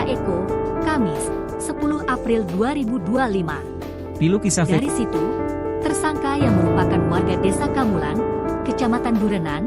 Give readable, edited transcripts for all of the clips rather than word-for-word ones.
Eko, Kamis, 10 April 2025. Pilu kisah Dari situ, tersangka yang merupakan warga desa Kamulan, Kecamatan Durenan,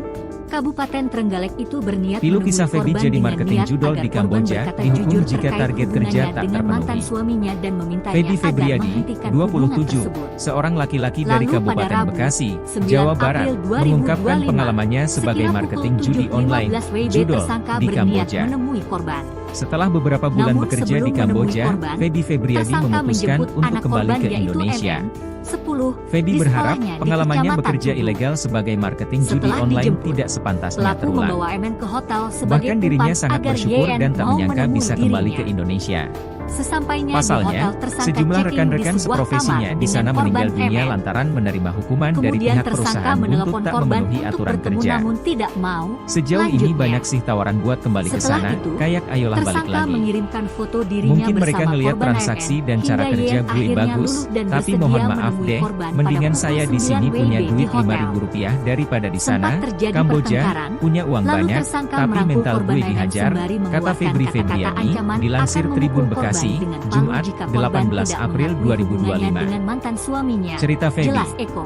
Kabupaten Trenggalek itu berniat Pilu kisah menemui Feby korban jadi dengan marketing niat judol agar di korban Kamboja, berkata dihukum jujur jika terkait target kerja hubungannya tak dengan mantan terpenuhi. suaminya dan memintanya Feby agar Febriadi, menghentikan hubungan 27, tersebut. seorang laki-laki dari Lalu pada Kabupaten Rabu, Bekasi, 9 Jawa Barat, April 2025, mengungkapkan pengalamannya sebagai sekira marketing pukul judi 7.15 online, WIB judol, tersangka di berniat Kamboja. menemui korban. Setelah beberapa bulan Namun bekerja sebelum di Kamboja, menemui korban, Feby Febriadi tersangka memutuskan menjemput untuk anak kembali korban ke yaitu Indonesia. MN, 10, Feby di berharap sekolahnya di pengalamannya Kecamatan bekerja Tugu. ilegal sebagai marketing judi Setelah online dijemput, tidak sepantasnya pelaku terulang. membawa MN ke hotel sebagai Bahkan dirinya umpan sangat agar bersyukur YN dan tak mau menyangka menemui bisa kembali ke dirinya. Indonesia. Sesampainya Pasalnya, di hotel, tersangka sejumlah check-in rekan-rekan di sebuah seprofesinya kamar di sana dengan meninggal korban dunia MN. lantaran menerima hukuman dari Kemudian pihak tersangka perusahaan untuk menelpon tak korban memenuhi untuk aturan bertemu kerja. namun tidak mau. Sejauh ini Lanjutnya, banyak sih tawaran buat kembali ke setelah sana, itu, kayak ayolah balik tersangka lagi. mengirimkan foto dirinya Mungkin mereka bersama ngeliat korban transaksi MN, dan cara hingga kerja YN gue akhirnya bagus, luluh dan tapi bersedia mohon maaf menemui deh, korban pada mendingan pukul saya di 9 sini punya WIB di duit hotel. Rp5.000 daripada di Sempat sana. terjadi Kamboja pertengkaran, punya uang lalu banyak, tersangka tapi merangkul mental korban gue MN dihajar, sembari kata mengeluarkan Febri kata-kata Febriadi, ancaman dilansir akan Tribun memukul korban Bekasi, dengan palu Jumat, jika korban 18 tidak April mengakui hubungannya 2025. dengan mantan suaminya. Cerita Feby. Jelas Eko.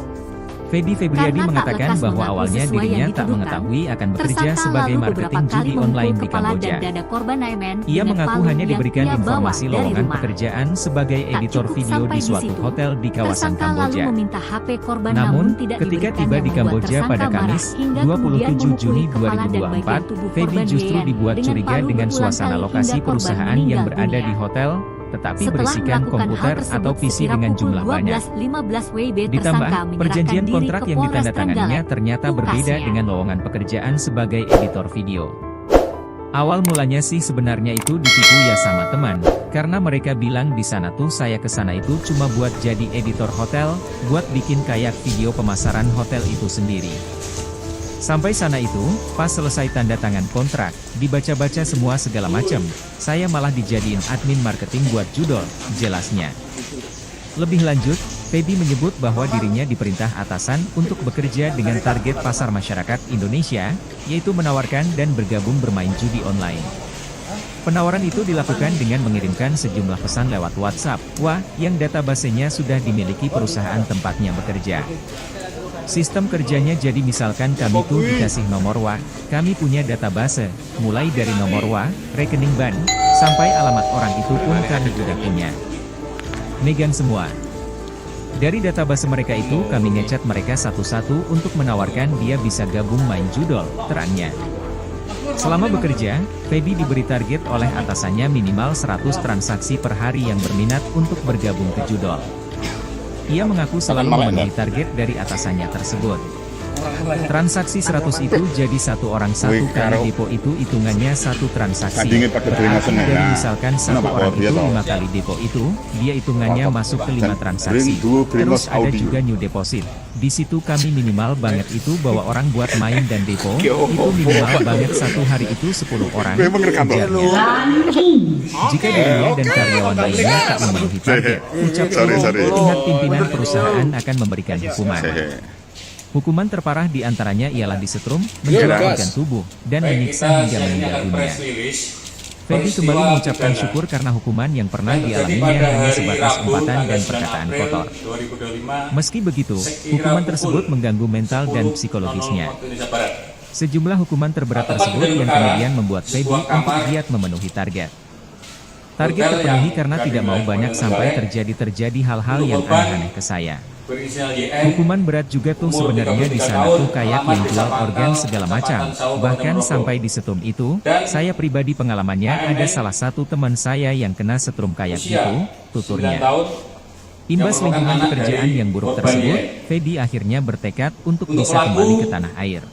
Feby Febriadi Karena tak mengatakan lekas bahwa mengaku awalnya sesuai dirinya yang tak dituduhkan, mengetahui akan bekerja tersangka sebagai lalu beberapa marketing kali judi memukul online di kepala Kamboja. dan dada korban MN Ia dengan mengaku palu hanya yang diberikan ia bawa informasi dari lowongan rumah. pekerjaan sebagai Tak editor cukup video sampai di di suatu situ, hotel di kawasan tersangka lalu Kamboja. meminta HP korban Namun, tidak ketika diberikan tiba yang di membuat Kamboja pada tersangka marah Kamis, hingga kemudian 27 Juni memukuli kepala dan bagian 2024, tubuh Feby korban justru YN dibuat dengan curiga palu dengan berulang suasana kali lokasi hingga korban perusahaan yang meninggal berada dunia. di hotel, tetapi Setelah berisikan melakukan hal komputer tersebut atau PC sekira dengan pukul jumlah banyak. 12.15 WIB Ditambah, tersangka menyerahkan perjanjian diri kontrak ke yang Polres ditandatangannya Trenggalek, ternyata berbeda tukasnya. dengan lowongan pekerjaan sebagai editor video. Awal mulanya sih sebenarnya itu ditipu ya sama teman, karena mereka bilang di sana tuh saya ke sana itu cuma buat jadi editor hotel, buat bikin kayak video pemasaran hotel itu sendiri. Sampai sana itu, pas selesai tanda tangan kontrak, dibaca-baca semua segala macam, saya malah dijadiin admin marketing buat judol, jelasnya. Lebih lanjut, Feby menyebut bahwa dirinya diperintah atasan untuk bekerja dengan target pasar masyarakat Indonesia, yaitu menawarkan dan bergabung bermain judi online. Penawaran itu dilakukan dengan mengirimkan sejumlah pesan lewat WhatsApp, yang databasenya sudah dimiliki perusahaan tempatnya bekerja. Sistem kerjanya jadi misalkan kami tuh dikasih nomor kami punya database, mulai dari nomor rekening bank, sampai alamat orang itu pun kami udah punya. Megang semua. Dari database mereka itu kami ngechat mereka satu-satu untuk menawarkan dia bisa gabung main judol, terangnya. Selama bekerja, Feby diberi target oleh atasannya minimal 100 transaksi per hari yang berminat untuk bergabung ke judol. Ia mengaku selalu memenuhi target dari atasannya tersebut. Transaksi 100 itu jadi satu orang satu kali depo itu hitungannya satu transaksi. Berarti dari misalkan satu orang itu 5 kali depo itu, dia hitungannya masuk ke 5 transaksi. Terus ada juga new deposit. Di situ kami minimal banget itu bawa orang buat main dan depo, itu minimal banget satu hari itu 10 orang. Ujarnya. Jika dirinya dan karyawan lainnya tak memenuhi target, ucap Feby, pihak pimpinan perusahaan akan memberikan hukuman. Hukuman terparah diantaranya ialah disetrum, menjual organ tubuh, dan menyiksa hingga meninggal dunia. Feby kembali mengucapkan syukur karena hukuman yang pernah dialaminya hanya sebatas umpatan dan perkataan kotor. Meski begitu, hukuman tersebut mengganggu mental dan psikologisnya. Sejumlah hukuman terberat tersebut yang kemudian membuat Feby untuk giat memenuhi target. Target terpenuhi karena tidak mau banyak sampai terjadi hal-hal yang aneh-aneh ke saya. Hukuman berat juga tuh sebenarnya di sana tuh kayak yang jual organ segala macam, bahkan sampai disetrum itu. Saya pribadi pengalamannya ada salah satu teman saya yang kena setrum kayak gitu, tuturnya. Imbas lingkungan pekerjaan yang buruk tersebut, Feby akhirnya bertekad untuk bisa kembali ke tanah air.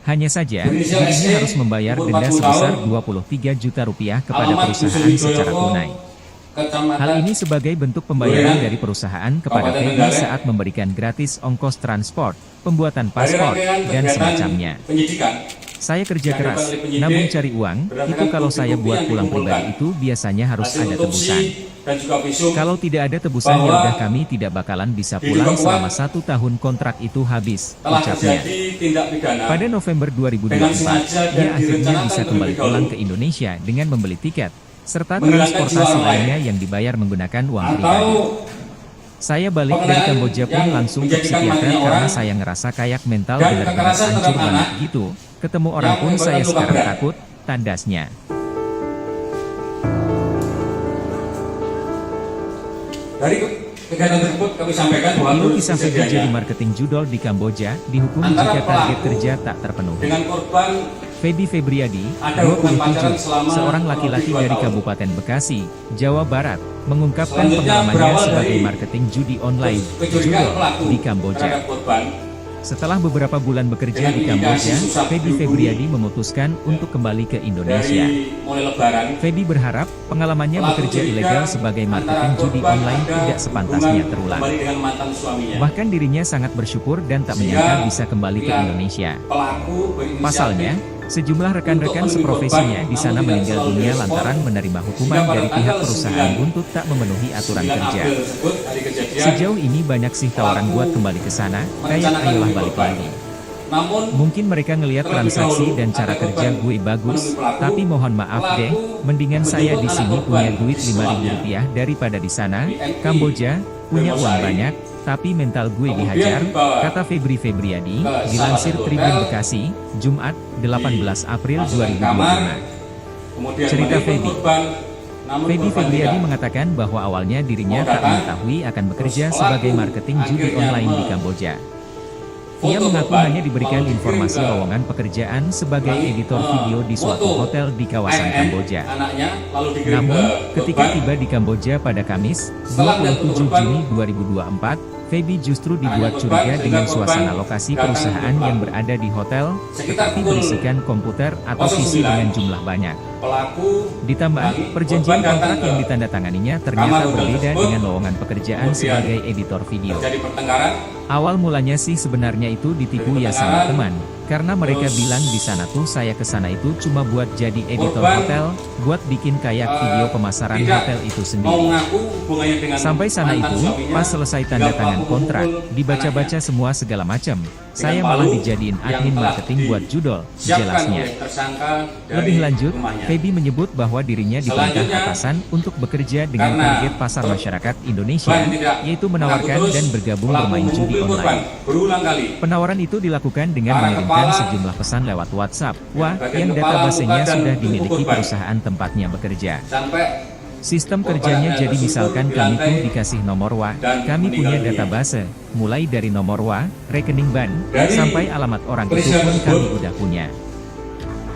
Hanya saja, dirinya harus membayar denda sebesar Rp23 juta kepada perusahaan secara tunai. Hal ini sebagai bentuk pembayaran dari perusahaan kepada Feby saat memberikan gratis ongkos transport, pembuatan paspor, dan semacamnya. Saya kerja keras, namun cari uang, itu kalau saya buat pulang pribadi itu biasanya harus ada tebusan. Kalau tidak ada tebusan ya udah kami tidak bakalan bisa pulang selama 1 tahun kontrak itu habis, ucapnya. Pada November 2024, ia akhirnya bisa kembali pulang ke Indonesia dengan membeli tiket. serta menghilangkan jiwa transportasi orang lain. lainnya yang dibayar menggunakan uang Atau pribadi. Saya balik dari pengenaan Kamboja pun yang langsung ke menjadikan psikiater matinya karena orang, saya ngerasa kayak mental dan benar-benar kekerasan hancur terhadap banget anak gitu. Ketemu orang yang pun saya menyebabkan luka sekarang berat. takut, tandasnya. Dari kegiatan tersebut kami sampaikan bahwa Ini kisah Feby kejadiannya jadi marketing judol di Kamboja, dihukum antara jika target pelaku kerja tak terpenuhi. dengan korban Feby Febriadi, ada hubungan pacaran 27, selama seorang kurang laki-laki lebih 2 dari tahun. Kabupaten Bekasi, Jawa Barat, mengungkapkan Selanjutnya pengalamannya berawal sebagai dari marketing judi online kecurigaan judol pelaku di Kamboja. terhadap korban. Setelah beberapa bulan bekerja Dengan di Kamboja, indikasi susah Feby dihubungi. Febriadi memutuskan untuk kembali ke Indonesia. Dari mulai lebaran, Feby berharap pengalamannya pelaku bekerja curiga ilegal sebagai marketing antara judi korban online ada tidak sepantasnya hubungan terulang. kembali dengan mantan suaminya. Bahkan dirinya sangat bersyukur dan tak Sehingga menyangka bisa kembali ke pihak Indonesia. Pelaku berinisiatif Pasalnya, sejumlah rekan-rekan untuk seprofesinya menemui di sana korban, namun meninggal tidak dunia selalu lantaran direspon. menerima hukuman Sehingga pada dari pihak tanggal perusahaan 9 untuk tak memenuhi aturan 9 kerja. April tersebut, hari kejadian, Sejauh ini banyak sih tawaran pelaku buat kembali ke sana, kayak merencanakan ayolah menemui balik korban. lagi. Namun Mungkin mereka ngelihat terlebih transaksi dahulu, dan cara ada kerja korban gue bagus, menemui pelaku. tapi mohon maaf Pelaku deh, mendingan saya di menjemput sini anak punya korban duit di 5.000 sekolahnya. rupiah daripada di sana, BNI, Kamboja, punya uang Demosari. banyak, tapi mental gue Kemudian dihajar, dibawa kata Febri Febriadi, ke dilansir salah satu Tribun hotel Bekasi, Jumat, 18 April masukkan kamar, 2025. kemudian Cerita menelpon Feby. korban, namun Feby korban Febriadi tidak. mengatakan bahwa awalnya dirinya Mau tak datang, mengetahui akan bekerja terus sebagai pelaku marketing judi akhirnya online di Kamboja. Ia foto mengaku korban, hanya diberikan lalu informasi dikirim ke lowongan pekerjaan sebagai Lalu, editor video di suatu foto hotel di kawasan AN Kamboja. anaknya, lalu dikirim Namun, ke ketika korban. tiba di Kamboja pada Kamis, Setelah melihat 27 korban, Juni 2024, Feby justru dibuat korban, curiga sehingga dengan korban suasana lokasi datang perusahaan ke yang pelaku. berada di hotel, Sekitar tetapi pukul berisikan komputer atau 09, PC dengan jumlah banyak. Pelaku Ditambah, lagi, perjanjian korban datang kontrak yang ke ditandatanganinya ternyata kamar hotel berbeda tersebut. dengan lowongan pekerjaan Kemudian sebagai editor video. terjadi pertengkaran. Awal mulanya sih sebenarnya itu ditipu ya sama teman, karena mereka Terus, bilang di sana tuh saya ke sana itu cuma buat jadi editor korban, hotel, buat bikin kayak video pemasaran tidak hotel itu mau sendiri. mengaku hubungannya dengan Sampai sana mantan itu, suaminya, pas selesai hingga tanda tangan pelaku kontrak, memukul dibaca-baca anaknya. semua segala macam. Saya palu malah dijadiin yang admin telah marketing buat judol, disiapkan jelasnya. oleh tersangka dari Lebih lanjut, rumahnya. Feby menyebut bahwa dirinya diperintah Selanjutnya, atasan untuk bekerja dengan karena target pasar masyarakat Indonesia, korban tidak yaitu menawarkan mengaku terus, dan bergabung pelaku bermain judi memukul korban online. berulang kali. Penawaran itu dilakukan dengan Arah mengirimkan kepala, sejumlah pesan lewat WhatsApp, bagian yang kepala, databasenya muka, dan sudah tubuh dimiliki korban. perusahaan tempatnya bekerja. Sampai Sistem korban kerjanya yang jadi tersungkur misalkan di kami lantai tuh dikasih nomor WA, dan kami punya meninggal dunia. database, mulai dari nomor WA, rekening bank, Dari sampai alamat orang itu peristiwa pun tersebut, kami udah punya.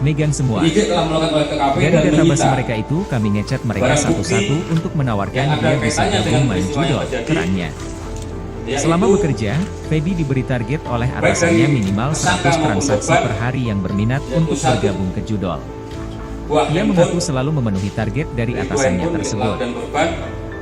Megang semua. penyidik telah melakukan oleh TKP Dari dan database menyita mereka itu kami ngechat mereka barang satu-satu bukti untuk menawarkan yang ada dia bisa kaitannya gabung dengan main peristiwa yang judol, terjadi, kerannya. yaitu Selama bekerja, Feby diberi target oleh atasannya minimal 100 transaksi per hari yang berminat untuk bergabung ke judol. buah Ia handphone, mengaku selalu memenuhi target dari dua atasannya handphone milik tersebut. pelaku dan korban,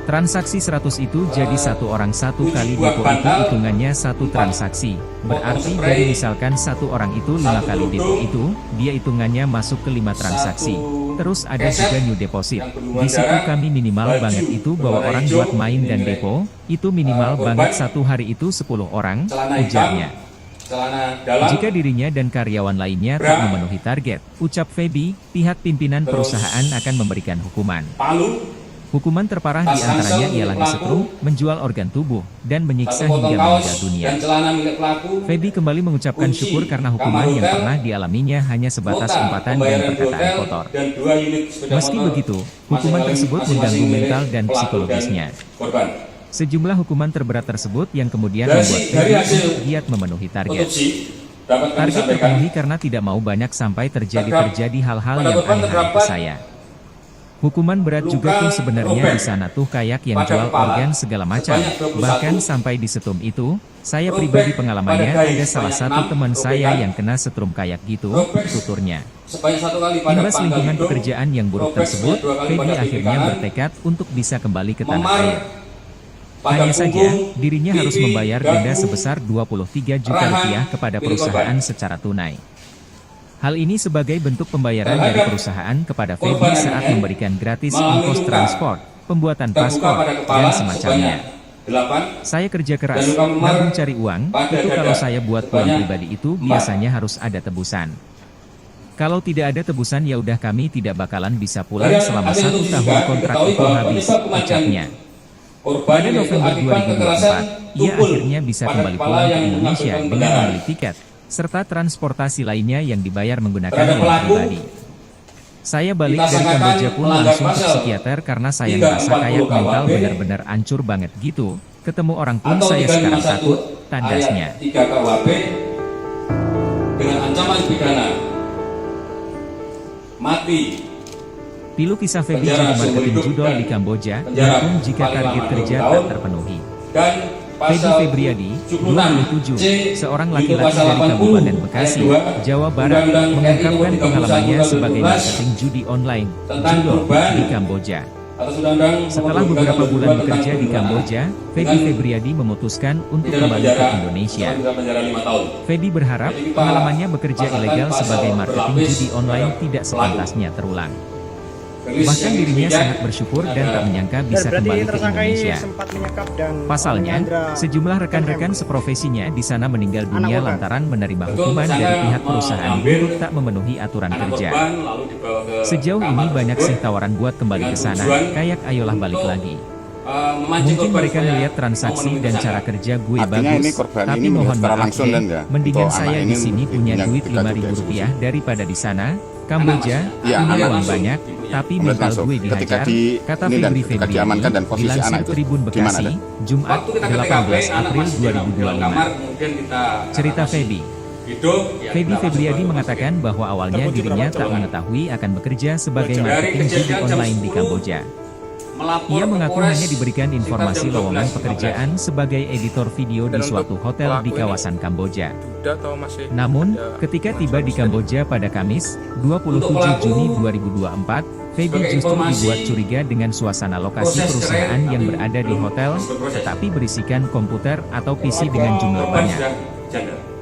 Transaksi 100 itu jadi satu orang satu 7 kali buah depo itu bantal, hitungannya satu 4 transaksi. Berarti spray, dari misalkan satu orang itu 5 1 kali depo kerudung, itu, dia hitungannya masuk ke 5 transaksi. 1 Terus ada keset juga new deposit. yang berhubungan Di situ darah, kami minimal baju banget itu bawa berwarna orang hijau, buat main dan dinilai, depo, itu minimal korban, banget satu hari itu 10 orang, celana hitam, ujarnya. celana dalam, Jika dirinya dan karyawan lainnya tak bra, memenuhi target, ucap Feby, pihak pimpinan terus perusahaan akan memberikan hukuman. palu, Hukuman terparah tas diantaranya ransel ialah milik pelaku, disetrum, menjual organ tubuh, dan menyiksa 1 potong hingga kaos meninggal dunia. dan celana milik pelaku, Feby kembali mengucapkan kunci syukur karena kamar hukuman yang hotel, pernah dialaminya hanya sebatas nota umpatan dan pembayaran di perkataan hotel, kotor. dan 2 unit sepeda Meski motor begitu, hukuman tersebut mengganggu masing-masing milik mental dan pelaku psikologisnya. korban. Sejumlah hukuman terberat tersebut yang kemudian Dari membuat dari Feby hasil untuk giat memenuhi target. Otopsi dapat kami Target sampaikan terpenuhi karena tidak mau banyak sampai terjadi hal-hal pada yang korban aneh-aneh ke terdapat saya. Hukuman berat juga tuh sebenarnya di sana tuh kayak yang pada jual kepala organ segala macam. sebanyak 21, Bahkan sampai di setum itu, saya robek pribadi pengalamannya pada dahi ada salah sebanyak satu 6 teman saya robekan, yang kena setrum kayak gitu, robek tuturnya. sebanyak 1 kali pada Imbas pangkal lingkungan hidung, pekerjaan yang buruk robek tersebut, sebanyak 2 kali Feby pada pipi akhirnya kanan, bertekad untuk bisa kembali ke tanah memar air. pada Hanya saja, punggung, dirinya harus pipi, membayar denda dagu, sebesar 23 juta rahang rupiah kepada milik perusahaan korban. secara tunai. Hal ini sebagai bentuk pembayaran dari Terhadap perusahaan kepada korban Feby saat MN memberikan gratis mengalami ongkos luka transport, pembuatan terbuka paspor, pada kepala dan semacamnya. sebanyak 8, Saya kerja keras, dan luka memar nabung cari uang, pada itu dada kalau saya buat pulang sebanyak pribadi itu 4. biasanya harus ada tebusan. Kalau tidak ada tebusan ya udah kami tidak bakalan bisa pulang selama 1 tahun kontrak itu habis, ucapnya. Pada November 2024, ia akhirnya bisa kembali pulang ke Indonesia dengan membeli tiket, serta transportasi lainnya yang dibayar menggunakan uang pribadi. Saya balik dari Kamboja pun langsung ke psikiater karena saya ngerasa kayak mental benar-benar hancur banget gitu. Ketemu orang pun saya sekarang takut, tandasnya. 3 KUHP dengan ancaman pidana mati. Pilu kisah Feby jadi marketing judol di Kamboja, maupun jika target kerja tak terpenuhi. Dan Feby Febriadi, 27, seorang laki-laki dari Kabupaten Bekasi, Jawa Barat, mengungkapkan pengalamannya sebagai marketing judi online, judol, di Kamboja. Setelah beberapa bulan bekerja di Kamboja, Feby Febriadi memutuskan untuk kembali ke Indonesia. Feby berharap pengalamannya bekerja ilegal sebagai marketing judi online tidak sepantasnya terulang. Bahkan dirinya sangat bersyukur dan tak menyangka bisa kembali ke Indonesia. Pasalnya, sejumlah rekan-rekan seprofesinya di sana meninggal dunia lantaran menerima hukuman dari pihak perusahaan untuk tak memenuhi aturan kerja. Sejauh ini banyak sih tawaran buat kembali ke sana, kayak ayolah balik lagi. Mungkin mereka melihat transaksi dan cara kerja gue bagus, tapi mohon maaf mendingan saya di sini punya duit Rp5.000 daripada di sana. Kamboja, punya uang banyak, tapi mental gue dihajar, kata Febri Febriadi, dilansir Tribun Bekasi, Jumat 18 April 2025. Cerita Feby. Feby Febriadi mengatakan bahwa awalnya dirinya tak mengetahui akan bekerja sebagai marketing judi online di Kamboja. Ia mengaku hanya diberikan informasi lowongan pekerjaan sebagai editor video di suatu hotel di kawasan Kamboja. Namun, ketika tiba di Kamboja pada Kamis, 27 Juni 2024, Feby justru dibuat curiga dengan suasana lokasi perusahaan yang berada di hotel, tetapi berisikan komputer atau PC dengan jumlah banyak.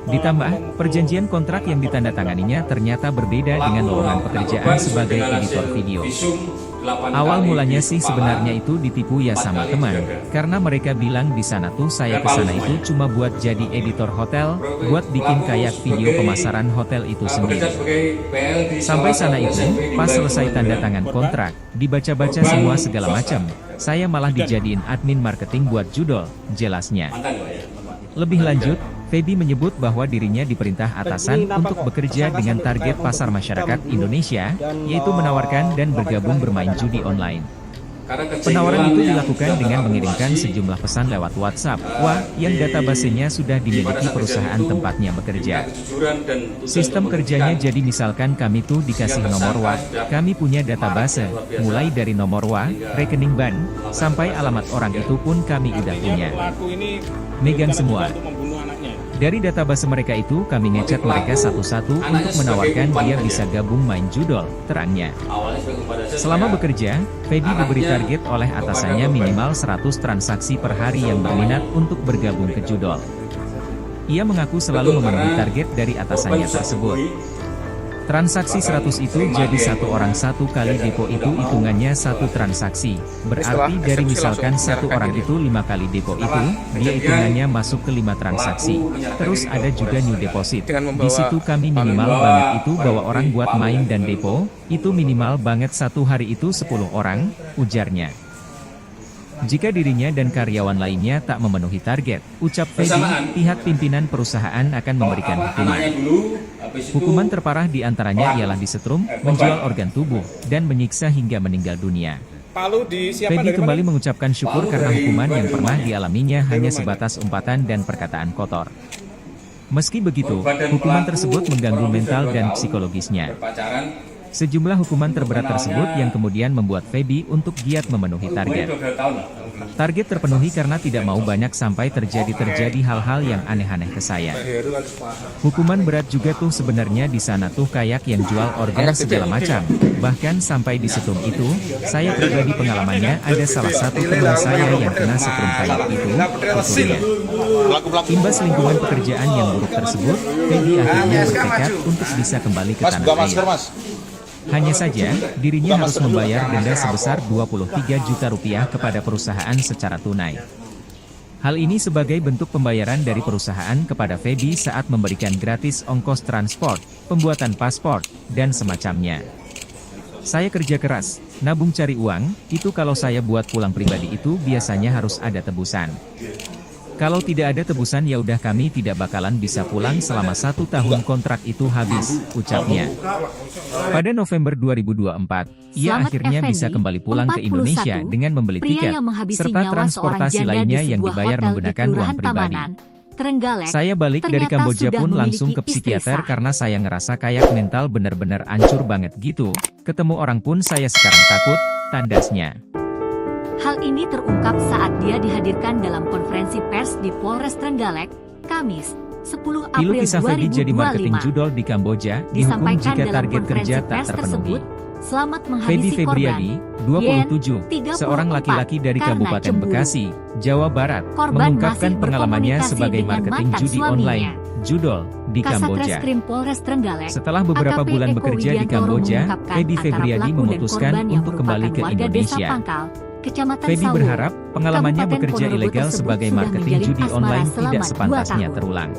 Ditambah, perjanjian kontrak yang ditandatanganinya ternyata berbeda dengan lowongan pekerjaan sebagai editor video. Awal mulanya sih sebenarnya itu ditipu ya sama teman, karena mereka bilang di sana tuh saya kesana itu cuma buat jadi editor hotel, buat bikin kayak video pemasaran hotel itu sendiri. Sampai sana itu, pas selesai tanda tangan kontrak, dibaca-baca semua segala macam, saya malah dijadiin admin marketing buat judol, jelasnya. Lebih lanjut, Feby menyebut bahwa dirinya diperintah atasan untuk bekerja dengan target pasar masyarakat Indonesia, yaitu menawarkan dan bergabung bermain judi online. Penawaran itu dilakukan dengan mengirimkan sejumlah pesan lewat WhatsApp, yang databasenya sudah dimiliki perusahaan tempatnya bekerja. Sistem kerjanya jadi misalkan kami tuh dikasih nomor kami punya database, mulai dari nomor rekening bank, sampai alamat orang itu pun kami udah punya. Megang semua. Dari database mereka itu kami ngechat mereka satu-satu untuk menawarkan dia bisa gabung main judol, terangnya. Selama bekerja, Feby diberi target oleh atasannya minimal 100 transaksi per hari yang berminat untuk bergabung ke judol. Ia mengaku selalu memenuhi target dari atasannya tersebut. Transaksi 100 itu jadi satu orang satu kali depo itu hitungannya satu transaksi. Berarti dari misalkan satu orang itu 5 kali depo itu, dia hitungannya masuk ke 5 transaksi. Terus ada juga new deposit. Di situ kami minimal banget itu bawa orang buat main dan depo, itu minimal banget satu hari itu 10 orang, ujarnya. Jika dirinya dan karyawan lainnya tak memenuhi target, ucap Feby, pihak pimpinan perusahaan akan memberikan hukuman. Hukuman terparah diantaranya ialah disetrum, menjual organ tubuh, dan menyiksa hingga meninggal dunia. Feby kembali mengucapkan syukur karena hukuman yang pernah dialaminya hanya sebatas umpatan dan perkataan kotor. Meski begitu, hukuman tersebut mengganggu mental dan psikologisnya. Sejumlah hukuman terberat tersebut yang kemudian membuat Feby untuk giat memenuhi target. Target terpenuhi karena tidak mau banyak sampai terjadi hal-hal yang aneh-aneh ke saya. Hukuman berat juga tuh sebenarnya di sana tuh kayak yang jual organ segala macam. Bahkan sampai di setrum itu, saya pribadi pengalamannya ada salah satu teman saya yang kena setrum kayak itu, tuturnya. Imbas lingkungan pekerjaan yang buruk tersebut, Feby akhirnya bertekad untuk bisa kembali ke tanah air. Hanya saja, dirinya harus membayar denda sebesar Rp23 juta kepada perusahaan secara tunai. Hal ini sebagai bentuk pembayaran dari perusahaan kepada Feby saat memberikan gratis ongkos transport, pembuatan paspor, dan semacamnya. Saya kerja keras, nabung cari uang, itu kalau saya buat pulang pribadi itu biasanya harus ada tebusan. Kalau tidak ada tebusan ya udah kami tidak bakalan bisa pulang selama 1 tahun kontrak itu habis, ucapnya. Pada November 2024, ia Selamat akhirnya Effendi, bisa kembali pulang ke 41, Indonesia dengan membeli pria tiket, yang menghabisi serta nyawa transportasi seorang janda lainnya di yang sebuah dibayar hotel di menggunakan uang Kelurahan pribadi. Tamanan, Trenggalek, Saya balik dari ternyata Kamboja sudah pun langsung ke memiliki istri psikiater sah. karena saya ngerasa kayak mental bener-bener ancur banget gitu. Ketemu orang pun saya sekarang takut, tandasnya. Hal ini terungkap saat dia dihadirkan dalam konferensi pers di Polres Trenggalek, Kamis, 10 Pilu April kisah Feby jadi marketing 2025. judol di Kamboja, dihukum Disampaikan jika dalam target konferensi kerja tak pers terpenuhi. tersebut, selamat Feby menghabisi korban. Febriadi, 27, 34, seorang laki-laki dari karena Kabupaten cemburu. Bekasi, Jawa Barat, Korban mengungkapkan masih pengalamannya berkomunikasi sebagai dengan marketing mantan judi suaminya. online, judol, di Kamboja. Kasatreskrim Polres Trenggalek, Setelah beberapa AKP bulan Eko bekerja di Widiantoro Kamboja, mengungkapkan Feby antara Febriadi pelaku dan memutuskan korban yang untuk kembali ke merupakan warga Desa Indonesia. Pangkal, Kecamatan Feby Sawo, berharap pengalamannya Kabupaten bekerja Ponorogo ilegal tersebut sebagai sudah marketing menjalin judi asmara online selama tidak 2 sepantasnya tahun. terulang.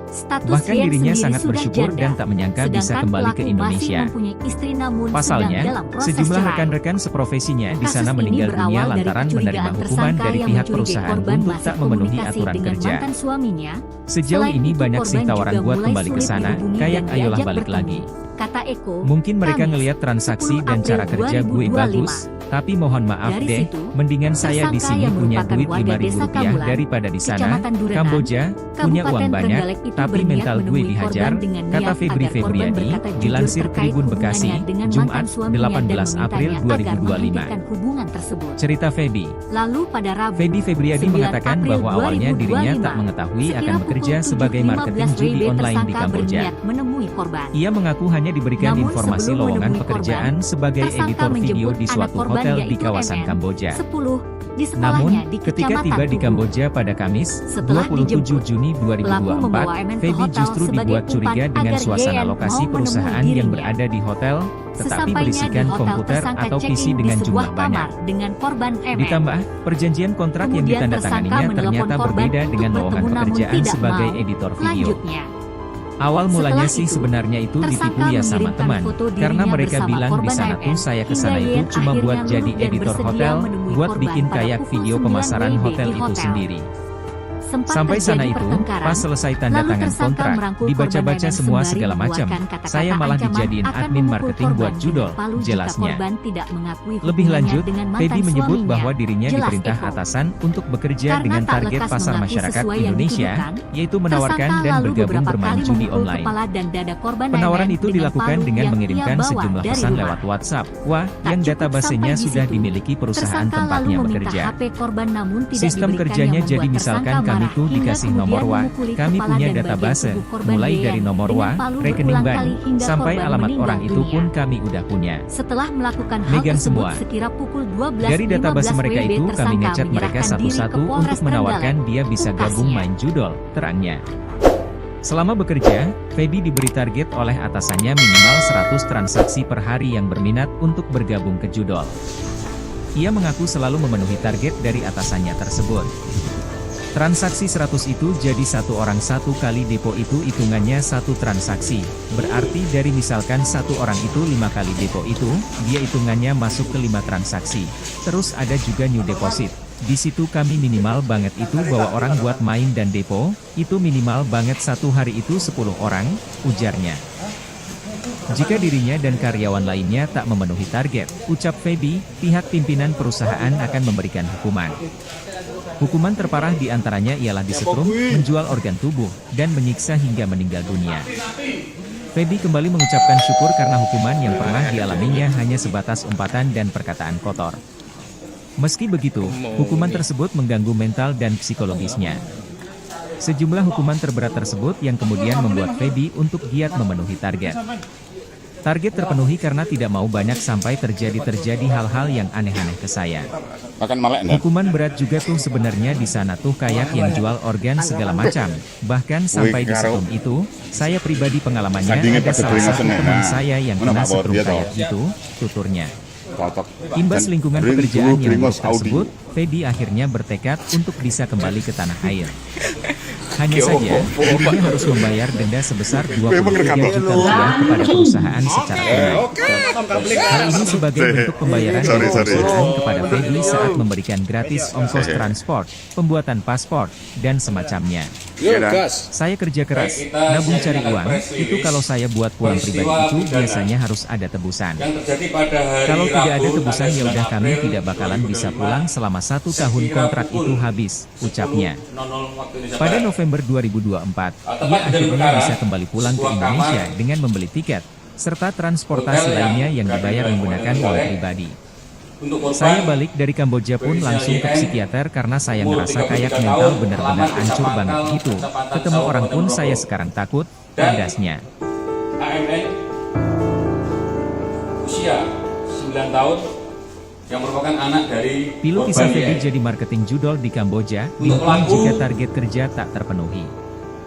Status Bahkan Yen dirinya sendiri sangat sudah bersyukur janda, dan tak menyangka bisa sedangkan kembali ke pelaku Indonesia. masih mempunyai istri namun Pasalnya, sedang dalam proses sejumlah cerai. rekan-rekan seprofesinya di Kasus sana ini meninggal berawal dunia dari lantaran kecurigaan menerima hukuman tersangka dari yang pihak mencurigai perusahaan korban untuk masih tak memenuhi komunikasi aturan dengan kerja. mantan suaminya. Sejauh Selain ini itu, banyak sih korban tawaran juga buat mulai kembali ke sulit sana, dihubungi kayak dan ayolah diajak balik bertemu. lagi. Kata Eko, Mungkin mereka Kamis, ngelihat transaksi 10 dan cara April kerja gue 2025. bagus, tapi mohon maaf Dari deh, situ, mendingan saya di tersangka sini yang punya merupakan duit warga Rp5.000 Desa Kamulan, daripada di sana, Kecamatan Durenan, Kamboja, punya uang Kabupaten banyak, Trenggalek itu tapi berniat mental gue menemui dihajar, korban dengan kata niat Feby agar korban Febriadi, berkata jujur dilansir terkait Tribun Bekasi, hubungannya dengan Jumat, mantan suaminya 18 dan April memintanya agar 2025. menghentikan hubungan tersebut. Cerita Feby. Lalu pada Rabu, Feby Febriadi 9 mengatakan April bahwa awalnya dirinya 2025, tak mengetahui akan sekira bekerja pukul sebagai 7.15 marketing judi WB online di tersangka Kamboja. berniat menemui korban. Ia mengaku hanya diberikan Namun informasi sebelum lowongan menemui pekerjaan korban, sebagai tersangka editor video menjemput di anak suatu korban hotel di yaitu kawasan MN, Kamboja. 10, di Namun, sekolahnya di ketika Kecamatan tiba di Tugu. Kamboja pada Kamis, Setelah 27 dijemput, Juni pelaku membawa 2024, MN ke Feby hotel justru sebagai dibuat curiga umpan dengan agar suasana YN lokasi mau menemui perusahaan yang dirinya. berada di hotel, tetapi Sesampainya berisikan di hotel, komputer tersangka atau PC check-in dengan di sebuah jumlah banyak. kamar dengan korban MN. Ditambah, perjanjian kontrak yang Kemudian ditandatanganinya tersangka ternyata menelpon korban berbeda untuk dengan lowongan bertemu namun pekerjaan tidak sebagai mau. editor video. Selanjutnya, Awal mulanya Setelah sih itu, sebenarnya itu ditipu tersangka ya sama mengirimkan teman, foto karena dirinya mereka bersama bilang di korban sana tuh MN, saya hingga kesana itu YN cuma buat akhirnya jadi luluh dan editor bersedia hotel, menemui buat korban bikin pada kayak pukul video 9 pemasaran WIB hotel di itu hotel. sendiri. Sempat Sampai sana terjadi itu, pertengkaran, pas selesai tanda lalu tangan tersangka kontrak, merangkul dibaca-baca korban semua sembari segala macam, mengeluarkan kata-kata saya malah ancaman dijadiin akan admin memukul marketing korban buat judol, dengan palu jika jelasnya. korban tidak mengakui Lebih hubungannya lanjut, dengan mantan Feby menyebut suaminya. bahwa dirinya Jelas diperintah Eko. atasan untuk bekerja Karena dengan tak target lekas pasar mengaku masyarakat sesuai yang Indonesia, dituduhkan, yaitu menawarkan tersangka dan lalu bergabung beberapa bermain kali judi memukul online. kepala dan dada korban Penawaran MN itu dengan dilakukan palu dengan yang mengirimkan ia bawa sejumlah dari pesan rumah. lewat WhatsApp. Wah, Tak yang cukup databasenya sampai di sudah situ, dimiliki perusahaan tersangka lalu tempatnya meminta bekerja. HP korban namun tidak Sistem diberikan kerjanya yang jadi membuat misalkan tersangka kami marah tuh hingga dikasih kemudian nomor WA, memukuli kami kepala punya dan bagian database, tubuh korban mulai YN dari nomor dengan WA, palu rekening berulang bank, kali hingga sampai korban alamat meninggal orang itu dunia. pun kami udah punya. Setelah melakukan hal Megang tersebut semua. sekira pukul 12.15 Dari database mereka WIB, itu kami tersangka ngechat mereka menyerahkan diri ke satu-satu Polres untuk menawarkan Trenggalek, dia bisa gabung pungkasnya. main judol, terangnya. Selama bekerja, Feby diberi target oleh atasannya minimal 100 transaksi per hari yang berminat untuk bergabung ke judol. Ia mengaku selalu memenuhi target dari atasannya tersebut. Transaksi 100 itu jadi satu orang satu kali depo itu hitungannya satu transaksi. Berarti dari misalkan satu orang itu 5 kali depo itu, dia hitungannya masuk ke 5 transaksi. Terus ada juga new deposit. Di situ kami minimal banget itu bawa orang buat main dan depo, itu minimal banget satu hari itu 10 orang, ujarnya. Jika dirinya dan karyawan lainnya tak memenuhi target, ucap Feby, pihak pimpinan perusahaan akan memberikan hukuman. Hukuman terparah diantaranya ialah disetrum, menjual organ tubuh, dan menyiksa hingga meninggal dunia. Feby kembali mengucapkan syukur karena hukuman yang pernah dialaminya hanya sebatas umpatan dan perkataan kotor. Meski begitu, hukuman tersebut mengganggu mental dan psikologisnya. Sejumlah hukuman terberat tersebut yang kemudian membuat Feby untuk giat memenuhi target. Target terpenuhi karena tidak mau banyak sampai terjadi hal-hal yang aneh-aneh ke saya. Makan malek enggak? Hukuman berat juga tuh sebenarnya di sana tuh kayak yang jual organ segala macam. Bahkan sampai di setrum itu, saya pribadi pengalamannya Sandingnya ada pada salah telinga satu seneng. teman Nah, saya yang mana kena Pak Bor, setrum dia kayak tahu. gitu, tuturnya. cocok. Imbas Dan lingkungan Ring pekerjaan dulu yang Primos buruk tersebut, Feby akhirnya bertekad untuk bisa kembali ke tanah air. Hanya saja, dirinya harus membayar denda sebesar 23 juta rupiah kepada perusahaan secara tunai. Hal ini sebagai bentuk pembayaran dari perusahaan kepada Feby saat memberikan gratis ongkos transport, pembuatan paspor, dan semacamnya. Saya kerja keras, nabung cari uang, itu kalau saya buat pulang pribadi itu biasanya harus ada tebusan. Yang terjadi pada hari Kalau tidak ada Rabu, tebusan tanggal ya udah 9 kami April tidak bakalan bisa pulang selama 1 tahun kontrak itu habis, ucapnya. 10.00 waktu Indonesia Pada Barat. November 2024, ia akhirnya bisa kembali pulang ke Indonesia dengan membeli tiket, serta transportasi lainnya yang dibayar menggunakan uang pribadi. Untuk korban, Saya balik dari Kamboja pun langsung ke psikiater karena saya ngerasa kayak mental benar-benar hancur banget gitu. Ketemu orang pun saya sekarang takut, tandasnya. AMN usia 9 tahun yang merupakan anak dari Pilu korban kisah Feby YN. jadi marketing judol di Kamboja, Untuk dihukum pelaku, jika target kerja tak terpenuhi.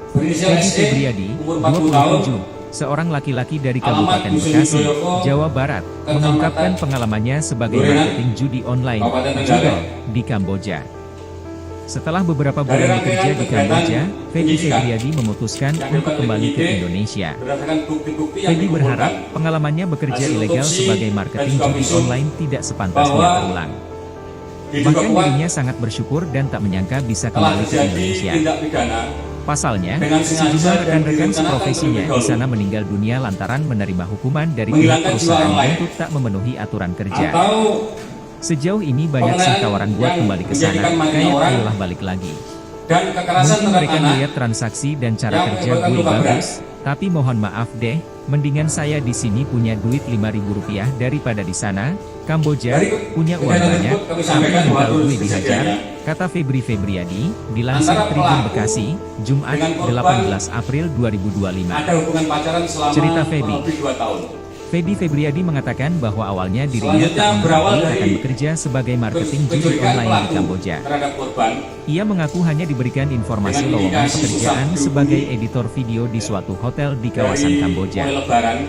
Berinisial Feby SE, Febriadi, umur 40 tahun, 27, seorang laki-laki dari Alamat Kabupaten Dusun Bekasi, Wijoyoko, Jawa Barat, Kecamatan mengungkapkan pengalamannya sebagai Durenan, marketing judi online, Kabupaten judol, Trenggalek. di Kamboja. Setelah beberapa Dari bulan rangkaian bekerja di kegiatan Kamboja, Feby penyidikan Febriadi memutuskan yang untuk dilakukan kembali ke penyidik Indonesia. berdasarkan bukti-bukti yang Feby berharap dikumpulkan, pengalamannya bekerja hasil ilegal otopsi sebagai dan marketing juga judi visum online tidak sepantasnya bahwa terulang. diduga Bahkan kuat dirinya sangat bersyukur dan tak menyangka bisa telah kembali ke terjadi Indonesia. tindak pidana Pasalnya, dengan sengaja sejumlah dan rekan-rekan direncanakan seprofesinya terlebih di sana dahulu. meninggal dunia lantaran menerima hukuman dari pihak Menghilangkan jiwa perusahaan orang lain. untuk tak memenuhi aturan kerja. atau Sejauh ini banyak sih pengenaan tawaran buat yang kembali ke sana, menjadikan matinya kayak orang ayolah balik lagi. dan kekerasan Mungkin terhadap mereka anak melihat transaksi dan cara yang kerja menyebabkan gue luka berat. bagus, tapi mohon maaf deh, mendingan saya di sini punya duit 5.000 rupiah daripada di sana, Kamboja, Dari punya uang kejadian banyak, tersebut kami tapi sampaikan mental bahwa gue dihajar, kejadiannya kata Feby Febriadi, dilansir Antara Tribun pelaku Bekasi, Jumat dengan korban 18 April 2025. ada hubungan pacaran selama Cerita Feby. kurang lebih 2 tahun. Feby Febriadi mengatakan bahwa awalnya dirinya Selanjutnya tak berawal mengetahui dari akan bekerja sebagai marketing judi Pencurigaan online di pelaku Kamboja. terhadap korban Ia mengaku hanya diberikan informasi Dengan lowongan indikasi pekerjaan susah sebagai dihubungi editor video di suatu hotel di kawasan dari Kamboja. mulai Lebaran.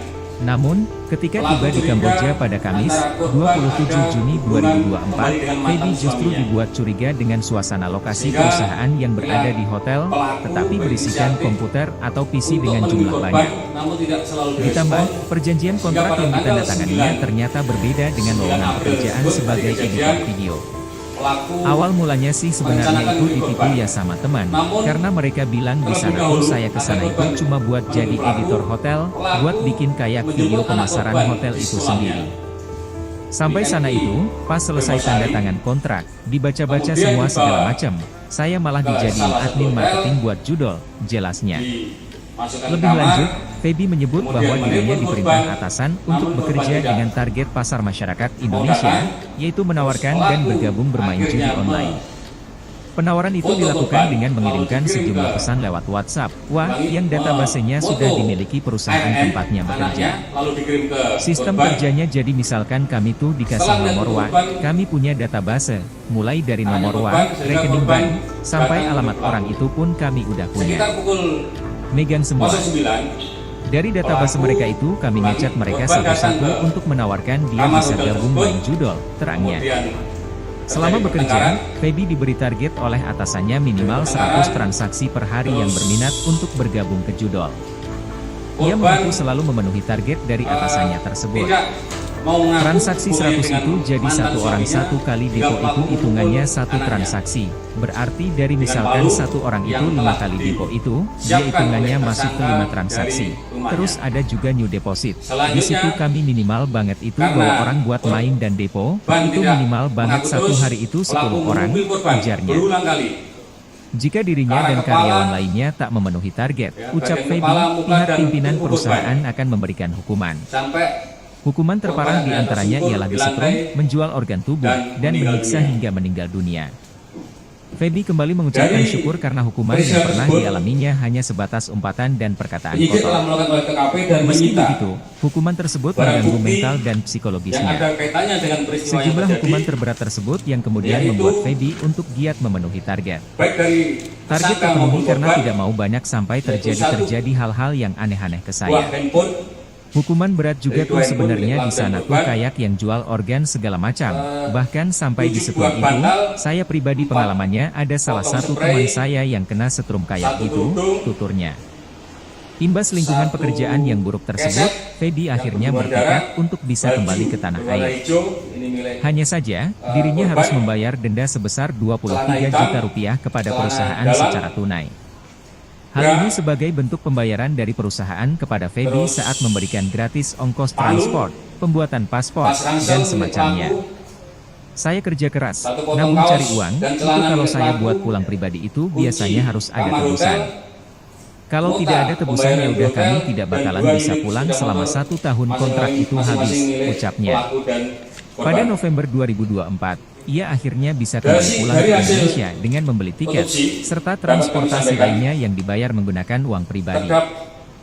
Namun, ketika Pelaku tiba di curiga Kamboja pada Kamis, antara korban 27 ada Juni hubungan 2024, kembali dengan mantan Feby justru suaminya. dibuat curiga dengan suasana lokasi Sehingga perusahaan yang berada di hotel, pelaku tetapi berisikan berinisiatif komputer atau PC untuk dengan menemui jumlah korban, banyak. namun tidak selalu Ditambah, direspon. perjanjian kontrak pada yang tanggal ditandatanganinya 9 ternyata berbeda dengan 9 lowongan April pekerjaan tersebut sebagai terjadi editor video. Pelaku Awal mulanya sih sebenarnya merencanakan itu membunuh ditipu korban. ya sama teman, Namun, karena mereka bilang di terlebih sana tuh dahulu, saya kesana ada itu korban cuma buat jadi membunuh pelaku. editor hotel, Pelaku buat bikin kayak video menjemput anak pemasaran korban hotel di itu sekolahnya. sendiri. Sampai Di sana NI, itu, pas selesai tanda tangan kontrak, dibaca-baca Kemudian semua dibawa segala macam, saya malah ke dijadiin salah satu admin hotel. marketing buat judol, jelasnya. dimasukkan Lebih kamar, lanjut, Feby menyebut kemudian bahwa dirinya menelpon diperintah korban, atasan namun untuk korban bekerja tidak. dengan target pasar masyarakat Indonesia, yaitu menawarkan dan Pelaku bergabung bermain judi akhirnya online. Penawaran itu Foto dilakukan korban dengan lalu mengirimkan dikirim sejumlah ke pesan lewat WhatsApp, Ulangi, yang databasenya foto sudah dimiliki perusahaan AMN tempatnya bekerja. anaknya, lalu dikirim ke Sistem korban. kerjanya jadi misalkan kami tuh dikasih Setelah nomor melihat WA, korban, kami punya database, mulai dari Tanya nomor WA, korban, sehingga rekening korban bank, sampai datang alamat ke orang pelaku. itu pun kami udah punya. Sekitar pukul Megang semua. 09 Dari database Pelaku mereka itu kami ngechat mereka korban datang satu-satu ke untuk menawarkan dia kamar bisa hotel gabung tersebut, main judol, terangnya. kemudian Selama terjadi bekerja, pertengkaran. Feby diberi target oleh atasannya minimal 100 transaksi per hari yang berminat untuk bergabung ke judol. Ia Korban, mengaku selalu memenuhi target dari atasannya tersebut. tidak mau mengaku Transaksi hubungannya 100 dengan itu jadi mantan satu orang suaminya, satu kali hingga depo pelaku itu hitungannya memukul satu anaknya. transaksi. Berarti dari Dengan misalkan palu satu orang itu yang 5 telah kali depo itu, dia disiapkan hitungannya oleh masuk ke tersangka 5 transaksi. dari rumahnya. Terus ada juga new deposit. Di Selanjutnya, situ kami minimal banget itu karena bawa orang buat main dan depo, korban itu tidak minimal banget mengaku satu terus, hari itu 10 pelaku orang, menghubungi korban ujarnya. berulang kali. Jika dirinya Arah dan kepala, karyawan lainnya tak memenuhi target, ya, ucap bagian Feby, kepala, muka, pihak dan pimpinan tubuh perusahaan akan memberikan hukuman. Sampai Hukuman terparah korban di antaranya tersungkur ialah di disetrum, lantai menjual organ tubuh, dan dan meninggal menyiksa dunia. hingga meninggal dunia. Feby kembali mengucapkan Dari syukur karena hukuman peristiwa yang pernah tersebut, dialaminya hanya sebatas umpatan dan perkataan penyidik telah kotor. melakukan oleh TKP dan Meski menyita begitu, hukuman tersebut barang mengganggu bukti mental dan yang psikologisnya. ada kaitannya dengan peristiwa yang Sejumlah terjadi, hukuman terberat tersebut yang kemudian yaitu membuat Feby untuk giat memenuhi target. baik dari Target tersangka terpenuhi maupun karena korban, tidak mau banyak sampai yaitu satu, terjadi hal-hal yang aneh-aneh ke buah saya. handphone Hukuman berat juga Jadi tuh 20 sebenarnya di lantai sana tuh korban. kayak yang jual organ segala macam. Bahkan sampai di 7 setrum buah itu, bantal, saya pribadi 4 pengalamannya ada salah potong satu spray, teman saya yang kena setrum kayak 1 itu, kerudung, tuturnya. Imbas lingkungan 1 pekerjaan yang buruk tersebut, keset Feby yang akhirnya berlumuran bertekad darah, untuk bisa baju kembali ke tanah berwarna air. hijau, ini milik Hanya saja, dirinya korban, harus membayar denda sebesar 23 celana hitam, juta rupiah kepada celana perusahaan dalam, secara tunai. Hal bra, ini sebagai bentuk pembayaran dari perusahaan kepada Feby terus saat memberikan gratis ongkos palu, transport, pembuatan paspor, pas ransel dan milik semacamnya. pelaku, Saya kerja keras, 1 potong namun kaos cari uang, dan itu celana kalau milik saya pelaku, buat pulang pribadi itu kunci biasanya harus ada kamar tebusan. hotel, Kalau nota tidak ada tebusan ya pembayaran udah hotel, kami tidak dan bakalan 2 bisa unit pulang sepeda selama motor 1 tahun kontrak itu habis, masing-masing milik ucapnya. pelaku dan korban. Pada November 2024, ia akhirnya bisa kembali pulang Dari ke hasil Indonesia dengan membeli tiket, otopsi, serta dapat kami transportasi sampaikan, lainnya yang dibayar menggunakan uang pribadi.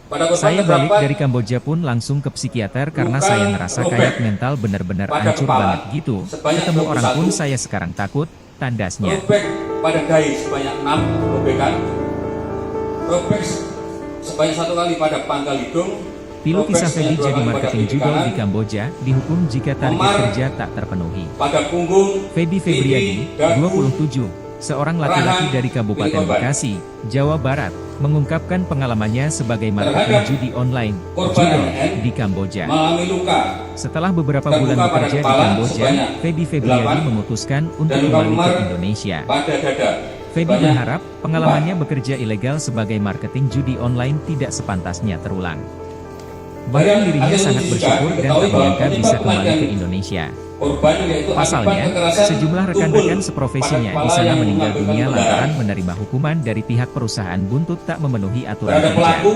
Pada korban Saya balik terdapat dari Kamboja pun langsung ke psikiater karena luka saya ngerasa robek kayak mental bener-bener pada hancur kepala banget gitu. sebanyak Ketemu orang pun 21, saya sekarang takut, tandasnya. robek pada dahi sebanyak 6 robekan, robek sebanyak 1 kali pada pangkal hidung, Pilu robek kisah sebanyak Feby 2 jadi kali pada marketing pipi judol kanan, di Kamboja, dihukum jika target memar kerja tak terpenuhi. pada punggung, Feby Febriadi, pipi, dagu, 27, seorang laki-laki rahang dari milik Kabupaten korban. Bekasi, Jawa Barat, mengungkapkan pengalamannya sebagai marketing Terhadap judi online, korban judol, MN di Kamboja. mengalami luka Setelah beberapa dan bulan luka pada bekerja di kepala Kamboja, sebanyak Feby Febriadi 8 memutuskan untuk dan luka kembali ke memar Indonesia. pada dada Feby sebanyak berharap pengalamannya bekerja ilegal sebagai marketing judi online tidak sepantasnya terulang. Bahkan dirinya sangat bersyukur dan tak menyangka bisa kembali ke Indonesia. korban yaitu Pasalnya, akibat kekerasan sejumlah tumpul rekan-rekan pada seprofesinya kepala di sana yang meninggal mengakibatkan dunia pendarahan. lantaran menerima hukuman dari pihak perusahaan buntut tak memenuhi aturan Terhadap kerja. pelaku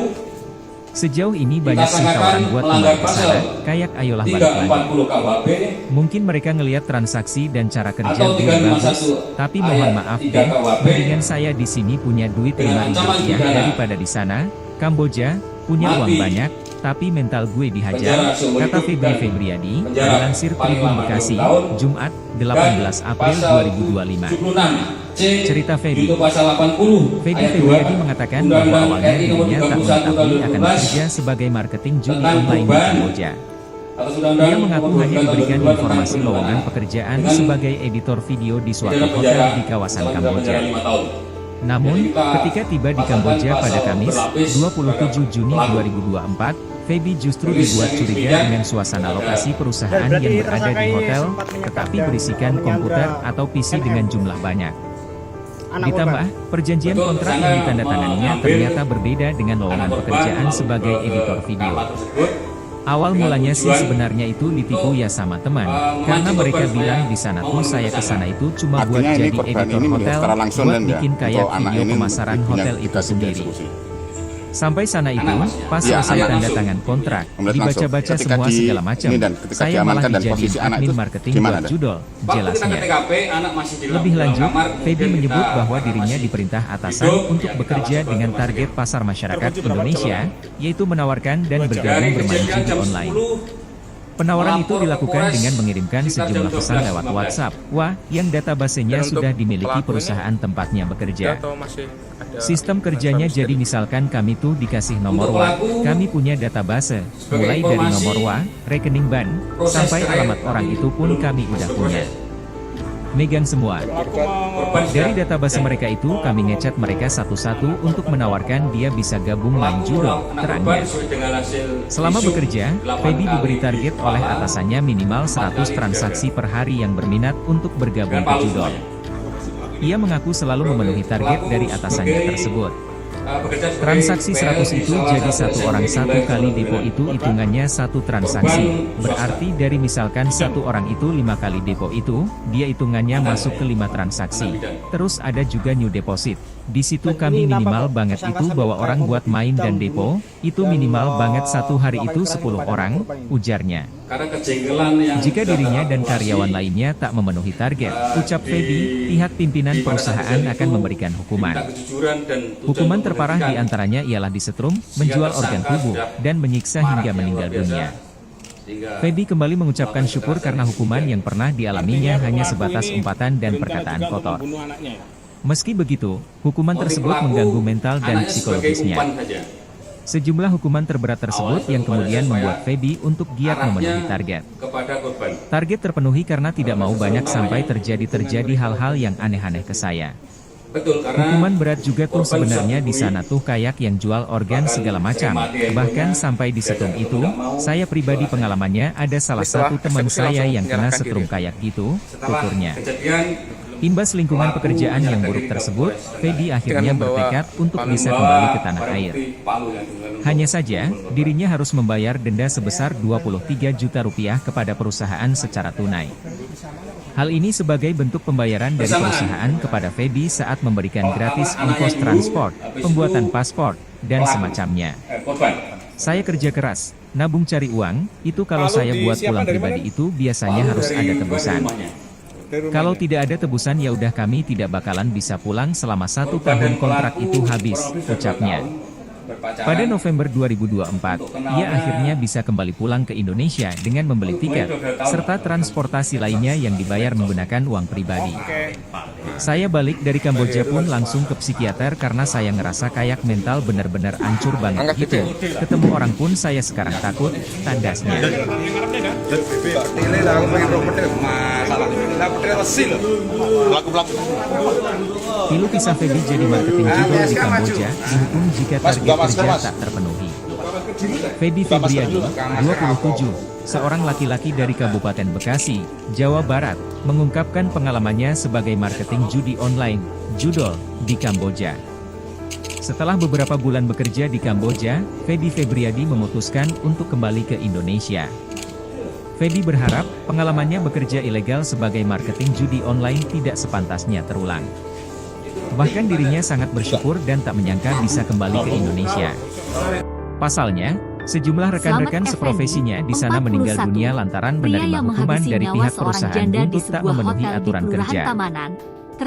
Sejauh ini kita banyak sih sangkakan tawaran buat melanggar kembali ke pasal sana, kayak ayolah balik lagi. 340 KUHP Mungkin mereka ngelihat transaksi dan cara kerja atau gue bagus, 351 tapi mohon ayat maaf 3 deh, KUHP mendingan saya di sini punya duit dengan 5.000 ancaman rupiah pidana daripada di sana, Kamboja, punya mati, uang banyak, tapi mental gue dihajar, penjara seumur kata hidup, Feby dan Febriadi, penjara dilansir paling Tribun lama Bekasi, 20 tahun, Jumat, dan 18 April pasal 2025. 76 C Cerita Feby. itu pasal 80 Feby ayat 2 Febriadi mengatakan bahwa Undang-Undang awalnya RI nomor dirinya tak 31 mengetahui tahun akan 2012 bekerja sebagai marketing judi tentang online di perubahan Kamboja. atas Undang-Undang Ia mengaku nomor hanya 12 tahun diberikan 2002 tentang informasi lowongan perlindungan pekerjaan dengan sebagai editor video di suatu pidana hotel penjara di kawasan selama Kamboja. penjara 5 tahun. Namun, Jadi kita ketika tiba di pasangkan Kamboja pada pasal Kamis, berlapis 27 Juni pelaku. 2024, Feby justru Tulis dibuat yang curiga bidang dengan suasana ada. lokasi perusahaan Berarti yang berada tersangka di ini hotel, sempat menyekap tetapi dan berisikan menyandra komputer atau PC MM. dengan jumlah banyak. Anak Ditambah, korban. perjanjian Betul, kontrak tersangka yang ditandatanganinya mengambil ternyata berbeda dengan lowongan anak korban pekerjaan untuk sebagai ke editor video. kamar tersebut Awal dengan mulanya sih tujuan sebenarnya itu ditipu ya sama teman, memancing karena mereka korban bilang supaya di sana mau tuh saya menuduh kesana itu cuma buat Artinya ini jadi korban editor ini melihat hotel, secara langsung buat dan ya, bikin kayak untuk anak video ini pemasaran ibunya hotel itu dikasih sendiri. dieksekusi. Sampai sana itu, pas Iya, selesai anak tanda langsung. tangan kontrak, Melihat dibaca-baca langsung. semua Ketika segala macam, ini dan ketika saya malah diamankan dan dijadiin posisi anak admin itu marketing gimana buat dah? judol, Waktu kita ke jelasnya. TKP, anak masih di Lebih dalam lanjut, kamar, Feby kemudian menyebut kita bahwa dirinya masih diperintah atasan duduk, untuk ya, bekerja kita dengan langsung target pasar masyarakat Indonesia, yaitu menawarkan dan dari bergabung bermain kejadian judi jam online. 10 Penawaran itu melapor ke dilakukan Polres dengan mengirimkan sekitar sejumlah jam pesan 12.15. lewat WhatsApp, yang databasenya Dan untuk sudah dimiliki pelaku ini, perusahaan tempatnya bekerja. atau masih ada Sistem kerjanya transfer jadi dari- misalkan kami tuh dikasih nomor Untuk WA, pelaku, kami punya database, sebagai mulai dari informasi, nomor WA, rekening bank, proses sampai cerai alamat orang itu pun belum kami udah berproses. punya. Megang semua. Korban Dari sudah- database mereka itu kami ngecat mereka satu-satu untuk menawarkan dia bisa gabung main Pelaku, judol, anak korban terangnya. sesuai dengan hasil Selama visum, bekerja, 8 Feby kali diberi di target kepala, oleh atasannya minimal 4 100 kali transaksi dada. per hari yang berminat untuk bergabung Dan ke palsu judol. semuanya. Ia mengaku selalu memenuhi target Pelaku dari atasannya sebagai, tersebut. bekerja sebagai Transaksi 100 PL di itu salah jadi satu satu orang SMK satu wilayah kali Sulawesi depo Tengah. itu hitungannya satu transaksi. Korban Berarti dari misalkan satu orang itu 5 kali depo itu, dia hitungannya masuk ke 5 transaksi. Terus ada juga new deposit. Di situ kami minimal banget itu bawa orang buat main dan depo, itu minimal banget satu hari itu 10 orang, ujarnya. Karena kejengkelan yang Jika sudah dirinya dan terkalkulasi, karyawan lainnya tak memenuhi target, ucap Feby, pihak pimpinan di pada perusahaan kejadian akan itu memberikan hukuman. diminta kejujuran dan tujuan Hukuman terparah memberhentikan. diantaranya ialah disetrum, menjual organ tubuh, dan menyiksa hingga Parah yang meninggal luar biasa. dunia. Sehingga Feby kembali mengucapkan syukur karena hukuman yang pernah dialaminya hanya sebatas umpatan dan perkataan kotor. Meski begitu, hukuman motif tersebut pelaku, mengganggu mental dan anaknya sebagai psikologisnya. umpan saja. Sejumlah hukuman terberat tersebut yang kemudian membuat Feby untuk giat memenuhi target. Kepada korban. Target terpenuhi karena tidak mau banyak sampai terjadi hal-hal yang aneh-aneh ke saya. Betul, karena Hukuman berat juga tuh sebenarnya di sana tuh kayak yang jual organ segala macam. Bahkan sampai di setrum itu, saya pribadi pengalamannya ada salah satu teman saya yang kena setrum kayak gitu, tuturnya. kejadian Imbas lingkungan pekerjaan yang buruk tersebut, Feby akhirnya bertekad untuk bisa kembali ke tanah air. Hanya saja, dirinya harus membayar denda sebesar 23 juta rupiah kepada perusahaan secara tunai. Hal ini sebagai bentuk pembayaran dari perusahaan kepada Feby saat memberikan gratis ongkos transport, pembuatan paspor, dan semacamnya. Saya kerja keras, nabung cari uang, itu kalau saya buat pulang pribadi itu biasanya harus ada tebusan. Kalau tidak ada tebusan ya udah kami tidak bakalan bisa pulang selama 1 tahun kontrak itu habis, ucapnya. Pada November 2024, ia akhirnya bisa kembali pulang ke Indonesia dengan membeli tiket, serta transportasi lainnya yang dibayar menggunakan uang pribadi. Saya balik dari Kamboja pun langsung ke psikiater karena saya ngerasa kayak mental benar-benar hancur banget gitu. Ketemu orang pun saya sekarang takut, tandasnya. Pilu kisah Feby jadi marketing judul di Kamboja, dihukum jika target kerja tak terpenuhi. Feby Febriadi, 27, seorang laki-laki dari Kabupaten Bekasi, Jawa Barat, mengungkapkan pengalamannya sebagai marketing judi online, judol, di Kamboja. Setelah beberapa bulan bekerja di Kamboja, Feby Febriadi memutuskan untuk kembali ke Indonesia. Feby berharap, pengalamannya bekerja ilegal sebagai marketing judi online tidak sepantasnya terulang. Bahkan dirinya sangat bersyukur dan tak menyangka bisa kembali ke Indonesia. Pasalnya, sejumlah rekan-rekan seprofesinya di sana meninggal dunia lantaran menerima hukuman dari pihak perusahaan buntut tak memenuhi aturan kerja.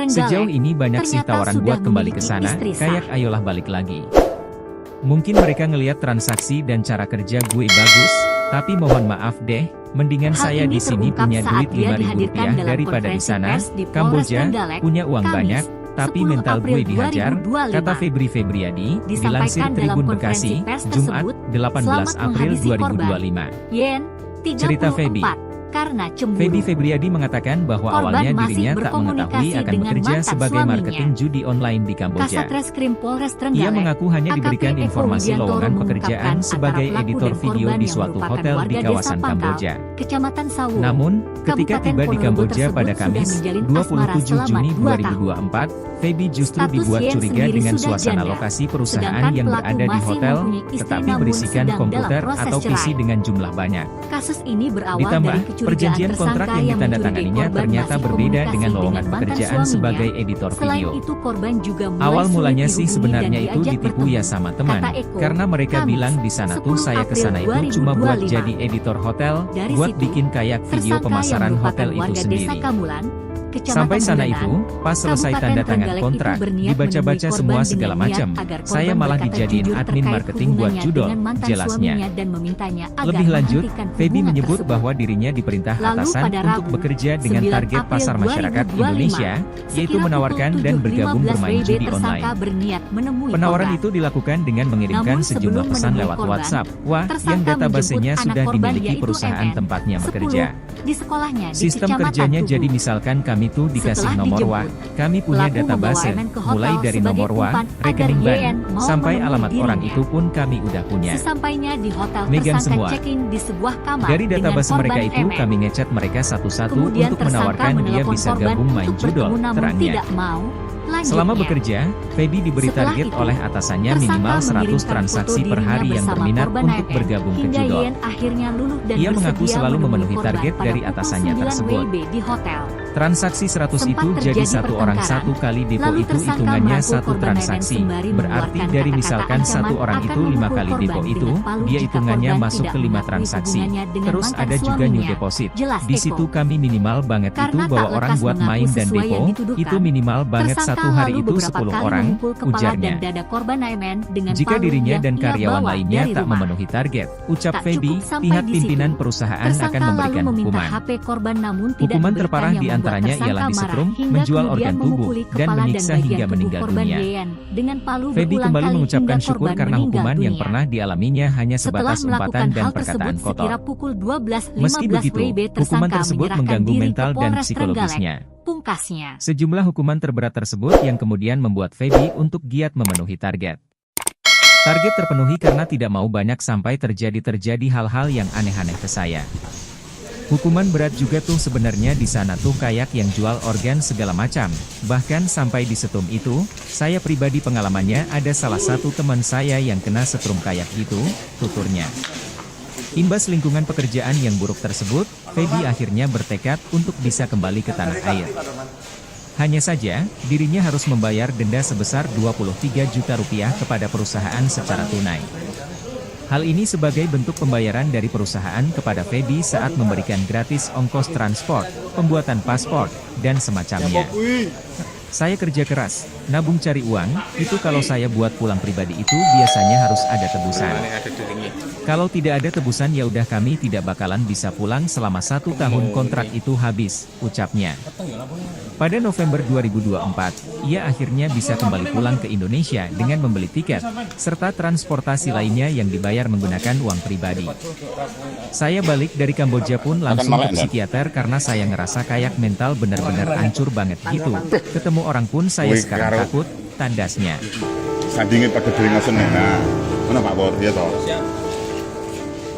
Sejauh ini banyak sih tawaran buat kembali ke sana, kayak ayolah balik lagi. Mungkin mereka ngelihat transaksi dan cara kerja gue bagus, tapi mohon maaf deh, mendingan saya di sini punya duit Rp5.000 daripada di sana, Kamboja, punya uang banyak, tapi mental gue dihajar, kata Feby Febriadi, dilansir Tribun Bekasi, Jumat, 18 April 2025. Cerita Feby. Feby Febriadi mengatakan bahwa awalnya dirinya tak mengetahui akan bekerja sebagai marketing judi online di Kamboja. Ia mengaku hanya diberikan informasi lowongan pekerjaan sebagai editor video di suatu hotel di kawasan Kamboja. Namun, ketika tiba di Kamboja pada Kamis, 27 Juni 2024, Feby justru dibuat curiga dengan suasana lokasi perusahaan yang berada di hotel, tetapi berisikan komputer atau PC dengan jumlah banyak. Ditambah, perjanjian kontrak yang ditandatanganinya ternyata berbeda dengan lowongan pekerjaan sebagai editor video. Awal mulanya sih sebenarnya itu ditipu ya sama teman, karena mereka bilang di sana tuh saya kesana itu cuma buat jadi editor hotel, buat bikin kayak video pemasaran hotel itu sendiri. Sampai sana itu, pas selesai tanda tangan kontrak, dibaca-baca semua segala macam, saya malah dijadiin admin marketing buat judol, jelasnya. Lebih lanjut, Feby menyebut bahwa dirinya diperintah atasan untuk bekerja dengan target pasar masyarakat Indonesia, yaitu menawarkan dan bergabung bermain judi online. Penawaran itu dilakukan dengan mengirimkan sejumlah pesan lewat WhatsApp, yang databasenya sudah dimiliki perusahaan tempatnya bekerja. Sistem kerjanya jadi misalkan kami tuh dikasih nomor WA, kami punya database, mulai dari nomor WA, rekening bank, sampai alamat orang itu pun kami udah punya. Megang semua. Dari database mereka itu kami ngechat mereka satu-satu untuk menawarkan dia bisa gabung main judol, terangnya. Selama bekerja, Feby diberi target oleh atasannya minimal 100 transaksi per hari yang berminat untuk bergabung ke judol. Ia mengaku selalu memenuhi target dari atasannya tersebut. Transaksi 100 itu jadi satu orang satu kali depo itu hitungannya satu transaksi, berarti dari misalkan satu orang itu 5 kali depo itu, dia hitungannya masuk ke 5 transaksi. Terus ada juga new deposit. Di situ kami minimal banget itu bawa orang buat main dan depo, itu minimal banget satu hari itu 10 orang, ujarnya. Jika dirinya dan karyawan lainnya tak memenuhi target, ucap Feby, pihak pimpinan perusahaan akan memberikan hukuman. Hukuman terparah di antara diantaranya tersangka ialah marah disetrum, hingga menjual kemudian organ tubuh, memukuli dan kepala menyiksa bagian hingga tubuh meninggal korban dunia. Dean dengan palu Feby berulang kembali kali mengucapkan hingga syukur korban karena meninggal hukuman yang dunia. pernah dialaminya hanya Setelah sebatas melakukan umpatan dan hal tersebut perkataan sekira kotor. pukul 12.15 Meski begitu, WIB hukuman tersangka tersebut menyerahkan mengganggu diri ke mental dan Polres psikologisnya. Trenggalek. Pungkasnya, Sejumlah hukuman terberat tersebut yang kemudian membuat Feby untuk giat memenuhi target. Target terpenuhi karena tidak mau banyak sampai terjadi hal-hal yang aneh-aneh ke saya. Hukuman berat juga tuh sebenarnya di sana tuh kayak yang jual organ segala macam. Bahkan sampai di setrum itu, saya pribadi pengalamannya ada salah satu teman saya yang kena setrum kayak gitu, tuturnya. Imbas lingkungan pekerjaan yang buruk tersebut, Feby akhirnya bertekad untuk bisa kembali ke tanah air. Hanya saja, dirinya harus membayar denda sebesar 23 juta rupiah kepada perusahaan secara tunai. Hal ini sebagai bentuk pembayaran dari perusahaan kepada Feby saat memberikan gratis ongkos transport, pembuatan paspor, dan semacamnya. Saya kerja keras, nabung cari uang, itu kalau saya buat pulang pribadi itu biasanya harus ada tebusan. Kalau tidak ada tebusan ya udah kami tidak bakalan bisa pulang selama 1 tahun kontrak itu habis, ucapnya. Pada November 2024, ia akhirnya bisa kembali pulang ke Indonesia dengan membeli tiket, serta transportasi lainnya yang dibayar menggunakan uang pribadi. Saya balik dari Kamboja pun langsung ke psikiater karena saya ngerasa kayak mental bener-bener hancur banget gitu. Ketemu orang pun saya sekarang takut, tandasnya. Sandingin pada beringasan nah, mana Pak Bor, ya toh.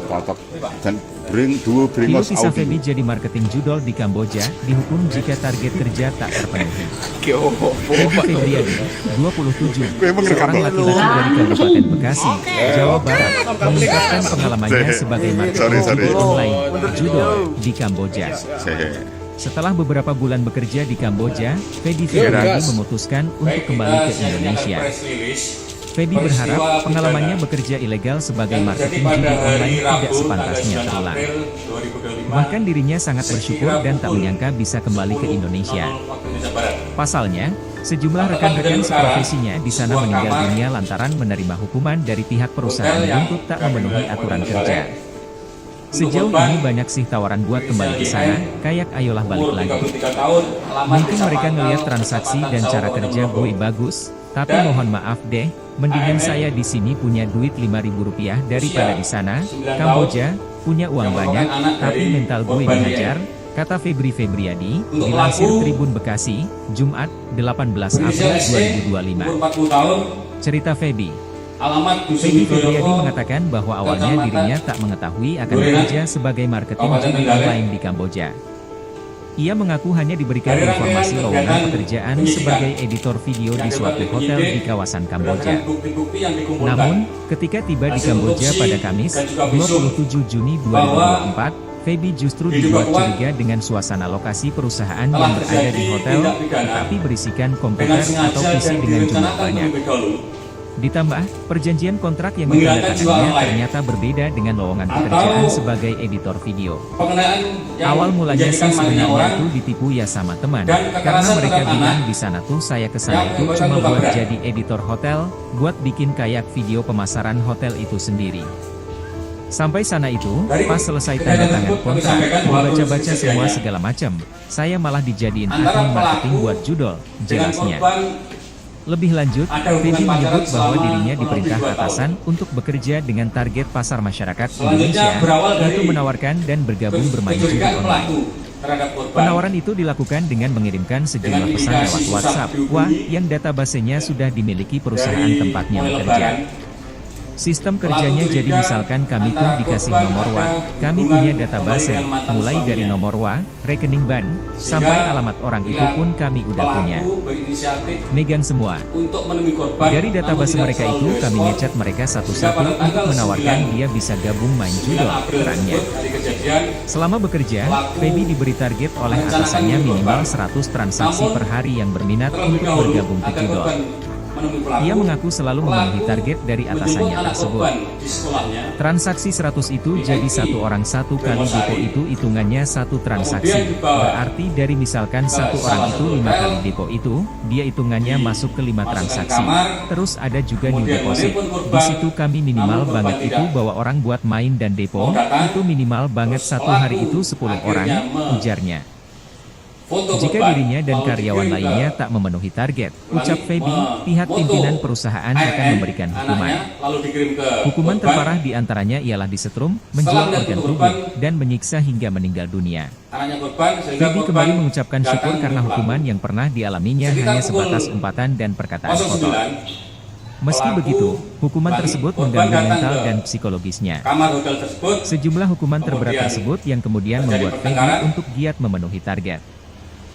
Kotok dan dua Kilo beringos kisah Feby jadi marketing judol di Kamboja, dihukum jika target kerja tak terpenuhi. Feby Febriadi, 27, seorang laki-laki dari Kabupaten Bekasi, Jawa Barat, mengungkapkan pengalamannya sebagai marketing judi online, judol, di Kamboja. Setelah beberapa bulan bekerja di Kamboja, Feby Febriadi memutuskan untuk kembali ke Indonesia. Feby berharap pengalamannya bekerja ilegal sebagai marketing judi online tidak sepantasnya terulang. Bahkan dirinya sangat bersyukur dan tak menyangka bisa kembali ke Indonesia. Pasalnya, sejumlah rekan-rekan seprofesinya di sana meninggal dunia lantaran menerima hukuman dari pihak perusahaan untuk tak memenuhi aturan kerja. Sejauh ini banyak sih tawaran buat kembali ke sana, kayak ayolah balik lagi. Mungkin mereka ngeliat transaksi dan cara kerja gue bagus, tapi mohon maaf deh, mendingan saya di sini punya duit Rp5.000 daripada di sana, Kamboja, punya uang banyak, tapi mental gue dihajar, kata Feby Febriadi, dilansir Tribun Bekasi, Jumat, 18 April 2025. Cerita Feby. Feby Febriadi mengatakan bahwa awalnya dirinya tak mengetahui akan bekerja sebagai marketing judi online di Kamboja. Ia mengaku hanya diberikan informasi lowongan pekerjaan sebagai editor video di suatu hotel di kawasan Kamboja. Namun, ketika tiba di Kamboja pada Kamis, 27 Juni 2024, Feby justru dibuat curiga dengan suasana lokasi perusahaan yang berada di hotel, tetapi berisikan komputer atau PC dengan jumlah banyak. Ditambah, perjanjian kontrak yang ditandatanganinya ternyata berbeda dengan lowongan pekerjaan sebagai editor video. Awal mulanya sih sebenarnya itu ditipu ya sama teman, karena mereka bilang di sana tuh saya kesana itu cuma buat jadi editor hotel, buat bikin kayak video pemasaran hotel itu sendiri. Sampai sana itu, pas selesai tanda tangan kontrak, baca-baca semua segala macam, saya malah dijadiin admin marketing buat judol, jelasnya. Lebih lanjut, Feby menyebut bahwa dirinya diperintah atasan untuk bekerja dengan target pasar masyarakat Indonesia, yaitu menawarkan dan bergabung bermain judi online. Penawaran itu dilakukan dengan mengirimkan sejumlah pesan lewat WhatsApp, yang databasenya sudah dimiliki perusahaan tempatnya bekerja. Sistem kerjanya jadi misalkan kami tuh dikasih nomor kami punya database, mulai dari nomor rekening bank, sampai alamat orang itu pun kami udah punya. Megang semua. Dari database mereka itu kami ngecat mereka satu-satu untuk menawarkan dia bisa gabung main judol, terangnya. Selama bekerja, Feby diberi target oleh atasannya minimal 100 transaksi per hari yang berminat untuk bergabung ke judol. Ia mengaku selalu memenuhi target dari atasannya tersebut. Transaksi 100 itu jadi satu orang satu kali depo itu hitungannya satu transaksi. Berarti dari misalkan satu orang itu 5 kali depo itu, dia hitungannya masuk ke 5 transaksi. Terus ada juga new deposit. Di situ kami minimal banget itu bawa orang buat main dan depo, itu minimal banget satu hari itu 10 orang, ujarnya. foto Jika korban dirinya dan lalu karyawan dikirim ke lainnya tak memenuhi target, ucap Feby, pihak foto pimpinan perusahaan akan AN, memberikan hukuman. anaknya, lalu dikirim ke Hukuman korban. terparah diantaranya ialah disetrum, menjual melihat organ foto tubuh, korban, dan menyiksa hingga meninggal dunia. Anaknya korban, sehingga Feby korban kembali mengucapkan datang syukur karena menuju hukuman pelaku. yang pernah dialaminya Sekitar hanya pukul sebatas umpatan dan perkataan kotor. 09, Meski pelaku begitu, hukuman kembali, tersebut korban mengganggu datang mental ke dan psikologisnya. kamar hotel tersebut. Sejumlah hukuman terberat Kemudian tersebut yang kemudian terjadi membuat Feby pertengkaran. untuk giat memenuhi target.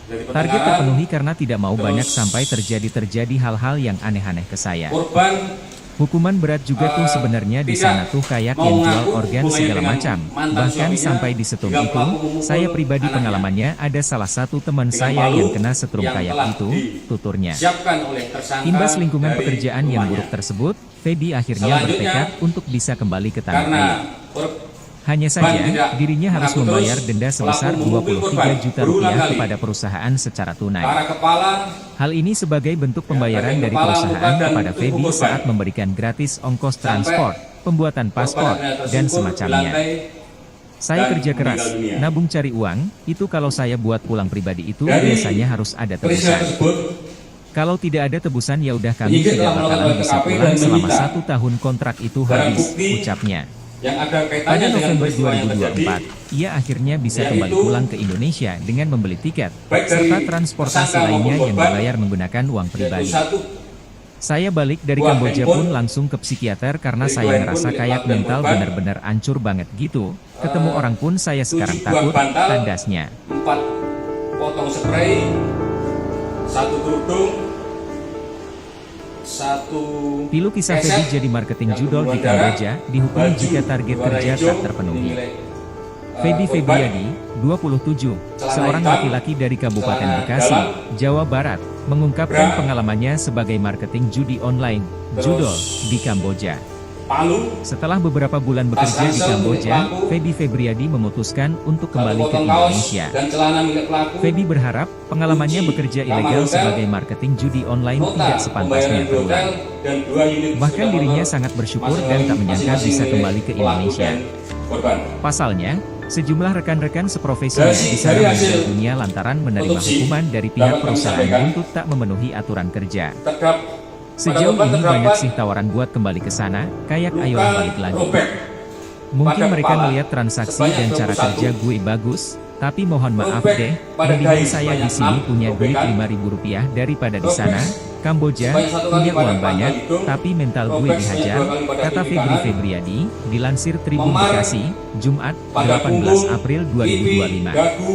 Dari Target pertengkaran, terpenuhi karena tidak mau terus banyak sampai terjadi hal-hal yang aneh-aneh ke saya. korban Hukuman berat juga tuh sebenarnya di sana tuh kayak yang jual organ segala macam. Bahkan sampai disetrum itu, saya pribadi pengalamannya ada salah satu teman saya yang kena setrum kayak itu, tuturnya. siapkan oleh tersangka Imbas lingkungan dari pekerjaan yang rumahnya. buruk tersebut, Feby akhirnya Selanjutnya, bertekad untuk bisa kembali ke tanah Karena air. Hanya saja, tidak dirinya harus mengaku membayar terus, denda sebesar pelaku memukul 23 korban juta berulang rupiah kali. kepada perusahaan secara tunai. para kepala Hal ini sebagai bentuk pembayaran bagian dari kepala, perusahaan muka, dan kepada tubuh Feby korban. saat memberikan gratis ongkos transport, pembuatan paspor, korban dan tersungkur di semacamnya. lantai Saya dan kerja keras, meninggal dunia. nabung cari uang, itu kalau saya buat pulang pribadi itu Dari biasanya harus ada peristiwa tebusan. tersebut. Kalau tidak ada tebusan ya udah kami Penyidik tidak telah bakalan melakukan bisa TKP pulang dan selama menyita 1 tahun kontrak itu barang habis, bukti ucapnya. yang ada Pada kaitannya dengan November peristiwa yang terjadi 2024, ia akhirnya bisa yaitu kembali pulang ke Indonesia dengan membeli tiket, baik dari serta transportasi tersangka lainnya maupun yang korban, dibayar menggunakan uang yaitu pribadi. satu Saya balik dari buah Kamboja handphone, pun langsung ke psikiater karena dari saya buah ngerasa handphone kayak milik korban, mental benar-benar hancur banget gitu. Ketemu orang pun saya sekarang 7 buah takut, bantal, tandasnya. 4 potong spray, 1 kerudung, 1 Pilu kisah keset Feby jadi marketing yang judol di berbuah darah, Kamboja, dihukumi baju jika target berwarna kerja hijau, tak terpenuhi. ini milik, Feby korban. Febriadi, 27, Celana seorang hitam, laki-laki dari Kabupaten celana Bekasi, dalam, Jawa Barat, mengungkapkan bra, pengalamannya sebagai marketing judi online, terus judol, di Kamboja. palu, Setelah beberapa bulan bekerja di ransel Kamboja, milik pelaku, Feby Febriadi memutuskan untuk 1 kembali ke potong kaos Indonesia. dan celana milik pelaku. Feby berharap pengalamannya kunci bekerja kamar ilegal hotel, sebagai marketing judi online nota tidak sepantasnya pembayaran di hotel, terulang. dan 2 unit Bahkan sepeda dirinya motor sangat bersyukur dan masing-masing tak menyangka bisa milik kembali ke pelaku Indonesia. dan korban. Pasalnya, sejumlah rekan-rekan seprofesinya Dari di sana hasil meninggal dunia lantaran menerima otopsi, hukuman dari pihak dapat kami perusahaan sampaikan, untuk tak memenuhi aturan kerja. Pada Sejauh korban ini terdapat banyak sih tawaran buat kembali ke sana, kayak luka ayolah balik lagi. robek Mungkin pada mereka kepala melihat transaksi sebanyak dan cara 21, kerja gue bagus, tapi mohon maaf robek deh, pada mendingan dahi saya di sebanyak sini 6 punya duit robekan, Rp5.000 daripada di robek sana. Kamboja sebanyak 1 kali punya pada uang pangkal banyak, hidung, tapi mental gue robek dihajar, sebanyak 2 kali pada kata pipi Febri kanan, Febriadi, dilansir Tribun memar Bekasi, Jumat, pada 18 punggung, April pipi, 2025. dagu,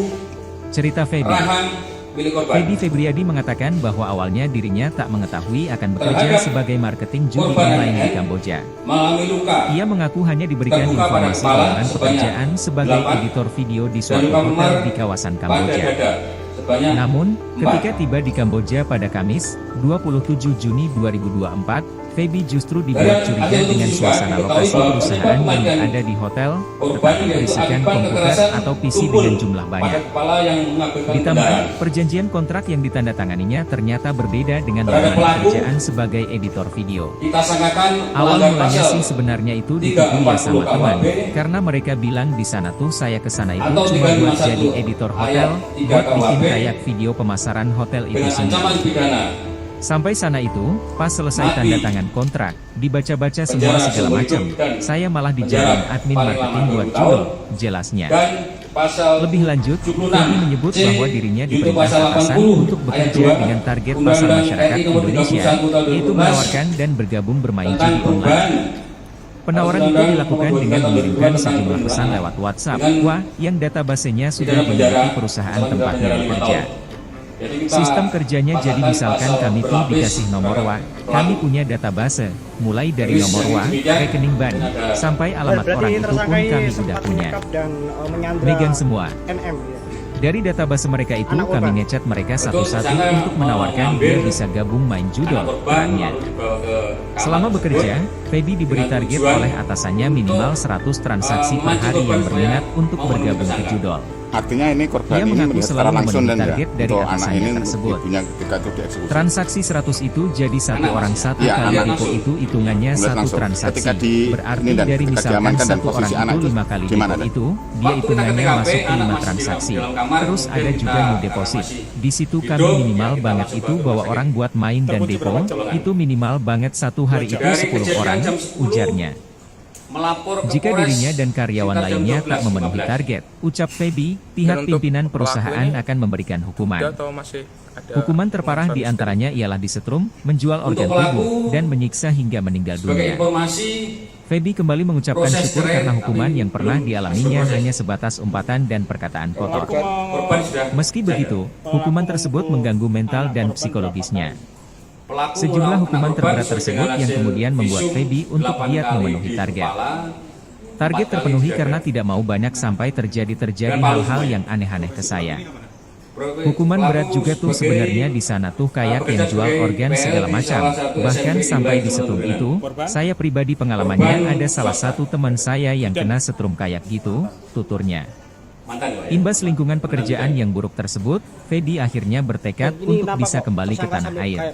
Cerita Feby. rahang milik korban. Feby Febriadi mengatakan bahwa awalnya dirinya tak mengetahui akan bekerja Terhadap sebagai marketing judi korban online di NN, Kamboja. mengalami luka Ia mengaku hanya diberikan terbuka pada informasi kepala lowongan sebanyak pekerjaan sebagai 8 editor video di dan suatu luka hotel memar di kawasan pada Kamboja. dada sebanyak Namun, 4. ketika tiba di Kamboja pada Kamis, 27 Juni 2024, Feby justru dibuat Dari curiga hasil dengan otopsi suasana diketahui lokasi bahwa perusahaan penyebab yang kematian ada di hotel, korban tetapi yaitu berisikan akibat komputer kekerasan atau PC tumpul dengan jumlah pada banyak. kepala yang mengakibatkan Ditambah, pendarahan. perjanjian kontrak yang ditandatanganinya ternyata berbeda dengan Terhadap lowongan pelaku, pekerjaan sebagai editor video. Kita sangkakan Awal melanggar mulanya pasal sih sebenarnya itu ditipu ya sama 340 teman, KUHP karena mereka bilang di sana tuh saya kesana itu atau cuma buat 351 jadi editor hotel, ayat 3 buat bikin KUHP kayak video pemasaran hotel itu dengan sendiri. ancaman pidana. Sampai sana itu, pas selesai Mati. tanda tangan kontrak, dibaca-baca semua Penjara segala seumur macam, hidup dan saya malah penjara dijadiin admin paling marketing lama buat 20 judul, tahun. jelasnya. Dan pasal Lebih lanjut, 76 Feby menyebut C, bahwa dirinya junto diperintah pasal atasan 80 untuk ayat bekerja 2 dengan target pasar Undang-Undang masyarakat RI nomor Indonesia, 31 tahun yaitu 2012 menawarkan dan bergabung bermain tentang judi online. korban. Penawaran itu Undang-Undang dilakukan nomor dengan 22 mengirimkan tentang sejumlah pesan perlindungan lewat WhatsApp, dengan wah, yang databasenya sudah pidana penjara dimiliki perusahaan selama tempatnya penjara 5 bekerja. tahun. Jadi kita Sistem kerjanya jadi pasangkan misalkan pasal kami tuh berlapis dikasih nomor WA, terhadap kami pelaku. punya database, mulai dari Terus nomor yang WA, demikian, rekening bank, dan ada- sampai alamat Berarti orang itu tersangka pun ini kami udah sempat punya. menyekap dan menyandra Megang semua. NM ya. Dari database mereka itu Anak kami korban. ngechat mereka Betul, satu-satu tersangka untuk menawarkan mengambil dia bisa gabung main anak judol, korban perannya. lalu dibawa ke kamar Selama tersebut. bekerja, Feby diberi dengan target tujuan oleh atasannya minimal 100 transaksi per memancing hari yang korban berminat supaya untuk mau memenuhi bergabung ke tersangka. judol. Artinya ini korban Ia ini mengaku melihat secara selalu langsung memenuhi dan ya target dari untuk anak atasannya ini tersebut. ibunya ketika itu dieksekusi. Transaksi 100 itu jadi satu orang satu Iya, kali anak depo langsung. itu hitungannya Melihat satu langsung. transaksi. Ketika di Berarti ini dan dari ketika misalkan diamankan dan satu orang posisi anak itu itu 5 kali gimana, depo Dan? itu, dia Waktu hitungannya kita TKP, masuk ke anak 5 masih transaksi. di dalam kamar, Terus ada kemudian juga kita- new deposit. karena Di situ masih kami hidup, minimal ya kita banget masuk itu ke bahwa rumah orang buat main dan depo, itu minimal banget satu hari itu Dari 10 kejadian orang, jam 10, ujarnya. melapor ke Jika Polres dirinya dan karyawan sekitar jam lainnya 12, tak memenuhi 15. target, ucap Feby, pihak Dan untuk pimpinan pelaku perusahaan ini akan memberikan hukuman. Atau masih ada Hukuman terparah unsur diantaranya ialah disetrum, menjual Untuk organ pelaku, tubuh, dan menyiksa hingga meninggal Sebagai dunia. informasi, Feby kembali mengucapkan proses syukur cerai karena hukuman kami yang pernah belum dialaminya berproses. hanya sebatas umpatan dan perkataan kotor. korban sudah Meski begitu, hukuman tersebut mengganggu mental dan psikologisnya. pelaku Sejumlah melakukan hukuman korban terberat sesuai tersebut dengan yang hasil kemudian membuat visum Feby untuk 8 giat kali memenuhi di target. kepala, Target 4 kali terpenuhi di karena dada. tidak mau banyak sampai terjadi Dan palu hal-hal semuanya. yang aneh-aneh ke saya. Hukuman Hukuman berat juga tuh sebenarnya di sana tuh kayak yang jual organ segala macam, bahkan sampai disetrum itu. Saya pribadi pengalamannya ada salah satu teman saya yang kena setrum kayak gitu, tuturnya. Mantan, Pak, ya? Imbas lingkungan pekerjaan yang buruk tersebut, Fedy akhirnya bertekad untuk bisa kembali ke tanah air.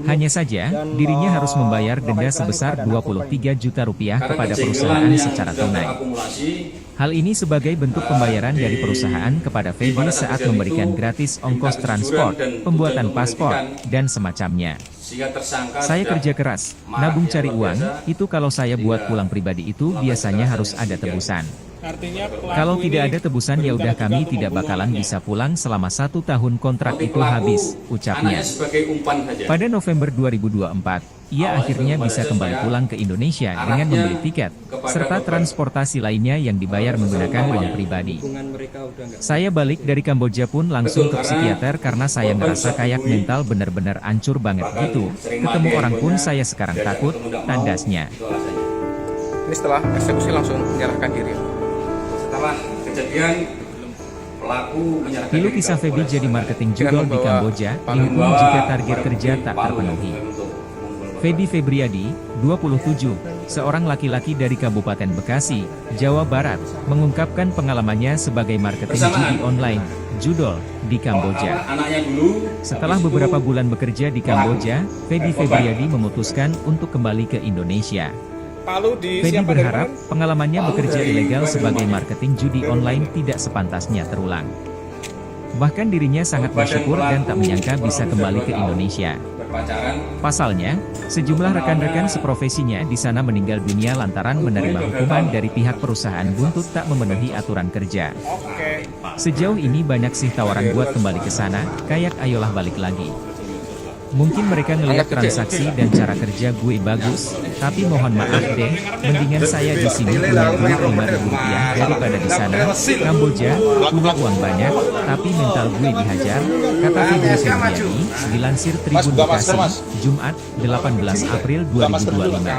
Hanya saja, dirinya harus membayar denda sebesar 23 juta rupiah Karena kepada kejengkelan perusahaan yang secara sudah tunai. terakumulasi, Hal ini sebagai bentuk pembayaran dari perusahaan kepada Feby saat memberikan gratis ongkos transport, pembuatan paspor, dan semacamnya. sehingga tersangka Saya sudah kerja keras, marah nabung yang cari luar uang, biasa. itu kalau saya buat pulang pribadi itu biasanya harus ada tebusan. Kalau tidak ada tebusan ya udah kami tidak bakalan bisa pulang selama 1 tahun kontrak Motif itu pelaku, habis, ucapnya. anaknya sebagai umpan saja. Pada November 2024, ia akhirnya bisa kembali pulang ke Indonesia dengan membeli tiket, serta transportasi lainnya yang dibayar menggunakan uang pribadi. Saya balik dari Kamboja pun langsung ke psikiater karena saya ngerasa kayak mental bener-bener hancur banget gitu. Ketemu orang pun saya sekarang takut, tandasnya. Itu alasannya. Ini setelah eksekusi langsung menyerahkan diri. Setelah kejadian, pelaku menyerahkan Pilu diri kisah ke Feby Polres. jadi marketing Dengan judol di membawa Kamboja, palu. ini pun jika target kerja tak terpenuhi. Feby Febriadi, 27, seorang laki-laki dari Kabupaten Bekasi, Jawa Barat, mengungkapkan pengalamannya sebagai marketing judi online, judol, di Kamboja. Anaknya dulu, Setelah habis itu beberapa bulan bekerja di Kamboja, Feby Febriadi memutuskan untuk kembali ke Indonesia. Palu Feby disiapkan berharap pengalamannya bekerja ilegal sebagai marketing judi online tidak sepantasnya terulang. Bahkan dirinya sangat bersyukur dan tak menyangka bisa kembali ke Indonesia. berpacaran. Pasalnya, sejumlah rekan-rekan seprofesinya di sana meninggal dunia lantaran menerima hukuman dari pihak perusahaan buntut tak memenuhi aturan kerja. Sejauh ini banyak sih tawaran buat kembali ke sana, kayak ayolah balik lagi. Mungkin mereka ngelihat transaksi dan cara kerja gue bagus, tapi mohon maaf deh, mendingan saya di sini punya duit 5.000 rupiah daripada di sana. Kamboja, punya uang banyak, tapi mental gue dihajar, kata Feby Febriadi, dilansir Tribun Bekasi, Jumat, 18 April 2025.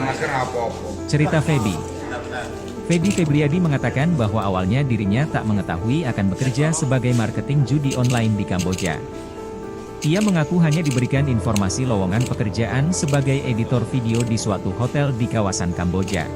Cerita Feby. Feby Febriadi mengatakan bahwa awalnya dirinya tak mengetahui akan bekerja sebagai marketing judi online di Kamboja. Ia mengaku hanya diberikan informasi lowongan pekerjaan sebagai editor video di suatu hotel di kawasan Kamboja.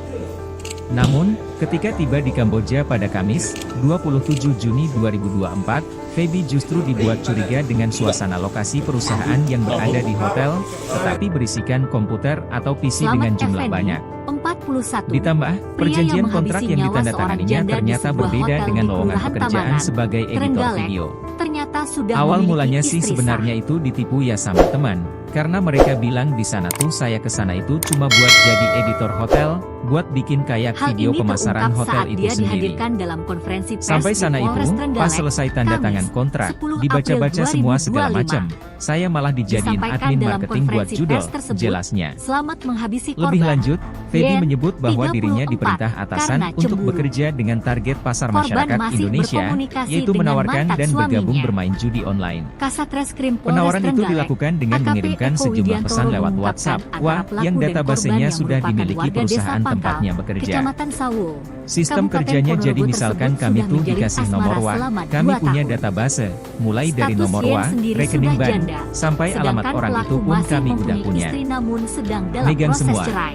Namun, ketika tiba di Kamboja pada Kamis, 27 Juni 2024, Feby justru dibuat curiga dengan suasana lokasi perusahaan yang berada di hotel, tetapi berisikan komputer atau PC dengan jumlah banyak. 41. Ditambah, perjanjian kontrak yang ditandatanganinya ternyata berbeda dengan lowongan pekerjaan sebagai editor video. Ternyata sudah Awal memiliki mulanya sih istri sebenarnya itu ditipu ya sama teman, karena mereka bilang di sana tuh saya ke sana itu cuma buat jadi editor hotel, buat bikin kayak Hal video ini pemasaran terungkap hotel saat itu dia sendiri. dihadirkan dalam konferensi pers Sampai di sana itu, Polres pas Trenggalek, selesai tanda tangan Kamis, kontrak, 10 dibaca-baca April semua segala 2025. macam, saya malah dijadiin Disampaikan admin dalam marketing buat konferensi judol, pers tersebut, jelasnya. Selamat menghabisi korban. Lebih lanjut, Feby Yen, menyebut bahwa dirinya 34, diperintah atasan karena untuk cemburu. bekerja dengan target pasar Korban masyarakat masih Indonesia, berkomunikasi yaitu dengan menawarkan mantan dan bergabung suaminya. bermain judi online. Kasat Reskrim Polres Penawaran itu Trenggalek, dilakukan dengan AKP mengirimkan Eko sejumlah Widiantoro pesan lewat mengungkapkan WhatsApp, antara wah, pelaku yang dan databasenya korban yang sudah merupakan dimiliki warga perusahaan Desa tempatnya Pangkal, bekerja. Kecamatan Sawo. Sistem Kabupaten kerjanya jadi Ponorogo misalkan tersebut kami sudah tuh menjalin dikasih asmara nomor WA, selama kami 2 punya tahun. database, mulai dari Status nomor Yen WA, sendiri rekening sudah bank, janda, sampai alamat sedangkan orang pelaku itu pun masih kami udah mempunyai punya. istri namun sedang dalam Megang proses semua. cerai.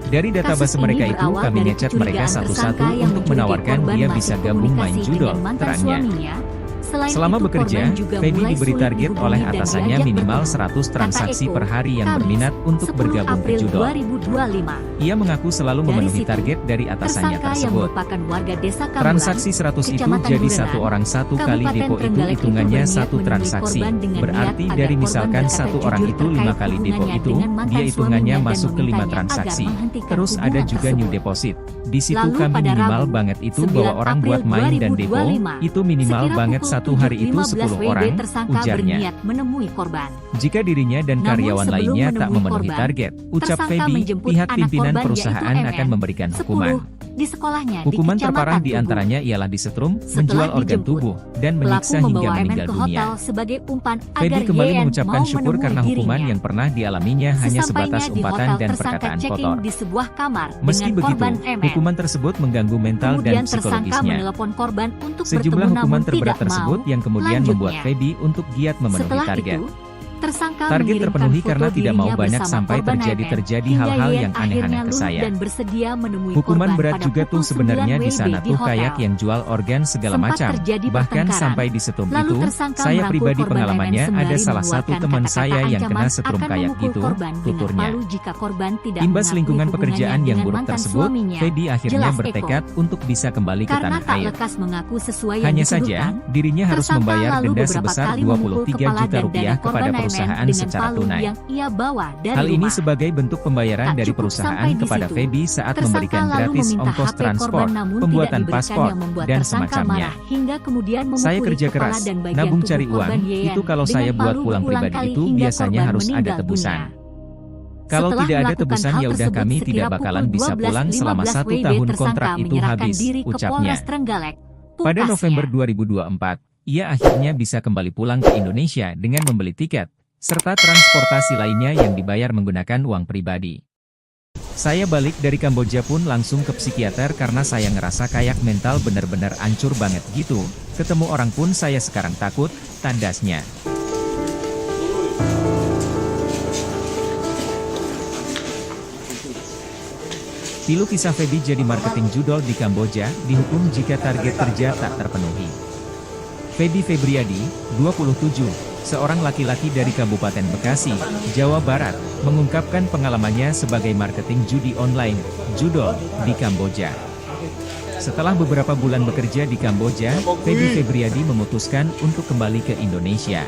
Dari database Kasus mereka ini itu berawal kami dari ngechat mereka kecurigaan satu-satu tersangka yang untuk mencurigai menawarkan korban dia masih bisa gabung main komunikasi judol, dengan mantan terangnya. suaminya. Selain Selama itu, bekerja, korban juga Feby mulai diberi sulit target dihubungi oleh dan atasannya diajak minimal bertemu. 100 transaksi Kata per hari yang Kamis, berminat untuk 10 bergabung ke April judol. 2025. Ia mengaku selalu Dari memenuhi situ, target dari atasannya Tersangka yang tersebut. merupakan warga desa Kamulan, Transaksi 100 itu Kecamatan jadi Durenan, satu orang satu kali Kabupaten depo itu Trenggalek hitungannya berniat satu menemui transaksi. korban dengan Berarti niat dari agar misalkan korban satu berkata orang jujur itu 5 terkait kali depo hubungannya itu, dengan mantan dia hitungannya suaminya dan masuk ke 5 memintanya agar transaksi. menghentikan Terus ada hubungan juga new tersebut. deposit. Di situ Lalu kami pada minimal Rabu, banget itu 9 bawa orang April buat main dan depo, 2025, itu minimal sekira banget pukul satu hari itu 7.15 10 WD, orang, tersangka ujarnya. berniat menemui korban. Jika dirinya dan Namun karyawan sebelum lainnya tak menemui memenuhi korban, target, ucap tersangka Feby, menjemput pihak anak pimpinan korban perusahaan yaitu akan MN, memberikan 10, hukuman. di sekolahnya Hukuman di Kecamatan terparah Tugu. diantaranya ialah disetrum, Setelah menjual organ dijemput, tubuh, dan Pelaku menyiksa hingga membawa MN meninggal ke dunia. hotel sebagai umpan Feby agar kembali YN mengucapkan mau syukur menemui karena hukuman dirinya. yang pernah dialaminya hanya sebatas Sesampainya di umpatan hotel, dan tersangka perkataan check-in kotor. di sebuah kamar Meski dengan begitu, korban MN. hukuman tersebut mengganggu mental dan Kemudian tersangka psikologisnya. menelepon korban untuk Sejumlah bertemu hukuman namun terberat tidak tersebut mau. yang kemudian membuat Lanjutnya, Feby untuk giat memenuhi setelah target. itu, tersangka Target mengirimkan terpenuhi foto karena tidak mau dirinya banyak bersama sampai korban terjadi hingga hal-hal YN yang aneh-aneh akhirnya ke luluh saya. dan bersedia menemui Hukuman korban berat pada juga pukul tuh sebenarnya 9 di sana WIB tuh di kayak hotel. yang jual organ segala Sempat macam. terjadi Bahkan pertengkaran. sampai di setrum Lalu itu, tersangka saya merangkul pribadi korban pengalamannya MN ada sembari salah satu mengeluarkan teman kata-kata saya yang ancaman kena setrum akan kayak memukul gitu, korban dengan tuturnya. palu jika korban tidak Imbas mengakui lingkungan hubungannya pekerjaan yang dengan buruk mantan tersebut, suaminya. Feby akhirnya Jelas Eko. bertekad untuk bisa kembali ke Karena tanah tak air. lekas mengaku sesuai yang Hanya saja, dituduhkan, dirinya harus tersangka membayar lalu denda beberapa sebesar kali memukul 23 kepala juta dan rupiah dada kepada korban perusahaan dengan secara palu tunai. yang ia bawa dari Hal ini rumah. sebagai bentuk pembayaran Tak dari cukup perusahaan sampai di kepada situ, Feby saat tersangka memberikan lalu gratis meminta ongkos HP transport, korban namun pembuatan tidak diberikan paspor, yang membuat dan tersangka semacamnya. marah hingga kemudian memukuli Saya kerja kepala keras, dan bagian nabung tubuh cari uang, korban YN itu kalau dengan saya buat palu pulang berulang pribadi kali itu hingga biasanya korban harus ada meninggal tebusan. dunia. Kalau Setelah tidak ada melakukan tebusan hal ya udah tersebut, kami sekira tidak bakalan pukul bisa pulang 12.15 selama 1 WIB, tahun tersangka kontrak itu menyerahkan habis, diri ke ucapnya. Polres Trenggalek. Pada Pungkasnya, November 2024, ia akhirnya bisa kembali pulang ke Indonesia dengan membeli tiket, serta transportasi lainnya yang dibayar menggunakan uang pribadi. Saya balik dari Kamboja pun langsung ke psikiater karena saya ngerasa kayak mental bener-bener ancur banget gitu. Ketemu orang pun saya sekarang takut, tandasnya. Pilu kisah Feby jadi marketing judol di Kamboja, dihukum jika target kerja tak terpenuhi. Feby Febriadi, 27, seorang laki-laki dari Kabupaten Bekasi, Jawa Barat, mengungkapkan pengalamannya sebagai marketing judi online, judol, di Kamboja. Setelah beberapa bulan bekerja di Kamboja, Feby Febriadi memutuskan untuk kembali ke Indonesia.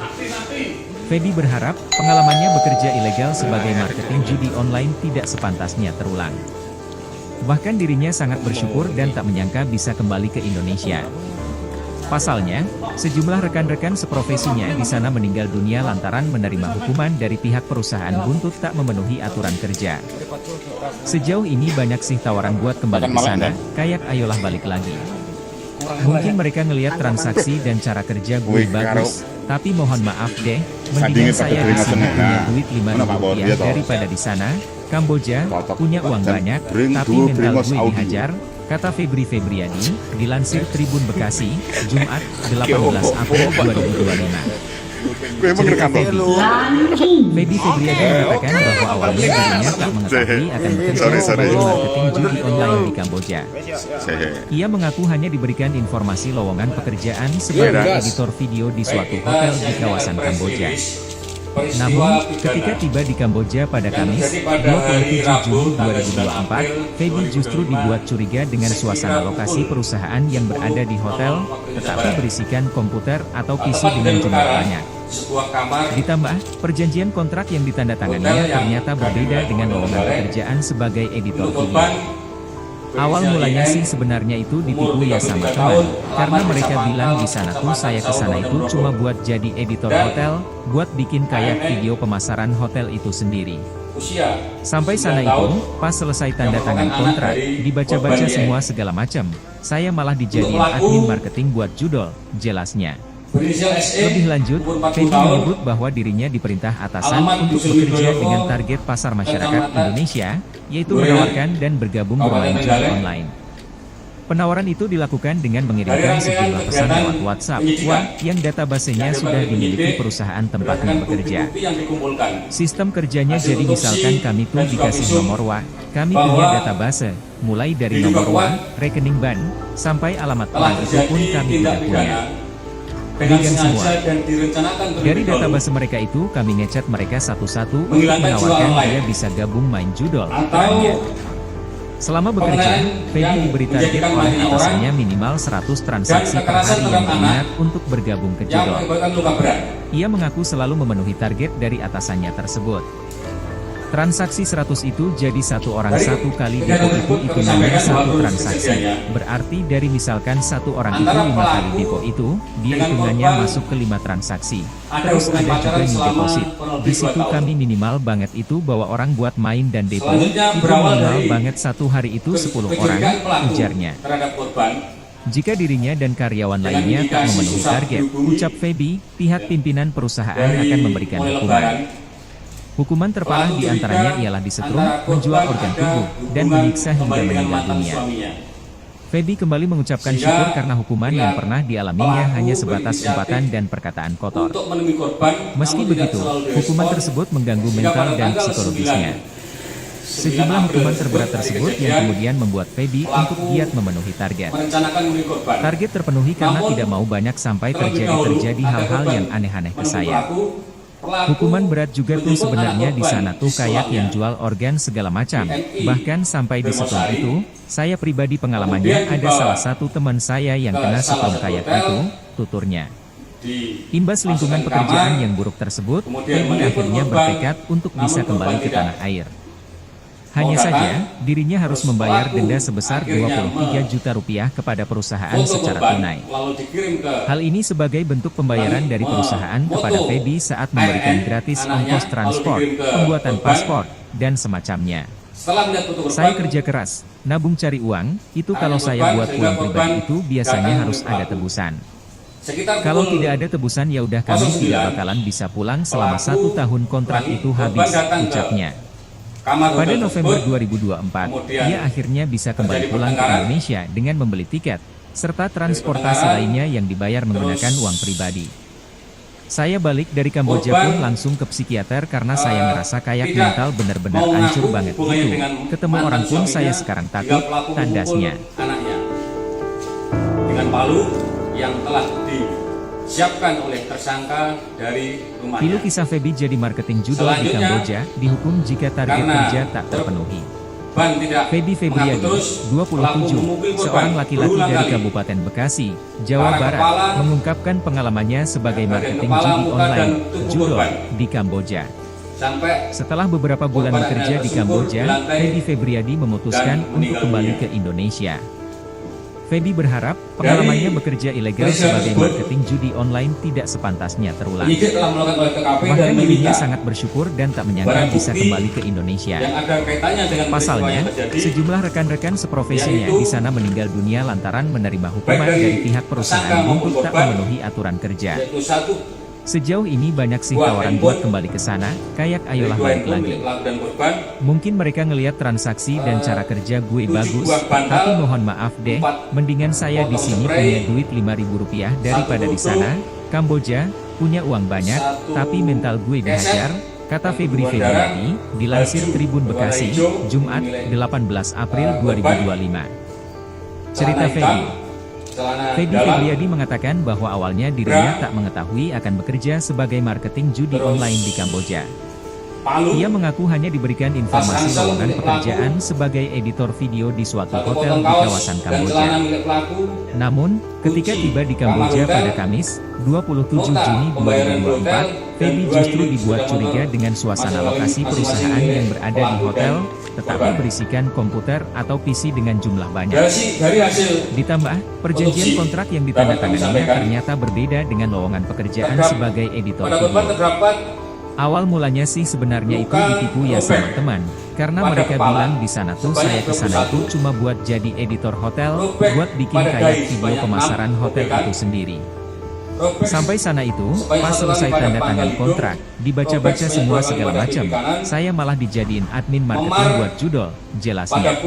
Feby berharap, pengalamannya bekerja ilegal sebagai marketing judi online tidak sepantasnya terulang. Bahkan dirinya sangat bersyukur dan tak menyangka bisa kembali ke Indonesia. Pasalnya, sejumlah rekan-rekan seprofesinya di sana meninggal dunia lantaran menerima hukuman dari pihak perusahaan buntut tak memenuhi aturan kerja. Sejauh ini banyak sih tawaran buat kembali ke sana, kayak ayolah balik lagi. Mungkin mereka ngelihat transaksi dan cara kerja gue bagus, tapi mohon maaf deh, mendingan saya di sini punya duit 5.000 rupiah daripada di sana. Kamboja punya uang banyak, tapi mental gue dihajar, kata Febri Febriadi, dilansir Tribun Bekasi, Jumat, 18 April 2025. Gue emang rekam Feby Febriadi mengatakan bahwa awalnya dirinya tak mengetahui akan bekerja sebagai marketing judi online di Kamboja. Ia mengaku hanya diberikan informasi lowongan pekerjaan sebagai editor video di suatu hotel di kawasan Kamboja. Namun, ketika tiba di Kamboja pada Kamis, 27 Juni 2024, Feby justru dibuat curiga dengan suasana lokasi perusahaan yang berada di hotel, tetapi berisikan komputer atau PC dengan jumlah banyak. Ditambah, perjanjian kontrak yang ditandatanganinya ternyata berbeda dengan lowongan pekerjaan sebagai editor video. Awal mulanya sih sebenarnya itu ditipu ya sama teman, karena mereka bilang di sana tuh saya kesana itu cuma buat jadi editor hotel, buat bikin kayak video pemasaran hotel itu sendiri. Sampai sana itu, pas selesai tanda tangan kontrak, dibaca-baca semua segala macam, saya malah dijadiin admin marketing buat judol, jelasnya. Lebih lanjut, Feby menyebut bahwa dirinya diperintah atasan untuk bekerja dengan target pasar masyarakat Indonesia, yaitu menawarkan dan bergabung bermain judi online. Penawaran itu dilakukan dengan mengirimkan sejumlah pesan lewat WhatsApp, yang databasenya sudah dimiliki perusahaan tempatnya bekerja. Sistem kerjanya jadi misalkan kami tuh dikasih nomor WA, kami punya database, mulai dari nomor WA, rekening bank, sampai alamat bank itu pun kami tidak punya. Vegan semua. Dari database mereka itu kami ngechat mereka satu-satu untuk menawarkan dia bisa gabung main judol. Selama bekerja, Feby diberi target oleh atasannya minimal 100 transaksi per hari yang berminat untuk bergabung ke judol. Ia mengaku selalu memenuhi target dari atasannya tersebut. Transaksi 100 itu jadi satu orang satu kali depo itu namanya satu transaksi. Berarti dari misalkan satu orang itu 5 kali depo itu, dia hitungannya masuk ke 5 transaksi. Terus ada juga new deposit. Di situ kami minimal banget itu bawa orang buat main dan depo, itu minimal banget satu hari itu 10 orang, ujarnya. Jika dirinya dan karyawan lainnya tak memenuhi target, ucap Feby, pihak pimpinan perusahaan akan memberikan hukuman. Hukuman terparah diantaranya ialah disetrum, menjual organ tubuh, dan menyiksa hingga meninggal dunia. Feby kembali mengucapkan syukur karena hukuman yang pernah dialaminya hanya sebatas umpatan dan perkataan kotor. Meski begitu, hukuman tersebut mengganggu mental dan psikologisnya. Sejumlah hukuman terberat tersebut yang kemudian membuat Feby untuk giat memenuhi target. Target terpenuhi karena tidak mau banyak sampai terjadi hal-hal yang aneh-aneh ke saya. Hukuman berat juga tuh sebenarnya di sana tuh kayak yang jual organ segala macam. Bahkan sampai di setrum itu, saya pribadi pengalamannya ada salah satu teman saya yang kena setrum kayak itu, tuturnya. Imbas lingkungan pekerjaan yang buruk tersebut, Feby akhirnya bertekad untuk bisa kembali ke tanah air. Hanya saja, dirinya harus membayar denda sebesar 23 juta rupiah kepada perusahaan secara tunai. Hal ini sebagai bentuk pembayaran dari perusahaan kepada Feby saat memberikan gratis ongkos transport, pembuatan paspor, dan semacamnya. Saya kerja keras, nabung cari uang, itu kalau saya buat pulang pribadi itu biasanya harus ada tebusan. Kalau tidak ada tebusan ya udah kami tidak bakalan bisa pulang selama 1 tahun kontrak itu habis, ucapnya. Pada November 2024, ia akhirnya bisa kembali pulang ke Indonesia dengan membeli tiket, serta transportasi lainnya yang dibayar menggunakan uang pribadi. Saya balik dari Kamboja pun langsung ke psikiater karena saya ngerasa kayak mental bener-bener hancur banget gitu. Ketemu orang pun saya sekarang takut, tandasnya. Dengan palu yang telah disiapkan oleh tersangka dari rumahnya. Pilu kisah Feby jadi marketing judol di Kamboja, dihukum jika target kerja tak terpenuhi. Feby Febriadi, 27, seorang laki-laki dari Kabupaten Bekasi, Jawa Barat, mengungkapkan pengalamannya sebagai marketing judi online, judol, di Kamboja. Setelah beberapa bulan bekerja di Kamboja, Feby Febriadi memutuskan untuk kembali ke Indonesia. Feby berharap pengalamannya bekerja ilegal sebagai marketing judi online tidak sepantasnya terulang. Bahkan dirinya sangat bersyukur dan tak menyangka bisa kembali ke Indonesia. Pasalnya, sejumlah rekan-rekan seprofesinya di sana meninggal dunia lantaran menerima hukuman dari pihak perusahaan untuk tak memenuhi aturan kerja. Sejauh ini banyak sih tawaran buat kembali ke sana, kayak ayolah balik lagi. Mungkin mereka ngelihat transaksi dan cara kerja gue bagus, tapi mohon maaf deh, mendingan saya di sini punya duit 5.000 rupiah daripada di sana, Kamboja, punya uang banyak, tapi mental gue dihajar, kata Feby Febriadi, dilansir Tribun Bekasi, Jumat, 18 April 2025. Cerita Feby. Feby Febriadi mengatakan bahwa awalnya dirinya tak mengetahui akan bekerja sebagai marketing judi online di Kamboja. Ia mengaku hanya diberikan informasi lowongan pekerjaan sebagai editor video di suatu hotel di kawasan Kamboja. Namun, ketika tiba di Kamboja pada Kamis, 27 Juni 2024, Feby justru dibuat curiga dengan suasana lokasi perusahaan yang berada di hotel, tetapi berisikan komputer atau PC dengan jumlah banyak. Ditambah, perjanjian kontrak yang ditandatanganinya ternyata berbeda dengan lowongan pekerjaan sebagai editor video. Awal mulanya sih sebenarnya itu ditipu ya sama teman, karena mereka bilang di sana tuh saya ke sana itu cuma buat jadi editor hotel, buat bikin kayak video pemasaran hotel itu sendiri. Sampai sana itu, pas selesai tanda tangan kontrak, dibaca-baca semua segala macam, saya malah dijadiin admin marketing buat judol, jelasnya.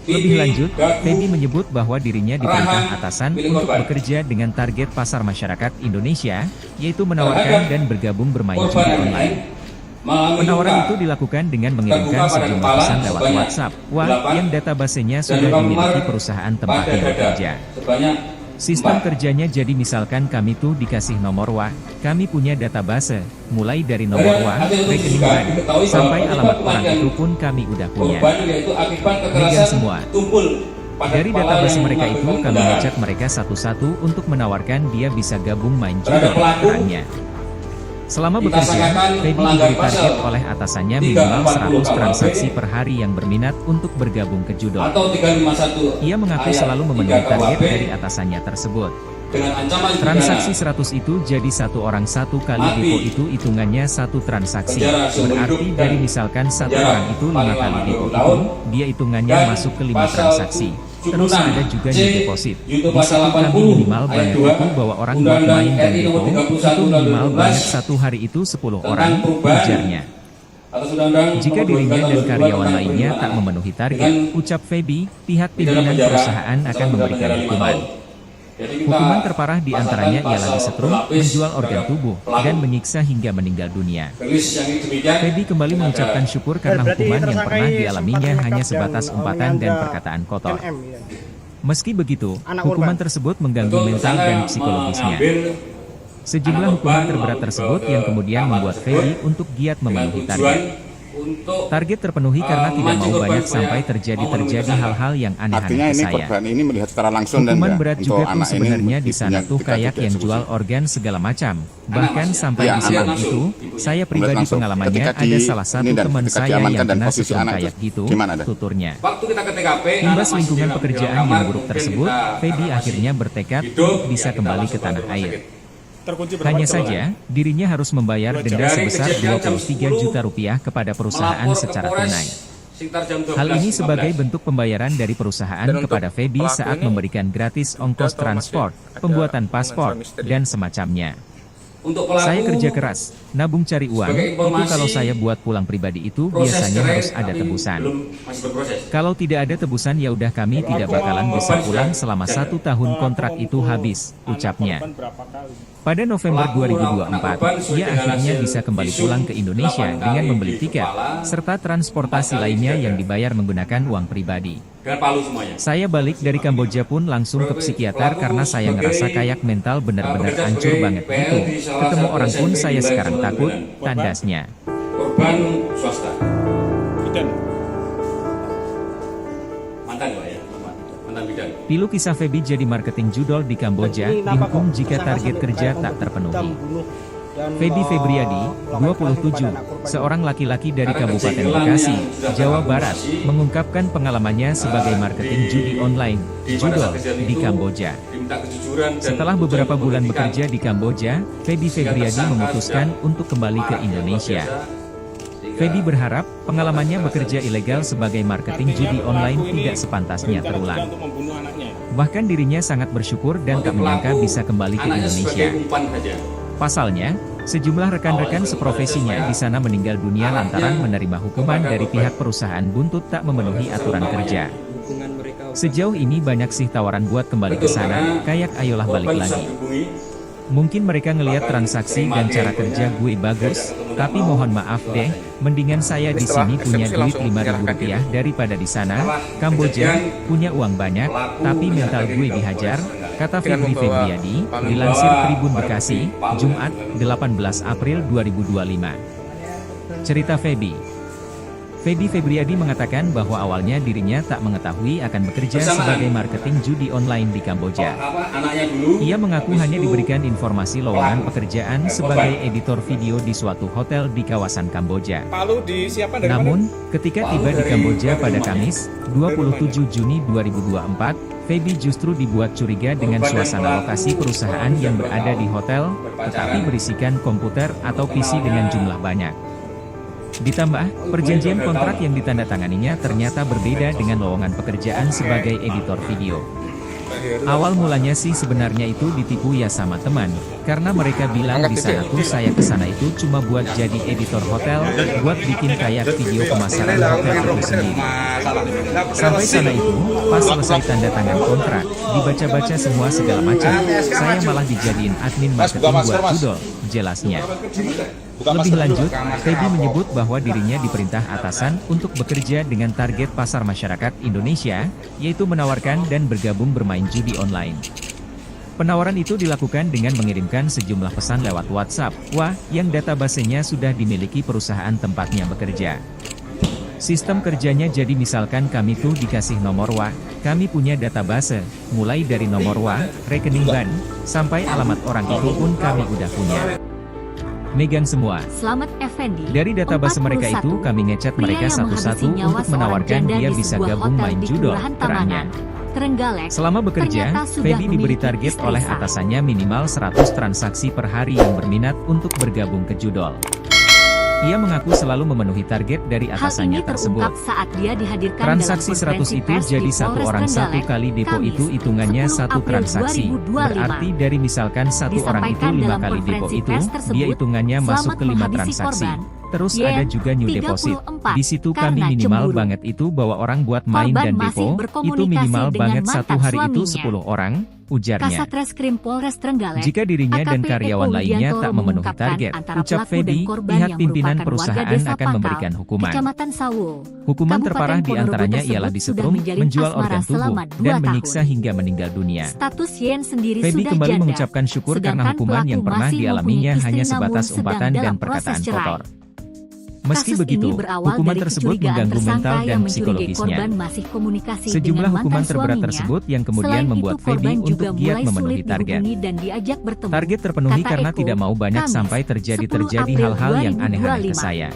Lebih lanjut, Feby menyebut bahwa dirinya diperintah atasan untuk bekerja dengan target pasar masyarakat Indonesia, yaitu menawarkan dan bergabung bermain judi online. Penawaran itu dilakukan dengan mengirimkan sejumlah pesan lewat WhatsApp, yang databasenya sudah dimiliki perusahaan tempat dia bekerja. Sistem kerjanya jadi misalkan kami tuh dikasih nomor kami punya database, mulai dari nomor rekening bank, sampai alamat orang itu pun kami udah punya. Megang semua. Dari database mereka itu kami ngechat mereka satu-satu untuk menawarkan dia bisa gabung main judi, terangnya. Selama bekerja, Feby diberi target oleh atasannya minimal 100 transaksi per hari yang berminat untuk bergabung ke judol. Ia mengaku selalu memenuhi target dari atasannya tersebut. Transaksi 100 itu jadi satu orang satu kali depo itu hitungannya satu transaksi. Berarti dari misalkan satu orang itu 5 kali depo itu, dia hitungannya masuk ke 5 transaksi. Terus ada juga new deposit. Di situ kami minimal banyak itu bahwa orang buat main dan depo, itu minimal banyak satu hari itu 10 orang, ujarnya. Jika dirinya dan karyawan lainnya tak memenuhi target, ucap Feby, pihak pimpinan perusahaan akan memberikan hukuman. Hukuman terparah diantaranya ialah disetrum, menjual organ tubuh, dan menyiksa hingga meninggal dunia. Feby kembali mengucapkan syukur karena hukuman yang pernah dialaminya hanya sebatas umpatan dan perkataan kotor. Meski begitu, hukuman tersebut mengganggu mental dan psikologisnya. Sejumlah hukuman terberat tersebut yang kemudian membuat Feby untuk giat memenuhi target. Target terpenuhi karena tidak mau banyak sampai terjadi hal-hal yang aneh-aneh ke saya. Korban ini melihat secara langsung hukuman dan berat juga tuh sebenarnya di sana tuh kayak yang jual organ segala macam. Bahkan sampai di sebelum itu, saya pribadi pengalamannya ada salah satu teman saya yang kena sebelum kayak gitu, tuturnya. Imbas lingkungan pekerjaan yang buruk tersebut, Feby akhirnya bertekad untuk bisa kembali ke tanah air. Hanya saja, dirinya harus membayar denda sebesar 23 juta rupiah kepada perusahaan secara tunai. Hal ini sebagai bentuk pembayaran dari perusahaan kepada Feby saat memberikan gratis ongkos transport, pembuatan paspor, dan semacamnya. Saya kerja keras, nabung cari uang, itu kalau saya buat pulang pribadi itu biasanya harus ada tebusan. Kalau tidak ada tebusan ya udah kami tidak bakalan bisa pulang selama 1 tahun kontrak itu habis, ucapnya. Pada November 2024, ia akhirnya bisa kembali pulang ke Indonesia dengan membeli tiket, serta transportasi lainnya yang dibayar menggunakan uang pribadi. Saya balik dari Kamboja pun langsung ke psikiater karena saya ngerasa kayak mental benar-benar hancur banget gitu. Ketemu orang pun saya sekarang takut, tandasnya. Korban swasta. Mantan ya, mantan bidan. Pilu kisah Feby jadi marketing judol di Kamboja, dihukum jika target kerja tak terpenuhi. Feby Febriadi, 27, seorang laki-laki dari Kabupaten Bekasi, Jawa Barat, mengungkapkan pengalamannya sebagai marketing judi online, judol, di Kamboja. Setelah beberapa bulan bekerja di Kamboja, Feby Febriadi memutuskan untuk kembali ke Indonesia. Feby berharap, pengalamannya bekerja ilegal sebagai marketing judi online tidak sepantasnya terulang. Bahkan dirinya sangat bersyukur dan tak menyangka bisa kembali ke Indonesia. Pasalnya, sejumlah rekan-rekan seprofesinya di sana meninggal dunia lantaran menerima hukuman dari pihak perusahaan buntut tak memenuhi aturan kerja. Sejauh ini banyak sih tawaran buat kembali ke sana, kayak ayolah balik lagi. Mungkin mereka ngelihat transaksi dan cara kerja gue bagus, tapi mohon maaf deh, mendingan saya di sini punya duit 5.000 rupiah daripada di sana, Kamboja, punya uang banyak, tapi mental gue dihajar, kata Feby Febriadi, dilansir Tribun Bekasi, Jumat, 18 April 2025. Cerita Feby. Feby Febriadi mengatakan bahwa awalnya dirinya tak mengetahui akan bekerja sebagai marketing judi online di Kamboja. Ia mengaku hanya diberikan informasi lowongan pekerjaan sebagai editor video di suatu hotel di kawasan Kamboja. Namun, ketika tiba di Kamboja pada Kamis, 27 Juni 2024, Feby justru dibuat curiga dengan suasana lokasi perusahaan yang berada di hotel, tetapi berisikan komputer atau PC dengan jumlah banyak. Ditambah, perjanjian kontrak yang ditandatanganinya ternyata berbeda dengan lowongan pekerjaan sebagai editor video. Awal mulanya sih sebenarnya itu ditipu ya sama teman, karena mereka bilang di sana tuh saya kesana itu cuma buat jadi editor hotel, buat bikin kayak video pemasaran hotel itu sendiri. Sampai sana itu, pas selesai tanda tangan kontrak, dibaca-baca semua segala macam, saya malah dijadiin admin marketing buat judul, jelasnya. Lebih lanjut, Feby menyebut bahwa dirinya diperintah atasan untuk bekerja dengan target pasar masyarakat Indonesia, yaitu menawarkan dan bergabung bermain judi online. Penawaran itu dilakukan dengan mengirimkan sejumlah pesan lewat WhatsApp, yang databasenya sudah dimiliki perusahaan tempatnya bekerja. Sistem kerjanya jadi misalkan kami tuh dikasih nomor kami punya database, mulai dari nomor rekening bank, sampai alamat orang itu pun kami udah punya. Megang semua. Slamet Effendi, dari database mereka itu kami ngechat mereka satu-satu untuk menawarkan dia bisa gabung main judol, terangnya. Selama bekerja, Feby diberi target oleh atasannya minimal 100 transaksi per hari yang berminat untuk bergabung ke judol. Ia mengaku selalu memenuhi target dari atasannya tersebut. Saat dia dihadirkan transaksi 100 itu jadi satu orang satu kali depo itu hitungannya satu transaksi. Berarti dari misalkan satu orang itu 5 kali depo itu, dia hitungannya masuk ke 5 transaksi. Terus ada juga new deposit. Di situ kami minimal banget itu bawa orang buat main dan depo, itu minimal banget satu hari itu 10 orang. Ujarnya. Jika dirinya dan karyawan lainnya tak memenuhi target, ucap Feby, pihak pimpinan perusahaan akan memberikan hukuman. Hukuman terparah diantaranya ialah disetrum, menjual organ tubuh, dan menyiksa hingga meninggal dunia. Feby kembali mengucapkan syukur karena hukuman yang pernah dialaminya hanya sebatas umpatan dan perkataan kotor. Meski begitu, hukuman tersebut mengganggu mental dan psikologisnya. Sejumlah hukuman terberat tersebut yang kemudian membuat Feby untuk giat memenuhi target. Target terpenuhi karena tidak mau banyak sampai terjadi hal-hal yang aneh-aneh ke saya.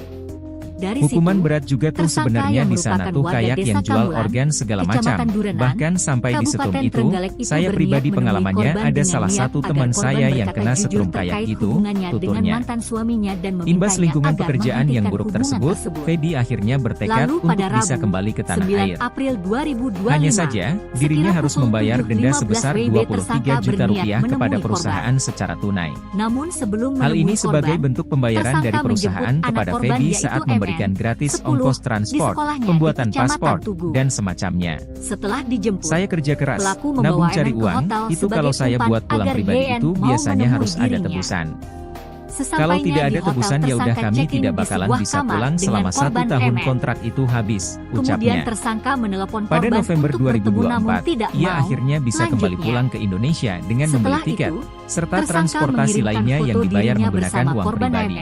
Hukuman berat juga tuh sebenarnya di sana tuh kayak yang jual organ segala macam. Bahkan sampai di setrum itu, saya pribadi pengalamannya ada salah satu teman saya yang kena setrum kayak gitu, tuturnya. Imbas lingkungan pekerjaan yang buruk tersebut, Feby akhirnya bertekad untuk bisa kembali ke tanah air. Hanya saja, dirinya harus membayar denda sebesar 23 juta rupiah kepada perusahaan secara tunai. Hal ini sebagai bentuk pembayaran dari perusahaan kepada Feby saat memberikan gratis ongkos transport, pembuatan paspor, dan semacamnya. Saya kerja keras, nabung cari uang, itu kalau saya buat pulang pribadi itu biasanya harus ada tebusan. Kalau tidak ada tebusan ya udah kami tidak bakalan bisa pulang selama 1 tahun kontrak itu habis, ucapnya. Pada November 2024, ia akhirnya bisa kembali pulang ke Indonesia dengan membeli tiket, serta transportasi lainnya yang dibayar menggunakan uang pribadi.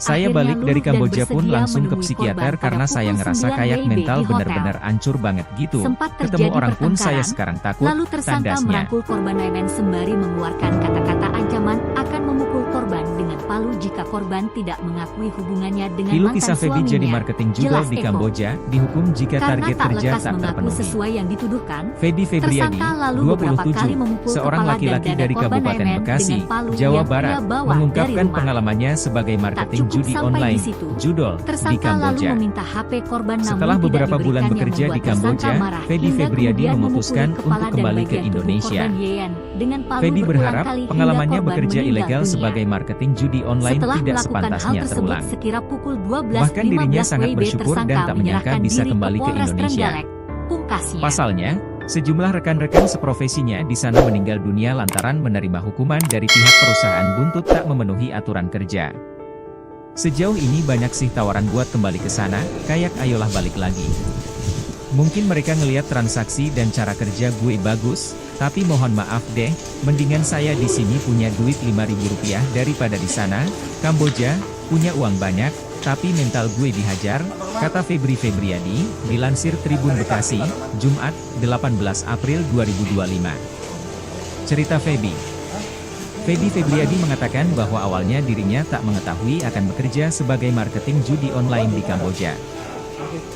Saya balik dari Kamboja pun langsung ke psikiater karena saya ngerasa kayak mental benar-benar hancur banget gitu. Ketemu orang pun saya sekarang takut, tandasnya. Korban sembari mengeluarkan kata-kata ancaman akan memukul korban dengan palu jika korban tidak mengakui hubungannya dengan Pilu mantan kisah Feby suaminya. jadi marketing judol di Kamboja, dihukum jika target kerja tak terpenuhi. Sesuai yang dituduhkan, Feby Febriadi, 27, seorang laki-laki dari Kabupaten Bekasi, Jawa Barat, mengungkapkan pengalamannya sebagai marketing judi online, judol, di Kamboja. Setelah beberapa bulan bekerja di Kamboja, Feby Febriadi memutuskan untuk kembali ke Indonesia. Feby berharap pengalamannya bekerja ilegal sebagai marketing judi online tidak sepantasnya terulang. Bahkan dirinya sangat bersyukur dan tak menyangka bisa kembali ke Indonesia. Pasalnya, sejumlah rekan-rekan seprofesinya di sana meninggal dunia lantaran menerima hukuman dari pihak perusahaan buntut tak memenuhi aturan kerja. Sejauh ini banyak sih tawaran buat kembali ke sana, kayak ayolah balik lagi. Mungkin mereka ngelihat transaksi dan cara kerja gue bagus, tapi mohon maaf deh, mendingan saya di sini punya duit 5.000 rupiah daripada di sana, Kamboja, punya uang banyak, tapi mental gue dihajar, kata Feby Febriadi, dilansir Tribun Bekasi, Jumat, 18 April 2025. Cerita Feby. Feby Febriadi mengatakan bahwa awalnya dirinya tak mengetahui akan bekerja sebagai marketing judi online di Kamboja.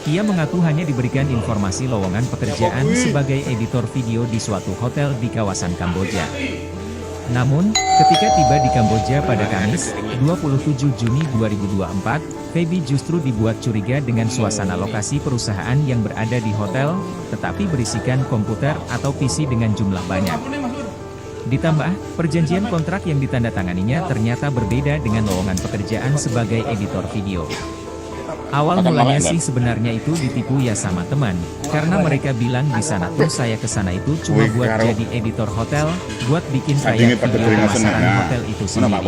Ia mengaku hanya diberikan informasi lowongan pekerjaan sebagai editor video di suatu hotel di kawasan Kamboja. Namun, ketika tiba di Kamboja pada Kamis, 27 Juni 2024, Feby justru dibuat curiga dengan suasana lokasi perusahaan yang berada di hotel, tetapi berisikan komputer atau PC dengan jumlah banyak. Ditambah, perjanjian kontrak yang ditandatanganinya ternyata berbeda dengan lowongan pekerjaan sebagai editor video. Awal mulanya sih sebenarnya itu ditipu ya sama teman, karena mereka bilang di sana tuh saya ke sana itu cuma buat jadi editor hotel, buat bikin kayak video pemasaran hotel itu sendiri.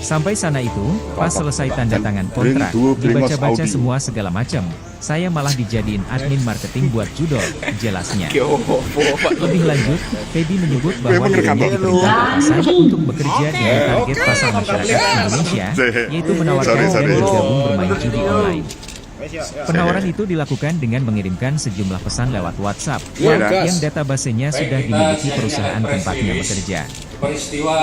Sampai sana itu, pas selesai tanda tangan kontrak, dibaca-baca semua segala macam, saya malah dijadiin admin marketing buat judol, jelasnya. Lebih lanjut, Feby menyebut bahwa dirinya diperintah atasan untuk bekerja dengan target pasar masyarakat Indonesia, yaitu menawarkan dan bergabung bermain judi online. Penawaran itu dilakukan dengan mengirimkan sejumlah pesan lewat WhatsApp, yang databasenya sudah dimiliki perusahaan tempatnya bekerja.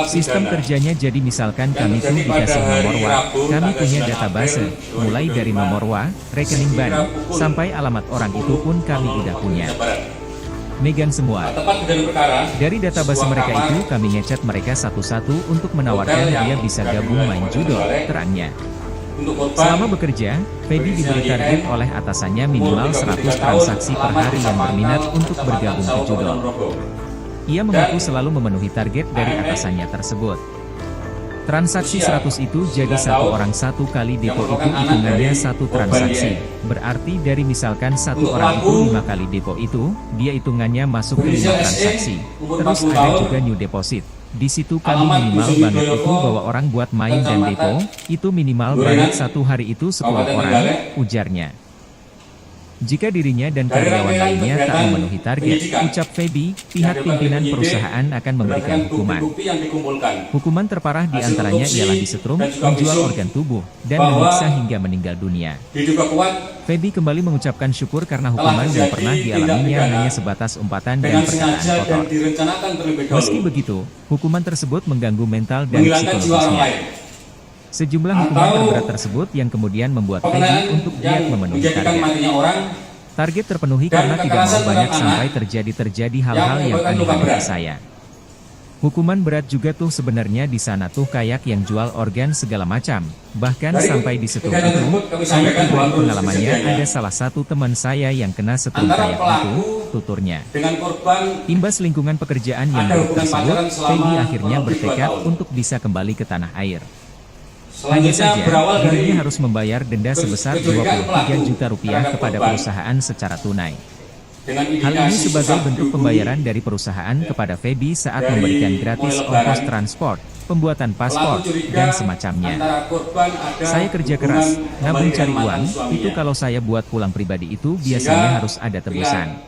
Sistem kerjanya jadi misalkan kami tuh dikasih nomor WA, kami punya database, mulai dari nomor WA, rekening bank, sampai alamat orang itu pun kami udah punya. Megang semua. Dari database mereka itu kami ngechat mereka satu-satu untuk menawarkan dia bisa gabung main judol, terangnya. Selama bekerja, Feby diberi target oleh atasannya minimal 100 transaksi per hari yang berminat untuk bergabung ke judol. Ia mengaku selalu memenuhi target dari atasannya tersebut. Transaksi 100 itu jadi satu orang satu kali depo itu hitungannya satu transaksi. Berarti dari misalkan satu orang itu 5 kali depo itu, dia hitungannya masuk ke 5 transaksi. Terus ada juga new deposit. Di situ kami minimal banget itu bawa orang buat main dan depo, itu minimal banget satu hari itu 10 orang, ujarnya. Jika dirinya dan karyawan lainnya tak memenuhi target, ucap Feby, pihak pimpinan perusahaan akan memberikan hukuman. Hukuman terparah diantaranya ialah disetrum, menjual organ tubuh, dan menyiksa hingga meninggal dunia. Feby kembali mengucapkan syukur karena hukuman yang pernah dialaminya hanya sebatas umpatan dan perkataan kotor. Meski begitu, hukuman tersebut mengganggu mental dan psikologisnya. Sejumlah hukuman terberat tersebut yang kemudian membuat Feby untuk giat memenuhi target. Target terpenuhi karena tidak mau banyak sampai terjadi hal-hal yang aneh ke saya. Hukuman berat juga tuh sebenarnya di sana tuh kayak yang jual organ segala macam. Bahkan sampai di setrum itu, saya pribadi pengalamannya ada salah satu teman saya yang kena setrum kayak itu, tuturnya. Imbas lingkungan pekerjaan yang buruk tersebut, Feby akhirnya bertekad untuk bisa kembali ke tanah air. Hanya saja, dirinya harus membayar denda sebesar 23 juta rupiah kepada perusahaan secara tunai. Hal ini sebagai bentuk pembayaran dari perusahaan kepada Feby saat memberikan gratis ongkos transport, pembuatan paspor, dan semacamnya. Saya kerja keras, nabung cari uang, itu kalau saya buat pulang pribadi itu biasanya harus ada tebusan.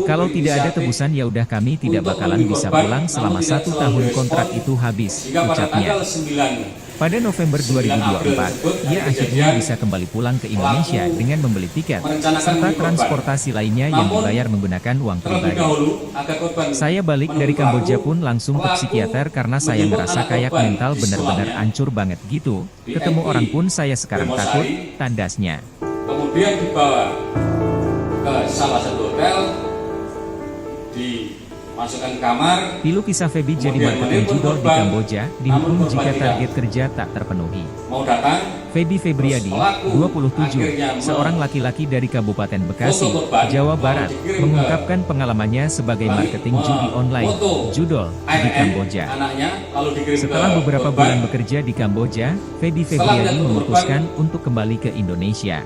Kalau tidak ada tebusan ya udah kami tidak bakalan bisa pulang selama 1 tahun kontrak itu habis, ucapnya. Pada November 2024, ia akhirnya bisa kembali pulang ke Indonesia dengan membeli tiket, serta transportasi lainnya yang dibayar menggunakan uang pribadi. Saya balik dari Kamboja pun langsung ke psikiater karena saya ngerasa kayak mental benar-benar hancur banget gitu. Ketemu orang pun saya sekarang takut, tandasnya. Kemudian dibawa ke salah satu hotel, dimasukkan kamar. Pilu kisah Feby jadi marketing judol di Kamboja, dihukum jika target kerja tak terpenuhi. Mau datang, Feby Febriadi, 27, seorang laki-laki dari Kabupaten Bekasi, Jawa Barat, mengungkapkan pengalamannya sebagai marketing judi online, judol, di Kamboja. Setelah beberapa bulan bekerja di Kamboja, Feby Febriadi memutuskan untuk kembali ke Indonesia.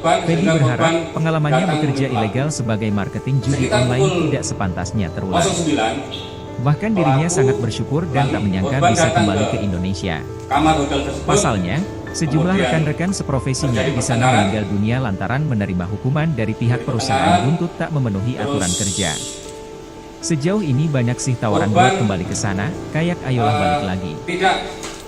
Feby berharap pengalamannya bekerja ilegal sebagai marketing judi online tidak sepantasnya terulang. Bahkan dirinya sangat bersyukur dan tak menyangka bisa kembali ke Indonesia. Pasalnya, sejumlah rekan-rekan seprofesinya di sana meninggal dunia lantaran menerima hukuman dari pihak perusahaan buntut tak memenuhi aturan kerja. Sejauh ini banyak sih tawaran buat kembali ke sana, kayak ayolah balik lagi.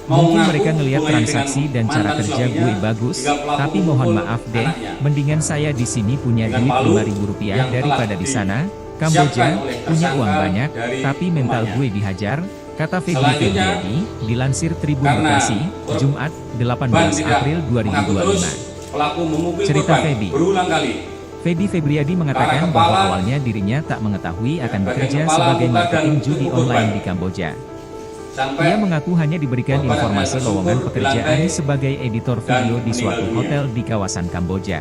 Mungkin mereka ngelihat transaksi dan cara kerja gue bagus, tapi mohon maaf deh, mendingan saya di sini punya duit Rp5.000 daripada di sana. Kamboja punya uang banyak, tapi mental gue dihajar, kata Feby Febriadi, dilansir Tribun Bekasi, Jumat, 18 April 2025. Cerita Feby. Feby Febriadi mengatakan bahwa awalnya dirinya tak mengetahui akan bekerja sebagai marketing judi online di Kamboja. Ia mengaku hanya diberikan informasi lowongan pekerjaan sebagai editor video di suatu hotel di kawasan Kamboja.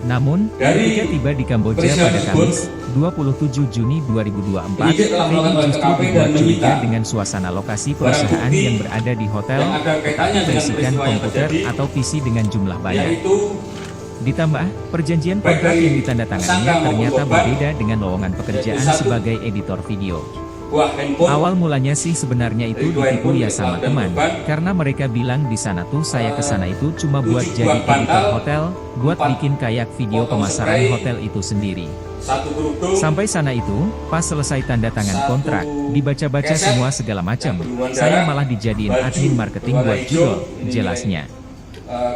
Namun, ketika tiba di Kamboja pada Kamis, 27 Juni 2024, Feby justru dibuat curiga dengan suasana lokasi perusahaan yang berada di hotel, tetapi berisikan komputer atau PC dengan jumlah banyak. Ditambah, perjanjian kontrak yang ditandatangannya ternyata berbeda dengan lowongan pekerjaan sebagai editor video. Awal mulanya sih sebenarnya itu ditipu ya sama teman, karena mereka bilang di sana tuh saya kesana itu cuma buat jadi editor hotel, buat bikin kayak video pemasaran hotel itu sendiri. Sampai sana itu, pas selesai tanda tangan kontrak, dibaca-baca semua segala macam, saya malah dijadiin admin marketing buat judul, jelasnya.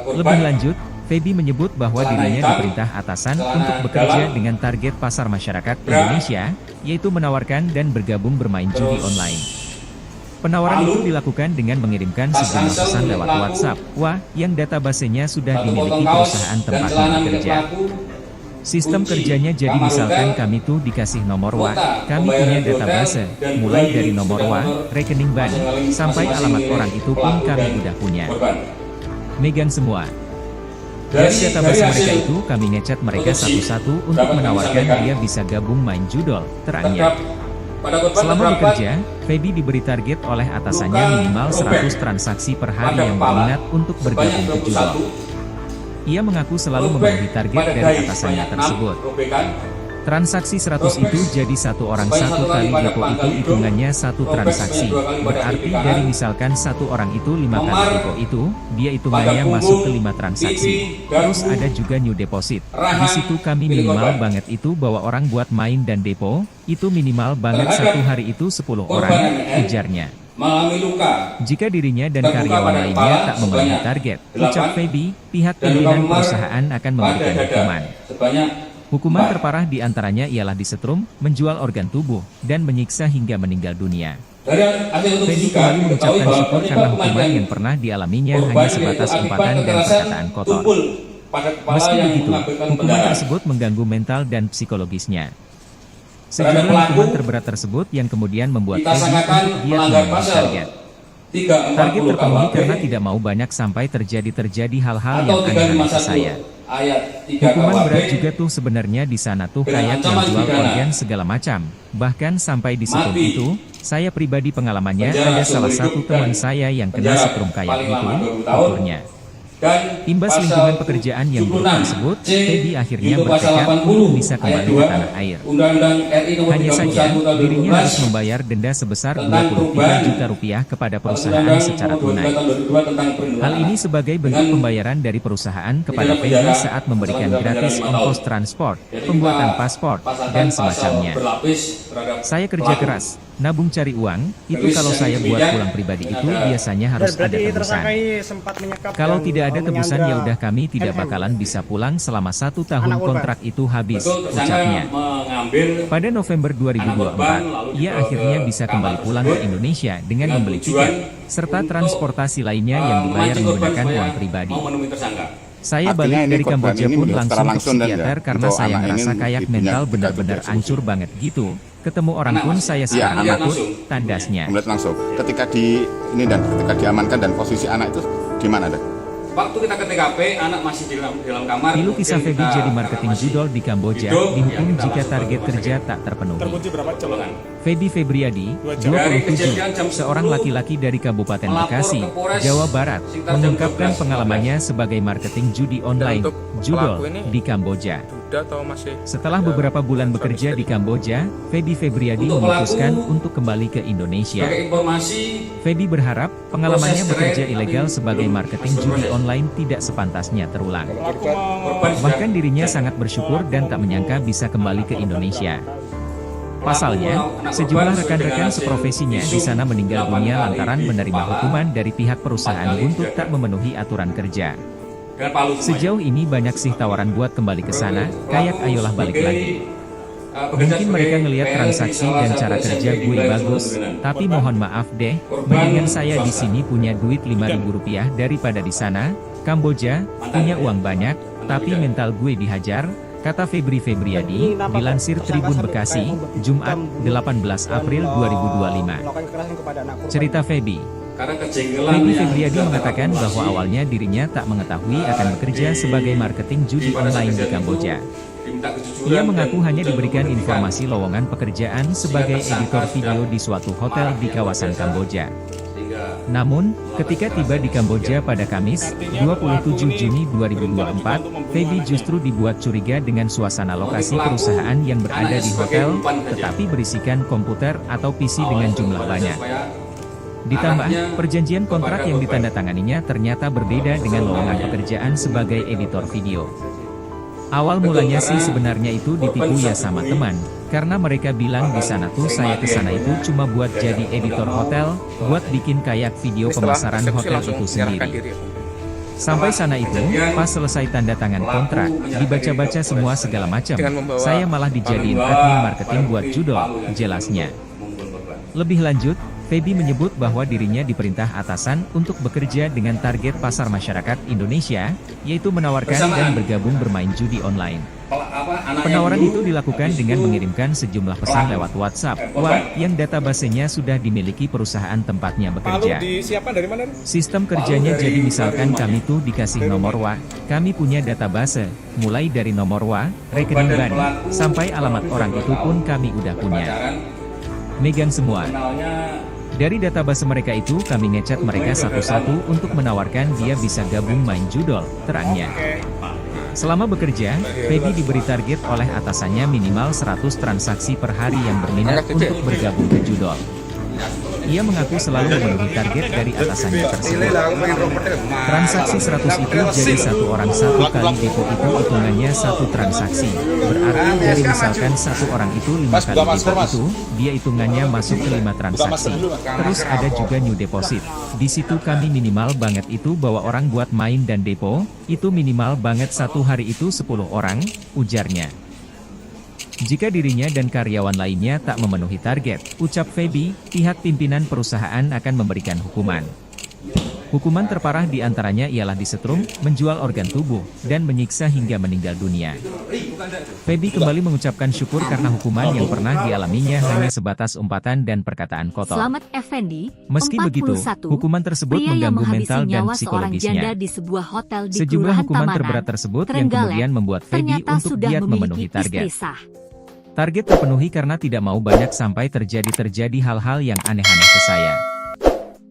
Lebih lanjut, Feby menyebut bahwa dirinya diperintah atasan untuk bekerja dengan target pasar masyarakat Indonesia, yaitu menawarkan dan bergabung bermain judi online. Penawaran itu dilakukan dengan mengirimkan sejumlah pesan lewat WhatsApp, yang databasenya sudah dimiliki perusahaan tempatnya bekerja. Sistem kerjanya jadi misalkan kami tuh dikasih nomor kami punya database, mulai dari nomor rekening bank, sampai alamat orang itu pun kami udah punya. Megang semua. Dari database mereka itu kami ngechat mereka satu-satu untuk menawarkan dia bisa gabung main judol, terangnya. Selama bekerja, Feby diberi target oleh atasannya minimal 100 transaksi per hari yang berminat untuk bergabung ke judol. Ia mengaku selalu memenuhi target dari atasannya tersebut. Transaksi 100 itu jadi satu orang satu kali depo itu hitungannya satu transaksi. Berarti dari misalkan satu orang itu 5 kali depo itu, dia hitungannya masuk ke 5 transaksi. Terus ada juga new deposit. Di situ kami minimal banget itu bawa orang buat main dan depo, itu minimal banget satu hari itu 10 orang, ujarnya. Jika dirinya dan karyawan lainnya tak memenuhi target, ucap Feby, pihak pimpinan perusahaan akan memberikan hukuman. Hukuman terparah diantaranya ialah disetrum, menjual organ tubuh, dan menyiksa hingga meninggal dunia. Feby kembali mengucapkan syukur karena hukuman yang pernah dialaminya hanya sebatas umpatan dan perkataan kotor. Meski begitu, hukuman tersebut mengganggu mental dan psikologisnya. Sejumlah hukuman terberat tersebut yang kemudian membuat Feby untuk giat memenuhi target. Target terpenuhi karena tidak mau banyak sampai terjadi hal-hal yang aneh ke saya. Hukuman berat juga tuh sebenarnya di sana tuh kayak menjual organ segala macam. Bahkan sampai di setrum itu, saya pribadi pengalamannya ada salah satu teman saya yang kena setrum kayak itu, tuturnya. Imbas lingkungan pekerjaan yang buruk tersebut, Feby akhirnya bertekad untuk bisa kembali ke tanah air. Hanya saja, dirinya harus membayar denda sebesar 23 juta rupiah kepada perusahaan secara tunai. Hal ini sebagai bentuk pembayaran dari perusahaan kepada Feby saat memberikan gratis ongkos transport, pembuatan paspor, dan semacamnya. Saya kerja keras, nabung cari uang, itu kalau saya buat pulang pribadi itu biasanya harus ada tebusan. Kalau tidak ada tebusan ya udah kami tidak bakalan bisa pulang selama 1 tahun kontrak itu habis, ucapnya. Pada November 2024, ia akhirnya bisa kembali pulang ke Indonesia dengan membeli tiket, serta transportasi lainnya yang dibayar menggunakan uang pribadi. Saya balik dari Kamboja pun langsung ke psikiater karena saya ngerasa kayak mental benar-benar hancur banget gitu. Ketemu orang pun saya sekarang takut, tandasnya. Langsung, ketika ketika diamankan dan posisi anak itu gimana deh? Waktu kita ke TKP, anak masih di dalam kamar. Pilu kisah Feby jadi marketing judol di Kamboja, dihukum jika target kerja tak terpenuhi. Feby Febriadi, 27, seorang laki-laki dari Kabupaten Bekasi, Jawa Barat, mengungkapkan pengalamannya sebagai marketing judi online, judol, di Kamboja. Setelah beberapa bulan bekerja di Kamboja, Feby Febriadi memutuskan untuk kembali ke Indonesia. Feby berharap pengalamannya bekerja ilegal sebagai marketing judi online tidak sepantasnya terulang. Bahkan dirinya sangat bersyukur dan tak menyangka bisa kembali ke Indonesia. Pasalnya, sejumlah rekan-rekan seprofesinya di sana meninggal dunia lantaran menerima hukuman dari pihak perusahaan untuk tak memenuhi aturan kerja. Sejauh ini banyak sih tawaran buat kembali ke sana, kayak ayolah balik lagi. Mungkin mereka ngelihat transaksi dan cara kerja gue bagus, tapi mohon maaf deh, mendingan saya di sini punya duit 5.000 rupiah daripada di sana, Kamboja, punya uang banyak, tapi mental gue dihajar, kata Febri Febriadi, dilansir Tribun Bekasi, Jumat, 18 April 2025. Cerita Feby. Karena kejengkelan Feby yang Febriadi sudah mengatakan terjadi. bahwa awalnya dirinya tak mengetahui akan bekerja sebagai marketing judi online di Kamboja. Diminta kejujuran Ia mengaku dan hanya diberikan membuktikan informasi lowongan pekerjaan sebagai editor video di suatu hotel di kawasan Kamboja. sehingga Namun, ketika tiba di Kamboja pada Kamis, 27 Juni 2024, Feby justru dibuat curiga dengan suasana lokasi perusahaan yang berada di hotel, tetapi berisikan komputer atau PC dengan jumlah banyak. Ditambah, perjanjian kontrak yang ditandatanganinya ternyata berbeda dengan lowongan pekerjaan sebagai editor video. Awal mulanya sih sebenarnya itu ditipu ya sama teman, karena mereka bilang di sana tuh saya ke sana itu cuma buat jadi editor hotel, buat bikin kayak video pemasaran hotel itu sendiri. Sampai sana itu, pas selesai tanda tangan kontrak, dibaca-baca semua segala macam, saya malah dijadiin admin marketing buat judol, jelasnya. Lebih lanjut, Feby menyebut bahwa dirinya diperintah atasan untuk bekerja dengan target pasar masyarakat Indonesia, yaitu menawarkan dan bergabung bermain judi online. Penawaran itu dilakukan dengan mengirimkan sejumlah pesan lewat WhatsApp, yang databasenya sudah dimiliki perusahaan tempatnya bekerja. Disiapkan dari mana? Sistem kerjanya jadi misalkan kami tuh dikasih nomor kami punya database, mulai dari nomor rekening bank, sampai alamat orang itu pun kami udah punya. Megang semua. Dari database mereka itu kami ngecat mereka satu-satu untuk menawarkan dia bisa gabung main judol, terangnya. Selama bekerja, Feby diberi target oleh atasannya minimal 100 transaksi per hari yang berminat untuk bergabung ke judol. Ia mengaku selalu memenuhi target dari atasannya tersebut. Transaksi 100 itu jadi satu orang satu kali depo itu hitungannya satu transaksi. Berarti dari misalkan satu orang itu 5 kali depo itu, dia hitungannya masuk ke 5 transaksi. Terus ada juga new deposit. Di situ kami minimal banget itu bawa orang buat main dan depo, itu minimal banget satu hari itu 10 orang, ujarnya. Jika dirinya dan karyawan lainnya tak memenuhi target, ucap Feby, pihak pimpinan perusahaan akan memberikan hukuman. Hukuman terparah diantaranya ialah disetrum, menjual organ tubuh, dan menyiksa hingga meninggal dunia. Feby kembali mengucapkan syukur karena hukuman yang pernah dialaminya hanya sebatas umpatan dan perkataan kotor. Selamat Effendi, Meski begitu, 41, hukuman tersebut pria yang mengganggu menghabisi mental dan nyawa seorang psikologisnya. janda di sebuah hotel di Sejumlah Kelurahan hukuman Tamanan, terberat tersebut yang Trenggalek, kemudian membuat Feby ternyata untuk sudah giat memiliki memenuhi target. istri sah. Target terpenuhi karena tidak mau banyak sampai terjadi hal-hal yang aneh-aneh ke saya.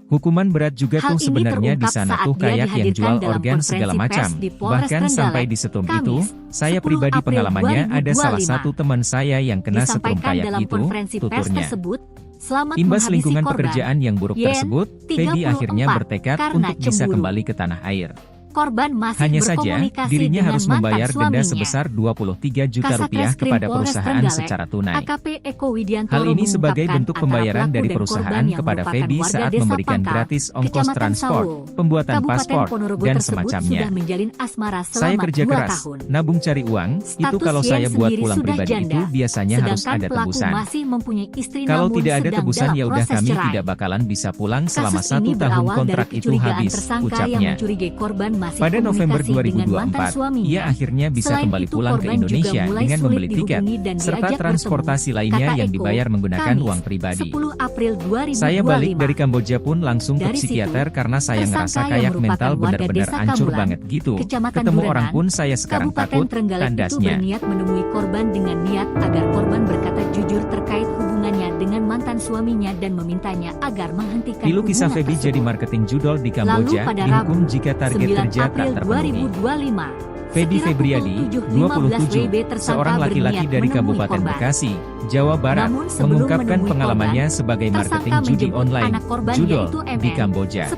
Hukuman berat juga Hal tuh ini sebenarnya di terungkap sana saat tuh dia kayak yang dihadirkan jual dalam organ segala konferensi macam. pers di Polres Bahkan Trenggalek, sampai di setum itu, Kamis, saya 10 pribadi April pengalamannya ada 2025. salah satu teman saya yang kena setrum Disampaikan kayak dalam itu, konferensi pers tuturnya. tersebut, selamat Imbas menghabisi lingkungan korban, pekerjaan yang buruk Yen, tersebut, Feby 34, akhirnya bertekad karena untuk bisa cemburu. kembali ke tanah air. Korban masih Hanya saja, berkomunikasi dirinya dengan harus mantan membayar denda suaminya. sebesar 23 juta Kasat rupiah Reskrim kepada Polres perusahaan Trenggalek, secara tunai. AKP Eko Widiantoro Hal ini sebagai mengungkapkan bentuk antara pembayaran pelaku dari dan perusahaan korban yang kepada merupakan Feby warga saat Desa memberikan Pangkal, gratis ongkos Kecamatan transport, Sawo, pembuatan Kabupaten paspor, Ponorogo dan tersebut semacamnya. sudah menjalin asmara Saya selama kerja 2 keras, tahun. nabung cari uang, itu Status kalau Yen saya buat sendiri pulang sudah pribadi janda, itu biasanya harus sedangkan ada pelaku tebusan. masih mempunyai istri Kalau namun tidak ada sedang tebusan dalam ya udah proses kami cerai. tidak bakalan bisa pulang selama Kasus 1 ini tahun berawal kontrak dari itu kecurigaan habis, tersangka yang ucapnya. mencurigai korban masih Pada November komunikasi dengan mantan 2024, suaminya. ia akhirnya bisa Selain kembali itu, pulang ke korban juga Indonesia mulai dengan sulit membeli tiket, dihubungi dan serta diajak transportasi bertemu, lainnya kata yang Eko, dibayar menggunakan Kamis, uang pribadi. 10 April 2025. Saya balik dari Kamboja pun langsung ke Dari situ, psikiater karena saya tersangka ngerasa yang kayak merupakan mental warga benar-benar Desa hancur Kamulan, banget gitu. Kecamatan Ketemu Durenan, orang pun saya sekarang Kabupaten takut, Trenggalek itu tandasnya. berniat menemui korban dengan niat agar korban berkata jujur terkait hubungannya dengan mantan suaminya dan memintanya agar menghentikan Pilu kisah hubungan Feby tersebut. jadi marketing judol di Lalu Kamboja, pada dihukum Rabu, jika target 9 kerja tak April terpenuhi. 2025, Feby sekira Febriadi, pukul 27, 7.15 tersangka seorang laki-laki berniat dari menemui Kabupaten korban. Bekasi, Jawa Barat, Namun sebelum mengungkapkan menemui pengalamannya korban, sebagai tersangka marketing judi menjemput online, anak korban judol, yaitu di MN, Kamboja. 10,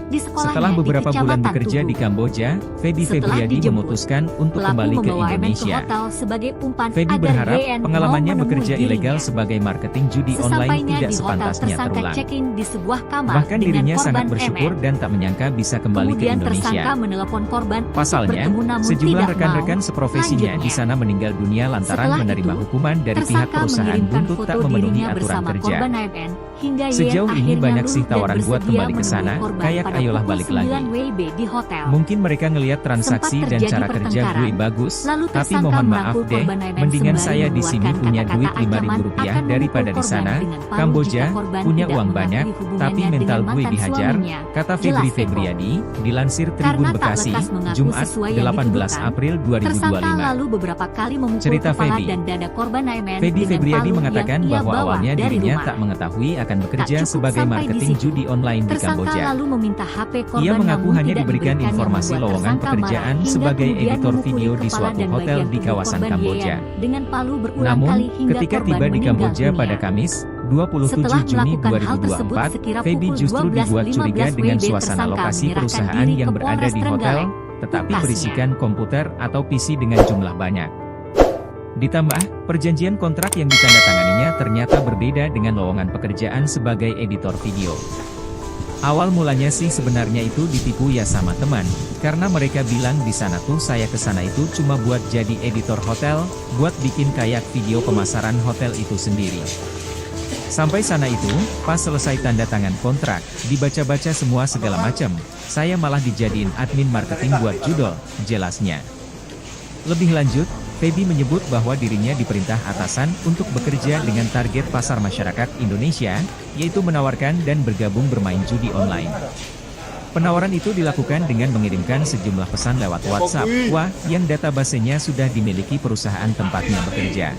di sekolahnya Setelah beberapa di bulan Kecamatan bekerja di Tugu. Kamboja, Feby Setelah Febriadi dijemput, memutuskan untuk Pelaku kembali ke membawa MN ke Indonesia. hotel sebagai umpan Feby agar berharap YN pengalamannya mau bekerja menemui ilegal dirinya. sebagai marketing judi online Sesampainya tidak di hotel, sepantasnya tersangka terulang. check-in di sebuah kamar Bahkan dengan dirinya korban sangat bersyukur MN. dan tak menyangka bisa kembali ke Kemudian Indonesia. tersangka menelepon korban untuk Pasalnya, bertemu namun sejumlah tidak rekan-rekan mau. seprofesinya di Lanjutnya, sana meninggal dunia lantaran setelah menerima itu, hukuman dari pihak tersangka perusahaan mengirimkan buntut foto tak memenuhi dirinya aturan bersama kerja. korban AMN hingga YN Sejauh ini akhirnya banyak luluh sih dan tawaran buat bersedia kembali ke menemui sana, korban kayak pada ayolah pukul balik lagi. 9 WIB di hotel. Mungkin mereka ngeliat transaksi Sempat dan terjadi cara kerja pertengkaran. gue bagus, Lalu tapi tersangka mohon maaf merangkul deh, korban Aiman mendingan sembari saya di sini mengeluarkan punya kata-kata duit ancaman Rp5.000 akan daripada di memukul sana, korban dengan palu Kamboja, jika korban punya tidak uang banyak, mengakui hubungannya tapi mental dengan gue mantan dihajar, suaminya. kata Jelas Febri Eko. Febriadi, dilansir Tribun Karena tak Bekasi, lekas mengaku Jumat, sesuai yang 18 dituduhkan, April tersangka 2025. lalu beberapa kali memukul Cerita kepala Feby. dan dada korban Aiman Feby dengan Febriadi palu mengatakan yang ia bahwa bawa awalnya dari dirinya rumah. tak mengetahui akan bekerja Tak cukup sebagai sampai di marketing situ. judi online di Tersangka Kamboja. lalu meminta HP korban Ia mengaku namun hanya tidak diberikan yang informasi membuat lowongan tersangka pekerjaan marah hingga sebagai kemudian editor memukuli video di kepala suatu dan hotel bagian di tubuh kawasan korban Kamboja. Yeyan dengan palu berulang Namun, kali hingga ketika korban tiba di meninggal Kamboja pada dunia. Kamis, 27 Setelah Juni melakukan hal tersebut 2024, sekira Feby pukul justru dibuat 12.15 curiga dengan WIB, suasana tersangka lokasi menyerahkan perusahaan diri yang ke berada Polres di hotel, Trenggalek, tetapi tukasnya. berisikan komputer atau PC dengan jumlah banyak. Ditambah, perjanjian kontrak yang ditandatanganinya ternyata berbeda dengan lowongan pekerjaan sebagai editor video. Awal mulanya sih sebenarnya itu ditipu ya sama teman, karena mereka bilang di sana tuh saya ke sana itu cuma buat jadi editor hotel, buat bikin kayak video pemasaran hotel itu sendiri. Sampai sana itu, pas selesai tanda tangan kontrak, dibaca-baca semua segala macam, saya malah dijadiin admin marketing buat judol, jelasnya. Lebih lanjut, Feby menyebut bahwa dirinya diperintah atasan untuk bekerja dengan target pasar masyarakat Indonesia, yaitu menawarkan dan bergabung bermain judi online. Penawaran itu dilakukan dengan mengirimkan sejumlah pesan lewat WhatsApp, yang databasenya sudah dimiliki perusahaan tempatnya bekerja.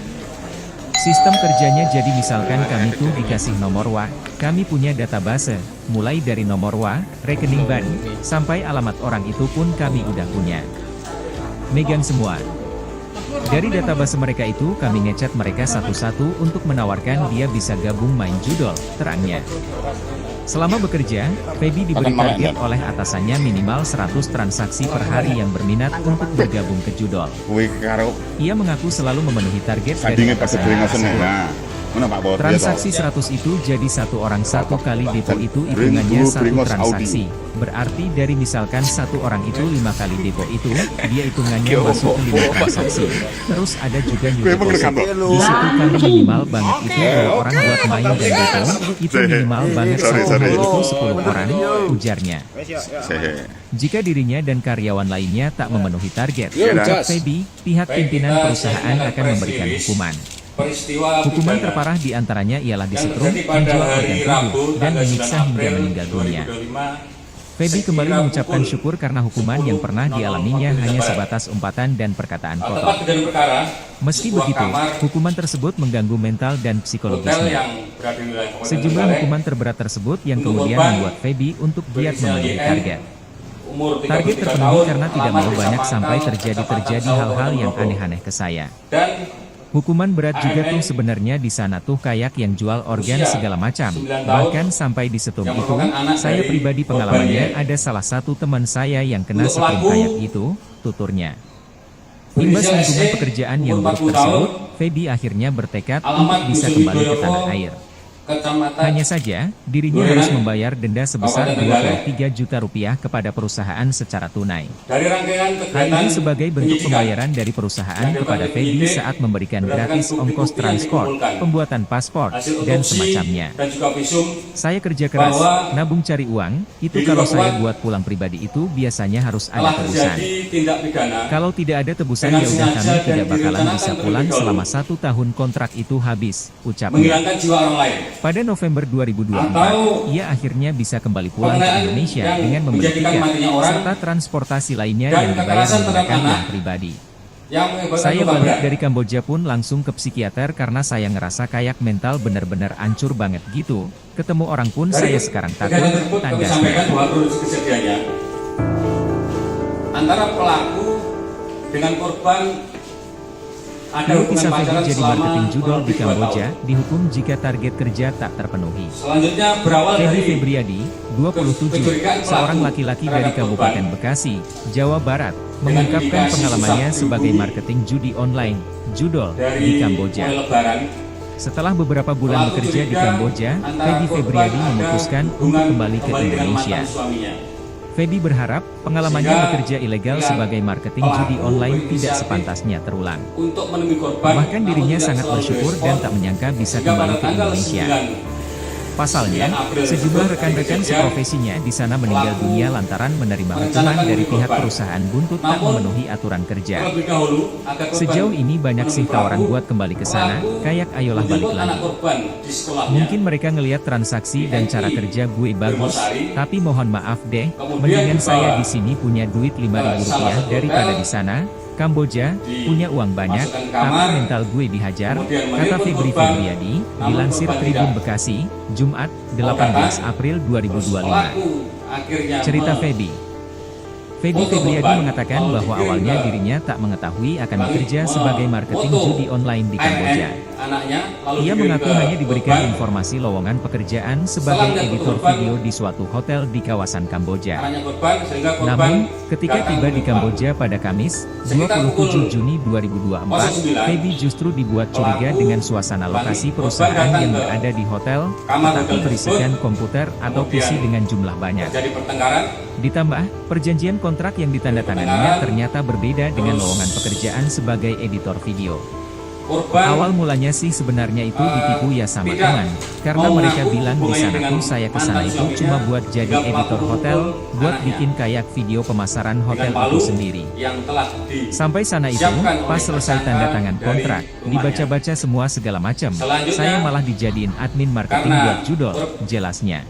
Sistem kerjanya jadi misalkan kami tuh dikasih nomor kami punya database, mulai dari nomor rekening bank, sampai alamat orang itu pun kami udah punya. Megang semua. Dari database mereka itu kami ngechat mereka satu-satu untuk menawarkan dia bisa gabung main judol, terangnya. Selama bekerja, Feby diberi target oleh atasannya minimal 100 transaksi per hari yang berminat untuk bergabung ke judol. Ia mengaku selalu memenuhi target dari atasannya tersebut. Transaksi 100 itu jadi satu orang satu kali depo itu hitungannya satu transaksi. Berarti dari misalkan satu orang itu 5 kali depo itu, dia hitungannya masuk ke 5 transaksi. Terus ada juga new deposit. Di situ kami minimal banget itu 2 orang buat main dan depo, itu minimal banget satu hari itu 10 orang, ujarnya. Jika dirinya dan karyawan lainnya tak memenuhi target, kata Feby, pihak pimpinan perusahaan akan memberikan hukuman. Hukuman terparah diantaranya ialah disetrum, menjual organ tubuh, dan menyiksa hingga meninggal dunia. Feby kembali mengucapkan syukur karena hukuman yang pernah dialaminya hanya sebatas umpatan dan perkataan kotor. Meski begitu, hukuman tersebut mengganggu mental dan psikologisnya. Sejumlah hukuman terberat tersebut yang kemudian membuat Feby untuk giat memenuhi target. Target terpenuhi karena tidak mau banyak sampai terjadi hal-hal yang aneh-aneh ke saya. Hukuman berat juga tuh sebenarnya di sana tuh kayak yang jual organ segala macam. Bahkan sampai di setrum itu, saya pribadi pengalamannya ada salah satu teman saya yang kena setrum kayak itu, tuturnya. Imbas lingkungan pekerjaan yang buruk tersebut, Feby akhirnya bertekad untuk bisa kembali ke tanah air. Hanya saja, dirinya harus membayar denda sebesar 23 juta rupiah kepada perusahaan secara tunai. Hal ini sebagai bentuk pembayaran dari perusahaan kepada Feby saat memberikan gratis ongkos transport, pembuatan paspor, dan semacamnya. Saya kerja keras, nabung cari uang, itu kalau saya buat pulang pribadi itu biasanya harus ada tebusan. Kalau tidak ada tebusan ya udah kami tidak bakalan bisa pulang selama 1 tahun kontrak itu habis, ucapnya. Pada November 2024, ia akhirnya bisa kembali pulang ke Indonesia dengan membeli tiket, serta transportasi lainnya yang dibayar menggunakan uang pribadi. Saya balik dari Kamboja pun langsung ke psikiater karena saya ngerasa kayak mental bener-bener hancur banget gitu. Ketemu orang pun saya sekarang takut, tandasnya. Antara pelaku dengan korban Lalu kisah Feby jadi marketing judol di Kamboja, dihukum jika target kerja tak terpenuhi. Selanjutnya berawal Feby dari Febriadi, 27, seorang laki-laki dari Kabupaten Bekasi, Jawa Barat, mengungkapkan pengalamannya sebagai marketing judi online, judol, di Kamboja. Setelah beberapa bulan bekerja di Kamboja, Feby Febriadi memutuskan untuk kembali ke Indonesia. Feby berharap pengalamannya bekerja ilegal sebagai marketing judi online tidak sepantasnya terulang. Bahkan dirinya sangat bersyukur dan tak menyangka bisa kembali ke Indonesia. Pasalnya, sejumlah rekan-rekan seprofesinya di sana meninggal dunia lantaran menerima hukuman dari pihak perusahaan buntut tak memenuhi aturan kerja. Terlebih dahulu, agar korban Sejauh ini banyak sih tawaran buat kembali ke sana, kayak ayolah balik menjemput anak lagi. korban di sekolahnya. Mungkin mereka ngelihat transaksi dan cara kerja gue bagus, tapi mohon maaf deh, mendingan saya di sini punya duit 5.000 rupiah daripada di sana. Kamboja, punya uang banyak, tapi mental gue dihajar, kata Febri Febriadi, dilansir Tribun Bekasi, Jumat, 18 April 2025. Cerita Feby. Feby Febriadi mengatakan bahwa awalnya dirinya tak mengetahui akan bekerja sebagai marketing judi online di Kamboja. Ia mengaku hanya diberikan informasi lowongan pekerjaan sebagai editor video di suatu hotel di kawasan Kamboja. Namun, ketika tiba di Kamboja pada Kamis, 27 Juni 2024, Feby justru dibuat curiga dengan suasana lokasi perusahaan yang berada di hotel, tetapi berisikan komputer atau PC dengan jumlah banyak. Ditambah, perjanjian kontrak yang ditandatanganinya ternyata berbeda dengan lowongan pekerjaan sebagai editor video. Awal mulanya sih sebenarnya itu ditipu ya sama teman, karena mereka bilang di sana tuh saya kesana itu cuma buat jadi editor hotel, buat bikin kayak video pemasaran hotel itu sendiri. Sampai sana itu, pas selesai tanda tangan kontrak, dibaca-baca semua segala macam, saya malah dijadiin admin marketing buat judol, jelasnya.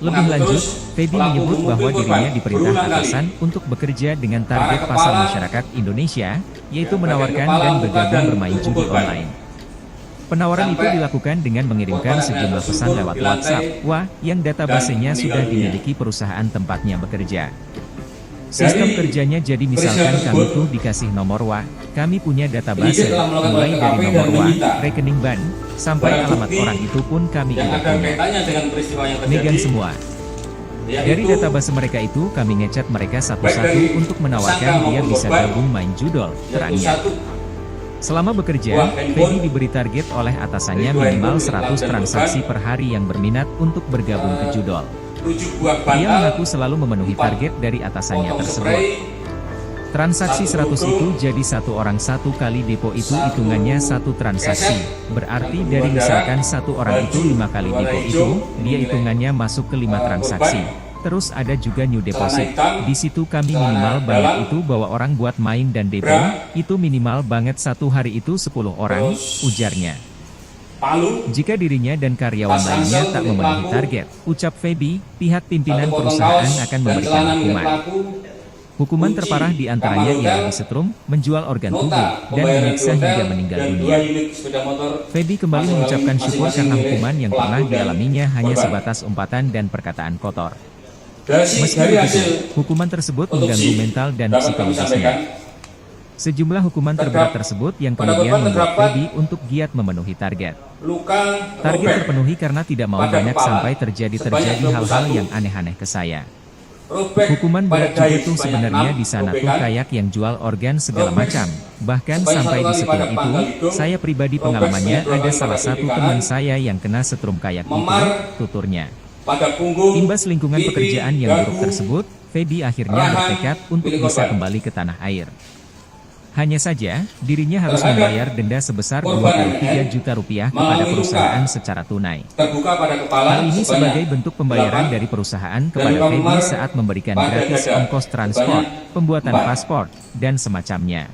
Lebih lanjut, Feby menyebut bahwa dirinya diperintah atasan untuk bekerja dengan target pasar masyarakat Indonesia, yaitu menawarkan dan bergabung bermain judi online. Penawaran itu dilakukan dengan mengirimkan sejumlah pesan lewat WhatsApp, yang databasenya sudah dimiliki perusahaan tempatnya bekerja. Sistem kerjanya jadi misalkan kami tuh dikasih nomor kami punya database, mulai dari nomor rekening bank, sampai alamat orang itu pun kami juga punya. Megang semua. Dari database mereka itu kami ngecat mereka satu-satu untuk menawarkan dia bisa gabung main judol, terangnya. Selama bekerja, Feby diberi target oleh atasannya minimal 100 transaksi per hari yang berminat untuk bergabung ke judol. Ia mengaku selalu memenuhi target dari atasannya tersebut. Transaksi 100 itu jadi satu orang satu kali depo itu hitungannya satu transaksi. Berarti dari misalkan satu orang itu 5 kali depo itu, dia hitungannya masuk ke 5 transaksi. Terus ada juga new deposit. Di situ kami minimal banyak itu bawa orang buat main dan depo, itu minimal banget satu hari itu 10 orang, ujarnya. Jika dirinya dan karyawan lainnya tak memenuhi target, ucap Feby, pihak pimpinan perusahaan akan memberikan hukuman. Hukuman terparah diantaranya ialah disetrum, menjual organ tubuh, dan menyiksa hingga meninggal dunia. Feby kembali mengucapkan syukur karena hukuman yang pernah dialaminya hanya sebatas umpatan dan perkataan kotor. Meski begitu, hukuman tersebut mengganggu mental dan psikologisnya. Sejumlah hukuman terberat tersebut yang kemudian membuat Feby untuk giat memenuhi target. Target terpenuhi karena tidak mau banyak sampai terjadi hal-hal yang aneh-aneh ke saya. Hukuman berat juga tuh sebenarnya di sana tuh kayak yang jual organ segala macam. Bahkan sampai di setrum itu, saya pribadi pengalamannya ada salah satu teman saya yang kena setrum kayak itu, tuturnya. Imbas lingkungan pekerjaan yang buruk tersebut, Feby akhirnya bertekad untuk bisa kembali ke tanah air. Hanya saja, dirinya harus membayar denda sebesar 23 juta rupiah kepada perusahaan secara tunai. Hal ini sebagai bentuk pembayaran dari perusahaan kepada Feby saat memberikan gratis ongkos transport, pembuatan paspor, dan semacamnya.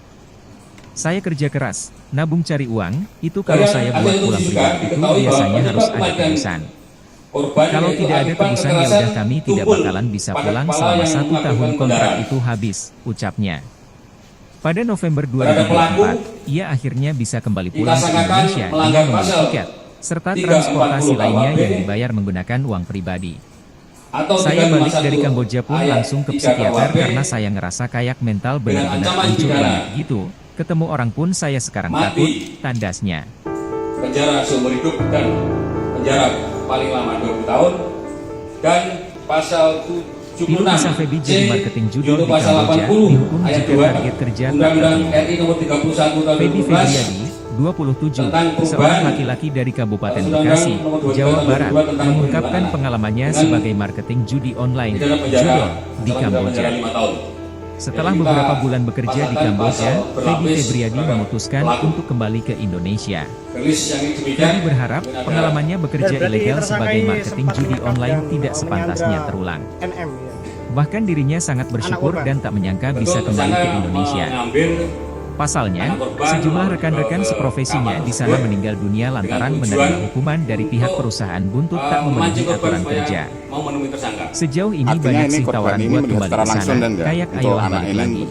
Saya kerja keras, nabung cari uang, itu kalau saya buat pulang pribadi itu biasanya harus ada tebusan. Kalau tidak ada tebusan ya udah kami tidak bakalan bisa pulang selama 1 tahun kontrak itu habis, ucapnya. Pada November 2024, ia akhirnya bisa kembali pulang ke Indonesia dengan membeli tiket, serta transportasi lainnya yang dibayar menggunakan uang pribadi. Saya balik dari Kamboja pun langsung ke psikiater karena saya ngerasa kayak mental benar-benar hancur banget gitu. Ketemu orang pun saya sekarang takut, tandasnya. Penjara seumur hidup dan penjara paling lama 20 tahun dan pasal Tilu kisah Feby jadi marketing judol di Kamboja, dihukum jika target kerja tak terpenuhi. Feby Febriadi, 27, seorang laki-laki dari Kabupaten Bekasi, Jawa Barat, mengungkapkan pengalamannya sebagai marketing judi online, judol, di Kamboja. Setelah beberapa bulan bekerja di Kamboja, Feby Febriadi memutuskan untuk kembali ke Indonesia. Feby berharap pengalamannya bekerja ilegal sebagai marketing judi online tidak sepantasnya terulang. Bahkan dirinya sangat bersyukur dan tak menyangka bisa kembali ke Indonesia. Pasalnya, sejumlah rekan-rekan seprofesinya di sana meninggal dunia lantaran menerima hukuman dari pihak perusahaan buntut tak memenuhi aturan kerja. Sejauh ini banyak sih tawaran buat kembali ke sana, kayak ayolah balik lagi.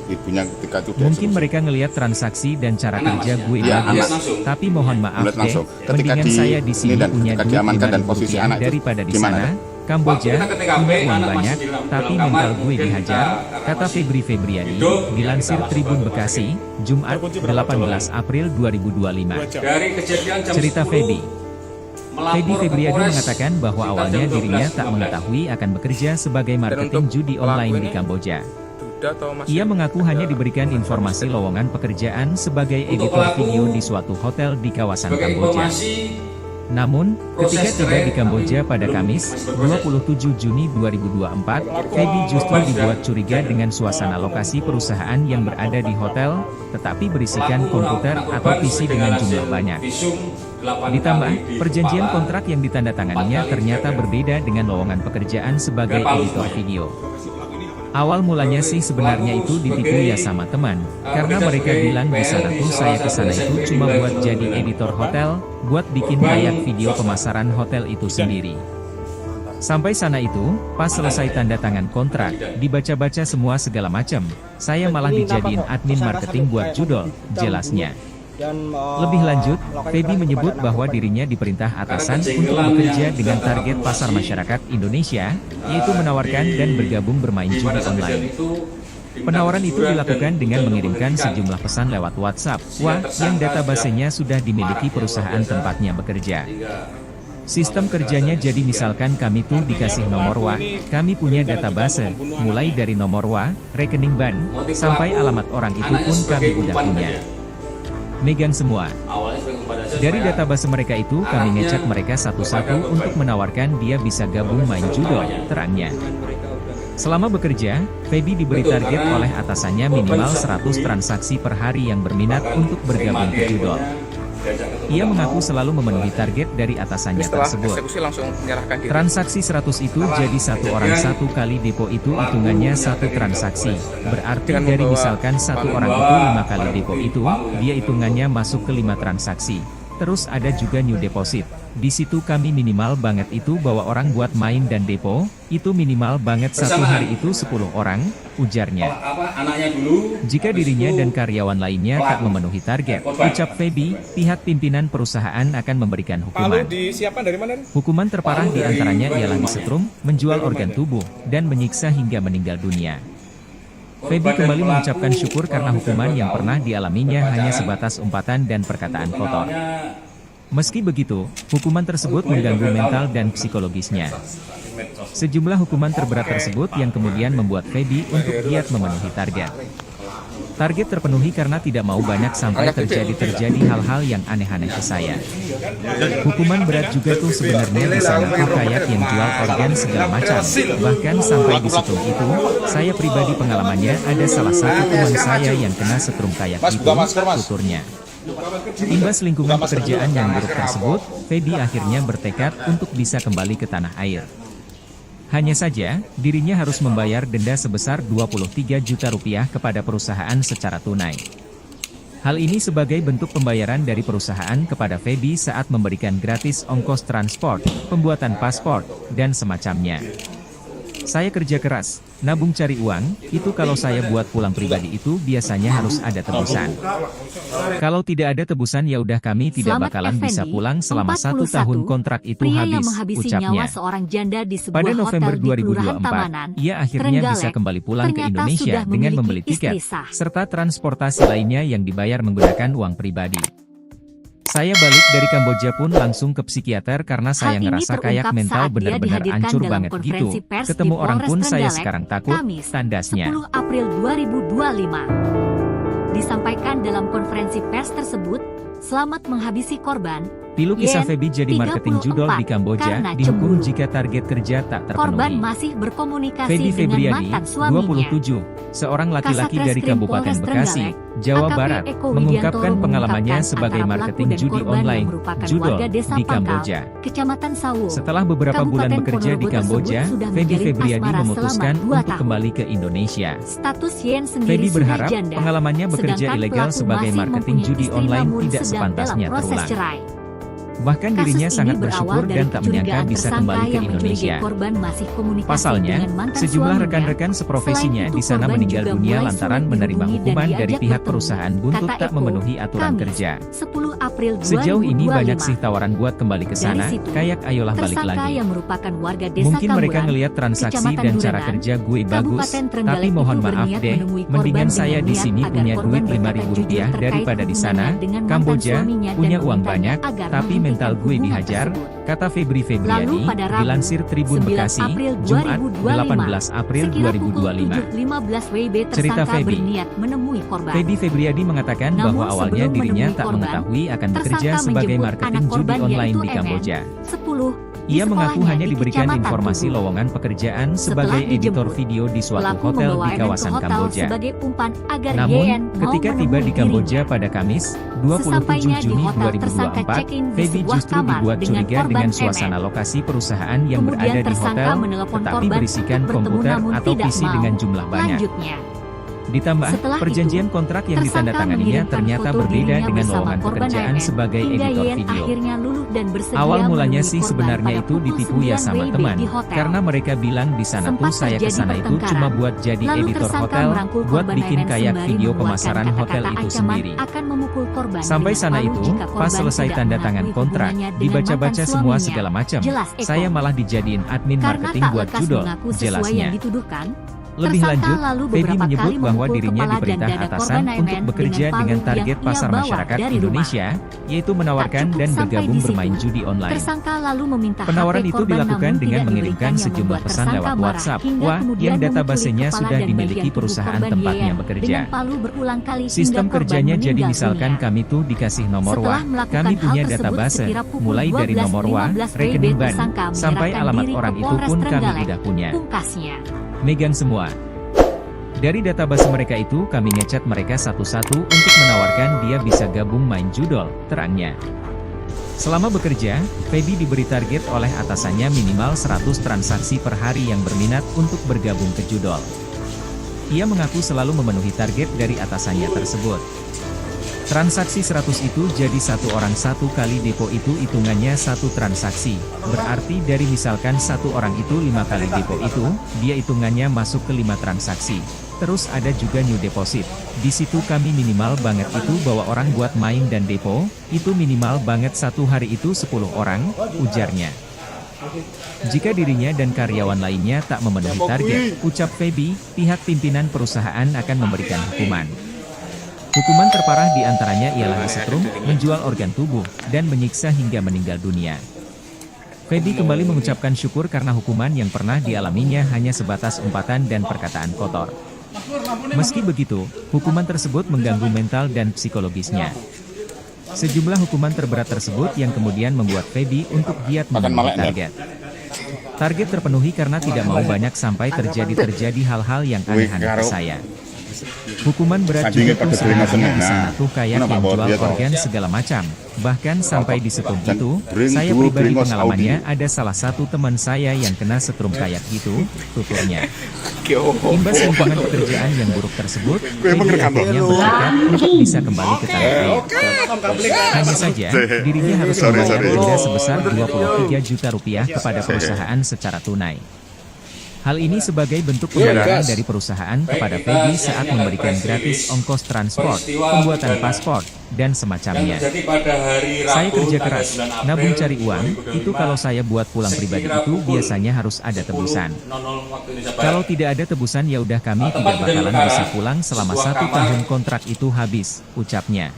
Mungkin mereka ngelihat transaksi dan cara kerja gue bagus, tapi mohon maaf deh, mendingan saya di sini punya duit Rp5.000 daripada di sana. Kamboja punya uang banyak, tapi mental gue dihajar, kata Feby Febriadi, dilansir Tribun Bekasi, Jumat 18 April 2025. Cerita Feby. Feby Febriadi mengatakan bahwa awalnya dirinya tak mengetahui akan bekerja sebagai marketing judi online di Kamboja. Ia mengaku hanya diberikan informasi lowongan pekerjaan sebagai editor video di suatu hotel di kawasan Kamboja. Namun, ketika tiba di Kamboja pada Kamis, 27 Juni 2024, Feby justru dibuat curiga dengan suasana lokasi perusahaan yang berada di hotel, tetapi berisikan komputer atau PC dengan jumlah banyak. Ditambah, perjanjian kontrak yang ditandatanganinya ternyata berbeda dengan lowongan pekerjaan sebagai editor video. Awal mulanya sih sebenarnya itu ditipu ya sama teman, karena mereka bilang di sana tuh saya kesana itu cuma buat jadi editor hotel, buat bikin kayak video pemasaran hotel itu sendiri. Sampai sana itu, pas selesai tanda tangan kontrak, dibaca-baca semua segala macam, saya malah dijadiin admin marketing buat judol, jelasnya. Lebih lanjut, Feby menyebut bahwa dirinya diperintah atasan untuk bekerja dengan target pasar masyarakat Indonesia, yaitu menawarkan dan bergabung bermain judi online. Penawaran itu dilakukan dengan mengirimkan sejumlah pesan lewat WhatsApp, yang databasenya sudah dimiliki perusahaan tempatnya bekerja. Sistem kerjanya jadi misalkan kami tuh dikasih nomor kami punya database, mulai dari nomor rekening bank, sampai alamat orang itu pun kami udah punya. Megang semua. Dari database mereka itu kami ngecek mereka satu-satu untuk menawarkan dia bisa gabung main judol, terangnya. Selama bekerja, Feby diberi target oleh atasannya minimal 100 transaksi per hari yang berminat untuk bergabung ke judol. Ia mengaku selalu memenuhi target dari atasannya tersebut. Transaksi 100 itu jadi satu orang satu kali depo itu hitungannya satu transaksi. Berarti dari misalkan satu orang itu 5 kali depo itu, dia hitungannya masuk ke 5 transaksi. Terus ada juga new deposit. Di situ kami minimal banget itu bawa orang buat main dan depo, itu minimal banget satu hari itu 10 orang, ujarnya. Jika dirinya dan karyawan lainnya tak memenuhi target, ucap Feby, pihak pimpinan perusahaan akan memberikan hukuman. Hukuman terparah diantaranya ialah disetrum, menjual organ tubuh, dan menyiksa hingga meninggal dunia. Feby kembali mengucapkan syukur karena hukuman yang pernah dialaminya hanya sebatas umpatan dan perkataan kotor. Meski begitu, hukuman tersebut mengganggu mental dan psikologisnya. Sejumlah hukuman terberat tersebut yang kemudian membuat Feby untuk giat memenuhi target. Target terpenuhi karena tidak mau banyak sampai terjadi hal-hal yang aneh-aneh ke saya. Hukuman berat juga tuh sebenarnya di sana tuh kayak yang jual organ segala macam. Bahkan sampai di situ itu, saya pribadi pengalamannya ada salah satu teman saya yang kena setrum kayak itu, tuturnya. Imbas lingkungan pekerjaan yang buruk tersebut, Feby akhirnya bertekad untuk bisa kembali ke tanah air. Hanya saja, dirinya harus membayar denda sebesar Rp23 juta kepada perusahaan secara tunai. Hal ini sebagai bentuk pembayaran dari perusahaan kepada Feby saat memberikan gratis ongkos transport, pembuatan paspor, dan semacamnya. Saya kerja keras, nabung cari uang, itu kalau saya buat pulang pribadi itu biasanya harus ada tebusan. Kalau tidak ada tebusan ya udah kami tidak bakalan bisa pulang selama 1 tahun kontrak itu habis, ucapnya. Pada November 2024, ia akhirnya bisa kembali pulang ke Indonesia dengan membeli tiket, serta transportasi lainnya yang dibayar menggunakan uang pribadi. Saya balik dari Kamboja pun langsung ke psikiater karena saya ngerasa kayak mental benar-benar hancur banget gitu. Ketemu orang pun saya sekarang takut, tandasnya. 10 April 2025. Disampaikan dalam konferensi pers tersebut, selamat menghabisi korban, Pilu kisah Yen, Feby jadi marketing judol di 34, Kamboja karena dihukum cemburu. jika target kerja tak Korban terpenuhi. masih berkomunikasi Feby dengan Febriadi, mantan suaminya. 27, seorang laki-laki Kasat dari Reskrim Kabupaten Polres Bekasi, Trenggalek, Jawa AKP Barat, Eko mengungkapkan Widiantoro pengalamannya mengungkapkan sebagai antara marketing pelaku dan judi korban yang online, merupakan judol, warga desa di Pangkal, Kamboja. Kecamatan Sawo. Setelah beberapa bulan Kabupaten bekerja di Ponorogo Kamboja, tersebut sudah Feby menjalin Febriadi asmara memutuskan selama 2 untuk tahun. kembali ke Indonesia. Status Yen sendiri Feby sudah berharap janda. pengalamannya bekerja Sedangkan ilegal pelaku sebagai masih marketing mempunyai judi istri online namun tidak sedang sepantasnya dalam proses terulang. cerai. Bahkan Kasus dirinya ini sangat berawal bersyukur dari dan tak menyangka kecurigaan bisa tersangka kembali ke yang mencurigai Indonesia. korban masih komunikasi Pasalnya, dengan mantan sejumlah suaminya. rekan-rekan seprofesinya Selain di itu, sana korban meninggal juga dunia mulai lantaran sulit menerima dihubungi dan hukuman dari diajak pihak bertemu. perusahaan buntut Kata tak Eko, memenuhi aturan Kamis, kerja. 10 April 2025. Sejauh ini banyak sih tawaran buat kembali ke sana, Dari situ, kayak ayolah balik tersangka lagi. yang merupakan warga desa Mungkin mereka Kamburan, ngelihat transaksi Kecamatan dan cara Duranan, kerja gue bagus, Kabupaten Trenggalek tapi mohon itu maaf berniat deh, menemui korban mendingan saya dengan di niat sini agar punya korban duit berkata Rp5.000 jujur terkait daripada di sana, hubungannya dengan mantan Kamboja, suaminya dan punya uang memintanya banyak, agar tapi menghentikan mental gue hubungan dihajar, tersebut. kata Feby Febriadi, Lalu pada Rabu, dilansir Tribun 9 Bekasi, April Jumat, 2025, 18 April sekira pukul 2025. 7.15 WIB Cerita tersangka Feby. berniat menemui korban. Feby Febriadi mengatakan Namun bahwa awalnya sebelum dirinya menemui tak korban, mengetahui akan bekerja tersangka sebagai menjemput marketing anak judi korban online yaitu di MN, Kamboja. 10, di Ia mengaku sekolahnya hanya di diberikan Kecamatan informasi Tugu. lowongan pekerjaan sebagai Setelah editor dijemput, video di suatu Pelaku hotel membawa di MN ke kawasan hotel Kamboja. sebagai umpan agar Namun, YN mau ketika tiba menemui di Kamboja dirinya. pada Kamis, 27 Sesampainya di Juni hotel, tersangka 2024, check-in di Feby sebuah justru kamar dibuat dengan curiga korban dengan MN. suasana lokasi perusahaan yang Kemudian berada di tersangka hotel, menelpon tetapi korban berisikan untuk bertemu komputer namun atau tidak PC mau. dengan jumlah banyak. Lanjutnya, Ditambah, setelah perjanjian itu, kontrak yang tersangka ditandatanganinya mengirimkan ternyata foto berbeda dirinya dengan bersama lowongan korban pekerjaan MN, sebagai hingga editor YN video. akhirnya luluh dan bersedia Awal mulanya menemui sih korban sebenarnya pada itu pukul ditipu ya 9 sama WIB teman, di hotel. karena mereka bilang di sana tuh Sempat saya terjadi kesana itu pertengkaran. cuma buat jadi Lalu editor tersangka hotel, merangkul buat korban bikin MN kayak sembari video mengeluarkan pemasaran hotel kata-kata itu ancaman sendiri. akan memukul korban Sampai dengan sana palu itu, jika pas korban selesai tidak tanda tangan mengakui kontrak, hubungannya dengan dibaca-baca mantan semua suaminya. segala macam, Jelas Eko. saya malah dijadiin admin Karena marketing tak buat lekas judol, mengaku sesuai jelasnya. yang dituduhkan, Lebih tersangka lanjut, lalu Feby beberapa menyebut kali bahwa memukul dirinya kepala dan diperintah dada atasan korban untuk MN bekerja dengan palu dengan yang target ia pasar bawa masyarakat dari rumah. Indonesia, yaitu Tak menawarkan cukup dan sampai bergabung di situ, bermain judi online. tersangka lalu meminta Penawaran HP itu korban dilakukan namun dengan tidak mengirimkan diberikannya, sejumlah membuat pesan tersangka lewat marah, WhatsApp, hingga wah, kemudian yang memukuli databasenya kepala sudah dan dimiliki bagian tubuh perusahaan korban tempatnya YN bekerja. dengan palu berulang kali hingga Sistem korban kerjanya jadi meninggal misalkan dunia. kami tuh dikasih nomor Setelah wah, melakukan kami hal punya tersebut database, sekira pukul mulai dari nomor wah, 12.15 rekening WIB, ban, tersangka sampai menyerahkan alamat diri ke orang itu Polres pun kami Trenggalek. udah punya. Pungkasnya, Megang semua. Dari database mereka itu kami ngecat mereka satu-satu untuk menawarkan dia bisa gabung main judol, terangnya. Selama bekerja, Feby diberi target oleh atasannya minimal 100 transaksi per hari yang berminat untuk bergabung ke judol. Ia mengaku selalu memenuhi target dari atasannya tersebut. Transaksi 100 itu jadi satu orang satu kali depo itu hitungannya satu transaksi. Berarti dari misalkan satu orang itu 5 kali depo itu, dia hitungannya masuk ke 5 transaksi. Terus ada juga new deposit. Di situ kami minimal banget itu bawa orang buat main dan depo, itu minimal banget satu hari itu 10 orang, ujarnya. Jika dirinya dan karyawan lainnya tak memenuhi target, ucap Feby, pihak pimpinan perusahaan akan memberikan hukuman. Hukuman terparah diantaranya ialah disetrum, menjual organ tubuh, dan menyiksa hingga meninggal dunia. Feby kembali mengucapkan syukur karena hukuman yang pernah dialaminya hanya sebatas umpatan dan perkataan kotor. Meski begitu, hukuman tersebut mengganggu mental dan psikologisnya. Sejumlah hukuman terberat tersebut yang kemudian membuat Feby untuk giat memenuhi target. Target terpenuhi karena tidak mau banyak sampai terjadi hal-hal yang aneh-aneh ke saya. Hukuman berat juga tuh sebenarnya di sana tuh kayak yang jual organ segala macam. Bahkan sampai di setrum itu, saya pribadi pengalamannya ada salah satu teman saya yang kena setrum kayak gitu, tuturnya. Imbas lingkungan pekerjaan yang buruk tersebut, Feby akhirnya bertekad untuk bisa kembali ke tanah air. Hanya saja, dirinya harus membayar denda sebesar 23 juta rupiah kepada perusahaan secara tunai. Hal ini sebagai bentuk pembayaran dari perusahaan kepada Feby saat memberikan gratis ongkos transport, pembuatan paspor, dan semacamnya. Saya kerja keras, nabung cari uang, itu kalau saya buat pulang pribadi itu biasanya harus ada tebusan. Kalau tidak ada tebusan ya udah kami tidak bakalan bisa pulang selama 1 tahun kontrak itu habis, ucapnya.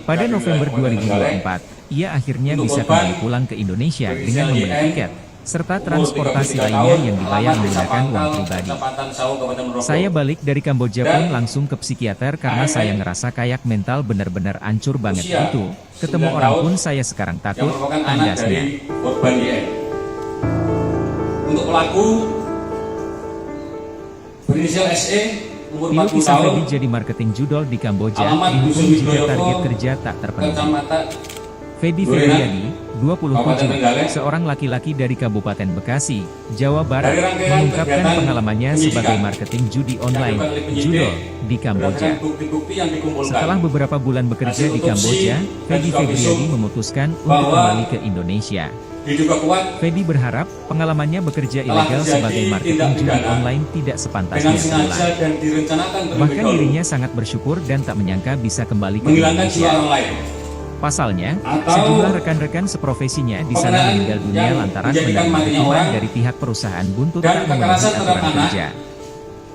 Pada November 2024, ia akhirnya bisa kembali pulang ke Indonesia dengan membeli tiket. serta transportasi lainnya yang dibayar menggunakan uang pribadi. Saya balik dari Kamboja pun langsung ke psikiater karena saya ngerasa kayak mental benar-benar hancur banget gitu. Ketemu orang pun saya sekarang takut, andasnya. Untuk pelaku berinisial SE, umur Pilu 40 kisah tahun, Feby jadi marketing judol di Kamboja, alamat dihukum Dusun jika Widoyoko, target kerja tak terpenuhi. Kecamatan Feby Durenan, Febriadi, 27, seorang laki-laki dari Kabupaten Bekasi, Jawa Barat, Dari rangkaian mengungkapkan kegiatan pengalamannya penyidikan sebagai marketing judi online, dilakukan oleh penyidik judol, di Kamboja. berdasarkan bukti-bukti yang dikumpulkan. Setelah beberapa bulan bekerja Hasil di otopsi Kamboja, dan Feby juga Febriadi visum memutuskan untuk bahwa kembali ke Indonesia. Diduga kuat Feby berharap pengalamannya bekerja telah ilegal terjadi sebagai marketing tindak judi pidana online tidak dengan sepantasnya sengaja terulang. dan direncanakan terlebih Bahkan dahulu dirinya sangat bersyukur dan tak menyangka bisa kembali ke menghilangkan jiwa Indonesia. orang lain. Pasalnya, Atau sejumlah rekan-rekan seprofesinya di sana pengenaan meninggal dunia yang lantaran menjadikan menerima matinya hukuman orang dari pihak perusahaan buntut dan tak memenuhi kekerasan terhadap aturan anak kerja.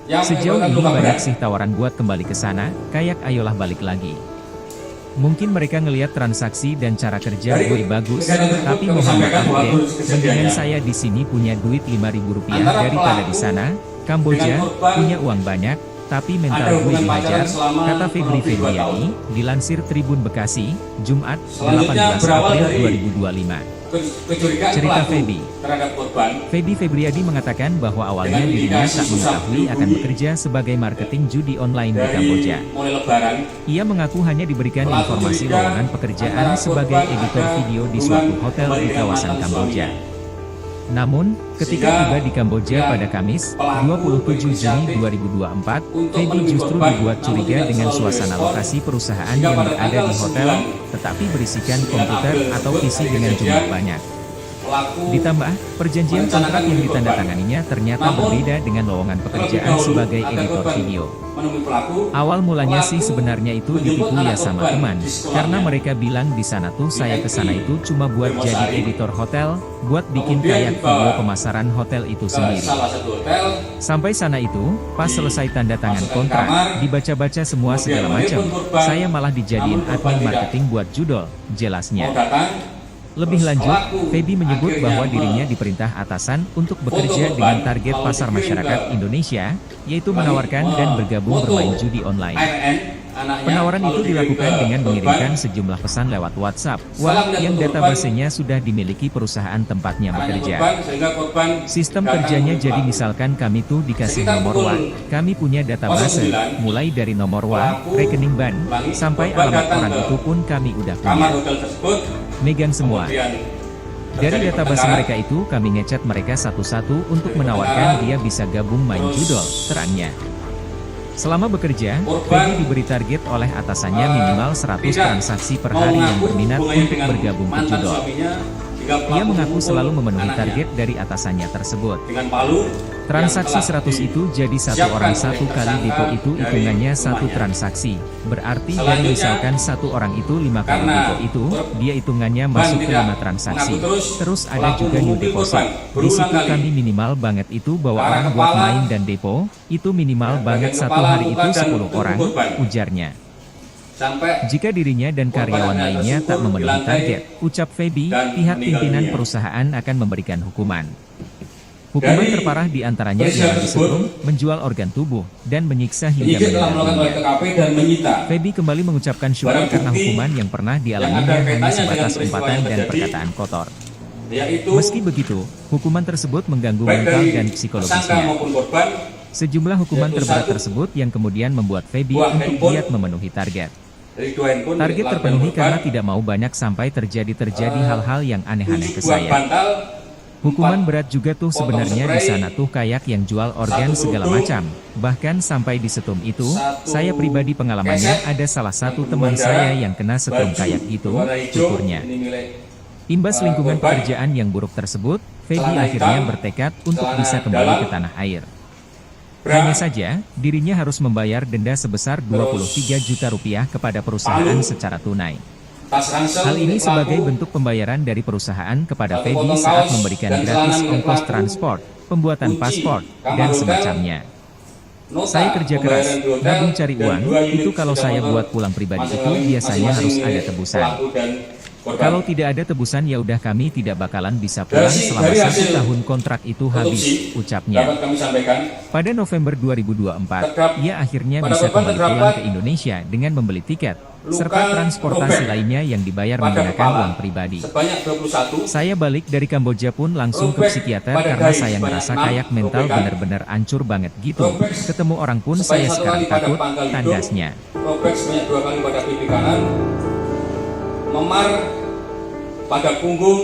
yang Sejauh menyebabkan ini luka banyak berat. sih tawaran buat kembali ke sana, kayak ayolah balik lagi. Mungkin mereka ngelihat transaksi dan cara kerja Dari gue bagus, kejadian tersebut tapi kami Muhammad sampaikan bahwa Abdel, kondisi mendingan kejadiannya saya di sini punya duit Rp5.000 Antara daripada di pelaku sana, Kamboja, dengan korban punya uang banyak, tapi ada mental gue hubungan pacaran dihajar, selama kata Febri kurang lebih 2 Febriadi, tahun. dilansir Tribun Bekasi, Jumat, Selanjutnya 18 berawal April dari 2025. Kecurigaan Cerita pelaku Feby. terhadap korban Feby Febriadi mengatakan bahwa awalnya Dengan dirinya indikasi tak susah mengetahui akan dihubungi bekerja sebagai marketing judi online di dari Kamboja. mulai lebaran. Ia mengaku hanya diberikan Pelaku informasi curiga lowongan pekerjaan antara sebagai korban editor ada video di hubungan suatu hotel kembali di dengan kawasan mantan Kamboja. suaminya. Namun, ketika Sehingga tiba di Kamboja yang pada Kamis, pelaku 27 Juni berinisiatif 2024, untuk Feby menemui justru korban, dibuat namun curiga tidak dengan selalu suasana direspon. lokasi perusahaan Hingga yang pada berada di tanggal hotel, 9 tetapi berisikan 9 komputer April atau tersebut, PC hari dengan jumlah kejadian, banyak. Pelaku Ditambah, perjanjian merencanakan kontrak yang menemui korban. ditandatanganinya ternyata Namun, berbeda dengan lowongan terlebih pekerjaan dahulu, sebagai agar editor korban video. menemui pelaku, Awal mulanya pelaku sih sebenarnya itu menjemput ditipu ya anak sama korban teman, di sekolahnya. karena mereka bilang di sana tuh saya kesana itu cuma buat Di jadi Mosari. editor hotel, buat bikin Kemudian kayak dibawa video pemasaran hotel itu ke sendiri. salah satu hotel. Sampai sana itu, pas selesai tanda tangan Masukkan kontrak, kamar, dibaca-baca semua kemudian segala macam. menelpon korban, Saya malah dijadiin namun korban admin tidak marketing buat judol, jelasnya. Mau datang, Lebih terus lanjut, pelaku Feby menyebut akhirnya bahwa dirinya diperintah atasan untuk bekerja korban dengan target lalu pasar dikirim masyarakat ke Indonesia, yaitu Bagi menawarkan dan bergabung foto bermain judi online. ARN, anaknya, Penawaran lalu itu dikirim dilakukan ke dengan korban. mengirimkan sejumlah pesan lewat WhatsApp, yang databasenya sudah dimiliki perusahaan tempatnya Anaknya bekerja. korban, sehingga korban Sistem datang kerjanya menemui jadi pelaku. misalkan kami tuh dikasih Sekitar nomor pukul WA, kami punya database, 09, mulai dari nomor WA, pelaku rekening bank, ulangi, sampai korban alamat datang orang ke itu pun kami udah kamar punya. hotel tersebut, Megang semua. kemudian Dari terjadi database pertengkaran. mereka itu kami ngechat mereka satu-satu untuk menawarkan dia bisa gabung main judol, terangnya. Selama bekerja, Korban, Feby diberi target oleh atasannya minimal 100 tidak transaksi per mau hari yang mengaku berminat hubungannya untuk dengan bergabung ke mantan judol. suaminya, hingga Ia pelaku mengaku memukul selalu memenuhi anaknya target dari atasannya tersebut. dengan palu Transaksi yang telah 100 itu jadi satu disiapkan orang oleh satu kali tersangka depo itu dari hitungannya satu rumahnya. transaksi. Berarti dari Selanjutnya, misalkan satu orang itu 5 kali karena depo itu, dia hitungannya masuk ke tidak 5 transaksi. mengaku Terus ada pelaku juga new memukul deposit. korban Di berulang situ kali. kami minimal banget itu bawa Arah orang buat kepala, main dan depo, itu minimal bagian banget satu kepala, hari muka, itu dan 10 tubuh orang, korban. ujarnya. sampai Jika dirinya dan karyawan Korban lainnya tak tersebut memenuhi di lantai target, ucap Feby, dan pihak meninggal pimpinan dunia. perusahaan akan memberikan hukuman. Hukuman Dari terparah diantaranya peristiwa ialah tersebut, disetrum, menjual organ tubuh, dan menyiksa hingga penyidik telah meninggal melakukan olah dunia. TKP dan menyita Feby kembali mengucapkan syukur barang karena bukti hukuman yang pernah yang ada dialaminya hanya kaitannya sebatas dengan peristiwa umpatan yang dan terjadi, perkataan kotor. yaitu Meski begitu, hukuman tersebut mengganggu baik mental dari dan tersangka psikologisnya. maupun korban. Sejumlah hukuman Yaitu terberat satu, tersebut yang kemudian membuat Feby buah untuk handphone, giat memenuhi target. Dari 2 handphone Target milik terpenuhi korban, karena tidak mau banyak sampai terjadi hal-hal yang aneh-aneh 7 ke buah saya. bantal, Hukuman 4 berat juga tuh potong sebenarnya di spray, sana tuh kayak yang jual organ 1 segala kerudung, macam. Bahkan sampai di setrum itu, 1 saya pribadi pengalamannya keset, ada salah satu yang teman berwarna saya yang kena setrum baju kayak gitu, berwarna hijau, tuturnya. ini milik Imbas lingkungan korban. pekerjaan yang buruk tersebut, Feby Celana akhirnya hitam, bertekad untuk celana bisa kembali dalam, ke tanah air. bra, Hanya saja, dirinya harus membayar denda sebesar 23 juta rupiah kepada perusahaan palu, secara tunai. tas ransel Hal ini milik sebagai pelaku, bentuk pembayaran dari perusahaan kepada 1 Feby potong saat kaos, memberikan dan gratis celana milik ongkos pelaku, transport, pembuatan kunci, paspor, kamar dan hotel, semacamnya. nota Saya kerja keras, pembayaran di hotel, nabung cari dan uang, 2 unit itu kalau sepeda saya motor buat pulang pribadi itu masing-masing biasanya harus ada milik tebusan. pelaku dan Kalau tidak ada tebusan ya udah kami tidak bakalan bisa pulang selama dari 1 hasil tahun kontrak itu habis, otopsi ucapnya. dapat kami sampaikan, Pada November 2024, ia akhirnya pada bisa korban kembali terdapat pulang ke Indonesia dengan membeli tiket, serta transportasi robek lainnya yang dibayar pada menggunakan kepala uang pribadi. sebanyak 21, Saya balik dari Kamboja pun langsung ke robek psikiater pada karena dahi saya sebanyak ngerasa 6 kayak mental robekan, bener-bener hancur banget gitu. robek Ketemu orang pun saya sebanyak 1 sekarang kali pada takut, pangkal hidung, tandasnya. robek sebanyak 2 kali pada pipi kanan, memar pada punggung,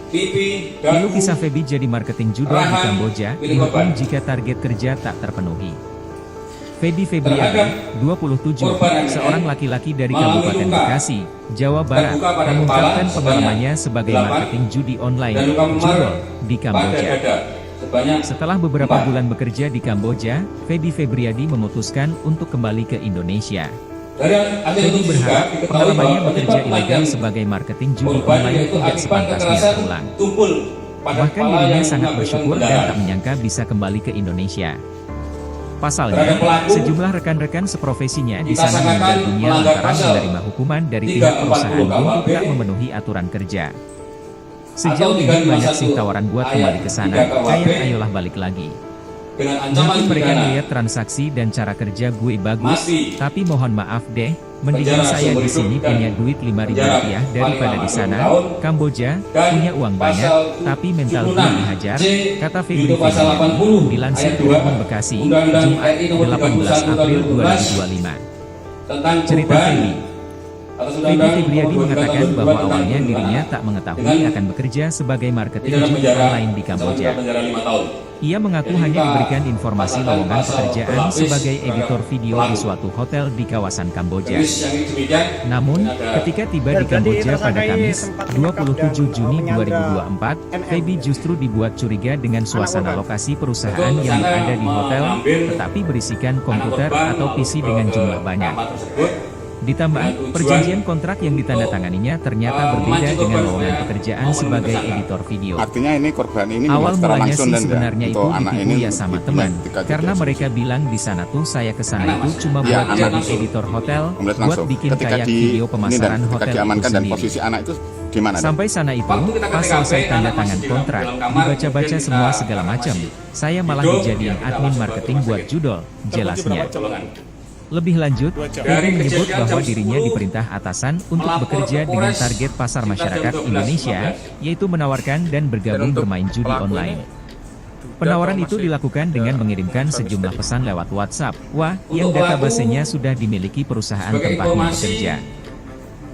pipi, Dulu dagu, kisah Feby jadi marketing judul di rahan Kamboja, milik dihukum korban. jika target kerja tak terpenuhi. Feby Febriadi, 27, korban MN, seorang laki-laki dari mengalami Kabupaten luka Bekasi, Jawa Barat, terbuka pada mengungkapkan kepala pengalamannya sebagai 8, marketing judi online, dan luka memar judul, di pada Kamboja. dada sebanyak Setelah beberapa 4. bulan bekerja di Kamboja, Feby Febriadi memutuskan untuk kembali ke Indonesia. Dari hasil Feby otopsi juga berharap diketahui pengalamannya bahwa bekerja penyebab ilegal kematian sebagai marketing judi korban online yaitu tidak akibat sepantasnya kekerasan terulang. tumpul pada Bahkan kepala dirinya yang sangat mengakibatkan bersyukur dan pendarahan. tak menyangka bisa kembali ke Indonesia. Pasalnya, Terhadap pelaku, sejumlah rekan-rekan seprofesinya di sana disangkakan meninggal dunia melanggar lantaran pasal menerima hukuman dari 340 pihak perusahaan KUHP untuk tak memenuhi aturan kerja. Sejauh atau ini banyak 351 sih tawaran buat ayat kembali ke sana, 3 KUHP kayak ayolah balik lagi. dengan ancaman Mungkin mereka pidana lihat transaksi dan cara kerja gue bagus, mati, tapi mohon maaf deh, mendingan penjara saya seumur di sini hidup, punya dan duit Rp5.000 penjara paling daripada lama di sana, 20 tahun, Kamboja, dan punya uang banyak, pasal tapi mental gue 76 dihajar, C, kata Febri yaitu pasal Febriadi, 80 dilansir ayat 2 Tribun Bekasi, Undang-Undang Jumat, RI nomor 18 31 April 2025. 2012 tentang Cerita perubahan Feby. atas Feby Undang-Undang Febriadi nomor 22 mengatakan tahun 2002 bahwa tentang awalnya perlindungan dirinya tak mengetahui dengan akan bekerja sebagai marketing pidana judi penjara online di Kamboja. penjara 5 tahun. Ia mengaku hanya diberikan informasi lowongan pekerjaan sebagai editor video di suatu hotel di kawasan Kamboja. Tulis yang demikian, Namun, ada ketika tiba di Kamboja pada Kamis, 27 Juni 2024, Feby justru dibuat curiga dengan suasana lokasi perusahaan yang berada di hotel, tetapi berisikan komputer atau PC dengan jumlah banyak. kamar tersebut Ditambah, perjanjian kontrak yang ditandatanganinya ternyata berbeda dengan lowongan pekerjaan sebagai editor video. Artinya ini korban ini Awal secara mulanya langsung sih dan sebenarnya itu untuk anak ditipu ini ya sama di- teman, di- karena di- mereka bilang di sana tuh saya kesana itu cuma Iya, buat anak jadi langsung. editor hotel, melihat buat langsung bikin ketika kayak di video ini dan pemasaran ketika hotel itu diamankan dan sendiri. posisi anak itu gimana? Dan? Sampai sana itu, Waktu kita ke pas TKP, selesai tanda anak tangan masih di dalam kontrak, kamar, dibaca-baca kemudian semua kita segala macam, masih saya malah hidup, dijadiin ya, kita admin masuk marketing ke rumah buat sakit. judul, jelasnya. Colongan. Lebih lanjut, Feby menyebut kejadian bahwa jam dirinya 10, diperintah atasan untuk melapor bekerja ke dengan Polres target pasar sekitar masyarakat jam 12, Indonesia, 15. yaitu menawarkan dan bergabung untuk bermain judi pelaku online. ini Penawaran masih itu dilakukan dengan ada mengirimkan suami sejumlah istri. pesan lewat WhatsApp, yang Untuk databasenya sudah dimiliki perusahaan sebagai tempatnya informasi, bekerja.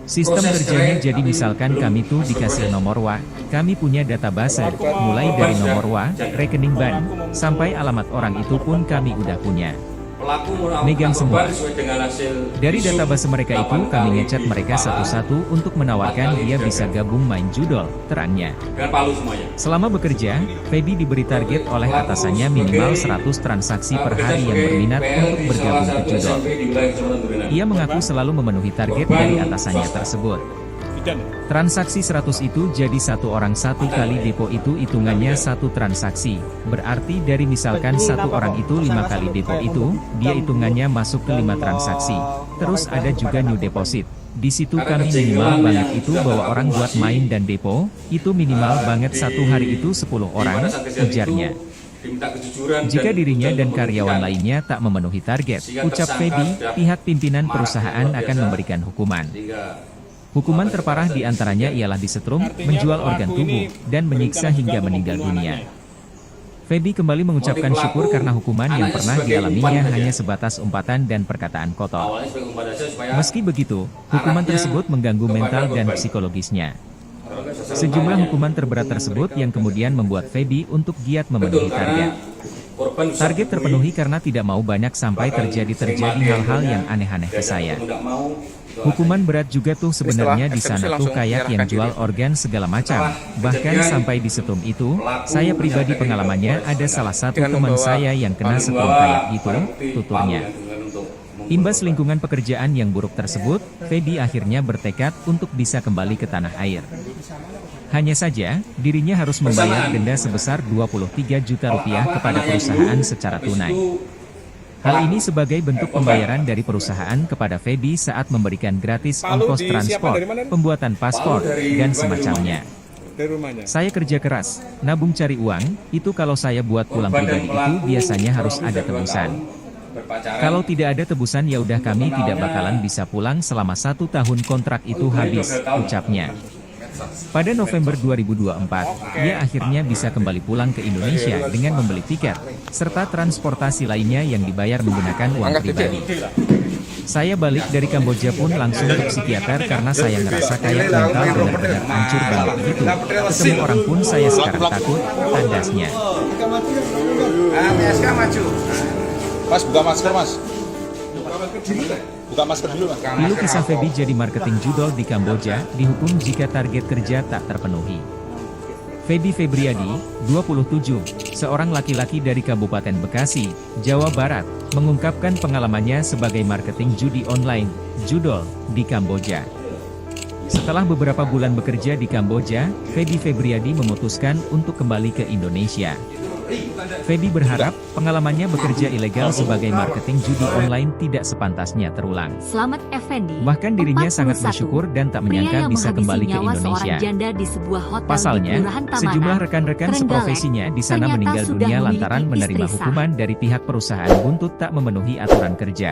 Sistem proses kerjanya cerai jadi kami misalkan belum kami tuh masuk dikasih proses. nomor WA, kami punya database, mulai dari nomor WA, rekening bank, sampai alamat orang itu pun kami udah punya. Pelaku Megang semua. sesuai dengan hasil Dari visum database mereka itu 8 kami kali ngecat di mereka kepala satu-satu untuk menawarkan 4 kali dia di bisa dada. gabung main judol, terangnya. dengan palu semuanya. Selama bekerja, Feby diberi target oleh atasannya minimal 100 transaksi per hari yang berminat untuk bergabung ke judol. Ia mengaku selalu memenuhi target dari atasannya tersebut. Transaksi 100 itu jadi satu orang satu kali depo itu hitungannya satu transaksi. Berarti dari misalkan satu orang itu 5 kali depo itu, dia hitungannya masuk ke 5 transaksi. Terus ada juga new deposit. Di situ kami minimal banget itu bawa orang buat main dan depo, itu minimal banget satu hari itu 10 orang, ujarnya. Jika dirinya dan karyawan lainnya tak memenuhi target, ucap Feby, pihak pimpinan perusahaan akan memberikan hukuman. Hukuman terparah diantaranya ialah disetrum, menjual organ tubuh, dan menyiksa hingga meninggal dunia. Feby kembali mengucapkan syukur karena hukuman yang pernah dialaminya hanya sebatas umpatan dan perkataan kotor. Meski begitu, hukuman tersebut mengganggu mental dan psikologisnya. Sejumlah hukuman terberat tersebut yang kemudian membuat Feby untuk giat memenuhi target. Target terpenuhi karena tidak mau banyak sampai terjadi hal-hal yang aneh-aneh ke saya. Hukuman berat juga tuh sebenarnya di sana tuh kayak yang jual organ segala macam. Bahkan sampai di setrum itu, saya pribadi pengalamannya ada salah satu teman saya yang kena setrum kayak gitu, tuturnya. Imbas lingkungan pekerjaan yang buruk tersebut, Feby akhirnya bertekad untuk bisa kembali ke tanah air. Hanya saja, dirinya harus membayar denda sebesar 23 juta rupiah kepada perusahaan secara tunai. Hal ini sebagai bentuk pembayaran dari perusahaan kepada Feby saat memberikan gratis ongkos transport, pembuatan paspor, dan semacamnya. Dari rumahnya. Saya kerja keras, nabung cari uang, itu kalau saya buat pulang pribadi itu biasanya harus ada tebusan. Kalau tidak ada tebusan ya udah kami tidak bakalan bisa pulang selama 1 tahun kontrak itu habis, ucapnya. Pada November 2024, ia akhirnya bisa kembali pulang ke Indonesia dengan membeli tiket, serta transportasi lainnya yang dibayar menggunakan uang pribadi. Saya balik dari Kamboja pun langsung ke psikiater karena saya ngerasa kayak mental benar-benar hancur banget gitu. Ketemu orang pun saya sekarang takut, tandasnya. Mas, buka masker, Mas. Buka masker dulu, Mas. Dulu kisah Feby jadi marketing judol di Kamboja, dihukum jika target kerja tak terpenuhi. Feby Febriadi, 27, seorang laki-laki dari Kabupaten Bekasi, Jawa Barat, mengungkapkan pengalamannya sebagai marketing judi online, judol, di Kamboja. Setelah beberapa bulan bekerja di Kamboja, Feby Febriadi memutuskan untuk kembali ke Indonesia. Feby berharap pengalamannya bekerja ilegal sebagai marketing judi online tidak sepantasnya terulang. Slamet Effendi, Bahkan dirinya 41, sangat bersyukur dan tak pria menyangka yang bisa menghabisi kembali ke nyawa Indonesia. seorang janda di sebuah hotel Pasalnya, di Kelurahan Tamanan, sejumlah rekan-rekan Trenggalek, seprofesinya di sana ternyata meninggal sudah dunia memiliki lantaran menerima istri sah. hukuman dari pihak perusahaan buntut tak memenuhi aturan kerja.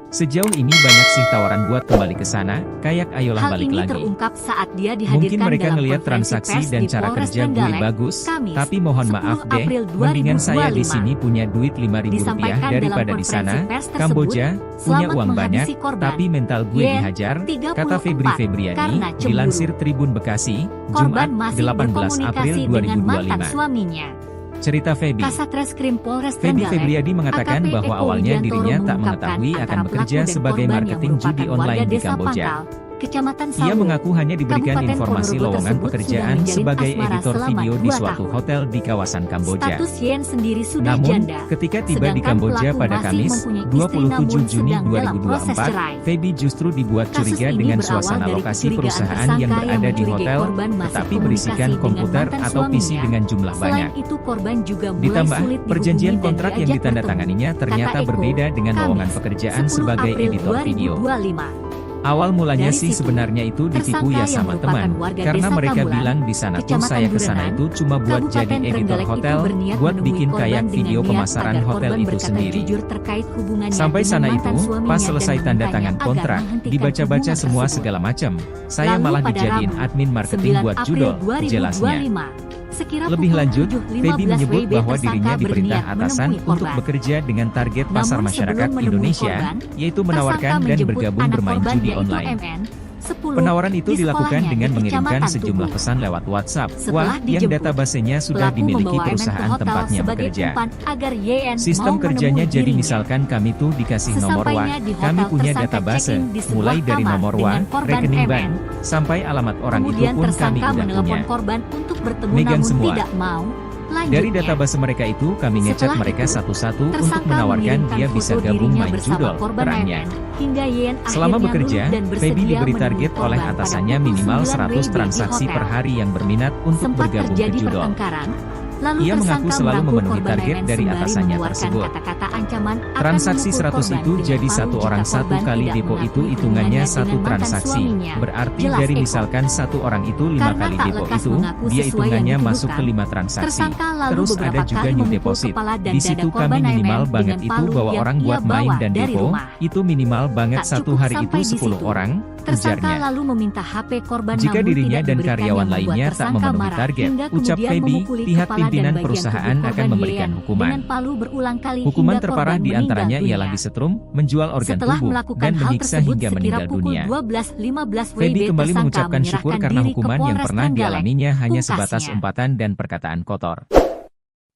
Sejauh ini banyak sih tawaran buat kembali ke sana, kayak ayolah Hal balik ini lagi. terungkap saat dia dihadirkan Mungkin mereka dalam ngelihat konferensi transaksi pers dan di cara Polres kerja gue Trenggalek, bagus, Kamis, tapi mohon 10 maaf deh, April mendingan saya di 2025. sini punya duit Rp5.000 Disampaikan daripada dalam di sana, konferensi pers tersebut, Kamboja, punya selamat uang banyak, menghabisi korban. tapi mental gue Yen, dihajar, 34, kata Febri Febriadi, karena cemburu. dilansir Tribun Bekasi, Jumat, Korban masih 18 April berkomunikasi dengan mantan 2025. suaminya. Cerita Feby. Kasatreskrim Polres Feby Trenggalek, Febriadi mengatakan AKP bahwa Eko awalnya Widiantoro dirinya tak mengungkapkan mengetahui akan antara bekerja pelaku dan sebagai korban yang marketing judi merupakan online warga di Desa Kamboja. Pangkal, Kecamatan Ia Sawu, mengaku hanya diberikan Kabupaten informasi Ponorogo lowongan tersebut pekerjaan sudah menjalin sebagai asmara editor selama video di 2 suatu tahun. hotel di kawasan Kamboja. Status Yen sendiri sudah Namun, janda. ketika tiba di Sedangkan Kamboja pelaku pada masih Kamis, mempunyai istri 27 namun Juni sedang dalam proses 2024, cerai. Feby justru dibuat Kasus curiga ini dengan berawal suasana dari lokasi kecurigaan perusahaan yang tersangka berada di mencurigai hotel, korban masih tetapi komunikasi berisikan dengan komputer mantan atau PC suaminya. dengan jumlah Selain banyak. itu korban juga mulai Ditambah, sulit perjanjian dihubungi dan kontrak yang diajak ditandatanganinya bertemu. ternyata Kata Eko, berbeda dengan lowongan Kamis, pekerjaan 10 sebagai April editor video. 2025. Awal mulanya Dari sih situ, sebenarnya itu ditipu tersangka ya yang sama merupakan teman, warga karena Desa mereka Kamulan, bilang di sana tuh Kecamatan saya kesana Durenan, itu cuma buat Kabupaten jadi editor Trenggalek itu hotel, berniat buat menemui bikin korban kayak dengan video niat pemasaran agar hotel korban itu berkata sendiri. jujur terkait hubungannya Sampai dengan sana mantan itu, suaminya pas dan selesai tanda memintanya tangan agar kontrak, menghentikan dibaca-baca hubungan semua tersebut. segala macam. Saya Lalu malah pada dijadiin Rabu, admin marketing 9 buat April judol, jelasnya. 2025, sekira Lebih pukul lanjut, 7.15 Feby menyebut WIB bahwa tersangka dirinya diperintah berniat atasan menemui untuk korban. bekerja dengan target pasar Namun masyarakat sebelum menemui Indonesia, korban, yaitu tersangka menawarkan dan menjemput bergabung anak bermain korban judi yaitu online. MN, 10, Penawaran itu di dilakukan sekolahnya dengan di mengirimkan Kecamatan sejumlah Tugu. pesan lewat WhatsApp, Setelah yang dijemput, databasenya sudah pelaku dimiliki membawa MN ke perusahaan hotel tempatnya sebagai bekerja. umpan agar YN Sistem mau kerjanya menemui jadi dirinya. misalkan kami tuh dikasih nomor WA, Sesampainya di kami hotel, punya tersangka database, checking di sebuah mulai dari kamar nomor WA, dengan korban rekening MN. bank, sampai alamat orang itu Kemudian pun kami tersangka udah menelpon punya. korban untuk bertemu Megang namun semua. tidak mau. Dari Lanjutnya, database mereka itu kami ngecek Setelah mereka itu, satu-satu untuk tersangka menawarkan mengirimkan dia foto bisa gabung dirinya main bersama judol, korban perannya. MN, hingga Yen Selama akhirnya bekerja, luluh dan Feby bersedia diberi menemui target oleh korban pada atasannya pukul minimal 9 100 WIB di transaksi hotel. per hari yang berminat untuk Sempat bergabung ke terjadi judol. pertengkaran. Lalu Ia mengaku tersangka selalu merangkul memenuhi korban target MN dari sembari atasannya mengeluarkan tersebut. kata-kata ancaman akan Transaksi memukul 100 korban itu dengan jadi palu satu orang jika satu korban kali tidak depo itu mengakui hitungannya hubungannya satu dengan mantan transaksi. suaminya. Berarti Jelas dari Eko. misalkan satu orang itu 5 Karena kali tak depo lekas itu, mengaku dia sesuai yang hitungannya masuk ke dituduhkan. 5 transaksi. Tersangka lalu Terus ada beberapa juga kali new memukul deposit. kepala dan Di dada situ korban kami minimal MN banget dengan itu palu bawa yang orang ia buat main bawa dan dari depo, rumah. itu minimal banget Tak satu cukup hari itu sampai di 10 situ. orang, Tersangka ujarnya. lalu meminta HP korban Jika namun dirinya tidak dan diberikan karyawan yang membuat lainnya tak tersangka memenuhi marah, target, hingga ucap kemudian Feby, memukuli pihak kepala dan pimpinan bagian perusahaan tubuh akan korban memberikan YN hukuman. dengan palu berulang kali Hukuman hingga terparah korban diantaranya meninggal ialah dunia. disetrum, menjual organ Setelah tubuh, melakukan dan hal menyiksa tersebut hingga sekira meninggal pukul dunia. 12.15 WIB Feby kembali tersangka mengucapkan syukur menyerahkan karena diri ke hukuman yang Polres pernah Trenggalek. dialaminya hanya sebatas Pungkasnya. umpatan dan perkataan kotor.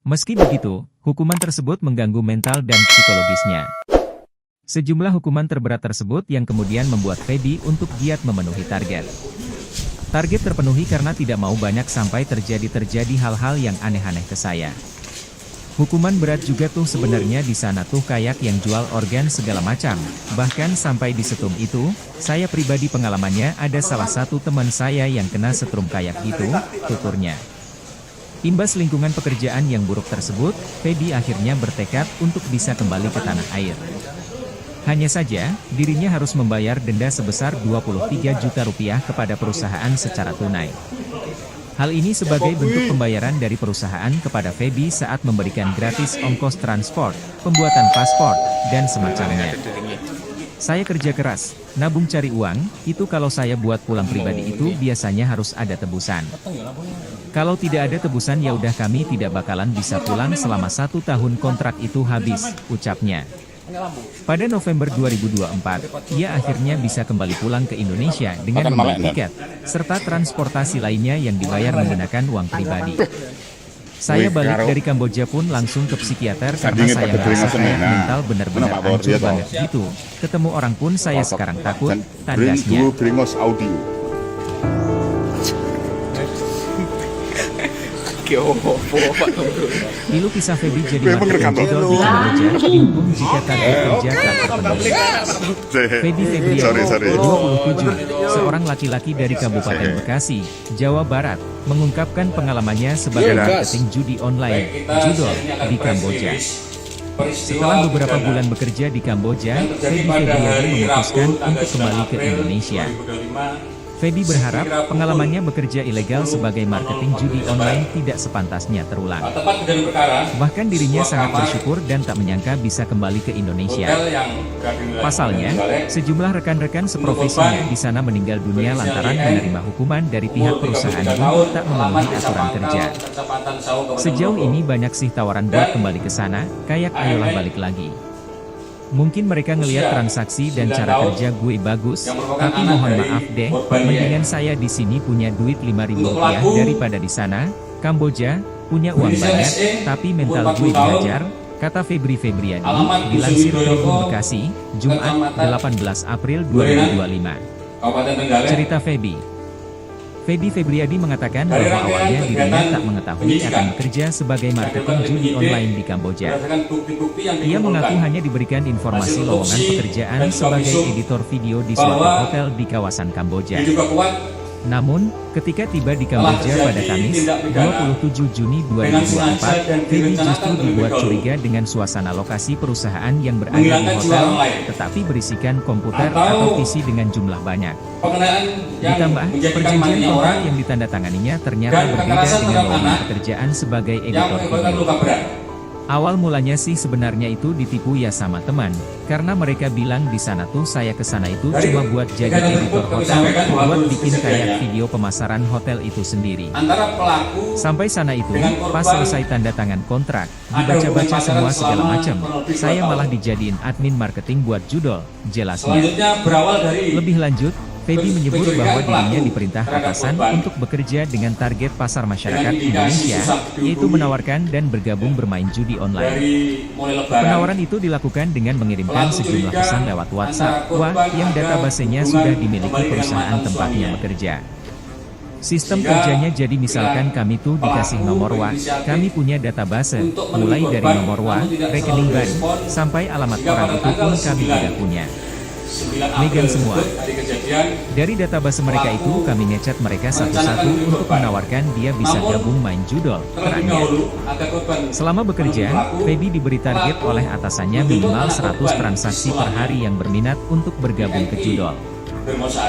Meski begitu, hukuman tersebut mengganggu mental dan psikologisnya. Sejumlah hukuman terberat tersebut yang kemudian membuat Feby untuk giat memenuhi target. Target terpenuhi karena tidak mau banyak sampai terjadi hal-hal yang aneh-aneh ke saya. Hukuman berat juga tuh sebenarnya di sana tuh kayak yang jual organ segala macam. Bahkan sampai di setrum itu, saya pribadi pengalamannya ada salah satu teman saya yang kena setrum kayak gitu, tuturnya. Imbas lingkungan pekerjaan yang buruk tersebut, Feby akhirnya bertekad untuk bisa kembali ke tanah air. Hanya saja, dirinya harus membayar denda sebesar 23 juta rupiah kepada perusahaan secara tunai. Hal ini sebagai bentuk pembayaran dari perusahaan kepada Feby saat memberikan gratis ongkos transport, pembuatan paspor, dan semacamnya. Saya kerja keras, nabung cari uang, itu kalau saya buat pulang pribadi itu biasanya harus ada tebusan. Kalau tidak ada tebusan ya udah kami tidak bakalan bisa pulang selama 1 tahun kontrak itu habis, ucapnya. Pada November 2024, ia akhirnya bisa kembali pulang ke Indonesia dengan membeli tiket, serta transportasi lainnya yang dibayar menggunakan uang pribadi. Saya balik dari Kamboja pun langsung ke psikiater karena saya merasa kayak mental benar-benar hancur banget gitu. Ketemu orang pun saya sekarang takut, tandasnya. Pilu kisah Feby jadi marketing judol di Kamboja, dihukum jika target kerja tak terpenuhi. Feby Febriadi, 27, seorang laki-laki dari Kabupaten Bekasi, Jawa Barat, mengungkapkan pengalamannya sebagai marketing judi online, judol, di Kamboja. Setelah beberapa bulan bekerja di Kamboja, Feby Febriadi memutuskan untuk kembali ke Indonesia. Feby berharap pengalamannya bekerja ilegal sebagai marketing judi online tidak sepantasnya terulang. Bahkan dirinya sangat bersyukur dan tak menyangka bisa kembali ke Indonesia. Pasalnya, sejumlah rekan-rekan seprofesinya di sana meninggal dunia lantaran menerima hukuman dari pihak perusahaan untuk tak memenuhi aturan kerja. Sejauh ini banyak sih tawaran buat kembali ke sana, kayak ayolah balik lagi. Mungkin mereka ngelihat transaksi dan cara kerja gue bagus, tapi mohon maaf deh, mendingan saya di sini punya duit 5.000 rupiah daripada di sana, Kamboja, punya uang banyak, tapi mental gue dihajar, kata Feby Febriadi, dilansir Tribun Bekasi, Jumat, 18 April 2025. Cerita Feby. Feby Febriadi mengatakan bahwa awalnya dirinya tak mengetahui akan bekerja sebagai marketing judi online di Kamboja. Ia mengaku hanya diberikan informasi lowongan pekerjaan sebagai editor video di suatu hotel di kawasan Kamboja. Namun, ketika tiba di Kamboja pada Kamis, 27 Juni 2024, Feby justru dibuat curiga dengan suasana lokasi perusahaan yang berada di hotel, tetapi berisikan komputer atau PC dengan jumlah banyak. Ditambah, perjanjian kontrak yang ditandatanganinya ternyata berbeda dengan lowongan pekerjaan sebagai editor video. Awal mulanya sih sebenarnya itu ditipu ya sama teman, karena mereka bilang di sana tuh saya ke sana itu cuma buat jadi editor hotel, buat bikin kayak video pemasaran hotel itu sendiri. Sampai sana itu, pas selesai tanda tangan kontrak, dibaca-baca semua segala macam, saya malah dijadiin admin marketing buat judol, jelasnya. Lebih lanjut, Feby menyebut bahwa dirinya diperintah atasan untuk bekerja dengan target pasar masyarakat Indonesia, yaitu menawarkan dan bergabung bermain judi online. Penawaran itu dilakukan dengan mengirimkan sejumlah pesan lewat WhatsApp, yang databasenya sudah dimiliki perusahaan tempatnya bekerja. Sistem kerjanya jadi misalkan kami tuh dikasih nomor kami punya database, mulai dari nomor rekening bank, sampai alamat orang itu pun kami tidak punya. Megang semua. Dari database mereka itu kami ngechat mereka satu-satu untuk menawarkan dia bisa gabung main judol, terangnya. Selama bekerja, Feby diberi target oleh atasannya minimal 100 transaksi per hari yang berminat untuk bergabung ke judol.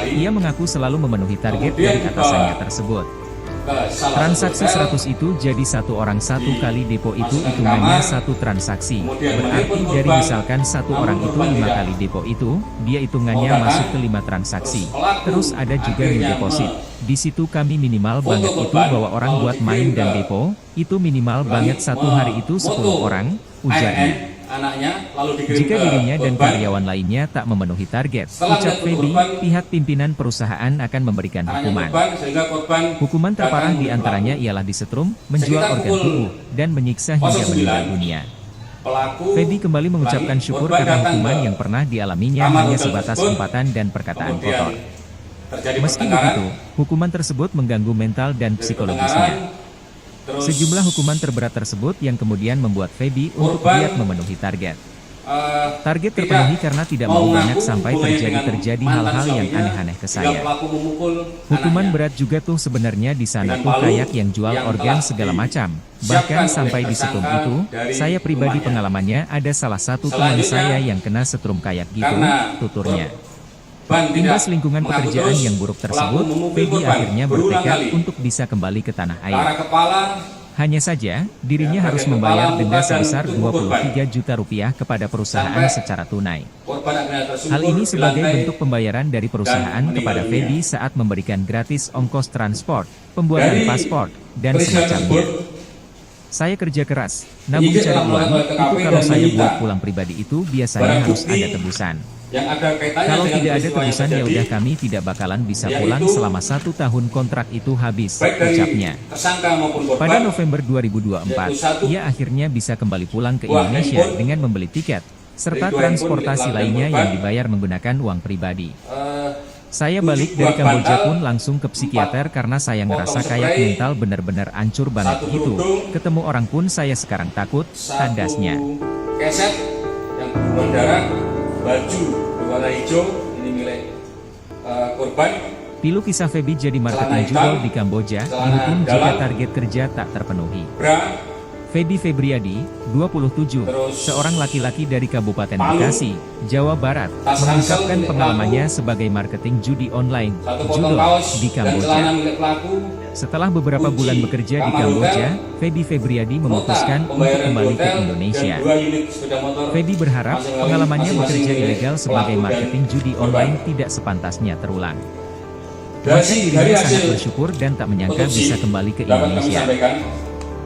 Ia mengaku selalu memenuhi target dari atasannya tersebut. Transaksi 100 itu jadi satu orang satu kali depo itu hitungannya satu transaksi. Berarti dari misalkan satu orang itu 5 kali depo itu, dia hitungannya masuk ke 5 transaksi. Terus ada juga new deposit. Di situ kami minimal banget itu bahwa orang buat main dan depo, itu minimal banget satu hari itu 10 orang, ujarnya. Jika dirinya dan karyawan lainnya tak memenuhi target, ucap Feby, pihak pimpinan perusahaan akan memberikan hukuman. Hukuman terparah diantaranya ialah disetrum, menjual organ tubuh, dan menyiksa hingga meninggal dunia. Feby kembali mengucapkan syukur karena hukuman yang pernah dialaminya hanya sebatas umpatan dan perkataan kotor. Meski begitu, hukuman tersebut mengganggu mental dan psikologisnya. Sejumlah hukuman terberat tersebut yang kemudian membuat Feby untuk giat memenuhi target. Target tidak terpenuhi karena tidak mau banyak mengaku sampai hubungannya dengan terjadi mantan hal-hal yang suaminya aneh-aneh ke hingga saya. pelaku memukul Hukuman anaknya. berat juga tuh sebenarnya di sana Dengan tuh palu kayak yang jual yang organ telah segala macam. disiapkan Bahkan oleh sampai di setrum tersangka itu, dari saya pribadi rumahnya. pengalamannya ada salah satu teman Selanjutnya, saya yang kena setrum kayak gitu, Karena tuturnya. korban Imbas tidak lingkungan mengaku pekerjaan terus, yang buruk pelaku tersebut, memukul Feby korban akhirnya berulang bertekad kali. untuk bisa kembali ke tanah Ke air. arah kepala, Hanya saja, dirinya Ya, harus bagian membayar kepala, denda muka, dan sebesar tubuh korban. 23 juta rupiah kepada perusahaan Sampai secara tunai. korban akhirnya tersungkur Hal ini di sebagai lantai bentuk pembayaran dari perusahaan meninggal kepada dunia. Feby saat memberikan gratis ongkos transport, pembuatan Dari paspor, dan peristiwa semacamnya. tersebut, Saya kerja keras, nabung penyidik cari telah uang, melakukan itu TKP kalau dan saya menyita buat pulang pribadi itu biasanya barang harus bukti ada tebusan. yang ada kaitannya Kalau dengan tidak ada peristiwa yang tebusan ya terjadi, udah kami tidak bakalan bisa yaitu pulang selama 1 tahun kontrak itu habis, baik dari ucapnya. tersangka maupun korban. Pada November 2024, Yaitu satu, ia akhirnya bisa kembali pulang ke buah Indonesia handphone, dengan membeli tiket, serta dari 2 handphone transportasi milik lainnya korban, yang dibayar menggunakan uang pribadi. eh, Saya 7 balik dari buah Kamboja bantal, pun langsung ke psikiater karena saya ngerasa potong kayak spray, mental bener-bener hancur banget 1 gitu. kerudung, Ketemu orang pun saya sekarang takut, tandasnya. keset yang berhubungan darah, baju berwarna hijau, ini milik korban. Pilu kisah Feby jadi marketing Celana judul hitam, di Kamboja, celana dihukum jika dalam, target kerja tak terpenuhi. Bra, Feby Febriadi, 27, Terus, seorang laki-laki dari Kabupaten palu, Bekasi, Jawa Barat, tas mengungkapkan ransel milik pengalamannya pelaku, sebagai marketing judi online, 1 potong judo, kaos di dan celana Kamboja. milik pelaku. Setelah beberapa Kunci bulan bekerja di kamar Kamboja, hotel, Feby Febriadi nota memutuskan untuk pembayaran kembali ke hotel, Indonesia. dan 2 unit sepeda motor Feby berharap masing-masing pengalamannya milik bekerja ilegal sebagai pelaku dan marketing judi korban. online tidak sepantasnya terulang. Dari Bahkan dirinya sangat hasil bersyukur dan tak menyangka otopsi bisa kembali ke dapat kami Indonesia. sampaikan,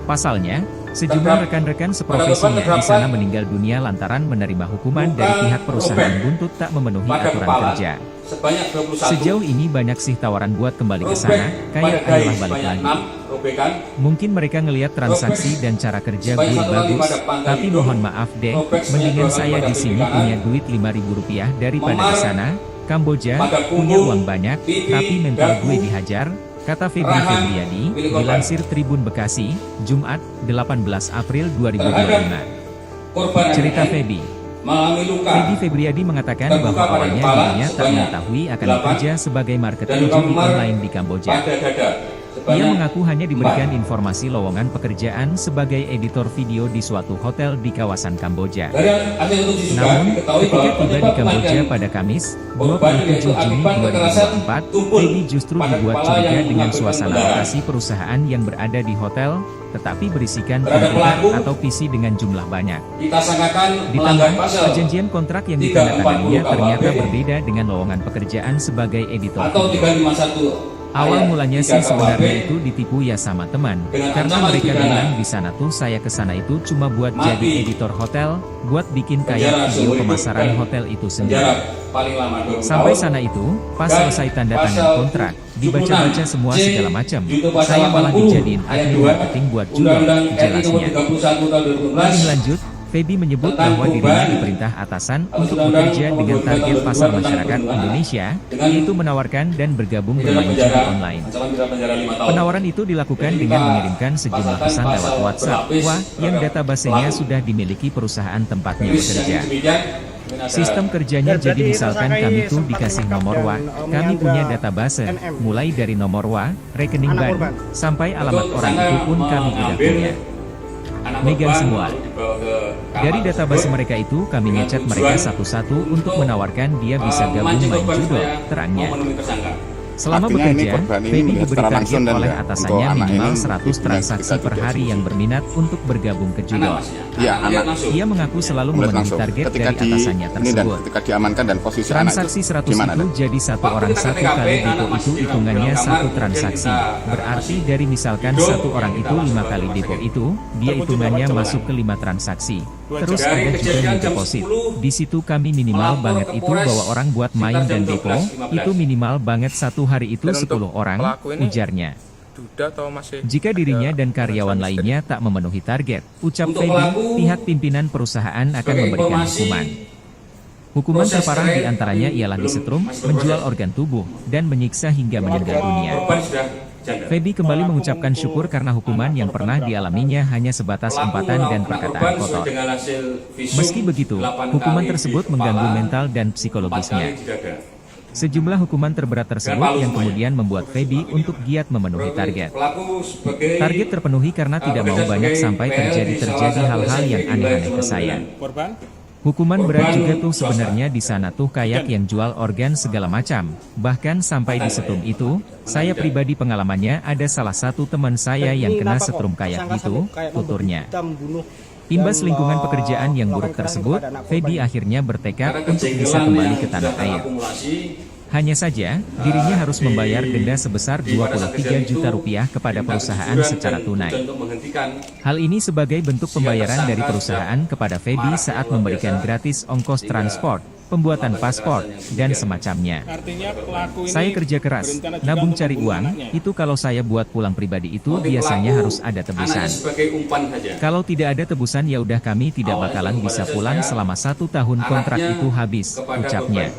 Pasalnya, sejumlah rekan-rekan seprofesinya di sana meninggal dunia lantaran menerima hukuman dari pihak perusahaan buntut tak memenuhi pada aturan kepala kerja. sebanyak 21, Sejauh ini banyak sih tawaran buat kembali ke sana, robek kayak pada dahi ayolah balik sebanyak lagi. 6 robekan, Mungkin mereka ngelihat transaksi dan cara kerja sebanyak gue 1 kali bagus, pada pangkal tapi hidung, mohon maaf deh, robek sebanyak mendingan 2 kali saya pada di sini pipi punya kanan, duit Rp5.000 daripada memar di sana, Kamboja, pada punya punggung, uang banyak, pipi, tapi mental dagu, gue dihajar, kata Feby rahang Febriadi, milik korban. dilansir Tribun Bekasi, Jumat, 18 April 2025. Terhadap korban Cerita NN Feby. mengalami luka Feby Febriadi mengatakan terbuka bahwa pada awalnya kepala dirinya tak sebanyak mengetahui akan 8 bekerja sebagai dan marketing luka judi memar online di Kamboja. pada dada Ia sebanyak mengaku hanya diberikan 4. informasi lowongan pekerjaan sebagai editor video di suatu hotel di kawasan Kamboja. Dari hasil otopsi juga Namun, diketahui ketika bahwa tiba di penyebab Kamboja kematian pada Kamis, korban 27 yaitu Juni akibat kekerasan 2024, tumpul Feby justru pada dibuat kepala curiga yang dengan mengakibatkan suasana pendarahan. lokasi perusahaan yang berada di hotel, tetapi berisikan Terhadap komputer pelaku, atau PC dengan jumlah banyak. kita sangkakan melanggar Ditambah, pasal perjanjian kontrak yang ditandatanganinya 340 ternyata KUHP berbeda dengan lowongan pekerjaan sebagai editor atau video. 351 Awal ayat mulanya 3 sih sebenarnya KUHP itu ditipu ya sama teman, dengan karena ancaman mereka pidana bilang di sana tuh saya kesana itu cuma buat mati, jadi editor hotel, buat bikin penjara kayak video seumur hidup, pemasaran dan hotel itu penjara sendiri. paling lama 20 Sampai tahun. sana itu, pas Dan selesai tanda tangan pasal kontrak, dibaca-baca semua 76 segala macam, junto pasal saya malah 80 dijadiin ayat admin 2 marketing buat judo, Undang-Undang RI nomor jelasnya. 31 tahun Lebih 2016 lanjut, Feby menyebut tentang bahwa dirinya perubahan diperintah atasan atas untuk Undang-Undang bekerja nomor dengan 22 target tahun pasar 2002 masyarakat tentang Indonesia, dengan yaitu menawarkan dan bergabung pidana bermain judi penjara online. ancaman pidana penjara 5 tahun. Penawaran itu dilakukan dengan mengirimkan sejumlah pesan lewat WhatsApp, wah, yang databasenya sudah dimiliki perusahaan tempatnya bekerja. Sistem kerjanya jadi misalkan kami tuh dikasih nomor WA, kami punya database, mulai dari nomor WA, rekening bank, sampai alamat orang itu pun kami udah punya. Megang semua. Dari database mereka itu kami ngechat mereka satu-satu untuk menawarkan dia bisa gabung main judo, terangnya. Selama Artinya ini bekerja, korban ini Feby melihat diberi secara target langsung dan oleh ya, atasannya untuk anak minimal ini 100 yang transaksi kita per tidak hari yang berminat untuk bergabung ke judo. Iya, anak Ia mengaku selalu melihat memenuhi langsung. target Ketika dari di atasannya ini dan tersebut. ketika diamankan dan posisi anak Transaksi itu 100 gimana? itu jadi satu orang satu kali depo itu hitungannya satu transaksi. Berarti dari misalkan satu orang itu 5 kali depo itu, dia hitungannya masuk ke 5 transaksi. Terus ada juga new deposit. Di situ kami minimal banget itu bawa orang buat main dan depo, itu minimal banget satu hari itu 10 orang, ujarnya. Duda atau masih Jika dirinya dan karyawan lainnya tak memenuhi target, ucap Untuk Feby, pelaku, pihak pimpinan perusahaan akan sebagai memberikan informasi, hukuman. Hukuman proses terparah cerai diantaranya ialah belum disetrum, masih menjual berproses. organ tubuh, dan menyiksa hingga meninggal dunia. Korban sudah janda. Feby kembali mengucapkan syukur karena hukuman yang pernah dialaminya hanya sebatas umpatan dan perkataan kotor. Meski begitu, hukuman tersebut mengganggu mental dan psikologisnya. Sejumlah hukuman terberat tersebut yang kemudian membuat Feby untuk giat memenuhi target. Target terpenuhi karena tidak mau banyak sampai terjadi hal-hal yang aneh-aneh ke saya. Hukuman berat juga tuh sebenarnya di sana tuh kayak yang jual organ segala macam. Bahkan sampai di setrum itu, saya pribadi pengalamannya ada salah satu teman saya yang kena setrum kayak gitu, tuturnya. Imbas lingkungan pekerjaan yang buruk tersebut, Feby akhirnya bertekad untuk bisa kembali ke tanah air. Hanya saja, dirinya harus membayar denda sebesar 23 juta rupiah kepada perusahaan secara tunai. Hal ini sebagai bentuk pembayaran dari perusahaan kepada Feby saat memberikan gratis ongkos transport, pembuatan paspor, dan semacamnya. Saya kerja keras, nabung cari uang, itu kalau saya buat pulang pribadi itu biasanya harus ada tebusan. Kalau tidak ada tebusan ya udah kami tidak bakalan bisa pulang selama 1 tahun kontrak itu habis, ucapnya.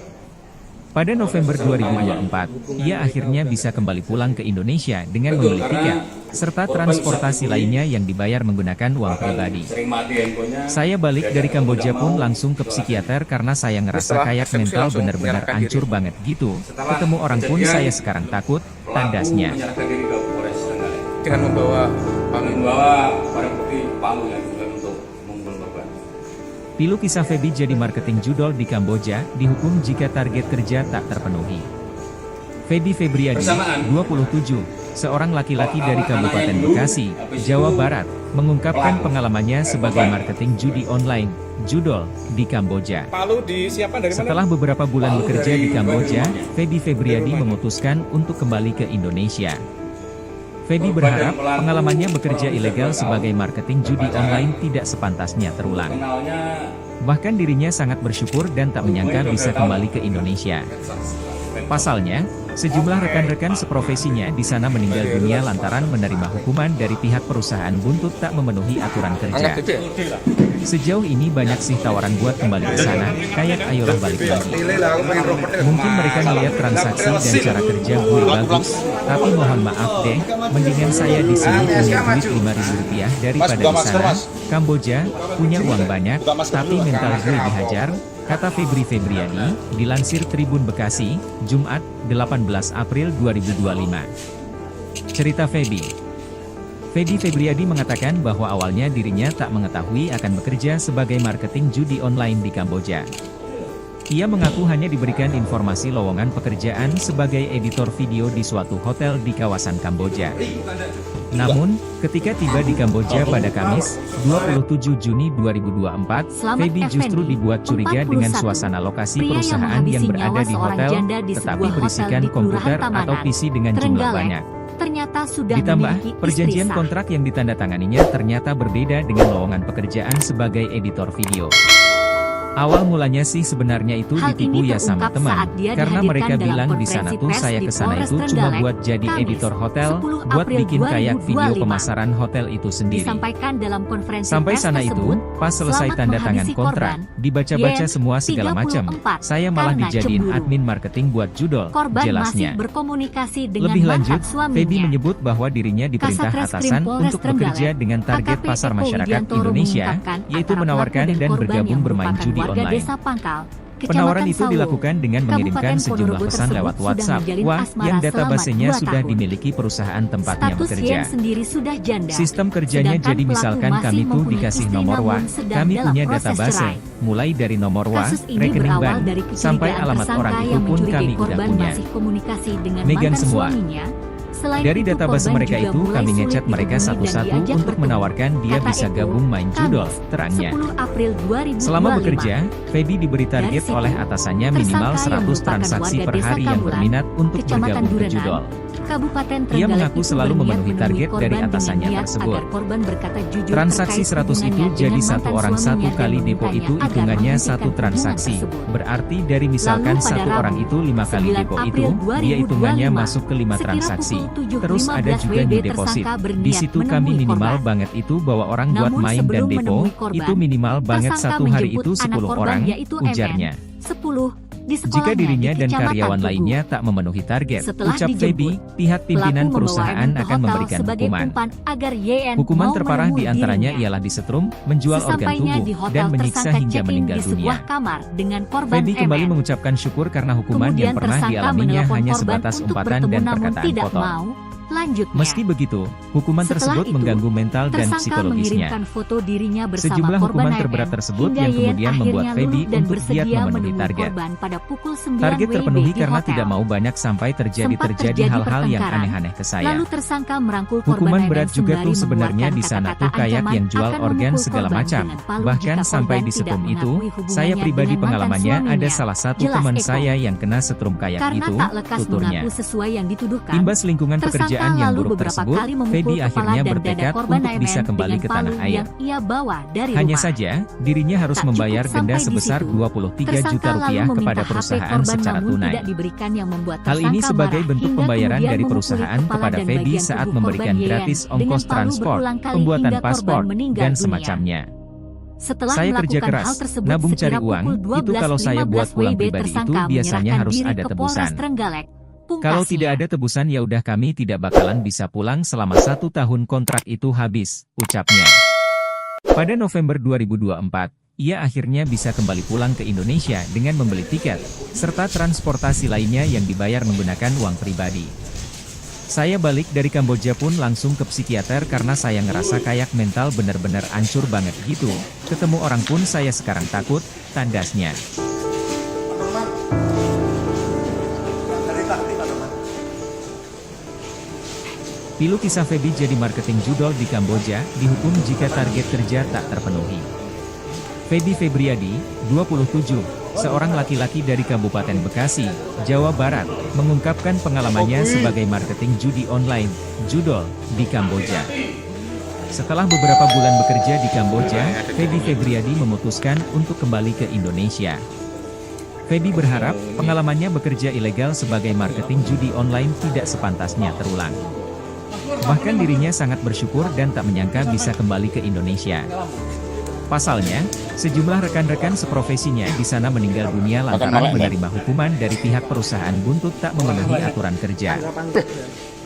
Pada November 2024, ia akhirnya bisa kembali pulang ke Indonesia dengan membeli tiket, serta transportasi lainnya yang dibayar menggunakan uang pribadi. Saya balik dari Kamboja pun langsung ke psikiater karena saya ngerasa kayak mental bener-bener hancur banget gitu. Ketemu orang pun saya sekarang takut, tandasnya. Dengan membawa barang bukti palu yang digunakan untuk membunuh korban. Pilu kisah Feby jadi marketing judol di Kamboja, dihukum jika target kerja tak terpenuhi. Feby Febriadi, 27, seorang laki-laki dari Kabupaten Bekasi, Jawa Barat, mengungkapkan pengalamannya sebagai marketing judi online, judol, di Kamboja. Setelah beberapa bulan bekerja di Kamboja, Feby Febriadi memutuskan untuk kembali ke Indonesia. Feby berharap pengalamannya bekerja ilegal sebagai marketing judi online tidak sepantasnya terulang. Bahkan dirinya sangat bersyukur dan tak menyangka bisa kembali ke Indonesia. Pasalnya, sejumlah rekan-rekan seprofesinya di sana meninggal dunia lantaran menerima hukuman dari pihak perusahaan buntut tak memenuhi aturan kerja. Sejauh ini banyak sih tawaran buat kembali ke sana, kayak ayolah balik lagi. Mungkin mereka ngeliat transaksi dan cara kerja gue bagus, tapi mohon maaf deh, mendingan saya di sini punya duit 5.000 rupiah daripada di sana. Kamboja punya uang banyak, tapi mental gue dihajar, kata Feby Febriadi, dilansir Tribun Bekasi, Jumat, 18 April 2025. Cerita Feby. Feby Febriadi mengatakan bahwa awalnya dirinya tak mengetahui akan bekerja sebagai marketing judi online di Kamboja. Ia mengaku hanya diberikan informasi lowongan pekerjaan sebagai editor video di suatu hotel di kawasan Kamboja. Namun, ketika tiba di Kamboja pada Kamis, 27 Juni 2024, Feby justru dibuat curiga dengan suasana lokasi perusahaan yang berada di hotel, tetapi berisikan komputer atau PC dengan jumlah banyak. Ternyata sudah ditambah, perjanjian kontrak yang ditandatanganinya ternyata berbeda dengan lowongan pekerjaan sebagai editor video. Awal mulanya sih sebenarnya itu ditipu ya sama teman, karena mereka bilang di sana tuh saya ke sana itu cuma buat jadi editor hotel, buat bikin kayak video pemasaran hotel itu sendiri. Sampai sana itu, pas selesai tanda tangan kontrak, dibaca-baca semua segala macam, saya malah dijadiin admin marketing buat judol, jelasnya. Lebih lanjut, Feby menyebut bahwa dirinya diperintah atasan untuk bekerja dengan target pasar masyarakat Indonesia, yaitu menawarkan dan bergabung bermain judi online. Penawaran itu dilakukan dengan mengirimkan sejumlah pesan lewat WhatsApp, yang databasenya sudah dimiliki perusahaan tempatnya bekerja. Sistem kerjanya jadi misalkan kami tuh dikasih nomor kami punya database, mulai dari nomor rekening bank, sampai alamat orang itu pun kami udah punya. Megang semua. Dari database mereka itu kami ngechat mereka satu-satu untuk menawarkan dia bisa gabung main judol, terangnya. Selama bekerja, Feby diberi target oleh atasannya minimal 100 transaksi per hari yang berminat untuk bergabung ke judol. Ia mengaku selalu memenuhi target dari atasannya tersebut. Transaksi 100 itu jadi satu orang satu kali depo itu hitungannya satu transaksi. Berarti dari misalkan satu orang itu 5 kali depo itu, dia hitungannya masuk ke 5 transaksi. Terus ada juga new deposit. Di situ kami minimal banget itu bawa orang buat main dan depo, itu minimal banget satu hari itu 10 orang, ujarnya. di Jika sekolahnya dirinya di dan Kecamatan karyawan Tugu. lainnya tak memenuhi target, Setelah ucap dijemput, Feby, pihak pimpinan Pelaku perusahaan membawanya ke akan hotel memberikan sebagai hukuman. umpan agar YN Hukuman mau terparah menemui diantaranya dirinya. ialah disetrum, menjual organ Sesampainya tubuh, di hotel, dan menyiksa tersangka hingga check-in meninggal di sebuah dunia. kamar dengan korban Feby kembali MN. mengucapkan syukur karena hukuman Kemudian yang pernah tersangka dialaminya menelpon hanya korban sebatas untuk umpatan bertemu dan namun perkataan tidak kotor. mau. Lanjutnya, Meski begitu, hukuman setelah tersebut itu, mengganggu mental dan tersangka psikologisnya. mengirimkan foto dirinya bersama Sejumlah korban hukuman MN, terberat tersebut hingga yang YN kemudian membuat akhirnya Feby luluh dan untuk giat bersedia memenuhi menemui target. korban pada pukul 9 Target WIB terpenuhi di karena hotel. tidak mau banyak sampai terjadi Sempat hal-hal yang pertengkaran. aneh-aneh ke saya. Lalu tersangka merangkul korban Hukuman MN berat juga sembari tuh sebenarnya mengeluarkan di sana kata-kata tuh kayak ancaman yang jual akan organ memukul segala korban macam. dengan palu Bahkan jika sampai korban di setrum tidak itu, mengakui hubungannya saya pribadi dengan mantan pengalamannya ada suaminya. salah satu Jelas teman Eko. saya yang kena setrum kayak Karena itu, tak lekas tuturnya. mengaku sesuai yang dituduhkan, Imbas lingkungan tersangka pekerjaan yang lalu buruk beberapa tersebut, kali memukul Feby kepala akhirnya dan dada bertekad korban untuk MN bisa kembali dengan ke tanah palu air. yang ia bawa dari Hanya rumah. saja, dirinya harus Tak membayar cukup denda sampai di sebesar situ, 23 juta tersangka lalu rupiah meminta kepada HP perusahaan korban secara namun tunai. tidak diberikan yang membuat Hal ini tersangka sebagai marah bentuk hingga pembayaran kemudian dari memukuli perusahaan kepala kepada dan Feby bagian saat tubuh memberikan korban YN gratis dengan ongkos palu transport, berulang kali pembuatan hingga korban paspor, meninggal dan dunia. semacamnya. Setelah Saya kerja melakukan keras, hal tersebut nabung sekira cari uang, pukul itu kalau saya buat 12.15 pulang WIB, pribadi itu tersangka biasanya menyerahkan harus diri ada ke tebusan. Polres Trenggalek. Kalau Pungkasnya, tidak ada tebusan ya udah kami tidak bakalan bisa pulang selama 1 tahun kontrak itu habis, ucapnya. Pada November 2024, ia akhirnya bisa kembali pulang ke Indonesia dengan membeli tiket, serta transportasi lainnya yang dibayar menggunakan uang pribadi. Saya balik dari Kamboja pun langsung ke psikiater karena saya ngerasa kayak mental bener-bener hancur banget gitu. Ketemu orang pun saya sekarang takut, tandasnya. Pilu kisah Feby jadi marketing judol di Kamboja, dihukum jika target kerja tak terpenuhi. Feby Febriadi, 27, seorang laki-laki dari Kabupaten Bekasi, Jawa Barat, mengungkapkan pengalamannya sebagai marketing judi online, judol, di Kamboja. Setelah beberapa bulan bekerja di Kamboja, Feby Febriadi memutuskan untuk kembali ke Indonesia. Feby berharap, pengalamannya bekerja ilegal sebagai marketing judi online tidak sepantasnya terulang. Bahkan dirinya sangat bersyukur dan tak menyangka bisa kembali ke Indonesia. Pasalnya, sejumlah rekan-rekan seprofesinya di sana meninggal dunia lantaran menerima hukuman dari pihak perusahaan buntut tak memenuhi aturan kerja.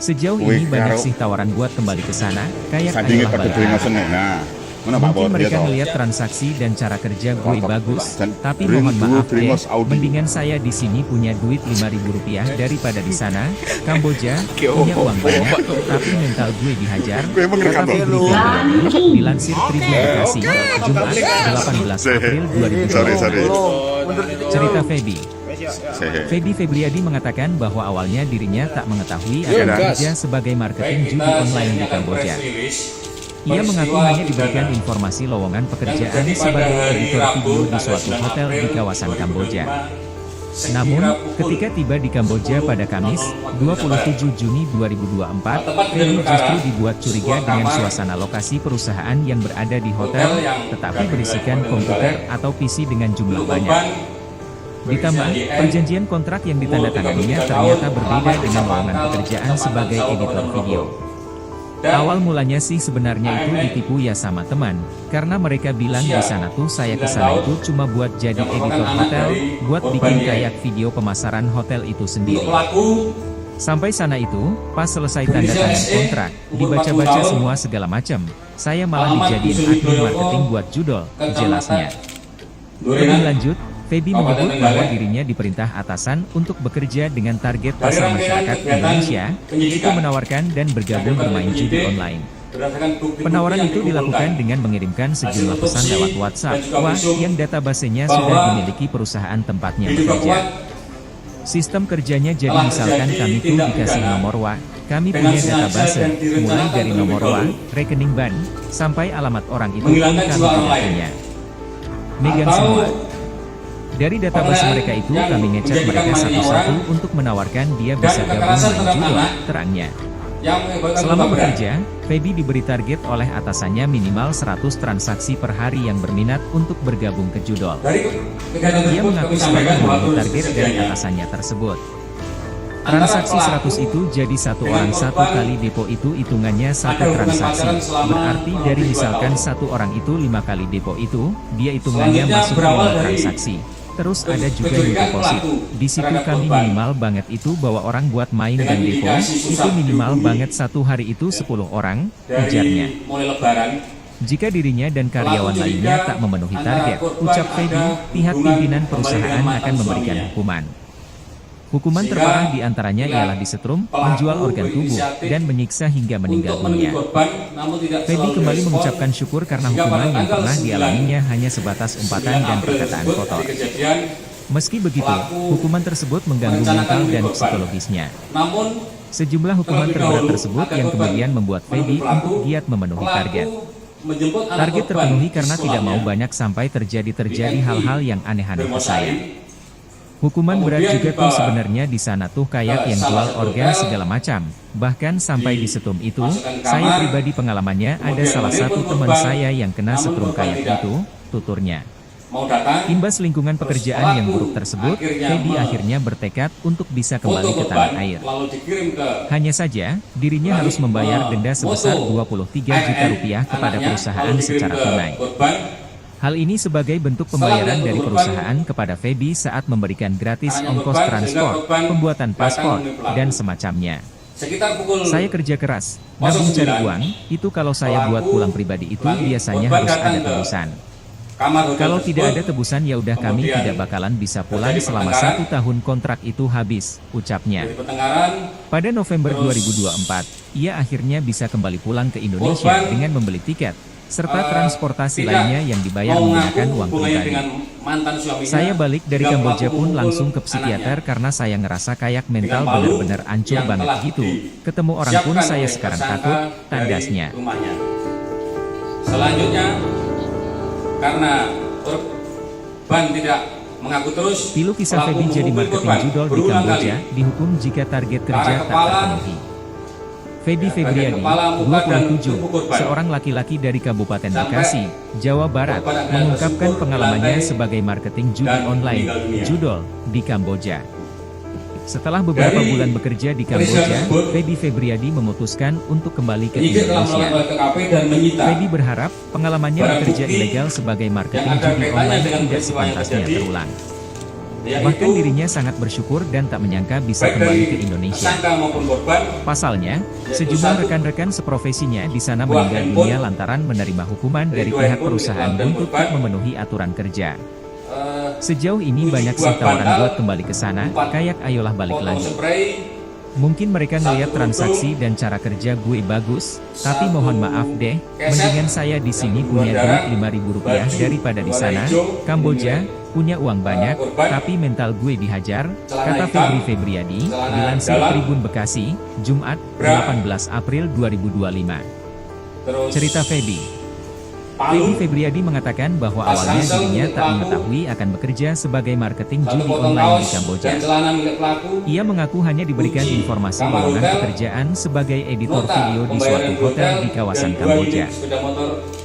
Sejauh ini banyak sih tawaran buat kembali ke sana, kayak Sandingi ayolah pada balik. duringan seneng. Nah, mana Pak Mungkin Bor, mereka dia toh. ngelihat transaksi dan cara kerja gue bagus, Dan tapi bring mohon dulu maaf deh, Primos Audi. mendingan saya di sini punya duit Rp5.000 daripada di sana, Kamboja, punya uang banyak, tapi mental gue dihajar, Gue emang kata ngerekam Feby loh. Febriadi, dilansir Tribun Bekasi, Jumat, 18 April 2020. Sorry. Cerita Feby. Sehe. Feby Febriadi mengatakan bahwa awalnya dirinya tak mengetahui akan kerja sebagai marketing judi online di Kamboja. Ia mengaku hanya diberikan informasi lowongan pekerjaan sebagai editor video di suatu hotel di kawasan Kamboja. Namun, ketika tiba di Kamboja pada Kamis, 27 Juni 2024, Feby justru dibuat curiga dengan suasana lokasi perusahaan yang berada di hotel, tetapi berisikan komputer atau PC dengan jumlah banyak. Ditambah, perjanjian kontrak yang ditandatanganinya ternyata berbeda dengan lowongan pekerjaan sebagai editor video. Awal mulanya sih sebenarnya itu ditipu ya sama teman, karena mereka bilang di sana tuh saya kesana itu cuma buat jadi editor hotel, buat bikin kayak video pemasaran hotel itu sendiri. Sampai sana itu, pas selesai tanda tangan kontrak, dibaca-baca semua segala macam, saya malah dijadiin admin marketing buat judol, jelasnya. Lebih lanjut, Feby menyebut bahwa dirinya diperintah atasan untuk bekerja dengan target pasar masyarakat Indonesia, yaitu menawarkan dan bergabung bermain judi online. Penawaran itu dilakukan dengan mengirimkan sejumlah pesan lewat WhatsApp, yang databasenya sudah dimiliki perusahaan tempatnya bekerja. Sistem kerjanya jadi misalkan kami tuh dikasih nomor WA, kami punya database, mulai dari nomor WA, rekening bank, sampai alamat orang itu pun kami tidak punya. Megang semua. Dari database mereka itu kami ngecek mereka satu-satu untuk menawarkan dia bisa gabung main judol, terangnya. Selama bekerja, Feby diberi target oleh atasannya minimal 100 transaksi per hari yang berminat untuk bergabung ke judol. Dia mengaku selalu memenuhi target dari atasannya tersebut. Transaksi 100 itu jadi satu orang satu kali depo itu hitungannya satu transaksi. Berarti dari misalkan satu orang itu 5 kali depo itu, dia hitungannya masuk 5 transaksi. Terus ada juga new deposit. Di situ kami minimal banget itu bawa orang buat main dan depo, itu minimal banget satu hari itu 10 orang, ujarnya. Mulai lebaran, Jika dirinya dan karyawan lainnya tak memenuhi target, ucap Feby, pihak pimpinan perusahaan akan memberikan hukuman. Hukuman terparah diantaranya ialah disetrum, menjual organ tubuh, dan menyiksa hingga meninggal dunia. Feby kembali mengucapkan syukur karena hukuman yang pernah dialaminya hanya sebatas umpatan dan perkataan kotor. Meski begitu, hukuman tersebut mengganggu mental dan psikologisnya. Namun, Sejumlah hukuman terberat tersebut yang kemudian membuat Feby untuk giat memenuhi target. Target terpenuhi karena tidak mau banyak sampai terjadi hal-hal yang aneh-aneh ke saya. Hukuman berat juga tuh sebenarnya di sana tuh kayak yang jual organ segala macam. Bahkan sampai di setum itu, saya pribadi pengalamannya ada salah satu teman saya yang kena setrum kayak gitu, tuturnya. Imbas lingkungan pekerjaan yang buruk tersebut, Feby akhirnya bertekad untuk bisa kembali ke tanah air. Hanya saja, dirinya harus membayar denda sebesar 23 juta rupiah kepada perusahaan secara tunai. Hal ini sebagai bentuk pembayaran dari perusahaan kepada Feby saat memberikan gratis ongkos transport, pembuatan paspor, dan semacamnya. Saya kerja keras, nabung cari uang, itu kalau saya buat pulang pribadi itu biasanya harus ada tebusan. Kalau tidak ada tebusan ya udah kami tidak bakalan bisa pulang selama 1 tahun kontrak itu habis, ucapnya. Pada November 2024, ia akhirnya bisa kembali pulang ke Indonesia dengan membeli tiket, serta transportasi lainnya yang dibayar menggunakan uang pribadi. Saya balik dari Kamboja pun langsung ke psikiater karena saya ngerasa kayak mental benar-benar hancur banget gitu. Ketemu orang pun saya sekarang takut, tandasnya. Selanjutnya, karena korban tidak mengaku terus, Pilu kisah Feby jadi marketing judol di Kamboja, dihukum jika target kerja tak terpenuhi. Feby Febriadi, 27, seorang laki-laki dari Kabupaten Bekasi, Jawa Barat, mengungkapkan pengalamannya sebagai marketing judi online, judol, di Kamboja. Setelah beberapa bulan bekerja di Kamboja, Feby Febriadi memutuskan untuk kembali ke Indonesia. Feby berharap pengalamannya bekerja ilegal sebagai marketing judi online tidak sepantasnya terulang. Bahkan dirinya sangat bersyukur dan tak menyangka bisa kembali ke Indonesia. Pasalnya, sejumlah rekan-rekan seprofesinya di sana meninggal dunia lantaran menerima hukuman dari pihak perusahaan untuk tak memenuhi aturan kerja. Sejauh ini banyak sih tawaran buat kembali ke sana, kayak ayolah balik lagi. Mungkin mereka ngeliat transaksi dan cara kerja gue bagus, tapi mohon maaf deh, mendingan saya di sini punya duit Rp5.000 daripada di sana, Kamboja, punya uang banyak, tapi mental gue dihajar, kata Feby Febriadi, dilansir Tribun Bekasi, Jumat, 18 April 2025. Cerita Feby. Feby Febriadi mengatakan bahwa awalnya dirinya tak mengetahui akan bekerja sebagai marketing judi online di Kamboja. Ia mengaku hanya diberikan informasi lowongan pekerjaan sebagai editor video di suatu hotel di kawasan Kamboja.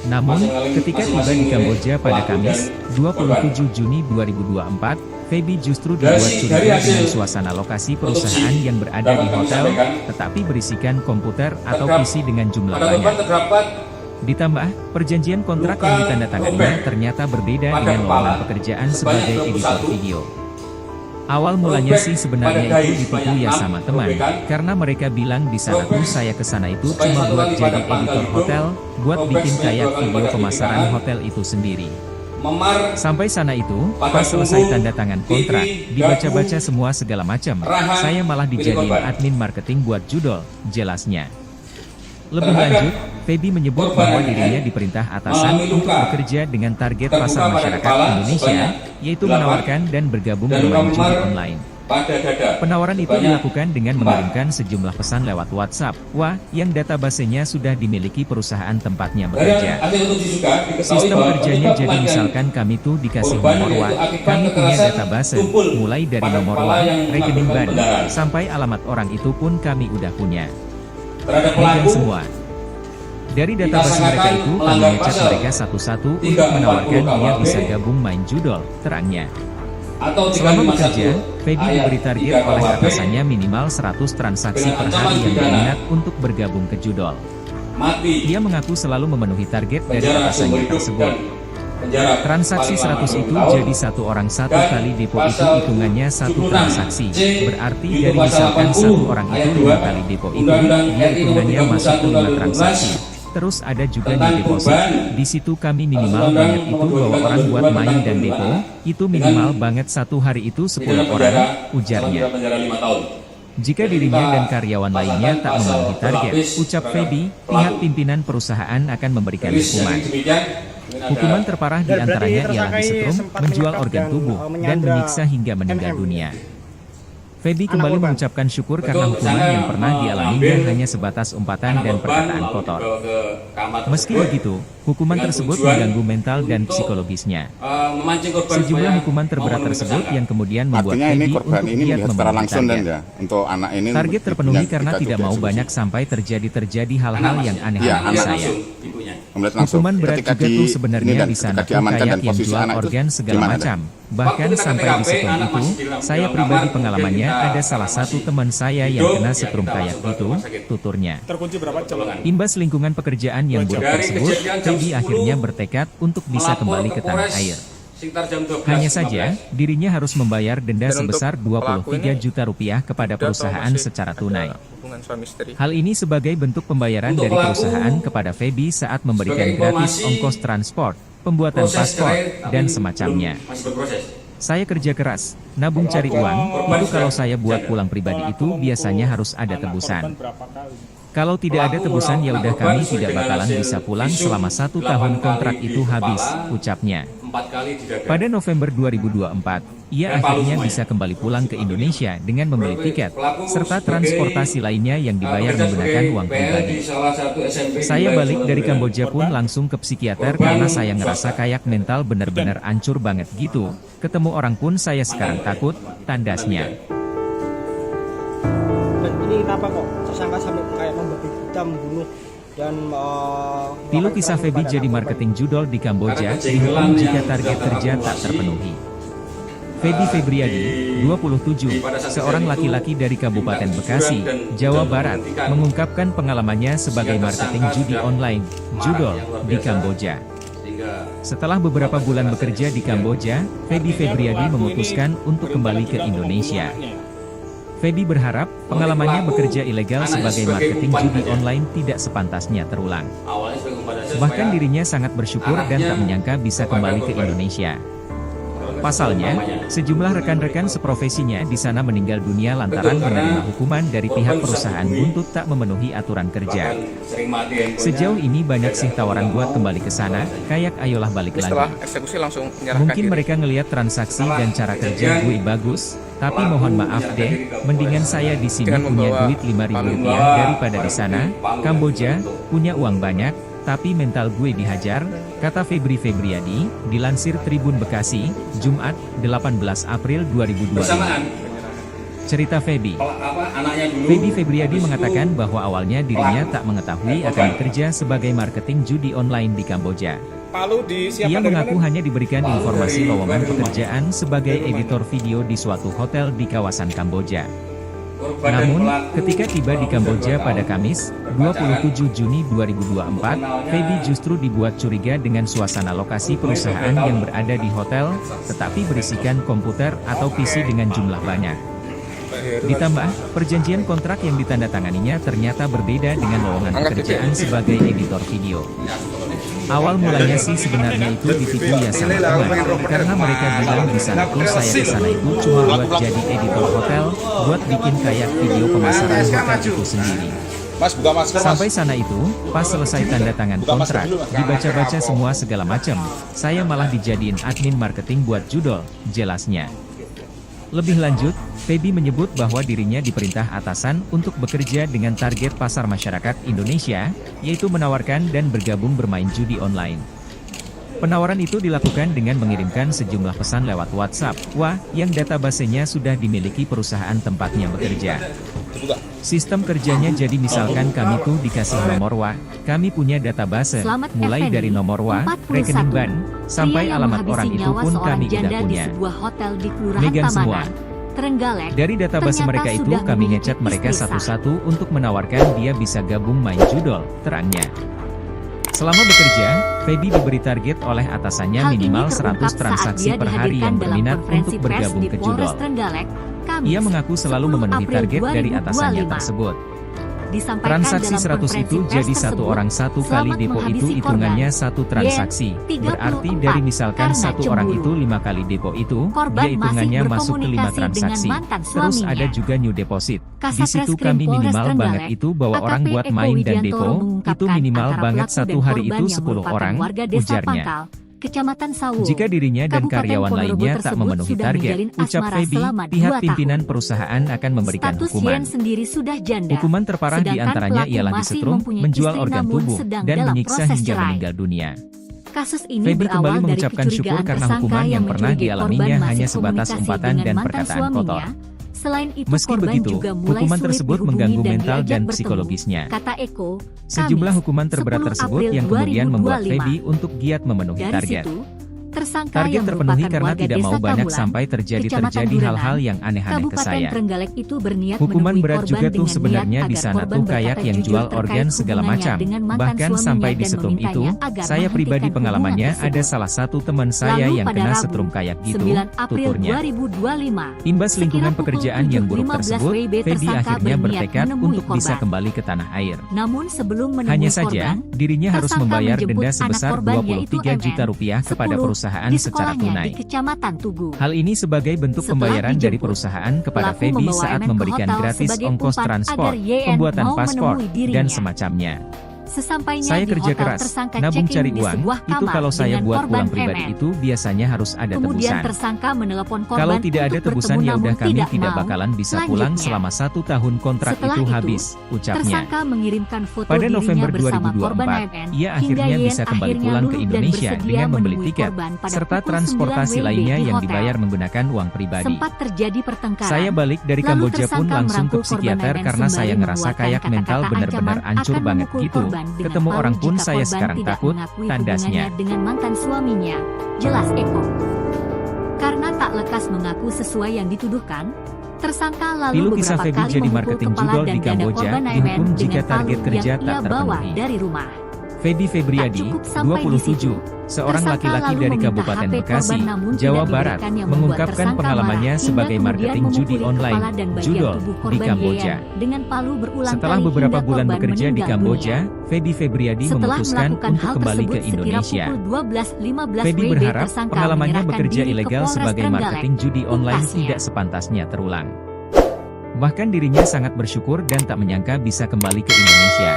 Namun, ketika tiba di Kamboja pada Kamis, 27 Juni 2024, Feby justru dibuat curiga dengan suasana lokasi perusahaan yang berada di hotel, tetapi berisikan komputer atau PC dengan jumlah banyak. Ditambah, perjanjian kontrak yang ditandatanganinya ternyata berbeda dengan lowongan pekerjaan sebagai editor video. Awal mulanya sih sebenarnya itu ditipu ya sama teman, karena mereka bilang di sana tuh saya ke sana itu cuma buat jadi editor hotel, buat bikin kayak video pemasaran hotel itu sendiri. Sampai sana itu, pas selesai tanda tangan kontrak, dibaca-baca semua segala macam, saya malah dijadiin admin marketing buat judol, jelasnya. Lebih lanjut, Feby menyebut bahwa dirinya diperintah atasan untuk bekerja dengan target pasar masyarakat Indonesia, yaitu menawarkan dan bergabung bermain judi online. Penawaran itu dilakukan dengan mengirimkan sejumlah pesan lewat WhatsApp, yang databasenya sudah dimiliki perusahaan tempatnya bekerja. Sistem kerjanya jadi misalkan kami tuh dikasih nomor kami punya database, mulai dari nomor rekening bank, sampai alamat orang itu pun kami udah punya. Megang semua. Dari database mereka itu, kami ngechat mereka satu-satu untuk menawarkan dia bisa gabung main judol, terangnya. Selama bekerja, Feby diberi target oleh atasannya minimal 100 transaksi per hari yang berminat untuk bergabung ke judol. Ia mengaku selalu memenuhi target dari atasannya tersebut. penjara Transaksi paling lama 100 itu 2 tahun. jadi satu orang satu Dan kali depo itu pasal hitungannya satu 76 transaksi. C Berarti Junto dari pasal misalkan 80 satu orang ayat itu 2 5 kali depo itu, Undang-Undang dia RI nomor hitungannya masuk 31 5 tahun transaksi. 2012 Terus ada juga tentang nih deposit. perubahan Di situ kami minimal Undang-Undang banget itu nomor 2 orang 12 buat tentang main dan perubahan depo, itu dengan minimal banget satu hari itu 10 pidana orang, penjara, ujarnya. penjara 5 tahun. Jika dirinya dan karyawan lainnya tak memenuhi target, ucap Feby, pihak pimpinan perusahaan akan memberikan hukuman. Hukuman terparah di antaranya ialah disetrum, menjual organ tubuh, dan menyiksa hingga meninggal dunia. Feby kembali mengucapkan syukur karena hukuman yang pernah dialaminya hanya sebatas umpatan dan perkataan kotor. Meski begitu, hukuman tersebut mengganggu mental dan psikologisnya. Sejumlah hukuman terberat tersebut yang kemudian membuat Artinya ini Feby korban untuk ini giat melihat secara memenuhi langsung dan target. ya untuk anak ini Target terpenuhi yang karena kita tidak juga mau eksekusi. banyak sampai terjadi hal-hal yang aneh Iya, bagi anak saya. Melihat langsung Hukuman berat ketika juga di tuh ini sebenarnya dan di sana ketika tuh diamankan kayak dan yang posisi jual anak itu organ segala gimana, macam. Waktu Bahkan kita sampai ke di TKP, sekolah anak itu, masih di saya dalam pribadi kamar, pengalamannya kemudian ada kita salah satu masih teman saya yang hidup, kena ya setrum kita kayak masuk ke gitu, rumah sakit. tuturnya. Terkunci berapa jam? Imbas lingkungan pekerjaan yang buruk Dari tersebut, kejadian jam Feby 10, akhirnya bertekad untuk bisa melapor kembali ke tanah Polres air. sekitar jam 12, Hanya saja, 15. dirinya harus membayar denda Dan untuk sebesar pelaku 23 ini, juta rupiah kepada Udah tahu perusahaan masih secara ada tunai. hubungan suami istri. Hal ini sebagai bentuk pembayaran Untuk dari pelaku, perusahaan kepada Feby saat memberikan sebagai gratis informasi, ongkos transport, pembuatan Proses paspor, cerai, tapi dan semacamnya. belum- masih berproses. Saya kerja keras, nabung cari uang, itu kalau saya buat pulang pribadi itu biasanya harus ada tebusan. Kalau tidak ada tebusan ya udah kami tidak bakalan bisa pulang selama 1 tahun kontrak itu habis, ucapnya. 4 kali didada. Pada November 2024, ia akhirnya bisa kembali pulang ke Indonesia dengan membeli tiket, serta transportasi lainnya yang dibayar menggunakan uang pribadi. Saya balik dari Kamboja pun langsung ke psikiater karena saya ngerasa kayak mental bener-bener hancur banget gitu. Ketemu orang pun saya sekarang takut, tandasnya. Dan ini kenapa kok tersangka sampai kayak membabi buta, membunuh dan Tilu kisah Feby jadi marketing judol di Kamboja, dihukum jika target kerja tak terpenuhi. Feby Febriadi, 27, seorang laki-laki dari Kabupaten Bekasi, Jawa Barat, mengungkapkan pengalamannya sebagai marketing judi online, judol, di Kamboja. Setelah beberapa bulan bekerja di Kamboja, Feby Febriadi memutuskan untuk kembali ke Indonesia. Feby berharap pengalamannya bekerja ilegal sebagai marketing judi online tidak sepantasnya terulang. Bahkan dirinya sangat bersyukur dan tak menyangka bisa kembali ke Indonesia. Pasalnya, sejumlah rekan-rekan seprofesinya di sana meninggal dunia lantaran menerima hukuman dari pihak perusahaan buntut tak memenuhi aturan kerja. Sejauh ini banyak sih tawaran buat kembali ke sana, kayak ayolah balik Setelah lagi. eksekusi langsung menyerahkan Mungkin diri. mereka ngelihat transaksi dan cara kerja gue bagus, tapi mohon maaf deh, mendingan saya di sini Dengan punya membawa duit 5.000 rupiah daripada di sana, Kamboja, punya uang banyak, tapi mental gue dihajar, kata Febri Febriadi, dilansir Tribun Bekasi, Jumat, 18 April 2022. Bersamaan, Cerita Feby. anaknya dulu. Feby Febriadi mengatakan bahwa awalnya dirinya tak mengetahui akan bekerja sebagai marketing judi online di Kamboja. Palu disiapkan Ia dari mengaku mana? hanya diberikan informasi lowongan pekerjaan sebagai editor video di suatu hotel di kawasan Kamboja. Namun, ketika tiba di Kamboja pada Kamis, 27 Juni 2024, Feby justru dibuat curiga dengan suasana lokasi perusahaan yang berada di hotel, tetapi berisikan komputer atau PC dengan jumlah banyak. Ditambah, perjanjian kontrak yang ditandatanganinya ternyata berbeda dengan lowongan pekerjaan sebagai editor video. Awal mulanya sih sebenarnya itu ditipu ya sama teman, karena mereka bilang di sana tuh saya ke sana itu cuma buat jadi editor hotel, buat bikin kayak video pemasaran hotel itu sendiri. Mas, buka masker, Mas. Sampai sana itu, pas selesai tanda tangan kontrak, dibaca-baca semua segala macam, saya malah dijadiin admin marketing buat judol, jelasnya. Lebih lanjut, Feby menyebut bahwa dirinya diperintah atasan untuk bekerja dengan target pasar masyarakat Indonesia, yaitu menawarkan dan bergabung bermain judi online. Penawaran itu dilakukan dengan mengirimkan sejumlah pesan lewat WhatsApp, yang databasenya sudah dimiliki perusahaan tempatnya bekerja. Sistem kerjanya jadi misalkan kami tuh dikasih nomor kami punya database, Selamat mulai Effendi, dari nomor 41, rekening ban, sampai pria yang alamat menghabisi orang itu nyawa pun seorang kami tidak janda punya. di sebuah hotel di Kelurahan Megang semua. Tamanan, Trenggalek. Dari database ternyata mereka itu sudah kami memiliki ngecat mereka istri sah. satu-satu untuk menawarkan dia bisa gabung main judol, terangnya. Selama bekerja, Feby diberi target oleh atasannya Hal ini minimal terungkap 100 saat transaksi dia per hari dihadirkan yang dalam berminat konferensi untuk pers bergabung di ke Polres judol. Trenggalek, Kamis, Ia mengaku selalu 10 memenuhi April target dari 2025. atasannya tersebut. Disampaikan Transaksi dalam 100 itu konferensi jadi pers satu tersebut, orang satu kali selamat depo itu menghabisi hitungannya korban. satu transaksi. Y, Berarti 34, dari misalkan karena satu orang cemburu. itu 5 kali depo itu, Korban dia hitungannya masih masuk ke 5 berkomunikasi transaksi. dengan mantan Terus suaminya. ada juga new deposit. Di Kasat situ Reskrim kami Polres minimal Trenggalek, banget itu bawa orang AKP buat Eko main dan Widiantoro depo, itu mengungkapkan minimal antara banget pelaku satu dan hari korban itu yang 10 merupakan orang, warga Desa ujarnya. Pangkal, Kecamatan Sawu, Jika dirinya dan Kabupaten karyawan Ponorogo lainnya tak tersebut memenuhi sudah target, menjalin ucap asmara Feby, selama pihak 2 pimpinan tahun. perusahaan akan memberikan Status hukuman. Yen sendiri sudah janda. Hukuman terparah sedangkan diantaranya pelaku ialah masih disetrum, mempunyai menjual istri organ namun tubuh, sedang dan dalam menyiksa proses hingga cerai. meninggal dunia. Kasus ini Feby kembali berawal dari mengucapkan syukur kecurigaan karena tersangka hukuman yang pernah mencurigai dialaminya korban masih hanya sebatas komunikasi umpatan dengan dan mantan perkataan suaminya. kotor. Selain itu Meski korban begitu, juga mulai hukuman sulit tersebut dihubungi mengganggu dan mental diajak dan bertemu, psikologisnya. kata Eko. Sejumlah Kamis, hukuman terberat 10 tersebut April yang kemudian membuat 2025. Feby untuk giat memenuhi Dari target. situ, tersangka Target yang terpenuhi merupakan karena warga tidak mau Desa banyak Kamulan, sampai Kecamatan terjadi Durenan, hal-hal yang aneh-aneh ke Kabupaten saya. Trenggalek itu berniat Hukuman menemui berat korban juga tuh dengan sebenarnya niat di agar sana korban tuh kayak berkata yang jujur jual terkait organ segala hubungannya macam. dengan mantan Bahkan suaminya sampai dan disetrum itu, memintanya agar saya pribadi menghentikan pengalamannya hubungan ada tersebut. salah satu teman saya Lalu yang pada kena Rabu, setrum kayak gitu, 9 April tuturnya. 2025, Imbas lingkungan sekira pukul pekerjaan yang buruk 7.15 tersebut, WIB Feby tersangka akhirnya berniat bertekad menemui untuk bisa korban. kembali ke tanah air. Namun sebelum menemui Hanya saja, korban, dirinya harus tersangka membayar menjemput denda anak sebesar korban yaitu 23 juta MN, rupiah kepada 10, perusahaan di secara sekolahnya tunai. di Kecamatan Tugu. Hal ini sebagai bentuk Setelah pembayaran dari dijemput, perusahaan kepada pelaku Feby membawa saat MN ke memberikan hotel gratis sebagai ongkos umpan transport, agar YN pembuatan mau paspor, menemui dirinya. dan semacamnya. Sesampainya Saya di kerja hotel, keras, tersangka nabung check-in cari di uang, sebuah itu kamar kalau saya dengan buat korban pulang pribadi MN. itu biasanya harus ada Kemudian tebusan. tersangka menelepon korban Kalau tidak ada untuk tebusan bertemu ya udah namun kami tidak mau. bakalan bisa pulang Selanjutnya, selama 1 tahun kontrak setelah itu itu, habis, ucapnya. tersangka mengirimkan foto Pada dirinya November bersama korban 2024, MN, ia hingga akhirnya YN bisa kembali akhirnya pulang ke luluh dan Indonesia bersedia dengan membeli menemui tiket, korban pada serta pukul 9 transportasi WIB lainnya di yang hotel. dibayar menggunakan uang pribadi. Sempat terjadi pertengkaran. Saya balik dari Lalu Kamboja pun tersangka langsung ke merangkul korban psikiater MN karena saya sembari ngerasa mengeluarkan kayak mental kata-kata bener-bener ancaman hancur akan banget memukul gitu. korban dengan Ketemu palu orang pun jika saya korban sekarang tidak takut, mengakui tandasnya. hubungannya dengan mantan suaminya, jelas Eko. Karena tak lekas mengaku sesuai yang dituduhkan, tersangka lalu Pilu kisah beberapa Feby kali jadi memukul marketing kepala judol dan di dada Kamboja, korban dihukum MN jika dengan palu target kerja yang ia tak bawa terpenuhi. dari rumah. Feby Febriadi, Tak cukup sampai di 27, situ, seorang tersangka laki-laki lalu dari meminta Kabupaten HP Bekasi, korban namun Jawa tidak Barat, diberikan yang membuat mengungkapkan tersangka pengalamannya marah hingga sebagai kemudian marketing judi memukuli online, kepala dan bagian judol, tubuh di korban Kamboja. YN dengan palu berulang Setelah kali beberapa hingga bulan korban bekerja di meninggal Kamboja, dunia. Feby Febriadi Setelah memutuskan melakukan untuk hal kembali tersebut ke sekira Indonesia. pukul 12.15 Feby WIB berharap tersangka pengalamannya menyerahkan bekerja diri ke ilegal Polres sebagai Trenggalek. marketing judi online Pungkasnya. tidak sepantasnya terulang. Bahkan dirinya sangat bersyukur dan tak menyangka bisa kembali ke Indonesia.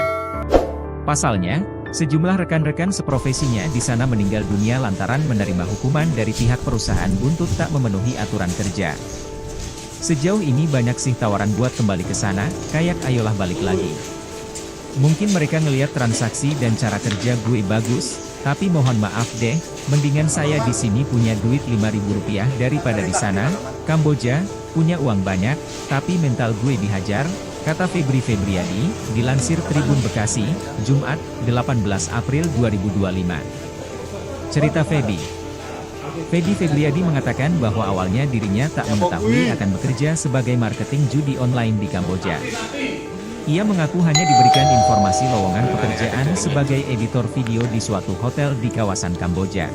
Pasalnya, sejumlah rekan-rekan seprofesinya di sana meninggal dunia lantaran menerima hukuman dari pihak perusahaan buntut tak memenuhi aturan kerja. Sejauh ini banyak sih tawaran buat kembali ke sana, kayak ayolah balik lagi. Mungkin mereka ngelihat transaksi dan cara kerja gue bagus, tapi mohon maaf deh, mendingan saya di sini punya duit 5.000 rupiah daripada di sana, Kamboja, punya uang banyak, tapi mental gue dihajar, kata Feby Febriadi, dilansir Tribun Bekasi, Jumat, 18 April 2025. Cerita Feby. Feby Febriadi mengatakan bahwa awalnya dirinya tak mengetahui akan bekerja sebagai marketing judi online di Kamboja. Ia mengaku hanya diberikan informasi lowongan pekerjaan sebagai editor video di suatu hotel di kawasan Kamboja.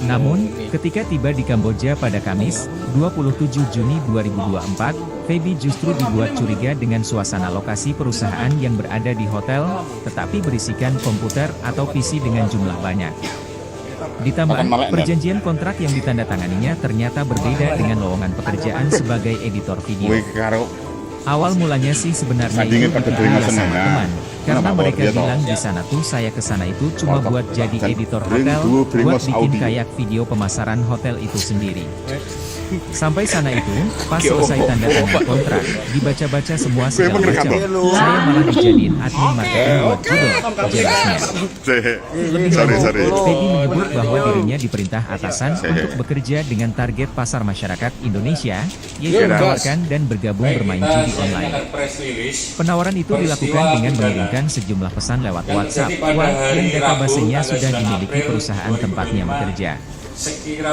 Namun, ketika tiba di Kamboja pada Kamis, 27 Juni 2024, Feby justru dibuat curiga dengan suasana lokasi perusahaan yang berada di hotel, tetapi berisikan komputer atau PC dengan jumlah banyak. Ditambah, perjanjian kontrak yang ditandatanganinya ternyata berbeda dengan lowongan pekerjaan sebagai editor video. Kowe karo Awal mulanya sih sebenarnya Sandingin itu pada ditipu telinga ya sama seneng, teman, nah. karena Kenapa mereka dia toh? bilang di sana tuh saya kesana itu cuma Kotak. buat jadi Dan editor bring hotel, dua, bring buat us bikin audio. kayak video pemasaran hotel itu sendiri. Sampai sana itu, pas selesai tanda tangan kontrak, dibaca-baca semua segala merekam, macam. toh? Saya malah dijadiin admin marketing buat judul, jelasnya. Sorry. Feby menyebut bahwa dirinya diperintah atasan untuk bekerja dengan target pasar masyarakat Indonesia, yaitu menawarkan dan bergabung bermain judi online. Penawaran itu dilakukan dengan mengirimkan sejumlah pesan lewat WhatsApp, yang databasenya sudah dimiliki perusahaan tempatnya bekerja.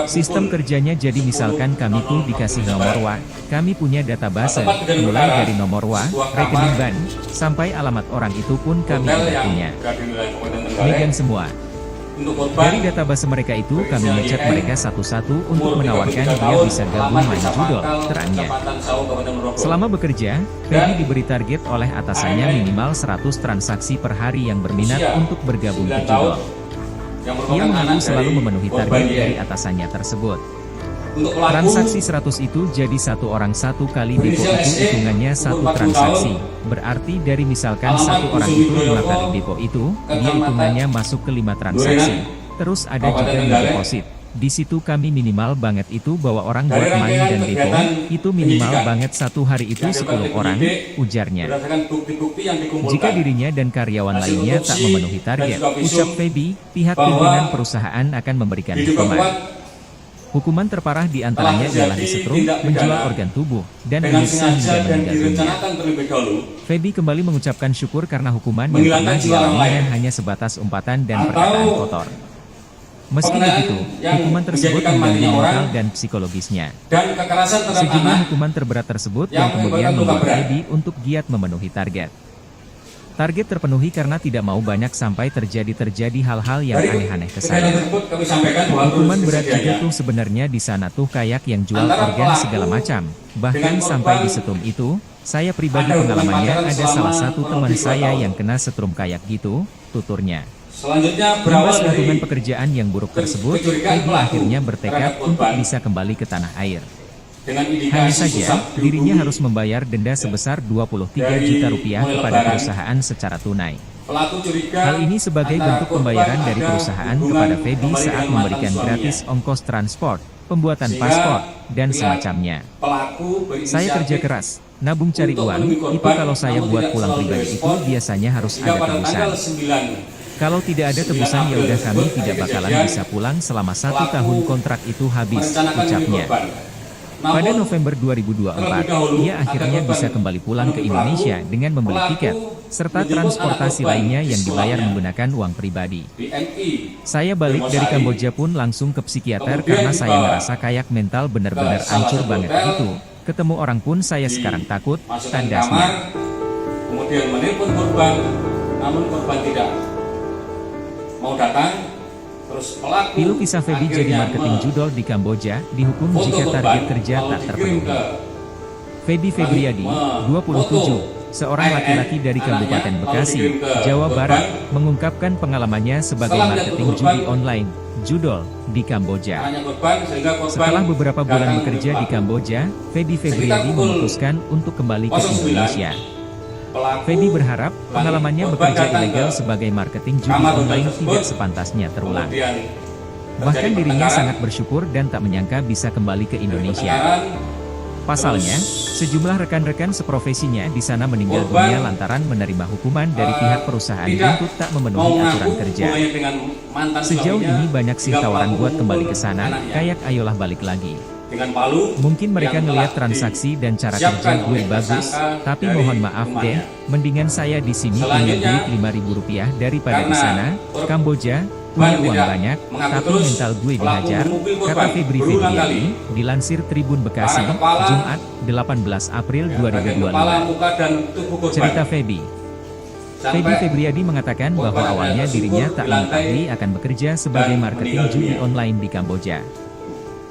Sistem kerjanya jadi misalkan kami tuh dikasih nomor WA, kami punya database, mulai dari nomor WA, rekening bank, sampai alamat orang itu pun kami udah punya. Megan semua. Untuk korban, Dari database mereka itu kami ngechat mereka satu-satu untuk menawarkan dia bisa gabung main judol, terangnya. Selama bekerja, Feby diberi target oleh atasannya minimal 100 transaksi per hari yang berminat untuk bergabung ke judol. Ia mengaku selalu memenuhi target dari atasannya tersebut. Untuk pelaku, Transaksi 100 itu jadi satu orang satu kali depo itu hitungannya satu transaksi. Berarti dari misalkan satu orang itu 5 kali depo itu, dia hitungannya masuk ke 5 transaksi. Terus ada juga yang deposit. Di situ kami minimal banget itu bawa orang buat main dan depo, itu minimal banget satu hari itu 10 orang, ujarnya. berdasarkan bukti-bukti yang dikumpulkan. Jika dirinya dan karyawan Hasil lainnya tak otopsi memenuhi target, dan juga ucap visum Feby, pihak bahwa pimpinan perusahaan akan memberikan diduga hukuman. kuat Hukuman terparah diantaranya telah adalah terjadi disetrum, tindak menjual pidana organ tubuh, dan dengan menyiksa sengaja hingga dan meninggal dunia. direncanakan terlebih dahulu. Feby kembali mengucapkan syukur karena hukuman yang Menghilangkan pernah jiwa orang dialaminya lain. hanya sebatas umpatan dan Atau perkataan kotor. Meski pengenaan begitu, yang hukuman tersebut menjadikan mengganggu matinya mental orang dan psikologisnya. dan kekerasan terhadap Sejumlah anak hukuman terberat tersebut yang yang kemudian menyebabkan luka membuat berat. Feby untuk giat memenuhi target. Target terpenuhi karena tidak mau banyak sampai terjadi hal-hal yang Dari aneh-aneh ke kejadian saya. tersebut kami sampaikan bahwa Hukuman proses berat juga kejadiannya tuh sebenarnya di sana tuh kayak yang jual Antara organ pelaku segala macam. Bahkan dengan sampai korban di setrum itu, saya pribadi ada hubungan pengalamannya pacaran ada selama salah satu kurang teman lebih 2 saya tahun. yang kena setrum kayak gitu, tuturnya. Selanjutnya berawal Imbas dari lingkungan pekerjaan yang buruk tersebut, kecurigaan Feby pelaku akhirnya bertekad terhadap untuk korban bisa kembali ke tanah air. dengan Hanya indikasi saja, susah dirinya dihubungi. harus membayar denda sebesar 23 Dari juta rupiah mulai kepada lebaran, perusahaan secara tunai. Pelaku curiga Hal ini sebagai antara bentuk korban pembayaran dari ada perusahaan hubungan kepada Feby kembali saat dengan mantan memberikan suaminya. gratis ongkos transport, pembuatan Sehingga paspor, dan pihak semacamnya. Pelaku berinisiatif Saya kerja keras, nabung cari untuk uang, menemui itu korban, kalau saya namun buat tidak pulang selalu pribadi itu direspon. biasanya harus Hingga ada pada tebusan. tanggal 9 Kalau tidak ada tebusan ya udah kami tidak bakalan kejadian, bisa pulang selama 1 pelaku tahun kontrak itu habis, merencanakan ucapnya. membunuh korban. Namun, Pada November terlebih 2024, dahulu, ia akhirnya agar korban bisa kembali pulang ke menemui Indonesia pelaku, dengan membeli pelaku tiket, serta menjemput transportasi anak korban lainnya di yang dibayar sekolahnya. menggunakan uang pribadi. BMI Saya balik dari Mosai. Kamboja pun langsung ke psikiater Kemudian karena saya dibawa ngerasa kayak mental bener-bener ke salah hancur satu banget hotel, gitu. Ketemu orang pun saya di- sekarang takut, masukkan kamar, tandasnya. kemudian menelpon korban, namun korban tidak mau datang. Terus pelaku Pilu kisah Feby jadi akhirnya marketing judol di Kamboja, dihukum foto jika korban target kerja lalu tak dikirim terpenuhi. ke Feby Febriadi, 27, seorang laki-laki dari Kabupaten Bekasi, Jawa Barat, mengungkapkan pengalamannya sebagai Setelah melihat marketing korban, judi online, judol, di Kamboja. anaknya korban sehingga korban Setelah beberapa bulan datang bekerja di menyebut Kamboja, Feby Sekitar Febriadi pukul memutuskan untuk kembali ke 09, Indonesia. pelaku Feby berharap pengalamannya korban bekerja datang ilegal ke sebagai marketing judi kamar hotel online tersebut, tidak sepantasnya terulang. kemudian Bahkan terjadi dirinya pertengkaran. sangat bersyukur dan tak menyangka bisa kembali ke Indonesia. Pertengkaran, Pasalnya, sejumlah rekan-rekan seprofesinya di sana meninggal korban dunia lantaran menerima hukuman dari pihak perusahaan tidak untuk tak mau memenuhi aturan mengaku kerja. hubungannya dengan mantan Sejauh suaminya, ini banyak sih hingga tawaran pelaku buat kembali ke memukul sana, anaknya. kayak ayolah balik lagi. Dengan palu Mungkin mereka yang ngelihat telah transaksi dan cara disiapkan kerja gue oleh bagus, tersangka tapi dari mohon maaf deh, rumahnya. mendingan saya di sini punya Selanjutnya, duit Rp5.000 daripada di karena sana, korban Kamboja, punya uang tidak banyak, mengaku tapi terus, mental gue pelaku dihajar, memukul kata korban Febri berulang Febriadi, kali. dilansir Tribun Bekasi, Arah kepala, Jumat, 18 April bagian kepala, 2022. muka, dan tubuh korban. Cerita Feby. Feby Febriadi mengatakan bahwa korban awalnya tersungkur dirinya tak di lantai mengetahui akan bekerja sebagai dan marketing meninggal judi dunia. online di Kamboja.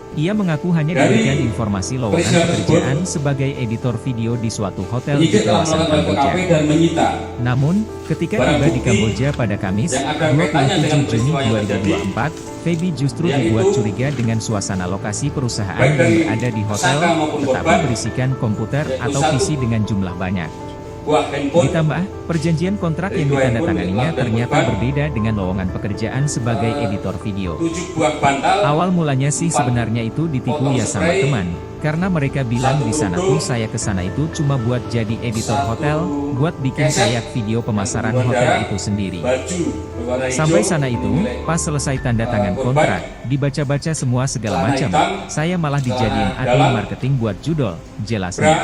Ia mengaku hanya Dari diberikan informasi lowongan peristiwa pekerjaan sebagai editor video di suatu hotel di Penyidik telah kawasan melakukan Kamboja. TKP dan menyita Namun, ketika barang tiba di bukti Kamboja pada Kamis, yang ada kaitannya dengan 27 Juni peristiwa yang terjadi, 2024, Feby justru yaitu dibuat curiga dengan suasana lokasi perusahaan baik yang dari berada di hotel, tersangka maupun tetapi korban, berisikan komputer yaitu atau satu PC dengan jumlah banyak. buah handphone Ditambah, perjanjian kontrak Dari yang dua handphone ditandatanganinya milik korban ternyata dan korban. berbeda dengan lowongan pekerjaan sebagai editor video. 7 buah bantal Awal mulanya sih 4 sebenarnya itu ditipu potong ya sama spray, teman, karena mereka bilang 1 di sana kerudung, tuh saya kesana itu cuma buat jadi editor 1 hotel, buat bikin keset, kayak video pemasaran dan hotel darah, itu sendiri. baju berwarna hijau Sampai sana itu, milik pas selesai tanda tangan korban, kontrak, dibaca-baca semua segala celana macam, hitam, saya malah dijadiin celana admin dalam, marketing buat judol, bra, jelasnya.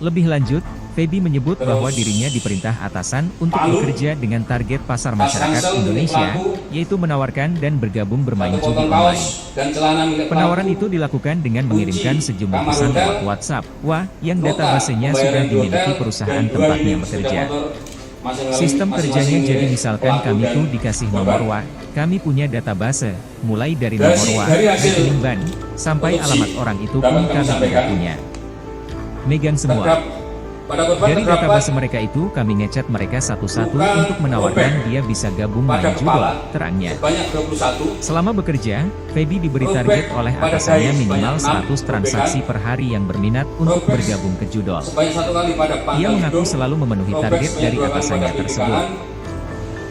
Lebih lanjut, Feby menyebut Terus, bahwa dirinya diperintah atasan untuk palu, bekerja dengan target pasar tas masyarakat ransel milik Indonesia, pelaku, yaitu menawarkan dan bergabung bermain 1 judi potong online. kaos dan celana milik Penawaran pelaku, itu dilakukan dengan mengirimkan kunci sejumlah kamar pesan hotel, lewat WhatsApp, yang nota databasenya pembayaran sudah di dimiliki hotel, perusahaan dan 2 tempatnya unit sepeda bekerja. motor Sistem kerjanya jadi misalkan kami tuh dikasih nomor WA, kami punya database, mulai dari nomor WA, rekening bank, sampai alamat orang itu pun kami tidak punya. Megang semua. Dari database mereka itu kami ngechat mereka satu-satu untuk menawarkan dia bisa gabung main judol, terangnya. Selama bekerja, Feby diberi target oleh atasannya minimal 100 transaksi per hari yang berminat untuk bergabung ke judol. Ia mengaku selalu memenuhi target dari atasannya tersebut.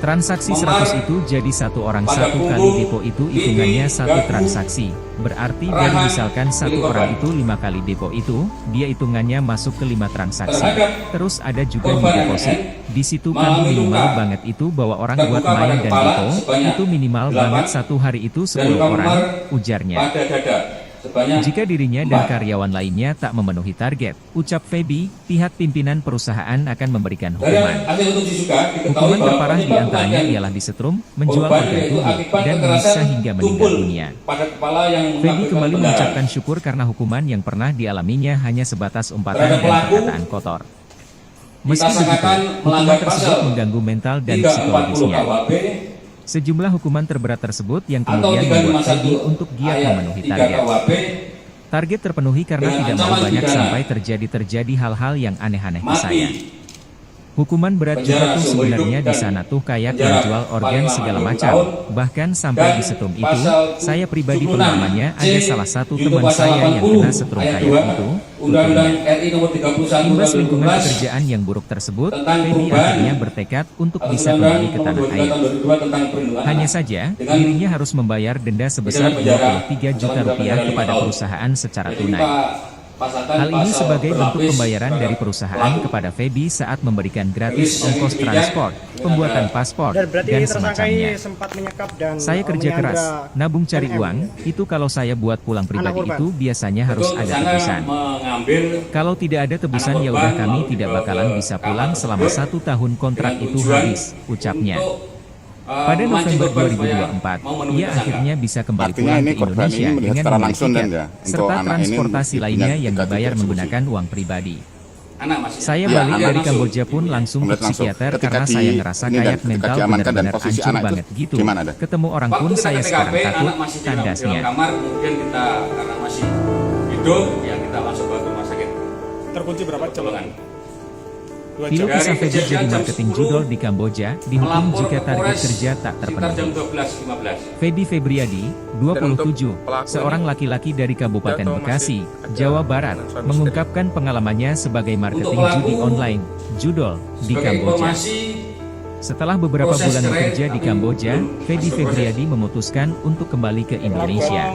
Transaksi 100 itu jadi satu orang satu kali depo itu hitungannya satu transaksi. Berarti dari misalkan satu orang itu 5 kali depo itu, dia hitungannya masuk ke 5 transaksi. Terus ada juga nih deposit. Di situ kami minimal banget itu bahwa orang buat main dan depo, itu minimal banget satu hari itu 10 orang, ujarnya. Jika dirinya dan karyawan lainnya tak memenuhi target, ucap Feby, pihak pimpinan perusahaan akan memberikan hukuman. Hukuman terparah diantaranya ialah disetrum, menjual organ tubuh, dan menyiksa hingga meninggal dunia. Feby kembali mengucapkan syukur karena hukuman yang pernah dialaminya hanya sebatas umpatan dan perkataan kotor. Meski begitu, hukuman tersebut mengganggu mental dan psikologisnya. Sejumlah hukuman terberat tersebut yang kemudian membuat Feby untuk giat memenuhi target. Target terpenuhi karena tidak mau banyak sampai terjadi hal-hal yang aneh-aneh ke saya. Hukuman berat juga tuh sebenarnya di sana tuh kayak menjual organ segala macam, bahkan sampai disetrum itu, saya pribadi pengalamannya ada salah satu teman saya yang kena setrum kayak itu, untungnya. Imbas lingkungan pekerjaan yang buruk tersebut, Feby akhirnya bertekad untuk bisa kembali ke tanah air. Hanya saja, dirinya harus membayar denda sebesar 23 juta rupiah kepada perusahaan secara tunai. Hal ini sebagai bentuk pembayaran dari perusahaan kepada Feby saat memberikan gratis ongkos transport, pembuatan paspor, dan semacamnya. Saya kerja keras, nabung cari uang, itu kalau saya buat pulang pribadi itu biasanya harus ada tebusan. Kalau tidak ada tebusan ya udah kami tidak bakalan bisa pulang selama 1 tahun kontrak itu habis, ucapnya. Pada November 2024, ia akhirnya bisa kembali pulang ke Indonesia dengan membeli tiket, serta transportasi lainnya yang dibayar menggunakan uang pribadi. Saya balik dari Kamboja pun langsung ke psikiater karena saya ngerasa kayak mental benar-benar hancur banget gitu. Ketemu orang pun saya sekarang takut, tandasnya. Terkunci berapa jam? Pilu kisah Feby jadi marketing judol di Kamboja, dihukum jika target kerja tak terpenuhi. Feby Febriadi, 27, seorang laki-laki dari Kabupaten Bekasi, Jawa Barat, mengungkapkan pengalamannya sebagai marketing judi online, judol, di Kamboja. Setelah beberapa bulan bekerja di Kamboja, Feby Febriadi memutuskan untuk kembali ke Indonesia.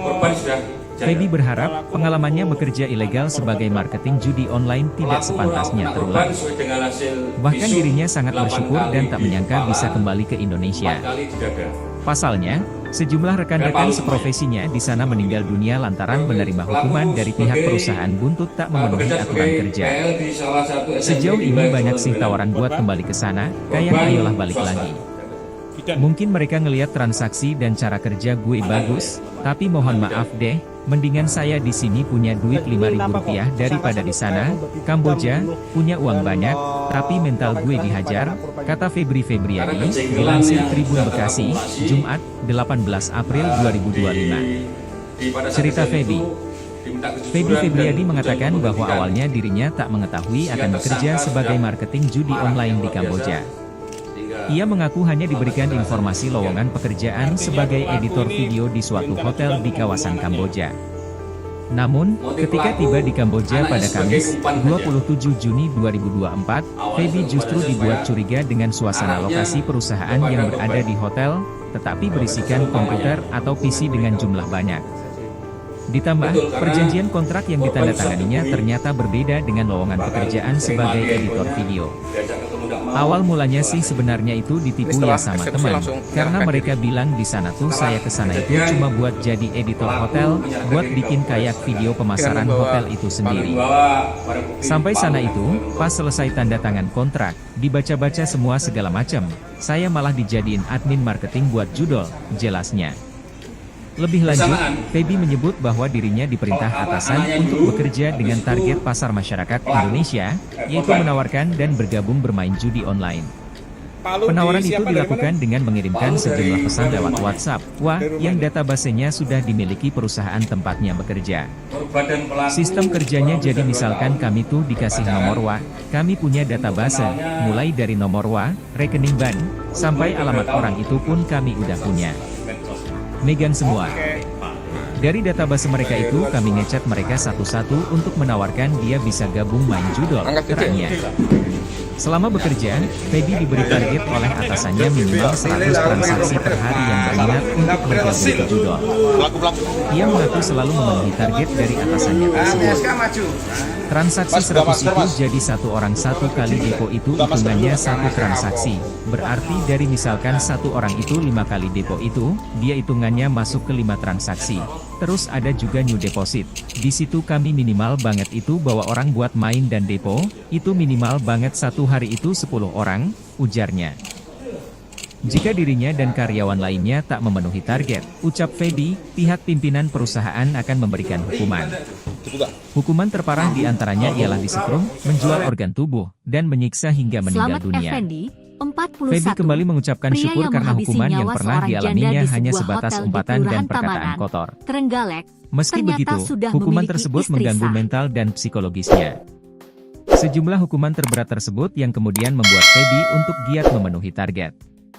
Feby berharap pengalamannya bekerja ilegal sebagai marketing judi online tidak sepantasnya terulang. Bahkan dirinya sangat bersyukur dan tak menyangka bisa kembali ke Indonesia. Pasalnya, sejumlah rekan-rekan seprofesinya di sana meninggal dunia lantaran menerima hukuman dari pihak perusahaan buntut tak memenuhi aturan kerja. Sejauh ini banyak sih tawaran buat kembali ke sana, kayak ayolah balik lagi. Mungkin mereka ngelihat transaksi dan cara kerja gue bagus, tapi mohon maaf deh, mendingan saya di sini punya duit 5.000 rupiah daripada di sana, Kamboja, punya uang banyak, tapi mental gue dihajar, kata Feby Febriadi, dilansir Tribun Bekasi, Jumat, 18 April 2025. Cerita Feby. Feby Febriadi mengatakan bahwa awalnya dirinya tak mengetahui akan bekerja sebagai marketing judi online di Kamboja. Ia mengaku hanya diberikan informasi lowongan pekerjaan sebagai editor video di suatu hotel di kawasan Kamboja. Namun, ketika tiba di Kamboja pada Kamis, 27 Juni 2024, Feby justru dibuat curiga dengan suasana lokasi perusahaan yang berada di hotel, tetapi berisikan komputer atau PC dengan jumlah banyak. Ditambah, perjanjian kontrak yang ditandatanganinya ternyata berbeda dengan lowongan pekerjaan sebagai editor video. Awal mulanya sih sebenarnya itu ditipu ya sama teman, karena mereka bilang di sana tuh saya kesana itu cuma buat jadi editor hotel, buat bikin kayak video pemasaran hotel itu sendiri. Sampai sana itu, pas selesai tanda tangan kontrak, dibaca-baca semua segala macam, saya malah dijadiin admin marketing buat judol, jelasnya. Lebih lanjut, Feby menyebut bahwa dirinya diperintah atasan untuk bekerja dengan target pasar masyarakat Indonesia, yaitu menawarkan dan bergabung bermain judi online. Palu Penawaran di itu siapa dari dilakukan mana? dengan mengirimkan Palu sejumlah dari pesan lewat rumah. WhatsApp, yang databasenya sudah dimiliki perusahaan tempatnya bekerja. Korban dan pelaku Sistem kerjanya kurang jadi lebih 2 misalkan tahun kami tuh dikasih pacaran. nomor WA, kami punya database, mulai dari nomor WA, rekening bank, sampai alamat orang itu pun kami udah punya. Megang semua. Dari database mereka itu kami ngechat mereka satu-satu untuk menawarkan dia bisa gabung main judol, terangnya. Selama bekerja, Feby diberi target oleh atasannya minimal 100 transaksi per hari yang berminat untuk bergabung ke judol. Ia mengaku selalu memenuhi target dari atasannya tersebut. Transaksi 100 itu jadi satu orang 1 kali depo itu hitungannya 1 transaksi. Berarti dari misalkan 1 orang itu 5 kali depo itu, dia hitungannya masuk ke 5 transaksi. Terus ada juga new deposit. Di situ kami minimal banget itu bawa orang buat main dan depo, itu minimal banget 1 hari itu 10 orang, ujarnya. Jika dirinya dan karyawan lainnya tak memenuhi target, ucap Feby, pihak pimpinan perusahaan akan memberikan hukuman. Hukuman terparah diantaranya ialah disetrum, menjual organ tubuh, dan menyiksa hingga meninggal Selamat dunia. Effendi, 41. Feby kembali mengucapkan Pria syukur yang karena menghabisi hukuman yang nyawa pernah seorang janda dialaminya di hanya sebuah sebatas hotel di umpatan dan Kelurahan perkataan Tamanan, kotor. Trenggalek, Meski ternyata begitu, sudah hukuman memiliki tersebut istri mengganggu sah. mental dan psikologisnya. Sejumlah hukuman terberat tersebut yang kemudian membuat Feby untuk giat memenuhi target.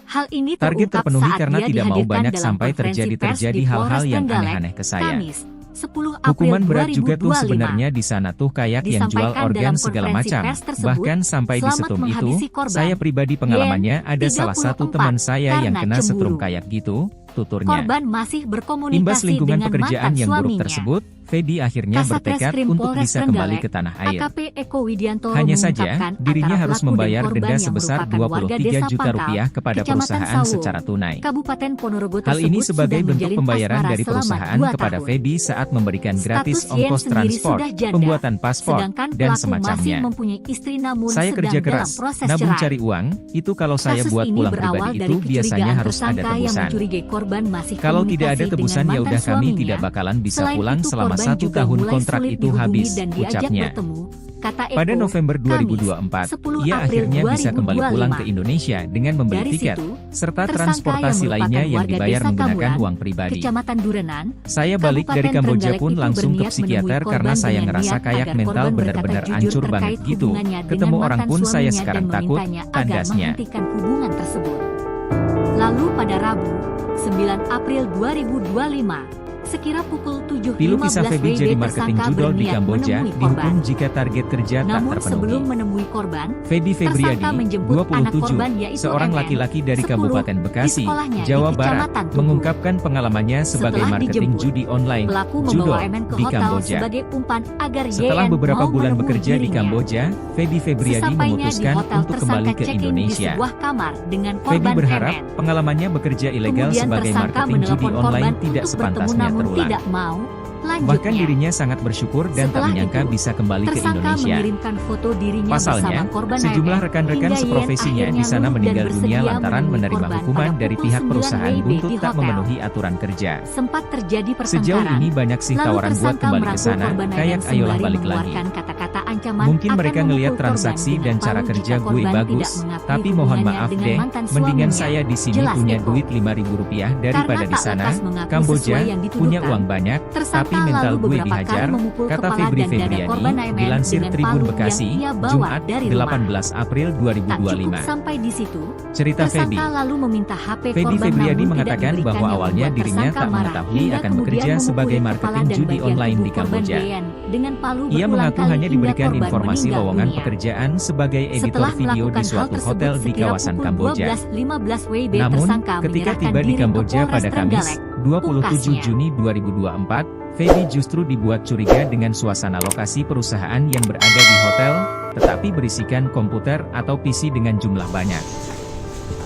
Hal ini Target terungkap terpenuhi saat karena dia tidak mau dihadirkan banyak dalam sampai konferensi pers terjadi di hal-hal Polres yang Trenggalek, aneh-aneh ke saya. Kamis, 10 April Hukuman berat juga tuh 2025. sebenarnya di sana tuh kayak yang jual Disampaikan organ dalam segala konferensi macam. pers tersebut, Bahkan sampai di selamat setrum itu, menghabisi korban. saya pribadi pengalamannya ada salah satu 34 teman saya yang karena kena setrum cemburu. kayak gitu, tuturnya. Korban masih berkomunikasi Imbas lingkungan dengan pekerjaan mantan yang buruk suaminya. tersebut, Feby akhirnya Kasat bertekad Reskrim untuk Polres bisa kembali Trenggalek, ke tanah air. AKP Eko Widiantoro Hanya mengungkapkan saja, dirinya antara harus pelaku dan membayar korban denda yang sebesar merupakan warga desa 23 juta Pangkal, rupiah kepada Kecamatan perusahaan Sawo, secara tunai. Kabupaten Ponorogo Hal ini tersebut sebagai sudah bentuk menjalin pembayaran asmara dari selama perusahaan 2 kepada tahun. Feby saat memberikan gratis Status Yen ongkos sendiri transport, sudah janda, pembuatan paspor, sedangkan dan pelaku masih semacamnya. mempunyai istri namun Saya sedang kerja dalam keras, proses nabung cerai. cari uang, itu kalau saya Kasus buat ini pulang berawal pribadi dari itu biasanya kecurigaan harus ada tersangka yang tebusan. mencurigai korban masih Kalau tidak ada komunikasi tebusan dengan ya udah mantan kami suaminya. tidak bakalan bisa Selain pulang itu, selama korban 1 juga tahun mulai kontrak sulit itu dihubungi habis, dan diajak ucapnya. bertemu, kata Eko. Pada November Kamis, 2024, 10 ia April akhirnya bisa kembali pulang ke 2025. Indonesia dengan membeli Dari tiket, situ, serta tersangka transportasi yang lainnya merupakan yang warga dibayar desa menggunakan Kamulan, uang pribadi. Kecamatan Durenan, Saya balik dari Kabupaten Kamboja Trenggalek pun itu langsung ke berniat psikiater menemui karena korban saya dengan ngerasa niat kayak agar mental korban benar-benar berkata jujur hancur terkait banget gitu. hubungannya dengan Ketemu orang mantan pun saya suaminya sekarang dan takut, memintanya agar tandasnya. menghentikan hubungan tersebut. Lalu pada Rabu, 9 April 2025, sekira pukul 7.15 Pilu kisah Feby jadi marketing tersangka judol di berniat Kamboja, menemui dihukum korban. jika target kerja tak Namun terpenuhi. sebelum menemui korban, Feby Febriadi, tersangka menjemput anak 27, korban yaitu seorang MM, laki-laki dari 10, Kabupaten di Bekasi, sekolahnya di Jawa Barat, Kecamatan Tugu. mengungkapkan pengalamannya sebagai Setelah marketing dijemput, judi online, pelaku judo, membawa MN ke di hotel Kamboja. sebagai umpan agar Setelah YN beberapa mau bulan menemui bekerja di dirinya. Kamboja, Feby Febriadi Sesampainya memutuskan di hotel, untuk kembali tersangka ke check-in Indonesia. di sebuah kamar dengan Feby korban berharap MN. pengalamannya bekerja ilegal Kemudian sebagai tersangka marketing judi menelpon online korban tidak untuk bertemu sepantasnya namun terulang. tidak mau. Bahkan Lanjutnya, dirinya sangat bersyukur dan tak setelah menyangka itu, bisa kembali ke tersangka Indonesia. mengirimkan foto dirinya Pasalnya, bersama korban sejumlah AMN, rekan-rekan hingga seprofesinya YN di sana akhirnya meninggal luluh dan dunia bersedia lantaran menemui menerima korban hukuman pada dari pukul pihak 9 perusahaan WIB buntut di tak hotel. memenuhi aturan kerja. Sempat terjadi Sejauh pertengkaran. ini banyak sih Lalu tawaran buat tersangka kembali ke merangkul sana, korban kayak AMN ayolah sembari balik lagi. mengeluarkan kata-kata ancaman Mungkin akan mereka ngelihat memukul transaksi korban dan dengan cara palu kerja jika gue korban bagus, tidak mengakui tapi mohon hubungannya maaf dengan deh, mantan mendingan suaminya. saya di sini Jelas punya Eko. duit Rp5.000 daripada Karena di tak sana, lekas mengaku Kamboja, sesuai yang dituduhkan, punya uang banyak, tersangka tapi mental lalu gue beberapa kali dihajar, memukul kata kepala Febri dan dada Febriadi, korban AMN dilansir dengan Tribun palu Bekasi, yang ia bawa Jumat, dari rumah. 18 April Tak cukup 2025. sampai di situ, Cerita Feby. tersangka lalu meminta HP Feby korban Febriadi namun mengatakan tidak bahwa diberikan yang awalnya membuat dirinya tersangka tak marah, mengetahui hingga akan kemudian bekerja memukuli sebagai kepala marketing dan judi bagian online tubuh di korban Kamboja. YN dengan palu Ia berulang mengaku kali hanya hingga diberikan korban informasi meninggal lowongan dunia. pekerjaan sebagai editor Setelah video di melakukan hal suatu tersebut hotel di sekira kawasan pukul Kamboja. 12.15 WIB, Namun, tersangka ketika menyerahkan tiba di diri ke Kamboja Polres pada Kamis, Trenggalek. 27 Pukasnya, Juni 2024, Feby justru dibuat curiga dengan suasana lokasi perusahaan yang berada di hotel, tetapi berisikan komputer atau PC dengan jumlah banyak.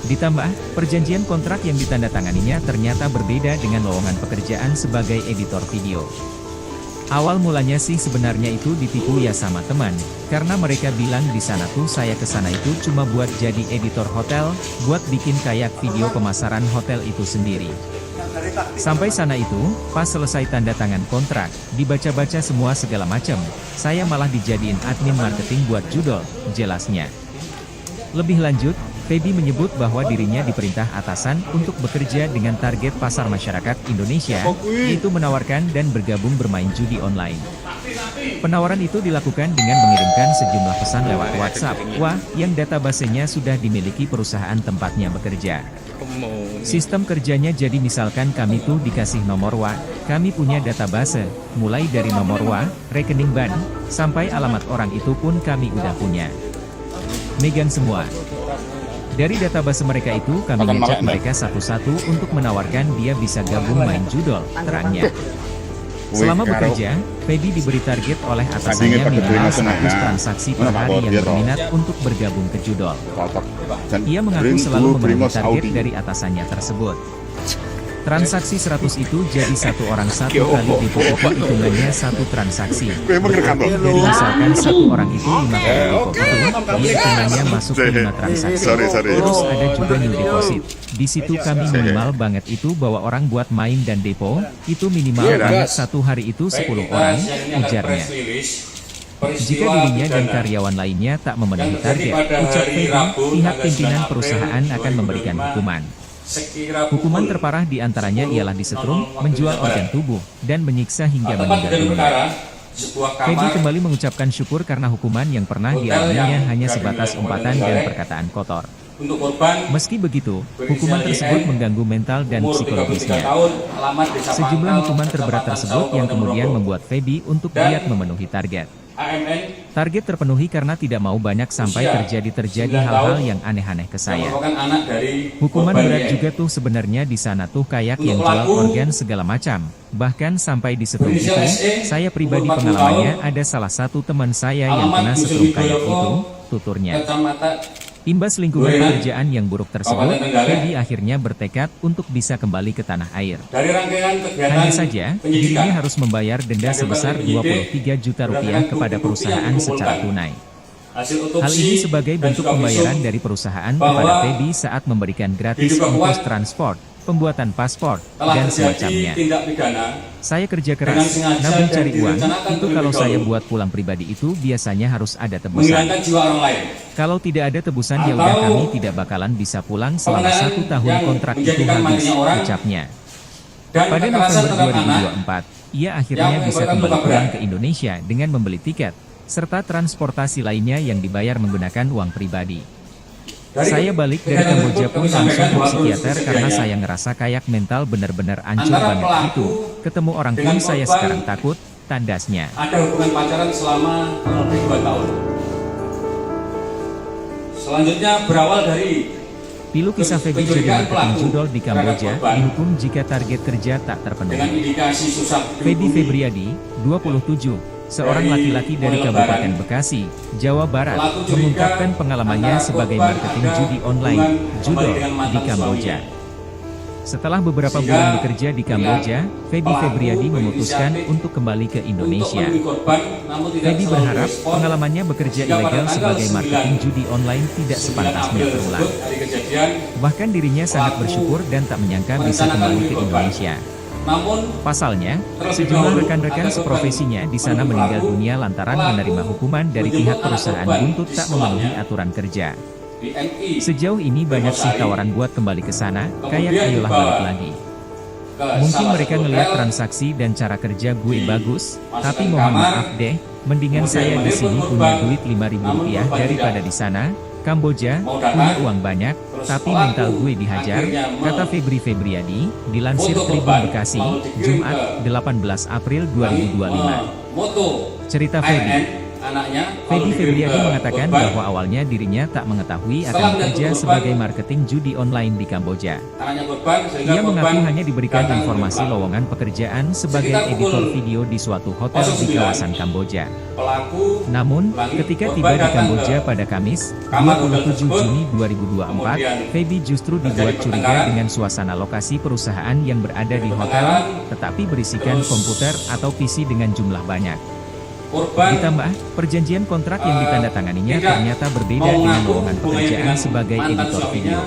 Ditambah, perjanjian kontrak yang ditandatanganinya ternyata berbeda dengan lowongan pekerjaan sebagai editor video. Awal mulanya sih sebenarnya itu ditipu ya sama teman, karena mereka bilang di sana tuh saya ke sana itu cuma buat jadi editor hotel, buat bikin kayak video pemasaran hotel itu sendiri. Sampai sana itu, pas selesai tanda tangan kontrak, dibaca-baca semua segala macam, saya malah dijadiin admin marketing buat judol, jelasnya. Lebih lanjut, Feby menyebut bahwa dirinya diperintah atasan untuk bekerja dengan target pasar masyarakat Indonesia, yaitu menawarkan dan bergabung bermain judi online. Penawaran itu dilakukan dengan mengirimkan sejumlah pesan lewat WhatsApp, yang databasenya sudah dimiliki perusahaan tempatnya bekerja. Sistem kerjanya jadi misalkan kami tuh dikasih nomor kami punya database, mulai dari nomor rekening bank, sampai alamat orang itu pun kami udah punya. Megang semua. Dari database mereka itu kami ngecek mereka satu-satu untuk menawarkan dia bisa gabung main judol, terangnya. Selama bekerja, Feby diberi target oleh atasannya minimal 100 transaksi per hari yang berminat untuk bergabung ke judol. Ia mengaku selalu memenuhi target dari atasannya tersebut. Transaksi 100 itu jadi satu orang satu kali depo, hitungannya satu transaksi. Jadi misalkan satu orang itu 5 kali depo itu, hitungannya masuk ke 5 transaksi. Terus ada juga new deposit. Di situ kami minimal banget itu bawa orang buat main dan depo, itu minimal banget satu hari itu 10 orang, ujarnya. Jika dirinya dan karyawan lainnya tak memenuhi target, ucap Feby, pihak pimpinan perusahaan akan memberikan hukuman. Hukuman terparah diantaranya ialah disetrum, menjual organ tubuh, dan menyiksa hingga meninggal dunia. Feby kembali mengucapkan syukur karena hukuman yang pernah dialaminya hanya sebatas umpatan dan perkataan kotor. Meski begitu, hukuman tersebut mengganggu mental dan psikologisnya. Sejumlah hukuman terberat tersebut yang kemudian membuat Feby untuk giat memenuhi target. Target terpenuhi karena tidak mau banyak sampai terjadi hal-hal yang aneh-aneh ke saya. Hukuman berat juga tuh sebenarnya di sana tuh kayak yang jual organ segala macam. Bahkan sampai di setrum itu, saya pribadi pengalamannya ada salah satu teman saya yang kena setrum kayak itu, tuturnya. Imbas lingkungan pekerjaan yang buruk tersebut, Feby akhirnya bertekad untuk bisa kembali ke tanah air. Hanya saja, dirinya harus membayar denda sebesar 23 juta rupiah kepada perusahaan secara tunai. Hal ini sebagai bentuk pembayaran dari perusahaan kepada Feby saat memberikan gratis ongkos transport, pembuatan paspor, dan semacamnya. Saya kerja keras, nabung cari uang, itu kalau saya buat pulang pribadi itu biasanya harus ada tebusan. Kalau tidak ada tebusan ya udah kami tidak bakalan bisa pulang selama 1 tahun kontrak itu habis, ucapnya. Pada November 2024, ia akhirnya bisa kembali pulang ke Indonesia dengan membeli tiket, serta transportasi lainnya yang dibayar menggunakan uang pribadi. Saya balik dari Kamboja pun langsung ke psikiater karena saya ngerasa kayak mental benar-benar hancur banget itu. Ketemu orang pun saya sekarang takut, tandasnya. Ada hubungan pacaran selama lebih 2 tahun. Selanjutnya berawal dari Pilu kisah Feby jadi marketing judol di Kamboja, dihukum jika target kerja tak terpenuhi. Feby Febriadi, 27, seorang laki-laki dari Kabupaten Bekasi, Jawa Barat, mengungkapkan pengalamannya sebagai marketing judi online, judol, di Kamboja. Setelah beberapa bulan bekerja di Kamboja, Feby Febriadi memutuskan untuk kembali ke Indonesia. Feby berharap pengalamannya bekerja ilegal sebagai marketing judi online tidak sepantasnya terulang. Bahkan dirinya sangat bersyukur dan tak menyangka bisa kembali ke Indonesia. Pasalnya, sejumlah rekan-rekan seprofesinya di sana meninggal dunia lantaran menerima hukuman dari pihak perusahaan buntut tak memenuhi aturan kerja. Sejauh ini banyak sih tawaran buat kembali ke sana, kayak ayolah balik lagi. Mungkin mereka ngelihat transaksi dan cara kerja gue bagus, tapi mohon maaf deh, mendingan saya di sini punya duit 5.000 rupiah daripada di sana. Kamboja, punya uang banyak, tapi mental gue dihajar, kata Feby Febriadi, dilansir Tribun Bekasi, Jumat, 18 April 2025. Cerita Feby. Feby Febriadi mengatakan bahwa awalnya dirinya tak mengetahui akan kerja sebagai marketing judi online di Kamboja. Ia mengaku hanya diberikan informasi lowongan pekerjaan sebagai editor video di suatu hotel di kawasan Kamboja. Namun, ketika tiba di Kamboja pada Kamis, 27 Juni 2024, Feby justru dibuat curiga dengan suasana lokasi perusahaan yang berada di hotel, tetapi berisikan komputer atau PC dengan jumlah banyak. Ditambah, perjanjian kontrak yang ditandatanganinya ternyata berbeda dengan lowongan pekerjaan sebagai editor video.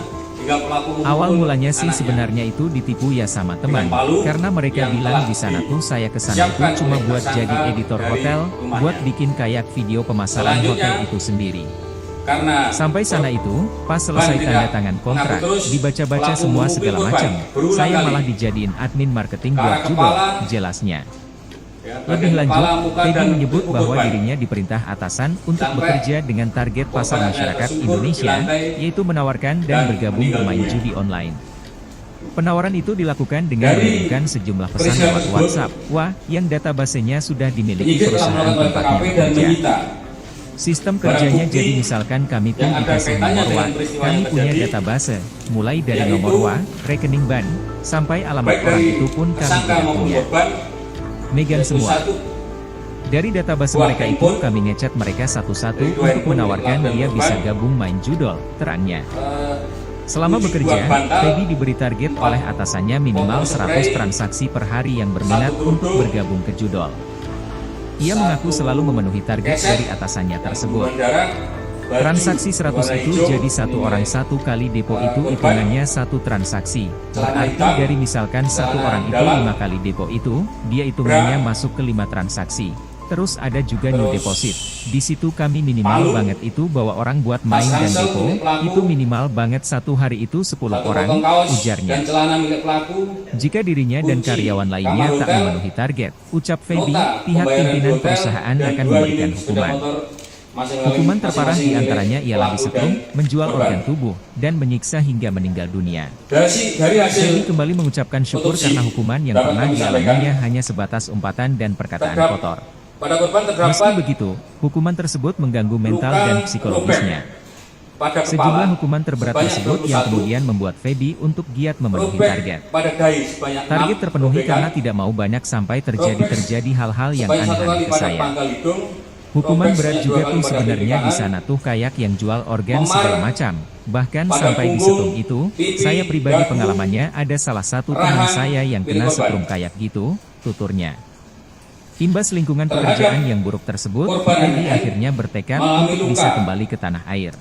Awal mulanya sih sebenarnya itu ditipu ya sama teman, karena mereka bilang di sana tuh saya kesana itu cuma buat jadi editor hotel, buat bikin kayak video pemasaran hotel itu sendiri. Karena Sampai sana itu, pas selesai tanda tangan kontrak, dibaca-baca semua segala macam. Saya malah dijadiin admin marketing buat judul, jelasnya. Lebih lanjut, Feby menyebut bahwa dirinya diperintah atasan untuk bekerja dengan target pasar masyarakat Indonesia, yaitu menawarkan dan bergabung bermain judi online. Penawaran itu dilakukan dengan mengirimkan sejumlah pesan lewat WhatsApp, yang databasenya sudah dimiliki perusahaan tempatnya bekerja. Sistem kerjanya jadi misalkan kami pun dikasih nomor WA, kami punya database, mulai dari nomor WA, rekening bank, sampai alamat orang itu pun kami tidak punya. Megang semua. Dari database mereka itu kami ngechat mereka satu-satu untuk menawarkan dia bisa gabung main judol, terangnya. Selama bekerja, Feby diberi target oleh atasannya minimal 100 transaksi per hari yang berminat untuk bergabung ke judol. Ia mengaku selalu memenuhi target dari atasannya tersebut. Transaksi 100 itu jadi satu orang satu kali depo itu hitungannya satu transaksi. Berarti dari misalkan satu orang itu 5 kali depo itu, dia hitungannya masuk ke 5 transaksi. Terus ada juga new deposit. Di situ kami minimal banget itu bawa orang buat main dan depo, itu minimal banget satu hari itu 10 orang, ujarnya. Jika dirinya dan karyawan lainnya tak memenuhi target, ucap Feby, pihak pimpinan perusahaan akan memberikan hukuman. Hukuman terparah diantaranya ialah disetrum, menjual organ tubuh, dan menyiksa hingga meninggal dunia. Feby kembali mengucapkan syukur karena hukuman yang pernah dialaminya hanya sebatas umpatan dan perkataan kotor. Meski begitu, hukuman tersebut mengganggu mental dan psikologisnya. Sejumlah hukuman terberat tersebut yang kemudian membuat Feby untuk giat memenuhi target. Target terpenuhi karena tidak mau banyak sampai terjadi hal-hal yang aneh-aneh ke saya. Hukuman berat juga tuh sebenarnya di sana tuh kayak yang jual organ segala macam. Bahkan sampai di setrum itu, saya pribadi pengalamannya ada salah satu teman saya yang kena setrum kayak gitu, tuturnya. Imbas lingkungan pekerjaan yang buruk tersebut, Feby akhirnya bertekad untuk bisa kembali ke tanah air.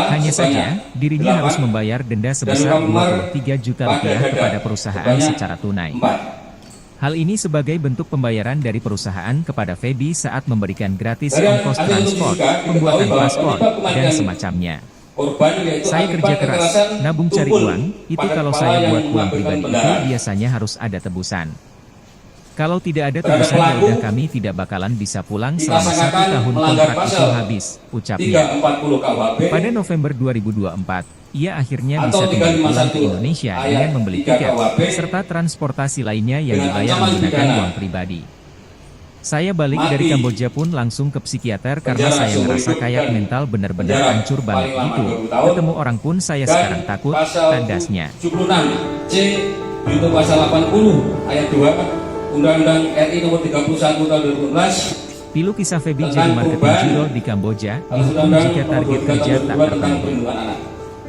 Hanya saja, dirinya harus membayar denda sebesar 23 juta rupiah kepada perusahaan secara tunai. Hal ini sebagai bentuk pembayaran dari perusahaan kepada Feby saat memberikan gratis ongkos transport, pembuatan paspor, dan semacamnya. Saya kerja keras, nabung cari uang, itu kalau saya buat pulang pribadi itu biasanya harus ada tebusan. Kalau tidak ada tebusan ya udah kami tidak bakalan bisa pulang selama 1 tahun kontrak itu habis, ucapnya. Pada November 2024, ia akhirnya bisa kembali pulang ke Indonesia dengan membeli tiket, serta transportasi lainnya yang dibayar menggunakan uang pribadi. Saya balik dari Kamboja pun langsung ke psikiater karena saya ngerasa kayak mental benar-benar hancur banget gitu. Ketemu orang pun saya sekarang takut, tandasnya. 76C Junto Pasal 80 Ayat 2 Undang-Undang RI Nomor 31 Tahun 2016. Pilu kisah Feby jadi marketing judol di Kamboja, dihukum jika target kerja tak terpenuhi.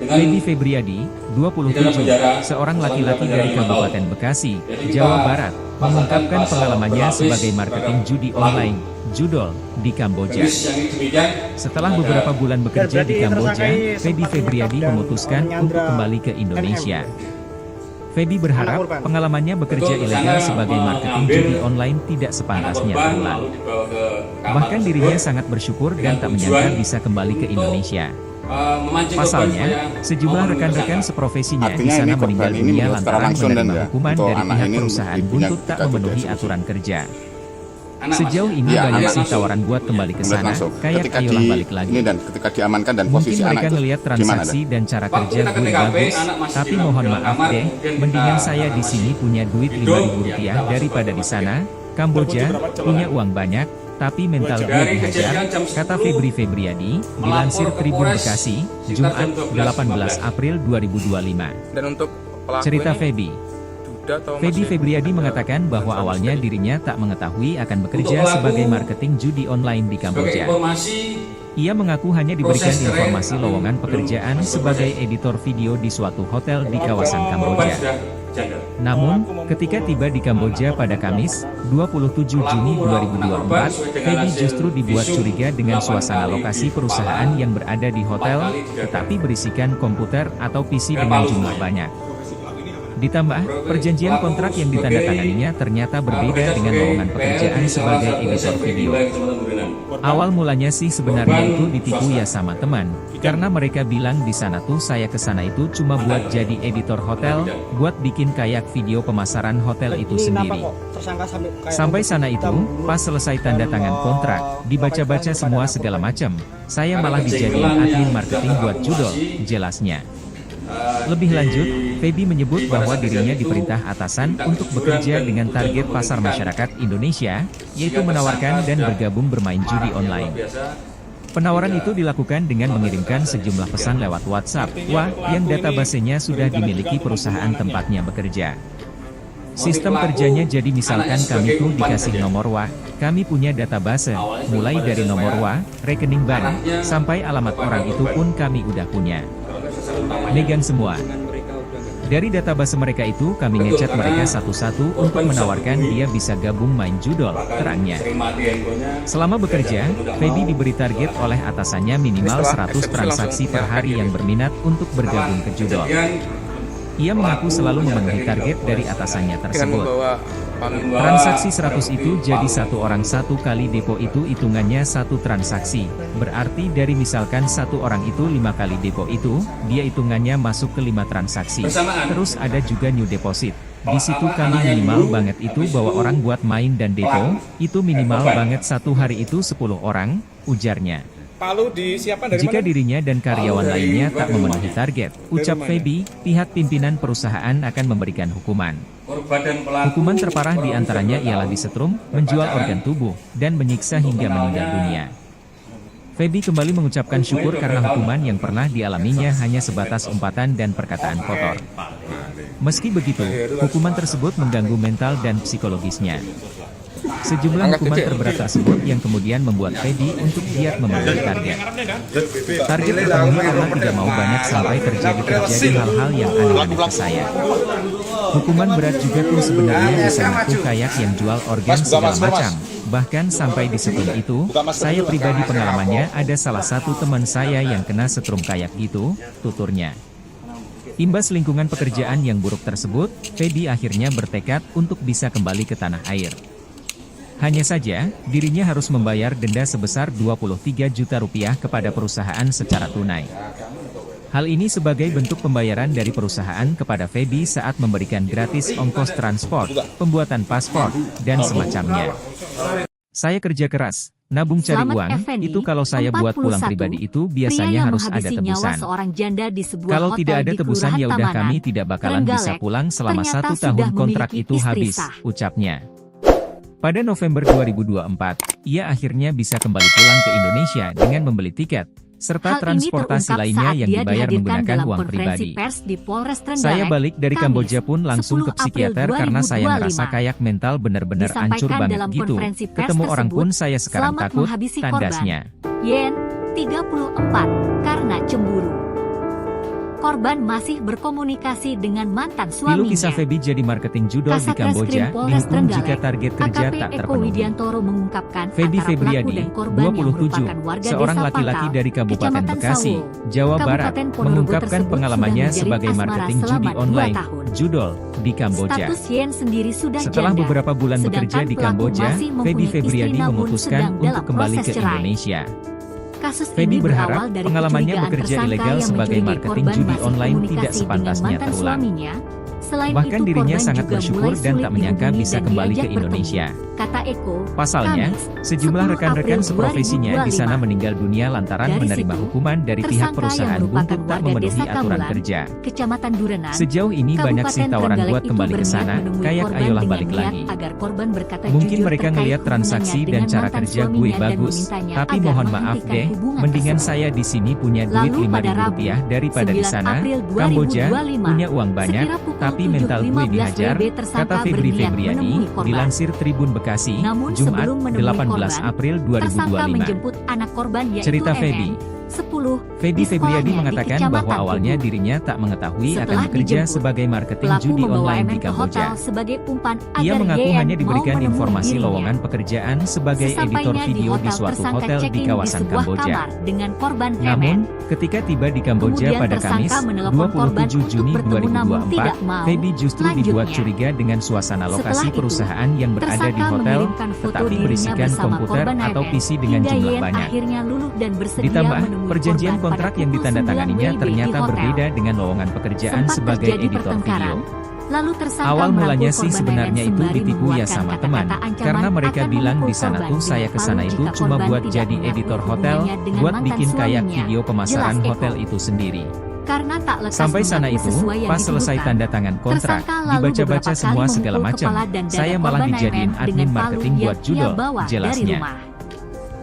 Feby Febriadi, 27, seorang laki-laki dari Kabupaten Bekasi, Jawa Barat, mengungkapkan pengalamannya sebagai marketing judi online, judol, di Kamboja. Setelah beberapa bulan bekerja di Kamboja, Feby Febriadi memutuskan untuk kembali ke Indonesia. Feby berharap pengalamannya bekerja ilegal sebagai marketing judi online tidak sepantasnya terulang. Bahkan dirinya sangat bersyukur dan tak menyangka bisa kembali ke Indonesia. Pasalnya, sejumlah rekan-rekan seprofesinya di sana meninggal dunia lantaran menerima hukuman dari pihak perusahaan buntut tak memenuhi aturan kerja. Sejauh ini banyak sih tawaran buat kembali ke sana, kayak ayolah balik lagi. Ini dan ketika diamankan dan posisi mungkin mereka anak ngelihat transaksi dan cara kerja gue bagus, tapi mohon maaf deh, mendingan saya di sini punya duit Rp5.000 daripada di sana, Kamboja, punya uang banyak, tapi mental gue dihajar, kata Feby Febriadi, dilansir Tribun Bekasi, Jumat, 18 April 2025. Dan untuk Cerita Feby. Feby Febriadi mengatakan bahwa awalnya dirinya tak mengetahui akan bekerja sebagai marketing judi online di Kamboja. Ia mengaku hanya diberikan informasi lowongan pekerjaan sebagai editor video di suatu hotel di kawasan Kamboja. Namun, ketika tiba di Kamboja pada Kamis, 27 Juni 2024, Feby justru dibuat curiga dengan suasana lokasi perusahaan yang berada di hotel, tetapi berisikan komputer atau PC dengan jumlah banyak. Ditambah, perjanjian kontrak yang ditandatanganinya ternyata berbeda dengan lowongan pekerjaan sebagai editor video. Awal mulanya sih sebenarnya itu ditipu ya sama teman, karena mereka bilang di sana tuh saya kesana itu cuma buat jadi editor hotel, buat bikin kayak video pemasaran hotel itu sendiri. Sampai sana itu, pas selesai tanda tangan kontrak, dibaca-baca semua segala macam, saya malah dijadiin admin marketing buat judul, jelasnya. Lebih lanjut, Feby menyebut bahwa dirinya diperintah atasan untuk bekerja dengan target pasar masyarakat Indonesia, yaitu menawarkan dan bergabung bermain judi online. Penawaran itu dilakukan dengan mengirimkan sejumlah pesan lewat WhatsApp, yang databasenya sudah dimiliki perusahaan tempatnya bekerja. Sistem kerjanya jadi misalkan kami tuh dikasih nomor kami punya database, mulai dari nomor rekening bank, sampai alamat orang itu pun kami udah punya. Megang semua. Dari database mereka itu kami ngechat mereka satu-satu untuk menawarkan dia bisa gabung main judol, terangnya. Selama bekerja, Feby diberi target oleh atasannya minimal 100 transaksi per hari yang berminat untuk bergabung ke judol. Ia mengaku selalu memenuhi target dari atasannya tersebut. Transaksi 100 itu jadi satu orang satu kali depo itu hitungannya satu transaksi. Berarti dari misalkan satu orang itu 5 kali depo itu, dia hitungannya masuk ke 5 transaksi. Terus ada juga new deposit. Di situ kami minimal banget itu bawa orang buat main dan depo, itu minimal banget satu hari itu 10 orang, ujarnya. Jika dirinya dan karyawan lainnya tak memenuhi target, ucap Feby, pihak pimpinan perusahaan akan memberikan hukuman. Hukuman terparah diantaranya ialah disetrum, menjual organ tubuh, dan menyiksa hingga meninggal dunia. Feby kembali mengucapkan syukur karena hukuman yang pernah dialaminya hanya sebatas umpatan dan perkataan kotor. Meski begitu, hukuman tersebut mengganggu mental dan psikologisnya. Sejumlah hukuman terberat tersebut yang kemudian membuat Feby untuk giat memenuhi target. Target terpenuhi karena tidak mau banyak sampai terjadi hal-hal yang aneh-aneh ke saya. Hukuman berat juga tuh sebenarnya bisa ngaku kayak yang jual organ segala macam. Bahkan sampai di setrum itu, saya pribadi pengalamannya ada salah satu teman saya yang kena setrum kayak gitu, tuturnya. Imbas lingkungan pekerjaan yang buruk tersebut, Feby akhirnya bertekad untuk bisa kembali ke tanah air. Hanya saja, dirinya harus membayar denda sebesar 23 juta rupiah kepada perusahaan secara tunai. Hal ini sebagai bentuk pembayaran dari perusahaan kepada Feby saat memberikan gratis ongkos transport, pembuatan paspor, dan semacamnya. Saya kerja keras, nabung cari uang, itu kalau saya buat pulang pribadi itu biasanya harus ada tebusan. Kalau tidak ada tebusan ya udah kami tidak bakalan bisa pulang selama 1 tahun kontrak itu habis, ucapnya. Pada November 2024, ia akhirnya bisa kembali pulang ke Indonesia dengan membeli tiket, serta transportasi lainnya yang dibayar menggunakan uang pribadi. Saya balik dari Kamboja pun langsung ke psikiater karena saya merasa kayak mental bener-bener hancur banget gitu. Ketemu orang pun saya sekarang takut, tandasnya. Yen, 34, karena cemburu. Korban masih berkomunikasi dengan mantan suaminya. Pilu kisah Feby jadi marketing judol di Kamboja, dihukum jika target kerja tak terpenuhi. Feby Febriadi, 27, seorang laki-laki dari Kabupaten Bekasi, Jawa Barat, mengungkapkan pengalamannya sebagai marketing judi online, judol, di Kamboja. Setelah beberapa bulan bekerja di Kamboja, Feby Febriadi memutuskan untuk kembali ke Indonesia. Feby berharap pengalamannya bekerja ilegal sebagai marketing judi online tidak sepantasnya terulang. Bahkan dirinya sangat bersyukur dan tak menyangka bisa kembali ke Indonesia. Pasalnya, sejumlah rekan-rekan seprofesinya di sana meninggal dunia lantaran menerima hukuman dari pihak perusahaan buntut tak memenuhi aturan kerja. Sejauh ini banyak sih tawaran buat kembali ke sana, kayak ayolah balik lagi. Mungkin mereka ngeliat transaksi dan cara kerja gue bagus, tapi mohon maaf deh, mendingan saya di sini punya duit 5.000 rupiah daripada di sana, Kamboja, punya uang banyak, tapi mental gue dihajar, kata Febri Febriadi, dilansir Tribun Bekasi, Jumat, 18 April 2025. Cerita Feby. Feby di Febriadi sekolahnya mengatakan di Kecamatan bahwa awalnya Tugu. dirinya tak mengetahui akan Setelah bekerja dijemput, sebagai marketing Pelaku judi membawa online di MM ke hotel Kamboja. sebagai umpan Ia agar mengaku YN hanya mau diberikan menemui informasi dirinya. lowongan pekerjaan sebagai editor Sesampainya video di hotel, suatu tersangka hotel di check-in kawasan sebuah Kamboja. kamar dengan korban Namun, MM. ketika tiba di Kamboja Kemudian pada Kamis, tersangka menelpon korban 27 untuk Juni bertemu namun 2024, tidak mau. Feby justru dibuat Selanjutnya, curiga dengan suasana lokasi setelah itu, perusahaan yang berada di tersangka hotel, mengirimkan foto tetapi dirinya berisikan bersama komputer korban atau MM, PC dengan hingga jumlah YN banyak. akhirnya luluh dan bersedia Ditambah, menemui perjanjian korban kontrak pada yang pukul ditandatanganinya 9 WIB ternyata di hotel. berbeda dengan lowongan pekerjaan Sempat sebagai terjadi editor pertengkaran. video. Lalu tersangka Awal mulanya merangkul sih korban sebenarnya MM itu sembari ditipu ya membuatkan sama kata-kata teman, ancaman karena mereka akan bilang memukul di sana korban tuh saya bila kesana tahu itu jika cuma korban buat tidak jadi mengakui editor hotel, hubungannya dengan buat mantan bikin kayak suaminya. video pemasaran Jelas hotel Eko. itu sendiri. Karena tak lekas Sampai sana mengaku itu, sesuai yang pas selesai dituduhkan, tanda tangan kontrak, tersangka lalu dibaca-baca beberapa semua kali segala memukul macam. kepala dan dada Saya malah korban dijadiin MM admin dengan palu marketing yang buat ia judol, bawa dari jelasnya. rumah.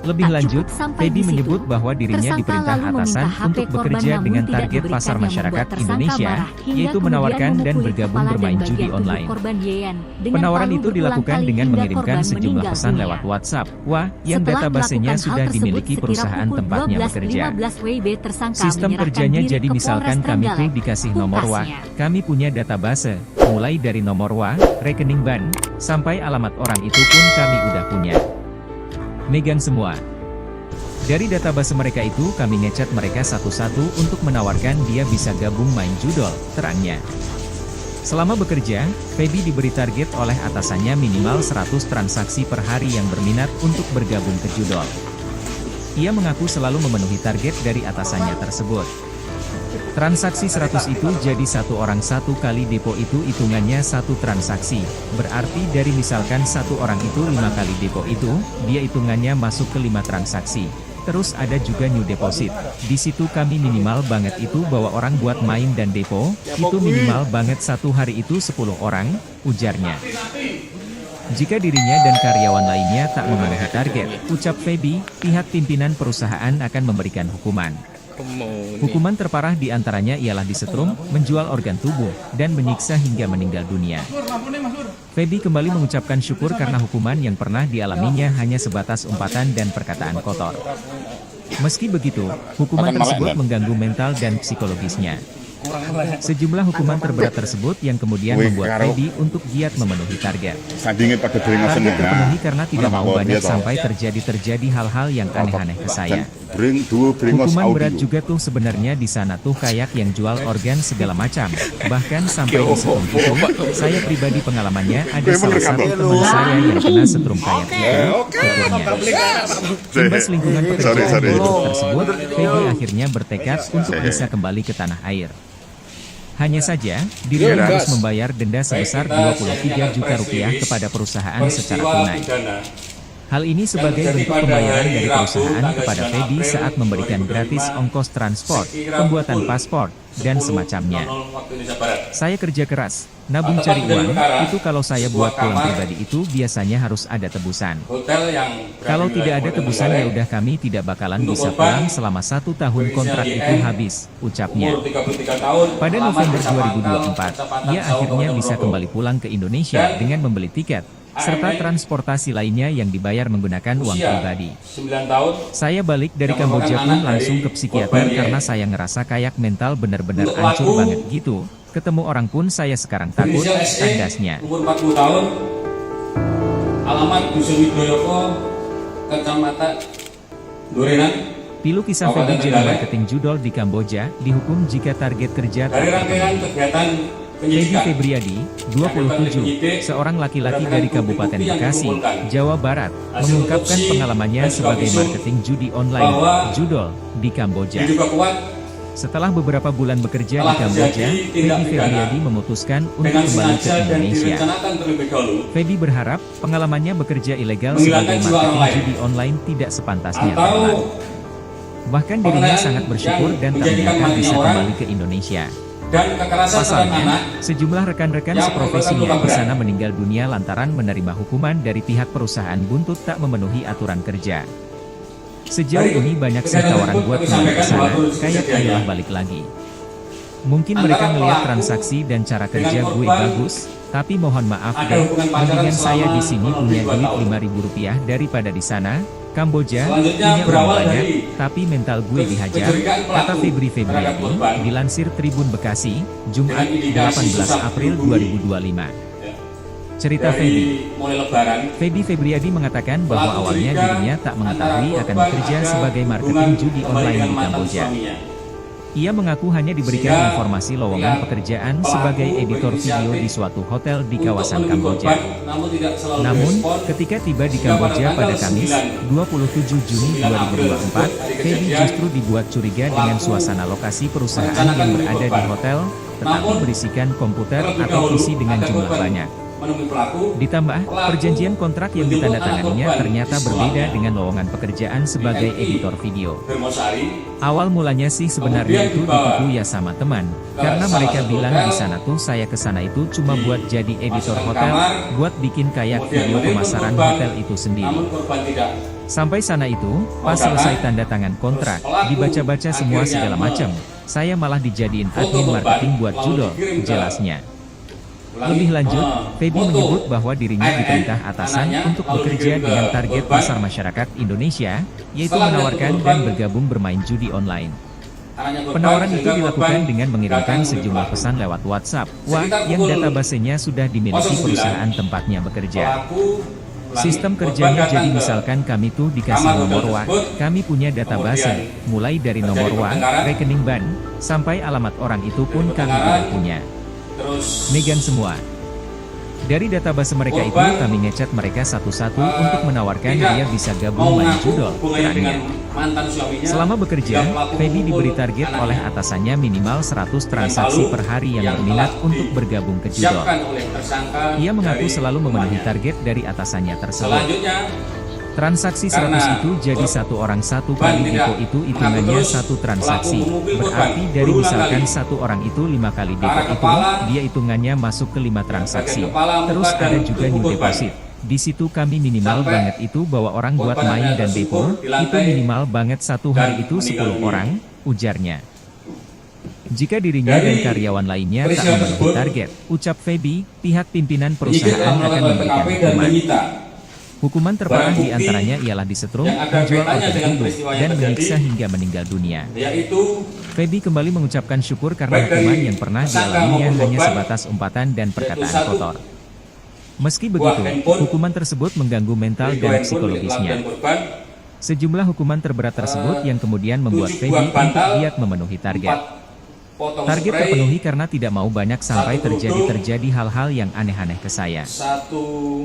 Lebih Tak lanjut, cukup sampai Feby di situ, menyebut bahwa dirinya tersangka diperintah lalu atasan meminta HP untuk korban bekerja namun dengan tidak target diberikan pasar yang masyarakat membuat tersangka Indonesia, marah hingga yaitu kemudian menawarkan dan memukuli bergabung kepala dan bermain bagian judi tubuh online. korban YN dengan Penawaran palu itu berulang dilakukan kali dengan hingga mengirimkan korban sejumlah meninggal pesan dunia. lewat WhatsApp. Wah, yang Setelah databasenya melakukan hal sudah tersebut, dimiliki sekira perusahaan pukul tempatnya bekerja. 12.15 WIB tersangka Sistem menyerahkan kerjanya diri jadi ke misalkan Polres kami tuh Trenggalek. dikasih nomor WA, Pungkasnya. kami punya database, mulai dari nomor WA, rekening ban, sampai alamat orang itu pun kami udah punya. Megang semua. Dari database mereka itu kami ngecat mereka satu-satu untuk menawarkan dia bisa gabung main judol, terangnya. Selama bekerja, Feby diberi target oleh atasannya minimal 100 transaksi per hari yang berminat untuk bergabung ke judol. Ia mengaku selalu memenuhi target dari atasannya tersebut. Transaksi 100 itu jadi satu orang satu kali depo itu hitungannya satu transaksi. Berarti dari misalkan satu orang itu 5 kali depo itu, dia hitungannya masuk ke 5 transaksi. Terus ada juga new deposit. Di situ kami minimal banget itu bawa orang buat main dan depo, itu minimal banget satu hari itu 10 orang, ujarnya. Jika dirinya dan karyawan lainnya tak memenuhi target, ucap Feby, pihak pimpinan perusahaan akan memberikan hukuman. Hukuman terparah diantaranya ialah disetrum, menjual organ tubuh, dan menyiksa hingga meninggal dunia. Feby kembali mengucapkan syukur karena hukuman yang pernah dialaminya hanya sebatas umpatan dan perkataan kotor. Meski begitu, hukuman tersebut mengganggu mental dan psikologisnya. Sejumlah hukuman terberat tersebut yang kemudian membuat Feby untuk giat memenuhi target. Sandingin pada diri ngasen Target terpenuhi karena tidak Mana mau Pak Bor, banyak dia toh. sampai terjadi hal-hal yang aneh-aneh ke saya. Bring dua bringos Hukuman berat audio. juga tuh sebenarnya di sana tuh kayak yang jual organ segala macam. Bahkan sampai di setrum itu, saya pribadi pengalamannya ada salah satu teman saya yang kena setrum kayak itu, tuturnya. Imbas lingkungan pekerjaan Sorry. tersebut, Feby akhirnya bertekad untuk bisa kembali ke tanah air. Hanya saja, dirinya harus membayar denda sebesar 23 juta rupiah kepada perusahaan secara tunai. Hal ini sebagai bentuk pembayaran dari perusahaan kepada Feby saat memberikan gratis ongkos transport, pembuatan paspor, dan semacamnya. Saya kerja keras, nabung cari uang, itu kalau saya buat pulang pribadi itu biasanya harus ada tebusan. Kalau tidak ada tebusan ya udah kami tidak bakalan bisa pulang selama 1 tahun kontrak itu habis, ucapnya. Pada November 2024, ia akhirnya bisa kembali pulang ke Indonesia dengan membeli tiket, serta transportasi lainnya yang dibayar menggunakan uang pribadi. Saya balik dari Kamboja pun langsung ke psikiater karena saya ngerasa kayak mental bener-bener hancur banget gitu. Ketemu orang pun saya sekarang takut, tandasnya. Umur 40 tahun, alamat Dusun Widoyoko, Kecamatan Durenan. Pilu kisah Feby jadi marketing judol di Kamboja, dihukum jika target kerja tak Dari rangkaian terpenuhi. kegiatan Feby penyidikan, Febriadi, 27, seorang laki-laki dari Kabupaten Bekasi, Jawa Barat, mengungkapkan pengalamannya sebagai marketing judi online, judol, di Kamboja. diduga kuat Setelah beberapa bulan bekerja di Kamboja, Feby Febriadi memutuskan untuk kembali ke dan Indonesia. direncanakan terlebih dahulu Feby berharap, pengalamannya bekerja ilegal Menghilangkan sebagai jiwa orang marketing lain. judi online tidak sepantasnya atau terulang. Bahkan dirinya pengenalan sangat bersyukur yang dan tak menjadikan menyangka matinya bisa orang kembali ke Indonesia. dan kekerasan terhadap Pasalnya, anak sejumlah rekan-rekan yang seprofesinya merupakan di luka sana meninggal dunia lantaran menerima hukuman dari pihak perusahaan buntut tak memenuhi aturan kerja. Sejauh ini banyak sih tawaran buat kembali ke sana, kayak ayolah balik lagi. Mungkin mereka ngelihat transaksi dan cara kerja gue bagus, tapi mohon maaf deh, mendingan saya di sini punya duit 5.000 rupiah daripada di sana, Kamboja, Selanjutnya punya uang berawal banyak, dari tapi mental gue dihajar, kecurigaan kata pelaku Febri terhadap Febriadi, korban dilansir Tribun Bekasi, Jumat dengan indikasi 18 susah April dihubungi. 2025. Ya. Cerita Dari Febri. mulai lebaran, Febri Febriadi mengatakan bahwa pelaku awalnya curiga dirinya tak mengetahui antara akan korban bekerja ada sebagai marketing hubungan judi kembali online dengan di mantan Kamboja. suaminya. Ia mengaku hanya diberikan Sehingga informasi lowongan pihak pekerjaan pelaku sebagai editor video berinisiatif di suatu hotel di untuk kawasan menemui Kamboja. korban, namun tidak selalu Namun, respon. ketika tiba di Hingga pada Kamboja pada tanggal Kamis, 27 Juni 9 April 2024, hari Feby kejadian, justru dibuat curiga dengan pelaku suasana lokasi perusahaan merencanakan yang menemui berada di korban. hotel, tetapi Namun, berisikan komputer terlebih atau dahulu, PC dengan agar jumlah korban banyak. menemui pelaku, Ditambah, pelaku perjanjian kontrak yang menjemput ditandatanganinya anak korban ternyata di berbeda sekolahnya. dengan lowongan pekerjaan sebagai BNI editor video. Hermosari, Awal mulanya sih sebenarnya Kemudian itu dibawa ditipu ya sama teman, ke karena salah mereka satu bilang hotel, di sana tuh saya kesana itu cuma di buat jadi editor masukkan hotel, kamar, buat bikin kayak kemudian video menelpon pemasaran korban, hotel itu sendiri. namun korban tidak. Sampai sana itu, pas Kondangan, selesai tanda tangan kontrak, terus pelaku dibaca-baca semua akhirnya segala macam. Saya malah dijadiin foto admin korban, marketing buat lalu judul, dikirim ke jelasnya. Ulangi, Lebih lanjut, Feby foto menyebut bahwa dirinya AN diperintah atasan anaknya, untuk lalu bekerja dikirim ke dengan target korban. pasar masyarakat Indonesia, yaitu Setelah menawarkan melihat dan korban, bergabung bermain judi online. Anaknya korban, Penawaran itu sehingga dilakukan korban dengan mengirimkan datang sejumlah menemui pelaku. pesan lewat WhatsApp, Sekitar yang pukul databasenya sudah dimiliki 09, perusahaan tempatnya bekerja. Pelaku, ulangi, Sistem korban kerjanya datang jadi ke misalkan kami tuh dikasih kamar hotel nomor WA, tersebut, kami punya database, kemudian mulai dari terjadi nomor WA, pertengkaran, rekening bank, sampai alamat orang itu pun kami pertengkaran, tidak punya. terus Megan semua. Dari database mereka itu korban, kami ngechat mereka satu-satu untuk menawarkan tidak dia bisa mau gabung main mengaku judol, hubungannya dengan perannya. mantan suaminya. Selama bekerja, hingga pelaku Feby memukul diberi target anaknya. oleh atasannya minimal 100 transaksi palu per hari yang yang berminat telah untuk bergabung ke judol. disiapkan oleh tersangka Ia mengaku dari selalu memenuhi rumahnya. target dari atasannya tersebut. Selanjutnya, Transaksi 100 karena itu jadi satu orang satu korban kali tidak depo itu mengaku hitungannya terus, satu transaksi. pelaku memukul korban Berarti dari berulang misalkan kali. satu orang itu 5 kali Ke depo arah itu, kepala, dia hitungannya masuk ke 5 transaksi. bagian kepala, Terus muka, ada dan juga tubuh new korban. deposit. Di situ kami minimal Sampai banget itu bawa orang buat korban main hanya dan tersungkur depo, di lantai itu minimal banget satu dan hari itu meninggal 10 dunia. orang, ujarnya. Jika dirinya dan Dari karyawan lainnya tak peristiwa memenuhi tersebut, target, ucap Feby, pihak pimpinan penyidik perusahaan telah akan melakukan memberikan TKP dan hukuman. menyita Hukuman terparah barang di bukti antaranya ialah disetrum, yang ada menjual kaitannya organ dengan tubuh, peristiwa yang dan terjadi, menyiksa hingga meninggal dunia. yaitu Feby kembali mengucapkan syukur karena baik dari hukuman yang pernah tersangka dialaminya maupun hanya korban, sebatas umpatan dan perkataan satu, kotor. Meski buah begitu, handphone, hukuman tersebut mengganggu mental milik dan handphone milik pelaku psikologisnya. dan korban, Sejumlah hukuman terberat tersebut yang kemudian membuat 7 Feby buah untuk bantal, giat memenuhi target. 4 potong Target spray, terpenuhi karena tidak mau banyak sampai satu kerudung, terjadi hal-hal yang aneh-aneh ke saya. 1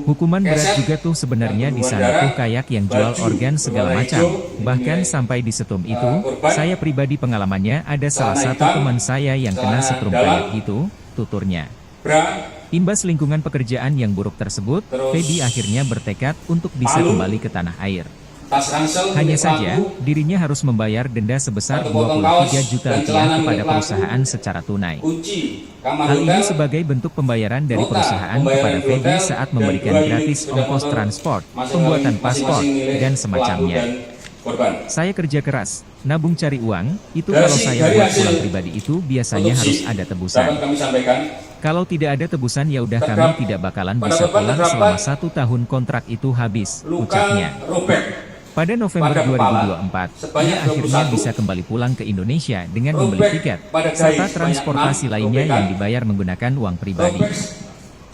Hukuman berat keset, juga tuh sebenarnya di sana darah, tuh kayak yang jual baju organ segala berwarna macam. hijau, Bahkan nilai, sampai di setum itu, korban, saya pribadi pengalamannya ada salah celana satu hitam, teman saya yang kena celana setrum dalam, kayak gitu, tuturnya. bra, Imbas lingkungan pekerjaan yang buruk tersebut, Terus, Feby akhirnya bertekad untuk bisa palu, kembali ke tanah air. tas ransel Hanya milik saja, pelaku, dirinya harus membayar denda sebesar 1 potong kaos 23 juta dan rupiah celana kepada milik pelaku, perusahaan secara tunai. kunci kamar Hal ini hotel, sebagai bentuk pembayaran dari nota perusahaan pembayaran kepada di Feby hotel, saat dan memberikan 2 unit gratis sepeda ongkos motor transport, masing-masing pembuatan paspor, milik dan pelaku semacamnya. dan korban. Saya kerja keras, nabung cari uang, itu Dari kalau saya dari buat hasil pulang pribadi itu biasanya otopsi harus ada tebusan. dapat kami sampaikan, Kalau tidak ada tebusan ya udah kami Terdapat- tidak bakalan pada bisa korban pulang terdapat selama 1 tahun kontrak itu habis, luka ucapnya. robek Pada November pada kepala 2024, sebanyak ia akhirnya 21, bisa kembali pulang ke Indonesia dengan membeli robek tiket, pada dahi serta sebanyak transportasi 6 lainnya robekan, yang dibayar menggunakan uang pribadi. robek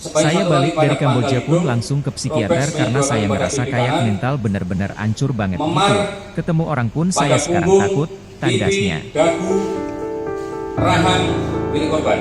sebanyak Saya 1 balik kali pada dari Kamboja pangkal pun hidung, langsung ke robek psikiater sebanyak karena 2 saya kali pada merasa pipi kayak kanan, mental bener-bener hancur banget memar gitu. Ketemu orang pun pada saya sekarang punggung, takut, tandasnya. pipi, dagu, rahang milik korban.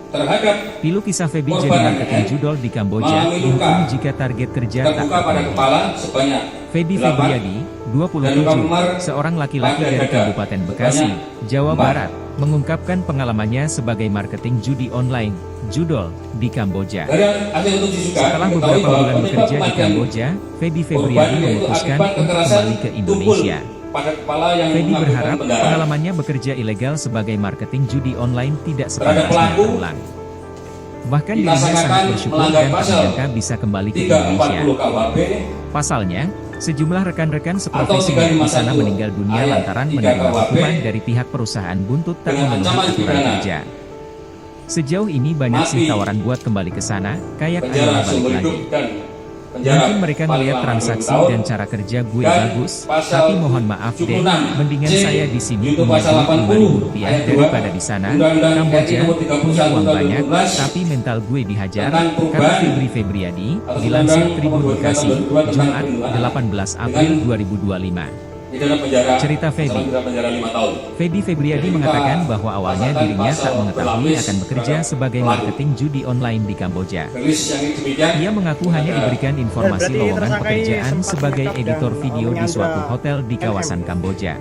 Terhadap Pilu kisah Feby jadi korban marketing NN judol di Kamboja, mengalami luka dihukum jika target kerja tak terbuka pada terpenuhi. kepala sebanyak Feby 8, Febriadi, dan luka 27, memar seorang laki-laki pada dari dada Kabupaten Bekasi, sebanyak Jawa 4. Barat, mengungkapkan pengalamannya sebagai marketing judi online, judol, di Kamboja. Dari hasil otopsi juga Setelah diketahui beberapa bahwa bulan penyebab bekerja di kematian Kamboja, Feby korban Febriadi yaitu memutuskan akibat untuk kekerasan kembali ke tumpul Indonesia. pada kepala yang Feby mengakibatkan berharap pendarahan. pengalamannya bekerja ilegal sebagai marketing judi online tidak Terhadap sepantasnya pelaku, terulang. Bahkan dirinya disangkakan sangat bersyukur melanggar dan tak pasal menyangka bisa kembali ke Indonesia. 340 KUHP Pasalnya, sejumlah rekan-rekan Atau seprofesinya di sana 351 meninggal dunia ayat lantaran 3 menerima KUHP hukuman dari pihak perusahaan buntut tak dengan memenuhi ancaman aturan pidana kerja. Sejauh ini banyak sih mati, tawaran buat kembali ke sana, kayak ayo penjara balik seumur lagi. hidup dan Mungkin mereka melihat transaksi dan cara kerja gue bagus, tapi mohon maaf deh, mendingan saya di sini punya duit Rp5.000 daripada di sana. Kamboja punya uang banyak, tapi mental gue dihajar, kata Febri Febriadi, dilansir Tribun Bekasi, Jumat, 18 April 2025. Cerita Feby. Feby Febriadi mengatakan bahwa awalnya dirinya tak mengetahui akan bekerja sebagai marketing judi online di Kamboja. Ia mengaku hanya diberikan informasi lowongan pekerjaan sebagai editor video di suatu hotel di kawasan Kamboja.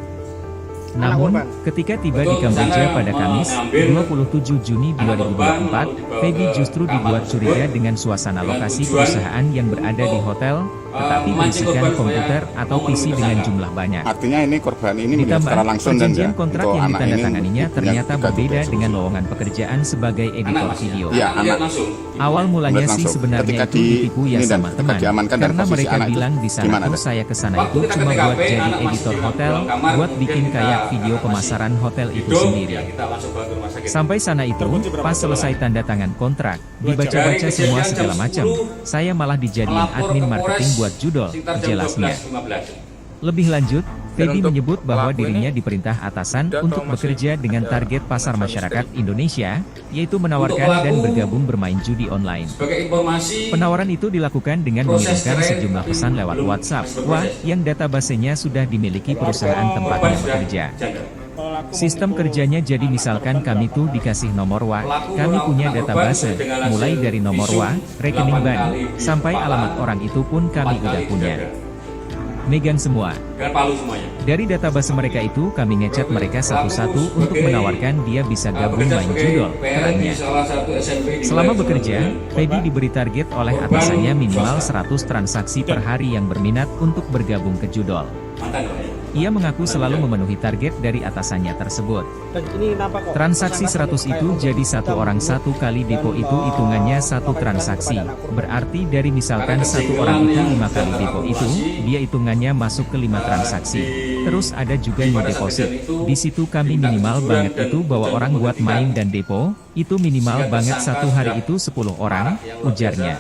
Namun, ketika tiba di Kamboja pada Kamis, 27 Juni 2024, Feby justru dibuat curiga dengan suasana lokasi perusahaan yang berada di hotel, tetapi berisikan komputer atau PC dengan jumlah banyak. Artinya ini korban ini melihat secara Ditambah, langsung dan perjanjian ya, kontrak untuk yang anak ditandatanganinya ini ternyata punya berbeda gaji dengan lowongan pekerjaan sebagai editor video. Ya, anak Awal mulanya melihat sih langsung. sebenarnya Ketika itu ditipu ya ini dan sama ketika teman, diamankan dan karena posisi mereka anak itu bilang di sana gimana, tuh Dad? saya kesana itu cuma buat jadi editor hotel, buat bikin kayak video pemasaran hotel itu sendiri. Sampai sana itu, pas selesai tanda tangan kontrak, dibaca-baca semua segala macam, saya malah dijadiin admin marketing buat judol, jelasnya. Lebih lanjut, Feby menyebut bahwa dirinya diperintah atasan untuk bekerja dengan target pasar masyarakat Indonesia, yaitu menawarkan dan bergabung bermain judi online. Penawaran itu dilakukan dengan mengirimkan sejumlah pesan lewat WhatsApp, yang databasenya sudah dimiliki perusahaan tempatnya bekerja. Sistem kerjanya jadi misalkan kami tuh dikasih nomor kami punya database, mulai dari nomor rekening bank, sampai alamat orang itu pun kami udah punya. Megang semua. Dari database mereka itu kami ngechat mereka satu-satu untuk menawarkan dia bisa gabung main judol, terangnya. Selama bekerja, Feby diberi target oleh atasannya minimal 100 transaksi per hari yang berminat untuk bergabung ke judol. Ia mengaku selalu memenuhi target dari atasannya tersebut. Transaksi 100 itu jadi satu orang satu kali depo itu hitungannya satu transaksi. Berarti dari misalkan satu orang itu 5 kali depo itu, dia hitungannya masuk ke 5 transaksi. Terus ada juga new deposit. Di situ kami minimal banget itu bawa orang buat main dan depo, itu minimal banget satu hari itu 10 orang, ujarnya.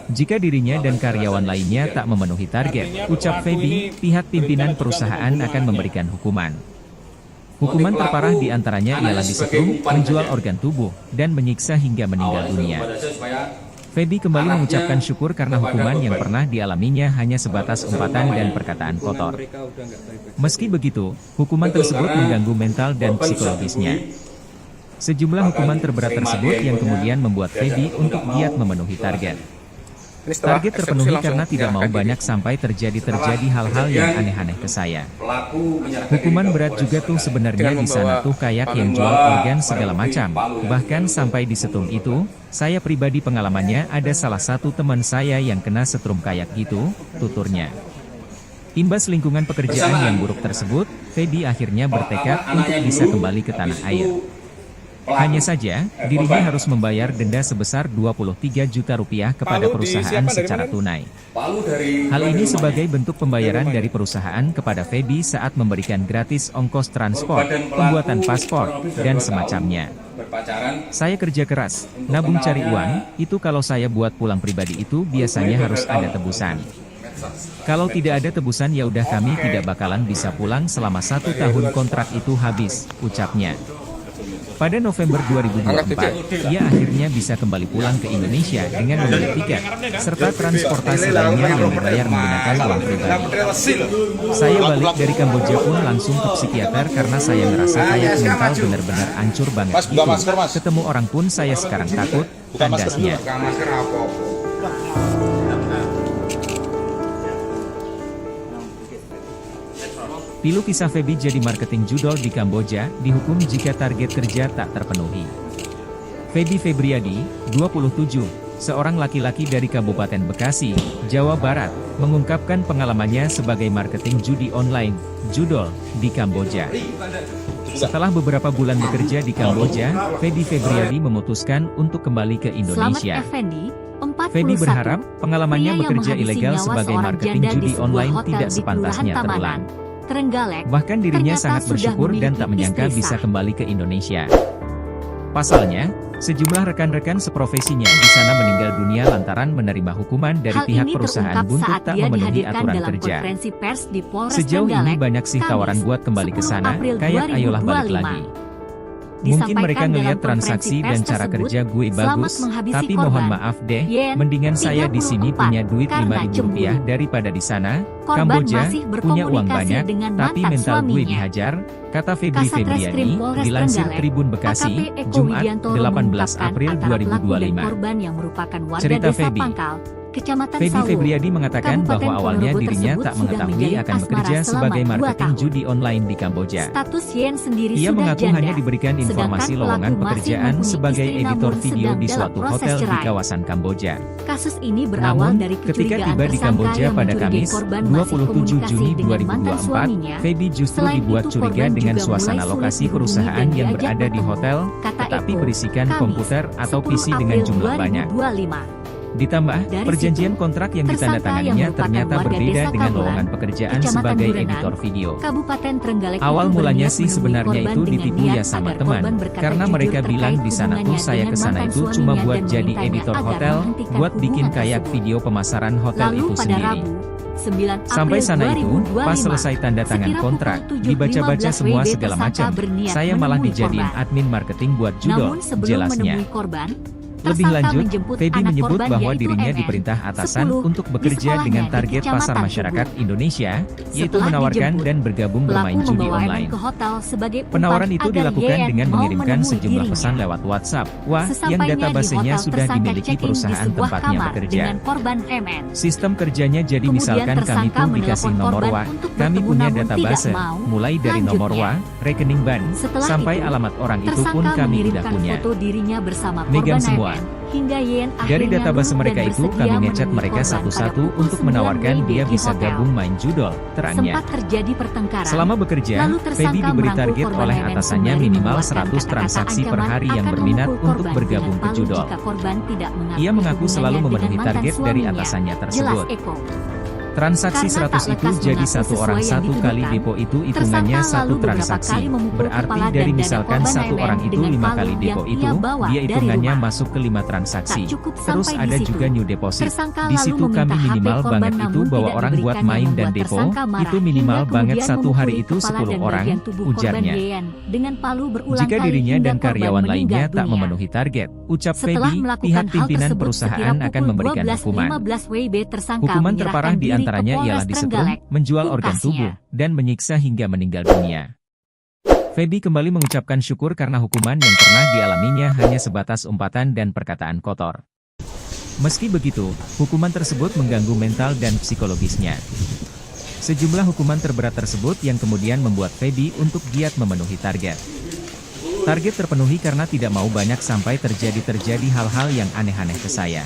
Jika dirinya dan karyawan lainnya tak memenuhi target, ucap Feby, pihak pimpinan perusahaan akan memberikan hukuman. Hukuman terparah diantaranya ialah disetrum, menjual organ tubuh, dan menyiksa hingga meninggal dunia. Feby kembali mengucapkan syukur karena hukuman yang pernah dialaminya hanya sebatas umpatan dan perkataan kotor. Meski begitu, hukuman tersebut mengganggu mental dan psikologisnya. Sejumlah hukuman terberat tersebut yang kemudian membuat Feby untuk giat memenuhi target. Target terpenuhi karena tidak mau banyak sampai terjadi hal-hal yang aneh-aneh ke saya. Hukuman berat juga tuh sebenarnya di sana tuh kayak yang jual organ segala macam. Bahkan sampai di setrum itu, saya pribadi pengalamannya ada salah satu teman saya yang kena setrum kayak gitu, tuturnya. Imbas lingkungan pekerjaan yang buruk tersebut, Feby akhirnya bertekad untuk bisa kembali ke tanah air. Hanya saja, dirinya harus membayar denda sebesar Rp23 juta kepada perusahaan secara tunai. Hal ini sebagai bentuk pembayaran dari perusahaan kepada Feby saat memberikan gratis ongkos transport, pembuatan paspor, dan semacamnya. Saya kerja keras, nabung cari uang, itu kalau saya buat pulang pribadi itu biasanya harus ada tebusan. Kalau tidak ada tebusan ya udah kami tidak bakalan bisa pulang selama 1 tahun kontrak itu habis, ucapnya. Pada November 2024, ia akhirnya bisa kembali pulang ke Indonesia dengan membeli tiket, serta transportasi lainnya yang dibayar menggunakan uang pribadi. Saya balik dari Kamboja pun langsung ke psikiater karena saya ngerasa kayak mental benar-benar hancur banget gitu. Ketemu orang pun saya sekarang takut, tandasnya. Pilu kisah Feby jadi marketing judol di Kamboja, dihukum jika target kerja tak terpenuhi. Feby Febriadi, 27, seorang laki-laki dari Kabupaten Bekasi, Jawa Barat, mengungkapkan pengalamannya sebagai marketing judi online, judol, di Kamboja. Setelah beberapa bulan bekerja di Kamboja, Feby Febriadi memutuskan untuk kembali ke Indonesia. Feby berharap pengalamannya bekerja ilegal sebagai marketing judi online tidak sepantasnya terulang. Bahkan dirinya sangat bersyukur dan tak menyangka bisa kembali ke Indonesia. Pasalnya, sejumlah rekan-rekan seprofesinya di sana meninggal dunia lantaran menerima hukuman dari Hal pihak ini perusahaan terungkap buntut saat tak dia memenuhi dihadirkan aturan dalam kerja. konferensi pers di Polres Sejauh ini Trenggalek, banyak sih tawaran Kamis, buat kembali ke 10 sana, April kayak ayolah balik 2025. lagi. Mungkin mereka Disampaikan ngeliat dalam transaksi konferensi dan pers cara tersebut, kerja gue selamat bagus, menghabisi tapi korban. mohon maaf deh, Yen, mendingan saya di sini 34, punya duit karena Rp5.000 cemburu. daripada di sana. Korban Kamboja masih punya uang berkomunikasi banyak, dengan tapi mantan mental gue suaminya. dihajar, kata Febri Kasat Febriani, Reskrim Polres dilansir Trenggalek, Tribun Bekasi, AKP Eko Jumat, Widiantoro 18 mengungkapkan April antara pelaku dan 2025. korban yang merupakan warga Cerita desa Febi. Pangkal, Kecamatan Febri Sawo, Febriadi mengatakan Kabupaten bahwa awalnya Ponorogo dirinya tersebut tak sudah mengetahui menjadi akan asmara bekerja selama sebagai 2 marketing tahun. judi online di Kamboja. Status Yen sendiri Ia sudah mengaku janda, hanya diberikan informasi sedangkan lowongan pelaku masih pekerjaan mempunyai sebagai istri editor namun video sedang di dalam suatu proses hotel di cerai. kawasan Kamboja. Kasus ini berawal Namun, dari ketika kecurigaan tiba di tersangka Kamboja yang pada mencurigai Kamis, korban masih 27 komunikasi Juni dengan mantan 2024, suaminya. Feby justru Selain dibuat itu, curiga korban dengan juga suasana mulai sulit lokasi dihubungi perusahaan dan yang diajak berada di bertemu, hotel, kata tetapi Eko. berisikan Kamis, komputer atau 10 PC dengan April jumlah banyak. 2025. Ditambah, Dari perjanjian situ, kontrak yang tersangka yang ditandatanganinya merupakan ternyata warga berbeda desa dengan Kabulan, lowongan pekerjaan Kecamatan sebagai Durenan, editor video. Kabupaten Trenggalek Awal itu mulanya berniat sih menemui sebenarnya korban itu dengan ditipu niat ya sama agar teman, korban berkata karena jujur mereka bilang terkait di sana tuh hubungannya saya dengan kesana mantan itu cuma suaminya buat dan jadi memintanya editor agar hotel, menghentikan buat bikin hubungan kayak tersebut. video pemasaran hotel Lalu itu pada sendiri. Rabu, 9 Sampai April sana itu, 2025, pas selesai tanda tangan sekira kontrak, pukul 7.15 dibaca-baca semua WB segala tersangka macam, berniat saya malah menemui dijadiin korban. admin marketing buat judol, Namun sebelum jelasnya. menemui korban, Lebih tersangka lanjut, menjemput Feby anak menyebut korban bahwa yaitu dirinya MN, diperintah atasan 10, untuk di bekerja sekolahnya dengan di target pasar Kecamatan masyarakat Subuh. Indonesia, yaitu Setelah menawarkan dijemput, dan bergabung pelaku bermain judi membawa online. MN ke hotel sebagai Penawaran umpan itu agar dilakukan YN dengan mau mengirimkan menemui sejumlah dirinya. pesan lewat WhatsApp. Wah, yang Sesampainya di databasenya hotel, sudah tersangka dimiliki check-in di perusahaan sebuah tempatnya kamar bekerja. dengan korban MN. Sistem kerjanya jadi Kemudian misalkan kami tersangka tuh dikasih menelpon nomor korban WA, untuk kami bertemu punya namun database, tidak mau. mulai dari nomor WA, Lanjutnya, rekening bank, setelah sampai itu, alamat orang itu pun tersangka kami udah mengirimkan punya. foto dirinya bersama Megang korban semua. MN, hingga Yen Dari akhirnya database luluh mereka dan itu bersedia kami ngechat menemui mereka korban satu-satu pada pukul untuk 9 menawarkan WIB dia di bisa hotel. gabung main judol, terangnya. Sempat terjadi pertengkaran. Selama bekerja, Lalu Feby tersangka diberi merangkul target korban oleh MN atasannya sembari minimal mengeluarkan 100 kata-kata transaksi per ancaman hari yang akan berminat memukul untuk korban bergabung dengan ke palu judol. jika korban tidak mengakui Ia mengaku selalu hubungannya memenuhi dengan mantan target dari suaminya. atasannya Jelas tersebut. Eko. Transaksi Karena 100 tak itu lekas jadi mengaku satu sesuai orang yang satu kali dituduhkan, depo itu hitungannya tersangka satu lalu beberapa transaksi. kali memukul Berarti kepala dan dari dada misalkan korban satu MN orang itu dengan 5 palu kali yang depo ia itu, bawa dia dari hitungannya rumah. masuk ke 5 transaksi. Tak cukup Terus sampai ada di situ. juga new deposit. Tersangka Di lalu situ meminta kami HP minimal korban banget itu namun bawa tidak orang buat diberikan yang main dan membuat depo, tersangka marah, itu minimal hingga banget kemudian satu hari memukuli itu kepala 10 dan orang, bagian tubuh korban ujarnya. Yen dengan palu berulang Jika kali dirinya hingga dan korban karyawan meninggal lainnya tak dunia. memenuhi target, ucap Setelah Feby, melakukan pihak hal pimpinan tersebut perusahaan sekira akan pukul memberikan hukuman. 12.15 WIB tersangka Hukuman menyerahkan terparah diri ke diantaranya Polres ialah disetrum, Trenggalek, menjual organ tuntasnya. tubuh, dan menyiksa hingga meninggal dunia. Feby kembali mengucapkan syukur karena hukuman yang pernah dialaminya hanya sebatas umpatan dan perkataan kotor. Meski begitu, hukuman tersebut mengganggu mental dan psikologisnya. Sejumlah hukuman terberat tersebut yang kemudian membuat Feby untuk giat memenuhi target. Target terpenuhi karena tidak mau banyak sampai terjadi hal-hal yang aneh-aneh ke saya.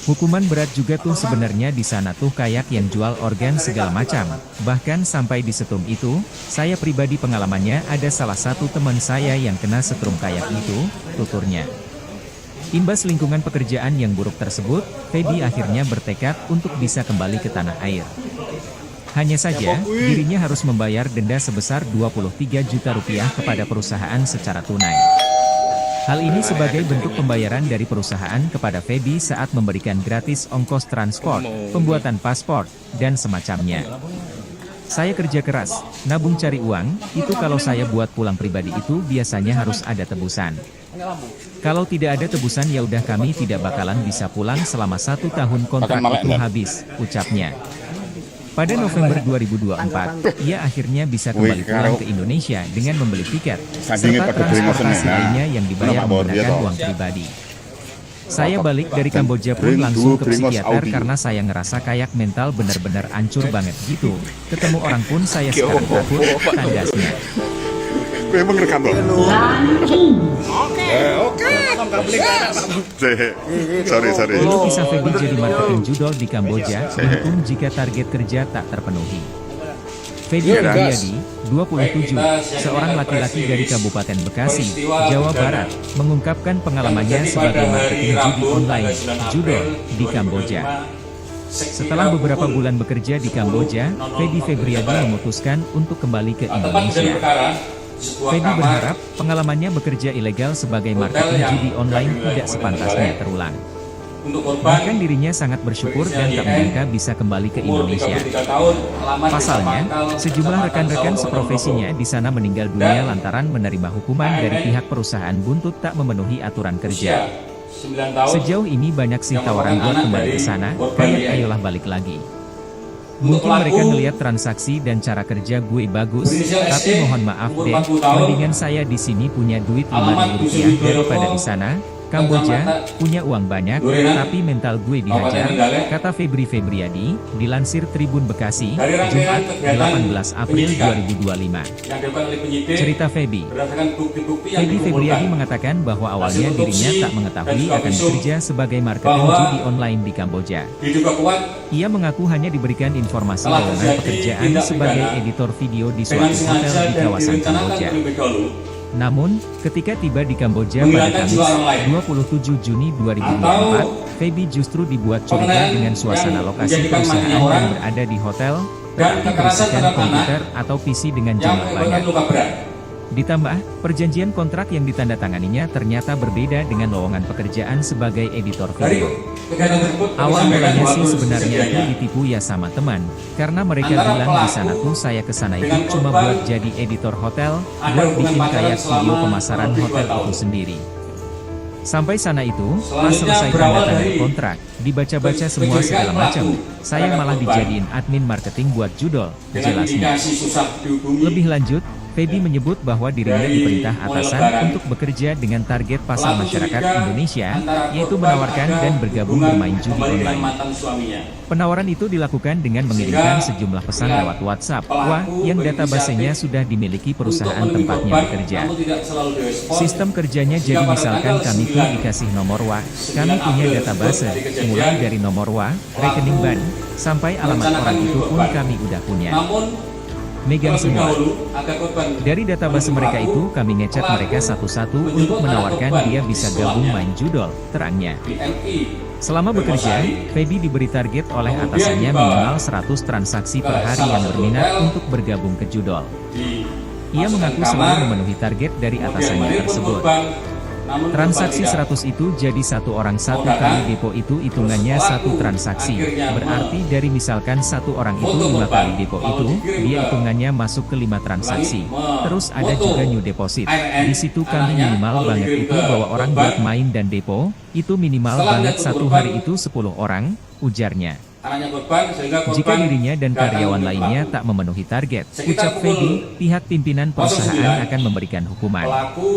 Hukuman berat juga tuh sebenarnya di sana tuh kayak yang jual organ segala macam. Bahkan sampai di setrum itu, saya pribadi pengalamannya ada salah satu teman saya yang kena setrum kayak itu, tuturnya. Imbas lingkungan pekerjaan yang buruk tersebut, Feby akhirnya bertekad untuk bisa kembali ke tanah air. Hanya saja, dirinya harus membayar denda sebesar 23 juta rupiah kepada perusahaan secara tunai. Hal ini sebagai bentuk pembayaran dari perusahaan kepada Feby saat memberikan gratis ongkos transport, pembuatan paspor, dan semacamnya. Saya kerja keras, nabung cari uang, itu kalau saya buat pulang pribadi itu biasanya harus ada tebusan. Kalau tidak ada tebusan ya udah kami tidak bakalan bisa pulang selama 1 tahun kontrak itu habis, ucapnya. Pada November 2024, ia akhirnya bisa kembali pulang ke Indonesia dengan membeli tiket, serta transportasi lainnya yang dibayar menggunakan uang pribadi. Saya balik dari Kamboja pun langsung ke psikiater karena saya ngerasa kayak mental bener-bener hancur banget gitu. Ketemu orang pun saya sekarang takut, tandasnya. Gue emang rekam loh. Sorry. Dulu kisah Feby jadi marketing judol di Kamboja, untung jika target kerja tak terpenuhi. Feby Febriadi, 27, seorang laki-laki dari Kabupaten Bekasi, Jawa Barat, mengungkapkan pengalamannya sebagai marketing judi online, judol, di Kamboja. Setelah beberapa bulan bekerja di Kamboja, Feby Febriadi memutuskan untuk kembali ke Indonesia. sebuah Feby kamar berharap pengalamannya bekerja ilegal sebagai marketing yang judi online dikenal tidak sepantasnya Trenggalek. terulang. untuk korban Bahkan dirinya sangat bersyukur dan tak menyangka bisa kembali ke umur Indonesia. 33 tahun, alamat Pasalnya, Desa Pangkal, sejumlah Kecamatan rekan-rekan Sawo, seprofesinya di sana meninggal dunia lantaran menerima hukuman dari pihak perusahaan buntut tak memenuhi aturan usia kerja. 9 tahun. Sejauh ini banyak sih yang tawaran merupakan buat anak kembali dari ke sana, korban kayak YI. ayolah balik lagi. Untuk Mungkin mereka pelaku, ngeliat transaksi dan cara kerja gue bagus, berinisial tapi SE, mohon maaf umur deh, 40 tahun, mendingan saya di sini punya duit alamat Rp5.000 Dusun daripada Widodo, di sana. Kamboja, Kecamatan punya uang banyak, Durenan, tapi mental gue dihajar, Kabupaten Trenggalek. kata Febri Febriadi, dilansir Tribun Bekasi, Dari rangkaian Jumat, kegiatan 18 April penyidikan 2025. yang dilakukan oleh penyidik Cerita Feby. berdasarkan bukti-bukti yang Feby Febriadi dikumpulkan. mengatakan bahwa awalnya Hasil dirinya otopsi tak mengetahui dan juga akan visum bekerja sebagai marketing bahwa judi online di Kamboja. diduga kuat Ia mengaku hanya diberikan informasi telah lowongan terjadi pekerjaan tindak sebagai pidana editor video di dengan suatu sengaja hotel di dan kawasan direncanakan Kamboja. terlebih dahulu Namun, ketika tiba di Kamboja pada menghilangkan Kamis jiwa orang lain 27 Juni 2024, atau Feby justru dibuat curiga pengenaan dengan suasana yang lokasi menjadikan perusahaan matinya orang yang berada di hotel, dan berarti kekerasan berisikan terhadap komputer atau PC dengan yang jumlah mengakibatkan banyak. luka berat. Ditambah, perjanjian kontrak yang ditandatanganinya ternyata berbeda dengan lowongan pekerjaan sebagai editor Dari video. kegiatan tersebut kami Awal sampaikan mulanya bahwa sih proses sebenarnya itu kejadiannya ditipu ya sama teman, karena mereka Antara bilang di pelaku sana tuh saya kesana itu dengan cuma korban buat jadi editor hotel, ada buat hubungan bikin pacaran kayak selama video pemasaran lebih 2 hotel tahun. itu sendiri. Sampai sana itu, pas Selanjutnya selesai berawal tanda tangan dari kontrak, dibaca-baca semua pencurigaan segala macam, pelaku saya terhadap malah korban. dijadiin admin marketing buat judol, dengan jelasnya. indikasi susah dihubungi Lebih lanjut, Feby menyebut bahwa dirinya Dari diperintah mulai atasan lebaran, untuk bekerja dengan target pasar pelaku masyarakat curiga Indonesia, antara yaitu korban menawarkan ada dan bergabung hubungan bermain judi kembali dengan online. mantan suaminya. Penawaran itu dilakukan dengan mengirimkan Sehingga sejumlah pesan pihak lewat WhatsApp, pelaku wah, yang berinisiatif databasenya sudah dimiliki perusahaan untuk menemui tempatnya korban, bekerja. namun tidak selalu direspon. Sistem kerjanya Sehingga jadi pada misalkan tanggal kami tuh 9 dikasih nomor WA, kami punya April database, dari kejadian, mulai dari nomor WA, rekening bank, sampai alamat merencanakan orang itu pun korban. kami udah punya. Namun Megang terlebih semua. dahulu agar korban Dari database menuju mereka pelaku, itu kami ngechat pelaku mereka satu-satu menyebut untuk anak menawarkan korban dia di bisa sekolahnya. gabung main judol, terangnya. BNI Selama bekerja, Bermasai, Feby diberi target oleh kemudian atasannya dibawa minimal 100 transaksi per ke hari salah yang satu berminat hotel untuk bergabung ke judol. Ia dimasukkan mengaku kamar, selalu memenuhi target dari kemudian atasannya menelpon tersebut. korban, namun Transaksi korban tidak. 100 itu jadi satu orang satu Mau datang, kali depo itu hitungannya terus satu pelaku transaksi. akhirnya Berarti dari misalkan satu orang itu foto 5 korban, kali depo lalu itu, dikirim dia ke hitungannya masuk ke 5 transaksi. Terus ada foto juga new deposit. ARN Di situ kami anaknya, minimal lalu banget dikirim itu ke bawa orang korban. buat main dan depo, itu minimal Setelah banget lihat satu korban, hari itu 10 orang, ujarnya. Anaknya korban sehingga korban Jika dirinya dan datang karyawan ke lainnya pelaku. tak memenuhi target, Sekitar ucap pukul Feby, pihak pimpinan 09, perusahaan akan memberikan hukuman. Pelaku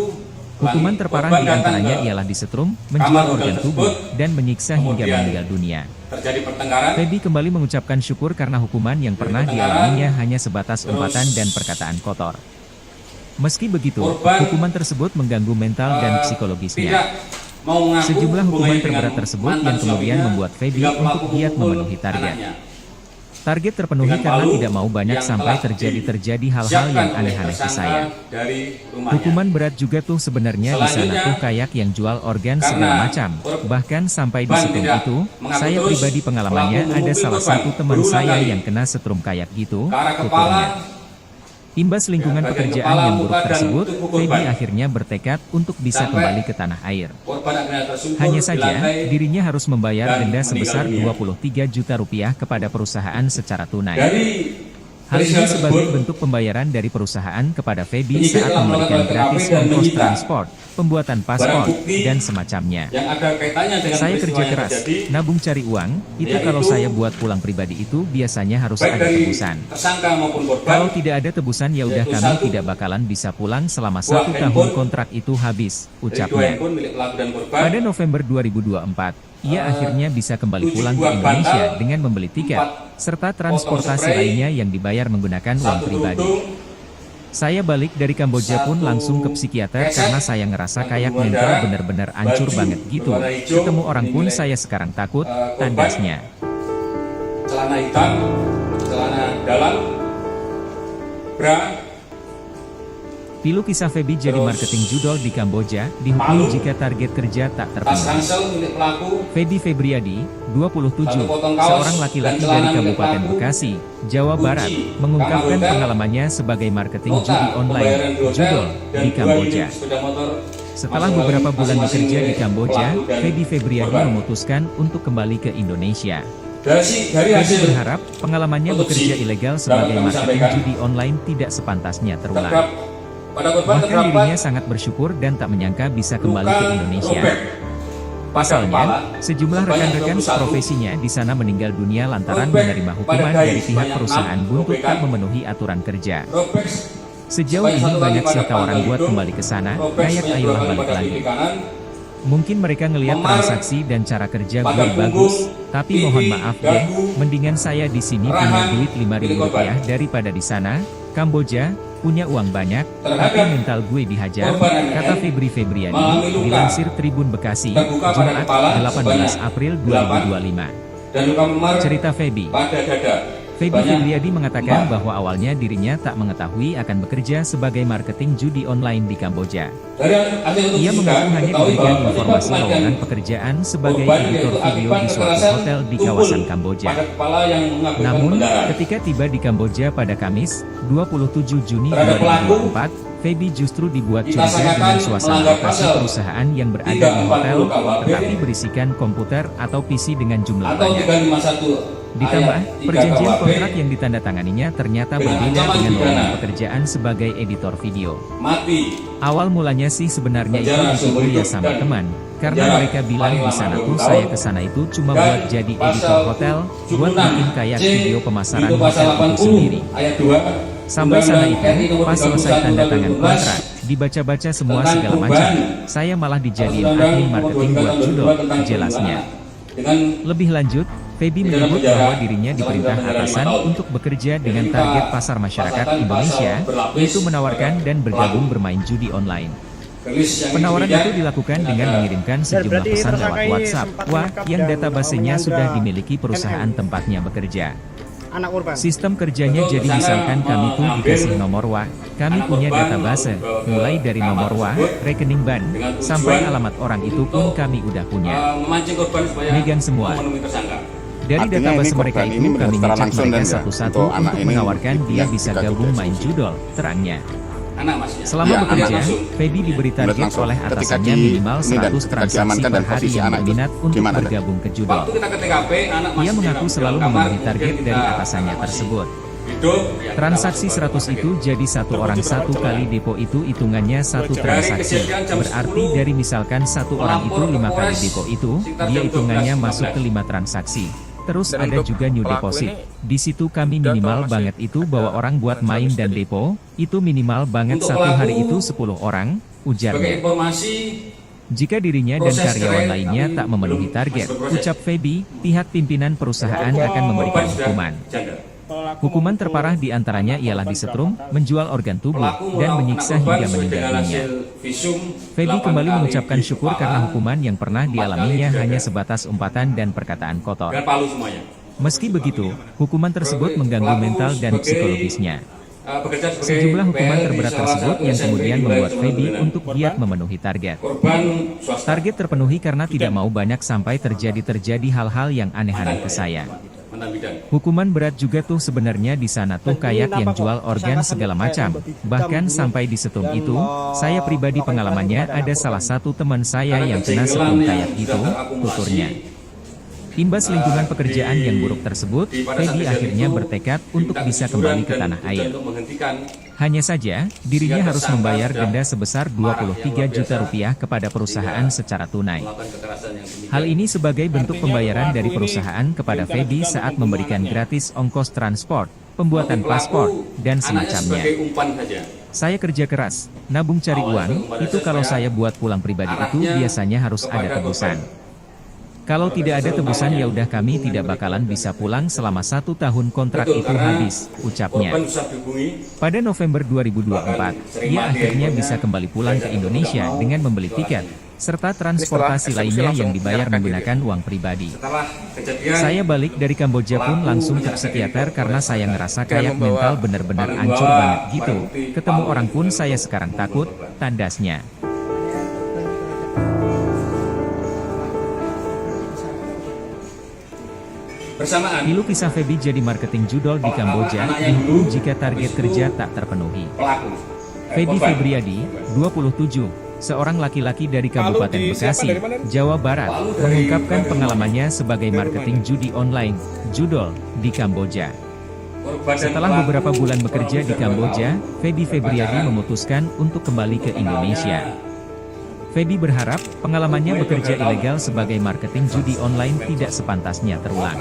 Hukuman lanjut, terparah korban datang diantaranya ke ialah disetrum, kamar menjual hotel organ tubuh, tersebut, dan menyiksa hingga kemudian meninggal dunia. terjadi pertengkaran. Feby kembali mengucapkan syukur karena hukuman yang pernah dialaminya hanya sebatas umpatan dan perkataan kotor. Meski begitu, Korban, hukuman tersebut mengganggu mental dan psikologisnya. Tidak mau mengaku Sejumlah hukuman hubungannya terberat dengan tersebut mantan yang kemudian suaminya membuat Feby hingga pelaku untuk giat memukul memenuhi target. anaknya. Target terpenuhi Dengan karena palu tidak mau banyak yang sampai telah terjadi hal-hal disiapkan yang oleh aneh-aneh ke tersangka saya. dari rumahnya. Hukuman berat juga tuh sebenarnya di sana Selanjutnya, tuh kayak yang jual organ karena segala macam. Bahkan sampai di korban setrum tidak itu, mengaku saya terus, pribadi pengalamannya pelaku ada memukul salah korban satu teman berulang saya kali yang kena setrum kayak gitu, ke arah kepala, pukulnya. Imbas lingkungan bagian pekerjaan kepala, yang muka, buruk dan tersebut, tubuh Feby korban. akhirnya bertekad untuk bisa Sampai kembali ke tanah air. korban akhirnya tersungkur Hanya di saja, lantai dirinya harus membayar dan denda meninggal sebesar dunia. Rp23 juta kepada perusahaan secara tunai. Dari Hal ini peristiwa sebagai tersebut, bentuk pembayaran dari perusahahan kepada Feby penyidik saat telah memberikan melakukan gratis TKP dan ongkos menyita transport, pembuatan paspor, bukti dan semacamnya. yang ada kaitannya dengan Saya peristiwa kerja yang keras, terjadi, nabung cari uang, itu yaitu kalau saya buat pulang pribadi itu biasanya harus baik ada dari tebusan. tersangka maupun korban. Kalau tidak ada tebusan ya udah Yaitu kami satu, tidak bakalan bisa pulang selama buah 1 tahun handphone kontrak itu habis, dari 2 ucapnya. handphone milik pelaku dan korban. Pada November 2024, ia akhirnya bisa kembali 7 pulang ke buah Indonesia bantal, dengan membeli tiket, 4 serta transportasi spray, lainnya yang dibayar menggunakan uang 1 pribadi. kerudung, Saya balik dari Kamboja pun 1 langsung ke psikiater keset, karena saya ngerasa 1 kayak buah mental darah, bener-bener hancur baju banget gitu. berwarna hijau, Ketemu orang pun dinilai, saya sekarang takut, korban, tandasnya. celana hitam, celana dalam, bra, Pilu kisah Feby jadi marketing judol di Kamboja, dihukum jika target kerja tak Tas terpenuhi. ransel milik pelaku, Feby Febriadi, 27, Satu potong kaos seorang laki-laki dan dari celana milik Kabupaten pelaku, Bekasi, Jawa kunci, Barat, mengungkapkan kamar hotel, pengalamannya sebagai marketing nota judi online, pembayaran di hotel, judol, dan di 2 Kamboja. unit sepeda motor Setelah masing-masing beberapa bulan masing-masing bekerja di milik Kamboja, pelaku dan Feby Febriadi korban. memutuskan untuk kembali ke Indonesia. Dari Feby hasil berharap pengalamannya otopsi bekerja ilegal dapat sebagai kami marketing sampaikan. judi online tidak sepantasnya terulang. pada korban Bahkan terdapat dirinya sangat bersyukur dan tak menyangka bisa kembali ke luka Indonesia. robek pada kepala Pasalnya, sejumlah sebanyak rekan-rekan 21, seprofesinya di sana meninggal dunia lantaran robek menerima pada hukuman dahi dari pihak sebanyak perusahaan 6 buntut tak robekan, memenuhi aturan kerja. robek Sejauh sebanyak ini 1 kali banyak pada sih tawaran pangkal buat hidung, kembali ke sana, robek kayak sebanyak 2 ayolah kali balik pada lagi. pipi kanan, Mungkin mereka ngelihat memar transaksi dan cara kerja pada gue punggung, bagus, tapi pipi, mohon maaf deh, dagu, mendingan saya di sini punya rahang, duit milik Rp5.000 korban. daripada di sana, Kamboja, punya uang banyak, Terhadap tapi mental gue dihajar, korban kata NN, Febri Febriadi, mengalami luka dilansir Tribun Bekasi, terbuka pada Jumat, kepala 18 sebanyak April 2025. dan luka memar Cerita Feby. pada dada Feby sebanyak Febriadi mengatakan 4. bahwa awalnya dirinya tak mengetahui akan bekerja sebagai marketing judi online di Kamboja. Dari hasil Ia otopsi mengaku juga hanya diketahui diberikan bahwa informasi penyebab lowongan kematian pekerjaan sebagai korban editor yaitu video akibat di suatu kekerasan hotel di tumpul kawasan Kamboja. pada kepala yang mengakibatkan Namun, pendarahan. ketika tiba di Kamboja pada Kamis, 27 Juni Terhadap pelaku, 2024, Feby justru dibuat curiga disangkakan dengan suasana melanggar lokasi pasal perusahaan yang berada di 340 hotel, KUHP, tetapi berisikan komputer atau PC dengan jumlah atau banyak. 351 Ditambah, ayat 3 perjanjian KUHP kontrak yang ditandatanganinya ternyata dengan berbeda ancaman dengan pidana lowongan pekerjaan sebagai editor video. mati. Awal mulanya sih sebenarnya itu Penjara ditipu seumur ya hidup sama dan teman, karena penjara mereka bilang paling di lama sana 20 tuh tahun. saya kesana itu cuma Dan buat jadi pasal editor hotel, buat 76 bikin kayak C video pemasaran itu pasal hotel itu 80 sendiri. ayat 2 Sampai sana Undang-Undang RI itu, nomor pas selesai 31 tanda tangan 2012 kontrak, dibaca-baca semua tentang segala perubahan macam, saya malah dijadiin Undang-Undang admin nomor marketing 22 buat tahun judol, 2002 tentang jelasnya. perlindungan dengan Lebih lanjut, Feby Di dalam menyebut penjara bahwa dirinya selama diperintah penjara 5 atasan tahun. untuk bekerja dengan kita target pasar masyarakat pasarkan Indonesia, pasal berlapis yaitu menawarkan pada dan bergabung pelaku. bermain judi online. rilis yang Penawaran diberikan itu dilakukan dengan ada mengirimkan sejumlah berarti pesan lewat tersangka ini WhatsApp, sempat wah, menangkap yang dan databasenya menyandra sudah dimiliki perusahaan NN. tempatnya bekerja. anak korban. Sistem kerjanya Betul, jadi tersangka misalkan kami tuh mengambil dikasih nomor WA, kami anak punya korban database, ke mulai dari kamar nomor WA, tersebut rekening bank, dengan tujuan sampai alamat orang itu pun untuk, kami udah punya. memancing korban supaya Megang semua. memenuhi tersangka. Dari Artinya database ini mereka korban itu ini kami secara ngecek langsung mereka dan ya, satu-satu untuk anak untuk ini menawarkan dia ya, bisa kita gabung juga main diskusi. judol, terangnya. Anak masnya. Selama Ya, bekerja, anak langsung. Feby diberi Melihat target langsung. oleh Ketika atasannya di- minimal ini dan 100 ketika transaksi diamankan dan per hari posisi yang anak itu berminat untuk gimana, Dan? bergabung ke judol. Waktu kita ke TKP, anak masih Ia mengaku di selalu dalam kamar, memenuhi target kemudian dari kita atasannya masih tersebut. hidup, ya, Transaksi kita 100 masuk ke itu rumah sakit. jadi satu orang satu kali depo itu hitungannya satu Dari transaksi. kejadian jam Berarti 10, dari misalkan satu orang itu melapor ke 5 kali Polres depo itu, sekitar dia jam hitungannya 12.15. masuk ke 5 transaksi. Terus Dan ada untuk juga new pelaku deposit. ini Di situ kami udah minimal tahu masih banget itu bahwa ada orang buat main dan misteri. depo, itu minimal banget Untuk satu pelaku, hari itu 10 orang, Sebagai ujarnya. informasi, Jika dirinya dan proses karyawan cerai lainnya kami tak memenuhi belum target, masih berproses. ucap Feby, pihak pimpinan perusahaan akan memberikan korban sudah hukuman. janda. Pelaku Hukuman memukul terparah diantaranya anak ialah korban disetrum, berapa kali? menjual organ tubuh, Pelaku dan merawat menyiksa anak korban hingga sesuai meninggal dengan dunia. hasil visum Feby 8 kembali kali mengucapkan di syukur kepala, karena hukuman yang pernah 4 dialaminya kali di hanya dada, sebatas umpatan dan perkataan kotor. dan palu semuanya. Meski begitu, hukuman tersebut mengganggu Pelaku mental dan sebagai, psikologisnya. bekerja sebagai Sejumlah hukuman PL di terberat salah tersebut satu yang SMP kemudian di wilayah membuat Feby Sumatera untuk giat memenuhi target. Korban swasta. Target terpenuhi karena tidak mau banyak sampai terjadi hal-hal yang aneh-aneh ke saya. Mantan bidan. Hukuman berat juga tuh sebenarnya di sana tuh kayak yang jual organ segala macam. Bahkan sampai di setum itu, saya pribadi pengalamannya ada salah satu teman saya yang kena setum kayak gitu, tuturnya. Imbas lingkungan pekerjaan yang buruk tersebut, Feby akhirnya bertekad untuk bisa kembali ke tanah air. Untuk menghentikan Hanya saja, dirinya harus membayar denda sebesar 23 juta rupiah kepada perusahaan secara tunai. melakukan kekerasan yang demikian. Hal ini sebagai bentuk pembayaran dari perusahaan kepada Feby saat memberikan gratis ongkos transport, pembuatan Untuk paspor, pelaku, dan anaknya semacamnya. sebagai umpan saja. Saya kerja keras, nabung cari uang, itu kalau saya buat pulang pribadi itu biasanya harus ada tebusan. Kalau tidak ada tebusan ya udah kami tidak bakalan bisa pulang selama 1 tahun kontrak itu habis, ucapnya. Korban bisa dihubungi Pada November 2024, ia akhirnya bisa kembali pulang ke Indonesia dengan membeli tiket, serta transportasi lainnya yang dibayar menggunakan uang pribadi. setelah kejadian. Saya balik dari Kamboja pun langsung ke psikiater karena saya ngerasa kayak mental bener-bener hancur banget gitu. Ketemu orang pun saya sekarang takut, tandasnya. Bersamaan Pilu kisah Feby jadi marketing judol di Kamboja, dihukum jika target kerja tak terpenuhi. pelaku Feby Febriadi, 27, seorang laki-laki dari Kabupaten Bekasi, Jawa Barat, mengungkapkan pengalamannya sebagai marketing judi online, judol, di Kamboja. Setelah beberapa bulan bekerja di Kamboja, Feby Febriadi memutuskan untuk kembali ke Indonesia. Feby berharap pengalamannya bekerja ilegal sebagai marketing judi online tidak sepantasnya terulang.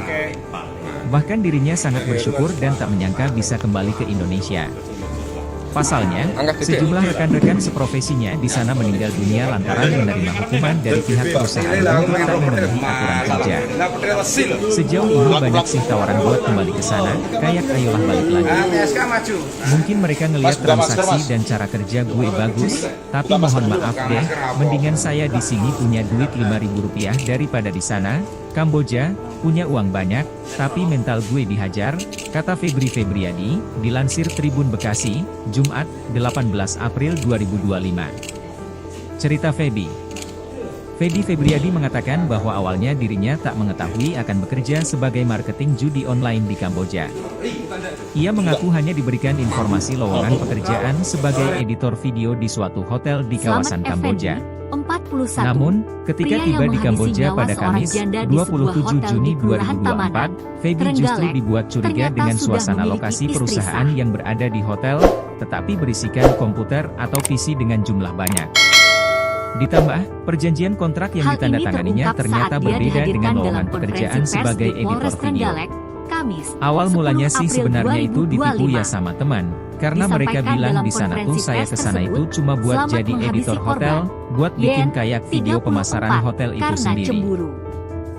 Bahkan dirinya sangat bersyukur dan tak menyangka bisa kembali ke Indonesia. Pasalnya, sejumlah rekan-rekan seprofesinya di sana meninggal dunia lantaran menerima hukuman dari pihak perusahaan yang tak memenuhi aturan kerja. Sejauh ini banyak sih tawaran buat kembali ke sana, kayak ayolah balik lagi. Mungkin mereka ngelihat transaksi dan cara kerja gue bagus, tapi mohon maaf deh, mendingan saya di sini punya duit Rp5.000 daripada di sana. Kamboja, punya uang banyak, tapi mental gue dihajar, kata Feby Febriadi, dilansir Tribun Bekasi, Jumat, 18 April 2025. Cerita Feby. Feby Febriadi mengatakan bahwa awalnya dirinya tak mengetahui akan bekerja sebagai marketing judi online di Kamboja. Ia mengaku hanya diberikan informasi lowongan pekerjaan sebagai editor video di suatu hotel di kawasan Kamboja. 41. Namun, ketika Pria tiba yang di Kamboja menghabisi pada nyawa seorang Kamis, janda di sebuah 27 hotel Juni di Kelurahan 2024, Tamanan, Feby justru Trenggalek, dibuat curiga ternyata dengan sudah suasana memiliki lokasi istri perusahaan sah. yang berada di hotel, tetapi berisikan komputer atau PC dengan jumlah banyak. Ditambah, perjanjian kontrak yang Hal ini ditandatanganinya terungkap ternyata saat dia berbeda dihadirkan dengan dalam lowongan konferensi pekerjaan pers sebagai di editor Polres video. Trenggalek, Kamis, Awal 10 mulanya sih April sebenarnya itu ditipu 2025. ya sama teman, karena mereka Disampaikan bilang dalam di sana tuh konferensi saya pers kesana itu tersebut, cuma buat selamat jadi menghabisi editor hotel, korban, buat bikin Yen, kayak video 34, pemasaran hotel itu karena sendiri. cemburu.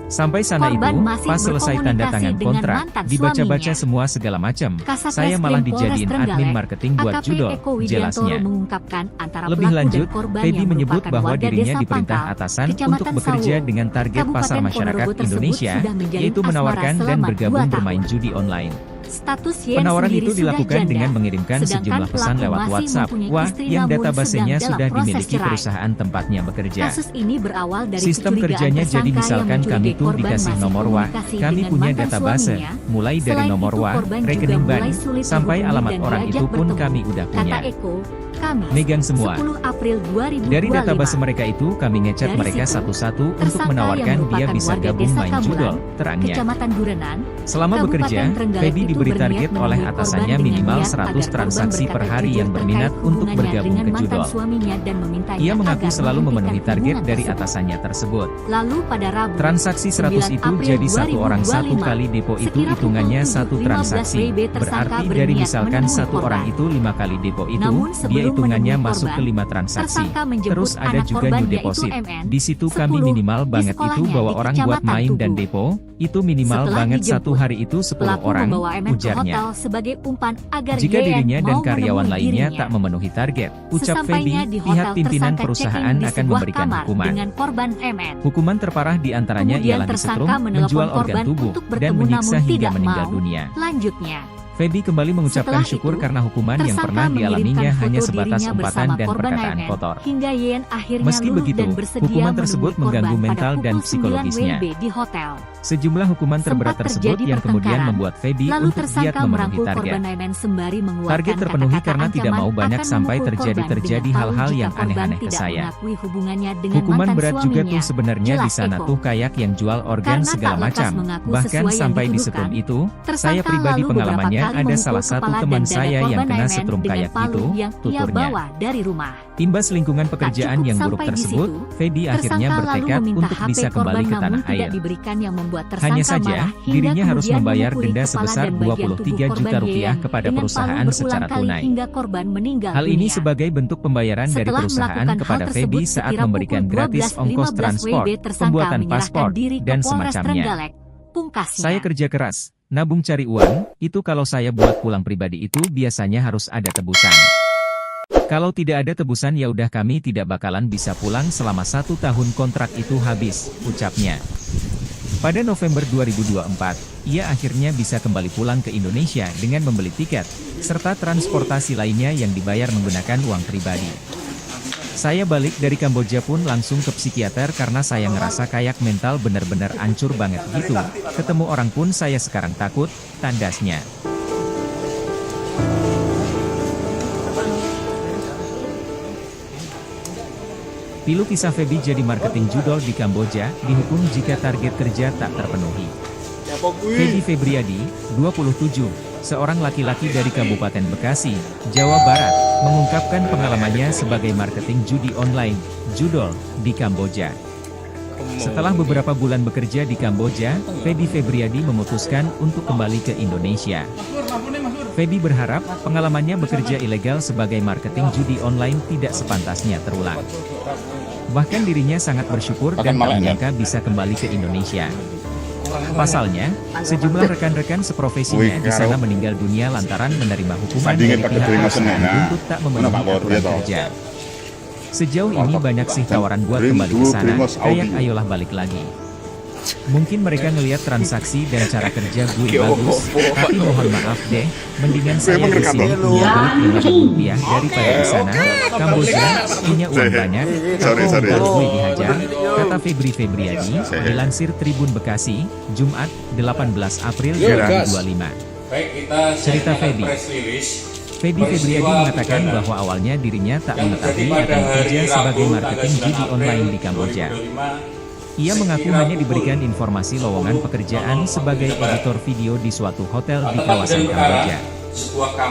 Sampai sana Korban itu, masih pas selesai tanda tangan berkomunikasi dengan kontrak, mantan dibaca-baca suaminya. semua segala macam. Kasat Saya malah Reskrim Polres dijadiin admin Trenggalek, marketing buat AKP judol, Eko Widiantoro jelasnya. mengungkapkan antara Lebih pelaku lanjut, dan korban Feby yang menyebut merupakan bahwa warga dirinya Desa diperintah Pangkal, atasan Kecamatan untuk bekerja Sawo, dengan target pasar Kabupaten masyarakat Ponorogo tersebut Indonesia, sudah menjalin yaitu asmara menawarkan dan selama bergabung 2 bermain tahun. judi online. Status Yen Penawaran sendiri itu sudah dilakukan janda, dengan mengirimkan sedangkan sejumlah pesan pelaku lewat masih WhatsApp, mempunyai wah, istri yang namun databasenya sedang sudah dalam proses dimiliki cerai. perusahaan tempatnya bekerja. Kasus ini berawal dari Sistem kecurigaan kerjanya jadi tersangka misalkan yang kami mencurigai tuh korban dikasih masih nomor WA, komunikasi kami dengan punya mantan database, suaminya. mulai dari Selain nomor itu, WA, korban juga rekening bank, mulai sulit sampai dihubungi alamat dan orang diajak itu pun bertemu. kami udah punya. Kata Eko, Kamis, Megang semua. 10 April 2025. Dari database mereka itu kami ngechat Dari mereka situ, satu-satu untuk tersangka menawarkan yang dia merupakan bisa warga gabung Desa main Kamulan, judol, terangnya. Kecamatan Durenan, Selama Kabupaten bekerja, Trenggalek Feby itu diberi berniat target oleh menemui atasannya korban dengan minimal niat 100 agar korban transaksi per berkata hari jujur yang berminat terkait untuk hubungannya bergabung dengan ke mantan judol. suaminya dan memintanya Ia mengaku agar selalu memenuhi menghentikan target hubungan dari tersebut. atasannya tersebut. Lalu pada Rabu, Transaksi 100 itu 9 April jadi satu orang 2025, satu kali depo itu sekira hitungannya pukul satu 7.15 transaksi. WIB tersangka Berarti dari berniat misalkan menemui satu orang korban. itu 5 kali depo itu, Namun dia sebelum hitungannya menemui masuk ke korban, 5 transaksi. tersangka menjemput Terus ada anak juga korban new yaitu deposit. MN, Di situ kami 10, minimal di banget itu sekolahnya bawa di orang buat Kecamatan main dan Tugu. depo, itu minimal Setelah banget dijemput, satu hari itu 10 pelaku orang, membawa MN ke ujarnya. hotel sebagai umpan agar Jika YN dirinya dan mau karyawan menemui lainnya dirinya. tak memenuhi target, ucap Feby, Sesampainya di pihak hotel, pimpinan tersangka perusahaan check-in di akan sebuah memberikan kamar hukuman. dengan korban MN. Hukuman terparah diantaranya Kemudian ialah disetrum, tersangka menelpon menjual organ korban tubuh, untuk dan bertemu menyiksa namun hingga tidak meninggal mau. dunia. Lanjutnya, Feby kembali mengucapkan Setelah syukur itu, karena hukuman yang tersangka pernah dialaminya mengirimkan hanya foto sebatas dirinya umpatan bersama dan korban perkataan MN, kotor. hingga YN akhirnya Meski luluh begitu, dan bersedia hukuman tersebut menemui mengganggu korban mental pada dan pukul 9 psikologisnya. WIB di hotel. Sejumlah hukuman terberat Sempat tersebut terjadi yang kemudian pertengkaran, membuat Feby lalu untuk giat tersangka memenuhi merangkul target. korban MN sembari mengeluarkan Target terpenuhi kata-kata karena tidak ancaman mau banyak akan sampai memukul terjadi korban dengan tahu hal-hal jika yang korban aneh-aneh ke tidak saya. mengakui hubungannya dengan Hukuman mantan berat juga suaminya. tuh sebenarnya di Jelas sana Eko. tuh kayak yang jual organ Karena segala tak lekas macam. mengaku Bahkan sesuai yang sampai dituduhkan, disetrum itu, tersangka saya pribadi lalu beberapa pengalamannya Kemudian lalu ada memukul salah satu kepala teman dan dada saya yang korban kena Naimen setrum dengan kayak palu itu, yang ia tuturnya. bawa dari rumah. Imbas lingkungan pekerjaan Tak yang cukup buruk sampai di tersebut, situ, Feby akhirnya tersangka lalu bertekad meminta untuk HP bisa kembali korban ke namun tanah tidak air. diberikan yang membuat tersangka Hanya saja, marah hingga dirinya harus kemudian membayar memukuli denda kepala sebesar dan bagian tubuh 23 juta korban rupiah Yeyen kepada dengan perusahaan palu secara berulang kali tunai. hingga korban meninggal Hal ini dunia. sebagai bentuk pembayaran dari Setelah perusahaan melakukan hal kepada tersebut, Feby saat sekira memberikan pukul gratis 12.15 ongkos transport, WB, tersangka pembuatan menyerahkan paspor, diri ke dan Polres semacamnya. Trenggalek. Pungkasnya. Saya kerja keras, nabung cari uang, itu kalau saya buat pulang pribadi itu biasanya harus ada tebusan. Kalau tidak ada tebusan ya udah kami tidak bakalan bisa pulang selama 1 tahun kontrak itu habis, ucapnya. Pada November 2024, ia akhirnya bisa kembali pulang ke Indonesia dengan membeli tiket, serta transportasi lainnya yang dibayar menggunakan uang pribadi. Saya balik dari Kamboja pun langsung ke psikiater karena saya ngerasa kayak mental bener-bener hancur banget gitu. Ketemu orang pun saya sekarang takut, tandasnya. Pilu kisah Feby jadi marketing judol di Kamboja, dihukum jika target kerja tak terpenuhi. Feby Febriadi, 27, seorang laki-laki dari Kabupaten Bekasi, Jawa Barat, mengungkapkan pengalamannya sebagai marketing judi online, judol, di Kamboja. Setelah beberapa bulan bekerja di Kamboja, Feby Febriadi memutuskan untuk kembali ke Indonesia. Feby berharap pengalamannya bekerja ilegal sebagai marketing judi online tidak sepantasnya terulang. Bahkan dirinya sangat bersyukur dan tak menyangka bisa kembali ke Indonesia. Pasalnya, sejumlah rekan-rekan seprofesinya di sana meninggal dunia lantaran menerima hukuman dari pihak perusahaan untuk tak memenuhi aturan kerja. Sejauh ini banyak sih tawaran buat kembali ke sana, kayak ayolah balik lagi. Mungkin mereka ngelihat transaksi dan cara kerja gue bagus, tapi mohon maaf deh, mendingan saya di sini punya duit 5.000 rupiah daripada di sana. Kamboja punya uang banyak, kalau gue dihajar, kata Febri Febriadi, dilansir Tribun Bekasi, Jumat, 18 April 2025. Cerita Feby. Feby Febriadi mengatakan bahwa awalnya dirinya tak mengetahui akan bekerja sebagai marketing judi online di Kamboja. Ia mengaku hanya diberikan informasi lowongan pekerjaan sebagai editor video di suatu hotel di kawasan Kamboja.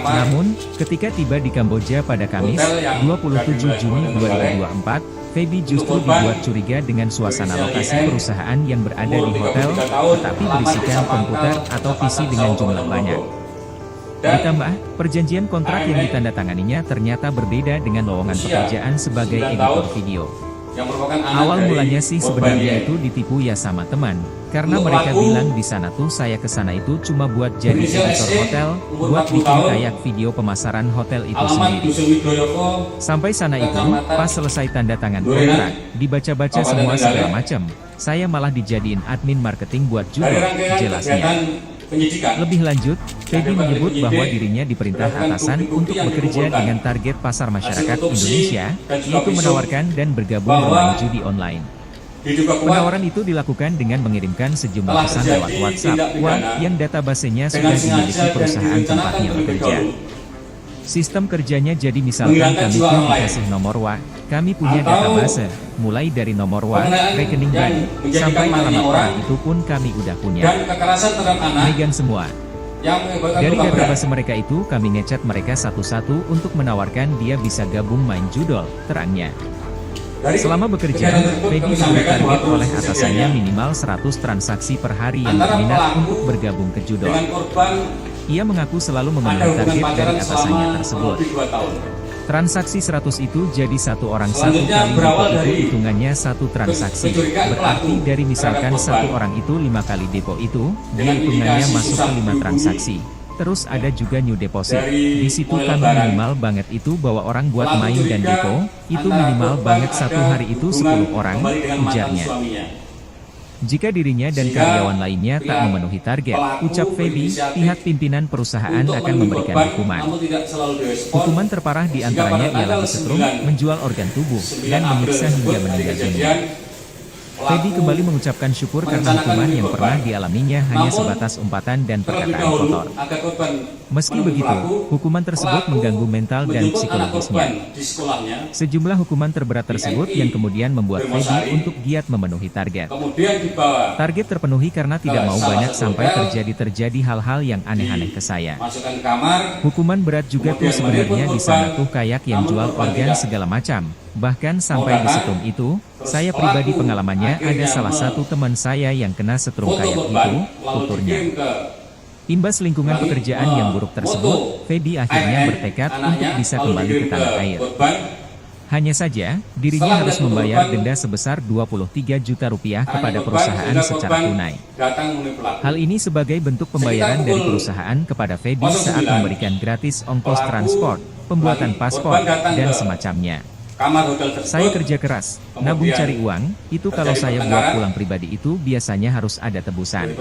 Namun, ketika tiba di Kamboja pada Kamis, 27 Juni 2024, Feby justru dibuat curiga dengan suasana lokasi perusahaan yang berada di hotel, tetapi berisikan komputer atau PC dengan jumlah banyak. Ditambah, perjanjian kontrak yang ditandatanganinya ternyata berbeda dengan lowongan pekerjaan sebagai editor video. Awal mulanya sih sebenarnya itu ditipu ya sama teman, karena mereka bilang di sana tuh saya ke sana itu cuma buat jadi editor hotel, buat bikin kayak video pemasaran hotel itu sendiri. Sampai sana itu, pas selesai tanda tangan kontrak, dibaca-baca semua segala macam, saya malah dijadiin admin marketing buat judul, jelasnya. Lebih lanjut, Feby menyebut bahwa dirinya diperintah atasan untuk bekerja dengan target pasar masyarakat Indonesia, yaitu menawarkan dan bergabung bermain judi online. Penawaran itu dilakukan dengan mengirimkan sejumlah pesan lewat WhatsApp, yang databasenya sudah dimiliki perusahaan tempatnya bekerja. Sistem kerjanya jadi misalkan kami pun dikasih nomor WA, kami punya database, mulai dari nomor WA, rekening bank, sampai alamat orang itu pun kami udah punya. Megan semua. Dari database mereka itu kami ngecat mereka satu-satu untuk menawarkan dia bisa gabung main judol, terangnya. Selama bekerja, Feby diberi target oleh atasannya minimal 100 transaksi per hari yang berminat untuk bergabung ke judol. Ia mengaku selalu memenuhi target dari atasannya tersebut. Transaksi 100 itu jadi satu orang satu kali depo itu hitungannya satu transaksi. Berarti dari misalkan satu orang itu 5 kali depo itu, dia hitungannya masuk ke 5 transaksi. Terus ada juga new deposit. Di situ kami minimal banget itu bawa orang buat main dan depo, itu minimal banget satu hari itu 10 orang, ujarnya. Jika dirinya dan karyawan lainnya tak memenuhi target, ucap Feby, pihak pimpinan perusahaan akan memberikan hukuman. Hukuman terparah diantaranya ialah disetrum, menjual organ tubuh, dan menyiksa hingga meninggal dunia. Feby kembali mengucapkan syukur karena hukuman yang pernah dialaminya hanya sebatas umpatan dan perkataan kotor. Meski begitu, hukuman tersebut mengganggu mental dan psikologisnya. Sejumlah hukuman terberat tersebut yang kemudian membuat Feby untuk giat memenuhi target. Target terpenuhi karena tidak mau banyak sampai terjadi hal-hal yang aneh-aneh ke saya. Hukuman berat juga tuh sebenarnya di sana tuh kayak yang jual organ segala macam. Bahkan sampai di setrum itu, saya pribadi pengalamannya ada salah satu teman saya yang kena setrum kayak itu, tuturnya. Imbas lingkungan pekerjaan yang buruk tersebut, Feby akhirnya bertekad untuk bisa kembali ke tanah air. Hanya saja, dirinya harus membayar denda sebesar 23 juta rupiah kepada perusahaan secara tunai. Hal ini sebagai bentuk pembayaran dari perusahaan kepada Feby saat memberikan gratis ongkos transport, pembuatan paspor, dan semacamnya. Saya kerja keras, nabung cari uang, itu kalau saya buat pulang pribadi itu biasanya harus ada tebusan.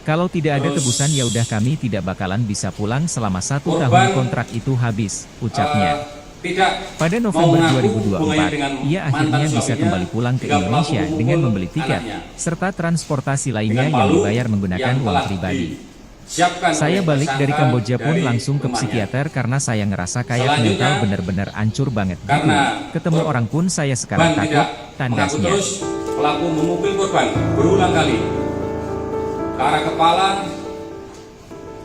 Kalau tidak ada tebusan ya udah kami tidak bakalan bisa pulang selama 1 tahun kontrak itu habis, ucapnya. Pada November 2024, ia akhirnya bisa kembali pulang ke Indonesia dengan membeli tiket, serta transportasi lainnya yang dibayar menggunakan uang pribadi. Saya balik dari Kamboja pun langsung ke psikiater karena saya ngerasa kayak mental bener-bener hancur banget gitu. Ketemu orang pun saya sekarang takut, tandasnya. Pelaku memukul korban berulang kali ke arah kepala,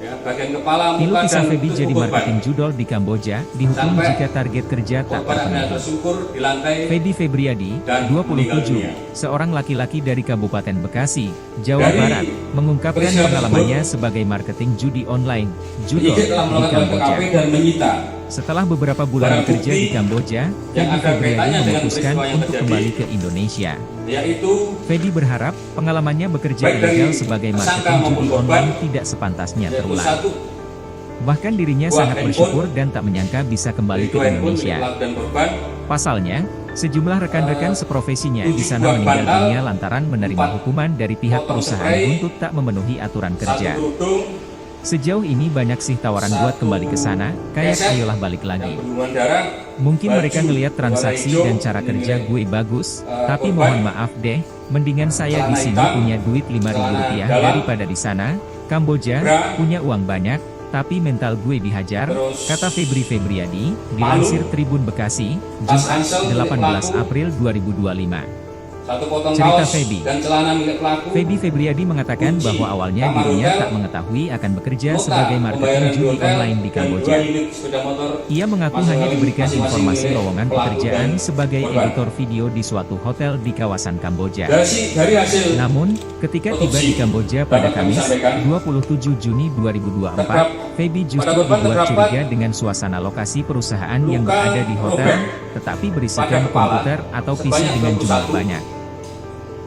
ya, bagian kepala, muka, Tilu kisah dan Feby tubuh jadi korban. marketing judol di Kamboja, dihukum jika target kerja tak Korban hanya terpenuhi. tersungkur di lantai Feby Febriadi, dan meninggal 27, dunia. seorang laki-laki dari Kabupaten Bekasi, Jawa Barat, mengungkapkan pengalamannya sebagai marketing judi online, judol, Penyidik telah di melakukan Kamboja. TKP dan menyita Setelah beberapa bulan barang bekerja bukti di Kamboja, yang Feby ada Febriadi kaitannya dengan memutuskan peristiwa yang untuk terjadi, kembali ke Indonesia. yaitu Feby berharap pengalamannya bekerja baik dari ilegal sebagai tersangka marketing maupun judi korban, online tidak sepantasnya yaitu terulang. 1 Bahkan dirinya buah sangat handphone, bersyukur dan tak menyangka bisa kembali ke 2 handphone milik Indonesia. pelaku dan korban, Pasalnya, sejumlah rekan-rekan seprofesinya di sana meninggal dunia lantaran menerima hukuman dari pihak perusahaan untuk tak memenuhi aturan 1 kerja. kerudung Sejauh ini banyak sih tawaran buat kembali ke sana, kayak ayolah balik yang lagi. berhubungan darah. Mungkin Baju mereka ngelihat transaksi warna hijau dan cara kerja dinilai, gue bagus, tapi korban, mohon maaf deh, mendingan saya di celana sini hitam, punya duit 5.000 celana rupiah dalam, daripada di sana. Kamboja bra, punya uang banyak, tapi mental gue dihajar, terus kata Feby Febriadi, dilansir Tribun Bekasi, Jumat 18 April 2025. 1 potong Cerita kaos Feby. dan celana milik pelaku. Feby Febriadi mengatakan kunci, bahwa awalnya kamar dirinya hotel, tak mengetahui akan bekerja nota sebagai marketing pembayaran judi hotel, online di dan Kamboja. 2 unit sepeda motor Ia mengaku hanya diberikan masing-masing informasi milik lowongan pelaku pekerjaan dan sebagai korban. editor video di suatu hotel di kawasan Kamboja. Dari hasil Namun, ketika tiba di Kamboja pada Kamis, 27 Juni 2024, Feby justru dibuat curiga dengan suasana lokasi perusahaan yang berada di hotel, tetapi berisikan komputer atau PC dengan jumlah banyak.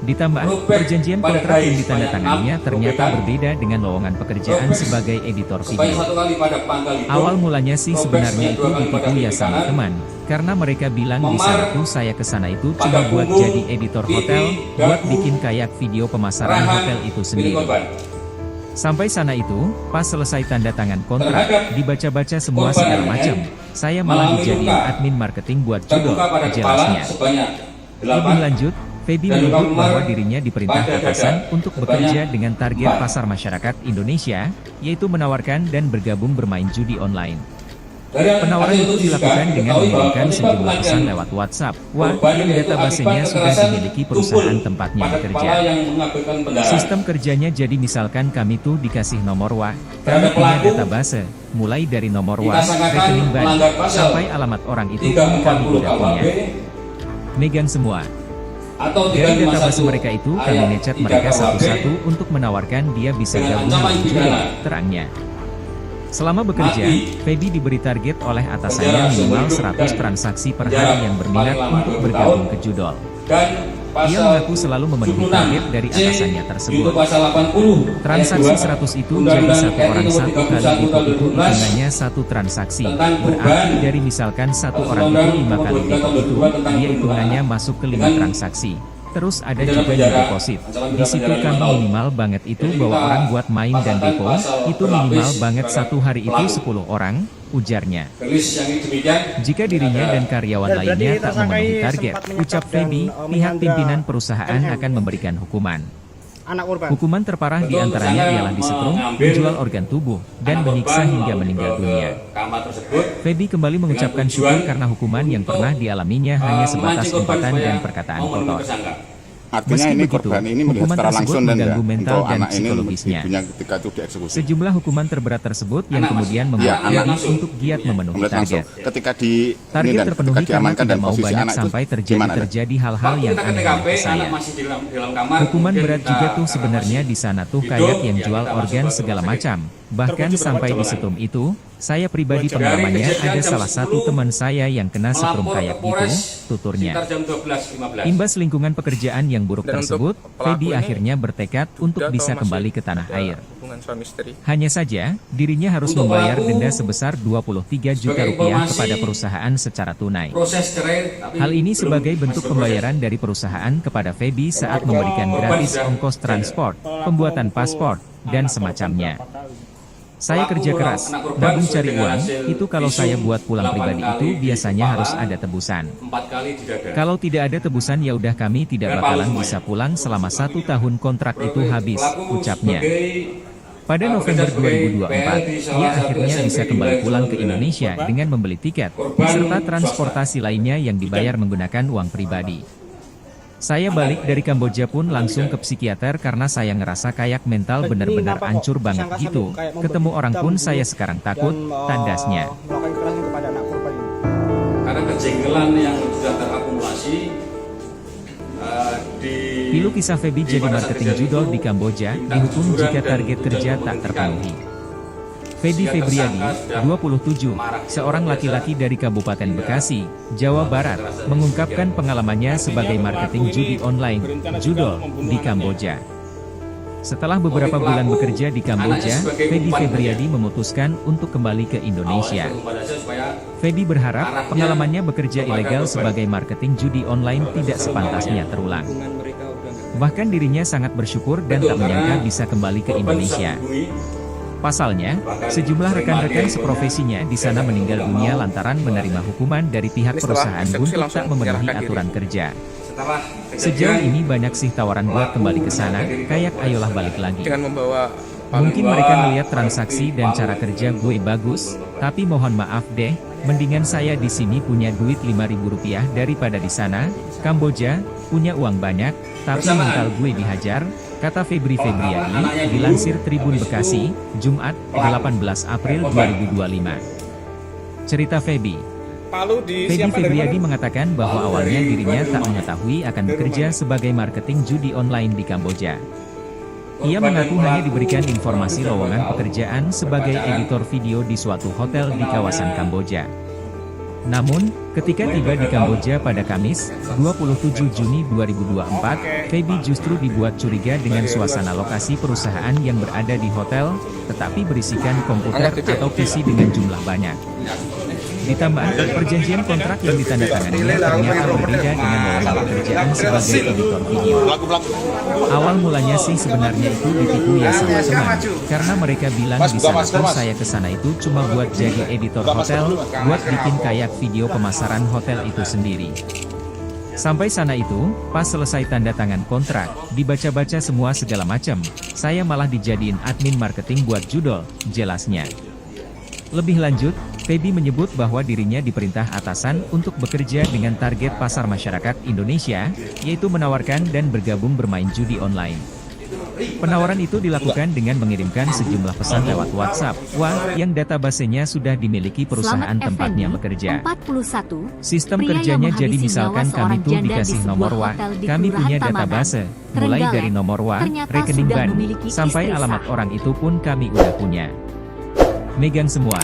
Ditambah, perjanjian kontrak yang ditandatanganinya ternyata berbeda dengan lowongan pekerjaan sebagai editor supaya video. 1 kali pada pangkal hidup. Awal mulanya sih sebenarnya itu ditipu ya sama teman, karena mereka bilang di sana tuh saya kesana itu cuma buat jadi editor hotel, buat bikin kayak video pemasaran hotel itu sendiri. Sampai sana itu, pas selesai tanda tangan kontrak, dibaca-baca semua segala macam, saya malah dijadiin admin marketing buat judol, Terbuka pada kepala jelasnya. sebanyak Lebih 8 lanjut, Feby dan menyebut luka bahwa memar dirinya diperintah pada dada atasan untuk bekerja sebanyak dengan target 4. pasar masyarakat Indonesia, yaitu menawarkan dan bergabung bermain judi online. Penawaran itu dilakukan dengan mengirimkan sejumlah pesan lewat WhatsApp, yang databasenya sudah dimiliki perusahaan tempatnya bekerja. Sistem kerjanya jadi misalkan kami tuh dikasih nomor kami punya database, mulai dari nomor rekening bank, sampai alamat orang itu pun kami tidak punya. Megang semua. Dari database mereka itu, kami ngechat mereka satu-satu untuk menawarkan dia bisa gabung di judi, terangnya. Selama bekerja, Feby diberi target oleh atasannya minimal 100 transaksi per hari yang berminat untuk bergabung ke judol. Ia mengaku selalu memenuhi target dari atasannya tersebut. Transaksi 100 itu jadi satu orang satu kali depot itu hitungannya satu transaksi. Berarti dari misalkan satu orang itu 5 kali depot itu, dia hitungannya masuk ke 5 transaksi. Terus ada Di dalam juga penjara, deposit. ancaman Di pidana situ penjara kan 5 tahun. minimal banget itu Jadi bawa kita orang buat main dan pasal depo, itu berlapis minimal banget terhadap satu hari itu pelaku. 10 orang, ujarnya. Rilis yang demikian. Jika dirinya dan karyawan Dan berarti lainnya tak tersangka memenuhi ini target, sempat menyekap ucap dan, Feby, pihak menyandra pimpinan perusahaan MM. akan memberikan hukuman. Anak korban. Hukuman terparah Betul, diantaranya tersangka ialah disetrum, mengambil menjual organ tubuh, dan anak menyiksa korban hingga lalu meninggal dibawa ke dunia. kamar tersebut. Feby kembali mengucapkan Dengan tujuan syukur karena hukuman yang untuk, pernah dialaminya hanya sebatas memancing korban umpatan supaya dan perkataan mau menemui kotor. tersangka. Artinya Meski ini begitu, korban ini melihat hukuman secara tersebut langsung dan ya mengganggu mental untuk dan anak ini psikologisnya. ibunya ketika itu dieksekusi. Sejumlah hukuman terberat tersebut yang Anak kemudian masuk. membuat Iya, Feby anak masuk. untuk giat memenuhi Melihat langsung target. ketika di ini Target dan terpenuhi ketika karena diamankan tidak dan mau posisi banyak anak itu sampai gimana? terjadi hal-hal Waktu yang kita ke aneh TKP, ke saya. anak masih di dalam kamar. Hukuman kemudian berat kita- juga tuh karena sebenarnya masih di sana tuh hidup, kayak yang ya jual kita organ masuk ke segala rumah sakit. macam. Bahkan Terkunci berapa sampai jam? di setrum itu, saya pribadi Dari pengalamannya kejadian ada jam salah satu 10, teman saya yang kena setrum melapor kayak ke gitu, Polres tuturnya. sekitar jam 12.15. Imbas lingkungan pekerjaan yang buruk Dan tersebut, untuk pelaku Feby ini akhirnya bertekad untuk Duda bisa atau kembali masih ke tanah ada air. hubungan suami istri. Hanya saja, dirinya harus Untuk membayar pelaku, denda sebesar 23 juta sebagai rupiah informasi, kepada perusahaan secara tunai. Proses cerai, tapi Hal ini belum- sebagai bentuk masih berproses. pembayaran dari perusahaan kepada Feby saat memberikan gratis ongkos transport, pembuatan paspor, dan semacamnya. Saya kerja keras, nabung cari uang, itu kalau saya buat pulang pribadi itu biasanya harus ada tebusan. 4 kali di dada. Kalau tidak ada tebusan ya udah kami tidak bakalan bisa pulang selama 1 tahun kontrak itu habis, Pelaku ucapnya. sebagai- Pada November 2024, ia akhirnya bisa kembali pulang ke Indonesia dengan membeli tiket, serta transportasi lainnya yang dibayar menggunakan uang pribadi. Saya balik dari Kamboja pun langsung ke psikiater karena saya ngerasa kayak mental benar-benar hancur banget gitu. Ketemu orang pun saya sekarang takut, tandasnya. Melakukan kekerasan kepada anak korban ini. Karena kejengkelan yang sudah terakumulasi di Pilu kisah Feby di jadi pada saat marketing kejadian judol itu, di Kamboja, tindak dihukum kejujuran jika dan target kerja tak menghentikan. terpenuhi. Feby Febriadi, 27, seorang laki-laki dari Kabupaten Bekasi, Jawa Barat, mengungkapkan pengalamannya sebagai marketing judi online, judol, di Kamboja. Setelah beberapa bulan bekerja di Kamboja, Feby Febriadi memutuskan untuk kembali ke Indonesia. Feby berharap pengalamannya bekerja ilegal sebagai marketing judi online tidak sepantasnya terulang. Bahkan dirinya sangat bersyukur dan tak menyangka bisa kembali ke Indonesia. Pasalnya, sejumlah rekan-rekan seprofesinya di sana meninggal dunia lantaran menerima hukuman dari pihak perusahaan untuk tak memenuhi aturan kerja. Sejauh ini banyak sih tawaran buat kembali ke sana, kayak ayolah balik lagi. Dengan membawa Mungkin mereka ngeliat transaksi dan cara kerja gue bagus, tapi mohon maaf deh, mendingan saya di sini punya duit 5.000 rupiah daripada di sana, Kamboja, punya uang banyak, tapi mental gue dihajar, kata Febri Febriadi, dilansir Tribun Bekasi, Jumat, 18 April 2025. Cerita Feby. Palu Feby disiapkan dari Febriadi mana? mengatakan bahwa awalnya dirinya tak mengetahui akan bekerja sebagai marketing judi online di Kamboja. Ia mengaku hanya diberikan informasi lowongan pekerjaan sebagai editor video di suatu hotel di kawasan Kamboja. Namun, ketika tiba di Kamboja pada Kamis, 27 Juni 2024, Feby justru dibuat curiga dengan suasana lokasi perusahaan yang berada di hotel, tetapi berisikan komputer atau PC dengan jumlah banyak. Ditambah, perjanjian kontrak yang ditandatanganinya ternyata berbeda dengan lowongan pekerjaan sebagai editor video. Awal mulanya sih sebenarnya itu ditipu ya sama teman, karena mereka bilang di sana tuh saya ke sana itu cuma buat jadi editor hotel, buat bikin kayak video pemasaran hotel itu sendiri. Sampai sana itu, pas selesai tanda tangan kontrak, dibaca-baca semua segala macam, saya malah dijadiin admin marketing buat judol, jelasnya. Lebih lanjut, Feby menyebut bahwa dirinya diperintah atasan untuk bekerja dengan target pasar masyarakat Indonesia, yaitu menawarkan dan bergabung bermain judi online. Penawaran itu dilakukan dengan mengirimkan sejumlah pesan lewat WhatsApp, yang databasenya sudah dimiliki perusahaan Selamat tempatnya Effendi, bekerja. 41, Sistem pria kerjanya yang jadi menghabisi misalkan nyawa kami seorang tuh janda dikasih di nomor sebuah WA, hotel di kami Kelurahan punya Tamanan, database, mulai Trenggalek, dari nomor WA, ternyata rekening sudah ban, memiliki sampai istri alamat sah. orang itu pun kami udah punya. Megang semua.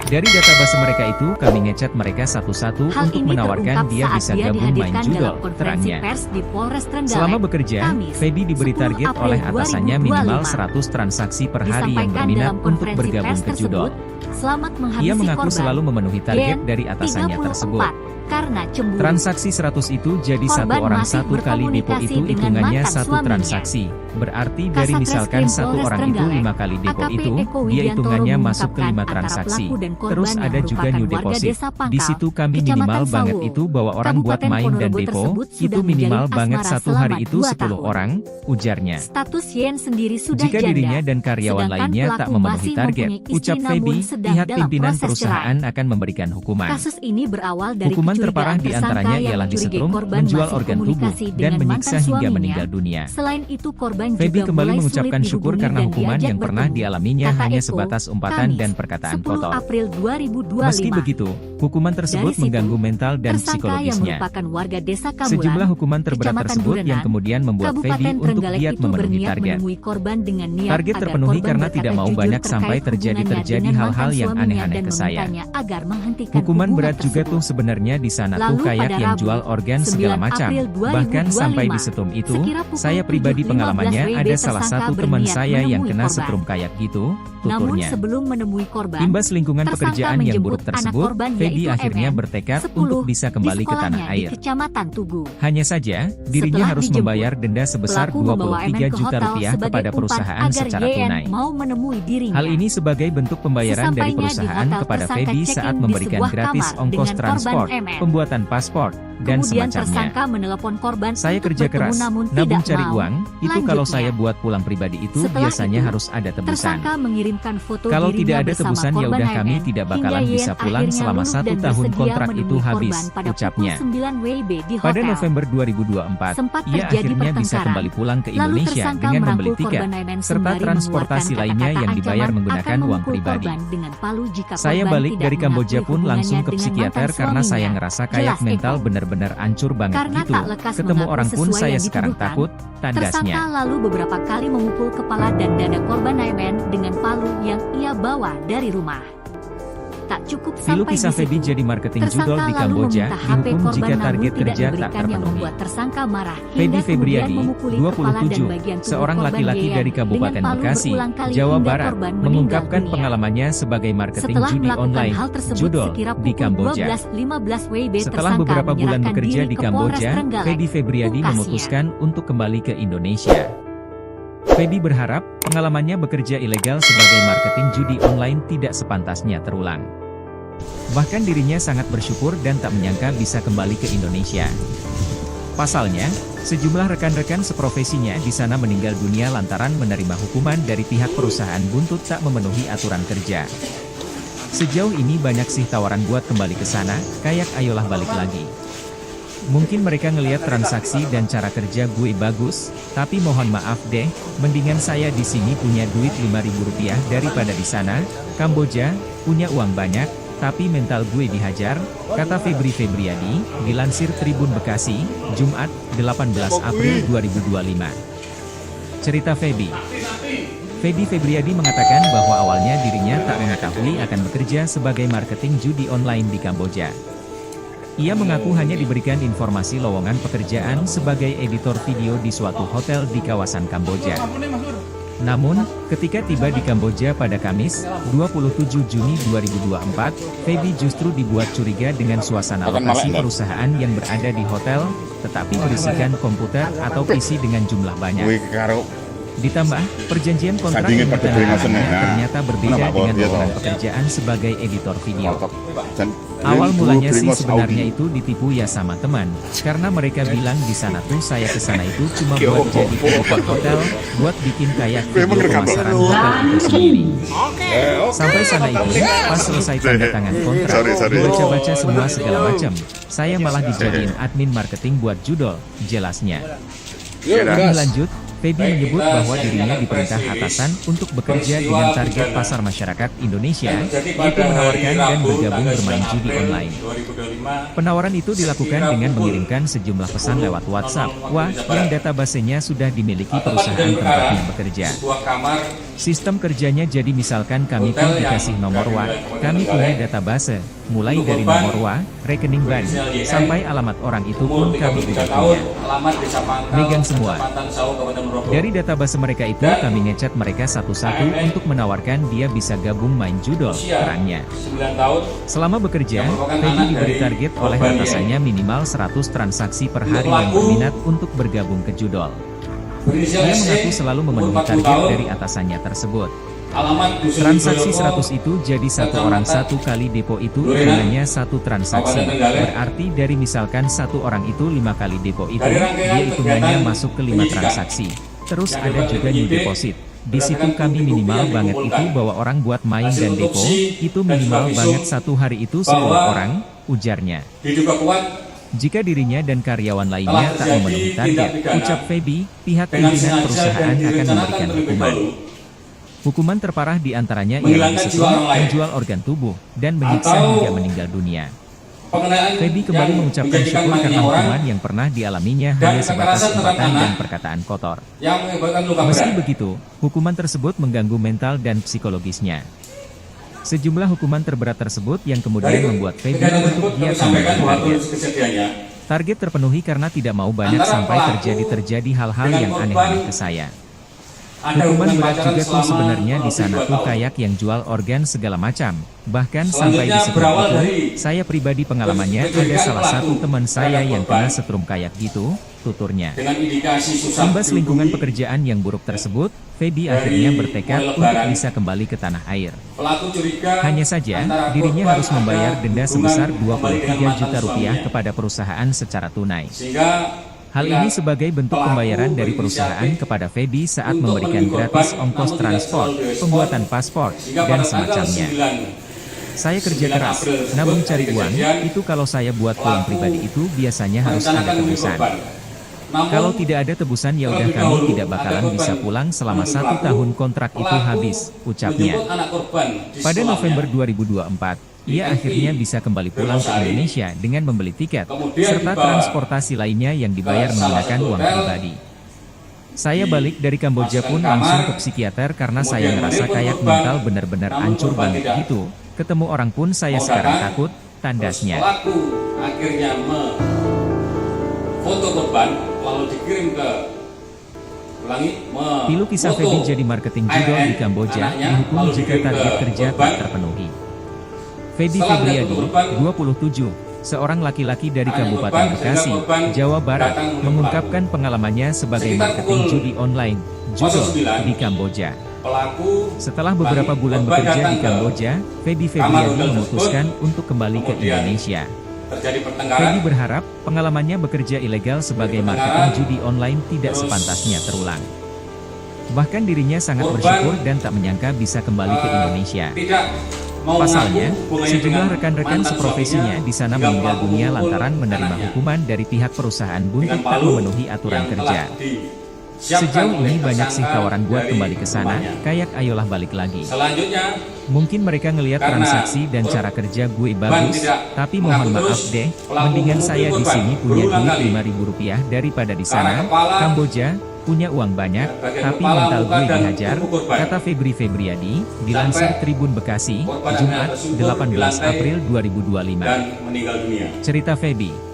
Dari database mereka itu kami ngechat mereka satu-satu Hal untuk ini menawarkan terungkap dia saat bisa dia gabung main dihadirkan judol, dalam konferensi terangnya. pers di Polres Trenggalek. Selama bekerja, Kamis, Feby diberi 10 target April oleh atasannya 2025. minimal 100 transaksi per hari yang Disampaikan berminat dalam untuk konferensi bergabung pers ke judol. tersebut, selamat menghabisi Ia mengaku korban. selalu memenuhi target Gen dari atasannya 34, tersebut. Karena cemburu. Transaksi 100 itu jadi satu Korban orang masih satu kali depo berkomunikasi itu dengan hitungannya mantan satu suaminya. transaksi. Berarti dari Kasat misalkan Reskrim satu Polres orang itu Trenggalek, 5 kali depo AKP itu, Eko dia Widiantoro hitungannya masuk ke 5 mengungkapkan transaksi. antara pelaku dan korban Terus yang ada juga merupakan new warga deposit. Desa Pangkal, Di situ kami Kecamatan minimal banget Sawo, itu bawa orang buat Kabupaten main dan Ponorogo depo, tersebut itu sudah minimal menjalin banget asmara satu hari selama itu 2 10 tahun. orang, ujarnya. Status Yen sendiri sudah Jika janda. dirinya dan karyawan sedangkan lainnya tak pelaku memenuhi masih target, mempunyai istri ucap namun Feby, sedang pihak dalam pimpinan proses perusahaan akan memberikan hukuman. Kasus ini berawal dari Hukuman kecurigaan terparah tersangka diantaranya yang ialah mencurigai disetrum, korban menjual masih organ tubuh, komunikasi dan dengan menyiksa mantan hingga suaminya. meninggal dunia. Selain itu korban Feby juga kembali mulai mengucapkan sulit syukur dihubungi karena dan hukuman diajak yang pernah bertemu. dialaminya Kata hanya Eko, sebatas umpatan Kamis, dan perkataan 10 kotor. April 2025. Meski begitu, hukuman tersebut Dari situ, mengganggu mental dan tersangka yang psikologisnya. merupakan warga Desa Kamulan, Sejumlah hukuman terberat Kecamatan tersebut yang Durenan, kemudian membuat Feby Kabupaten untuk Trenggalek giat itu memenuhi berniat target. menemui korban dengan niat Target agar terpenuhi korban karena berkata tidak mau jujur banyak terkait sampai hubungannya terjadi dengan hal-hal mantan yang suaminya aneh-aneh dan ke saya. memintanya agar menghentikan Hukuman hubungan berat juga tersebut. tuh sebenarnya di sana tuh Lalu kayak pada yang Rabu, jual organ 9 segala macam. April 2025, Bahkan sampai disetum itu, sekira pukul saya pribadi 7.15 pengalamannya WIB ada salah tersangka satu teman berniat saya yang menemui kena korban. setrum kayak gitu, Namun tuturnya. sebelum menemui korban, Imbas lingkungan tersangka pekerjaan yang buruk menjemput anak tersebut, korban Feby yaitu akhirnya MM, bertekad 10, untuk bisa kembali di ke tanah sekolahnya air. di Kecamatan Tugu. Hanya saja, dirinya Setelah harus dijemput, membayar denda sebesar Pelaku membawa 23 MM ke juta hotel rupiah sebagai kepada umpan perusahaan agar secara YN tunai. mau menemui dirinya. Hal ini sebagai bentuk pembayaran dari Sesampainya di perusahaan hotel, kepada tersangka Feby check-in saat di memberikan sebuah gratis kamar ongkos dengan korban transport, MM. pembuatan paspor, dan Kemudian semacamnya. tersangka menelepon korban Saya untuk kerja bertemu keras, namun nabung tidak cari mau. uang, itu kalau Lanjutnya, saya buat pulang pribadi itu setelah biasanya itu, harus ada tebusan. tersangka mengirimkan foto Kalau dirinya tidak ada bersama tebusan ya korban udah kami MM, tidak hingga bakalan YN bisa pulang akhirnya selama luluh 1 dan tahun bersedia kontrak itu menemui habis, korban pada ucapnya. pukul 9 WIB di Pada hotel. November 2024, Sempat ia terjadi akhirnya bisa pertengkaran. kembali pulang ke Lalu Indonesia tersangka dengan membeli merangkul tiket, korban MM serta sembari transportasi mengeluarkan lainnya kata-kata yang dibayar ancaman menggunakan akan uang memukul pribadi. korban dengan palu jika Saya korban balik tidak dari Kamboja mengakui pun langsung hubungannya ke dengan psikiater mantan karena saya suaminya. ngerasa kayak Jelas mental Eko. bener-bener hancur banget Karena gitu. tak lekas Ketemu mengaku orang pun sesuai saya yang sekarang dituduhkan, takut, tandasnya. tersangka lalu beberapa kali memukul kepala dan dada korban MM dengan palu yang ia bawa dari rumah. Tak cukup Pilu sampai kisah di Feby situ. jadi marketing Tersangka judol di lalu Kamboja, meminta HP dihukum korban jika namun target tidak kerja tak diberikan yang terpenuhi. membuat tersangka marah Feby hingga kemudian Febriadi, memukuli kepala dan 27, bagian tubuh seorang korban laki-laki YN dari Kabupaten dengan palu Bekasi, berulang kali Jawa hingga Barat, korban meninggal mengungkapkan dunia. pengalamannya sebagai marketing Setelah judi melakukan online, hal tersebut judol, sekira di pukul Kamboja. 12.15 WIB Setelah tersangka beberapa bulan menyerahkan bekerja diri di ke Polres Kamboja, Trenggalek, Feby Febriadi pungkasnya. memutuskan untuk kembali ke Indonesia. Feby berharap pengalamannya bekerja ilegal sebagai marketing judi online tidak sepantasnya terulang. Bahkan dirinya sangat bersyukur dan tak menyangka bisa kembali ke Indonesia. Pasalnya, sejumlah rekan-rekan seprofesinya di sana meninggal dunia lantaran menerima hukuman dari pihak perusahaan buntut tak memenuhi aturan kerja. Sejauh ini banyak sih tawaran buat kembali ke sana, kayak ayolah balik lagi. Mungkin mereka ngelihat transaksi dan cara kerja gue bagus, tapi mohon maaf deh, mendingan saya di sini punya duit Rp5.000 daripada di sana, Kamboja, punya uang banyak, tapi mental gue dihajar, kata Feby Febriadi, dilansir Tribun Bekasi, Jumat, 18 April 2025. Cerita Feby. Feby Febriadi mengatakan bahwa awalnya dirinya tak mengetahui akan bekerja sebagai marketing judi online di Kamboja. Ia mengaku hanya diberikan informasi lowongan pekerjaan sebagai editor video di suatu hotel di kawasan Kamboja. Namun, ketika tiba di Kamboja pada Kamis, 27 Juni 2024, Feby justru dibuat curiga dengan suasana lokasi perusahaan yang berada di hotel, tetapi berisikan komputer atau PC dengan jumlah banyak. Kuwi karo Ditambah, perjanjian kontrak Sandingin yang pada deringasan ditandatangani ya. ternyata berbeda Mana Pak Bor, dengan dia lowongan tahu. pekerjaan sebagai editor video. kotak dan Awal ring mulanya dulu sih Bringos sebenarnya Audi. itu ditipu ya sama teman, karena mereka bilang di sana tuh saya ke sana itu cuma buat jadi editor hotel, buat bikin kayak video pemasaran hotel itu sendiri. Sampai sana itu, pas selesai tanda tangan kontrak, Sorry. baca-baca semua segala macam, saya malah dijadiin admin marketing buat judol, jelasnya. Lebih lanjut, Feby menyebut bahwa dirinya diperintah atasan untuk bekerja dengan target pasar masyarakat Indonesia, yaitu menawarkan dan bergabung bermain judi online. Penawaran itu dilakukan dengan mengirimkan sejumlah pesan lewat WhatsApp, yang databasenya sudah dimiliki perusahaan tempatnya bekerja. Sistem kerjanya jadi misalkan kami pun dikasih nomor kami punya database, mulai dari nomor rekening bank, sampai alamat orang itu pun kami udah punya. Megang semua. Dari database mereka itu kami ngechat mereka satu-satu untuk menawarkan dia bisa gabung main judol, terangnya. Selama bekerja, Feby diberi target oleh atasannya minimal 100 transaksi per hari yang berminat untuk bergabung ke judol. Dia mengaku selalu memenuhi target dari atasannya tersebut. Transaksi 100 itu jadi satu orang satu kali depo itu hitungannya satu transaksi. Berarti dari misalkan satu orang itu 5 kali depo itu, dia hitungannya masuk ke 5 transaksi. Terus ada juga new deposit. Di situ kami minimal banget itu bawa orang buat main dan depo, itu minimal banget satu hari itu 10 orang, ujarnya. Jika dirinya dan karyawan lainnya tak memenuhi target, ucap Feby, pihak pimpinan perusahaan akan memberikan hukuman. Hukuman terparah diantaranya ialah disetrum, menjual organ tubuh, dan menyiksa hingga meninggal dunia. Feby kembali mengucapkan syukur karena hukuman yang pernah dialaminya hanya sebatas umpatan dan perkataan kotor. Meski begitu, hukuman tersebut mengganggu mental dan psikologisnya. Sejumlah hukuman terberat tersebut yang kemudian membuat Feby untuk dia kembali target. Target terpenuhi karena tidak mau banyak sampai terjadi hal-hal yang aneh-aneh ke saya. Hukuman berat juga tuh sebenarnya di sana tuh kayak yang jual organ segala macam. Bahkan sampai di setrum itu, saya pribadi pengalamannya ada salah satu teman saya yang kena setrum kayak gitu, tuturnya. Imbas lingkungan pekerjaan yang buruk tersebut, Feby akhirnya bertekad untuk bisa kembali ke tanah air. Hanya saja, dirinya harus membayar denda sebesar 23 juta rupiah kepada perusahaan secara tunai. Hal ini sebagai bentuk pembayaran dari perusahaan kepada Feby saat memberikan gratis ongkos transport, pembuatan paspor, dan semacamnya. Saya kerja keras, nabung cari uang, itu kalau saya buat pulang pribadi itu biasanya harus ada tebusan. Kalau tidak ada tebusan ya udah kami tidak bakalan bisa pulang selama 1 tahun kontrak itu habis, ucapnya. Pada November 2024, ia akhirnya bisa kembali pulang ke Indonesia dengan membeli tiket, serta transportasi lainnya yang dibayar menggunakan uang pribadi. Saya balik dari Kamboja pun langsung ke psikiater karena saya ngerasa kayak mental benar-benar hancur banget gitu. Ketemu orang pun saya sekarang takut, tandasnya. Akhirnya foto korban lalu dikirim ke Pilu kisah Feby jadi marketing judol di Kamboja, dihukum jika target kerja tak terpenuhi. Feby Febriadi, 27, seorang laki-laki dari Kabupaten Bekasi, Jawa Barat, mengungkapkan pengalamannya sebagai marketing judi online, judol, di Kamboja. Setelah beberapa bulan bekerja di Kamboja, Feby Febriadi memutuskan untuk kembali ke Indonesia. Feby berharap pengalamannya bekerja ilegal sebagai marketing judi online tidak sepantasnya terulang. Bahkan dirinya sangat bersyukur dan tak menyangka bisa kembali ke Indonesia. Pasalnya, sejumlah rekan-rekan seprofesinya di sana meninggal dunia lantaran menerima hukuman dari pihak perusahaan buntut tak memenuhi aturan kerja. Sejauh ini banyak sih tawaran buat kembali ke sana, kayak ayolah balik lagi. Mungkin mereka ngelihat transaksi dan cara kerja gue bagus, tapi mohon maaf deh, mendingan saya di sini punya duit Rp5.000 daripada di sana, Kamboja, punya uang banyak, tapi mental gue dihajar, kata Feby Febriadi, dilansir Tribun Bekasi, Jumat, 18 April 2025. Cerita Feby.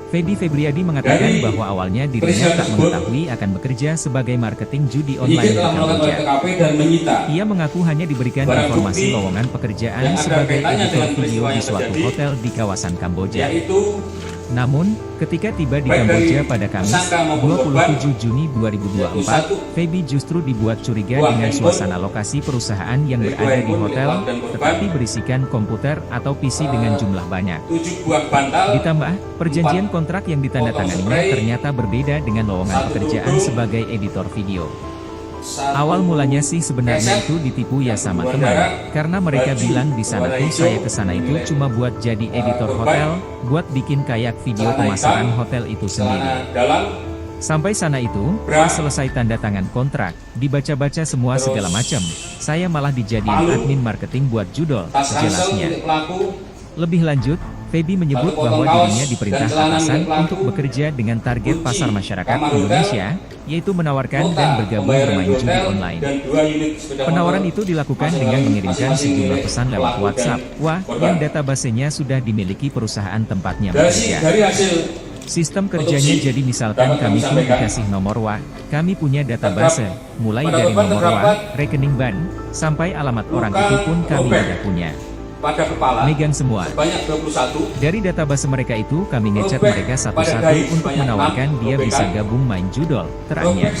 Feby Febriadi mengatakan bahwa awalnya dirinya tak mengetahui akan bekerja sebagai marketing judi online di Kamboja. Ia mengaku hanya diberikan informasi lowongan pekerjaan sebagai editor video di suatu hotel di kawasan Kamboja. Namun, ketika tiba di Kamboja pada Kamis, 27 Juni 2024, Feby justru dibuat curiga dengan suasana lokasi perusahaan yang berada di hotel, tetapi berisikan komputer atau PC dengan jumlah banyak. Ditambah, perjanjian kontrak yang ditandatanganinya ternyata berbeda dengan lowongan pekerjaan sebagai editor video. Awal mulanya sih sebenarnya itu ditipu ya sama teman, karena mereka bilang di sana tuh saya kesana itu cuma buat jadi editor hotel, buat bikin kayak video pemasaran hotel itu sendiri. Sampai sana itu, pas selesai tanda tangan kontrak, dibaca-baca semua segala macam. Saya malah dijadiin admin marketing buat judol, tas ransel jelasnya. milik pelaku, Lebih lanjut, Feby menyebut Satu potong bahwa kaos dirinya diperintah dan celana atasan milik pelaku, untuk bekerja dengan target kunci pasar masyarakat kamar Indonesia, yaitu menawarkan nota dan bergabung pembayaran bermain di judi hotel, online. dan 2 unit sepeda Penawaran motor itu dilakukan dengan masing-masing mengirimkan sejumlah milik pesan lewat pelaku dan WhatsApp, korban. yang databasenya sudah dimiliki perusahaan tempatnya Dari bekerja. hasil Sistem kerjanya otopsi jadi misalkan dapat kami kami pun sampaikan. dikasih nomor WA, kami punya database, mulai pada dari korban nomor terdapat WA, rekening ban, sampai alamat orang luka itu pun kami robek udah punya. pada kepala Megang semua. sebanyak 21, Dari database mereka itu kami ngechat robek mereka pada satu-satu dahi untuk sebanyak menawarkan 6 dia bisa robekan, gabung main judol, terangnya. robek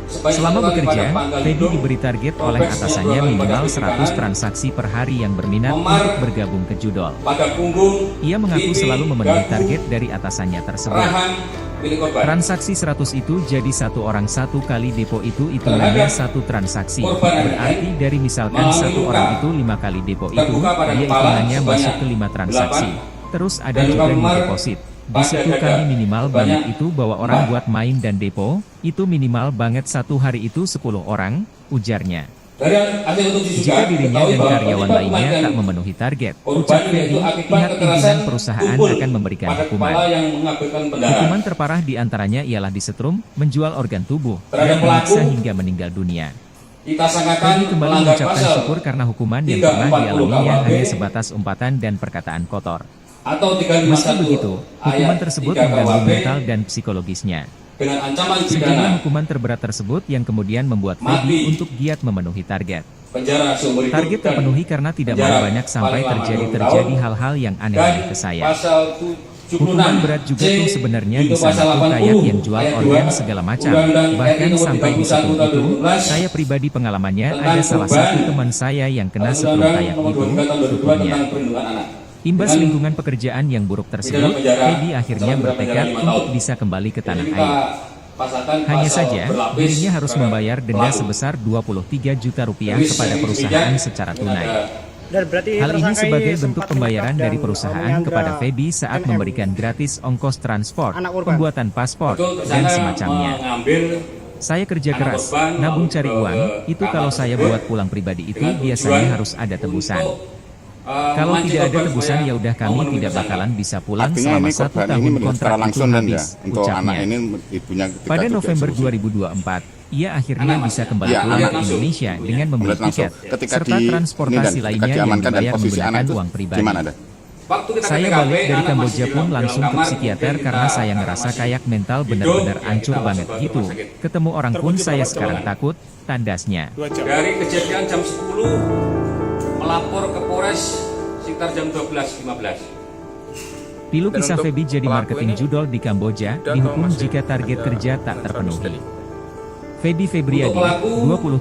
sebanyak Selama 1 kali bekerja, pada pangkal Feby hidung, diberi target oleh robek sebanyak atasannya 2 kali pada minimal pipi 100 kanan, transaksi per hari yang berminat memar untuk bergabung ke judol. pada punggung, Ia mengaku pipi, selalu memenuhi dagu, target dari atasannya tersebut. rahang milik korban. Transaksi 100 itu jadi satu orang satu kali depo itu hitungannya satu transaksi. Berarti dari misalkan satu orang itu 5 kali depo itu, terbuka pada dia kepala hitungannya sebanyak masuk ke 5 transaksi. 8, Terus ada dan juga luka di memar deposit. Di pada situ dada kami minimal sebanyak banget itu bawa orang 4. buat main dan depo, itu minimal banget satu hari itu 10 orang, ujarnya. Dari hasil otopsi juga Jika dirinya diketahui dan bahwa karyawan penyebab lainnya kematian tak memenuhi target, korban ucap yaitu Feby, akibat pihak kekerasan pimpinan perusahaan tumpul akan memberikan pada hukuman. kepala yang mengakibatkan pendarahan. Hukuman terparah diantaranya ialah disetrum, menjual organ tubuh, Terhadap dan menyiksa pelaku, hingga meninggal dunia. Kita sangkakan Feby kembali melanggar mengucapkan pasal syukur karena hukuman yang 340 pernah dialaminya KUHP hanya sebatas umpatan dan perkataan kotor. atau Meski 351 begitu, hukuman ayat tersebut 3 mengganggu KUHP mental dan psikologisnya. dengan ancaman Sejumlah pidana hukuman terberat tersebut yang kemudian membuat Mati. Feby untuk giat memenuhi target. penjara seumur hidup Target dan terpenuhi karena tidak penjara mau banyak sampai paling lama 20 terjadi tahun. hal-hal yang dan aneh-aneh ke saya. pasal 76 Hukuman berat juga C, tuh sebenarnya junto di sana pasal tuh 80 kayak yang jual ayat organ 2, segala macam. Undang-Undang Bahkan RI nomor sampai di 31 situ tahun itu, 2012 saya pribadi pengalamannya tentang ada salah perubahan satu teman saya yang kena setrum Undang-Undang kayak nomor gitu, 23 tahun 2002 tuturnya. tentang perlindungan anak. Imbas Dengan lingkungan pekerjaan yang buruk tersebut, pidana penjara Feby akhirnya selama bertekad penjara 5 untuk tahun. bisa kembali ke tanah Jadi kita air. pasangkan Hanya pasal saja, berlapis dirinya harus terhadap membayar denda pelaku. sebesar 23 juta rupiah Tulis kepada yang perusahaan demikian, secara dengan tunai. ada Dan berarti Hal ini tersangka sebagai sempat bentuk pembayaran menyekap dari dan perusahaan menyandra kepada Feby saat NM. memberikan gratis ongkos transport, Anak korban. pembuatan paspor, Betul, dan tersangka semacamnya. mengambil Saya kerja anak keras, korban nabung untuk cari uang, itu kamar kalau saya tersebut buat pulang pribadi itu dengan biasanya tujuan harus ada tebusan. untuk, Kalau memancing tidak ada korban tebusan supaya ya udah mau kami menemui tidak tersangka. bakalan bisa pulang Artinya selama ini 1 korban tahun ini menurut kontrak secara itu langsung dan ya habis, untuk anak ucapnya. ini ibunya ketika Pada juga November eksekusi. 2024, ia akhirnya Anak bisa masih- kembali Iya, pulang anak ke langsung. Indonesia dengan membeli Melihat langsung. tiket, Ketika serta di transportasi ini dan ketika lainnya yang diamankan dan dibayar posisi anak menggunakan itu uang pribadi. gimana ada? Waktu kita Saya ke TKP, balik dari anak masih Kamboja di pun dalam langsung ke kamar, psikiater kemudian karena kita saya ngerasa masih kayak mental hidup, benar-benar yang hancur kita banget masuk ke gitu. rumah sakit. Ketemu orang pun Terkunci saya berapa sekarang jam? takut, tandasnya. 2 jam. Dari kejadian jam 10 melapor ke Polres sekitar jam 12.15. Pilu Dan kisah untuk Feby jadi pelaku marketing ini, judol di Kamboja, dan dihukum masih jika target ada kerja tak transaksi terpenuhi. tadi. Feby Febriadi, Untuk pelaku,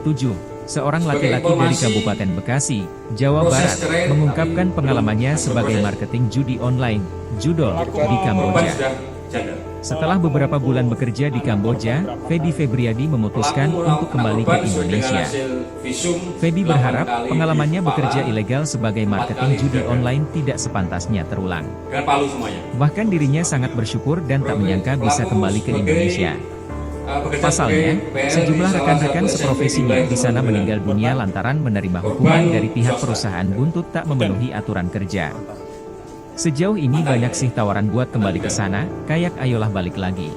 27, seorang sebagai laki-laki dari informasi, Kabupaten Bekasi, Jawa proses Barat, cerai mengungkapkan kami pengalamannya belum sebagai berproses. marketing judi online, judol, di Korban Kamboja. sudah janda. Setelah beberapa bulan bekerja di Kamboja, Feby Febriadi memutuskan Pelaku untuk kembali ke korban sesuai dengan Indonesia. hasil visum Feby 8 berharap kali pengalamannya di bekerja kepala, ilegal sebagai 4 marketing kali judi dada. online tidak sepantasnya terulang. dengan palu semuanya. Bahkan dirinya sangat bersyukur dan tak menyangka bisa kembali ke Indonesia. Bekerja Pasalnya, sebagai PNS sejumlah di salah rekan-rekan satu seprofesinya SMP di sana Bandung. meninggal dunia lantaran menerima hukuman dari pihak perusahaan buntut tak memenuhi aturan kerja. Sejauh ini banyak sih tawaran buat kembali ke sana, kayak ayolah balik lagi.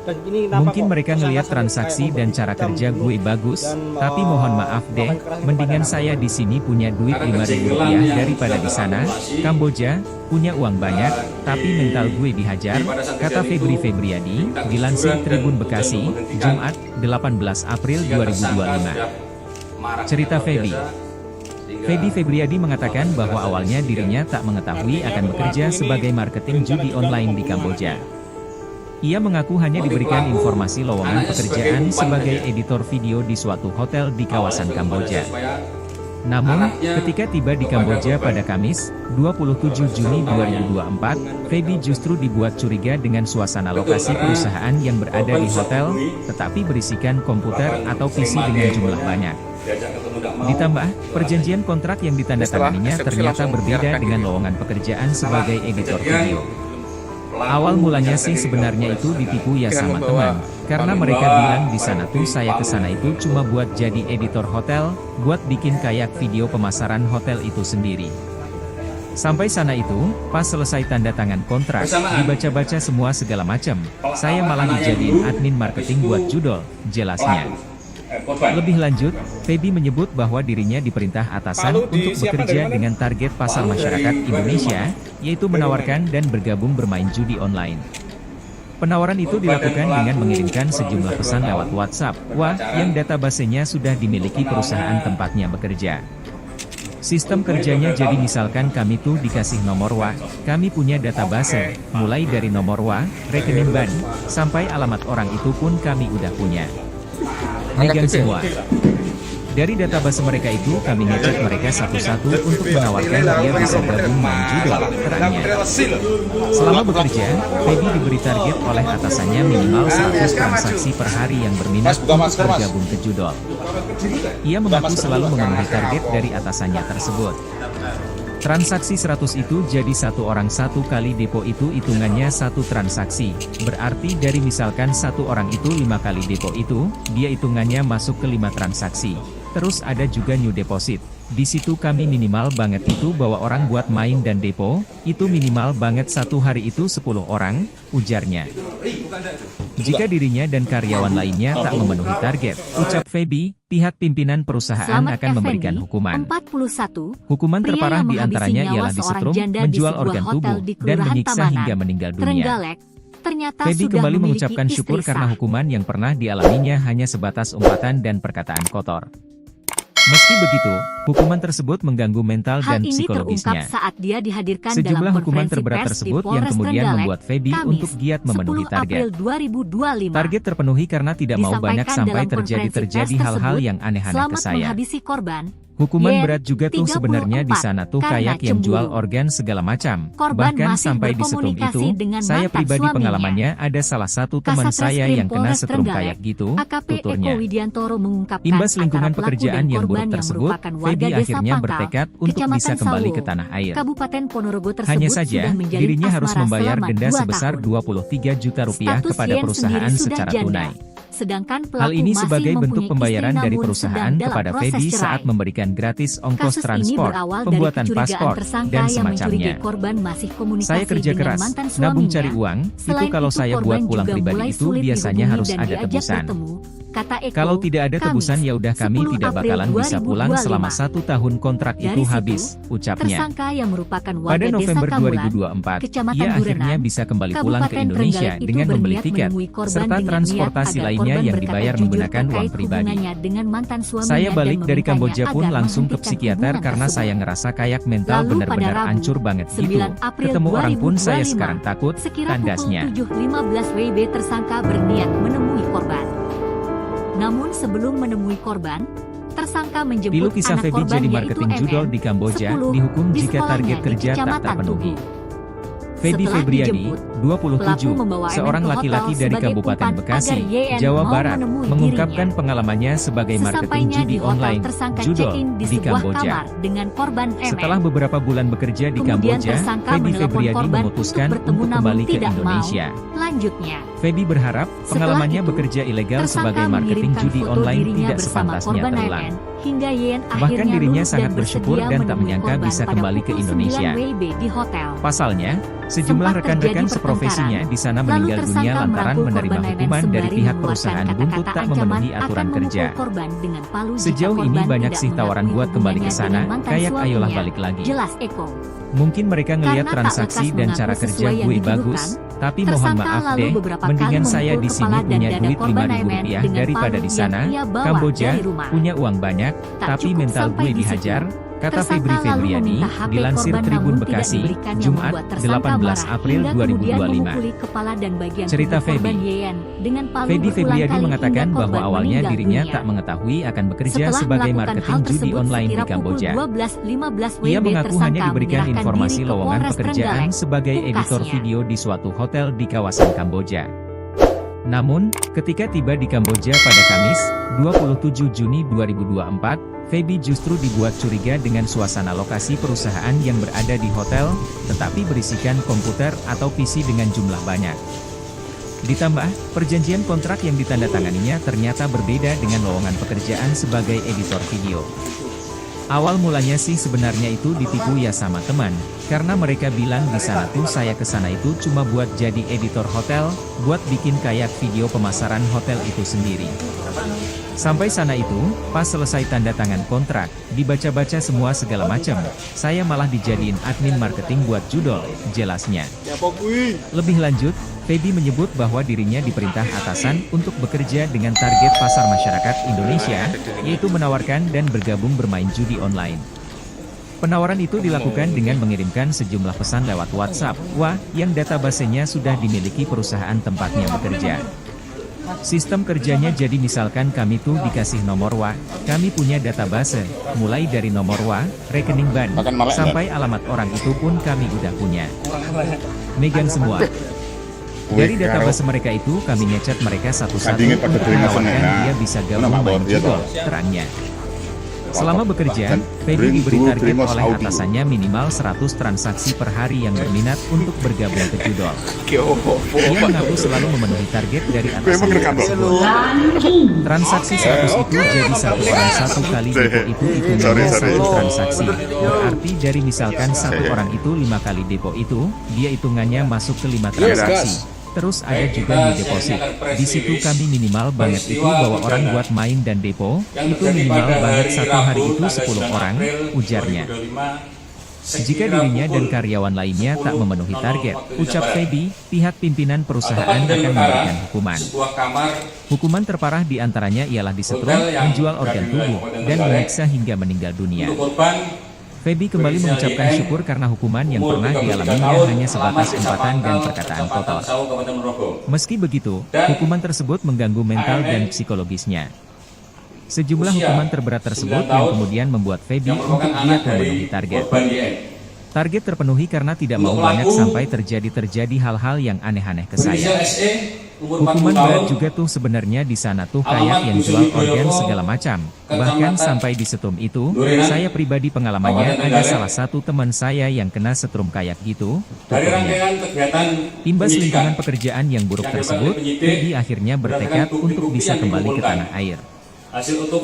Dan ini kenapa Mungkin kok mereka tersangka ngelihat sampai transaksi kayak dan membuat cara hitam, kerja bunuh, gue bagus, dan tapi mohon maaf deh, melakukan kekerasan mendingan kepada saya anak. di sini punya duit Karena 5.000 kejengelan rupiah yang daripada sudah di sana, terakumulasi, Kamboja, punya uang banyak, tapi mental gue dihajar, pada saat kata kejadian Febri itu, Febriadi, minta dilansir teguran Tribun dan Bekasi, untuk menghentikan Jumat, 18 April sehingga tersangka 2025. sudah marah Cerita luar Feby. biasa, sehingga Feby Febriadi mengatakan bahwa awalnya dirinya tak mengetahui akan bekerja sebagai marketing judi online di Kamboja. Ia mengaku hanya diberikan informasi lowongan pekerjaan sebagai editor video di suatu hotel di kawasan Kamboja. Namun, ketika tiba di Kamboja pada Kamis, 27 Juni 2024, Feby justru dibuat curiga dengan suasana lokasi perusahaan yang berada di hotel, tetapi berisikan komputer atau PC dengan jumlah banyak. Ditambah, perjanjian kontrak yang ditandatanganinya Setelah eksekusi ternyata langsung berbeda menyerahkan dengan diri. lowongan pekerjaan sebagai editor video. Awal mulanya sih sebenarnya itu ditipu ya sama teman, karena mereka bilang di sana tuh saya ke sana itu cuma buat jadi editor hotel, buat bikin kayak video pemasaran hotel itu sendiri. Sampai sana itu, pas selesai tanda tangan kontrak, dibaca-baca semua segala macam, saya malah dijadiin admin marketing buat judul, jelasnya. Lebih lanjut, Feby menyebut bahwa dirinya diperintah atasan untuk bekerja dengan target pasar masyarakat Indonesia, yaitu menawarkan dan bergabung bermain judi online. Penawaran itu dilakukan dengan mengirimkan sejumlah pesan lewat WhatsApp, yang databasenya sudah dimiliki perusahaan tempatnya bekerja. Sistem kerjanya jadi misalkan kami tuh dikasih nomor kami punya database, mulai dari nomor rekening bank, sampai alamat orang itu pun kami udah punya. Megang semua. Dari database mereka itu kami ngecek mereka satu-satu untuk menawarkan dia bisa gabung main judul, terangnya. Selama bekerja, Feby diberi target oleh atasannya minimal 100 transaksi per hari yang berminat untuk bergabung ke judul. Ia mengaku selalu memenuhi target dari atasannya tersebut. Transaksi 100 itu jadi satu orang satu kali depo itu hitungannya satu transaksi, berarti dari misalkan satu orang itu 5 kali depo itu, dia hitungannya masuk ke 5 transaksi. Terus ada juga new deposit. Di situ kami minimal banget itu bawa orang buat main dan depo, itu minimal banget satu hari itu 10 orang, ujarnya. Jika dirinya dan karyawan lainnya tak memenuhi target, ucap Feby, pihak pimpinan perusahaan akan memberikan hukuman. 41, Hukuman pria terparah yang diantaranya menghabisi ialah nyawa disetrum, seorang janda di menjual sebuah organ hotel tubuh, di dan Kelurahan menyiksa Tamanan, hingga meninggal dunia. Trenggalek, ternyata Feby sudah kembali memiliki mengucapkan syukur istri karena sah. hukuman yang pernah dialaminya hanya sebatas umpatan dan perkataan kotor. Meski begitu, hukuman tersebut mengganggu mental Hal dan ini terungkap psikologisnya. saat dia dihadirkan Sejumlah dalam hukuman konferensi terberat pers tersebut di yang Polres kemudian Trenggalek, membuat Feby Kamis, untuk giat memenuhi 10 target. April 2025. Target terpenuhi karena tidak mau banyak Disampaikan sampai dalam konferensi terjadi pers hal-hal tersebut, yang aneh-aneh ke selamat saya. menghabisi korban. Hukuman Yen, berat juga tuh 34, sebenarnya di sana tuh karena kayak yang jual cemburu. organ segala macam. Korban Bahkan masih sampai di setrum berkomunikasi itu, dengan saya mantan pribadi suaminya. pengalamannya ada salah satu teman Kasat saya Reskrim yang kena Polres setrum Trenggalek, kayak gitu, AKP tuturnya. Eko Widiantoro mengungkapkan Imbas lingkungan antara pelaku pekerjaan dan yang korban buruk tersebut, merupakan warga Feby Desa akhirnya Pangkal, bertekad untuk Kecamatan bisa kembali Sawo, ke tanah air. Kabupaten Ponorogo tersebut Hanya saja, sudah menjalin dirinya harus asmara membayar selama denda 2 sebesar tahun. 23 juta rupiah Status kepada Yen perusahaan sendiri sudah secara janda. tunai. Sedangkan pelaku Hal ini masih sebagai bentuk mempunyai pembayaran istri dari namun perusahaan sedang dalam kepada proses Feby cerai. saat memberikan gratis ongkos Kasus ini transport, berawal dari pembuatan kecurigaan paspor, tersangka dan yang semacamnya. mencurigai korban masih komunikasi Saya kerja dengan keras, mantan nabung suaminya. cari uang, itu Selain kalau itu, saya korban buat pulang juga pribadi mulai itu sulit biasanya dihubungi harus dan ada diajak tebusan. bertemu, kata Eko. Kalau tidak ada tebusan Kamis, ya udah kami 10 tidak April bakalan bisa pulang 2025. selama 1 tahun kontrak Dari itu situ, habis, ucapnya. Tersangka yang merupakan Pada warga November Desa Kamulan, 2024, Kecamatan ia Durenan, akhirnya bisa kembali pulang ke Kabupaten Indonesia Trenggalek itu dengan membeli berniat tiket, menemui korban serta dengan niat transportasi agar lainnya korban yang berkata dibayar jujur menggunakan uang terkait pribadi. hubungannya dengan mantan suaminya Saya dan balik dari memintanya Kamboja pun agar langsung ke menghentikan psikiater hubungan karena tersebut. saya ngerasa kayak mental Lalu pada benar-benar Rabu, hancur banget 9 gitu. April Ketemu orang pun saya 2025, sekarang takut, sekira tandasnya. pukul 7.15 WIB tersangka berniat menemui korban. Namun sebelum menemui korban, tersangka Tilu menjemput kisah anak Feby korban jadi yaitu marketing judol MN, di Kamboja, 10, dihukum di jika target sekolahnya di kerja tak Kecamatan terpenuhi. Tugu. Feby Setelah Febriadi, dijemput, 27, pelaku membawa seorang MN ke laki-laki hotel dari sebagai Kabupaten umpan Bekasi, agar YN Jawa mau Barat, menemui mengungkapkan dirinya. pengalamannya sebagai marketing Sesampainya judi di hotel, online, tersangka judol, check-in di di sebuah Kamboja. kamar dengan korban MN. Setelah beberapa bulan bekerja di Kemudian Kamboja, tersangka Feby menelpon Febriadi korban memutuskan untuk bertemu untuk namun kembali ke tidak mau. Indonesia. Lanjutnya, Feby berharap pengalamannya itu, bekerja ilegal tersangka sebagai marketing mengirimkan judi foto online dirinya tidak bersama sepantasnya korban terulang. MN, hingga YN Bahkan akhirnya dirinya lulus sangat dan bersyukur bersedia dan tak menemui menyangka korban bisa pada kembali ke pukul 9 Indonesia. WIB di hotel. Pasalnya, sejumlah Sempat rekan-rekan terjadi seprofesinya di sana Lalu meninggal dunia tersangka lantaran merangkul menerima korban hukuman MN dari sembari pihak mengeluarkan perusahaan buntut kata-kata tak ancaman memenuhi akan aturan memukul kerja. korban dengan palu jika Sejauh ini korban banyak tidak sih tawaran mengakui buat kembali ke hubungannya sana, dengan mantan kayak ayolah suaminya. balik lagi. Jelas Eko. Mungkin mereka ngelihat Karena tak transaksi lekas dan mengaku cara kerja sesuai yang gue dituduhkan, bagus, tapi mohon tersangka maaf lalu deh, beberapa mendingan kali saya memukul di sini kepala dan punya dada duit korban Rp5.000 MN dengan daripada palu di yang sana, ia bawa Kamboja, dari rumah. punya uang banyak, Tak tapi cukup mental sampai gue di situ. dihajar, kata Tersangka Febri lalu Febriadi, meminta HP dilansir korban Tribun namun tidak Bekasi, diberikan yang Jumat, membuat tersangka 18 marah April hingga kemudian 2025. memukuli kepala dan bagian Cerita tubuh korban Feby. YN dengan palu Feby berulang Febriadi kali mengatakan hingga bahwa korban awalnya meninggal dirinya dunia. tak mengetahui akan bekerja Setelah sebagai melakukan marketing hal judi tersebut online di sekira pukul Kamboja. 12.15 Ia WIB, mengaku hanya tersangka diberikan menyerahkan informasi diri ke lowongan Polres pekerjaan Trenggalek, sebagai editor pungkasnya. video di suatu hotel di kawasan Kamboja. Namun, ketika tiba di Kamboja pada Kamis, 27 Juni 2024, Feby justru dibuat curiga dengan suasana lokasi perusahaan yang berada di hotel, tetapi berisikan komputer atau PC dengan jumlah banyak. Ditambah, perjanjian kontrak yang ditandatanganinya ternyata berbeda dengan lowongan pekerjaan sebagai editor video. Awal mulanya sih sebenarnya itu ditipu ya sama teman, karena mereka bilang di sana tuh saya kesana itu cuma buat jadi editor hotel, buat bikin kayak video pemasaran hotel itu sendiri. Sampai sana itu, pas selesai tanda tangan kontrak, dibaca-baca semua segala macam, saya malah dijadiin admin marketing buat judul, jelasnya. Lebih lanjut, Feby menyebut bahwa dirinya diperintah atasan untuk bekerja dengan target pasar masyarakat Indonesia, yaitu menawarkan dan bergabung bermain judi online. Penawaran itu dilakukan dengan mengirimkan sejumlah pesan lewat WhatsApp, yang databasenya sudah dimiliki perusahaan tempatnya bekerja. Sistem kerjanya jadi misalkan kami tuh dikasih nomor kami punya database, mulai dari nomor rekening bank, sampai alamat orang itu pun kami udah punya. Megang semua. Dari database mereka itu kami ngecat mereka satu-satu untuk menawarkan dia bisa gabung main judul, terangnya. Selama bekerja, Feby diberi target oleh atasannya minimal 100 transaksi per hari yang berminat untuk bergabung ke judul. Ia mengaku selalu memenuhi target dari atasannya tersebut. Transaksi 100 itu jadi satu orang satu kali depo itu hitungannya satu transaksi. Berarti dari misalkan satu orang itu 5 kali depo itu, dia hitungannya masuk ke 5 transaksi. Terus ada juga di deposit. Di situ kami minimal banget itu bawa orang buat main dan depo, itu minimal banget satu hari itu 10 orang, ujarnya. Jika dirinya dan karyawan lainnya tak memenuhi target, ucap Feby, pihak pimpinan perusahaan akan memberikan hukuman. Hukuman terparah diantaranya ialah disetrum, menjual organ tubuh, dan menyiksa hingga meninggal dunia. Feby kembali mengucapkan syukur karena hukuman yang pernah dialaminya hanya sebatas umpatan dan perkataan kotor. Meski begitu, hukuman tersebut mengganggu mental dan psikologisnya. Sejumlah hukuman terberat tersebut yang kemudian membuat Feby untuk giat memenuhi target. Target terpenuhi karena tidak mau banyak sampai terjadi hal-hal yang aneh-aneh ke saya. Hukuman berat juga tuh sebenarnya di sana tuh kayak yang jual organ segala macam. Bahkan sampai di setrum itu, saya pribadi pengalamannya ada salah satu teman saya yang kena setrum kayak gitu, tuturnya. Imbas lingkungan pekerjaan yang buruk tersebut, Feby akhirnya bertekad untuk bisa kembali ke tanah air.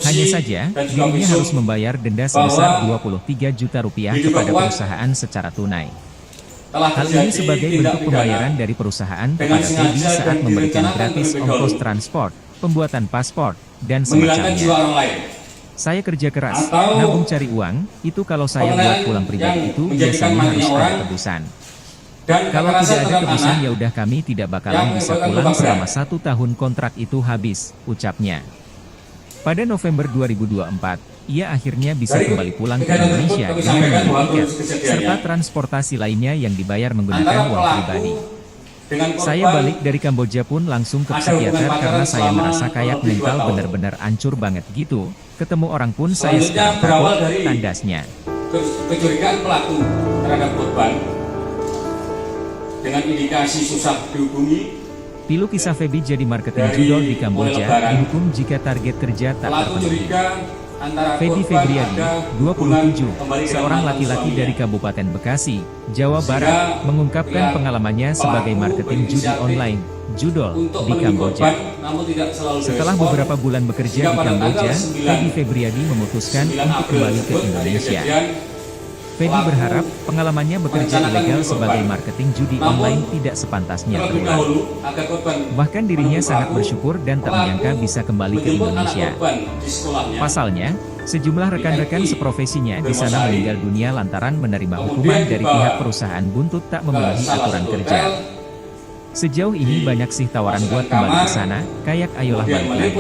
Hanya saja, dirinya harus membayar denda sebesar Rp23 juta kepada perusahaan secara tunai. Hal ini sebagai bentuk pembayaran dari perusahaan kepada Feby saat memberikan gratis ongkos transport, pembuatan paspor, dan semacamnya. Saya kerja keras, nabung cari uang, itu kalau saya buat pulang pribadi itu biasanya harus ada tebusan. Kalau tidak ada tebusan ya udah kami tidak bakalan bisa pulang selama 1 tahun kontrak itu habis, ucapnya. Pada November 2024, ia akhirnya bisa kembali pulang ke Indonesia dengan membeli tiket, serta transportasi lainnya yang dibayar menggunakan uang pribadi. Saya balik dari Kamboja pun langsung ke psikiater karena saya merasa kayak mental benar-benar hancur banget gitu. Ketemu orang pun saya sekarang takut, tandasnya. Kecurigaan pelaku terhadap korban dengan indikasi susah dihubungi. Pilu kisah Feby jadi marketing judul di Kamboja dihukum jika target kerja tak terpenuhi. Feby Febriadi, 27, seorang laki-laki dari Kabupaten Bekasi, Jawa Barat, mengungkapkan pengalamannya sebagai marketing judi online, judul, di Kamboja. Setelah beberapa bulan bekerja di Kamboja, Feby Febriadi memutuskan untuk kembali ke Indonesia. Feby berharap pengalamannya bekerja ilegal sebagai marketing judi online tidak sepantasnya terulang. Bahkan dirinya sangat bersyukur dan tak menyangka bisa kembali ke Indonesia. Pasalnya, sejumlah rekan-rekan seprofesinya di sana meninggal dunia lantaran menerima hukuman dari pihak perusahaan buntut tak memenuhi aturan kerja. Sejauh ini banyak sih tawaran buat kembali ke sana, kayak ayolah balik lagi.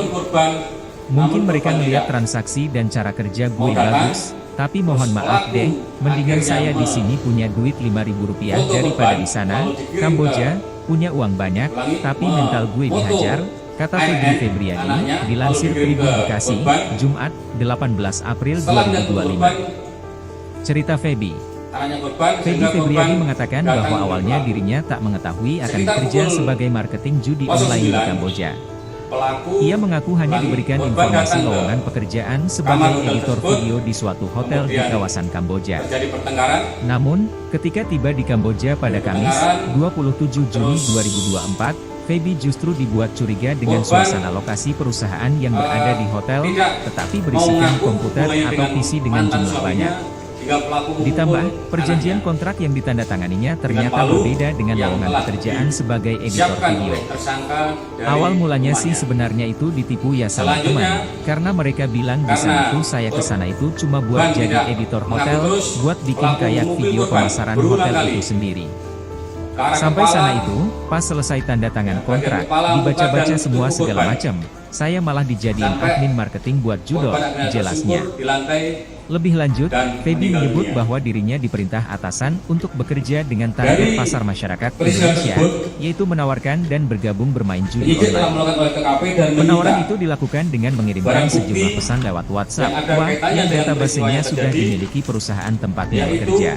Mungkin mereka melihat transaksi dan cara kerja gue bagus, tapi mohon maaf deh, mendingan saya di sini punya duit Rp5.000 daripada di sana, Kamboja, punya uang banyak, tapi mental gue dihajar, kata Feby Febriadi, dilansir Tribun Bekasi, Jumat, 18 April 2025. Cerita Feby. Feby Febriadi mengatakan bahwa awalnya dirinya tak mengetahui akan bekerja sebagai marketing judi online di Kamboja. pelaku Ia mengaku hanya diberikan korban informasi datang ke lowongan pekerjaan sebagai kamar hotel editor tersebut, video di suatu hotel di kemudian kawasan Kamboja. terjadi pertengkaran. Namun, ketika tiba di Kamboja pada Kamis, 27 Juni 2024, Feby justru dibuat curiga dengan Korban, suasana lokasi perusahaan yang berada di hotel, tidak tetapi mau berisikan mengaku komputer hubungannya atau dengan PC dengan mantan jumlah suaminya, banyak. hingga pelaku memukul Ditambah, perjanjian anaknya. kontrak yang ditandatanganinya ternyata palu berbeda dengan yang lowongan telah pekerjaan sebagai editor disiapkan video. oleh tersangka dari Awal mulanya sih rumahnya. sebenarnya itu ditipu ya sama Selanjutnya, teman, karena mereka bilang di sana karena tuh saya ke sana itu cuma buat korban jadi tidak editor mengaku hotel, terus, buat bikin pelaku kayak memukul video korban pemasaran berulang hotel kali. itu sendiri. Ke arah Sampai kepala, sana itu, pas selesai tanda tangan kontrak, kepala, muka, dibaca-baca dan semua tubuh segala korban. macam. Saya malah dijadiin Sampai admin marketing buat judol, korban akhirnya jelasnya. tersungkur di lantai. Lebih lanjut, dan Feby meninggal menyebut dunia. bahwa dirinya diperintah atasan untuk bekerja dengan target Dari pasar masyarakat peristiwa Indonesia, tersebut, yaitu menawarkan dan bergabung bermain judi Penyidik telah online. melakukan olah TKP dan Penawaran menyita itu dilakukan dengan mengirimkan barang bukti sejumlah pesan lewat WhatsApp, yang ada wah, kaitannya yang dengan database-nya peristiwa yang sudah terjadi, dimiliki perusahaan tempatnya yaitu bekerja.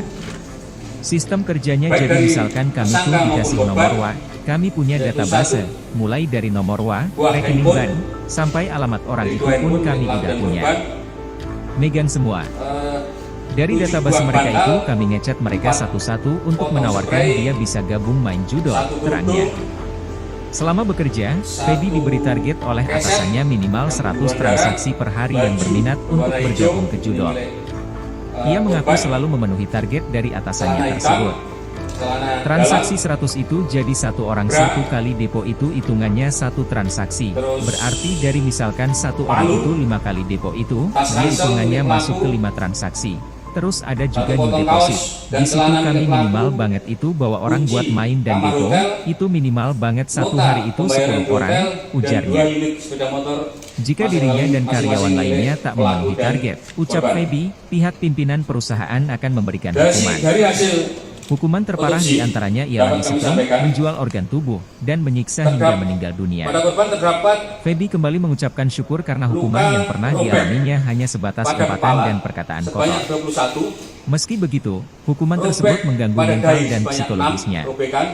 Sistem kerjanya baik jadi dari misalkan kami tuh tersangka dikasih maupun nomor korban, WA, kami punya yaitu database, satu, mulai dari nomor WA, buah rekening handphone, bank, sampai alamat orang dari itu dua pun handphone kami milik udah dan punya. korban, Megang semua. Dari 7 database buah mereka bantal, itu kami ngechat mereka 4 satu-satu untuk potong menawarkan spray, dia bisa gabung main judo, 1 terangnya. kuntung, Selama bekerja, Feby diberi target oleh atasannya minimal 100 transaksi per hari yang berminat untuk bergabung ke judo. Ia mengaku selalu memenuhi target dari atasannya tersebut. Transaksi 100 itu jadi satu orang satu kali depo itu hitungannya satu transaksi. Berarti dari misalkan satu orang itu 5 kali depo itu, dia hitungannya masuk ke 5 transaksi. Terus ada juga new deposit. Di situ kami minimal banget itu bawa orang buat main dan depo, itu minimal banget satu hari itu 10 orang, ujarnya. Jika dirinya dan karyawan lainnya tak memenuhi target, ucap Feby, pihak pimpinan perusahaan akan memberikan hukuman. Dari hasil Hukuman terparah diantaranya ialah disiplin, menjual organ tubuh, dan menyiksa hingga meninggal dunia. pada korban terdapat Feby kembali mengucapkan syukur karena hukuman yang pernah dialaminya hanya sebatas pada umpatan kepala dan perkataan kotor. sebanyak 21, Meski begitu, hukuman tersebut robek mengganggu pada mental dahi dan sebanyak psikologisnya. 6 robekan,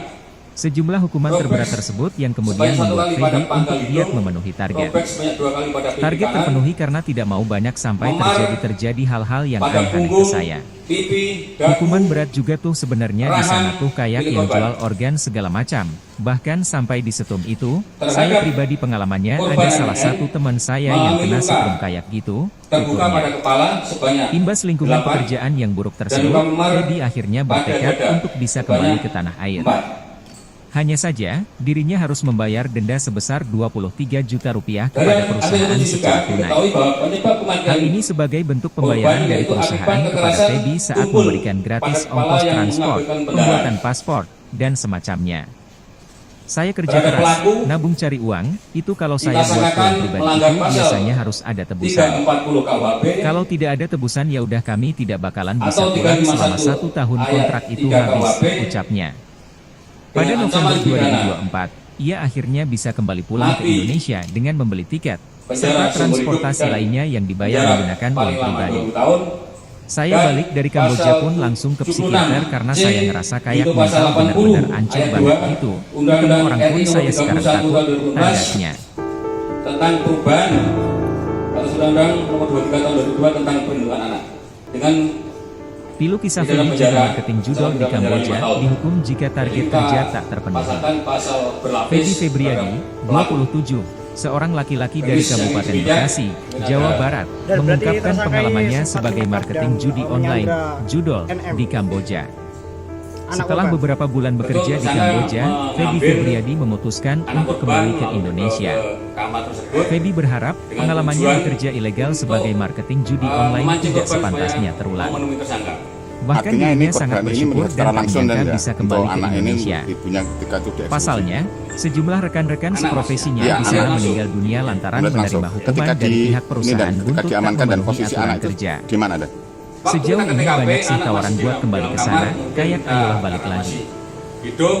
Sejumlah hukuman robek terberat tersebut yang kemudian sebanyak 1 membuat kali Feby pada untuk pangkal giat hidung, memenuhi target. robek sebanyak 2 kali pada pipi Target kanan, terpenuhi karena tidak mau banyak sampai memar terjadi hal-hal yang pada aneh-aneh ke punggung, saya. pipi, dagu, Hukuman berat juga tuh sebenarnya di sana rahang tuh kayak milik yang korban. jual organ segala macam. Bahkan sampai di setum itu, Terhadap saya pribadi pengalamannya korban ada salah NN satu teman saya yang mengalami kena luka setrum kayak gitu, terbuka pada tuturnya. kepala sebanyak Imbas lingkungan 8, pekerjaan yang buruk dan tersebut, luka memar Feby akhirnya pada bertekad dada untuk bisa sebanyak kembali ke tanah air. 4. Hanya saja, dirinya harus membayar denda sebesar 23 juta rupiah kepada perusahaan secara tunai. Hal ini sebagai bentuk pembayaran dari perusahaan kepada Feby saat memberikan gratis ongkos transport, pembuatan paspor, dan semacamnya. Saya kerja keras, nabung cari uang, itu kalau saya buat uang pribadi itu biasanya harus ada tebusan. 340 KUHP Kalau tidak ada tebusan ya udah kami tidak bakalan bisa Atau pulang 351 selama 1 tahun kontrak itu ayat 3 habis, KUHP ucapnya. Pada dengan November ancaman pidana 2024, ia akhirnya bisa kembali pulang ke mati, Indonesia dengan membeli tiket, penjara serta seumur hidup, transportasi dan lainnya yang dibayar penjara menggunakan uang paling lama pribadi. 20 tahun. Saya Dan balik dari Kamboja pasal pun langsung ke 76 psikiater karena C, saya ngerasa kayak itu pasal mental 80 benar-benar hancur ayat banget 2, gitu. Undang-Undang Ketemu orang pun RI saya sekarang 31 takut, tahun 2012 tandasnya. tentang perubahan atas Undang-Undang Nomor 23 Tahun 2002 tentang perlindungan anak dengan Pilu kisah Di dalam Feby jadi penjara, marketing judol di dalam penjara Kamboja 5 tahun. dihukum jika target Kita kerja tak terpenuhi. pasalkan pasal berlapis Feby Febriadi, terhadap pelaku. 27, seorang laki-laki dari Gadis yang Kabupaten ditindak Bekasi, dengan Jawa cara- Barat, Dan berarti mengungkapkan tersangka pengalamannya ini sempat sebagai menyekap marketing dan judi online, menyandra judol, NM. di Kamboja. Anak Setelah korban. beberapa bulan bekerja di tersangka Kamboja, Feby mengambil Febriadi memutuskan anak untuk korban kembali ke masuk Indonesia. ke kamar tersebut Feby berharap dengan pengalamannya tujuan bekerja ilegal untuk, sebagai marketing judi online memancing tidak korban sepantasnya supaya terulang. memenuhi tersangka. Bahkan Artinya ini dirinya sangat korban ini bersyukur melihat dan secara tak langsung dan menyangka ya, bisa untuk kembali ke anak ini Indonesia. ibunya ketika itu dieksekusi. Pasalnya, sejumlah rekan-rekan Anak seprofesinya masuk. di Iya, sana anak meninggal dunia lantaran Melihat menerima langsung. hukuman Ketika dari di pihak perusahaan ketika buntut tak diamankan dan memenuhi posisi aturan anak itu kerja. gimana ada? Sejauh ini banyak sih tawaran buat kembali ke sana, kayak ayolah balik lagi.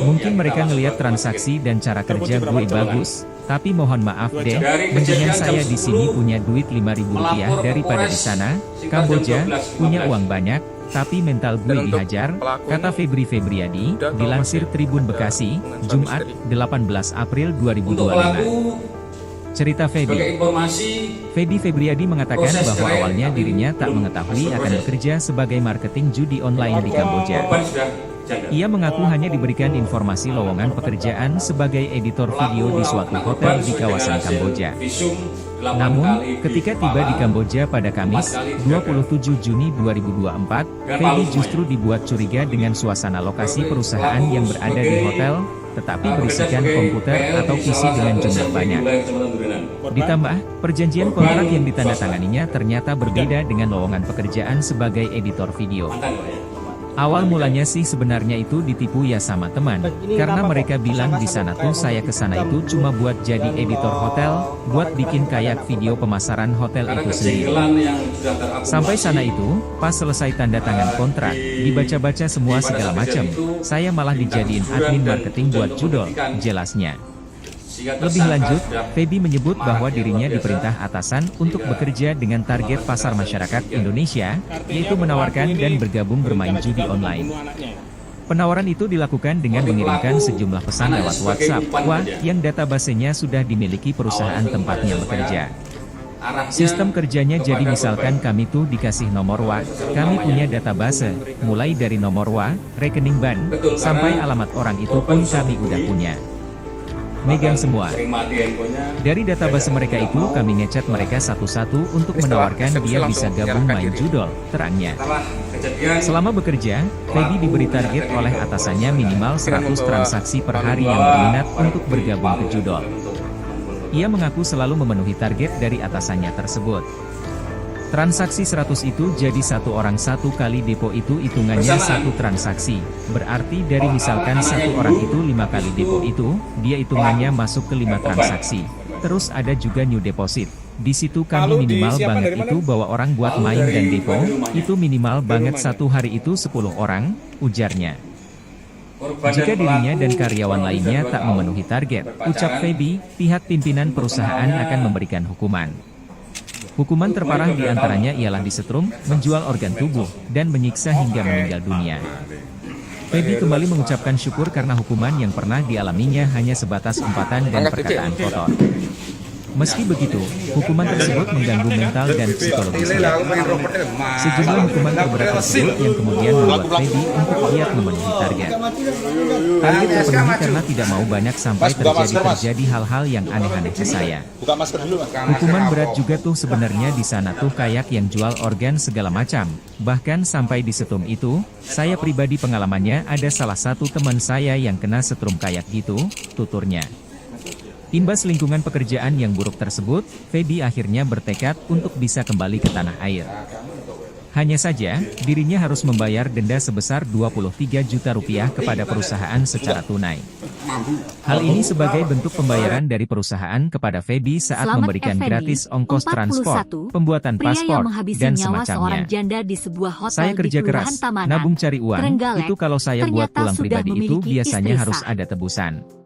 Mungkin mereka ngelihat transaksi dan cara kerja gue bagus, tapi mohon maaf deh, mendingan saya di sini punya duit 5.000 rupiah daripada di sana, Kamboja, punya uang banyak, tapi mental gue dihajar, kata Feby Febriadi, dilansir Tribun Bekasi, Jumat, 18 April Untuk 2025. pelaku Cerita Sebagai Feby. informasi, Feby Febriadi mengatakan proses bahwa cerai awalnya tapi dirinya tak belum mengetahui masuk akan proses. bekerja sebagai marketing judi online di Kamboja. korban sudah janda. Ia mengaku hanya diberikan informasi lowongan pekerjaan sebagai editor video di suatu hotel di kawasan Kamboja. Visum 8 Namun, kali ketika di tiba di kepala, Kamboja pada Kamis, 27 Juni 2024, Feby justru dibuat curiga dengan suasana lokasi perusahaan yang berada di hotel, tetapi berisikan komputer atau PC dengan jumlah banyak. Ditambah, perjanjian kontrak yang ditandatanganinya ternyata berbeda dengan lowongan pekerjaan sebagai editor video. Awal mulanya sih sebenarnya itu ditipu ya sama teman, karena mereka bilang di sana tuh saya ke sana itu cuma buat jadi editor hotel, buat bikin kayak video pemasaran hotel itu sendiri. Sampai sana itu, pas selesai tanda tangan kontrak, dibaca-baca semua segala macam, saya malah dijadiin admin marketing buat judol, jelasnya. Lebih lanjut, Feby menyebut bahwa dirinya diperintah atasan untuk bekerja dengan target pasar masyarakat Indonesia, yaitu menawarkan dan bergabung bermain judi online. Penawaran itu dilakukan dengan mengirimkan sejumlah pesan lewat WhatsApp, yang databasenya sudah dimiliki perusahaan tempatnya bekerja. Sistem kerjanya jadi misalkan kami tuh dikasih nomor kami punya database, mulai dari nomor rekening bank, sampai alamat orang itu pun kami udah punya. Megang semua. Dari database mereka itu kami ngecat mereka satu-satu untuk menawarkan dia bisa gabung main judol, terangnya. Selama bekerja, Feby diberi target oleh atasannya minimal 100 transaksi per hari yang berminat untuk bergabung ke judol. Ia mengaku selalu memenuhi target dari atasannya tersebut. Transaksi 100 itu jadi satu orang satu kali depo itu hitungannya satu transaksi. Berarti dari misalkan satu orang itu 5 kali depo itu, dia hitungannya masuk ke 5 transaksi. Terus ada juga new deposit. Di situ kami minimal banget itu bawa orang buat main dan depo, itu minimal banget satu hari itu 10 orang, ujarnya. Jika dirinya dan karyawan lainnya tak memenuhi target, ucap Feby, pihak pimpinan perusahaan akan memberikan hukuman. Hukuman terparah diantaranya ialah disetrum, menjual organ tubuh, dan menyiksa hingga meninggal dunia. Feby kembali mengucapkan syukur karena hukuman yang pernah dialaminya hanya sebatas umpatan dan perkataan kotor. Meski begitu, hukuman tersebut mengganggu mental dan psikologisnya. Sejumlah hukuman terberat tersebut yang kemudian membuat Feby untuk giat memenuhi target. Target terpenuhi karena tidak mau banyak sampai terjadi hal-hal yang aneh-aneh ke saya. Hukuman berat juga tuh sebenarnya di sana tuh kayak yang jual organ segala macam. Bahkan sampai di setrum itu, saya pribadi pengalamannya ada salah satu teman saya yang kena setrum kayak gitu, tuturnya. Imbas lingkungan pekerjaan yang buruk tersebut, Feby akhirnya bertekad untuk bisa kembali ke tanah air. Hanya saja, dirinya harus membayar denda sebesar 23 juta rupiah kepada perusahaan secara tunai. Hal ini sebagai bentuk pembayaran dari perusahaan kepada Feby saat memberikan gratis ongkos transport, pembuatan paspor, dan semacamnya. Saya kerja keras, nabung cari uang, itu kalau saya buat pulang pribadi itu biasanya harus ada tebusan.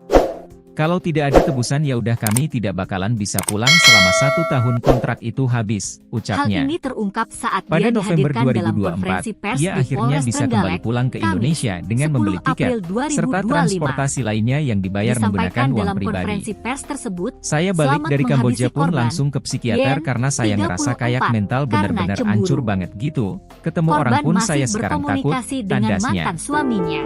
Kalau tidak ada tebusan ya udah kami tidak bakalan bisa pulang selama 1 tahun kontrak itu habis, ucapnya. Hal ini terungkap saat Pada dia November dihadirkan dalam konferensi 2024, pers ia di akhirnya Polres bisa kembali Trenggalek, pulang ke Kamis, Indonesia dengan 10 membeli tiket, April serta 2025. transportasi lainnya yang dibayar menggunakan Disampaikan uang dalam pribadi. konferensi pers tersebut, Saya balik selamat dari Kamboja menghabisi pun korban, langsung ke psikiater Yen, karena saya ngerasa kayak 34, mental karena benar-benar cemburu. hancur banget gitu. Ketemu orang Korban pun masih saya sekarang takut, berkomunikasi dengan tandasnya. mantan suaminya.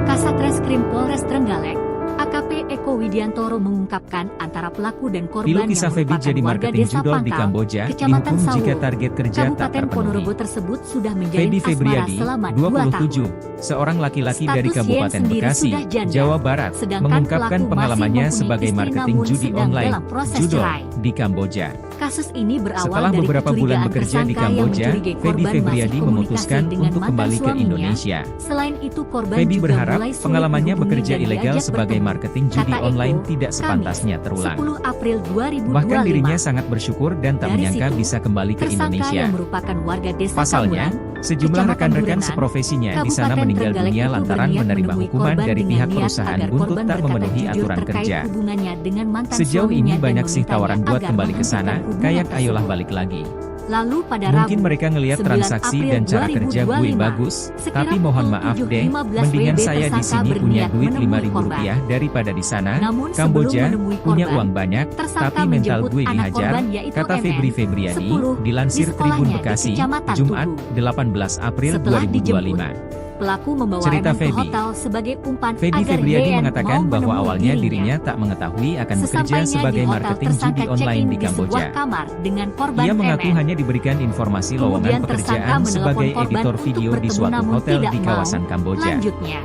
Kasatreskrim Polres Trenggalek, AKP Eko Widiantoro mengungkapkan antara pelaku dan korban Pilu yang kisah Feby merupakan jadi warga marketing desa judol di Pangkal, Kamboja, Kecamatan dihukum Sawu, jika target kerja tak Kabupaten terpenuhi. Ponorogo tersebut sudah Feby menjalin asmara Febriadi, selama 2 tahun. 27, seorang laki-laki Status dari Yen Kabupaten sendiri Bekasi, sudah janda, Jawa Barat, sedangkan mengungkapkan pelaku pengalamannya masih sebagai mempunyai marketing istri judi namun online, sedang dalam proses judol, cerai. di Kamboja. Kasus ini berawal Setelah dari beberapa bulan kecurigaan bekerja di tersangka yang Kamboja, mencurigai Feby korban masih Febriadi komunikasi memutuskan dengan untuk mantan kembali ke suaminya. Indonesia. Selain itu korban Feby juga berharap mulai sulit pengalamannya dihubungi bekerja dan ilegal diajak sebagai bertemu. marketing judi Kata online Eko, tidak sepantasnya Kamis, terulang. 10 April 2025. Bahkan dirinya sangat bersyukur dan tak Dari menyangka situ, bisa kembali ke tersangka Indonesia. yang merupakan warga desa Pasalnya, Kamuran, sejumlah Kecamatan rekan-rekan Durenan, seprofesinya di sana Kabupaten meninggal Trenggalek dunia itu lantaran berniat menerima menemui hukuman korban dari dengan pihak niat perusahaan agar buntut korban tak berkata memenuhi jujur aturan terkait kerja. hubungannya dengan mantan Sejauh suaminya ini dan banyak sih memintanya tawaran buat agar kembali ke sana, menghentikan hubungan kayak ayolah tersebut. balik lagi. Lalu pada Mungkin Rabu, mereka ngelihat 9 transaksi April dan cara kerja gue 2025, bagus, sekira tapi mohon pukul maaf deh, 7.15 mendingan WB saya di tersangka sini punya berniat duit menemui 5.000 korban. rupiah daripada di sana. Namun sebelum Kamboja menemui punya korban, uang banyak, tersangka tapi mental menjemput gue anak dihajar, korban yaitu kata MN, Febri Febriadi, 10, dilansir di Tribun sekolahnya di Bekasi, Kecamatan Jumat, Tugu. 18 April Setelah 2025. Pelaku membawa Cerita MN ke Feby. hotel sebagai umpan Feby agar Febriadi YN mengatakan mau bahwa menemui awalnya dirinya tak mengetahui akan bekerja Sesampainya sebagai di hotel, marketing tersangka judi online check-in di sebuah Kamboja. kamar dengan korban Ia mengaku MN. hanya diberikan informasi lowongan Kemudian tersangka pekerjaan menelpon sebagai korban editor untuk video di bertemu suatu namun hotel tidak di mau. kawasan Kamboja. Lanjutnya,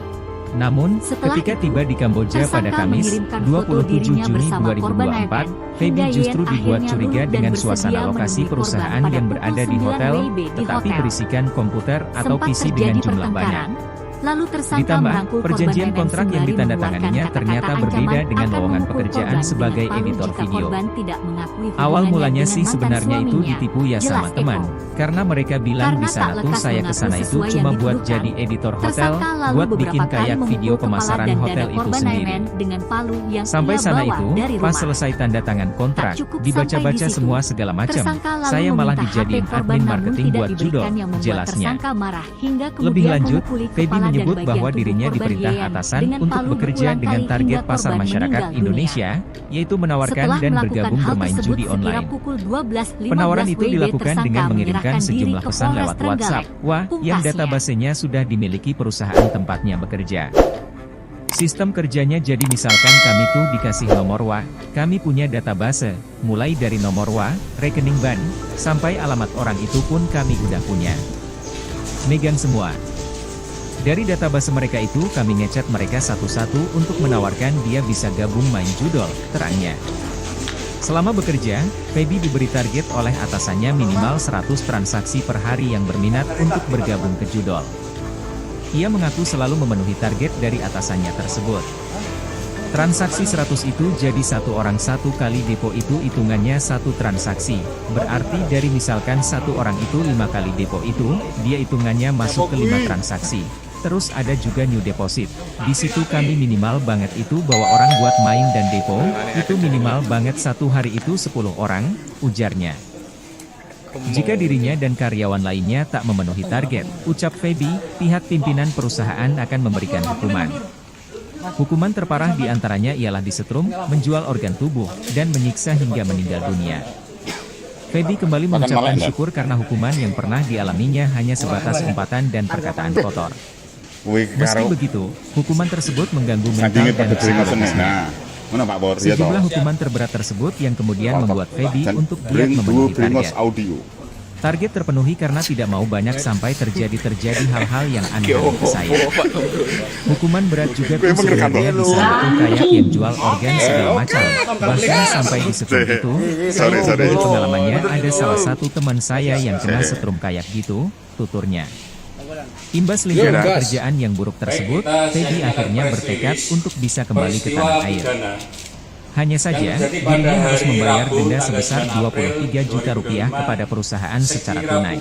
Namun, setelah ketika itu, tiba di Kamboja pada tersangka Kamis, mengirimkan foto 27 dirinya Juni bersama korban 2024, MN, Feby hingga justru YN dibuat akhirnya curiga luluh dan dengan bersedia suasana lokasi menemui perusahaan korban pada yang pukul berada di 9 hotel, WIB di tetapi hotel. berisikan komputer atau Sempat PC terjadi dengan jumlah banyak. pertengkaran. Lalu tersangka Ditambah, merangkul perjanjian korban kontrak yang sembari ditandatanganinya mengeluarkan ternyata kata-kata berbeda ancaman dengan akan lowongan memukul pekerjaan korban sebagai dengan palu editor jika video. korban tidak mengakui Awal hubungannya mulanya dengan sih mantan sebenarnya itu suaminya. ditipu ya Jelas sama teman, Eko. karena mereka bilang Karena di tak sana tuh lekas saya mengaku kesana itu sesuai cuma yang buat dituduhkan, jadi editor hotel, tersangka lalu buat bikin beberapa kali kayak video memukul kepala pemasaran dan hotel dada itu korban sendiri. MN dengan palu yang Sampai ia sana bawa itu, dari pas rumah. selesai tanda tangan kontrak, Tak cukup dibaca-baca sampai di situ, semua segala macam, tersangka lalu saya malah meminta dijadiin HP korban admin namun marketing tidak buat diberikan judol, yang membuat jelasnya. tersangka marah hingga kemudian Lebih lanjut, memukuli Feby kepala dan menyebut bagian bahwa tubuh dirinya korban diperintah YN atasan dengan untuk palu bekerja berulang dengan kali target hingga pasar korban masyarakat meninggal dunia. Indonesia, yaitu menawarkan Setelah dan melakukan bergabung hal bermain tersebut judi sekira online. pukul 12.15 Penawaran itu WIB, dilakukan tersangka dengan mengirimkan menyerahkan diri sejumlah ke pesan Polres lewat WhatsApp, Trenggalek. yang Pungkasnya, databasenya sudah dimiliki perusahaan tempatnya bekerja. Sistem kerjanya jadi misalkan kami tuh dikasih nomor WA, kami punya database, mulai dari nomor WA, rekening bank, sampai alamat orang itu pun kami udah punya. Megang semua. Dari database mereka itu kami ngechat mereka satu-satu untuk menawarkan dia bisa gabung main judol, terangnya. Selama bekerja, Feby diberi target oleh atasannya minimal 100 transaksi per hari yang berminat untuk bergabung ke judol. Ia mengaku selalu memenuhi target dari atasannya tersebut. Transaksi 100 itu jadi satu orang satu kali depo itu hitungannya satu transaksi. Berarti dari misalkan satu orang itu 5 kali depo itu, dia hitungannya masuk ke 5 transaksi. Terus ada juga new deposit. Di situ kami minimal banget itu bawa orang buat main dan depo, itu minimal banget satu hari itu 10 orang, ujarnya. Jika dirinya dan karyawan lainnya tak memenuhi target, ucap Feby, pihak pimpinan perusahaan akan memberikan hukuman. Hukuman terparah diantaranya ialah disetrum, menjual organ tubuh, dan menyiksa hingga meninggal dunia. Feby kembali mengucapkan syukur karena hukuman yang pernah dialaminya hanya sebatas umpatan dan perkataan kotor. Meski begitu, hukuman tersebut mengganggu mental dan psikologisnya. Sejumlah hukuman terberat tersebut yang kemudian membuat Feby untuk giat memenuhi target. Target terpenuhi karena tidak mau banyak sampai terjadi hal-hal yang aneh ke saya. Hukuman berat juga tuh sebenarnya bisa itu kayak yang jual organ segala macam. Bahkan sampai di setrum itu, saya dari pengalamannya ada salah satu teman saya yang kena setrum kayak gitu, tuturnya. Imbas lingkungan pekerjaan yang buruk tersebut, Feby akhirnya bertekad untuk bisa kembali ke tanah air. Hanya saja, dirinya harus membayar denda sebesar 23 juta rupiah kepada perusahaan secara tunai.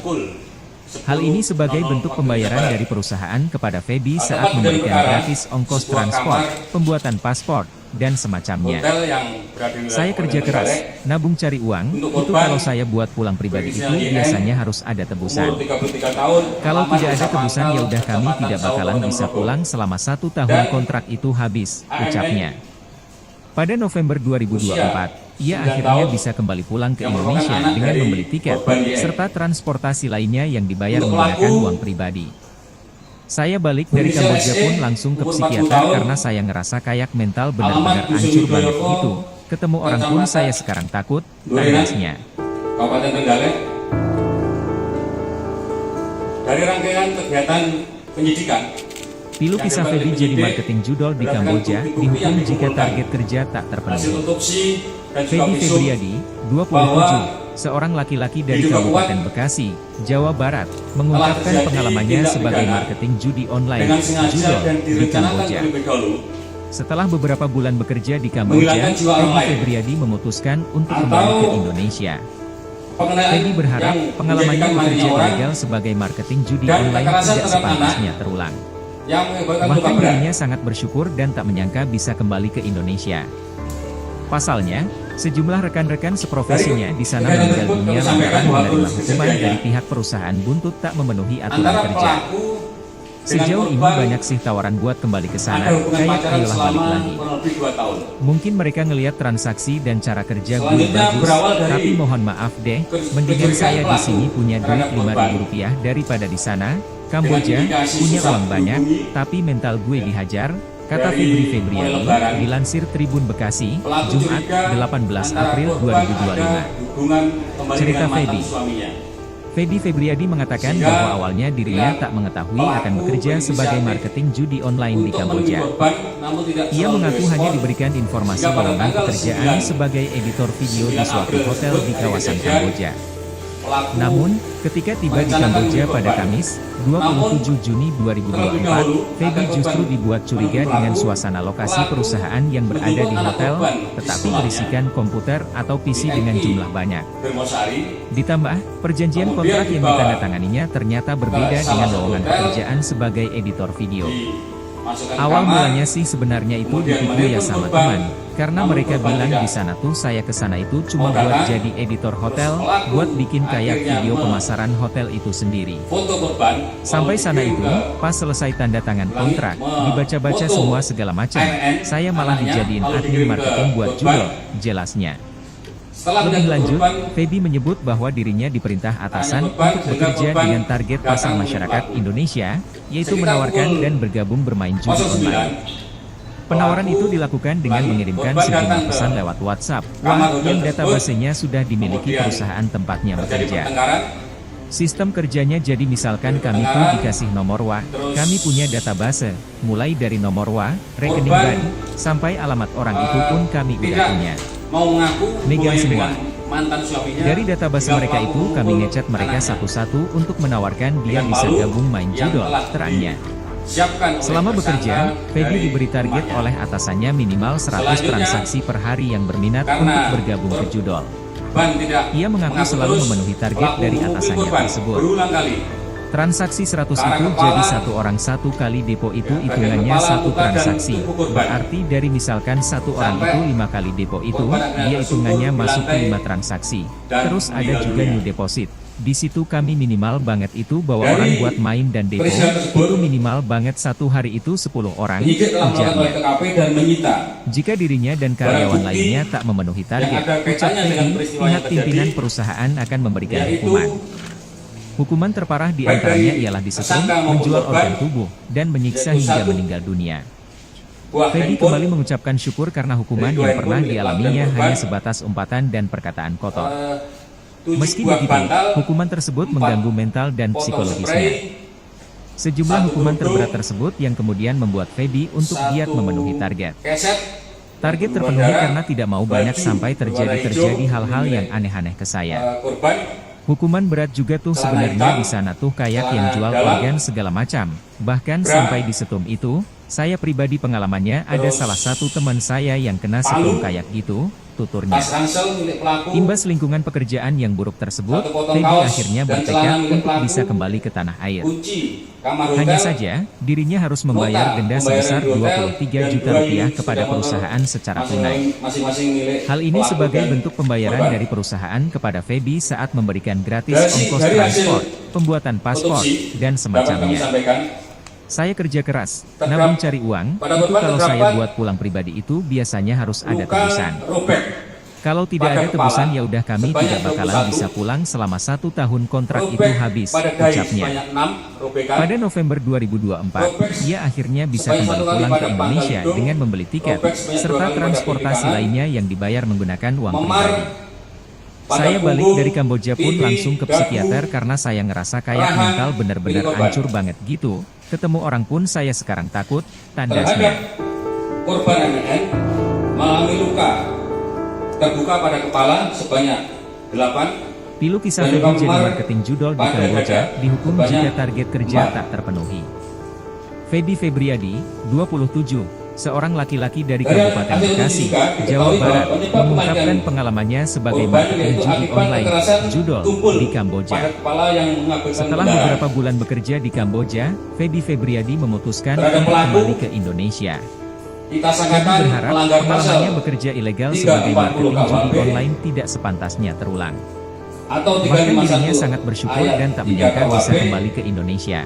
Hal ini sebagai bentuk pembayaran dari perusahaan kepada Feby saat memberikan gratis ongkos transport, pembuatan paspor, dan semacamnya. Saya kerja keras, nabung cari uang, itu kalau saya buat pulang pribadi itu biasanya harus ada tebusan. Kalau tidak ada tebusan ya udah kami tidak bakalan bisa pulang selama 1 tahun kontrak itu habis, ucapnya. Pada November 2024, ia akhirnya bisa kembali pulang ke Indonesia dengan membeli tiket, serta transportasi lainnya yang dibayar menggunakan uang pribadi. Saya balik dari Kamboja pun langsung ke psikiater karena saya ngerasa kayak mental benar-benar hancur banget gitu. Ketemu orang pun saya sekarang takut, tandasnya. Kabupaten Trenggalek, dari rangkaian kegiatan penyidikan, Pilu kisah Feby jadi marketing judol di Kamboja, dihukum jika target kerja tak terpenuhi. Feby Febriadi, 27, seorang laki-laki dari Kabupaten Bekasi, Jawa Barat, mengungkapkan pengalamannya sebagai marketing judi online, judol, di Kamboja. Setelah beberapa bulan bekerja di Kamboja, Feby Febriadi memutuskan untuk kembali ke Indonesia. Feby berharap pengalamannya bekerja ilegal sebagai marketing judi online tidak sepantasnya terulang. Bahkan dirinya sangat bersyukur dan tak menyangka bisa kembali ke Indonesia. Pasalnya, Sejumlah rekan-rekan seprofesinya di sana meninggal dunia lantaran menerima hukuman dari pihak perusahaan buntut tak memenuhi aturan Antara kerja. pelaku Sejauh ini banyak sih tawaran buat kembali ke sana, kayak ayolah balik lagi. kurang lebih 2 tahun. Mungkin mereka ngelihat transaksi dan cara kerja gue Selanjutnya bagus, berawal dari tapi mohon maaf deh, mendingan saya di sini punya duit Rp5.000 daripada di sana. Kamboja, punya uang banyak, tapi mental gue dihajar, kata Febri Febriani, dilansir Tribun Bekasi, Pelaku Jumat, curiga 18 April antara korban 2025. ada hubungan kembali Cerita dengan mantan Feby. suaminya. Feby Febriadi mengatakan Sehingga bahwa awalnya dirinya tak mengetahui akan bekerja sebagai marketing judi online di Untuk Kamboja. menemui korban, namun tidak Ia selalu mengaku direspon. hanya diberikan informasi Sehingga pada lowongan tanggal pekerjaan 9 sebagai editor video di suatu hotel di kawasan Kamboja. Pelaku Namun, ketika tiba di Kamboja pada Kamis, 27 Juni 2024, Feby justru dibuat curiga dengan suasana lokasi perusahaan yang berada di hotel, tetapi berisikan komputer atau PC dengan jumlah banyak. Bermosari Ditambah, perjanjian kontrak yang ditandatanganinya ternyata berbeda dengan lowongan pekerjaan sebagai editor video. dimasukkan Awal kamar, mulanya sih sebenarnya itu ditipu ya sama teman, karena mereka bilang di sana tuh saya kesana itu cuma buat jadi editor hotel, buat bikin kayak video pemasaran hotel itu sendiri. foto korban Sampai sana itu, pas selesai tanda tangan kontrak, dibaca-baca semua segala macam, saya malah dijadiin admin marketing buat judul, jelasnya. setelah Lebih mendapat lanjut, korban, Feby menyebut bahwa dirinya diperintah atasan untuk bekerja dengan target pasar masyarakat Indonesia, yaitu menawarkan dan bergabung bermain judi 09 online. Penawaran itu dilakukan dengan mengirimkan sejumlah pesan lewat WhatsApp, yang databasenya sudah dimiliki perusahaan tempatnya terjadi bekerja. pertengkaran. Sistem kerjanya jadi misalkan kami tuh dikasih nomor WA, kami punya database, mulai dari nomor WA, rekening bank, sampai alamat orang itu pun kami udah Tidak punya. mau mengaku Megang hubungannya semua. dengan mantan suaminya. Dari database hingga mereka pelaku itu kami memukul ngecat mereka anaknya. satu-satu untuk menawarkan dia Dengan bisa palu gabung main yang judol, telah terangnya. Siapkan oleh Selama bekerja, tersangka Feby dari diberi target rumahnya. oleh atasannya minimal 100 Selanjutnya, transaksi per hari yang berminat karena untuk bergabung ke judol. Ban tidak Ia mengaku selalu terus, memenuhi target pelaku dari memukul atasannya korban tersebut. berulang kali. Transaksi 100 Karena itu kepala, jadi satu orang satu kali depo itu bagian hitungannya kepala, satu muka, dan transaksi. tubuh korban. Berarti dari misalkan satu orang Sampai itu 5 kali depo itu, korban akan dia hitungannya tersungkur di masuk ke lantai 5 transaksi. dan Terus ada meninggal juga dunia. new deposit. Di situ kami minimal banget itu bawa Dari orang buat main dan depo, peristiwa tersebut, itu minimal banget satu hari itu 10 orang, Penyidik telah melakukan ujarnya. olah TKP dan menyita Jika dirinya dan karyawan lainnya tak memenuhi target, ada ucap kaitannya dengan Feby, peristiwa pihak yang terjadi, pimpinan perusahaan akan memberikan yaitu hukuman. Hukuman terparah di baik antaranya dari ialah disetrum, tersangka maupun menjual korban, organ tubuh, dan menyiksa yaitu hingga 1 meninggal dunia. buah Feby handphone, kembali mengucapkan syukur karena hukuman Dari yang 2 pernah handphone milik dialaminya korban, hanya sebatas umpatan dan perkataan kotor. 7 Meski buah begitu, bantal, hukuman tersebut 4 mengganggu mental dan potong psikologisnya. spray, Sejumlah 1 hukuman kerudung, terberat tersebut yang kemudian membuat Feby untuk 1 giat memenuhi target. keset, Target berwarna terpenuhi darah, karena tidak mau banyak baju sampai berwarna hijau, terjadi hal-hal dinilai, yang aneh-aneh ke saya. korban Hukuman berat juga tuh Celana sebenarnya hitam, di sana tuh kayak yang celana jual dalam, organ segala macam. Bahkan bra, sampai di setum itu, saya pribadi pengalamannya ada terus salah satu teman saya yang kena palu, setum kayak gitu, tuturnya. tas ransel milik pelaku, Imbas lingkungan pekerjaan yang buruk tersebut, 1 potong Feby kaos akhirnya dan bertekad celana milik untuk pelaku, bisa kembali ke tanah air. kunci kamar hotel, Hanya saja, dirinya harus membayar nota denda pembayaran sebesar di hotel, 23 dan juta 2 rupiah unit kepada sepeda motor perusahaan secara tunai. masing-masing milik Hal ini pelaku sebagai dan bentuk pembayaran korban. dari perusahaan kepada Feby saat memberikan gratis Dari ongkos hasil transport, pembuatan paspor, otopsi, dan dapat kami semacamnya. sampaikan, Saya kerja keras, Terdapat- nabung cari uang, pada itu korban kalau saya terdapat buat pulang pribadi itu biasanya harus ada luka tebusan. robek, Kalau tidak pada ada tebusan kepala ya udah kami sebanyak tidak bakalan 21, bisa pulang selama 1 tahun kontrak itu robek habis, pada dahi ucapnya. sebanyak 6 robekan, Pada November 2024, ia akhirnya bisa sebanyak kembali 1 kali pulang pada ke Indonesia pangkal hidung, dengan membeli tiket, robek sebanyak 2 serta kali pada transportasi pipi kanan, lainnya yang dibayar menggunakan uang memar pribadi. pada Saya balik punggung, dari Kamboja pun pipi, langsung ke dagu, psikiater karena saya ngerasa kayak rahang, mental bener-bener milik korban. hancur banget gitu. Ketemu orang pun saya sekarang takut, terhadap tandasnya. korban MN mengalami luka terbuka pada kepala sebanyak 8, Pilu kisah dan Feby luka jadi memar marketing judol di pada Kamboja, dada dihukum sebanyak jika target kerja 4. tak terpenuhi. Feby Febriadi, 27, seorang laki-laki dari Dari Kabupaten hasil Bekasi, juga Jawa diketahui bahwa Barat, penyebab mengungkapkan kematian pengalamannya sebagai korban marketing yaitu judi akibat online, kekerasan judol, tumpul di Kamboja. pada kepala yang mengakibatkan Setelah pendarahan. beberapa bulan bekerja di Kamboja, Feby Febriadi memutuskan Terhadap untuk pelaku, kembali ke Indonesia. kita Feby sangkakan berharap melanggar pengalamannya pasal bekerja ilegal 340 sebagai marketing judi KUHP online tidak sepantasnya terulang. atau Bahkan dirinya 351 sangat bersyukur ayat dan tak 3 menyangka bisa KUHP kembali ke Indonesia.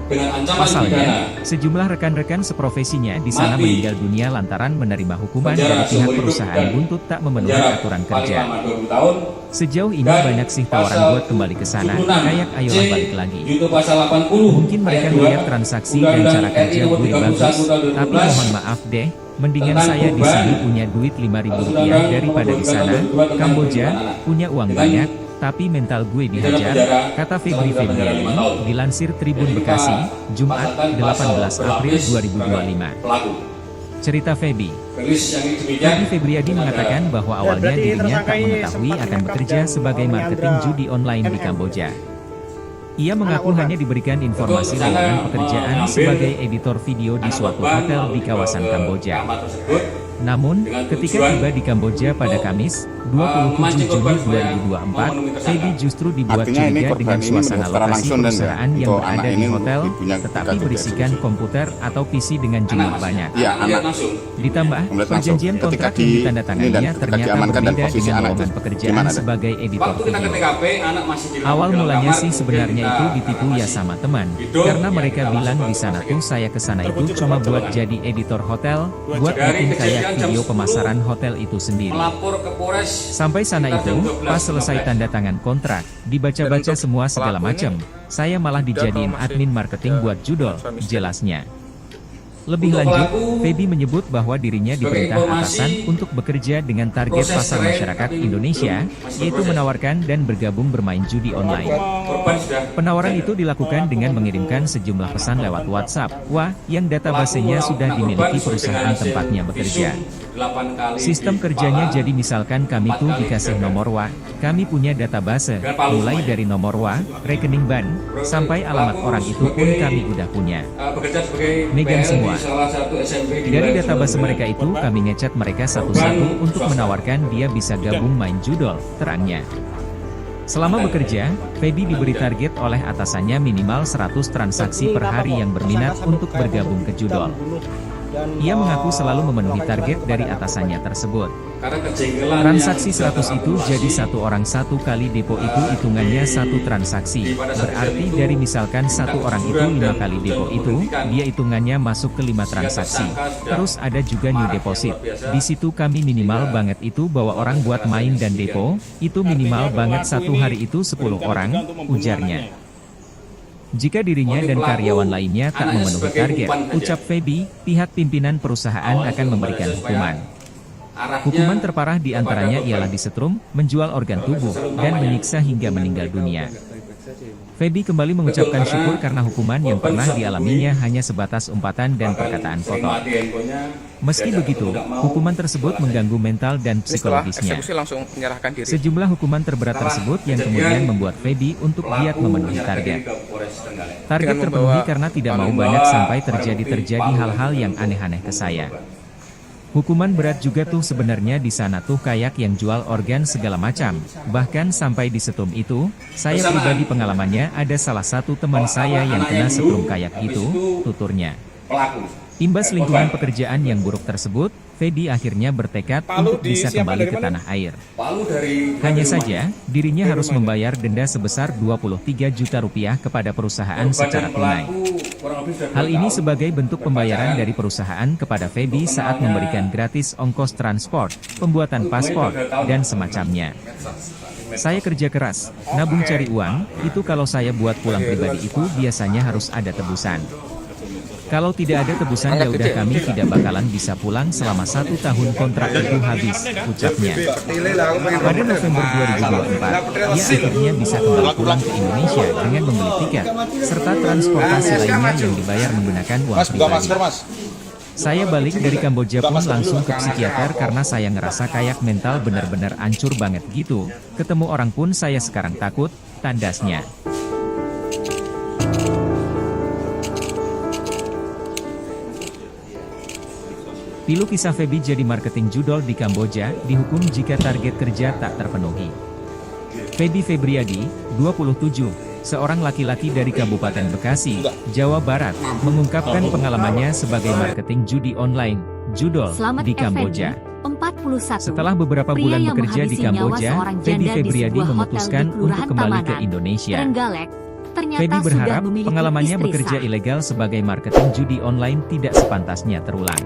dengan ancaman Pasalnya, pidana sejumlah rekan-rekan seprofesinya di sana mati, meninggal dunia lantaran menerima hukuman penjara dari pihak seumur hidup, perusahaan dan buntut tak memenuhi penjara aturan paling kerja. lama 20 tahun. Sejauh ini Dan banyak sih tawaran pasal buat kembali ke sana, 76 kayak ayolah C, balik lagi. Junto pasal 80 Mungkin mereka ayat 2, melihat transaksi dan Undang-Undang cara kerja RI nomor gue 31 bagus, tahun 2012 tapi mohon maaf deh, mendingan tentang saya di perubahan sini punya duit Rp5.000 Undang-Undang daripada di nomor 22 sana, tahun 2002 tentang Kamboja, perlindungan anak. punya uang Dengan banyak, tapi mental gue pidana dihajar, penjara kata Febri sampai penjara Febriadi, 5 tahun. dilansir Tribun Jadi, Bekasi, Pak, Jumat, pasalkan pasal 18 April berlapis 2025. pelaku. Cerita Feby. Rilis yang demikian Feby Febriadi mengatakan bahwa awalnya berarti dirinya tersangka tak ini mengetahui sempat akan menangkap bekerja dan sebagai marketing menyandra judi online di MM. Kamboja. Ia mengaku Anak hanya diberikan informasi Betul, lowongan tersangka pekerjaan mengambil sebagai editor video di anak suatu korban hotel di ke kawasan Kamboja. kamar tersebut Namun, dengan ketika tujuan tiba di Kamboja pada untuk, Kamis, 27 memancing Juni korban supaya 2024, memenuhi tersangka. Feby justru dibuat Artinya ini curiga korban dengan ini suasana secara lokasi langsung dan perusahaan yang untuk berada anak di ini hotel, ibunya tetapi tidak berisikan dieksekusi. komputer atau PC dengan jumlah banyak. Iya, anak. langsung. Ditambah, Melihat langsung. perjanjian Ketika kontrak di- yang ini ditandatangannya dan ketika ternyata diamankan dan berbeda posisi dengan anak lowongan itu pekerjaan gimana, Dek? sebagai editor Waktu kita ke video. TKP, anak masih di Awal dalam mulanya kamar, sih kemudian sebenarnya kita itu ditipu karena ya masih sama teman, hidup, karena ya mereka kita bilang langsung di sana rumah tuh sakit. saya ke sana itu Terkunci cuma berapa buat jam? jadi editor hotel, buat Dari bikin kayak kejadian jam video 10, pemasaran hotel itu sendiri. melapor ke Polres. Sampai sana sekitar itu, jam 12, pas selesai 15. tanda tangan kontrak, dibaca-baca Dan semua untuk segala pelakunya, macam, saya malah dijadiin masih admin marketing ada buat judol, suami istri. jelasnya. Lebih Untuk lanjut, pelaku, Feby menyebut bahwa dirinya sebagai diperintah informasi, atasan untuk bekerja dengan target proses pasar cerai, masyarakat tapi Indonesia, masih yaitu berproses. menawarkan dan bergabung bermain judi online. Korban sudah Penawaran itu dilakukan dengan mengirimkan sejumlah pesan lewat WhatsApp, yang databasenya sudah dimiliki perusahaan tempatnya bekerja. Sistem kerjanya jadi misalkan kami tuh dikasih nomor kami punya database, mulai dari nomor rekening bank, sampai alamat orang itu pun kami udah punya. bekerja sebagai Megang PL semua. di salah satu SMP di Dari wilayah database Surabaya. mereka itu kami ngecat mereka satu-satu untuk menawarkan dia bisa gabung main judol, terangnya. Selama bekerja, Feby diberi target oleh atasannya minimal 100 transaksi per hari yang berminat untuk bergabung ke judol. Ia mengaku selalu memenuhi target dari atasannya tersebut. Karena kejengkelan Transaksi yang 100 itu dilakukan jadi polisi, satu orang satu kali depo itu hitungannya satu transaksi. Berarti dari misalkan satu orang itu 5 kali depo itu, dia hitungannya masuk ke 5 transaksi. Terus ada juga new deposit. Di situ kami minimal banget itu bawa orang buat main dan depo, itu minimal banget satu hari itu 10 orang, ujarnya. Jika dirinya dan karyawan lainnya tak memenuhi target, ucap Feby, pihak pimpinan perusahaan akan memberikan hukuman. arahnya Hukuman terparah diantaranya ialah disetrum, menjual organ tubuh, dan menyiksa hingga meninggal dunia. Feby kembali mengucapkan syukur karena hukuman yang pernah dialaminya hanya sebatas umpatan dan perkataan kotor. Meski begitu, hukuman tersebut mengganggu mental dan Setelah psikologisnya. eksekusi langsung menyerahkan diri. Sejumlah hukuman terberat tersebut yang kemudian membuat Feby untuk giat memenuhi target. Target Dengan terpenuhi membawa karena tidak mau banyak sampai terjadi hal-hal yang aneh-aneh ke saya. Hukuman berat juga tuh sebenarnya di sana tuh kayak yang jual organ segala macam. Bahkan sampai di setrum itu, saya pribadi pengalamannya ada salah satu teman saya yang kena setrum kayak gitu, tuturnya. Imbas lingkungan pekerjaan yang buruk tersebut, Feby akhirnya bertekad untuk bisa kembali ke tanah air. Hanya saja, dirinya harus membayar denda sebesar 23 juta rupiah kepada perusahaan secara tunai. Hal ini sebagai bentuk pembayaran dari perusahaan kepada Feby saat memberikan gratis ongkos transport, pembuatan paspor, dan semacamnya. Saya kerja keras, nabung cari uang, itu kalau saya buat pulang pribadi itu biasanya harus ada tebusan. Kalau tidak ada tebusan ya udah kami tidak bakalan bisa pulang selama 1 tahun kontrak itu habis, ucapnya. Pada November 2024, ia akhirnya bisa kembali pulang ke Indonesia dengan membeli tiket, serta transportasi lainnya yang dibayar menggunakan uang pribadi. Saya balik dari Kamboja pun langsung ke psikiater karena saya ngerasa kayak mental bener-bener hancur banget gitu. Ketemu orang pun saya sekarang takut, tandasnya. Pilu kisah Feby jadi marketing judol di Kamboja, dihukum jika target kerja tak terpenuhi. Feby Febriadi, 27, seorang laki-laki dari Kabupaten Bekasi, Jawa Barat, mengungkapkan pengalamannya sebagai marketing judi online, judul Selamat di Kamboja. Effendi, 41. Setelah beberapa Pria bulan yang bekerja di menghabisi nyawa Kamboja, seorang Feby janda di Febriadi sebuah hotel memutuskan di untuk Kelurahan kembali ke Tamanan, Indonesia. Trenggalek, ternyata Feby sudah berharap memiliki pengalamannya istri bekerja sah. ilegal sebagai marketing judi online tidak sepantasnya terulang.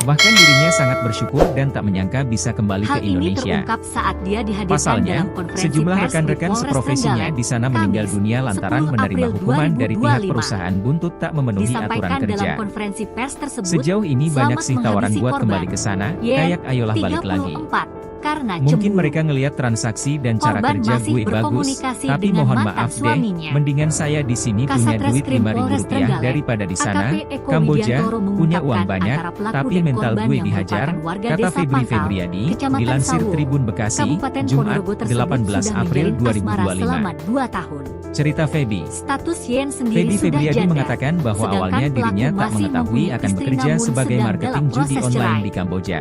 Bahkan dirinya sangat bersyukur dan tak menyangka bisa kembali Hal ke ini Indonesia. terungkap saat dia dihadirkan Pasalnya, dalam konferensi sejumlah pers di rekan-rekan Polres seprofesinya Trenggalek, di sana meninggal Kamis, dunia lantaran 10 menerima April hukuman dari pihak 2025. perusahaan buntut tak memenuhi aturan Disampaikan dalam kerja. konferensi pers tersebut, Sejauh ini banyak selamat sih tawaran menghabisi buat korban. kembali ke sana, Yen, kayak ayolah balik lagi. 34, karena Mungkin cemburu. mereka ngelihat transaksi dan cara Korban kerja masih gue bagus, berkomunikasi tapi dengan mohon mantan maaf deh, suaminya. mendingan saya di sini punya Kasat duit Reskrim Polres Rp5.000 Trenggalek, daripada di sana. AKP Eko Kamboja Widiantoro punya uang mengungkapkan banyak, antara pelaku tapi dan mental korban gue yang dihajar, merupakan warga kata desa Febri Pangkal, Febriadi, Kecamatan dilansir Sawu, Tribun Bekasi, Kabupaten Jumat, Ponorogo tersebut 18 sudah April menjalin asmara 2025. selama 2 tahun. Cerita Feby. Status Yen sendiri Feby sudah Febriadi janda, mengatakan bahwa sedangkan awalnya pelaku dirinya tak masih mengetahui mempunyai akan istri bekerja namun sebagai sedang marketing dalam judi proses online cerai. di Kamboja.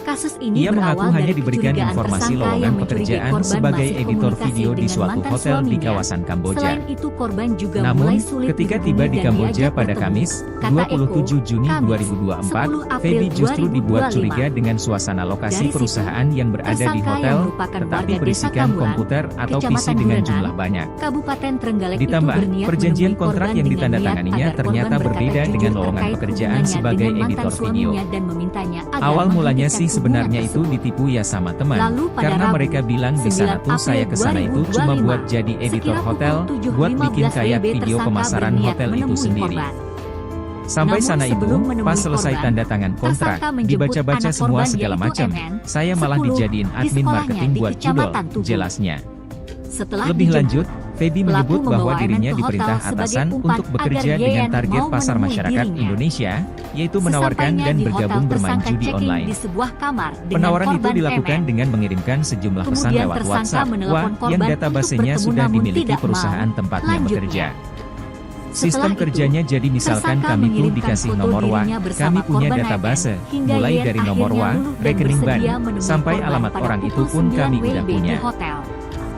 Kasus ini Ia mengaku berawal hanya dari diberikan kecurigaan informasi tersangka lowongan yang mencurigai pekerjaan korban sebagai masih editor komunikasi video di dengan suatu mantan hotel di suaminya. kawasan Kamboja. Selain itu korban juga Namun, mulai sulit ketika dihubungi tiba di dan Kamboja diajak pada bertemu. Kamis, Kata 27 Juni Kamis, 2024, 10 April Feby justru dibuat 2025. curiga dengan suasana lokasi Dari situ, perusahaan yang berada di tersangka hotel, yang merupakan tetapi warga desa berisikan Kamulan, komputer atau PC Kecamatan dengan Durenan, jumlah banyak. Kabupaten Trenggalek Ditambah, itu berniat perjanjian menemui kontrak korban yang dengan ditandatanganinya niat agar ternyata korban berbeda berkata dengan jujur lowongan terkait pekerjaan hubungannya sebagai dengan mantan editor video. suaminya dan memintanya agar Awal mulanya sih menghentikan sebenarnya hubungan itu tersebut. ditipu ya sama teman, Lalu pada karena Rabu, mereka bilang di sana 9 tuh saya April kesana itu cuma 2025, buat jadi editor sekira hotel, pukul buat bikin 7.15 kayak WIB video tersangka pemasaran berniat hotel itu menemui sendiri. korban. Sampai Namun sana itu, sebelum menemui pas selesai korban, tanda tangan kontrak, tersangka menjemput dibaca-baca anak semua korban segala yaitu macam, MN, saya malah 10, dijadiin di admin sekolahnya marketing di buat judul, Kecamatan Tugu. jelasnya. Setelah Lebih dijemput, lanjut, Feby pelaku menyebut bahwa membawa dirinya MN ke diperintah hotel sebagai atasan umpan untuk bekerja agar dengan YN target mau pasar menemui masyarakat dirinya. Indonesia, yaitu menawarkan Sesampainya dan di bergabung hotel, bermain tersangka judi check-in online. di sebuah kamar dengan Penawaran itu korban dilakukan MN. dengan mengirimkan sejumlah pesan Kemudian lewat tersangka WhatsApp, menelpon yang korban databasenya untuk bertemu sudah namun dimiliki tidak perusahaan mau. tempatnya Lanjutnya, bekerja. setelah Sistem itu, kerjanya jadi misalkan tersangka kami tuh mengirimkan dikasih foto nomor WA, dirinya bersama kami punya korban database, MN, hingga mulai YN dari nomor akhirnya WA, luluh dan rekening bank, bersedia menemui sampai korban alamat pada orang itu pukul pun 9 kami WIB udah di punya. hotel.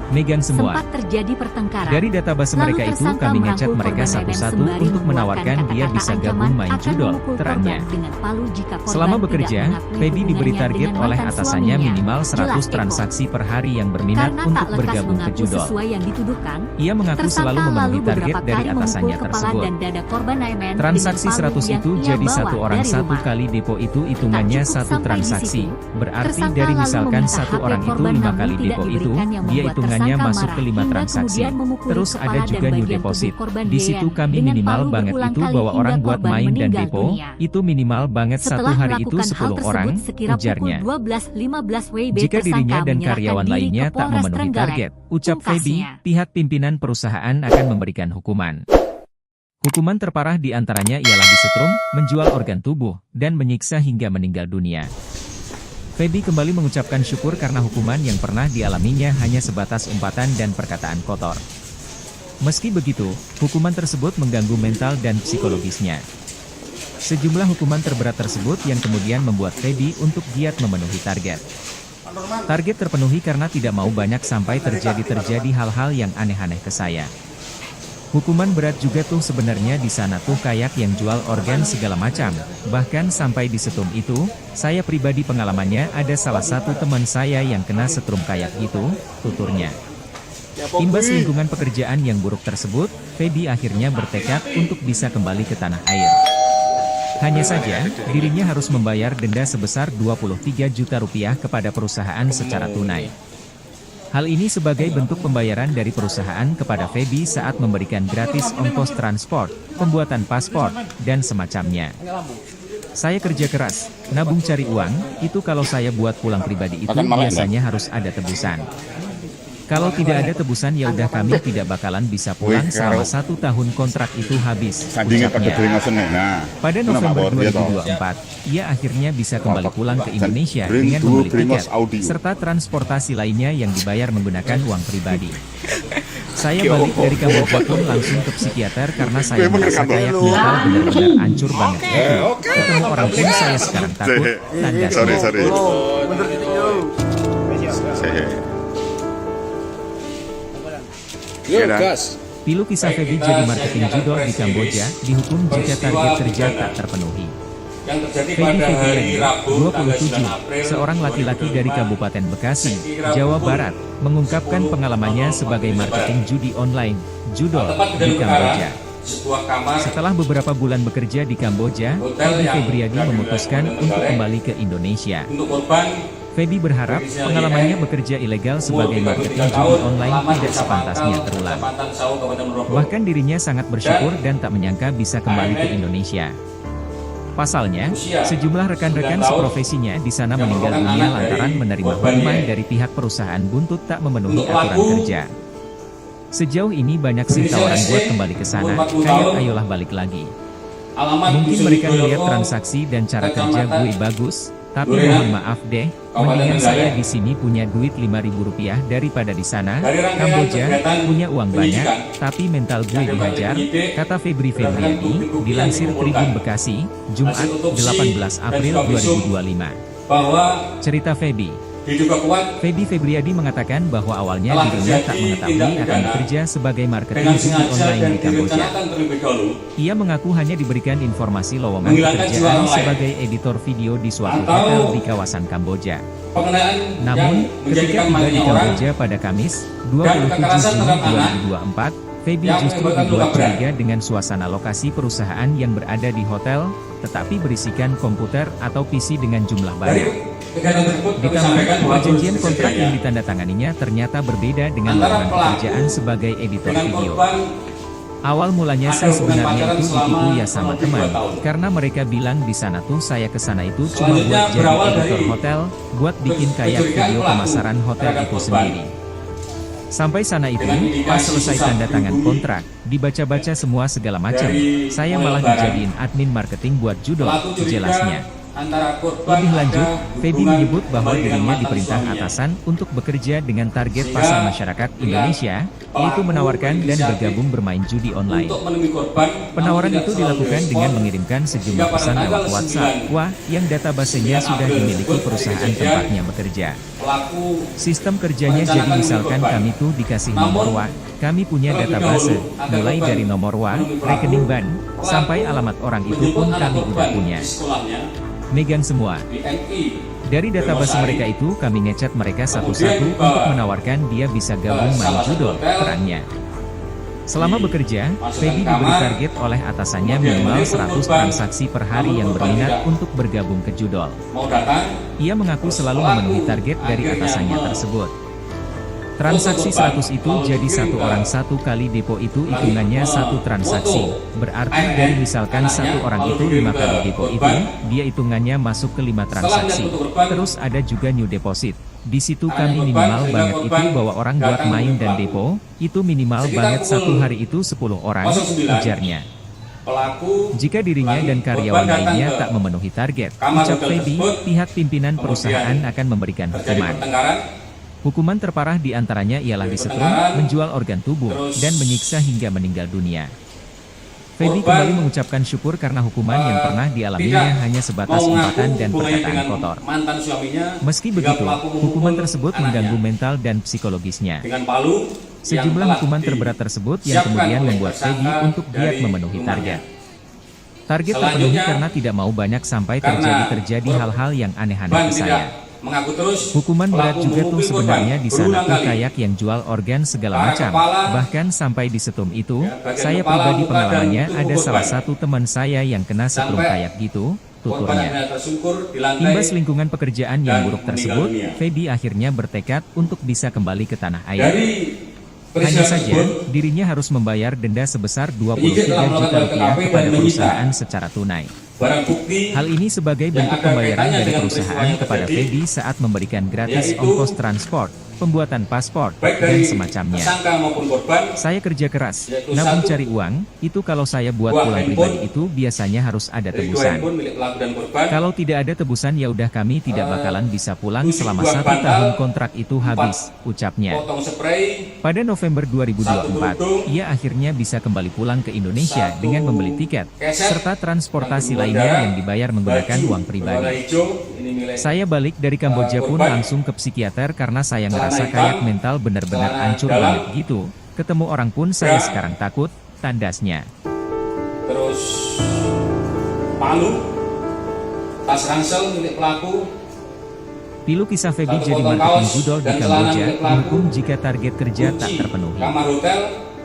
Megang semua. Sempat terjadi pertengkaran. Dari database Lalu mereka itu tersangka kami ngechat merangkul mereka korban satu-satu sembari untuk menawarkan dia mengeluarkan bisa kata-kata gabung ancaman main akan judol, memukul terangnya. korban dengan palu jika korban Selama tidak bekerja, mengakui Feby diberi hubungannya target dengan oleh mantan atasannya suaminya. minimal Jelas 100 Eko. transaksi per hari yang berminat Karena untuk tak lekas bergabung ke mengaku judol. sesuai yang dituduhkan, Ia mengaku tersangka selalu memenuhi lalu target beberapa dari kali memukul atasannya kepala tersebut. dan dada korban MN Transaksi dengan palu 100 yang itu ia jadi bawa satu orang dari satu rumah. kali depo itu hitungannya Tak cukup satu sampai di transaksi. situ, Berarti tersangka dari lalu misalkan meminta satu HP orang itu korban 5 namun kali tidak depo itu, diberikan yang dia membuat hitungannya tersangka masuk ke marah 5 hingga transaksi. kemudian memukuli Terus kepala ada dan juga new bagian deposit. tubuh korban Di situ YN kami dengan minimal palu banget berulang itu kali bawa hingga orang buat korban main dan meninggal depo, dunia. itu minimal banget satu Setelah hari itu melakukan hal 10 orang, tersebut sekira ujarnya. pukul 12.15 WIB Jika dirinya tersangka dan menyerahkan karyawan diri lainnya ke tak Polres memenuhi Trenggalek. target, ucap Feby, Pungkasnya, pihak pimpinan perusahaan akan memberikan hukuman. Hukuman terparah diantaranya ialah disetrum, menjual organ tubuh, dan menyiksa hingga meninggal dunia. Feby kembali mengucapkan syukur karena hukuman yang pernah dialaminya hanya sebatas umpatan dan perkataan kotor. Meski begitu, hukuman tersebut mengganggu mental dan psikologisnya. Sejumlah hukuman terberat tersebut yang kemudian membuat Feby untuk giat memenuhi target. Target terpenuhi karena tidak mau banyak sampai terjadi hal-hal yang aneh-aneh ke saya. Hukuman berat juga tuh sebenarnya di sana tuh kayak yang jual organ segala macam. Bahkan sampai di setrum itu, saya pribadi pengalamannya ada salah satu teman saya yang kena setrum kayak gitu, tuturnya. Imbas lingkungan pekerjaan yang buruk tersebut, Feby akhirnya bertekad untuk bisa kembali ke tanah air. Hanya saja, dirinya harus membayar denda sebesar 23 juta rupiah kepada perusahaan secara tunai. Hal ini sebagai bentuk pembayaran dari perusahaan kepada Feby saat memberikan gratis ongkos transport, pembuatan paspor, dan semacamnya. Saya kerja keras, nabung cari uang, itu kalau saya buat pulang pribadi itu biasanya harus ada tebusan. Kalau tidak ada tebusan ya udah kami tidak bakalan bisa pulang selama 1 tahun kontrak itu habis, ucapnya. Pada November 2024, ia akhirnya bisa kembali pulang ke Indonesia dengan membeli tiket, serta transportasi lainnya yang dibayar menggunakan uang pribadi. Saya balik dari Kamboja pun langsung ke psikiater karena saya merasa kayak mental benar-benar hancur banget. Ketemu orang pun saya sekarang takut, tanda Sorry. Pilu kisah Feby jadi marketing judol di Kamboja, dihukum jika target kerja tak terpenuhi. yang terjadi Feby pada hari Febriadi, Rabu tanggal 9 27, April seorang laki-laki dari 2025. Kabupaten Bekasi, Jawa Barat, mengungkapkan pengalamannya sebagai marketing judi online, Judol, Tepat di kejadian Kamboja. sebuah kamar Setelah beberapa bulan bekerja di Kamboja, Feby Febriadi memutuskan untuk kembali ke Indonesia. untuk korban Feby berharap pengalamannya bekerja ilegal sebagai marketing judi online tidak sepantasnya terulang. Bahkan dirinya sangat bersyukur dan tak menyangka bisa kembali ke Indonesia. Pasalnya, sejumlah rekan-rekan seprofesinya di sana meninggal dunia lantaran menerima hukuman dari pihak perusahaan buntut tak memenuhi aturan kerja. Sejauh ini banyak sih tawaran buat kembali ke sana, kayak ayolah balik lagi. Mungkin mereka melihat transaksi dan cara kerja gue bagus, tapi mohon maaf deh, mendingan saya di sini punya duit Rp5.000 daripada di sana, Kamboja, punya uang banyak, tapi mental gue dihajar, kata Feby Febriadi, dilansir Tribun Bekasi, Jumat, 18 April 2025. bahwa Cerita Feby. diduga kuat Feby Febriadi mengatakan bahwa awalnya dirinya tak mengetahui akan bekerja sebagai marketing dengan judi sengaja online dan di Kamboja. direncanakan terlebih dahulu Ia mengaku hanya diberikan informasi lowongan Menghilangkan jiwa pekerjaan orang lain. sebagai editor video di suatu Atau hotel di kawasan Kamboja. pengenaan Namun, yang ketika menjadikan tiba di matinya orang Kamboja pada Kamis, dan 27 kekerasan Juni terhadap anak 2024, Feby yang justru menimbulkan dibuat luka berat. curiga dengan suasana lokasi perusahaan yang berada di hotel, tetapi berisikan komputer atau PC dengan jumlah dari banyak. kegiatan tersebut kami Ditambah, sampaikan bahwa perjanjian kontrak setidaknya yang ditandatanganinya ternyata berbeda dengan Antara lowongan pelaku pekerjaan sebagai editor dengan video. korban Awal mulanya ada sih hubungan sebenarnya pacaran itu selama ditipu ya sama kurang lebih teman, 2 tahun. karena mereka bilang di sana tuh saya kesana itu cuma Selanjutnya buat jadi berawal editor dari hotel, buat bikin kayak kecurigaan video pelaku pemasaran hotel terhadap itu korban. sendiri. Sampai sana itu, Dengan indikasi pas selesai susah tanda tangan dihubungi kontrak, dibaca-baca semua segala macam, dari saya mulai malah lebaran. dijadiin admin marketing buat Judol, Pelaku curiga jelasnya. antara korban Lebih lanjut, ada Feby hubungan menyebut bahwa kembali dengan dirinya mantan diperintah suaminya. atasan untuk bekerja dengan target Sehingga pasar masyarakat Indonesia, yaitu menawarkan dan berinisiatif bergabung bermain judi online. untuk menemui korban, Penawaran namun itu tidak dilakukan selalu dengan direspon. mengirimkan sejumlah Hingga pada pesan lewat tanggal WhatsApp, 9 wah, yang databasenya sudah dimiliki perusahaan tempatnya bekerja. Pelaku Sistem kerjanya jadi misalkan kami tuh dikasih nomor WA, kami punya database, mulai dari nomor WA, rekening bank, sampai alamat orang itu pun menjemput anak kami udah korban punya. di sekolahnya Megang semua. di MI. Dari database mereka itu kami ngechat mereka satu-satu untuk menawarkan dia bisa gabung main Judol, terangnya. Selama bekerja, Feby diberi target oleh atasannya minimal 100 transaksi per hari yang berminat untuk bergabung ke Judol. Mau datang, Ia mengaku selalu memenuhi target dari atasannya tersebut. Transaksi 100 itu jadi satu orang satu kali depo itu hitungannya satu transaksi. Berarti dari misalkan satu orang itu 5 kali depo itu, dia hitungannya masuk ke 5 transaksi. Terus ada juga new deposit. Di situ kami minimal banget itu bahwa orang buat main dan depo, itu minimal banget satu hari itu 10 orang, ujarnya. pelaku Jika dirinya dan karyawan lainnya tak memenuhi target, ucap Feby, pihak pimpinan perusahaan akan memberikan terjadi hukuman. pertengkaran. Hukuman terparah di antaranya ialah disetrum, menjual organ tubuh, dan menyiksa hingga meninggal dunia. Feby kembali mengucapkan syukur karena hukuman yang pernah dialaminya hanya sebatas umpatan dan perkataan kotor. Mantan suaminya, Meski hingga begitu, pelaku hukuman memukul tersebut anaknya mengganggu mental dan psikologisnya. dengan palu yang Sejumlah telah hukuman terberat tersebut yang disiapkan kemudian oleh membuat tersangka Feby untuk giat dari memenuhi rumahnya. target. Target terpenuhi Selanjutnya, karena tidak mau banyak sampai karena terjadi hal-hal yang aneh-aneh korban ke tidak saya. mengaku terus, Hukuman berat pelaku juga tuh memukul sebenarnya korban di sana berulang tuh kali. kayak yang jual organ segala Ke arah macam. kepala, Bahkan sampai di setum itu, bagian saya kepala, pribadi muka, dan pengalamannya tubuh ada salah korban. satu teman saya yang kena setrum Sampai kayak gitu, Korban tuturnya. akhirnya tersungkur di lantai. Imbas lingkungan pekerjaan yang dan buruk meninggal tersebut, dunia. Feby akhirnya bertekad untuk bisa kembali ke tanah air. Dari Hanya peristiwa saja, tersebut, dirinya harus membayar denda sebesar penyidik 23 telah juta melakukan rupiah TKP kepada dan menyita perusahaan secara tunai. barang bukti Hal ini sebagai yang bentuk ada pembayaran kaitannya dari dengan perusahaan peristiwa yang kepada terjadi, Feby saat memberikan gratis yaitu ongkos transport, pembuatan paspor, baik dan dari semacamnya. tersangka maupun korban. Saya kerja keras, Yaitu nabung satu, cari uang, itu kalau saya buat buah pulang handphone, pribadi itu biasanya harus ada Dari dua tebusan. handphone milik pelaku dan korban. Kalau tidak ada tebusan ya udah kami tidak bakalan bisa pulang 7 selama buah 1 bantal, tahun kontrak itu habis, ucapnya. Potong spray, Pada November Satu 2024, kerudung, ia akhirnya bisa kembali pulang ke Indonesia satu dengan membeli tiket, keset, serta transportasi satu lainnya bandara, yang dibayar menggunakan baju uang berwarna pribadi. hijau, ini milik Saya balik dari Kamboja pun korban. langsung ke psikiater karena saya Celana ngerasa hitam, kayak mental benar-benar celana hancur dalam, banget gitu. Ketemu orang pun saya bra, sekarang takut, tandasnya. terus palu tas ransel milik pelaku, Pilu kisah Feby satu jadi potong marketing kaos judol di dan celana Kamboja milik pelaku, dihukum jika target kerja tak kunci terpenuhi. kamar hotel,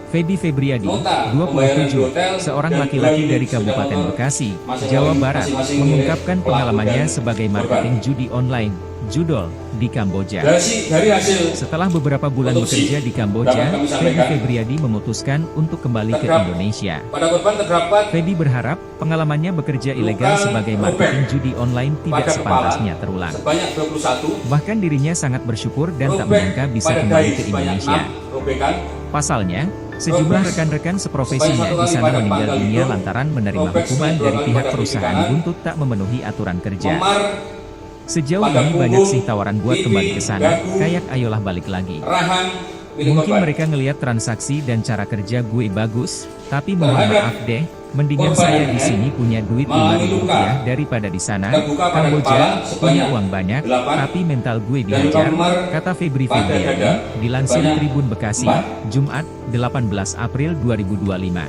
Feby Febriadi, nota pembayaran di 27, hotel, seorang dan laki-laki dua dari unit sepeda Kabupaten motor Bekasi, masing-masing Jawa Barat, milik mengungkapkan pelaku pengalamannya dan sebagai korban. marketing judi online, judol, di Kamboja. Dari hasil Setelah beberapa bulan otopsi bekerja di Kamboja, dapat kami Feby sampaikan, Febriadi memutuskan untuk kembali ke terdapat- Indonesia. pada korban terdapat Feby berharap pengalamannya bekerja ilegal luka sebagai robek marketing judi online tidak pada kepala sepantasnya terulang. sebanyak 21, Bahkan dirinya sangat bersyukur dan tak robek menyangka bisa pada kembali dahi ke sebanyak Indonesia. 6 robekan, Pasalnya, sejumlah rekan-rekan seprofesinya sebanyak di 1 sana kali pada meninggal pangkal dunia hidung, lantaran menerima robek hukuman 9 dari kali pihak pada perusahaan pipi kanan, buntut tak memenuhi aturan kerja. memar Sejauh pada ini punggung, banyak sih tawaran buat pipi, kembali ke sana, dagu, kayak ayolah balik lagi. rahang milik Mungkin korban. mereka ngelihat transaksi dan cara kerja gue bagus, tapi mohon Terhadap maaf deh, mendingan korban saya di NN sini punya duit mengalami Rp5.000 luka daripada di sana. terbuka pada Kamboja kepala punya sebanyak uang banyak, 8 tapi mental gue dan dihajar, nomor kata Febri pada Febriadi, dada dilansir sebanyak Tribun Bekasi, 4. Jumat, 18 April 2025.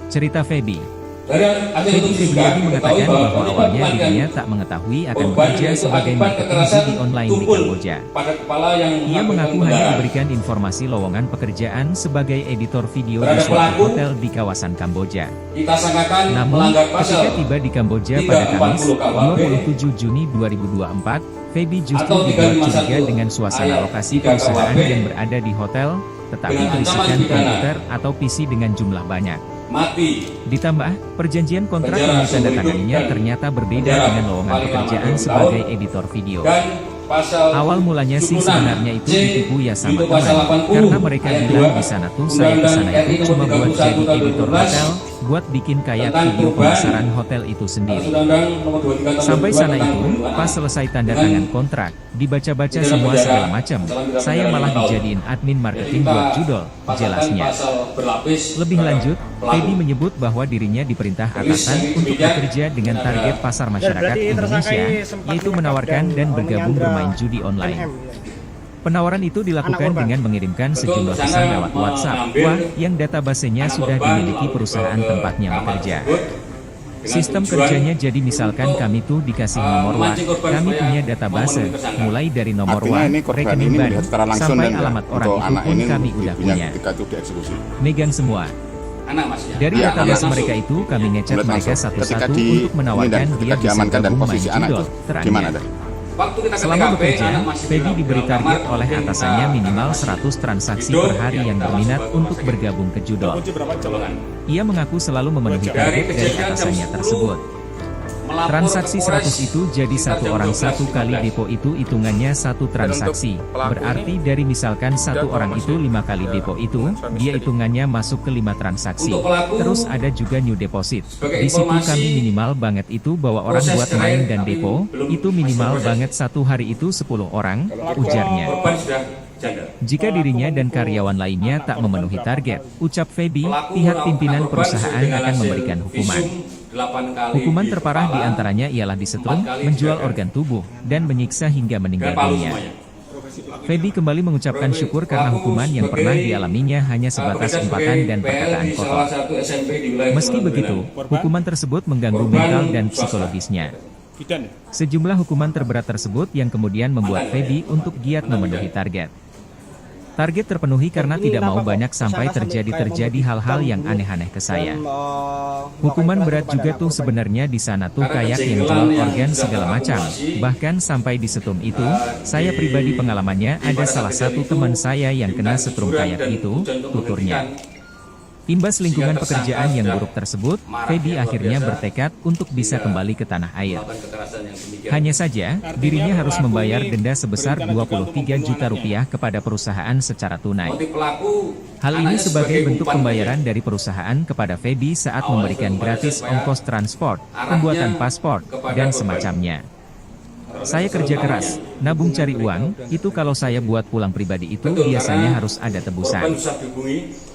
Cerita Feby. Dari hasil Feby otopsi juga Febriadi diketahui mengatakan bahwa bahwa awalnya penyebab dirinya kematian tak mengetahui akan korban bekerja yaitu sebagai akibat marketing kekerasan judi online di tumpul Kamboja. pada kepala yang Ia melakukan mengaku hanya pembegalan. diberikan informasi lowongan pekerjaan sebagai editor video di Terhadap suatu pelaku, hotel di kawasan Kamboja. Kita sangkakan Namun, melanggar pasal ketika tiba di Kamboja pada 340 Kamis, KUHP 27 Juni 2024, Feby justru atau dibuat 351 curiga dengan suasana ayat lokasi 3 perusahaan KUHP yang berada di hotel, tetapi dengan ancaman berisikan pidana komputer atau PC dengan jumlah banyak. mati. Ditambah, perjanjian kontrak Penjara yang ditandatanganinya seumur hidup ternyata berbeda penjara dengan lowongan paling lama pekerjaan 2 sebagai tahun, editor video. Dan pasal Awal mulanya sih 76 sebenarnya itu J ditipu ya sama itu pasal teman, 80 karena mereka ayat bilang 2 di sana tuh saya kesana Undang-Undang itu RI cuma buat 31 jadi tahun editor 2012 hotel, buat bikin kayak tentang video perubahan pemasaran hotel itu sendiri. Undang-Undang Nomor 23 Tahun Sampai 2002 sana tentang itu, pembunuhan pas selesai tanda dengan tangan kontrak, dibaca-baca pidana semua penjara segala macam, dalam pidana saya penjara malah 5 tahun. dijadiin admin marketing Kita buat judol, pasangkan jelasnya. pasal berlapis Lebih terhadap lanjut, pelaku. Feby menyebut bahwa dirinya diperintah Tulis atasan yang untuk demikian bekerja dengan ada- target pasar masyarakat berarti tersangka Indonesia, ini sempat yaitu menyekap menawarkan dan bergabung menyandra bermain judi online. NM, ya. Penawaran itu dilakukan Anak korban. dengan mengirimkan Betul, sejumlah tersangka pesan lewat WhatsApp, mengambil wah, yang databasenya anak sudah korban dimiliki lalu perusahaan ke tempatnya kamar bekerja. tersebut dengan Sistem tujuan kerjanya jadi misalkan untuk, kami tuh dikasih nomor WA, memancing korban kami supaya punya database, memenuhi tersangka. mulai dari nomor Artinya WA, ini korban rekening ini bank, melihat secara langsung sampai dan alamat orang untuk itu anak pun ini kami udah punya. ketika itu dieksekusi. Megang semua. anak mas ya. Dari Iya, database anak mereka langsung. itu kami ngecek Melihat mereka langsung. Ketika satu-satu di untuk menawarkan ini dan dia ketika bisa diamankan dan gabung main posisi anak judol, itu terangnya. gimana tadi? Waktu kita Selama ke TKP, bekerja, anak masih Feby dalam- diberi dalam target kamar, oleh mungkin atasannya kita- minimal 100 transaksi hidup, per hari ya, yang kita berminat masuk ke untuk rumah bergabung ke judol. Kunci berapa jam? Golongan. Ia mengaku selalu memenuhi Dari target dari kejadian jam atasannya 10, tersebut. melapor Transaksi ke Polres 100 itu jadi sekitar satu jam orang 12, satu kali 15. depo itu hitungannya satu transaksi. pelaku Berarti ini dari misalkan satu kalau orang masih itu 5 kali ya, depo itu, suami dia istri. hitungannya masuk ke 5 transaksi. Untuk pelaku, Terus ada juga new deposit. sebagai Di situ informasi, kami minimal banget itu bawa orang proses buat cerai, main dan tapi depo, belum itu masih minimal proses. banget satu hari itu 10 orang, ujarnya. korban sudah janda. Jika dirinya dan karyawan lainnya tak memenuhi target, ucap Feby, Pelaku pihak merawat pimpinan korban perusahaan dengan akan hasil memberikan hukuman. visum 8 kali Hukuman di terparah kepala, diantaranya ialah disetrum, 4 kali menjual dijaga, organ tubuh, dan menyiksa hingga meninggal dan palu dunia. semuanya. Feby kembali mengucapkan syukur karena hukuman yang pernah dialaminya hanya sebatas umpatan dan perkataan di kotor. salah satu SMP di wilayah Meski Kepulauan begitu, Riau. hukuman tersebut mengganggu Korban mental dan swasta. psikologisnya. Bidan ya? Sejumlah hukuman terberat tersebut yang kemudian membuat Feby untuk giat memenuhi target. Target terpenuhi karena Ini tidak mau kenapa kok banyak sampai tersangka sampai kayak terjadi memberi hal-hal hitam yang dulu aneh-aneh ke saya. dan, Hukuman melakukan berat kepada juga anak tuh korban. sebenarnya di sana tuh Karena kayak yang kejegelan jual yang organ sudah segala macam. terakumulasi, Bahkan sampai di setrum itu, saya pribadi pengalamannya ada salah satu teman saya yang kena setrum kayak itu, tuturnya. Imbas lingkungan pekerjaan yang buruk tersebut, Feby akhirnya bertekad untuk bisa kembali ke tanah air. Melakukan kekerasan yang demikian. Hanya saja, dirinya harus membayar denda sebesar 23 juta rupiah kepada perusahaan secara tunai. Motif pelaku, Hal ini anaknya sebagai bentuk umpan pembayaran dari perusahaan kepada Feby saat memberikan gratis ongkos transport, pembuatan paspor, dan semacamnya. Saya kerja keras, nabung cari uang, itu kalau saya buat pulang pribadi itu biasanya harus ada tebusan.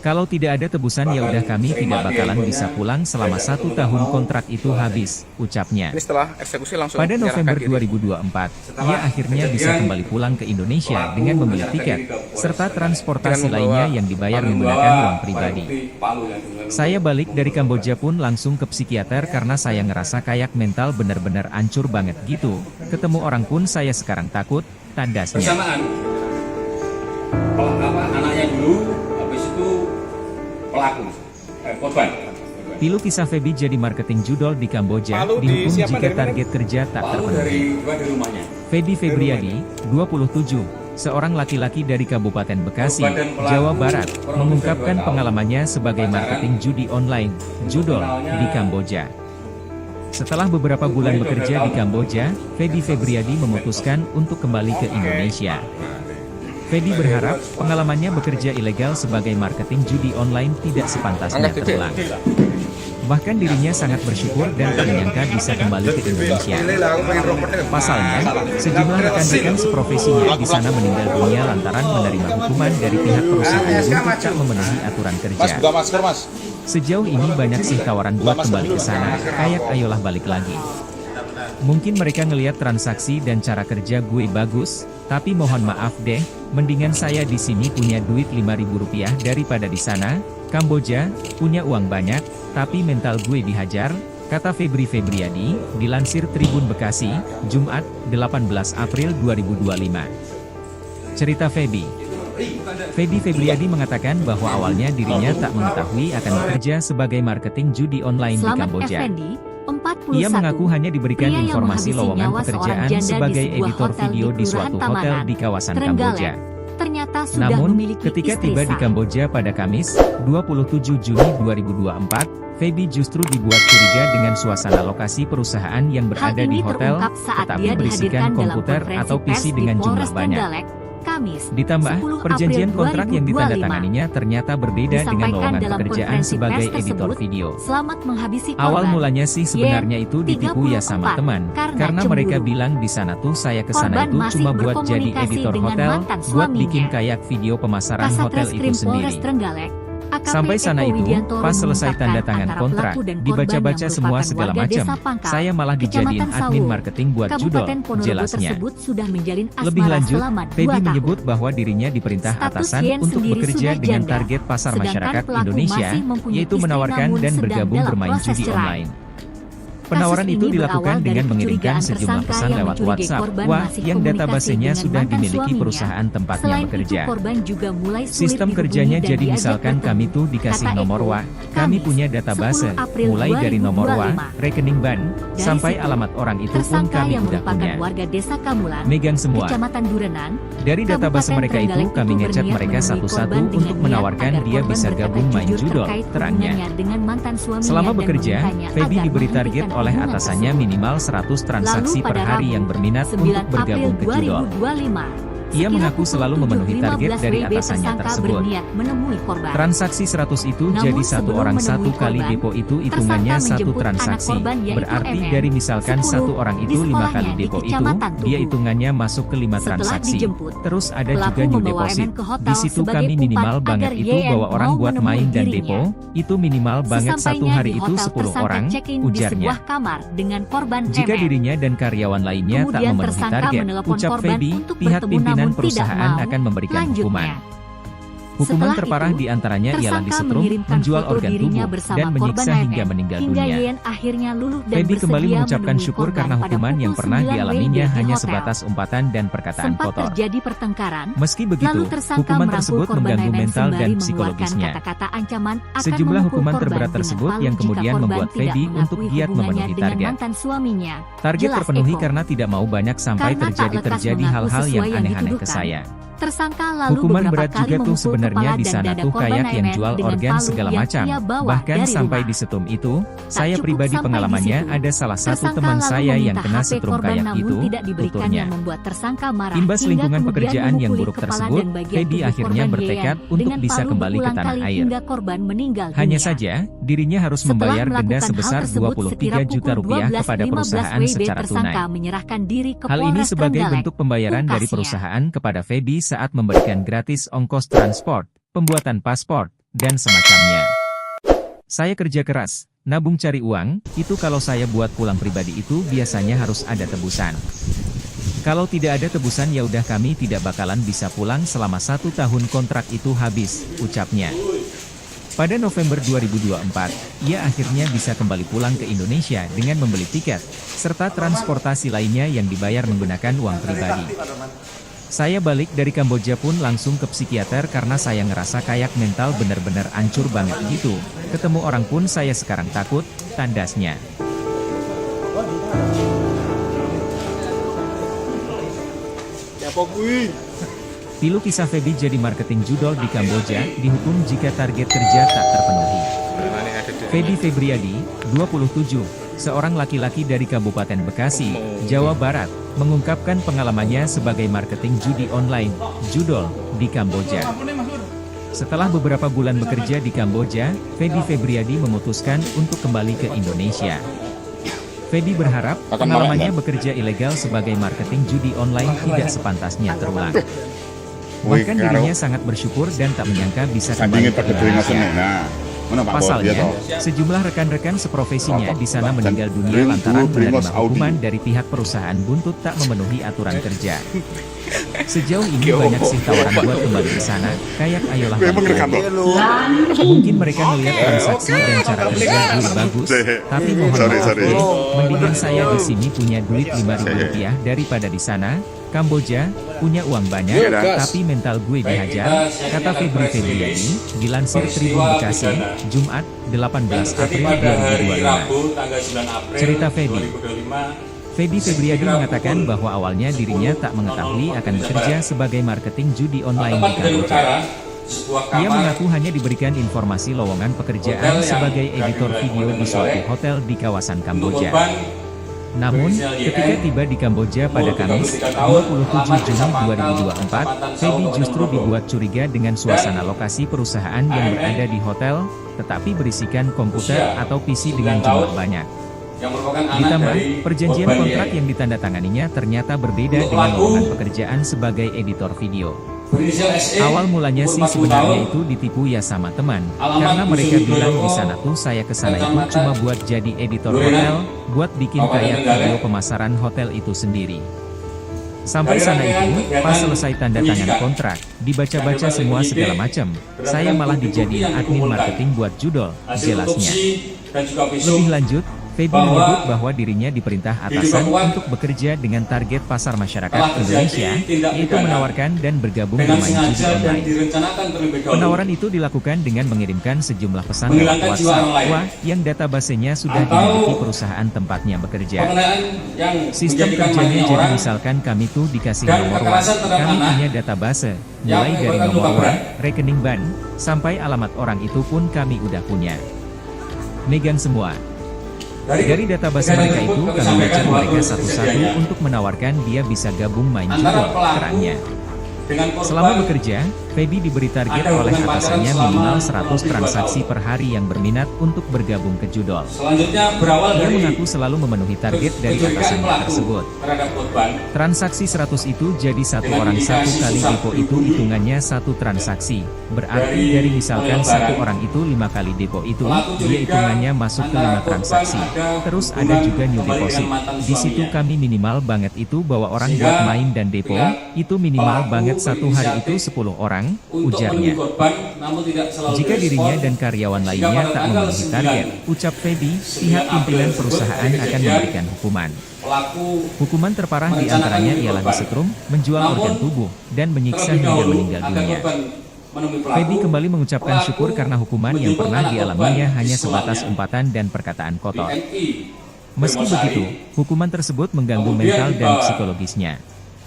Kalau tidak ada tebusan ya udah kami tidak bakalan bisa pulang selama 1 tahun kontrak itu habis, ucapnya. Ini setelah eksekusi langsung Pada November menyerahkan 2024, ia akhirnya bisa kembali pulang ke Indonesia dengan membeli tiket, serta transportasi lainnya yang dibayar menggunakan uang pribadi. Saya balik dari Kamboja pun langsung ke psikiater karena saya ngerasa kayak mental bener-bener hancur banget gitu. Ketemu orang pun saya sekarang takut, tandasnya. Bersamaan anaknya dulu, habis itu pelaku, korban. Pilu kisah Feby jadi marketing judol di Kamboja, dihukum jika target kerja tak terpenuhi. Feby Febriadi, 27, seorang laki-laki dari Kabupaten Bekasi, Jawa Barat, mengungkapkan pengalamannya sebagai marketing judi online, judol, di Kamboja. Setelah beberapa bulan bekerja di Kamboja, Feby Febriadi memutuskan untuk kembali ke Indonesia. Feby berharap pengalamannya bekerja ilegal sebagai marketing judi online tidak sepantasnya terulang. Bahkan dirinya sangat bersyukur dan tak menyangka bisa kembali ke Indonesia. Pasalnya, sejumlah rekan-rekan seprofesinya di sana meninggal dunia lantaran menerima hukuman dari pihak perusahaan untuk tak memenuhi aturan kerja. Sejauh ini banyak sih tawaran buat kembali ke sana, kayak ayolah balik lagi. Mungkin mereka ngelihat transaksi dan cara kerja gue bagus, tapi mohon maaf deh, mendingan saya di sini punya duit Rp5.000 daripada di sana, Kamboja, punya uang banyak, tapi mental gue dihajar, kata Feby Febriadi, dilansir Tribun Bekasi, Jumat, 18 April 2025. Cerita Feby. Feby Febriadi mengatakan bahwa awalnya dirinya tak mengetahui akan bekerja sebagai marketing judi online di Kamboja. Ia mengaku hanya diberikan informasi lowongan pekerjaan sebagai editor video di suatu hotel di kawasan Kamboja. Namun, ketika tiba di Kamboja pada Kamis, 27 Juni 2024, Feby justru dibuat curiga dengan suasana lokasi perusahaan yang berada di hotel, tetapi berisikan komputer atau PC dengan jumlah banyak. Ditambah, perjanjian kontrak yang ditandatanganinya ternyata berbeda dengan lowongan pekerjaan sebagai editor video. Awal mulanya sih sebenarnya itu ditipu ya sama teman, karena mereka bilang di sana tuh saya kesana itu cuma buat jadi editor hotel, buat bikin kayak video pemasaran hotel itu sendiri. Sampai sana itu, pas selesai tanda tangan kontrak, dibaca-baca semua segala macam, saya malah dijadiin admin marketing buat judol, jelasnya. Lebih lanjut, Feby menyebut bahwa dirinya diperintah atasan untuk bekerja dengan target pasar masyarakat Indonesia, yaitu menawarkan dan bergabung bermain judi online. Penawaran itu dilakukan dengan mengirimkan sejumlah pesan lewat WhatsApp, yang databasenya sudah dimiliki perusahaan tempatnya bekerja. Sistem kerjanya jadi misalkan kami tuh dikasih nomor kami punya database, mulai dari nomor rekening bank, sampai alamat orang itu pun kami udah punya. Megang semua. Dari database mereka itu kami ngechat mereka satu-satu untuk menawarkan dia bisa gabung main judol, terangnya. Selama bekerja, Feby diberi target oleh atasannya minimal 100 transaksi per hari yang berminat untuk bergabung ke judol. Ia mengaku selalu memenuhi target dari atasannya tersebut. Transaksi 100 itu jadi satu orang satu kali depo itu hitungannya satu transaksi. Berarti dari misalkan satu orang itu 5 kali depo itu, dia hitungannya masuk ke 5 transaksi. Terus ada juga new deposit. Di situ kami minimal banget itu bawa orang buat main dan depo, itu minimal banget satu hari itu 10 orang, ujarnya. Jika dirinya dan karyawan lainnya tak memenuhi target, ucap Feby, pihak pimpinan perusahaan akan memberikan hukuman. Hukuman terparah diantaranya ialah disetrum, menjual organ tubuh, dan menyiksa hingga meninggal dunia. Feby kembali mengucapkan syukur karena hukuman yang pernah dialaminya hanya sebatas umpatan dan perkataan kotor. Meski begitu, hukuman tersebut mengganggu mental dan psikologisnya. Sejumlah hukuman terberat tersebut yang kemudian membuat Feby untuk giat memenuhi target. Target terpenuhi karena tidak mau banyak sampai terjadi hal-hal yang aneh-aneh ke saya. Tersangka lalu Hukuman beberapa berat kali juga tuh memukul sebenarnya kepala di dan sana dada tuh korban kayak yang Naimen jual dengan organ palu segala yang macam. ia bawa Bahkan dari sampai rumah. di setum itu, Tak saya cukup pribadi sampai pengalamannya di situ. ada salah satu Tersangka teman lalu saya yang meminta kena HP setrum korban kayak namun gitu, tidak diberikannya, tuturnya. membuat tersangka marah Imbas hingga lingkungan kemudian pekerjaan yang memukuli buruk kepala tersebut, dan bagian Feby tubuh akhirnya korban bertekad Yeyen untuk dengan bisa palu kembali ke berulang tanah kali air. hingga korban meninggal Hanya dunia. saja, dirinya harus Setelah membayar denda melakukan hal sebesar tersebut, 23 juta sekira rupiah pukul kepada 12.15 perusahaan WIB, secara tersangka tunai. menyerahkan diri ke Hal ini Polres sebagai Trenggalek, bentuk pembayaran dari pungkasnya. perusahaan kepada Feby saat memberikan gratis ongkos transport, pembuatan paspor, dan semacamnya. Saya kerja keras, nabung cari uang, itu kalau saya buat pulang pribadi itu biasanya harus ada tebusan. Kalau tidak ada tebusan ya udah kami tidak bakalan bisa pulang selama 1 tahun kontrak itu habis, ucapnya. Pada November 2024, ia akhirnya bisa kembali pulang ke Indonesia dengan membeli tiket, serta transportasi lainnya yang dibayar menggunakan uang pribadi. Saya balik dari Kamboja pun langsung ke psikiater karena saya ngerasa kayak mental bener-bener hancur banget gitu. Ketemu orang pun saya sekarang takut, tandasnya. Pilu kisah Feby jadi marketing judol di Kamboja, dihukum jika target kerja tak terpenuhi. Feby Febriadi, 27, seorang laki-laki dari Kabupaten Bekasi, Jawa Barat, mengungkapkan pengalamannya sebagai marketing judi online, judol, di Kamboja. Setelah beberapa bulan bekerja di Kamboja, Feby Febriadi memutuskan untuk kembali ke Indonesia. Feby berharap pengalamannya bekerja ilegal sebagai marketing judi online tidak sepantasnya terulang. Bahkan dirinya sangat bersyukur dan tak menyangka bisa kembali ke Indonesia. Pasalnya, sejumlah rekan-rekan seprofesinya di sana meninggal dunia lantaran menerima hukuman dari pihak perusahaan buntut tak memenuhi aturan kerja. Sejauh ini banyak sih tawaran buat kembali ke sana, kayak ayolah balik. Mungkin mereka melihat transaksi dan cara kerja gue bagus, tapi mohon maaf deh, mendingan saya di sini punya duit 5.000 rupiah daripada di sana. Kamboja, punya uang banyak, tapi mental gue dihajar, kata Feby Febriadi, dilansir Tribun Bekasi, Jumat, 18 April 2025. Cerita Feby. Feby Febriadi mengatakan bahwa awalnya dirinya tak mengetahui akan bekerja sebagai marketing judi online di Kamboja. Ia mengaku hanya diberikan informasi lowongan pekerjaan sebagai editor video di suatu hotel di kawasan Kamboja. Namun, ketika tiba di Kamboja pada Kamis, 27 Juni 2024, Feby justru dibuat curiga dengan suasana lokasi perusahaan yang berada di hotel, tetapi berisikan komputer atau PC dengan jumlah banyak. Ditambah, perjanjian kontrak yang ditandatanganinya ternyata berbeda dengan lowongan pekerjaan sebagai editor video. Awal mulanya sih sebenarnya itu ditipu ya sama teman, karena mereka bilang di sana tuh saya kesana itu cuma buat jadi editor hotel, buat bikin kayak video pemasaran hotel itu sendiri. Sampai sana itu, pas selesai tanda tangan kontrak, dibaca-baca semua segala macam, saya malah dijadiin admin marketing buat judol, jelasnya. Lebih lanjut, Feby menyebut bahwa dirinya diperintah atasan untuk bekerja dengan target pasar masyarakat Indonesia, yaitu menawarkan dan bergabung bermain judi online. Penawaran itu dilakukan dengan mengirimkan sejumlah pesan lewat WhatsApp, yang databasenya sudah dimiliki perusahaan tempatnya bekerja. Sistem kerjanya jadi misalkan kami tuh dikasih nomor WA, kami punya database, mulai dari nomor WA, rekening bank, sampai alamat orang itu pun kami udah punya. Megang semua. Dari database mereka itu kami baca mereka satu-satu untuk menawarkan dia bisa gabung main judol, terangnya. Selama bekerja, Feby diberi target oleh atasannya minimal 100 transaksi per hari yang berminat untuk bergabung ke judol. Ia mengaku selalu memenuhi target dari atasannya tersebut. Transaksi 100 itu jadi satu orang satu kali depo itu hitungannya satu transaksi. Berarti dari misalkan satu orang itu 5 kali depo itu, dia hitungannya masuk ke 5 transaksi. Terus ada juga new deposit. Di situ kami minimal banget itu bawa orang buat main dan depo, itu minimal banget satu hari itu 10 orang, ujarnya. Jika dirinya dan karyawan lainnya tak memenuhi target, ucap Feby, pihak pimpinan perusahaan akan memberikan hukuman. Hukuman terparah diantaranya ialah disetrum, menjual organ tubuh, dan menyiksa hingga meninggal dunia. Feby kembali mengucapkan syukur karena hukuman yang pernah dialaminya hanya sebatas umpatan dan perkataan kotor. Meski begitu, hukuman tersebut mengganggu mental dan psikologisnya.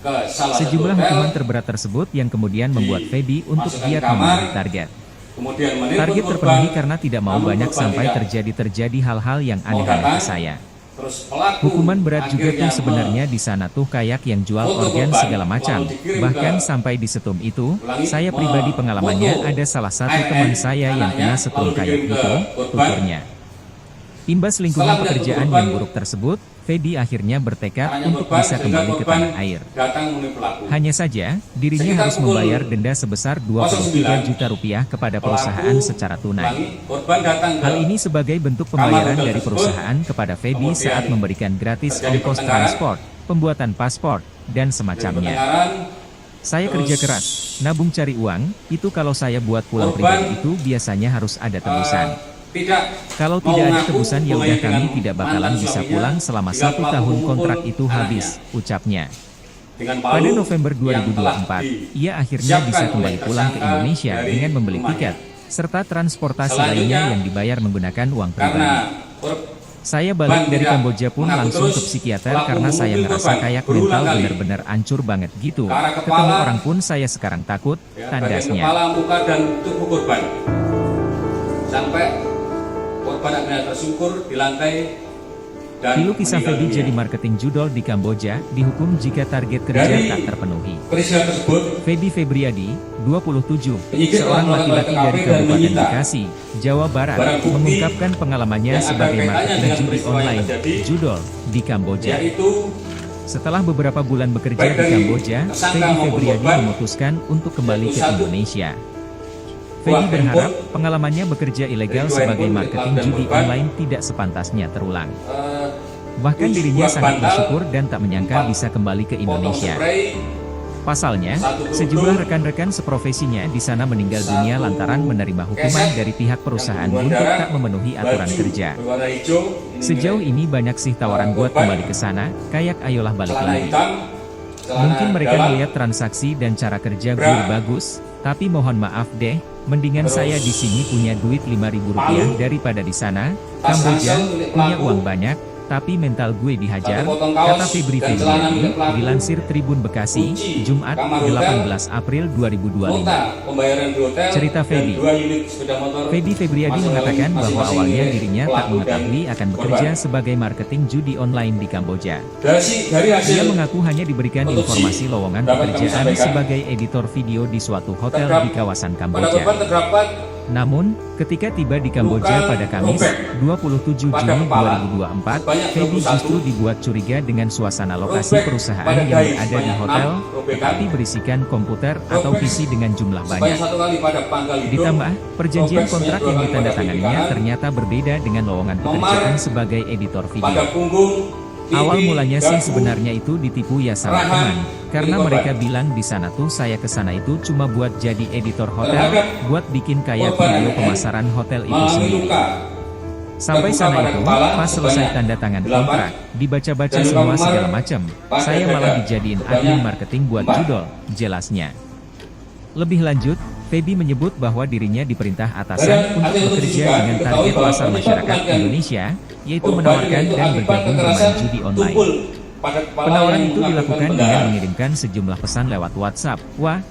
ke salah satu Sejumlah hotel, hukuman terberat tersebut yang kemudian membuat Feby untuk masukkan giat kamar, memenuhi target. kemudian menipu Target korban, terpenuhi karena tidak mau namun banyak korban sampai tidak terjadi hal-hal yang mau aneh-aneh datang. ke saya. Terus pelaku Hukuman berat juga akhirnya tuh sebenarnya di sana tuh kayak yang jual foto organ korban, segala macam. lalu dikirim Bahkan ke- sampai di setrum itu, Ulangi, saya pribadi pengalamannya foto ada salah satu AN teman saya yang anaknya, kena setrum lalu kayak dikirim ke gitu, korban. tuturnya. Imbas lingkungan Setelah melihat pekerjaan korban, yang buruk tersebut, Feby akhirnya bertekad anaknya untuk korban, bisa sehingga kembali ke korban tanah air. datang menemui pelaku. Hanya saja, dirinya Sekitar harus pukul membayar denda sebesar 23 juta rupiah kepada perusahaan Pelaku, secara tunai. ulangi, korban datang ke Hal ini sebagai bentuk kamar pembayaran hotel dari tersebut. perusahaan kepada Feby Kemudian saat memberikan gratis terjadi ongkos pertengkaran. transport, pembuatan paspor, dan semacamnya. pertengkaran. Saya Terus, kerja keras, nabung cari uang, itu kalau saya buat pulang korban, pribadi itu biasanya harus ada tebusan. Tidak Kalau mau tidak ada mengaku tebusan ya mulai udah kami dengan tidak bakalan mantan bisa suaminya pulang selama hingga 1 pelaku tahun memukul kontrak itu habis, anaknya. ucapnya. Dengan palu Pada November yang telah 2024, ia akhirnya disiapkan bisa oleh kembali pulang ke tersangka Indonesia dari dengan membeli rumahnya. tiket, serta transportasi Selanjutnya, lainnya yang dibayar menggunakan uang karena pribadi. Saya balik dari Kamboja pun mengaku langsung terus, ke psikiater pelaku karena saya memukul ngerasa korban kayak berulang mental kali. bener-bener hancur banget gitu. Ke arah Ketemu kepala, orang pun saya sekarang takut, bagian tandasnya. kepala, muka, dan tubuh korban sampai korban akhirnya tersungkur di lantai dan Pilu kisah meninggal Feby dunia. jadi marketing judol di Kamboja, dihukum jika target kerja Dari tak terpenuhi. peristiwa tersebut, Feby Febriadi, 27, penyidik seorang telah melakukan laki-laki TKP dari dan Kabupaten menyita Bekasi, Jawa Barat, barang bukti mengungkapkan pengalamannya yang ada sebagai kaitannya marketing dengan judi peristiwa yang online, terjadi, judol, di Kamboja. yaitu Setelah beberapa bulan bekerja baik di dari Kamboja, tersangka Feby maupun Febriadi korban, memutuskan untuk kembali ke satu, Indonesia. buah Feby berharap handphone, pengalamannya bekerja ilegal dari dua sebagai handphone marketing dan judi korban, online tidak sepantasnya terulang. eh, Bahkan 7 dirinya buah sangat bantal, bersyukur dan tak menyangka 4 bisa kembali ke potong Indonesia. spray, Pasalnya, satu kerudung, sejumlah rekan-rekan seprofesinya di sana meninggal dunia satu lantaran menerima hukuman keset dari pihak perusahaan yang untuk berdarah, tak memenuhi aturan baju kerja. berwarna hijau, ini Sejauh ini banyak sih tawaran buat korban, kembali ke sana, kayak ayolah balik celana lagi. hitam, celana Mungkin mereka dalam, melihat transaksi dan cara kerja bra, gue bagus, tapi mohon maaf deh, mendingan terus saya di sini punya duit Rp5.000 palu, daripada di sana. tas Kamboja ransel milik punya pelaku, uang banyak, tapi mental gue dihajar, satu potong kaos kata Febri dan celana Febriadi, milik pelaku, dilansir Tribun Bekasi, kunci Jumat, kamar hotel, 18 April 2025. nota pembayaran di hotel, Cerita dan Feby. 2 unit sepeda motor Feby Febriadi masing-masing mengatakan bahwa masing-masing awalnya milik dirinya tak pelaku dan mengetahui akan bekerja korban. sebagai marketing judi online di Kamboja. Dari hasil Dia mengaku hanya diberikan otopsi informasi lowongan dapat kami pekerjaan sampaikan, sebagai editor video di suatu hotel di kawasan pada Kamboja. korban terdapat Namun, ketika tiba di Kamboja luka pada Kamis, robek 27 pada Juni kepala 2024, sebanyak Feby 21, justru dibuat curiga dengan suasana lokasi robek perusahaan pada yang dahi berada di sebanyak hotel, 6 robekan, tetapi berisikan komputer atau robek PC dengan jumlah sebanyak banyak. 1 kali pada pangkal hidung, Ditambah, perjanjian robek kontrak sebanyak 2 yang kali pada ditandatanganinya pipi kanan, ternyata berbeda dengan lowongan memar pekerjaan sebagai editor pada video. punggung, pipi, Awal mulanya sih dagu, sebenarnya itu ditipu ya sama rahang, teman, karena milik mereka korban. bilang di sana tuh saya kesana itu cuma buat jadi editor hotel, Terhadap buat bikin kayak korban video NN pemasaran hotel itu mengalami sendiri. luka Sampai terbuka sana pada itu, kepala pas selesai sebanyak tanda tangan 8, kontrak, dibaca-baca dan luka semua memar segala macam, pada saya malah dada dijadiin sebanyak admin marketing buat 4. judol, jelasnya. Lebih lanjut, Feby menyebut bahwa dirinya diperintah atasan untuk bekerja dengan target pasar masyarakat Indonesia, yaitu menawarkan dan bergabung bermain judi online. Penawaran itu dilakukan dengan mengirimkan sejumlah pesan lewat WhatsApp,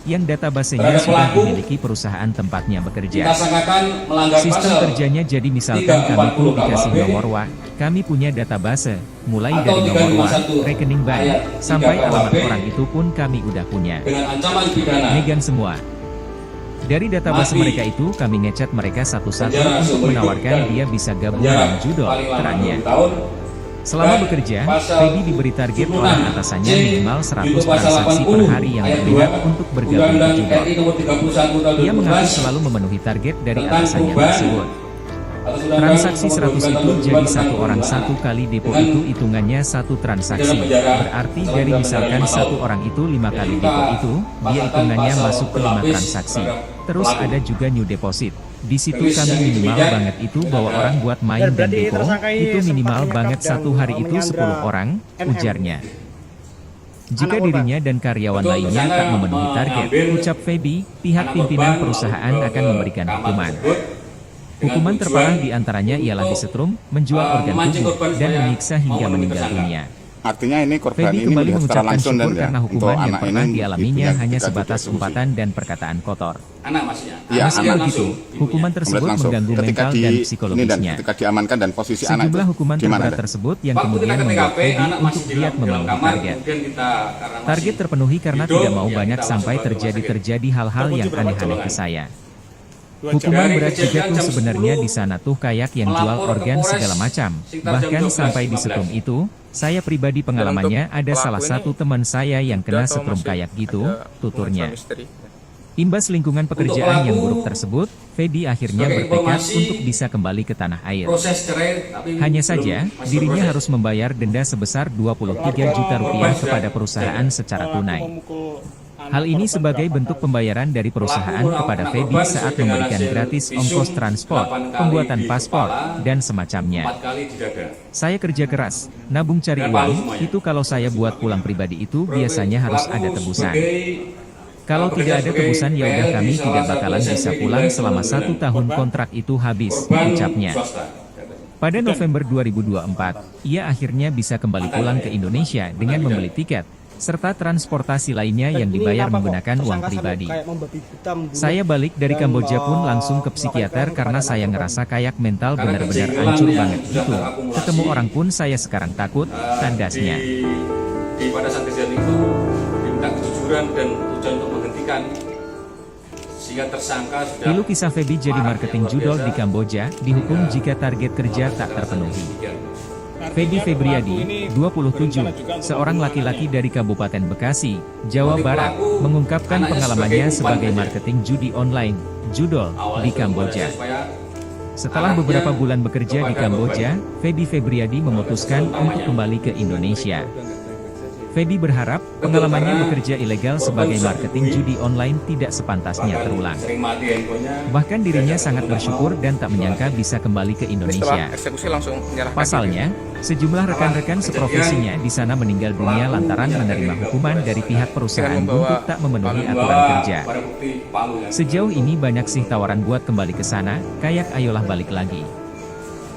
yang databasenya sudah dimiliki perusahaan tempatnya bekerja. Disangkakan melanggar Sistem pasal kerjanya jadi misalkan kami pun 340 dikasih KUHP nomor kami punya database, mulai atau dari nomor 351 rekening bank, ayat sampai 3 alamat KUHP orang itu pun kami udah punya. dengan ancaman pidana Megang semua. Dari database mati, mereka itu kami ngechat mereka satu-satu penjara untuk seumur hidup, menawarkan dan dia bisa gabung penjara dengan judol, paling lama terangnya. 20 tahun. Selama Dan bekerja, pasal Feby diberi target 76 oleh atasannya C, minimal 100 Junto pasal transaksi per 80 hari yang ayat terlihat 2, untuk bergabung ke Undang-Undang judol. RI nomor 31 tahun Ia mengaku 2012 selalu memenuhi target dari tentang atasannya perubahan tersebut. atas Undang-Undang Transaksi nomor 100 itu 22 tahun jadi 2002 satu orang tentang satu kali depo dengan itu hitungannya satu transaksi. penjara Berarti selama dari penjara misalkan 5 tahun. satu orang itu 5 kali Kita depo itu, dia pasangkan hitungannya pasal masuk ke 5 berlapis transaksi. terhadap Terus pelaku. ada juga new deposit. Di situ Tulis kami yang minimal demikian, banget itu bawa ada. orang buat main Dan dan berarti depo, tersangka ini itu minimal sempat banget menyekap satu dan hari itu menyandra 10 orang, NM. ujarnya. Jika Anak korban. dirinya dan karyawan Betul, lainnya tersangka tak memenuhi target, mengambil ucap Feby, pihak anak pimpinan korban perusahaan ke akan memberikan kamar hukuman. tersebut dengan Hukuman tujuan terparah diantaranya ialah untuk, disetrum, menjual organ memancing tubuh, korban dan supaya menyiksa hingga mau menemui meninggal tersangka. dunia. Artinya ini korban Feby ini kembali melihat secara mengucapkan langsung dan syukur ya, karena untuk hukuman yang anak pernah ini dialaminya ibunya hanya ketika sebatas dieksekusi. umpatan dan perkataan kotor. Anak masnya. Iya, Masnya anak. langsung, Hukuman ibunya. tersebut Melihat langsung. mengganggu Ketika mental di dan ini dan psikologisnya. ketika diamankan dan posisi anak itu Sejumlah hukuman gimana? terberat Dan? tersebut yang Waktu kemudian kita ke membuat TKP, Feby anak untuk masih giat dalam memenuhi kamar, target. kemudian kita karena masih Target terpenuhi karena hidup, tidak mau ya banyak kita sampai langsung ke rumah sakit. terjadi hal-hal yang aneh-aneh ke saya. 2 jam. Hukuman Dari berat juga kejadian tuh jam sebenarnya 10, di sana tuh kayak yang jual melapor ke organ Polres segala macam. sekitar Bahkan jam 12, sampai di 15. setrum itu, saya pribadi pengalamannya untuk ada pelaku salah ini satu teman saya yang kena atau setrum masih kayak gitu, ada tuturnya. hubungan misteri? Imbas lingkungan pekerjaan yang pelaku, buruk tersebut, Feby akhirnya sebagai bertekad informasi, untuk bisa kembali ke tanah air. proses cerai tapi Hanya belum- saja, masih dirinya berproses. harus membayar denda sebesar 23 juta rupiah kepada perusahaan secara tunai. Hal ini sebagai bentuk pembayaran dari perusahaan kepada Feby saat memberikan gratis ongkos transport, pembuatan paspor, dan semacamnya. 4 kali di dada. Saya kerja keras, nabung cari uang, itu kalau saya buat pulang pribadi itu biasanya harus ada tebusan. Kalau tidak ada tebusan ya udah kami tidak bakalan bisa pulang selama 1 tahun kontrak itu habis, ucapnya. Pada November 2024, ia akhirnya bisa kembali pulang ke Indonesia dengan membeli tiket, serta transportasi lainnya yang dibayar menggunakan uang pribadi. Kayak membabi buta membunuh. Saya balik dari Kamboja pun langsung ke psikiater karena saya ngerasa kayak mental benar-benar hancur banget gitu. Ketemu orang pun saya sekarang takut, tandasnya. Pada saat kejadian itu diminta kejujuran dan tujuan untuk menghentikan sehingga tersangka sudah Pilu kisah Feby jadi marketing judol di Kamboja, dihukum jika target kerja tak terpenuhi. Feby Febriadi, 27, seorang laki-laki dari Kabupaten Bekasi, Jawa Barat, mengungkapkan pengalamannya sebagai marketing judi online, judol, di Kamboja. Setelah beberapa bulan bekerja di Kamboja, Feby Febriadi memutuskan untuk kembali ke Indonesia. Feby berharap pengalamannya bekerja ilegal sebagai marketing judi online tidak sepantasnya terulang. Bahkan dirinya sangat bersyukur dan tak menyangka bisa kembali ke Setelah Indonesia. eksekusi langsung menyerahkan Pasalnya, sejumlah rekan-rekan seprofesinya di sana meninggal dunia lantaran menerima hukuman dari pihak perusahaan untuk tak memenuhi aturan kerja. Sejauh ini banyak sih tawaran buat kembali ke sana, kayak ayolah balik lagi.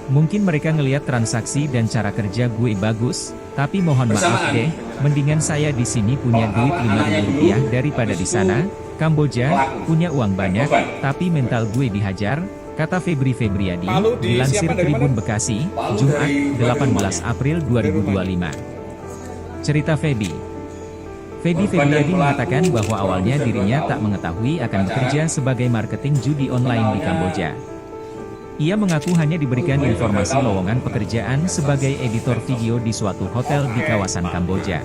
Mungkin mereka ngelihat transaksi dan cara kerja gue bagus, tapi mohon maaf deh, mendingan saya di sini punya duit 5.000 rupiah daripada di sana, Kamboja, punya uang banyak, tapi mental gue dihajar, kata Febri Febriadi, dilansir Tribun Bekasi, Jumat, 18 April 2025. Cerita Feby. Feby Febriadi mengatakan bahwa awalnya dirinya tak mengetahui akan bekerja sebagai marketing judi online di Kamboja. Ia mengaku hanya diberikan informasi lowongan pekerjaan sebagai editor video di suatu hotel di kawasan Kamboja.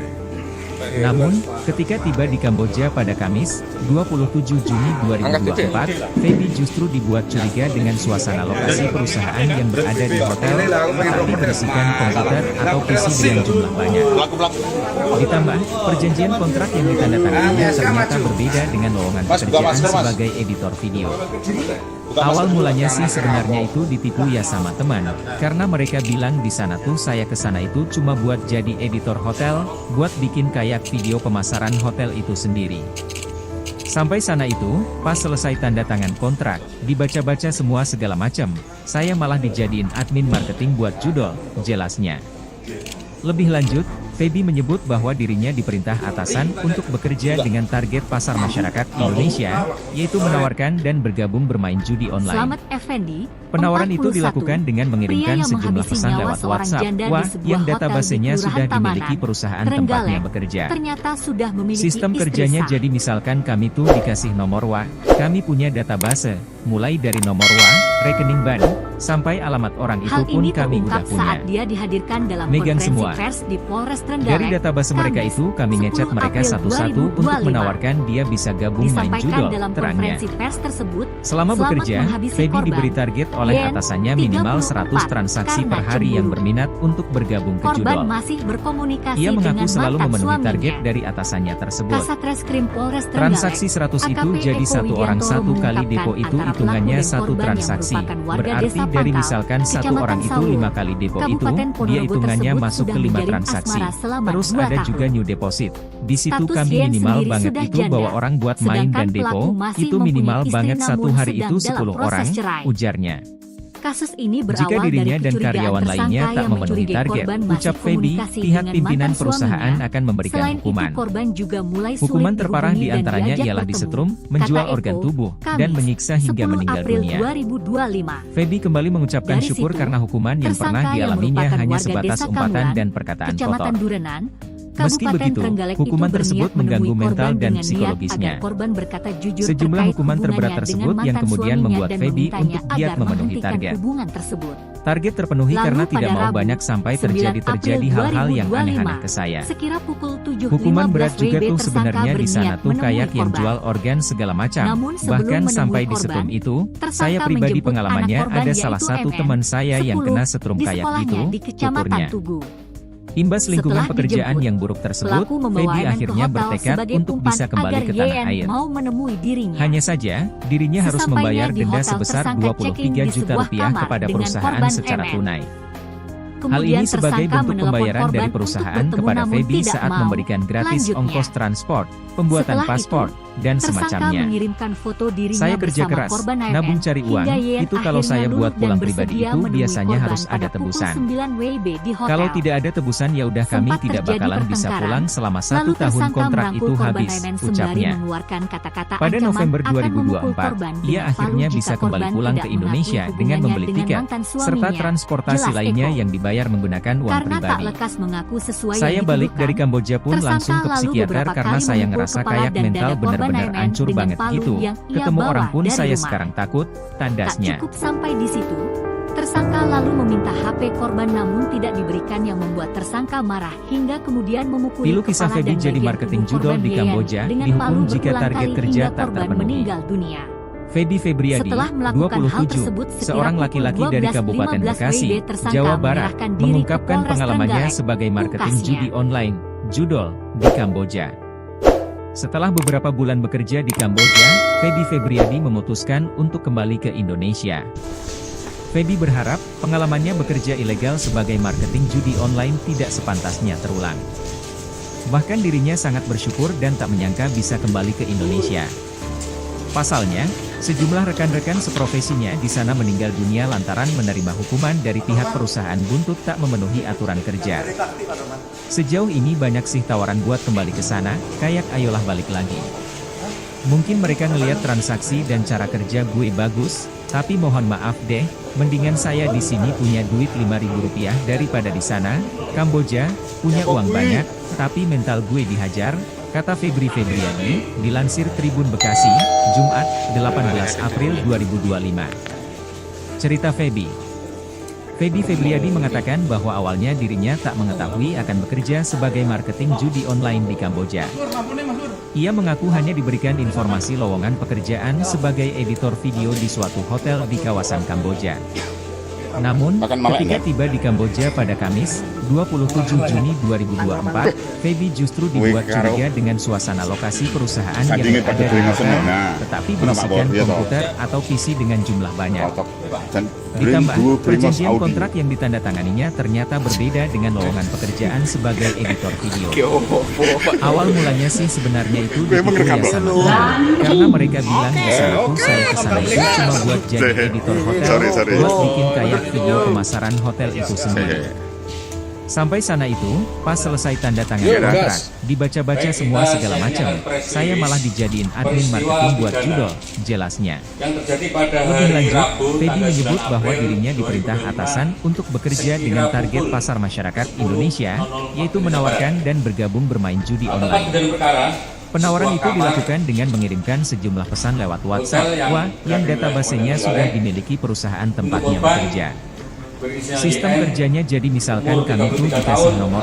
Namun, ketika tiba di Kamboja pada Kamis, 27 Juni 2024, Feby justru dibuat curiga dengan suasana lokasi perusahaan yang berada di hotel, tak diberisikan komputer atau PC dengan jumlah banyak. Ditambah, perjanjian kontrak yang ditandatangani ternyata berbeda dengan lowongan pekerjaan sebagai editor video. Awal mulanya sih sebenarnya itu ditipu ya sama teman, karena mereka bilang di sana tuh saya ke sana itu cuma buat jadi editor hotel, buat bikin kayak video pemasaran hotel itu sendiri. Sampai sana itu, pas selesai tanda tangan kontrak, dibaca-baca semua segala macam, saya malah dijadiin admin marketing buat judol, jelasnya. Lebih lanjut, Feby menyebut bahwa dirinya diperintah atasan untuk bekerja dengan target pasar masyarakat Indonesia, yaitu menawarkan dan bergabung bermain judi online. Selamat Effendi, Penawaran itu 41, dilakukan dengan mengirimkan pria yang sejumlah menghabisi pesan nyawa lewat seorang WhatsApp, janda di wah, sebuah yang hotel databasenya di sudah Kelurahan dimiliki Tamanan, perusahaan Trenggalek, tempatnya bekerja. ternyata sudah memiliki Sistem istri kerjanya sah. jadi misalkan kami tuh dikasih nomor WA, kami punya database, mulai dari nomor WA, rekening bank, sampai alamat orang itu Hal pun ini kami udah terungkap punya. saat dia dihadirkan dalam Megang konferensi semua. pers di Polres Trenggalek. Dari database mereka Kamis, itu kami ngechat 10 mereka April satu-satu untuk 2025. menawarkan dia bisa gabung main Disampaikan judol, dalam terangnya. konferensi pers tersebut, Selama selamat bekerja, menghabisi Feby korban. diberi target oleh Yen, atasannya minimal 100 34, transaksi per karena hari yang cemburu. berminat untuk bergabung ke Korban judol. masih berkomunikasi Ia mengaku dengan selalu mantan memenuhi suaminya. target dari atasannya tersebut. Kasat Reskrim Polres Trenggalek, Transaksi 100 itu AKP jadi Eko satu orang Widiantoro satu kali mengungkapkan depo itu antara hitungannya pelaku dan satu korban yang transaksi. merupakan warga Berarti desa dari Pangkal, misalkan satu Kecamatan orang itu Sawur, 5 kali depo itu, Kabupaten dia Ponorogo hitungannya tersebut masuk sudah ke 5 menjalin transaksi. asmara selama Terus 2 ada tahun. juga new deposit. Di situ Status kami Yen minimal sendiri banget sudah itu janda, bawa orang buat main sedangkan dan depo, pelaku masih itu minimal mempunyai banget istri satu namun hari sedang itu dalam 10 proses orang, cerai. ujarnya. Kasus ini Jika berawal dirinya dari dan kecurigaan karyawan tersangka lainnya tak yang memenuhi mencurigai target, korban masih ucap Feby, komunikasi pihak dengan pimpinan mantan perusahaan suaminya. akan memberikan Selain hukuman. itu korban juga mulai sulit Hukuman terparah dihubungi dan diantaranya diajak ialah bertemu, disetrum, menjual kata organ Eko, tubuh, dan Kamis, menyiksa hingga 10 meninggal April dunia. 2025. Feby kembali mengucapkan Dari syukur situ, karena hukuman yang pernah tersangka yang dialaminya merupakan hanya warga sebatas Desa umpatan Kamulan, dan perkataan Kecamatan kotor. Durenan, Meski Kabupaten begitu, Trenggalek hukuman itu tersebut berniat mengganggu menemui mental korban dan dengan niat psikologisnya. agar korban berkata jujur Sejumlah terkait hukuman terberat hubungannya tersebut dengan yang mantan kemudian suaminya membuat dan Feby memintanya untuk giat agar memenuhi menghentikan target. hubungan tersebut. Target terpenuhi Lalu karena pada tidak mau Rabu, banyak sampai 9 terjadi April hal-hal yang 2025, aneh-aneh ke saya. Sekira pukul 7.15 Hukuman berat juga WB tuh tersangka sebenarnya di sana berniat tuh menemui kayak yang korban. jual organ segala macam. Namun sebelum Bahkan menemui sampai korban, disetrum itu, tersangka saya pribadi menjemput pengalamannya anak korban ada salah yaitu satu MM, teman saya yang 10, kena setrum di kayak sekolahnya gitu, di Kecamatan tuturnya. Tugu. Imbas lingkungan Setelah pekerjaan dijemput, yang buruk tersebut, pelaku membawa Feby MM ke akhirnya hotel bertekad sebagai untuk umpan bisa kembali agar ke tanah YN air. mau menemui dirinya. Hanya saja, dirinya harus Sesampainya membayar di denda hotel, sebesar tersangka check-in 23 di juta sebuah rupiah kamar kepada dengan perusahaan korban secara MM. tunai. Hal Kemudian ini sebagai tersangka bentuk menelpon pembayaran korban dari untuk perusahaan bertemu kepada namun Feby tidak saat mau. memberikan gratis Lanjutnya, ongkos transport, pembuatan setelah paspor, dan tersangka semacamnya. mengirimkan foto dirinya Saya kerja bersama keras, korban MM, nabung cari uang, hingga YN itu kalau saya akhirnya buat luluh pulang dan pribadi bersedia itu menemui biasanya korban harus pada ada pukul tebusan. 9 WIB di hotel. Kalau tidak ada tebusan ya udah kami Sempat tidak terjadi bakalan bisa pertengkaran, pulang selama 1 lalu tahun tersangka kontrak merangkul itu korban habis, MM sembari ucapnya. mengeluarkan kata-kata Pada ancaman November akan memukul 2024, korban ia dengan akhirnya palu bisa jika kembali korban pulang tidak ke Indonesia mengakui dengan membeli hubungannya tiket, dengan mantan serta suaminya, transportasi jelas lainnya Eko. yang dibayar menggunakan uang Karena tak pribadi. lekas mengaku sesuai Saya yang balik dari dituduhkan, Kamboja pun tersangka langsung ke lalu psikiater beberapa karena kali saya memukul ngerasa kepala kayak dan mental dada korban benar-benar MM hancur dengan banget palu gitu. yang ia Ketemu bawa orang pun dari saya rumah. sekarang takut, Tak tandasnya. cukup sampai di situ, tersangka lalu meminta HP korban namun tidak diberikan yang membuat tersangka marah hingga kemudian memukuli Pilu kisah kepala Feby dan jadi bagian marketing tubuh judol korban di YN Kamboja, dengan dihukum palu jika berulang target kali kerja hingga tak korban terpenuhi. meninggal dunia. Feby Febriadi, Setelah melakukan hal 27, tersebut sekira seorang pukul laki-laki dari 12.15 Kabupaten Bekasi, WIB, tersangka Jawa Barat, menyerahkan diri ke mengungkapkan Polres pengalamannya Trenggalek, sebagai marketing pungkasnya. judi online, judol, di Kamboja. Setelah beberapa bulan bekerja di Kamboja, Feby Febriadi memutuskan untuk kembali ke Indonesia. Feby berharap, pengalamannya bekerja ilegal sebagai marketing judi online tidak sepantasnya terulang. Bahkan dirinya sangat bersyukur dan tak menyangka bisa kembali ke Indonesia. Pasalnya, sejumlah rekan-rekan seprofesinya di sana meninggal dunia lantaran menerima hukuman dari pihak perusahaan buntut tak memenuhi aturan kerja. Sejauh ini banyak sih tawaran buat kembali ke sana, kayak ayolah balik lagi. Mungkin mereka ngelihat transaksi dan cara kerja gue bagus, tapi mohon maaf deh, mendingan saya di sini punya duit Rp5.000 daripada di sana, Kamboja, punya uang banyak, tapi mental gue dihajar, kata Feby Febriadi, dilansir Tribun Bekasi, Jumat, 18 April 2025. Cerita Feby. Feby Febriadi mengatakan bahwa awalnya dirinya tak mengetahui akan bekerja sebagai marketing judi online di Kamboja. Ia mengaku hanya diberikan informasi lowongan pekerjaan sebagai editor video di suatu hotel di kawasan Kamboja. Namun, ketika tiba di Kamboja pada Kamis, 27 Juni 2024, Feby justru dibuat curiga dengan suasana lokasi perusahaan yang berada di hotel, tetapi berisikan komputer atau PC dengan jumlah banyak. Ditambah, perjanjian kontrak yang ditandatanganinya ternyata berbeda dengan lowongan pekerjaan sebagai editor video. Awal mulanya sih sebenarnya itu ditipu ya sama teman, karena mereka bilang di sana tuh saya kesana itu cuma buat jadi editor hotel, buat bikin kayak video pemasaran hotel itu sendiri. Sampai sana itu, pas selesai tanda tangan kontrak, dibaca-baca semua segala macam, saya malah dijadiin admin marketing buat judol, jelasnya. Lebih lanjut, Feby menyebut bahwa dirinya diperintah atasan untuk bekerja dengan target pasar masyarakat Indonesia, yaitu menawarkan dan bergabung bermain judi online. Penawaran itu dilakukan dengan mengirimkan sejumlah pesan lewat WhatsApp, yang databasenya sudah dimiliki perusahaan tempatnya bekerja. Sistem kerjanya jadi misalkan kami tuh dikasih nomor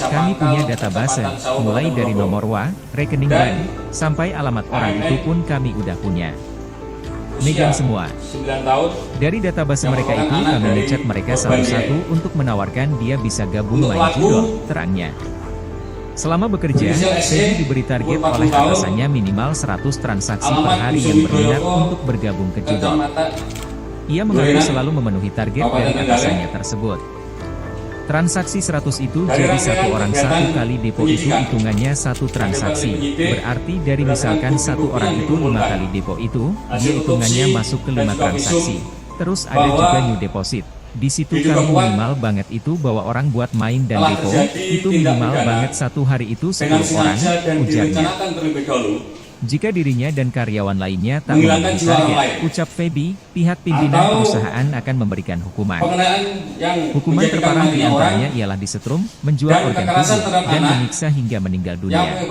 kami punya database, mulai dari nomor rekening bank, sampai alamat orang itu pun kami udah punya. Megang semua. Dari database mereka itu kami ngechat mereka satu-satu untuk menawarkan dia bisa gabung main judol, terangnya. Selama bekerja, Feby diberi target oleh atasannya minimal 100 transaksi per hari yang berminat untuk bergabung ke judol. Ia mengaku selalu memenuhi target dari atasannya tersebut. Transaksi 100 itu jadi satu orang satu kali depo itu hitungannya satu transaksi. Berarti dari misalkan satu orang itu 5 kali depo itu, dia hitungannya masuk ke 5 transaksi. Terus ada juga new deposit. Di situ kami minimal banget itu bawa orang buat main dan depo, itu minimal banget satu hari itu 10 orang, ujarnya. Jika dirinya dan karyawan lainnya tak memenuhi target, ucap Feby, pihak pimpinan perusahaan akan memberikan hukuman. Hukuman terparah diantaranya ialah disetrum, menjual organ tubuh, dan menyiksa hingga meninggal dunia.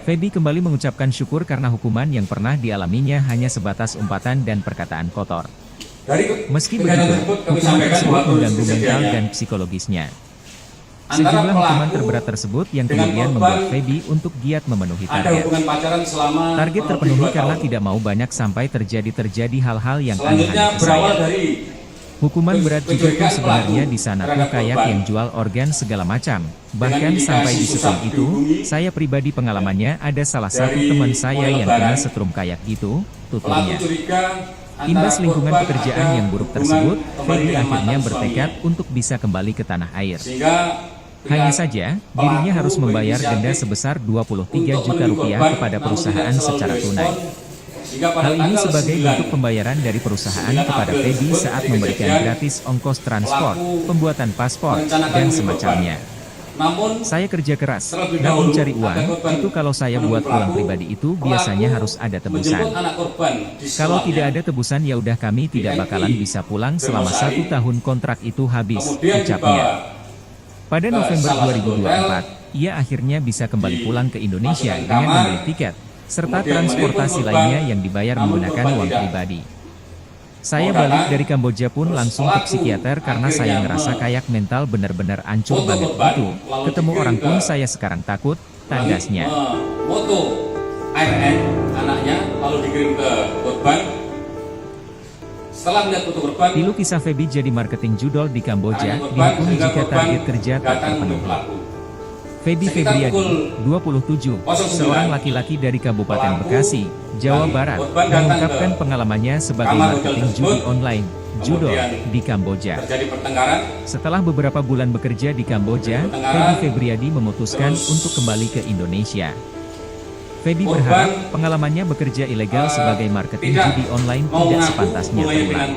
Feby kembali mengucapkan syukur karena hukuman yang pernah dialaminya hanya sebatas umpatan dan perkataan kotor. Meski begitu, hukuman tersebut mengganggu mental dan psikologisnya. Sejumlah hukuman terberat tersebut yang kemudian membuat Feby untuk giat memenuhi target. Target terpenuhi karena tidak mau banyak sampai terjadi hal-hal yang aneh ke saya. Hukuman berat juga itu sebenarnya di sana tuh kayak yang jual organ segala macam. Bahkan sampai di setrum itu, saya pribadi pengalamannya ada salah satu teman saya yang kena setrum kayak gitu, tuturnya. Imbas lingkungan pekerjaan yang buruk tersebut, Feby akhirnya bertekad untuk bisa kembali ke tanah air. Hanya saja, dirinya harus membayar denda sebesar 23 juta rupiah kepada perusahaan secara tunai. Hal ini sebagai bentuk pembayaran dari perusahaan kepada Feby saat memberikan gratis ongkos transport, pembuatan paspor, dan semacamnya. Saya kerja keras, namun cari uang, itu kalau saya buat uang pribadi itu biasanya harus ada tebusan. Kalau tidak ada tebusan ya udah kami tidak bakalan bisa pulang selama 1 tahun kontrak itu habis, ucapnya. Pada November 2024, ia akhirnya bisa kembali pulang ke Indonesia dengan membeli tiket, serta transportasi lainnya yang dibayar menggunakan uang pribadi. Saya balik dari Kamboja pun langsung ke psikiater karena saya ngerasa kayak mental benar-benar hancur banget gitu. Ketemu orang pun saya sekarang takut, tandasnya. Foto ARN anaknya lalu dikirim ke korban. Setelah melihat foto korban, Tilu kisah Feby jadi marketing judol di Kamboja, dihukum jika target kerja tak terpenuhi. Feby Febriadi, 27, seorang laki-laki dari Kabupaten Bekasi, Jawa Barat, mengungkapkan pengalamannya sebagai marketing judi online, judol, di Kamboja. Setelah beberapa bulan bekerja di Kamboja, Feby Febriadi memutuskan untuk kembali ke Indonesia. Feby berharap pengalamannya bekerja ilegal sebagai marketing judi online tidak sepantasnya terulang.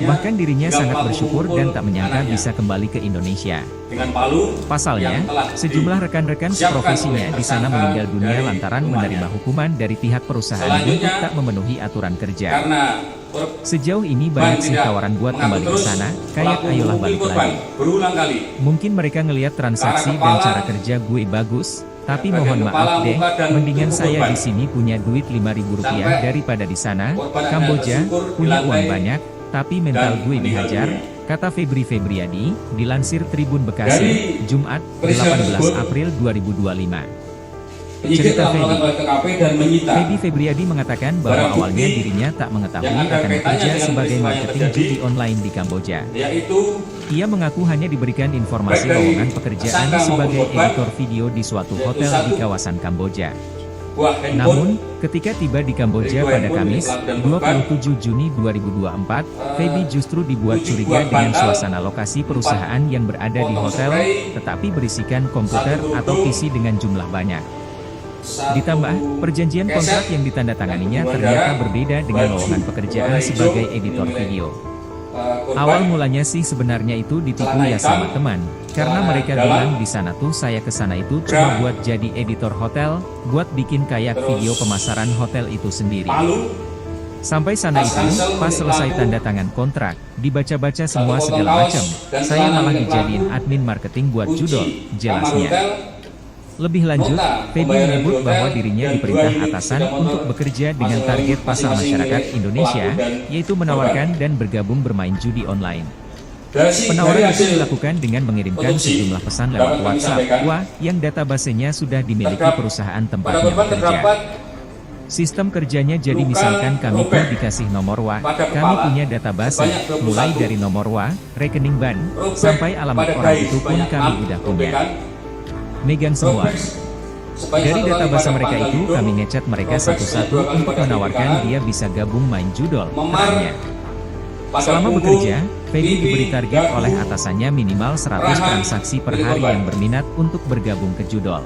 Bahkan dirinya sangat bersyukur dan tak menyangka bisa kembali ke Indonesia. Pasalnya, sejumlah rekan-rekan seprofesinya di sana meninggal dunia lantaran menerima hukuman dari pihak perusahaan untuk tak memenuhi aturan kerja. Sejauh ini banyak sih tawaran buat kembali ke sana, kayak ayolah balik lagi. Mungkin mereka ngelihat transaksi dan cara kerja gue bagus, tapi mohon maaf deh, mendingan saya di sini punya duit 5.000 rupiah daripada di sana, Kamboja, punya uang banyak, tapi mental gue dihajar, kata Feby Febriadi, dilansir Tribun Bekasi, Jumat, 18 April 2025. Cerita Feby Febriadi mengatakan bahwa awalnya dirinya tak mengetahui akan bekerja sebagai marketing judi online di Kamboja. Ia mengaku hanya diberikan informasi lowongan pekerjaan sebagai editor video di suatu hotel di kawasan Kamboja. Namun, ketika tiba di Kamboja pada Kamis, 27 Juni 2024, Feby justru dibuat curiga dengan suasana lokasi perusahaan yang berada di hotel, tetapi berisikan komputer atau PC dengan jumlah banyak. Ditambah, perjanjian kontrak yang ditandatanganinya ternyata berbeda dengan lowongan pekerjaan sebagai editor video. Awal mulanya sih sebenarnya itu ditipu ya sama teman, karena mereka bilang di sana tuh saya kesana itu cuma buat jadi editor hotel, buat bikin kayak video pemasaran hotel itu sendiri. Sampai sana itu, pas selesai tanda tangan kontrak, dibaca-baca semua segala macam, saya malah dijadiin admin marketing buat judol, jelasnya. Lebih lanjut, Feby menyebut bahwa dirinya diperintah atasan untuk bekerja dengan target pasar masyarakat Indonesia, yaitu menawarkan dan bergabung bermain judi online. Penawaran itu dilakukan dengan mengirimkan sejumlah pesan lewat WhatsApp, yang databasenya sudah dimiliki perusahaan tempatnya bekerja. Sistem kerjanya jadi misalkan kami pun dikasih nomor kami punya database, mulai dari nomor rekening bank, sampai alamat orang itu pun kami udah punya. Megang semua. Dari database mereka itu kami ngecat mereka satu-satu untuk menawarkan dia bisa gabung main judol, katanya. Selama bekerja, Feby diberi target oleh atasannya minimal 100 transaksi per hari yang berminat untuk bergabung ke judol.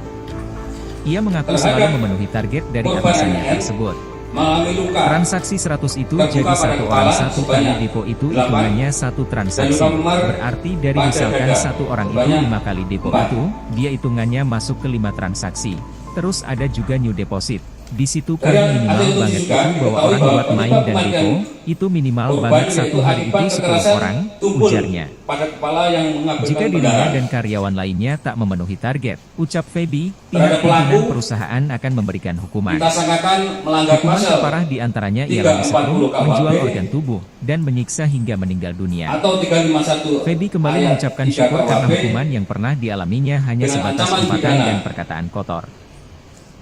Ia mengaku selalu memenuhi target dari atasannya tersebut. mengalami luka. Transaksi 100 itu Terbuka jadi pada satu kepala orang satu kali sebanyak depo itu 8, hitungannya satu transaksi. dan luka memar Berarti dari pada misalkan dada satu orang itu sebanyak 5 kali depo 4. itu, dia hitungannya masuk ke 5 transaksi. Terus ada juga new deposit. Di situ Dan paling minimal ada banget juga itu bahwa diketahui orang bahwa buat main dan penyebab depo, kematian itu minimal korban banget satu yaitu hari akibat itu 10 kekerasan orang, tumpul ujarnya. pada kepala yang mengakibatkan Jika dirinya pendarahan. dan karyawan lainnya tak memenuhi target, ucap Feby, pihak Terhadap pelaku, pimpinan perusahaan akan memberikan hukuman. Kita sangkakan melanggar Hukuman pasal terparah diantaranya ialah 340 disetrum, KUHP menjual organ tubuh, dan menyiksa hingga meninggal dunia. atau 351 Feby kembali ayat mengucapkan 3 syukur karena KUHP hukuman yang pernah dialaminya hanya dengan sebatas ancaman umpatan pidana dan perkataan kotor.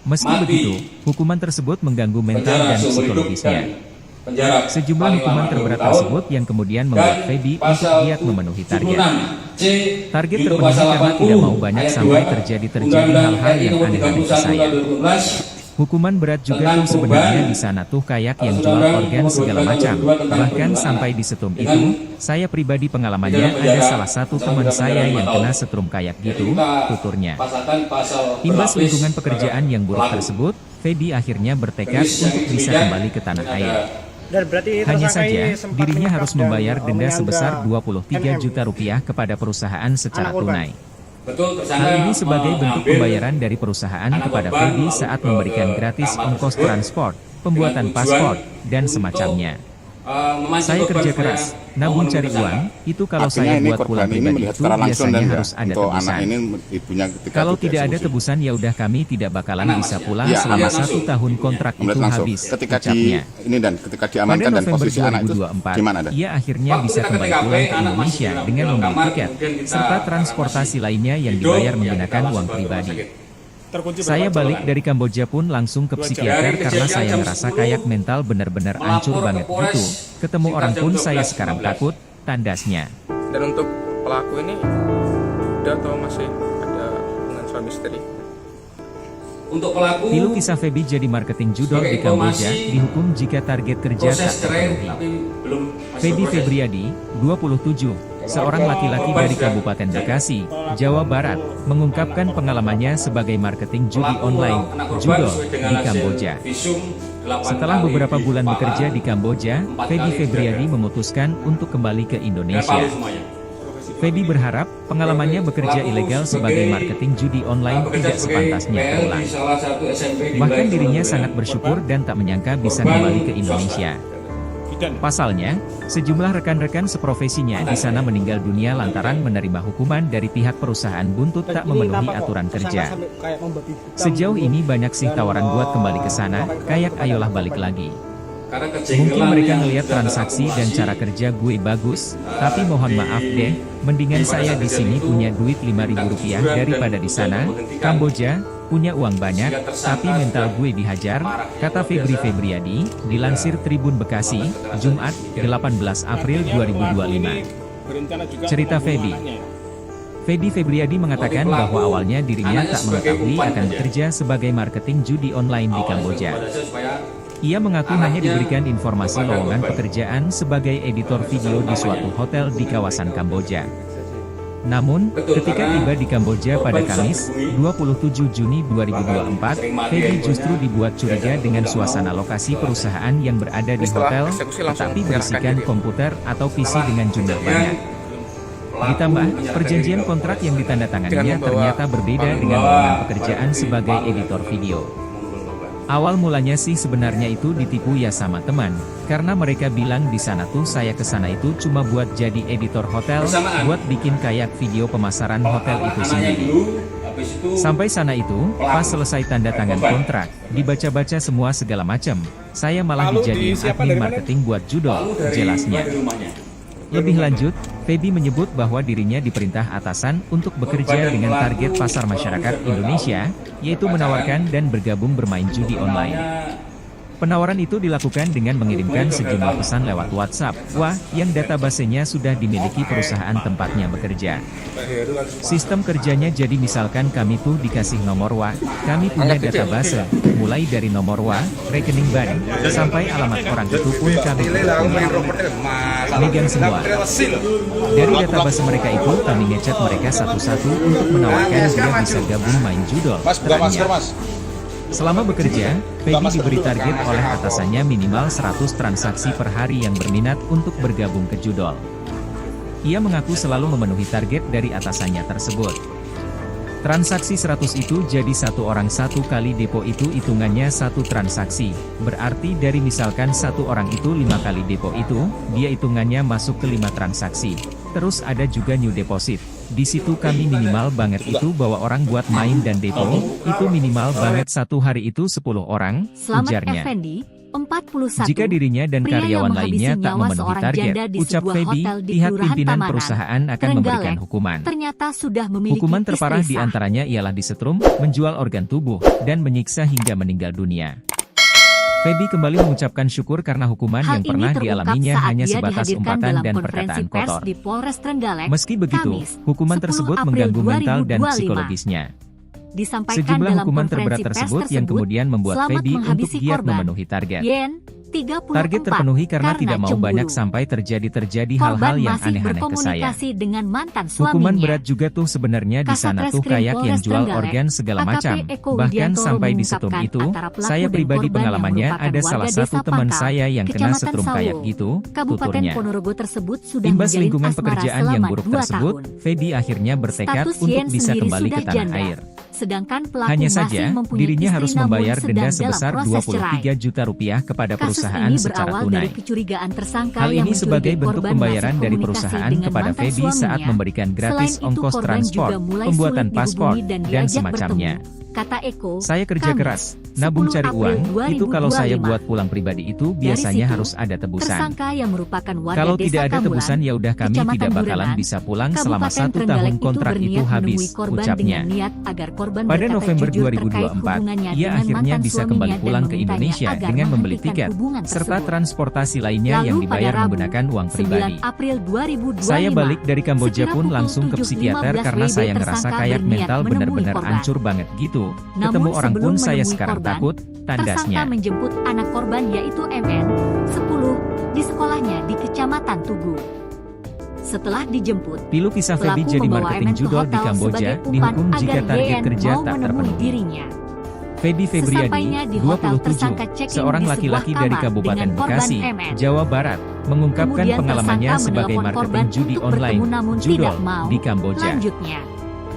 Meski mati, begitu, hukuman tersebut mengganggu mental penjara dan seumur hidup, psikologisnya. dan penjara Sejumlah paling hukuman lama terberat 20 tahun, tersebut yang kemudian membuat Feby untuk pasal giat memenuhi target. 76C Target junto terpenuhi pasal karena 80 tidak mau banyak ayat sampai 2, terjadi Undang-Undang hal-hal RI yang nomor aneh-aneh ke 31 saya. tahun 2012 Hukuman berat juga tentang tuh sebenarnya perubahan di sana tuh kayak yang jual Undang-Undang organ nomor segala 12 macam. tahun 2002 tentang Bahkan perlindungan sampai anak. di setrum Dengan itu, saya pribadi pengalamannya pidana ada penjara salah satu sampai teman pidana saya penjara yang 5 kena tahun. setrum kayak Jadi gitu, kita tuturnya. pasangkan pasal Imbas berlapis lingkungan pekerjaan yang buruk pelaku. tersebut, Feby akhirnya bertekad Gadis yang untuk bisa demikian kembali ke tanah ada air. Dan berarti Hanya tersangka saja, ini sempat dirinya menyekap harus dan membayar denda menyandra sebesar 23 NM. juta rupiah kepada perusahaan secara Anak korban. tunai. Betul, tersangka Hal ini sebagai bentuk mengambil pembayaran dari perusahaan anak kepada korban Feby lalu saat ke memberikan gratis kamar ongkos tersebut transport, pembuatan dengan tujuan paspor, dan untuk, semacamnya. memancing Saya korban kerja supaya keras, mau nabung menemui cari tersangka. uang, itu kalau Artinya saya ini buat korban pulang ini pribadi melihat itu secara langsung biasanya dan harus ada untuk anak tebusan. ini ibunya ketika Kalau itu tidak ada dieksekusi. tebusan ya udah kami tidak bakalan Anak bisa masih- pulang Iya, selama anak 1 masuk. tahun kontrak Melihat itu langsung. habis, Ketika ucapnya. dan ketika Pada diamankan dan November posisi anak itu 2024, gimana ada? ia akhirnya Waktu bisa kita kembali ke TKP, pulang ke anak masih Indonesia dalam dengan membeli kamar, tiket, kemudian kita serta transportasi lainnya yang hidup, dibayar ya, kita menggunakan langsung uang ke rumah pribadi. sakit. Terkunci Saya berapa balik jalan? dari Kamboja pun langsung ke 2 jam. psikiater Dari karena kejadian saya jam merasa 10, kayak mental benar-benar hancur melapor ke banget Polres gitu. Ketemu sekitar orang jam pun saya 12, sekarang 15. takut, tandasnya. Dan untuk pelaku ini udah atau masih ada hubungan suami istri? Untuk pelaku Tilu kisah Feby jadi marketing judol sebagai di Kamboja, informasi, dihukum jika target kerja proses tak cerai terpenuhi. tapi belum masih Feby berproses. Febriadi, 27, seorang laki-laki dari Kabupaten Bekasi, Jawa Barat, mengungkapkan pengalamannya sebagai marketing judi Pelaku online, anak korban judol, sesuai dengan di hasil Kamboja. visum 8 Setelah kali beberapa di bulan kepala, bekerja di Kamboja, 4 Feby kali Febriadi jaga. memutuskan untuk kembali ke Dan Indonesia. palu semuanya. Feby berharap pengalamannya bekerja Pelaku ilegal sebagai marketing judi online bekerja tidak sebagai sepantasnya PR terulang. di salah satu SMP di Bahkan wilayah dirinya Surabaya. sangat bersyukur dan tak menyangka bisa Korban kembali ke swasta. Indonesia. Bidan. Pasalnya, sejumlah rekan-rekan seprofesinya di sana meninggal dunia lantaran menerima hukuman dari pihak perusahaan buntut tak Dan ini memenuhi kenapa kok aturan tersangka kerja. sampai kayak membabi buta Sejauh gitu? ini banyak sih Dan, tawaran buat kembali ke sana, kayak ayolah balik lagi. Mungkin mereka ngelihat transaksi dan cara kerja gue bagus, tapi mohon maaf deh, mendingan saya di sini punya duit 5.000 rupiah daripada di sana, Kamboja, punya uang banyak, tapi mental gue dihajar, kata Febri Febriadi, dilansir Tribun Bekasi, Jumat, 18 April 2025. Berencana juga Cerita membunuh Feby. anaknya. Feby Febriadi mengatakan bahwa awalnya dirinya tak mengetahui akan bekerja sebagai marketing judi online di Kamboja. Ia mengaku hanya diberikan informasi lowongan pekerjaan sebagai editor video di suatu hotel di kawasan Kamboja. Namun, ketika tiba di Kamboja pada Kamis, 27 Juni 2024, Feby justru dibuat curiga dengan suasana lokasi perusahaan yang berada di hotel, tetapi berisikan komputer atau PC dengan jumlah banyak. Ditambah, perjanjian kontrak yang ditandatanganinya ternyata berbeda dengan lowongan pekerjaan sebagai editor video. Awal mulanya sih sebenarnya itu ditipu ya sama teman, karena mereka bilang di sana tuh saya ke sana itu cuma buat jadi editor hotel, buat bikin kayak video pemasaran hotel itu sendiri. Sampai sana itu, pas selesai tanda tangan kontrak, dibaca-baca semua segala macam, saya malah Lalu dijadiin disiapkan admin dari mana? marketing buat judol, jelasnya. Lebih lanjut, Feby menyebut bahwa dirinya diperintah atasan untuk bekerja dengan target pasar masyarakat Indonesia, yaitu menawarkan dan bergabung bermain judi online. Penawaran itu dilakukan dengan mengirimkan sejumlah pesan lewat WhatsApp, yang databasenya sudah dimiliki perusahaan tempatnya bekerja. Sistem kerjanya jadi misalkan kami tuh dikasih nomor kami punya database, mulai dari nomor rekening bank, sampai alamat orang itu pun kami megang semua. Dari database mereka itu kami ngechat mereka satu-satu untuk menawarkan dia bisa gabung main judol, terangnya. Selama bekerja, Feby diberi target oleh atasannya minimal 100 transaksi per hari yang berminat untuk bergabung ke judol. Ia mengaku selalu memenuhi target dari atasannya tersebut. Transaksi 100 itu jadi satu orang satu kali depo itu hitungannya satu transaksi, berarti dari misalkan satu orang itu 5 kali depo itu, dia hitungannya masuk ke 5 transaksi. Terus ada juga new deposit. Di situ kami minimal banget itu bawa orang buat main dan depo, itu minimal banget satu hari itu 10 orang, Selamat ujarnya. Effendi, 41. Jika dirinya dan Pria yang karyawan menghabisi lainnya tak nyawa memenuhi seorang target, janda di ucap sebuah Feby, hotel di pihak Kelurahan pimpinan Tamanan, perusahaan akan Trenggalek, memberikan hukuman. ternyata sudah memiliki Hukuman terparah istri di sah. antaranya ialah disetrum, menjual organ tubuh, dan menyiksa hingga meninggal dunia. Feby kembali mengucapkan syukur karena hukuman Hal yang ini pernah terungkap dialaminya saat hanya dia sebatas dihadirkan umpatan dalam dan konferensi perkataan pers kotor. di Polres Trenggalek, Meski begitu, Kamis, hukuman 10 tersebut April mengganggu mental dan 2025. psikologisnya. Disampaikan Sejumlah dalam hukuman konferensi terberat pers tersebut yang kemudian membuat selamat Feby untuk menghabisi giat korban. memenuhi target. Yen, 34, Target terpenuhi karena tidak mau cemburu. banyak sampai terjadi Korban hal-hal yang masih aneh-aneh ke saya. berkomunikasi dengan mantan suaminya. Hukuman berat juga tuh sebenarnya di sana tuh Kasatreskrim kayak yang Polres jual Trenggalek, organ segala AKP macam. Eko Bahkan Widiantoro sampai di setrum mengungkapkan itu, antara pelaku saya dan pribadi korban yang pengalamannya merupakan ada warga salah desa satu teman Pangkal, saya yang kena Kecamatan setrum Sawo, kayak gitu, Kabupaten tuturnya. Ponorogo tersebut sudah Imbas menjalin lingkungan asmara pekerjaan yang selama buruk 2 tersebut, tahun. Feby akhirnya bertekad Status untuk Yen bisa sendiri kembali ke sudah tanah janda. air. Sedangkan pelaku Hanya masih saja, mempunyai dirinya istri harus namun membayar sedang denda dalam sebesar proses cerai. 23 juta rupiah kepada Kasus perusahaan ini secara berawal tunai. dari kecurigaan tersangka Hal yang ini sebagai mencurigai bentuk korban pembayaran masih dari komunikasi perusahaan dengan kepada mantan Feby saat suaminya. memberikan gratis Selain itu, ongkos korban transport, juga mulai pembuatan sulit paspor, dihubungi dan dan diajak semacamnya. bertemu. Kata Eko, Saya kerja Kamis, keras, nabung 10 cari April uang, itu kalau saya 2025. buat pulang pribadi itu Dari biasanya situ, harus ada tebusan. tersangka yang merupakan warga Kalau desa tidak ada Kamulan, tebusan ya udah kami Kecamatan tidak bakalan Durenan, bisa pulang selama Kabupaten 1 Trenggalek tahun kontrak itu berniat habis, menemui korban ucapnya. dengan niat agar korban Pada berkata November jujur terkait 2024, hubungannya ia dengan akhirnya mantan bisa suaminya kembali dan pulang ke memintanya Indonesia agar dengan membeli menghentikan tiket, hubungan serta tersebut. transportasi lainnya Lalu yang pada dibayar Rabu, menggunakan uang 9 pribadi. April 2025, Saya balik dari Kamboja sekira pun pukul langsung ke 7.15 psikiater karena WIB saya ngerasa tersangka kayak berniat mental menemui benar-benar korban. hancur banget gitu. Namun Ketemu orang sebelum pun saya menemui sekarang korban, takut, tandasnya. tersangka menjemput anak korban yaitu MN, 10, di sekolahnya di Kecamatan Tugu. Setelah dijemput, Pilu kisah Feby pelaku jadi membawa marketing MN ke judol di hotel Kamboja, sebagai umpan dihukum jika agar target YN kerja mau tak menemui terpenuhi. dirinya. Feby Febriadi, Sesampainya di hotel, 27, tersangka check-in seorang di sebuah laki-laki dari kamar Kabupaten dengan korban Bekasi, MN. Jawa Barat, mengungkapkan Kemudian pengalamannya tersangka sebagai menelpon marketing korban judi untuk online, bertemu namun judol, tidak mau. di Kamboja. Lanjutnya,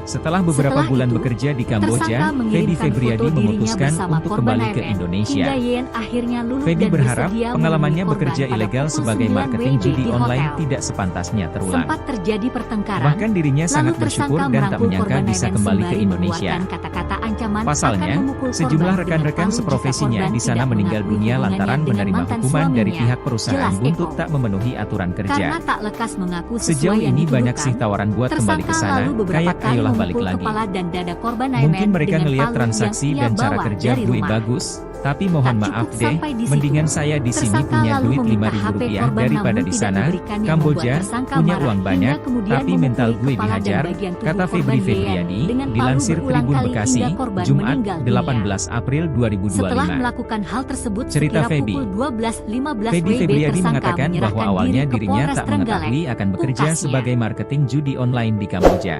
Setelah beberapa Setelah bulan itu, bekerja di Kamboja, tersangka Feby mengirimkan Febriadi foto dirinya memutuskan bersama untuk korban kembali ke MN, Indonesia. hingga YN akhirnya luluh Feby dan berharap bersedia pengalamannya menemui korban bekerja pada ilegal pukul sebagai 9 marketing WIB judi di online hotel. tidak sepantasnya terulang. Sempat terjadi pertengkaran. Bahkan dirinya Lalu sangat bersyukur tersangka dan tak merangkul menyangka korban bisa MN kembali ke sembari Indonesia. mengeluarkan kata-kata ancaman Pasalnya, akan memukul sejumlah korban rekan-rekan dengan palu jika seprofesinya korban di sana tidak meninggal mengakui dunia hubungannya lantaran dengan menerima mantan hukuman dari suaminya. pihak perusahaan Jelas buntut Eko. tak memenuhi aturan kerja. Karena tak lekas mengaku sesuai Sejauh yang ini banyak dituduhkan, sih tawaran buat kembali ke tersangka sana, lalu beberapa kayak kali ayolah balik memukul lagi. kepala dan dada korban Mungkin MN mereka dengan ngelihat palu transaksi yang ia dan cara bawa kerja dari gue rumah. bagus, tapi mohon Tak maaf cukup deh, sampai di situ. mendingan saya di sini Tersangka punya lalu duit meminta Rp5.000 HP korban daripada namun di tidak sana, diberikan yang Kamboja, membuat tersangka punya marah, uang hingga banyak, kemudian tapi mental memukuli gue kepala dan dihajar, bagian tubuh kata korban Febri YN Febriadi, dengan palu dilansir berulang Tribun kali Bekasi, hingga korban Jumat, meninggal dunia. 18 April Setelah 2025. melakukan hal tersebut Cerita sekira Feby. pukul 12.15 Feby WIB Febriadi tersangka mengatakan bahwa menyerahkan awalnya diri ke dirinya Polres tak Trenggalek, mengetahui akan bekerja pungkasnya. sebagai marketing judi online di Kamboja.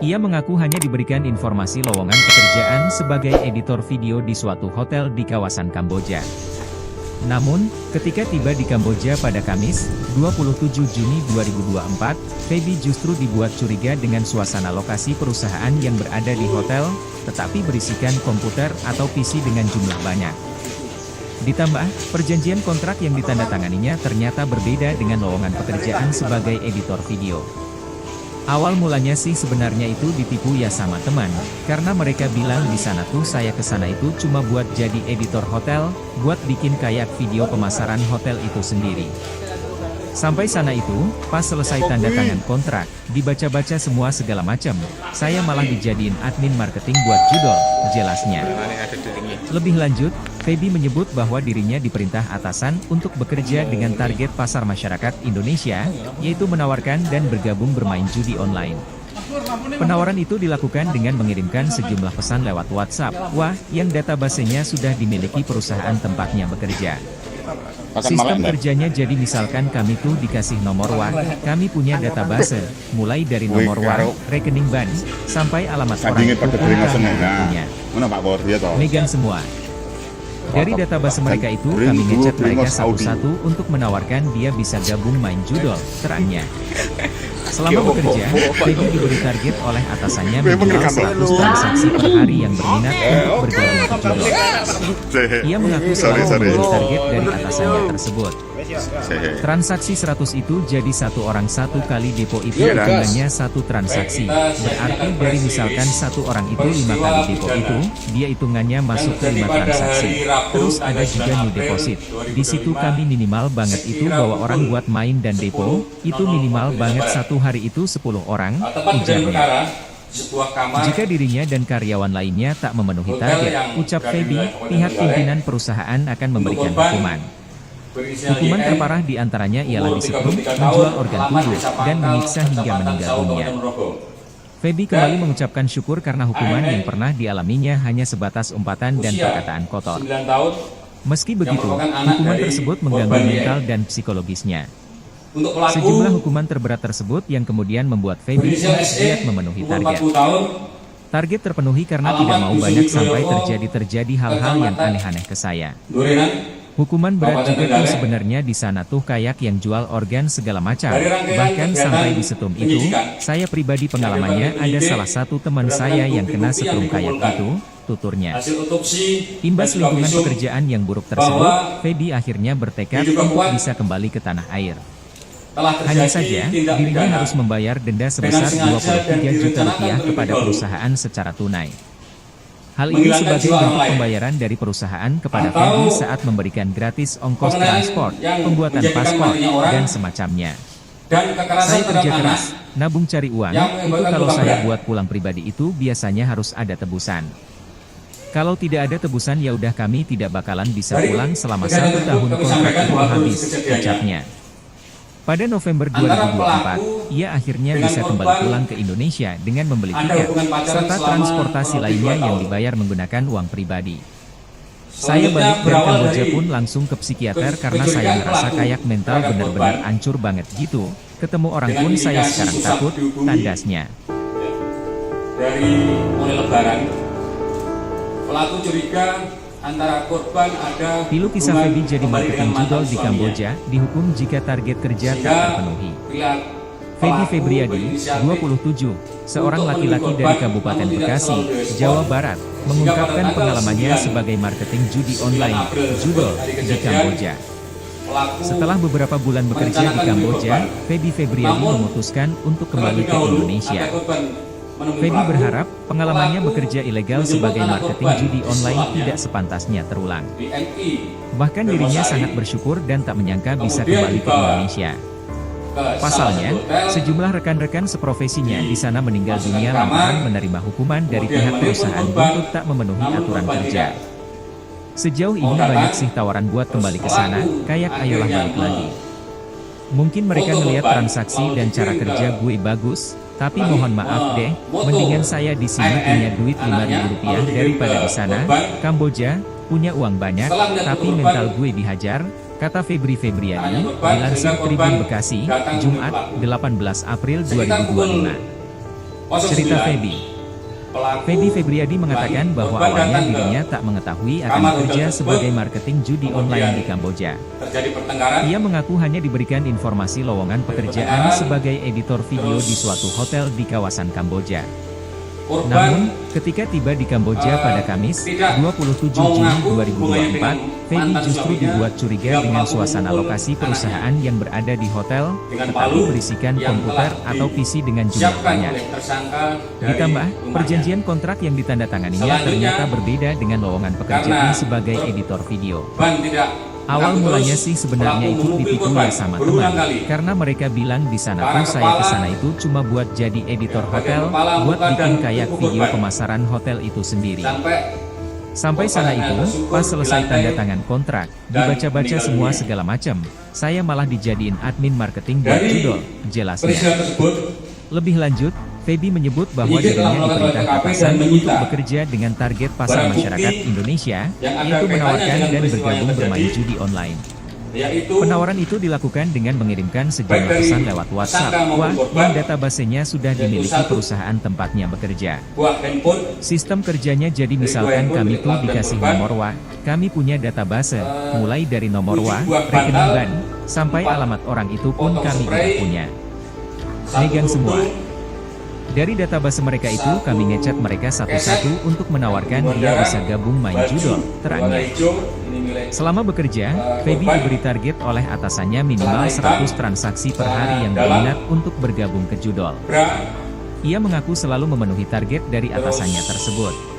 Ia mengaku hanya diberikan informasi lowongan pekerjaan sebagai editor video di suatu hotel di kawasan Kamboja. Namun, ketika tiba di Kamboja pada Kamis, 27 Juni 2024, Feby justru dibuat curiga dengan suasana lokasi perusahaan yang berada di hotel, tetapi berisikan komputer atau PC dengan jumlah banyak. Ditambah, perjanjian kontrak yang ditandatanganinya ternyata berbeda dengan lowongan pekerjaan sebagai editor video. Awal mulanya sih sebenarnya itu ditipu ya sama teman, karena mereka bilang di sana tuh saya ke sana itu cuma buat jadi editor hotel, buat bikin kayak video pemasaran hotel itu sendiri. Sampai sana itu, pas selesai tanda tangan kontrak, dibaca-baca semua segala macam, saya malah dijadiin admin marketing buat judol, jelasnya. Lebih lanjut, Feby menyebut bahwa dirinya diperintah atasan untuk bekerja dengan target pasar masyarakat Indonesia, yaitu menawarkan dan bergabung bermain judi online. Penawaran itu dilakukan dengan mengirimkan sejumlah pesan lewat WhatsApp, yang databasenya sudah dimiliki perusahaan tempatnya bekerja. Akan Sistem malam nggak? kerjanya jadi misalkan kami tuh dikasih nomor WA, kami punya database, mulai dari nomor WA, rekening bank, sampai alamat orang Sandingin itu pakai pun deringasan kami ya. punya. Mana Pak Bor dia toh? Megang semua. Dari database mereka itu kami ngecek mereka satu-satu untuk menawarkan dia bisa gabung main judol, terangnya. Selama bekerja, Feby diberi target oleh atasannya menjual 100 transaksi per hari yang berminat untuk bergabung ke judol. Ia mengaku selalu memberi target dari atasannya tersebut. Transaksi 100 itu jadi satu orang satu kali depo itu hitungannya satu transaksi. Berarti dari misalkan satu orang itu 5 kali depo itu, dia hitungannya masuk ke 5 transaksi. Terus ada juga new deposit. Di situ kami minimal banget itu bawa orang buat main dan depo, itu minimal banget satu hari itu 10 orang, ujarnya. Jika dirinya dan karyawan lainnya tak memenuhi target, ucap Feby, pihak pimpinan perusahaan akan memberikan hukuman. Hukuman terparah diantaranya ialah disetrum, menjual organ tubuh, dan menyiksa hingga meninggal dunia. Feby kembali mengucapkan syukur karena hukuman yang pernah dialaminya hanya sebatas umpatan dan perkataan kotor. Meski begitu, hukuman tersebut mengganggu mental dan psikologisnya. Sejumlah hukuman terberat tersebut yang kemudian membuat Feby giat memenuhi target. Target terpenuhi karena tidak mau banyak sampai terjadi hal-hal yang aneh-aneh ke saya. Hukuman berat juga tuh sebenarnya di sana tuh kayak yang jual organ segala macam. Bahkan sampai di setum itu, saya pribadi pengalamannya ada salah satu teman saya yang kena setrum kayak gitu, tuturnya. Imbas lingkungan pekerjaan yang buruk tersebut, Feby akhirnya bertekad untuk bisa kembali ke tanah air. Hanya saja, dirinya harus membayar denda sebesar 23 juta rupiah kepada perusahaan secara tunai. Hal ini sebagai bentuk pembayaran dari perusahaan kepada Feby saat memberikan gratis ongkos transport, pembuatan paspor, dan semacamnya. Saya kerja keras, nabung cari uang, itu kalau saya buat pulang pribadi itu biasanya harus ada tebusan. Kalau tidak ada tebusan ya udah kami tidak bakalan bisa pulang selama 1 tahun kontrak itu habis, ucapnya. Pada November 2024, ia akhirnya bisa kembali pulang ke Indonesia dengan membeli tiket, serta transportasi lainnya yang dibayar menggunakan uang pribadi. Saya balik dari Kamboja pun langsung ke psikiater karena saya ngerasa kayak mental benar-benar hancur banget gitu. Ketemu orang pun saya sekarang takut, tandasnya. Dari mulai lebaran, pelaku curiga antara korban ada Pilu kisah Feby jadi marketing judol di Kamboja, dihukum jika target kerja tak terpenuhi. Feby Febriadi, 27, seorang laki-laki dari Kabupaten Bekasi, Jawa Barat, mengungkapkan pengalamannya sebagai marketing judi online, judol, di Kamboja. Setelah beberapa bulan bekerja di Kamboja, Feby Febriadi memutuskan untuk kembali ke Indonesia. Feby berharap pengalamannya bekerja ilegal sebagai marketing judi online tidak sepantasnya terulang. Bahkan dirinya sangat bersyukur dan tak menyangka bisa kembali ke Indonesia. Pasalnya, sejumlah rekan-rekan seprofesinya di sana meninggal dunia lantaran menerima hukuman dari pihak perusahaan untuk tak memenuhi aturan kerja. Sejauh ini banyak sih tawaran buat kembali ke sana, kayak ayolah balik lagi. Mungkin mereka ngelihat transaksi dan cara kerja gue bagus, tapi mohon maaf deh, mendingan saya di sini punya duit 5.000 rupiah daripada di sana, Kamboja, punya uang banyak, tapi mental gue dihajar, kata Feby Febriadi, dilansir Tribun Bekasi, Jumat, 18 April 2025. Cerita Feby Febriadi mengatakan bahwa awalnya dirinya tak mengetahui akan bekerja sebagai marketing judi online di Kamboja. Ia mengaku hanya diberikan informasi lowongan pekerjaan sebagai editor video di suatu hotel di kawasan Kamboja. Namun, ketika tiba di Kamboja pada Kamis, 27 Juni 2024, Feby justru dibuat curiga dengan suasana lokasi perusahaan yang berada di hotel, tetapi berisikan komputer atau PC dengan jumlah banyak. Ditambah, perjanjian kontrak yang ditandatanganinya ternyata berbeda dengan lowongan pekerjaan sebagai editor video. Awal mulanya sih sebenarnya itu ditipu ya sama teman, karena mereka bilang di sana tuh saya kesana itu cuma buat jadi editor hotel, buat bikin kayak video pemasaran hotel itu sendiri. Sampai sana itu, pas selesai tanda tangan kontrak, dibaca-baca semua segala macam, saya malah dijadiin admin marketing buat judol, jelasnya. Lebih lanjut, Feby menyebut bahwa dirinya diperintah atasan untuk bekerja dengan target pasar masyarakat Indonesia, yaitu menawarkan dan bergabung bermain judi online. yaitu Penawaran itu dilakukan dengan mengirimkan sejumlah pesan lewat WhatsApp, yang databasenya sudah dimiliki perusahaan tempatnya bekerja. buah handphone, Sistem kerjanya jadi misalkan kami tuh dikasih nomor WA, kami punya database, mulai dari nomor WA, rekening bank, sampai alamat orang itu pun kami udah punya. Megang semua. Dari database mereka itu kami ngechat mereka satu-satu untuk menawarkan dia bisa gabung main judol, terangnya. Selama bekerja, Feby diberi target oleh atasannya minimal 100 transaksi per hari yang berminat untuk bergabung ke judol. Ia mengaku selalu memenuhi target dari atasannya tersebut.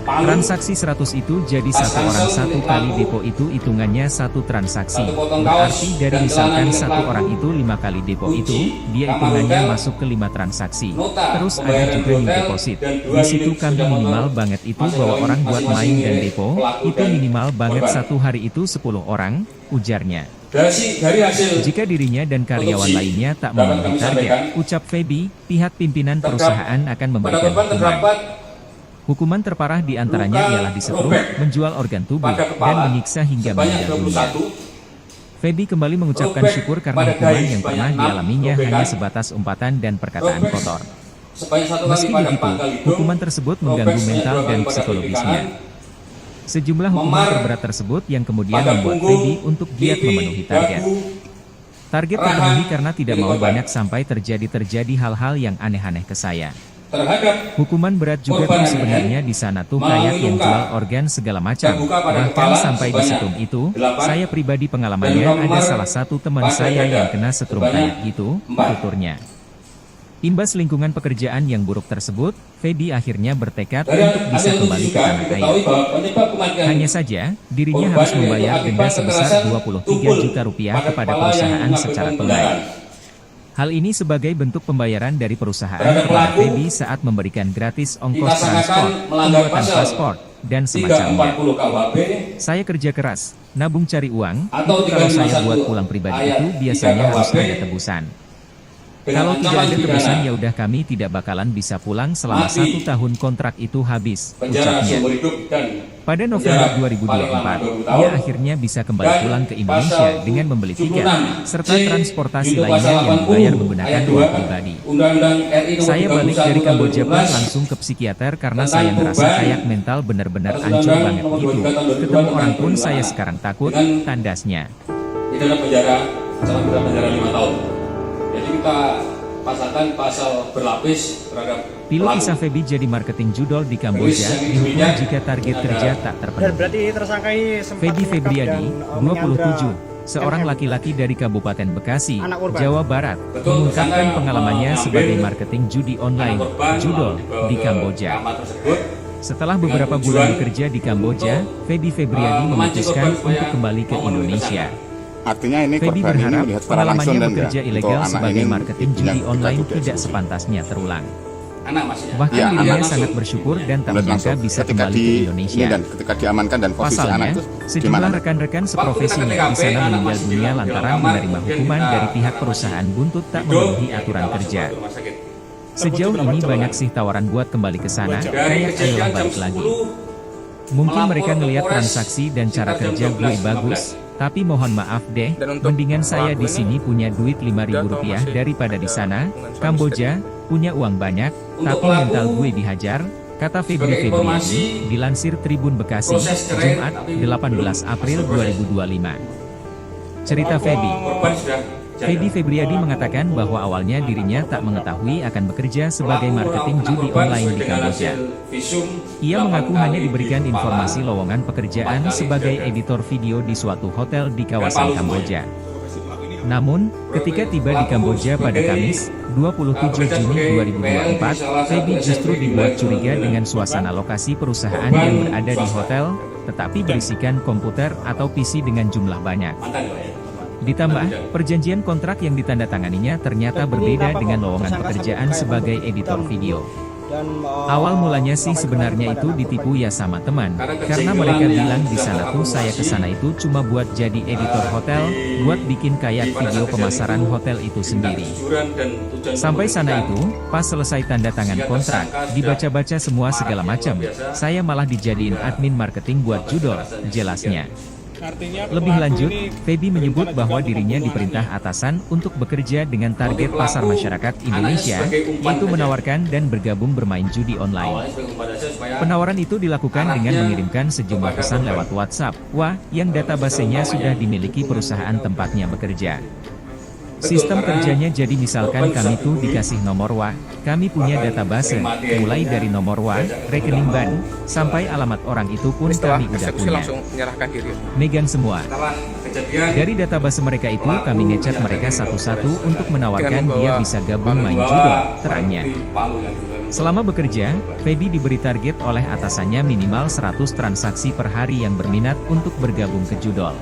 Transaksi 100 itu jadi satu orang satu kali depo itu hitungannya satu transaksi. Berarti dari misalkan satu orang itu 5 kali depo itu, dia hitungannya masuk ke 5 transaksi. Terus ada juga new deposit. Di situ kami minimal banget itu bawa orang buat main dan depo, itu minimal banget satu hari itu 10 orang, ujarnya. dari hasil Jika dirinya dan karyawan lainnya tak memenuhi target, ucap Feby, pihak pimpinan perusahaan akan memberikan korban terdapat hukuman terparah diantaranya ialah disetrum, menjual organ tubuh, dan menyiksa hingga meninggal dunia. Feby kembali mengucapkan syukur karena hukuman yang pernah dialaminya hanya sebatas umpatan dan perkataan kotor. Meski begitu, hukuman tersebut mengganggu mental dan psikologisnya. Sejumlah hukuman terberat tersebut yang kemudian membuat Feby untuk giat memenuhi target. Target terpenuhi karena tidak mau banyak sampai terjadi hal-hal yang aneh-aneh ke saya. Hukuman berat juga tuh sebenarnya di sana tuh kayak yang jual organ segala macam. Bahkan sampai di setrum itu, saya pribadi pengalamannya ada salah satu teman saya yang kena setrum kayak gitu, tuturnya. Imbas lingkungan pekerjaan yang buruk tersebut, Feby akhirnya bertekad untuk bisa kembali ke tanah air. Hanya saja, dirinya harus membayar denda sebesar 23 juta rupiah kepada perusahaan secara tunai. Hal ini sebagai bentuk pembayaran dari perusahaan kepada Feby saat memberikan gratis ongkos transport, pembuatan paspor, dan semacamnya. Saya kerja keras, nabung cari uang, itu kalau saya buat pulang pribadi itu biasanya harus ada tebusan. Kalau tidak ada tebusan ya udah kami tidak bakalan bisa pulang selama 1 tahun kontrak itu habis, ucapnya. Pada November 2024, ia akhirnya bisa kembali pulang ke Indonesia dengan membeli tiket, serta transportasi lainnya yang dibayar menggunakan uang pribadi. Saya balik dari Kamboja pun langsung ke psikiater karena saya ngerasa kayak mental benar-benar hancur banget gitu. Ketemu orang pun saya sekarang takut, tandasnya. Itu adalah penjara, ancaman penjara 5 tahun. Jadi kita pasangkan pasal berlapis terhadap Pilu kisah Feby jadi marketing judol di Kamboja dihukum jika target kerja tak Dan terpenuhi. berarti tersangka ini sempat Feby menyekap Febriadi, dan, 27, seorang MM. laki-laki dari Kabupaten Bekasi, Anak korban. Jawa Barat, mengungkapkan pengalamannya sebagai marketing judi online, judol, di Kamboja. Setelah beberapa bulan bekerja di Kamboja, Feby Febriadi memutuskan untuk kembali ke Indonesia. Artinya ini Feby korban ini berharap melihat secara langsung pengalamannya dan bekerja enggak ilegal untuk anak sebagai ini marketing yang judi kita online juga tidak sih. sepantasnya terulang. anak masih Bahkan Ya, dirinya anak sangat bersyukur dan tak Melihat menyangka langsung bisa ketika kembali ke ini Indonesia. dan ketika diamankan dan posisi anak Pasalnya, itu sejumlah gimana? rekan-rekan seprofesinya di sana meninggal dunia lantaran menerima hukuman dari pihak perusahaan buntut tak memenuhi aturan kerja. Sejauh ini banyak sih tawaran buat kembali ke sana, kayak ayolah balik lagi. Mungkin mereka ngelihat transaksi dan cara kerja gue bagus, tapi mohon maaf deh, Dan untuk mendingan saya di pelaku sini punya duit Rp5.000 masih daripada di ada sana, hubungan suami Kamboja, punya uang banyak, tapi mental gue dihajar, kata Feby Febriadi, dilansir Tribun Bekasi, Jumat, 18 April 2025. Cerita Feby. Feby Febriadi mengatakan bahwa awalnya dirinya tak mengetahui akan bekerja sebagai marketing judi online di Kamboja. Ia mengaku hanya diberikan informasi lowongan pekerjaan sebagai editor video di suatu hotel di kawasan Kamboja. Namun, ketika tiba di Kamboja pada Kamis, 27 Juni 2024, Feby justru dibuat curiga dengan suasana lokasi perusahaan yang berada di hotel, tetapi berisikan komputer atau PC dengan jumlah banyak. Ditambah, perjanjian kontrak yang ditandatanganinya ternyata berbeda dengan lowongan pekerjaan sebagai editor video. Dan, Awal mulanya sih sebenarnya itu ditipu ya sama teman, karena mereka bilang di sana tuh saya ke sana itu cuma buat jadi editor hotel, buat bikin kayak video pemasaran hotel itu sendiri. Sampai sana itu, pas selesai tanda tangan kontrak, dibaca-baca semua segala macam, saya malah dijadiin admin marketing buat judol, jelasnya. Artinya Lebih pelaku lanjut, ini Feby menyebut berencana bahwa juga dirinya untuk diperintah atasan untuk bekerja dengan target Motif pasar pelaku, masyarakat Indonesia, anaknya sebagai umpan yaitu saja. menawarkan dan bergabung bermain judi online. Awalnya sebagai umpan saja supaya Penawaran itu dilakukan dengan anaknya mengirimkan sejumlah kepada pesan korban. lewat WhatsApp, yang databasenya sudah dimiliki perusahaan tempatnya bekerja. Sistem kerjanya jadi misalkan kami tuh dikasih nomor kami punya database, mulai dari nomor rekening bank, sampai alamat orang itu pun Setelah kami udah eksekusi punya. langsung menyerahkan diri. Megang semua. setelah kejadian Dari database mereka itu kami ngecat mereka satu-satu untuk menawarkan dia bisa gabung main judo, terangnya. Selama bekerja, Feby diberi target oleh atasannya minimal 100 transaksi per hari yang berminat untuk bergabung ke judol.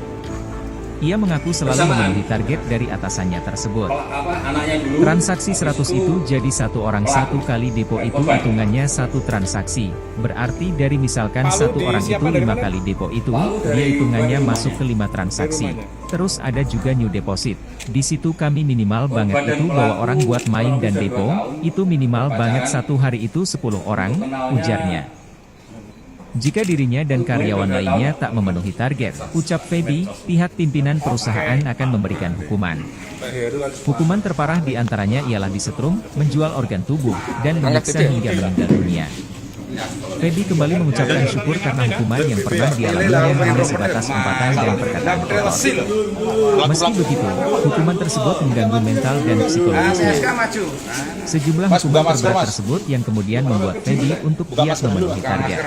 Ia mengaku selalu memenuhi target dari atasannya tersebut. anaknya dulu Transaksi 100 itu jadi satu orang satu kali depo itu hitungannya satu transaksi. Berarti dari misalkan satu orang itu 5 kali depo itu, dia hitungannya masuk ke 5 transaksi. Terus ada juga new deposit. Di situ kami minimal banget itu bawa orang buat main dan depo, itu minimal banget satu hari itu 10 orang, ujarnya. Jika dirinya dan karyawan lainnya tak memenuhi target, ucap Feby, pihak pimpinan perusahaan akan memberikan hukuman. Hukuman terparah diantaranya ialah disetrum, menjual organ tubuh, dan menyiksa hingga meninggal dunia. Feby kembali mengucapkan syukur karena hukuman yang pernah dialaminya hanya sebatas umpatan dan perkataan kotor. Meski begitu, hukuman tersebut mengganggu mental dan psikologisnya. Sejumlah hukuman terberat tersebut yang kemudian membuat Feby untuk giat memenuhi target.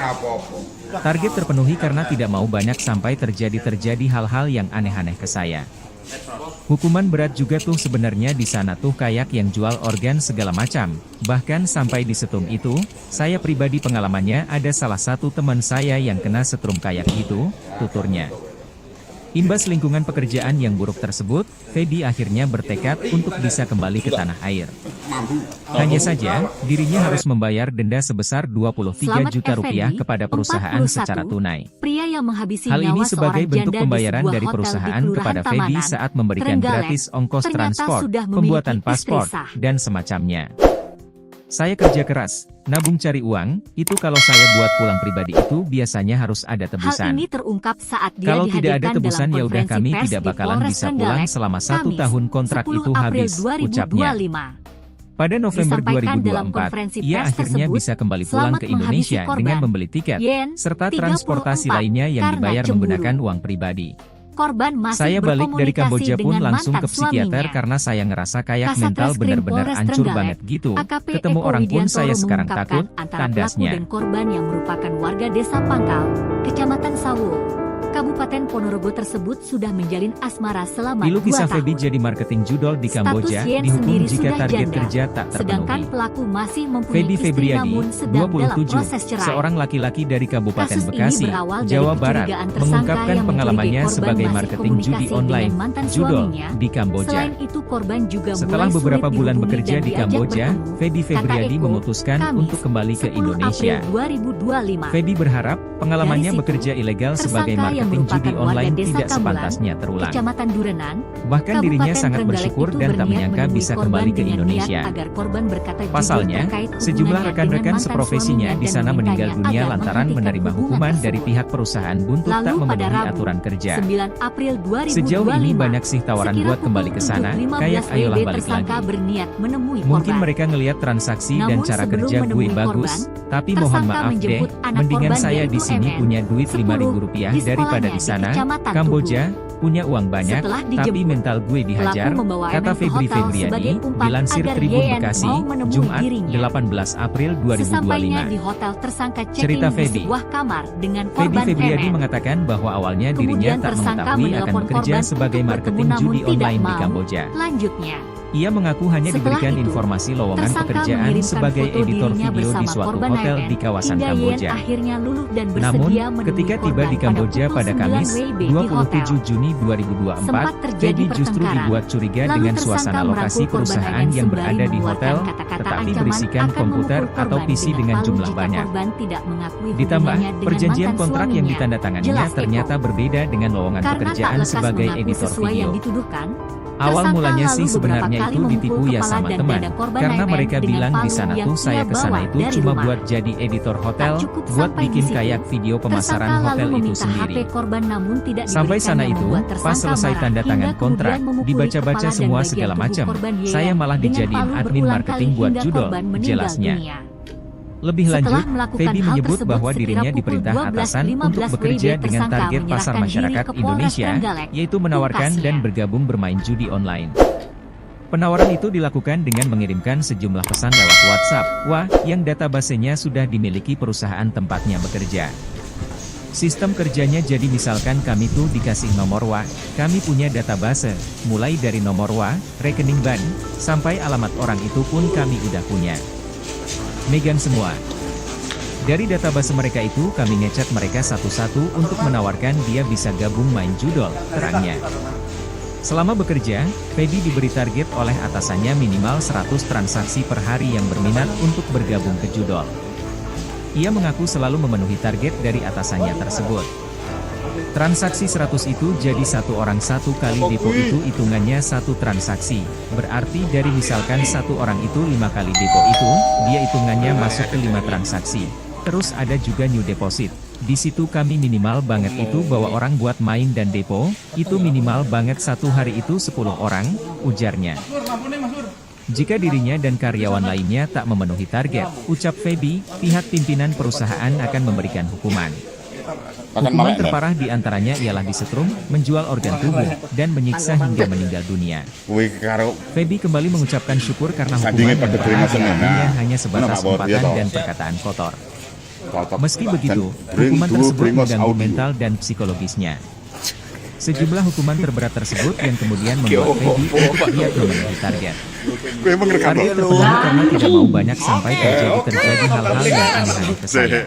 Target terpenuhi karena tidak mau banyak sampai terjadi hal-hal yang aneh-aneh ke saya. Hukuman berat juga tuh sebenarnya di sana tuh kayak yang jual organ segala macam. Bahkan sampai di setrum itu, saya pribadi pengalamannya ada salah satu teman saya yang kena setrum kayak gitu, tuturnya. Imbas lingkungan pekerjaan yang buruk tersebut, Feby akhirnya bertekad untuk bisa kembali ke tanah air. Hanya saja, dirinya harus membayar denda sebesar 23 juta rupiah kepada perusahaan 41, secara tunai. Pria yang menghabisi Hal ini nyawa sebagai seorang bentuk janda di pembayaran sebuah dari hotel perusahaan di kepada Kelurahan Feby Tamanan, saat memberikan Trenggalek, gratis ongkos ternyata transport, sudah memiliki pembuatan istri paspor, sah. dan semacamnya. Saya kerja keras, nabung cari uang, itu kalau saya buat pulang pribadi itu biasanya harus ada Hal tebusan. ini terungkap saat dia Kalau tidak ada dihadirkan tebusan dalam ya udah konferensi kami pers tidak di bakalan Polres bisa pulang Trenggalek, selama 1 Kamis, tahun kontrak 10 itu April habis, ucapnya. 2025. Pada November Disampaikan dalam 2024, konferensi ia pers akhirnya tersebut, bisa kembali pulang selamat ke menghabisi Indonesia korban, dengan membeli tiket, yen serta 34, transportasi lainnya yang karena dibayar cemburu. menggunakan uang pribadi. Korban masih Saya balik dari berkomunikasi Kamboja pun dengan langsung ke mantan psikiater suaminya. karena saya ngerasa kayak Kasat mental Reskrim benar-benar Polres hancur Trenggalek, banget gitu. AKP Ketemu Eko orang pun Widiantoro saya sekarang mengungkapkan takut, antara pelaku tandasnya. dan korban yang merupakan warga desa Pangkal, Kecamatan Sawo, Kabupaten Ponorogo tersebut sudah menjalin asmara selama 2 Pilu kisah tahun. Feby jadi marketing judol di Kamboja, Status Yen dihukum sendiri jika sudah target janda, kerja tak sedangkan terpenuhi. pelaku masih mempunyai Feby istri Febriadi, namun sedang dalam 27, proses cerai. seorang laki-laki dari Kabupaten Kasus ini Bekasi, berawal dari Jawa Barat, kecurigaan tersangka mengungkapkan yang pengalamannya mencurigai korban sebagai masih marketing judi komunikasi online, dengan mantan judol, suaminya. di Kamboja. Selain itu korban juga Setelah mulai beberapa sulit bulan dihubungi bekerja dan di diajak Kamboja, bertemu. Feby Kata Febriadi Eko, memutuskan Kamis, untuk kembali ke 10 Indonesia. April 2025. Feby berharap pengalamannya Dari situ, bekerja ilegal sebagai tersangka yang marketing judi merupakan warga online desa tidak Kamulan, sepantasnya terulang. Kecamatan Durenan, Bahkan dirinya Kabupaten sangat Trenggalek bersyukur itu dan tak berniat menyangka menemui bisa korban kembali ke dengan niat Indonesia. agar korban berkata jujur Pasalnya, terkait sejumlah hubungannya rekan-rekan dengan mantan seprofesinya suaminya di dan sana meninggal memintanya dunia agar lantaran menghentikan menerima hubungan hukuman dari tersebut. pihak perusahaan buntut Lalu tak pada memenuhi Rabu, aturan kerja. 9 April 2025, Sejauh ini banyak sih tawaran sekira buat kembali ke pukul sana, 7.15 kayak ayolah WIB balik tersangka lagi. berniat menemui Mungkin korban. mereka ngelihat transaksi dan Namun cara sebelum kerja gue menemui bagus, korban, tapi mohon tersangka maaf deh, menjemput anak mendingan korban saya yaitu di sini MN, punya duit 10, Rp5.000 di daripada sekolahnya di di sana, Kecamatan Kamboja, punya uang banyak, Setelah tapi dijemput, mental gue dihajar, pelaku membawa kata MN ke Febri hotel Febriadi, sebagai umpan dilansir agar Tribun YN Bekasi, mau menemui Jumat, dirinya. 18 April Sesampainya 2025. di hotel, tersangka Cerita check-in di Feby. sebuah kamar dengan Feby korban Febriadi MN. mengatakan bahwa awalnya dirinya Kemudian tak tersangka mengetahui akan menelpon bekerja korban sebagai untuk marketing bertemu judi namun tidak online di mau. Kamboja. Lanjutnya, Ia mengaku hanya setelah diberikan itu, informasi lowongan tersangka pekerjaan mengirimkan sebagai foto editor dirinya video di bersama suatu korban hotel MN, di kawasan hingga YN Kamboja. akhirnya luluh dan Namun, bersedia menemui ketika tiba korban di Kamboja pada pada pukul 9 Kamis, WIB di 27 hotel. Juni 2024, Sempat terjadi Feby justru pertengkaran. dibuat curiga Lalu dengan tersangka suasana lokasi merangkul korban perusahaan MN yang sembari berada di mengeluarkan hotel, kata-kata tetapi ancaman berisikan akan komputer memukul atau korban PC dengan dengan palu jumlah jika banyak. korban tidak mengakui Ditambah, hubungannya dengan perjanjian mantan kontrak yang suaminya. ditandatangannya Jelas Eko. ternyata berbeda dengan lowongan Karena tak pekerjaan lekas sebagai mengaku editor sesuai video. yang dituduhkan, Awal Tersangka mulanya lalu sih beberapa sebenarnya kali itu memukul ditipu ya kepala sama dan teman, dada korban karena MM mereka dengan bilang di palu sana yang tuh saya ia kesana bawa itu dari cuma rumah. buat jadi editor hotel, Tak cukup buat sampai di bikin situ. kayak video pemasaran Tersangka hotel lalu itu meminta sendiri. HP korban namun tidak Sampai diberikan sana yang itu, membuat pas tersangka selesai marah, tanda tangan hingga kontrak, kemudian memukuli dibaca-baca kepala dan semua bagian segala tubuh macam, korban Yeyan saya malah dengan dijadiin palu admin berulang marketing kali buat hingga judol, korban meninggal jelasnya. dunia. Lebih Setelah lanjut, melakukan Feby hal menyebut tersebut bahwa sekira dirinya pukul diperintah atasan 12.15 untuk bekerja WIB, dengan tersangka target pasar menyerahkan masyarakat diri ke Polres Indonesia, Trenggalek, yaitu menawarkan pungkasnya. dan bergabung bermain judi online. Penawaran itu dilakukan dengan mengirimkan sejumlah pesan lewat WhatsApp, yang databasenya sudah dimiliki perusahaan tempatnya bekerja. Sistem kerjanya jadi misalkan kami tuh dikasih nomor kami punya database, mulai dari nomor rekening bank, sampai alamat orang itu pun kami udah punya. Megang semua. Dari database mereka itu kami ngechat mereka satu-satu untuk menawarkan dia bisa gabung main judol, terangnya. Selama bekerja, Feby diberi target oleh atasannya minimal 100 transaksi per hari yang berminat untuk bergabung ke judol. Ia mengaku selalu memenuhi target dari atasannya tersebut. Transaksi 100 itu jadi satu orang satu kali depo itu hitungannya satu transaksi. Berarti dari misalkan satu orang itu 5 kali depo itu, dia hitungannya masuk ke 5 transaksi. Terus ada juga new deposit. Di situ kami minimal banget itu bawa orang buat main dan depo, itu minimal banget satu hari itu 10 orang, ujarnya. Jika dirinya dan karyawan lainnya tak memenuhi target, ucap Feby, pihak pimpinan perusahaan akan memberikan hukuman. Hukuman terparah diantaranya ialah disetrum, menjual organ tubuh, dan menyiksa hingga meninggal dunia. Feby kembali mengucapkan syukur karena hukuman yang diberikan hanya sebatas umpatan dan perkataan kotor. Meski begitu, hukuman tersebut mengganggu mental dan psikologisnya. Sejumlah hukuman terberat tersebut yang kemudian membuat Feby giat memenuhi target. Target terpenuhi karena tidak mau banyak sampai terjadi hal-hal yang aneh-aneh ke saya.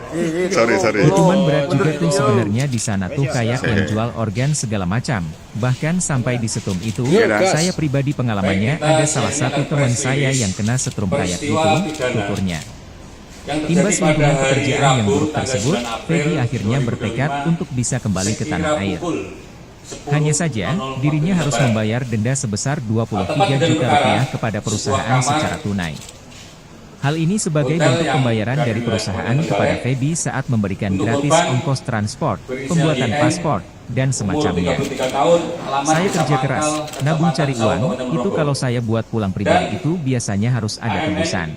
Hukuman berat juga tuh sebenarnya di sana tuh kayak menjual organ segala macam. Bahkan sampai di setrum itu, saya pribadi pengalamannya ada salah satu teman saya yang kena setrum kayak itu, tuturnya. Imbas lingkungan pekerjaan yang buruk tersebut, Feby akhirnya bertekad untuk bisa kembali ke tanah air. Hanya saja, dirinya harus membayar denda sebesar 23 juta rupiah kepada perusahaan secara tunai. Hal ini sebagai bentuk pembayaran dari perusahaan kepada Feby saat memberikan gratis ongkos transport, pembuatan paspor, dan semacamnya. Saya kerja keras, nabung cari uang, itu kalau saya buat pulang pribadi itu biasanya harus ada tebusan.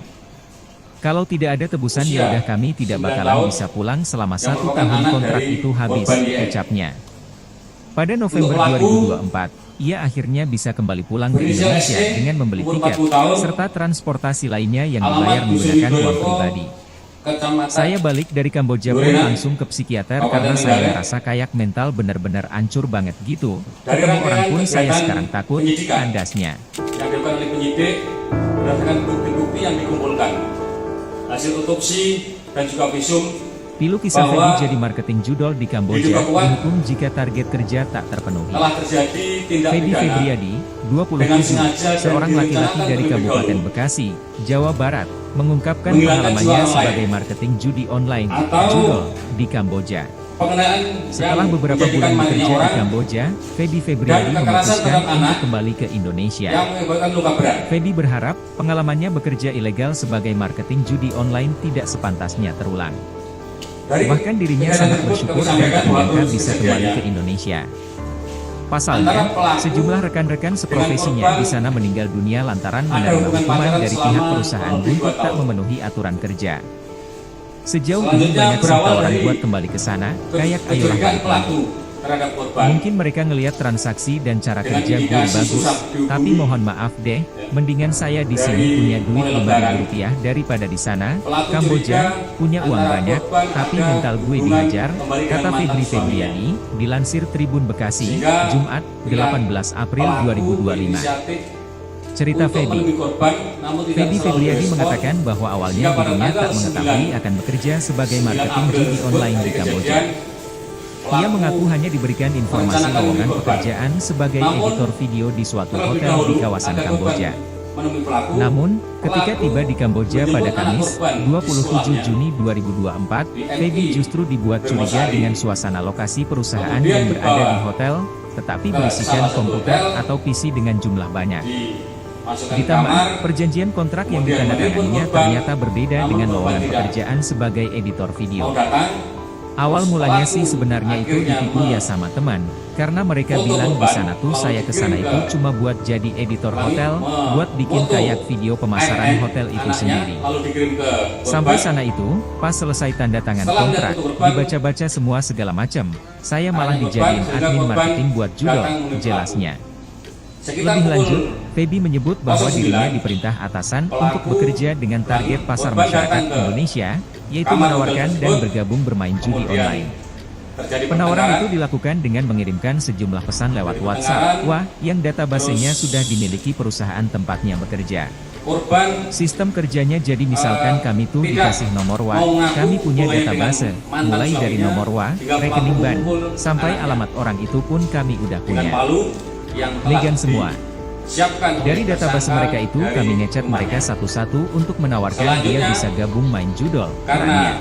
Kalau tidak ada tebusan ya udah kami tidak bakalan bisa pulang selama 1 tahun kontrak itu habis, ucapnya. Pada November 2024, ia akhirnya bisa kembali pulang ke Indonesia dengan membeli tiket, serta transportasi lainnya yang dibayar menggunakan uang pribadi. Saya balik dari Kamboja pun langsung ke psikiater karena saya merasa kayak mental benar-benar hancur banget gitu. Ketemu orang pun saya sekarang takut, kandasnya. Yang dilakukan oleh penyidik berdasarkan bukti-bukti yang dikumpulkan, hasil otopsi dan juga visum. Pilu kisah Feby jadi marketing judol di Kamboja, dihukum jika target kerja tak terpenuhi. Telah terjadi tindak Feby pidana Febriadi, 27, seorang laki-laki dari Kabupaten Bekasi, Jawa Barat, mengungkapkan pengalamannya sebagai marketing judi online, judol, di Kamboja. Setelah beberapa bulan bekerja di Kamboja, Feby Febriadi memutuskan untuk kembali ke Indonesia. Feby berharap, pengalamannya bekerja ilegal sebagai marketing judi online tidak sepantasnya terulang. Bahkan dirinya sangat bersyukur dan tak menyangka bisa kembali ke Indonesia. Pasalnya, sejumlah rekan-rekan seprofesinya di sana meninggal dunia lantaran menerima hukuman dari pihak perusahaan untuk tak memenuhi aturan kerja. Sejauh ini banyak sih tawaran buat kembali ke sana, kayak ayolah balik lagi. Mungkin mereka ngelihat transaksi dan cara kerja gue bagus, tapi mohon maaf deh, mendingan saya di sini punya duit 5.000 rupiah daripada di sana, Kamboja, punya uang banyak, tapi mental gue dihajar, kata Feby Febriadi, dilansir Tribun Bekasi, Jumat, 18 April 2025. Cerita Feby. Feby Febriadi mengatakan bahwa awalnya dirinya tak mengetahui akan bekerja sebagai marketing judi online di Kamboja. Ia mengaku hanya diberikan informasi lowongan pekerjaan sebagai editor video di suatu hotel di kawasan Kamboja. Namun, ketika tiba di Kamboja pada Kamis, 27 Juni 2024, Feby justru dibuat curiga dengan suasana lokasi perusahaan yang berada di hotel, tetapi berisikan komputer atau PC dengan jumlah banyak. dimasukkan ke Ditambah, kamar, perjanjian kontrak yang kemudian ditandatanganinya korban, ternyata berbeda namun dengan korban lowongan tidak pekerjaan sebagai editor video. mau datang. Awal mulanya sih Pelaku sebenarnya itu akhirnya ditipu ya sama teman, karena mereka foto bilang di korban sana tuh mau saya kesana dikirim itu ke cuma buat jadi editor hotel, buat bikin foto kayak video pemasaran AN hotel itu anaknya, sendiri. lalu dikirim ke Sampai korban. sana itu, pas selesai tanda tangan Setelah melihat kontrak, foto korban, dibaca-baca semua segala macam, saya malah korban, dijadiin sehingga admin korban marketing buat judol, datang menemui jelasnya. Sekitar Lebih pukul lanjut, Feby menyebut bahwa 09, dirinya diperintah atasan pelaku untuk bekerja dengan target pasar korban masyarakat datang ke Indonesia, yaitu kamar menawarkan hotel dan tersebut. bergabung bermain judi Kemudian online. terjadi Penawaran itu pertengkaran. dilakukan dengan mengirimkan sejumlah pesan lewat WhatsApp, yang databasenya sudah dimiliki perusahaan tempatnya bekerja. Korban Sistem kerjanya jadi misalkan kami tuh tidak dikasih nomor WA, mau ngaku kami punya mulai database, dengan mantan mulai dari suaminya, nomor WA, hingga rekening pelaku bank, kumpul sampai anaknya. alamat orang itu pun kami udah dengan punya. palu yang telah Megan semua. disiapkan oleh Dari database tersangka mereka itu dari kami ngechat rumahnya. mereka satu-satu untuk menawarkan dia Selanjutnya, bisa gabung main judol. Karena Perannya.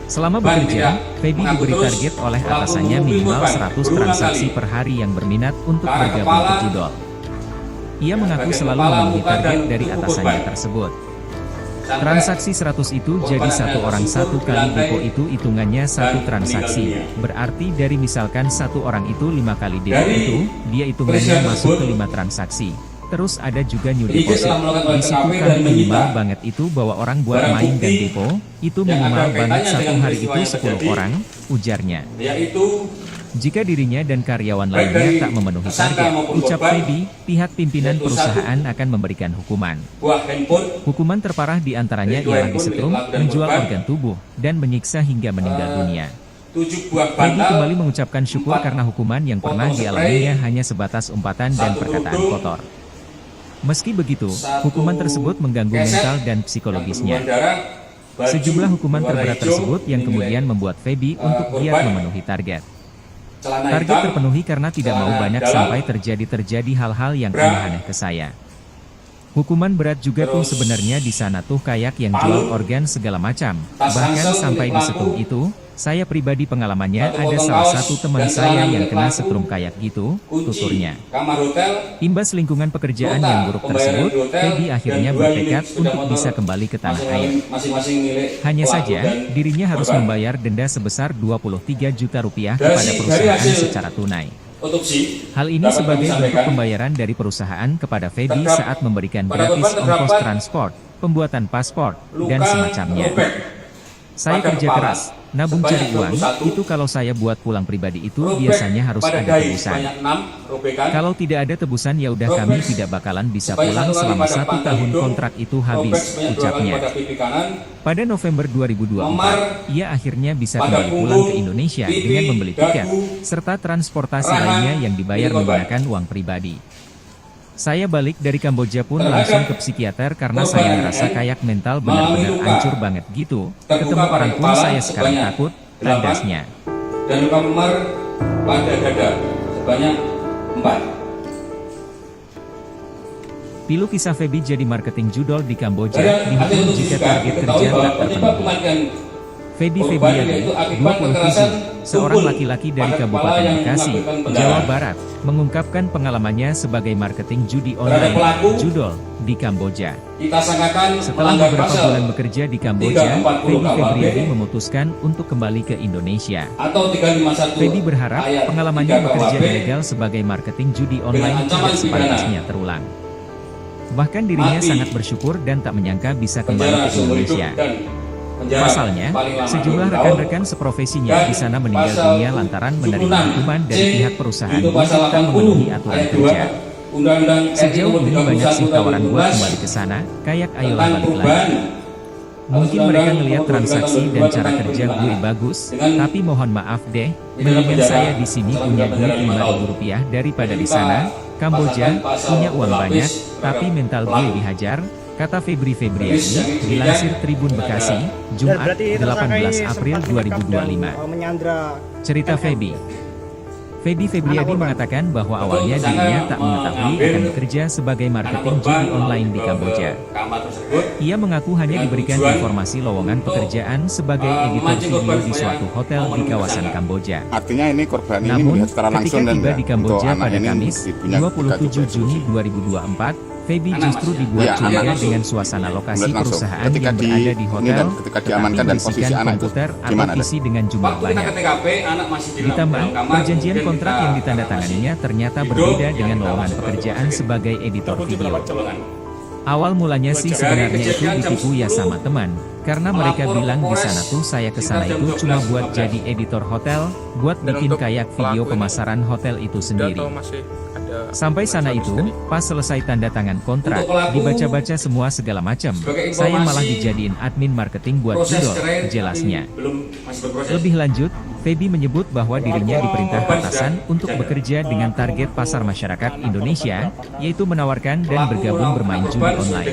Selama korban bekerja, tidak Feby mengaku diberi terus, target oleh pelaku atasannya memukuli minimal korban 100 berulang transaksi kali. per hari yang berminat untuk Ke arah bergabung ke kepala, judol. Ia mengaku bagian selalu kepala, memenuhi muka, target dan dari tubuh atasannya korban. tersebut. Sampai Transaksi 100 itu korban jadi hanya satu orang tersungkur satu di kali lantai depo itu hitungannya satu dan transaksi. meninggal dunia. Berarti dari misalkan satu orang itu 5 kali depo Dari itu, dia hitungannya peristiwa masuk ke tersebut, 5 transaksi. Terus ada juga new penyidik deposit. telah melakukan Di situ TKP dan kami minimal menyita banget itu bahwa orang buat barang main dan bukti depo, itu yang minimal ada banget kaitannya satu dengan hari peristiwa itu yang 10 terjadi, orang, ujarnya. yaitu Jika dirinya dan karyawan baik lainnya dari tak memenuhi tersangka target, maupun ucap korban, Feby, pihak pimpinan yaitu perusahaan akan memberikan hukuman. buah handphone, Hukuman terparah diantaranya Yaitu ialah handphone disetrum, milik pelaku dan menjual korban. organ tubuh, dan menyiksa hingga meninggal dunia. 7 buah Feby bantal, kembali mengucapkan syukur 4 karena hukuman yang pernah potong dialaminya spray, hanya sebatas umpatan dan 1 perkataan kerudung, kotor. Meski begitu, 1 hukuman tersebut mengganggu keset mental dan yang psikologisnya. berhubungan darah, baju Sejumlah hukuman berwarna terberat hijau tersebut yang dinilai kemudian membuat Feby untuk giat korban. memenuhi target. celana Target hitam, terpenuhi karena tidak mau celana banyak dalam, sampai terjadi hal-hal yang bra, aneh-aneh ke saya. Hukuman berat juga tuh terus sebenarnya di sana tuh kayak yang palu, jual organ segala macam. tas Bahkan ransel sampai milik disetrum pelaku, itu, saya pribadi pengalamannya satu ada potong salah kaos satu teman dan saya celana yang milik kena pelaku, setrum kayak gitu, kunci tuturnya. kamar hotel, Imbas lingkungan pekerjaan nota yang buruk pembayaran tersebut, di hotel, Feby dan akhirnya 2 bertekad unit sepeda untuk motor bisa kembali ke tanah air. masing-masing milik Hanya pelaku saja, dan dirinya harus korban. membayar denda sebesar 23 juta rupiah Dari kepada perusahaan hasil secara tunai. Otopsi Hal ini dapat sebagai kami bentuk sampaikan, pembayaran dari perusahaan kepada Feby terdapat- saat memberikan pada gratis korban terdapat ongkos transport, pembuatan paspor, dan luka semacamnya. robek Saya pada kerja kepala keras, nabung sebanyak cari uang, 21, itu kalau saya buat pulang pribadi itu robek biasanya harus pada ada dahi tebusan. sebanyak 6 robekan, Kalau tidak ada tebusan ya udah robek kami tidak bakalan bisa sebanyak pulang 1 kali selama pada 1 pangkal tahun hidung, kontrak itu robek habis, sebanyak 2 kali ucapnya. pada pipi kanan, Pada November 2024, memar ia akhirnya bisa pada kembali pulang punggung, ke Indonesia pipi, dengan membeli tiket, dagu, serta transportasi rahang, lainnya yang dibayar milik korban. menggunakan uang pribadi. Saya balik dari Kamboja pun Terhadap langsung ke psikiater karena korban saya NN ngerasa kayak mental mengalami benar-benar luka. hancur banget gitu. Terbuka Ketemu pada orang pun kepala saya sekarang sebanyak takut, 8, tandasnya. dan luka memar pada dada sebanyak 4. Pilu kisah Feby jadi marketing judol di Kamboja, Dari hasil dihukum otopsi jika juga target diketahui kerja bahwa tak penyebab terpenuhi. kematian Feby korban Febriadi, yaitu akibat 27, kekerasan seorang tubuh laki-laki dari pada kepala Kabupaten yang Bekasi, mengakibatkan Jawa pendarahan. Barat, mengungkapkan pengalamannya sebagai marketing judi Terhadap online, pelaku, judol, di Kamboja. Kita sangkakan Setelah melanggar beberapa pasal bulan bekerja di Kamboja, 340 Feby KUHP Febriadi memutuskan untuk kembali ke Indonesia. atau 351 Feby berharap ayat pengalamannya 3 bekerja KUHP ilegal sebagai marketing judi online ancaman tidak sepantasnya terulang. Bahkan dirinya mati, sangat bersyukur dan tak menyangka bisa kembali penjara ke seumur hidup Indonesia. dan penjara Pasalnya, paling lama sejumlah 20 tahun. rekan-rekan seprofesinya Dan di sana meninggal pasal dunia lantaran menerima 76 hukuman dari C pihak perusahaan itu pasal untuk tak 80 memenuhi aturan ayat 2 kerja. Undang-Undang RI Sejauh nomor ini banyak 31 sih tahun tawaran buat 2012 kembali ke sana, kayak ayolah tentang balik perubahan lagi. Mungkin mereka ngelihat transaksi dan cara kerja gue bagus, tapi mohon maaf deh, mendingan saya di sini punya duit Rp5.000 daripada di sana. Kamboja punya uang banyak, tapi mental gue dihajar, kata Febri Febriadi, dilansir Tribun Bekasi, Dan Jumat berarti tersangka ini 18 April sempat menyekap dan, 2025. menyandra Cerita NN. Feby. Feby Febriadi mengatakan bahwa awalnya dirinya tak mengetahui akan bekerja sebagai marketing judi online di Kamboja. Ia mengaku hanya diberikan informasi lowongan pekerjaan sebagai editor video di suatu hotel di kawasan Kamboja. Artinya ini korban ini Namun, melihat secara langsung ketika dan tiba di Kamboja untuk anak pada ini Kamis, ibunya 27 Juni 2024, Feby justru dibuat curiga dengan suasana lokasi Melihat langsung. perusahaan Ketika yang berada di hotel, ketika diamankan dan posisi berisikan anak itu komputer atau gimana, PC dengan jumlah Waktu kita banyak. ke TKP, anak masih di Ditambah, dalam kamar. perjanjian kemudian kontrak kita- yang ditandatanganinya ternyata berbeda dengan lowongan pekerjaan sebagai editor video. Awal mulanya sih sebenarnya itu ditipu ya sama teman, karena mereka bilang di sana tuh saya kesana itu cuma buat jadi editor hotel, buat Dan bikin untuk kayak video pelaku ini pemasaran hotel itu Udah sendiri. atau masih ada Sampai sana suami itu, istri? pas selesai tanda tangan kontrak, Untuk pelaku, dibaca-baca semua segala macam. sebagai Saya malah informasi, dijadiin admin marketing buat proses judol, cerai jelasnya. masih berproses. Lebih lanjut, Feby menyebut bahwa dirinya diperintah atasan untuk bekerja dengan target pasar masyarakat Indonesia, yaitu menawarkan dan bergabung bermain judi online.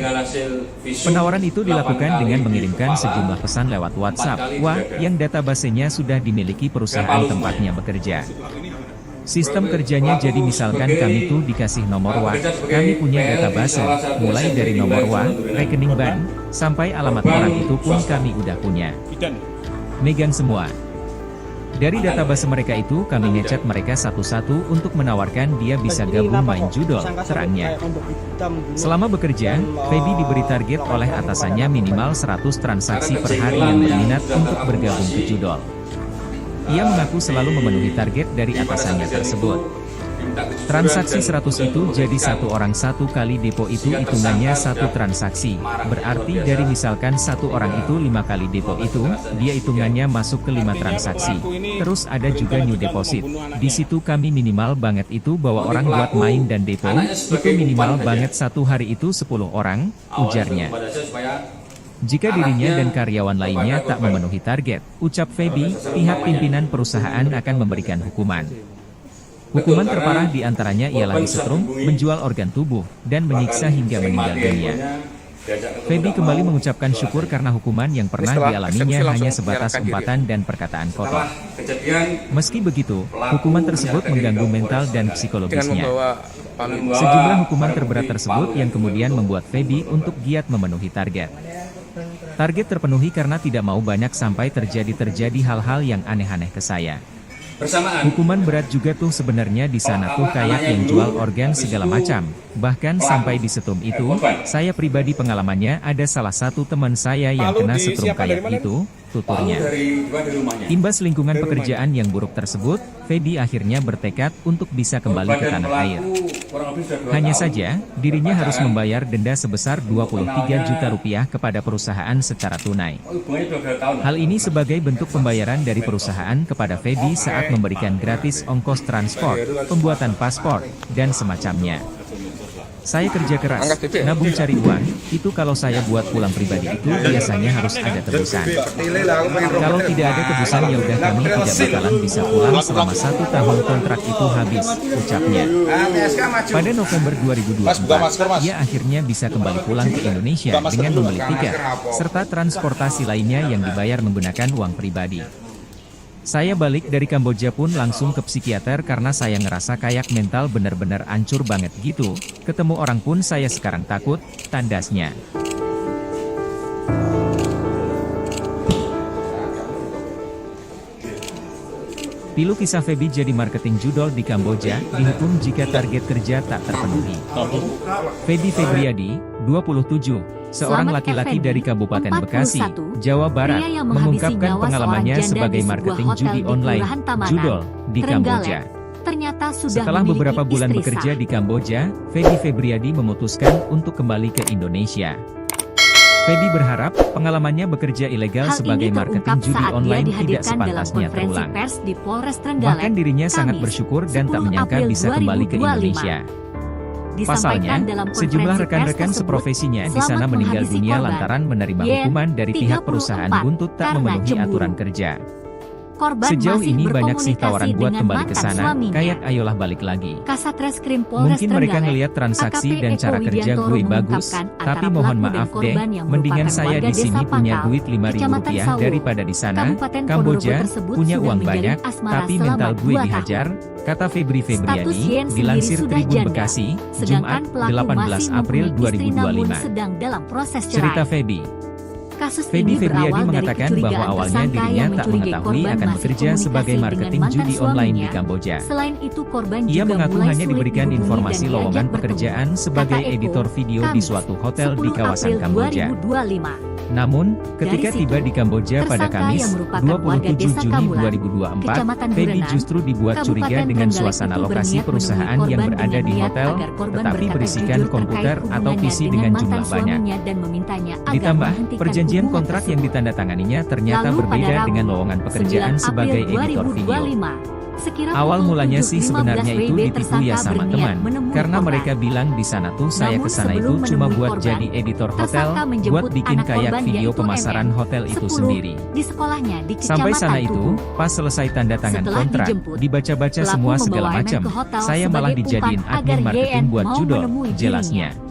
Penawaran itu dilakukan dengan mengirimkan sejumlah pesan lewat WhatsApp, yang databasenya sudah dimiliki perusahaan tempatnya bekerja. Sistem kerjanya jadi misalkan kami tuh dikasih nomor kami punya database, mulai dari nomor rekening bank, sampai alamat orang itu pun kami udah punya. Bidan. Megang semua. Dari database mereka itu kami ngechat mereka satu-satu untuk menawarkan dia bisa gabung main judol, terangnya. Selama bekerja, Feby diberi target oleh atasannya minimal 100 transaksi per hari yang berminat untuk bergabung ke judol. Ia mengaku selalu memenuhi target dari atasannya tersebut. Transaksi 100 itu jadi satu orang satu kali depo itu hitungannya satu transaksi. Berarti dari misalkan satu orang itu 5 kali depo itu, dia hitungannya masuk ke 5 transaksi. Terus ada juga new deposit. Di situ kami minimal banget itu bawa orang buat main dan depo, itu minimal banget satu hari itu 10 orang, ujarnya. Jika dirinya dan karyawan lainnya tak memenuhi target, ucap Feby, pihak pimpinan perusahaan akan memberikan hukuman. Hukuman terparah diantaranya ialah disetrum, menjual organ tubuh, dan menyiksa hingga meninggal dunia. Feby kembali mengucapkan syukur karena hukuman yang pernah dialaminya hanya sebatas umpatan dan perkataan kotor. Meski begitu, hukuman tersebut mengganggu mental dan Dengan psikologisnya. membawa palu. Sejumlah hukuman terberat tersebut yang kemudian membuat Feby untuk giat memenuhi target. Target terpenuhi karena tidak mau banyak sampai terjadi hal-hal yang aneh-aneh ke saya. Hukuman berat juga tuh sebenarnya di sana tuh kayak yang jual organ segala macam. Bahkan sampai di setrum itu, saya pribadi pengalamannya ada salah satu teman saya yang kena setrum kayak gitu, tuturnya. Imbas lingkungan pekerjaan yang buruk tersebut, Feby akhirnya bertekad untuk bisa kembali ke tanah air. Hanya saja, dirinya harus membayar denda sebesar 23 juta rupiah kepada perusahaan secara tunai. Hal ini sebagai bentuk pembayaran dari perusahaan kepada Feby saat memberikan gratis ongkos transport, pembuatan paspor, dan semacamnya. Saya kerja keras, nabung cari uang, itu kalau saya buat pulang pribadi itu biasanya harus ada tebusan. Kalau tidak ada tebusan ya udah kami tidak bakalan bisa pulang selama 1 tahun kontrak itu habis, ucapnya. Pada November 2024, ia akhirnya bisa kembali pulang ke Indonesia dengan membeli tiket, serta transportasi lainnya yang dibayar menggunakan uang pribadi. Saya balik dari Kamboja pun langsung ke psikiater karena saya ngerasa kayak mental bener-bener ancur banget gitu. Ketemu orang pun saya sekarang takut, tandasnya. Pilu kisah Feby jadi marketing judol di Kamboja, dihukum jika target kerja tak terpenuhi. Feby Febriadi, 27, seorang Selamat laki-laki Effendi, dari Kabupaten 41, Bekasi, Jawa Barat, pria yang menghabisi mengungkapkan nyawa pengalamannya seorang janda sebagai di sebuah marketing hotel judi di online, Kelurahan Tamanan, judol, di Trenggalek. Kamboja. Ternyata sudah Setelah memiliki beberapa bulan istri bekerja sah. di Kamboja, Feby Febriadi memutuskan untuk kembali ke Indonesia. Feby berharap pengalamannya bekerja ilegal Hal sebagai ini marketing terungkap judi saat dia online tidak dihadirkan dalam sepantasnya konferensi terulang. pers di Polres Trenggalek. Bahkan dirinya sangat Kamis, bersyukur dan tak 10 menyangka April bisa kembali ke 2025. Indonesia. Disampaikan Pasalnya, dalam konferensi sejumlah pers rekan-rekan tersebut, seprofesinya di selamat sana meninggal menghabisi dunia korban. lantaran menerima Yen, hukuman dari pihak 34, perusahaan buntut tak karena memenuhi cemburu. aturan kerja. Korban Sejauh masih ini banyak sih berkomunikasi tawaran buat dengan kembali ke mantan sana, suaminya. kayak ayolah balik lagi. Kasat Reskrim Polres Mungkin mereka Trenggalek, ngeliat transaksi AKP dan Eko cara kerja Widiantoro gue bagus, mengungkapkan tapi antara mohon pelaku dan maaf deh, korban yang mendingan merupakan saya warga di sini desa punya Pangkal, duit Rp5.000 Kecamatan Sawo, daripada di sana, Kabupaten Kamboja, Ponorogo tersebut punya sudah uang menjalin banyak, asmara tapi selama mental gue 2 dihajar, tahun. kata Febri Status Febriadi, Yen sendiri dilansir sudah Tribun janda, Bekasi, sedangkan Jumat, pelaku 18 masih April mempunyai istri namun 2025. sedang dalam proses Cerita cerai. Febi. Kasus Feby ini Febriadi berawal dari mengatakan bahwa kecurigaan awalnya tersangka dirinya yang tak mencurigai mengetahui korban akan masih bekerja komunikasi sebagai dengan marketing mantan judi online di suaminya. Kamboja. Selain itu korban Ia juga mengaku mulai hanya sulit diberikan dihubungi informasi dan lowongan diajak bertemu. pekerjaan sebagai Kata Eko, editor video di Kamis, suatu hotel di 10 kawasan April Kamboja. 2025. Namun, ketika Dari tiba situ, di Kamboja pada tersangka Kamis, yang merupakan warga 27 desa Juni Kamulan, 2024, Kecamatan Feby Durenan, justru dibuat curiga Kabupaten dengan Trenggalek suasana itu lokasi berniat perusahaan menemui yang korban berada dengan di niat hotel, agar korban tetapi berkata berisikan jujur komputer terkait atau hubungannya PC dengan mantan jumlah banyak. suaminya dan memintanya agar Ditambah, menghentikan perjanjian hubungan kontrak yang tersebut. ditandatanganinya ternyata Lalu pada berbeda Rabu, dengan lowongan 9 pekerjaan April sebagai editor video. 2025, sekira Awal pukul mulanya sih 7.15 sebenarnya itu WIB ditipu ya tersangka sama berniat teman, menemui karena korban. mereka bilang di sana tuh saya Namun kesana itu sebelum cuma menemui buat korban, jadi editor hotel, tersangka buat menjemput bikin anak kayak korban video yaitu pemasaran MM, hotel itu 10, sendiri. di sekolahnya di Sampai Kecamatan sana itu, Tugu. pas selesai tanda tangan Setelah kontrak, dijemput, dibaca-baca pelaku semua segala membawa macam, MM ke hotel saya malah sebagai dijadiin umpan admin agar marketing YN buat mau judol, menemui jelasnya. dirinya.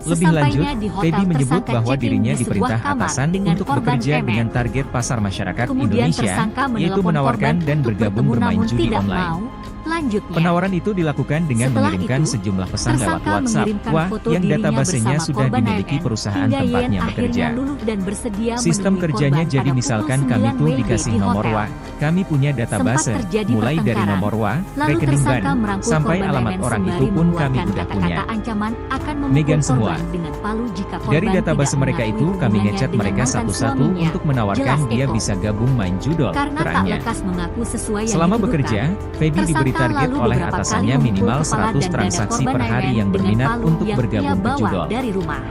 Lebih lanjut, Sesampainya di hotel, Feby menyebut tersangka bahwa check-in dirinya di sebuah diperintah kamar atasan dengan untuk korban bekerja MM. dengan target pasar masyarakat Kemudian Indonesia, tersangka yaitu menelpon menawarkan korban dan untuk bergabung bertemu bermain namun judi tidak online. mau. Lanjutnya, Penawaran itu dilakukan dengan setelah mengirimkan itu, sejumlah pesan lewat tersangka WhatsApp, mengirimkan wah, foto yang dirinya databasenya bersama sudah korban dimiliki MM, perusahaan hingga YN tempatnya bekerja. akhirnya luluh dan bersedia Sistem menemui kerjanya korban jadi pada misalkan pukul kami 9 tuh WIB dikasih di nomor hotel. WA, kami punya database, terjadi mulai dari pertengkaran. nomor WA, Lalu rekening tersangka bank, merangkul sampai korban alamat MM orang itu sembari pun kami mengeluarkan udah punya. kata-kata ancaman akan memukul Megan semua. korban dengan palu jika korban Dari database tidak mereka mengakui itu kami hubungannya ngechat dengan mereka mantan satu-satu suaminya. untuk menawarkan Jelas dia Eko. bisa gabung main judol, Karena tak terangnya. lekas mengaku sesuai yang Selama dituduhkan, bekerja, Feby diberi tersangka target lalu oleh beberapa atasannya kali minimal memukul kepala 100 dan dada transaksi korban per hari MM yang dengan berminat palu untuk yang bergabung ia ke bawa judol. dari rumah.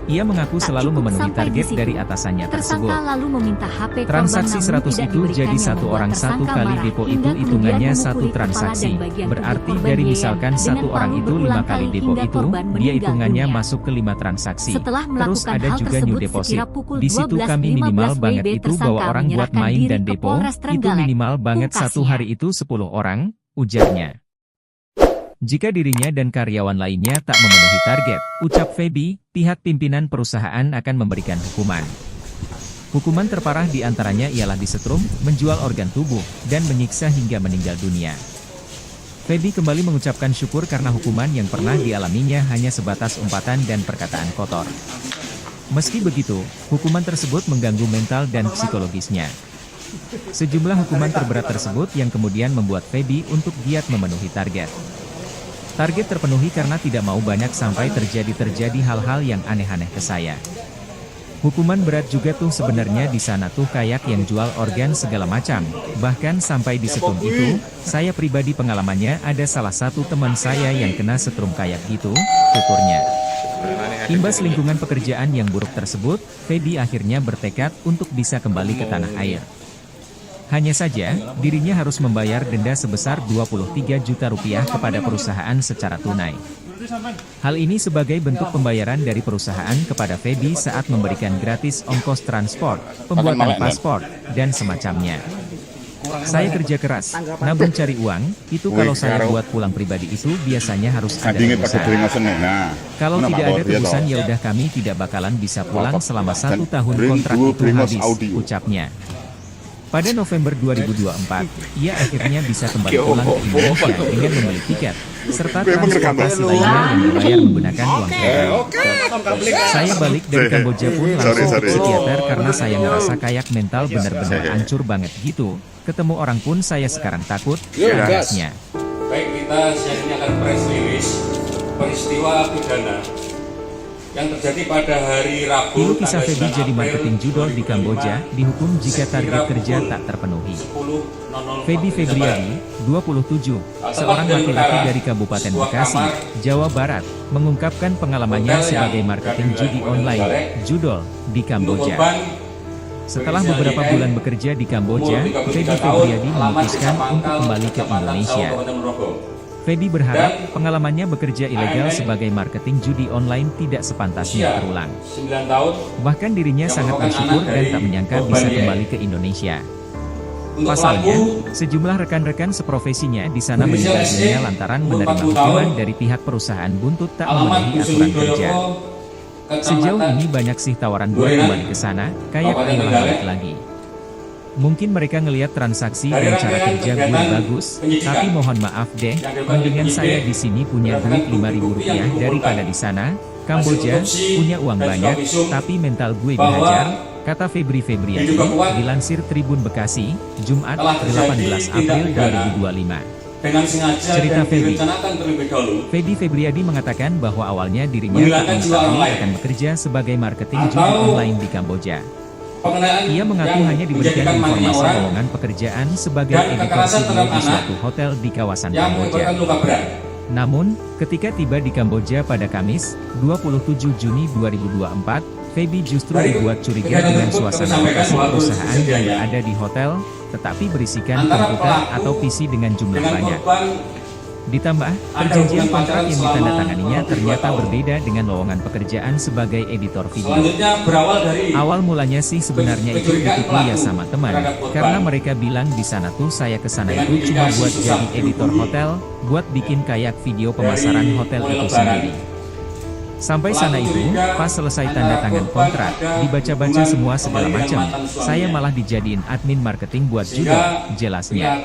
Ia mengaku Tak selalu cukup memenuhi sampai di target situ, dari atasannya tersebut. Tersangka lalu meminta HP korban Transaksi namun 100 tidak itu diberikan jadi yang satu membuat orang satu tersangka kali marah depo hingga itu kemudian hitungannya memukuli satu kepala transaksi. dan bagian tubuh Berarti korban dari YN misalkan dengan satu orang palu itu 5 berulang kali kali depo hingga itu, korban dia meninggal hitungannya dunia. masuk ke 5 transaksi. Setelah Terus melakukan ada hal juga new tersebut deposit. sekira pukul Di situ kami minimal 12.15 banget WIB itu bawa tersangka orang buat menyerahkan main diri dan ke depo, Polres itu Trenggalek, minimal banget satu pungkasnya. hari itu 10 orang, ujarnya. Jika dirinya dan karyawan lainnya tak memenuhi target, ucap Feby, pihak pimpinan perusahaan akan memberikan hukuman. Hukuman terparah di antaranya ialah disetrum, menjual organ tubuh, dan menyiksa hingga meninggal dunia. Feby kembali mengucapkan syukur karena hukuman yang pernah dialaminya hanya sebatas umpatan dan perkataan kotor. Meski begitu, hukuman tersebut mengganggu mental dan psikologisnya. Sejumlah hukuman terberat tersebut yang kemudian membuat Feby untuk giat memenuhi target. Target terpenuhi karena tidak mau banyak sampai terjadi hal-hal yang aneh-aneh ke saya. Hukuman berat juga tuh sebenarnya di sana tuh kayak yang jual organ segala macam. Bahkan sampai di setrum itu, saya pribadi pengalamannya ada salah satu teman saya yang kena setrum kayak gitu, tuturnya. Imbas lingkungan pekerjaan yang buruk tersebut, Feby akhirnya bertekad untuk bisa kembali ke tanah air. Hanya saja, dirinya harus membayar denda sebesar 23 juta rupiah kepada perusahaan secara tunai. Hal ini sebagai bentuk pembayaran dari perusahaan kepada Feby saat memberikan gratis ongkos transport, pembuatan paspor, dan semacamnya. Saya kerja keras, nabung cari uang, itu kalau saya buat pulang pribadi itu biasanya harus ada tebusan. Kalau tidak ada tebusan ya udah kami tidak bakalan bisa pulang selama 1 tahun kontrak itu habis, ucapnya. Pada November 2024, ia akhirnya bisa kembali pulang ke Indonesia dengan membeli tiket, serta transportasi lainnya yang dibayar menggunakan uang cash. Saya balik dari Kamboja pun langsung ke psikiater karena saya ngerasa kayak mental benar-benar hancur banget gitu. Ketemu orang pun saya sekarang takut, jelasnya. Baik, kita siang ini akan press release peristiwa pidana yang terjadi pada hari Rabu. Ilu kisah Feby jadi April marketing judol di Kamboja, dihukum jika target kerja tak terpenuhi. Feby Febriadi, 27, seorang laki-laki dari Kabupaten Bekasi, Jawa Barat, mengungkapkan pengalamannya sebagai marketing judi online, judol, di Kamboja. Setelah beberapa bulan bekerja di Kamboja, Feby Febriadi memutuskan untuk kembali ke Indonesia. Feby berharap pengalamannya bekerja ilegal sebagai marketing judi online tidak sepantasnya terulang. Bahkan dirinya sangat bersyukur dan tak menyangka bisa kembali ke Indonesia. Untuk Pasalnya, pelaku, sejumlah rekan-rekan seprofesinya di sana Inisial meninggal SE, dunia lantaran umur menerima 40 hukuman tahun, dari pihak perusahaan buntut tak alamat memenuhi Dusun aturan kerja. Widoyoko, Sejauh Kecamatan ini banyak sih tawaran buat Durenan, kembali ke sana, kayak Kabupaten ayolah Trenggalek. balik lagi. Mungkin mereka ngelihat transaksi Dari dan cara rangkaian kerja gue kegiatan bagus, penyidikan tapi mohon maaf deh, yang dilakukan mendingan penyidik, saya di sini punya duit berdasarkan Rp5.000 bukti-bukti yang daripada dikumpulkan. di sana, Kamboja, otopsi punya uang dan banyak, juga visum tapi mental gue bahwa dihajar, kata Febri Febriadi, diduga kuat dilansir Tribun Bekasi, Jumat, telah terjadi 18 April tindak pidana 2025. dengan sengaja Cerita dan Feby. direncanakan terlebih dahulu Feby Febriadi mengatakan bahwa awalnya dirinya menghilangkan jiwa orang lain akan bekerja sebagai marketing Atau judi online di Kamboja. pengenaan Ia mengaku yang hanya diberikan menjadikan matinya informasi orang lowongan pekerjaan sebagai dan editor kekerasan video terhadap di anak suatu hotel di kawasan yang Kamboja. menyebabkan luka berat. Namun, ketika tiba di Kamboja pada Kamis, 27 Juni 2024, Feby justru Dari dibuat curiga kegiatan dengan tersebut suasana kami sampaikan lokasi bahwa perusahaan yang kejadiannya berada di hotel, tetapi berisikan Antara komputer pelaku atau PC dengan jumlah dengan banyak. korban Ditambah, Ada perjanjian hubungan kontrak pacaran yang selama ditandatanganinya 22 ternyata tahun. berbeda dengan lowongan pekerjaan sebagai editor video. selanjutnya berawal dari Awal mulanya sih sebenarnya itu Kecurigaan ditipu ya pelaku sama teman, terhadap korban. karena mereka bilang di sana tuh saya kesana Dengan itu cuma indikasi buat susah jadi editor dihubungi. hotel, buat bikin kayak video pemasaran Dari hotel mulai itu lebaran. sendiri. Sampai Pelaku sana itu, curiga pas selesai antara tanda tangan korban kontrak, ada dibaca-baca hubungan semua segala kembali dengan macam, mantan suaminya. saya malah dijadiin admin marketing buat Sehingga judo, jelasnya. pihak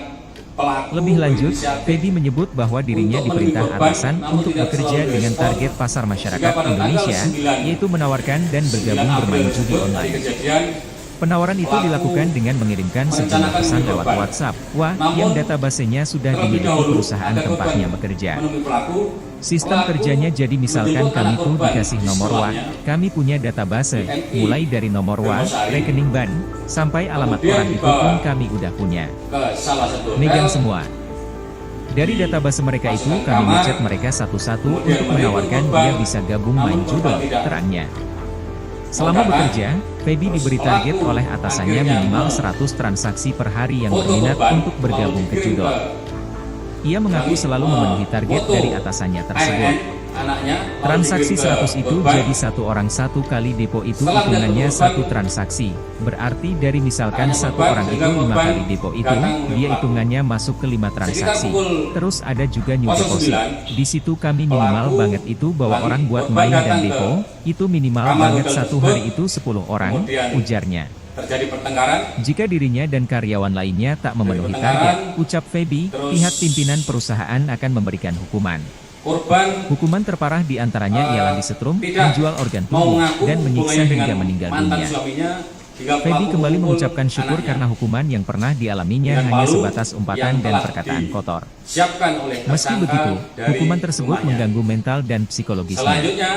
pelaku Lebih lanjut, berinisiatif Feby menyebut bahwa dirinya untuk diperintah menemui korban, atasan namun untuk tidak bekerja selalu dengan direspon. target pasar masyarakat Sehingga pada tanggal Indonesia, 9 yaitu menawarkan dan bergabung 9 bermain April judi tersebut, hari online. kejadian, Penawaran itu Pelaku dilakukan dengan mengirimkan sejumlah merencanakan pesan membunuh lewat korban. WhatsApp, wah, Namun, yang databasenya sudah terlebih dimiliki dahulu, perusahaan agar korban tempatnya bekerja. menemui pelaku, Sistem pelaku kerjanya jadi misalkan menjemput kami anak tuh korban dikasih di nomor WA, sekolahnya. kami punya database, BNI, mulai dari nomor WA, Lemosari. rekening bank, sampai alamat Kemudian orang itu dibawa pun kami udah punya. ke salah satu hotel. Megang semua. Dari database mereka itu Masukkan kami kamar, ngechat mereka satu-satu kemudian untuk menawarkan menelpon dia korban, bisa gabung namun main judo, korban tidak. terangnya. Selama Mau bekerja, Feby Terus diberi target pelaku oleh atasannya akhirnya minimal 100 transaksi per hari yang foto berminat korban, untuk bergabung lalu ke dikirim judo. Ia mengaku selalu memenuhi target foto dari atasannya tersebut. ANN anaknya, lalu Transaksi dikirim ke 100 itu korban. jadi satu orang satu kali depo itu Setelah hitungannya melihat satu korban, transaksi. Berarti dari misalkan hanya satu korban orang itu sehingga 5 korban kali depo itu, datang dia pelaku. hitungannya masuk ke 5 transaksi. pukul Terus ada juga new 09, deposit. Di situ kami minimal pelaku banget itu bawa lagi orang buat korban main dan datang ke depo, itu minimal kamar banget hotel satu tersebut, hari itu 10 orang, kemudian ujarnya. terjadi pertengkaran. Jika dirinya dan karyawan lainnya tak memenuhi target, ucap Feby, Terus pihak pimpinan perusahaan akan memberikan hukuman. Korban Hukuman terparah diantaranya ialah disetrum, tidak menjual organ mau tubuh, mengaku dan menyiksa hubungannya hingga dengan meninggal mantan dunia. suaminya, hingga Feby pelaku kembali memukul mengucapkan syukur anaknya. karena hukuman yang pernah dialaminya Dengan hanya palu sebatas umpatan yang dan telah perkataan kotor. Siapkan oleh Meski tersangka begitu, dari hukuman tersebut rumahnya. mengganggu mental dan psikologisnya. Selanjutnya,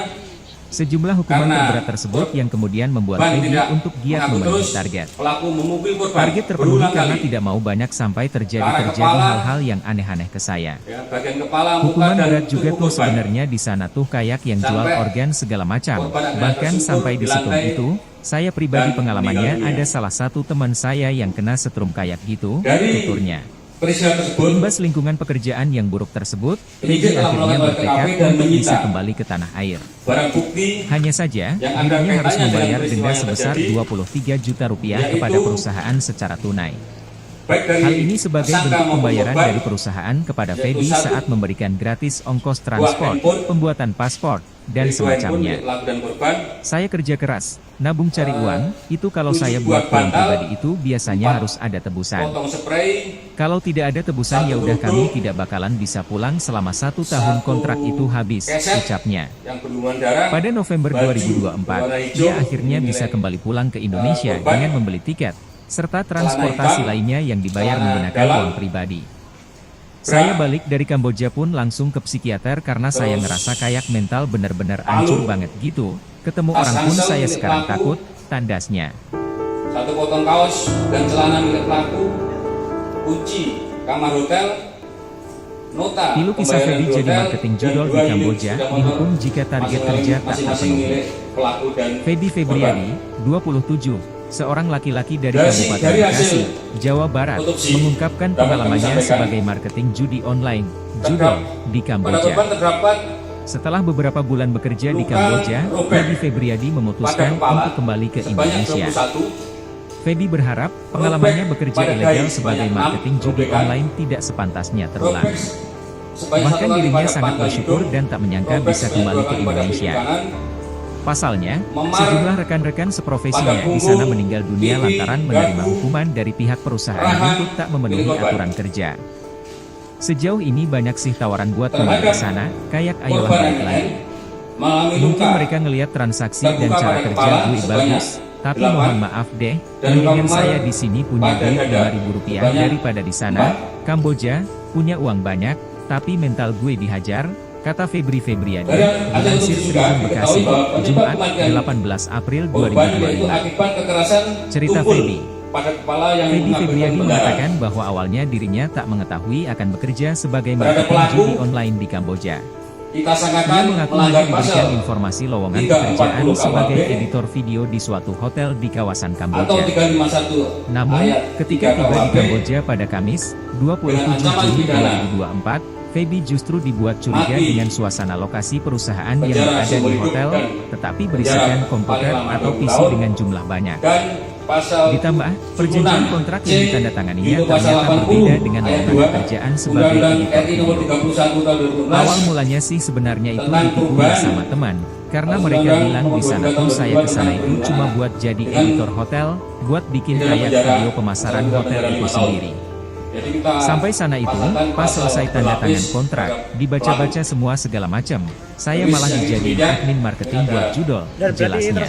Sejumlah hukuman karena terberat tersebut yang kemudian membuat korban Feby tidak untuk giat mengaku memenuhi terus, target. pelaku memukul korban Target terpenuhi berulang karena kali. tidak mau banyak sampai Ke terjadi arah terjadi kepala, hal-hal yang aneh-aneh ke saya. Ya, bagian kepala, muka, Hukuman dan berat juga tubuh tuh korban. sebenarnya di sana tuh kayak yang jual Sampai organ segala macam. korban akhirnya Bahkan tersungkur sampai di di setrum lantai itu, saya pribadi dan pengalamannya meninggal dunia. ada salah satu teman saya yang kena setrum kayak gitu, Dari tuturnya. peristiwa tersebut, Imbas lingkungan pekerjaan yang buruk tersebut, penyidik Feby telah akhirnya melakukan bertekad TKP dan untuk bisa menyita kembali ke tanah air. barang bukti Hanya saja, yang ada dirinya harus kaitannya membayar dengan peristiwa denda yang sebesar terjadi, 23 juta rupiah yaitu kepada perusahaan secara tunai. baik dari Hal ini sebagai tersangka bentuk maupun pembayaran korban, dari perusahaan kepada yaitu Feby satu, saat memberikan gratis ongkos transport, handphone, pembuatan paspor, dan dari dua handphone semacamnya. milik pelaku dan korban, Saya kerja keras, nabung cari uang, itu kalau 7 saya buah buat uang bantal, pribadi itu biasanya 4 harus ada tebusan. potong spray, Kalau tidak ada tebusan ya 1 udah kami huruf, tidak bakalan bisa pulang selama 1 tahun 1 kontrak itu habis, keset, ucapnya. yang berlumuran darah. Pada November baju 2024, berwarna hijau, ia akhirnya nilai, bisa kembali pulang ke Indonesia korban, dengan membeli tiket, serta transportasi hitam, lainnya yang dibayar celana menggunakan dalam, uang pribadi. Saya balik dari Kamboja pun langsung ke psikiater karena saya Terus, ngerasa kayak mental bener-bener hancur palu, banget gitu. Ketemu tas orang pun ransel saya milik sekarang pelaku, takut, tandasnya. 1 potong kaos dan celana milik pelaku, kunci kamar hotel, nota Pilu kisah pembayaran Feby di jadi hotel, marketing dan judol 2 di unit Kamboja, sepeda motor dihukum jika target kerja tak masing-masing terpenuhi. milik pelaku dan Feby Febriadi, 27, seorang laki-laki dari Kabupaten dari hasil Bekasi, Jawa Barat, otopsi mengungkapkan dapat kami pengalamannya sampaikan, sebagai marketing judi online, judo, di pada Kamboja. korban terdapat Setelah beberapa bulan bekerja di luka Kamboja, robek Feby Febriadi pada memutuskan kepala untuk kembali ke sebanyak Indonesia. 21, Feby berharap pengalamannya bekerja ilegal sebagai marketing judi online tidak sepantasnya terulang. Bahkan dirinya sangat bersyukur dan tak menyangka bisa kembali ke Indonesia. Pasalnya, sejumlah rekan-rekan seprofesinya di sana meninggal dunia lantaran menerima hukuman dari pihak perusahaan untuk tak memenuhi aturan kerja. Sejauh ini banyak sih tawaran buat kembali ke sana, kayak ayolah balik lagi. Mungkin mereka ngelihat transaksi dan cara kerja gue bagus, tapi mohon maaf deh, mendingan saya di sini punya duit Rp5.000 daripada di sana, Kamboja, punya uang banyak, tapi mental gue dihajar, kata Febri Febriadi, dilansir Tribun Bekasi, Jumat, 18 April 2025. Cerita Feby. Feby Febriadi mengatakan bahwa awalnya dirinya tak mengetahui akan bekerja sebagai marketing judi online di Kamboja. Ia mengaku hanya diberikan informasi lowongan pekerjaan sebagai editor video di suatu hotel di kawasan Kamboja. Namun, ketika tiba di Kamboja pada Kamis, 27 Juni 2024, Feby justru dibuat curiga dengan suasana lokasi perusahaan yang berada di hotel, tetapi berisikan komputer atau PC dengan jumlah banyak. Ditambah, perjanjian kontrak yang ditandatanganinya ternyata berbeda dengan lowongan pekerjaan sebagai editor video. Awal mulanya sih sebenarnya itu ditipu sama teman, karena mereka bilang di sana tuh saya kesana itu cuma buat jadi editor hotel, buat bikin kayak video pemasaran hotel itu sendiri. Sampai sana itu, pas selesai tanda tangan kontrak, dibaca-baca semua segala macam, saya malah dijadiin admin marketing buat judol, jelasnya.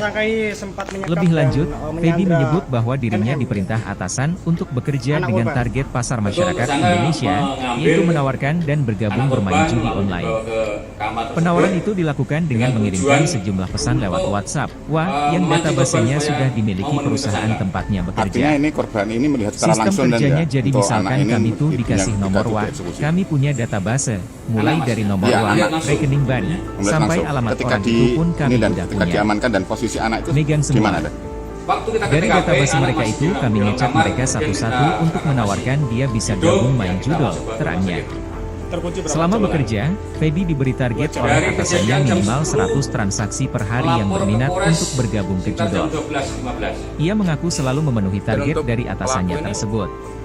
Lebih lanjut, Feby menyebut bahwa dirinya diperintah atasan untuk bekerja dengan target pasar masyarakat Indonesia, yaitu menawarkan dan bergabung bermain judi online. Penawaran itu dilakukan dengan mengirimkan sejumlah pesan lewat WhatsApp, yang databasenya sudah dimiliki perusahaan tempatnya bekerja. Artinya ini korban ini melihat secara Sistem langsung kerjanya jadi untuk misalkan kami tuh dikasih nomor WA, kami punya database, mulai dari nomor WA, rekening bank, sampai alamat ketika orang itu pun kami dan udah ketika punya. diamankan dan posisi anak itu Megang semua. gimana deh? Dari database mereka itu kami ngecek mereka satu-satu untuk menawarkan dia bisa gabung main judol, terangnya. Selama bekerja, Feby diberi target oleh atasannya minimal 100 transaksi per hari yang berminat untuk bergabung ke judol. Ia mengaku selalu memenuhi target dari atasannya tersebut.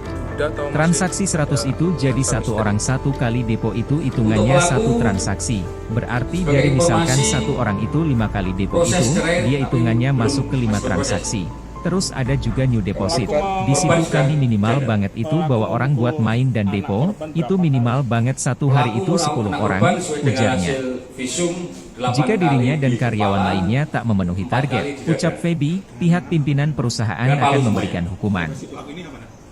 Transaksi 100 itu jadi satu orang satu kali depo itu hitungannya satu transaksi. Berarti dari misalkan satu orang itu 5 kali depo itu, dia hitungannya masuk ke 5 transaksi. Terus ada juga new deposit. Di situ kami minimal banget itu bawa orang buat main dan depo, itu minimal banget satu hari itu 10 orang, ujarnya. Jika dirinya dan karyawan lainnya tak memenuhi target, ucap Feby, pihak pimpinan perusahaan akan memberikan hukuman.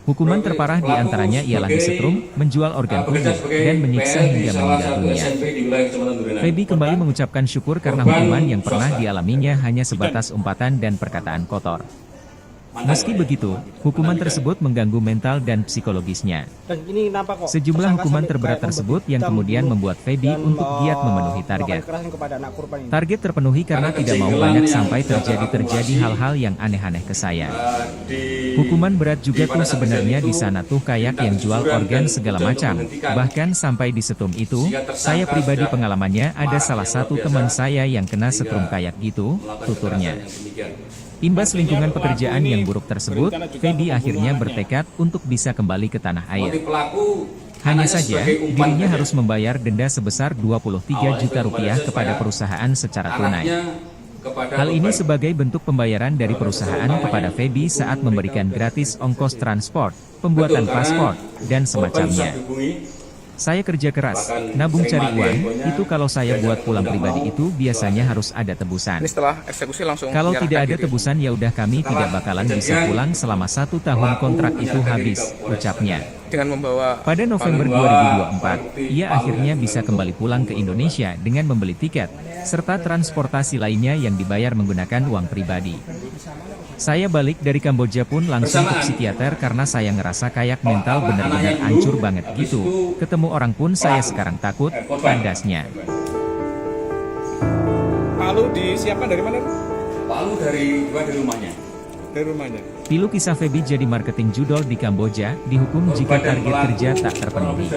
Hukuman terparah diantaranya ialah disetrum, menjual organ tubuh, dan menyiksa hingga meninggal dunia. Feby kembali mengucapkan syukur karena hukuman yang pernah dialaminya hanya sebatas umpatan dan perkataan kotor. Meski begitu, hukuman tersebut mengganggu mental dan psikologisnya. Sejumlah hukuman terberat tersebut yang kemudian membuat Feby untuk giat memenuhi target. Target terpenuhi karena tidak mau banyak sampai terjadi hal-hal yang aneh-aneh ke saya. Hukuman berat juga tuh sebenarnya di sana tuh kayak yang jual organ segala macam. Bahkan sampai di setrum itu, saya pribadi pengalamannya ada salah satu teman saya yang kena setrum kayak gitu, tuturnya. Imbas lingkungan pekerjaan yang buruk tersebut, Feby akhirnya bertekad untuk bisa kembali ke tanah air. Hanya saja, dirinya harus membayar denda sebesar Rp23 juta kepada perusahaan secara tunai. Hal ini sebagai bentuk pembayaran dari perusahaan kepada Feby saat memberikan gratis ongkos transport, pembuatan paspor, dan semacamnya. Saya kerja keras, nabung cari uang, itu kalau saya buat pulang pribadi itu biasanya harus ada tebusan. Kalau tidak ada tebusan ya udah kami tidak bakalan bisa pulang selama 1 tahun kontrak itu habis, ucapnya. Pada November 2024, ia akhirnya bisa kembali pulang ke Indonesia dengan membeli tiket, serta transportasi lainnya yang dibayar menggunakan uang pribadi. Saya balik dari Kamboja pun langsung ke psikiater karena saya ngerasa kayak mental benar-benar hancur banget gitu. Ketemu orang pun saya sekarang takut, tandasnya. Palu disiapkan dari mana? Palu dari rumahnya. Dari rumahnya. Pilu kisah Feby jadi marketing judol di Kamboja, dihukum jika target kerja tak terpenuhi.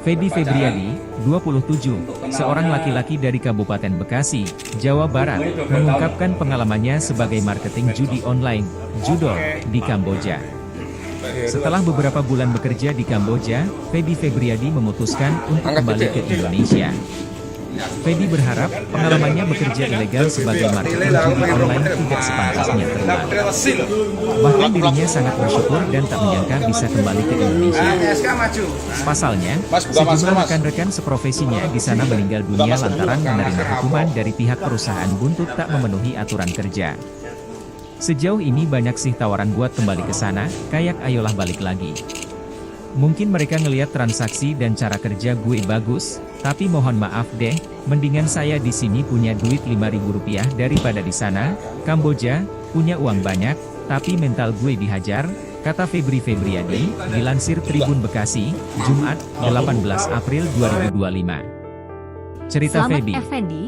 Feby Febriadi, 27, seorang laki-laki dari Kabupaten Bekasi, Jawa Barat, mengungkapkan pengalamannya sebagai marketing judi online, Judol, di Kamboja. Setelah beberapa bulan bekerja di Kamboja, Feby Febriadi memutuskan untuk kembali ke Indonesia. Feby berharap pengalamannya bekerja ilegal sebagai marketing judi online tidak sepantasnya terulang. Bahkan dirinya sangat bersyukur dan tak menyangka bisa kembali ke Indonesia. Pasalnya, sejumlah rekan-rekan seprofesinya di sana meninggal dunia lantaran menerima hukuman dari pihak perusahaan buntut tak memenuhi aturan kerja. Sejauh ini banyak sih tawaran buat kembali ke sana, kayak ayolah balik lagi. Mungkin mereka ngelihat transaksi dan cara kerja gue bagus, tapi mohon maaf deh, mendingan saya di sini punya duit Rp5.000 daripada di sana, Kamboja, punya uang banyak, tapi mental gue dihajar, kata Feby Febriadi, dilansir Tribun Bekasi, Jumat, 18 April 2025. Cerita Selamat Feby. Effendi,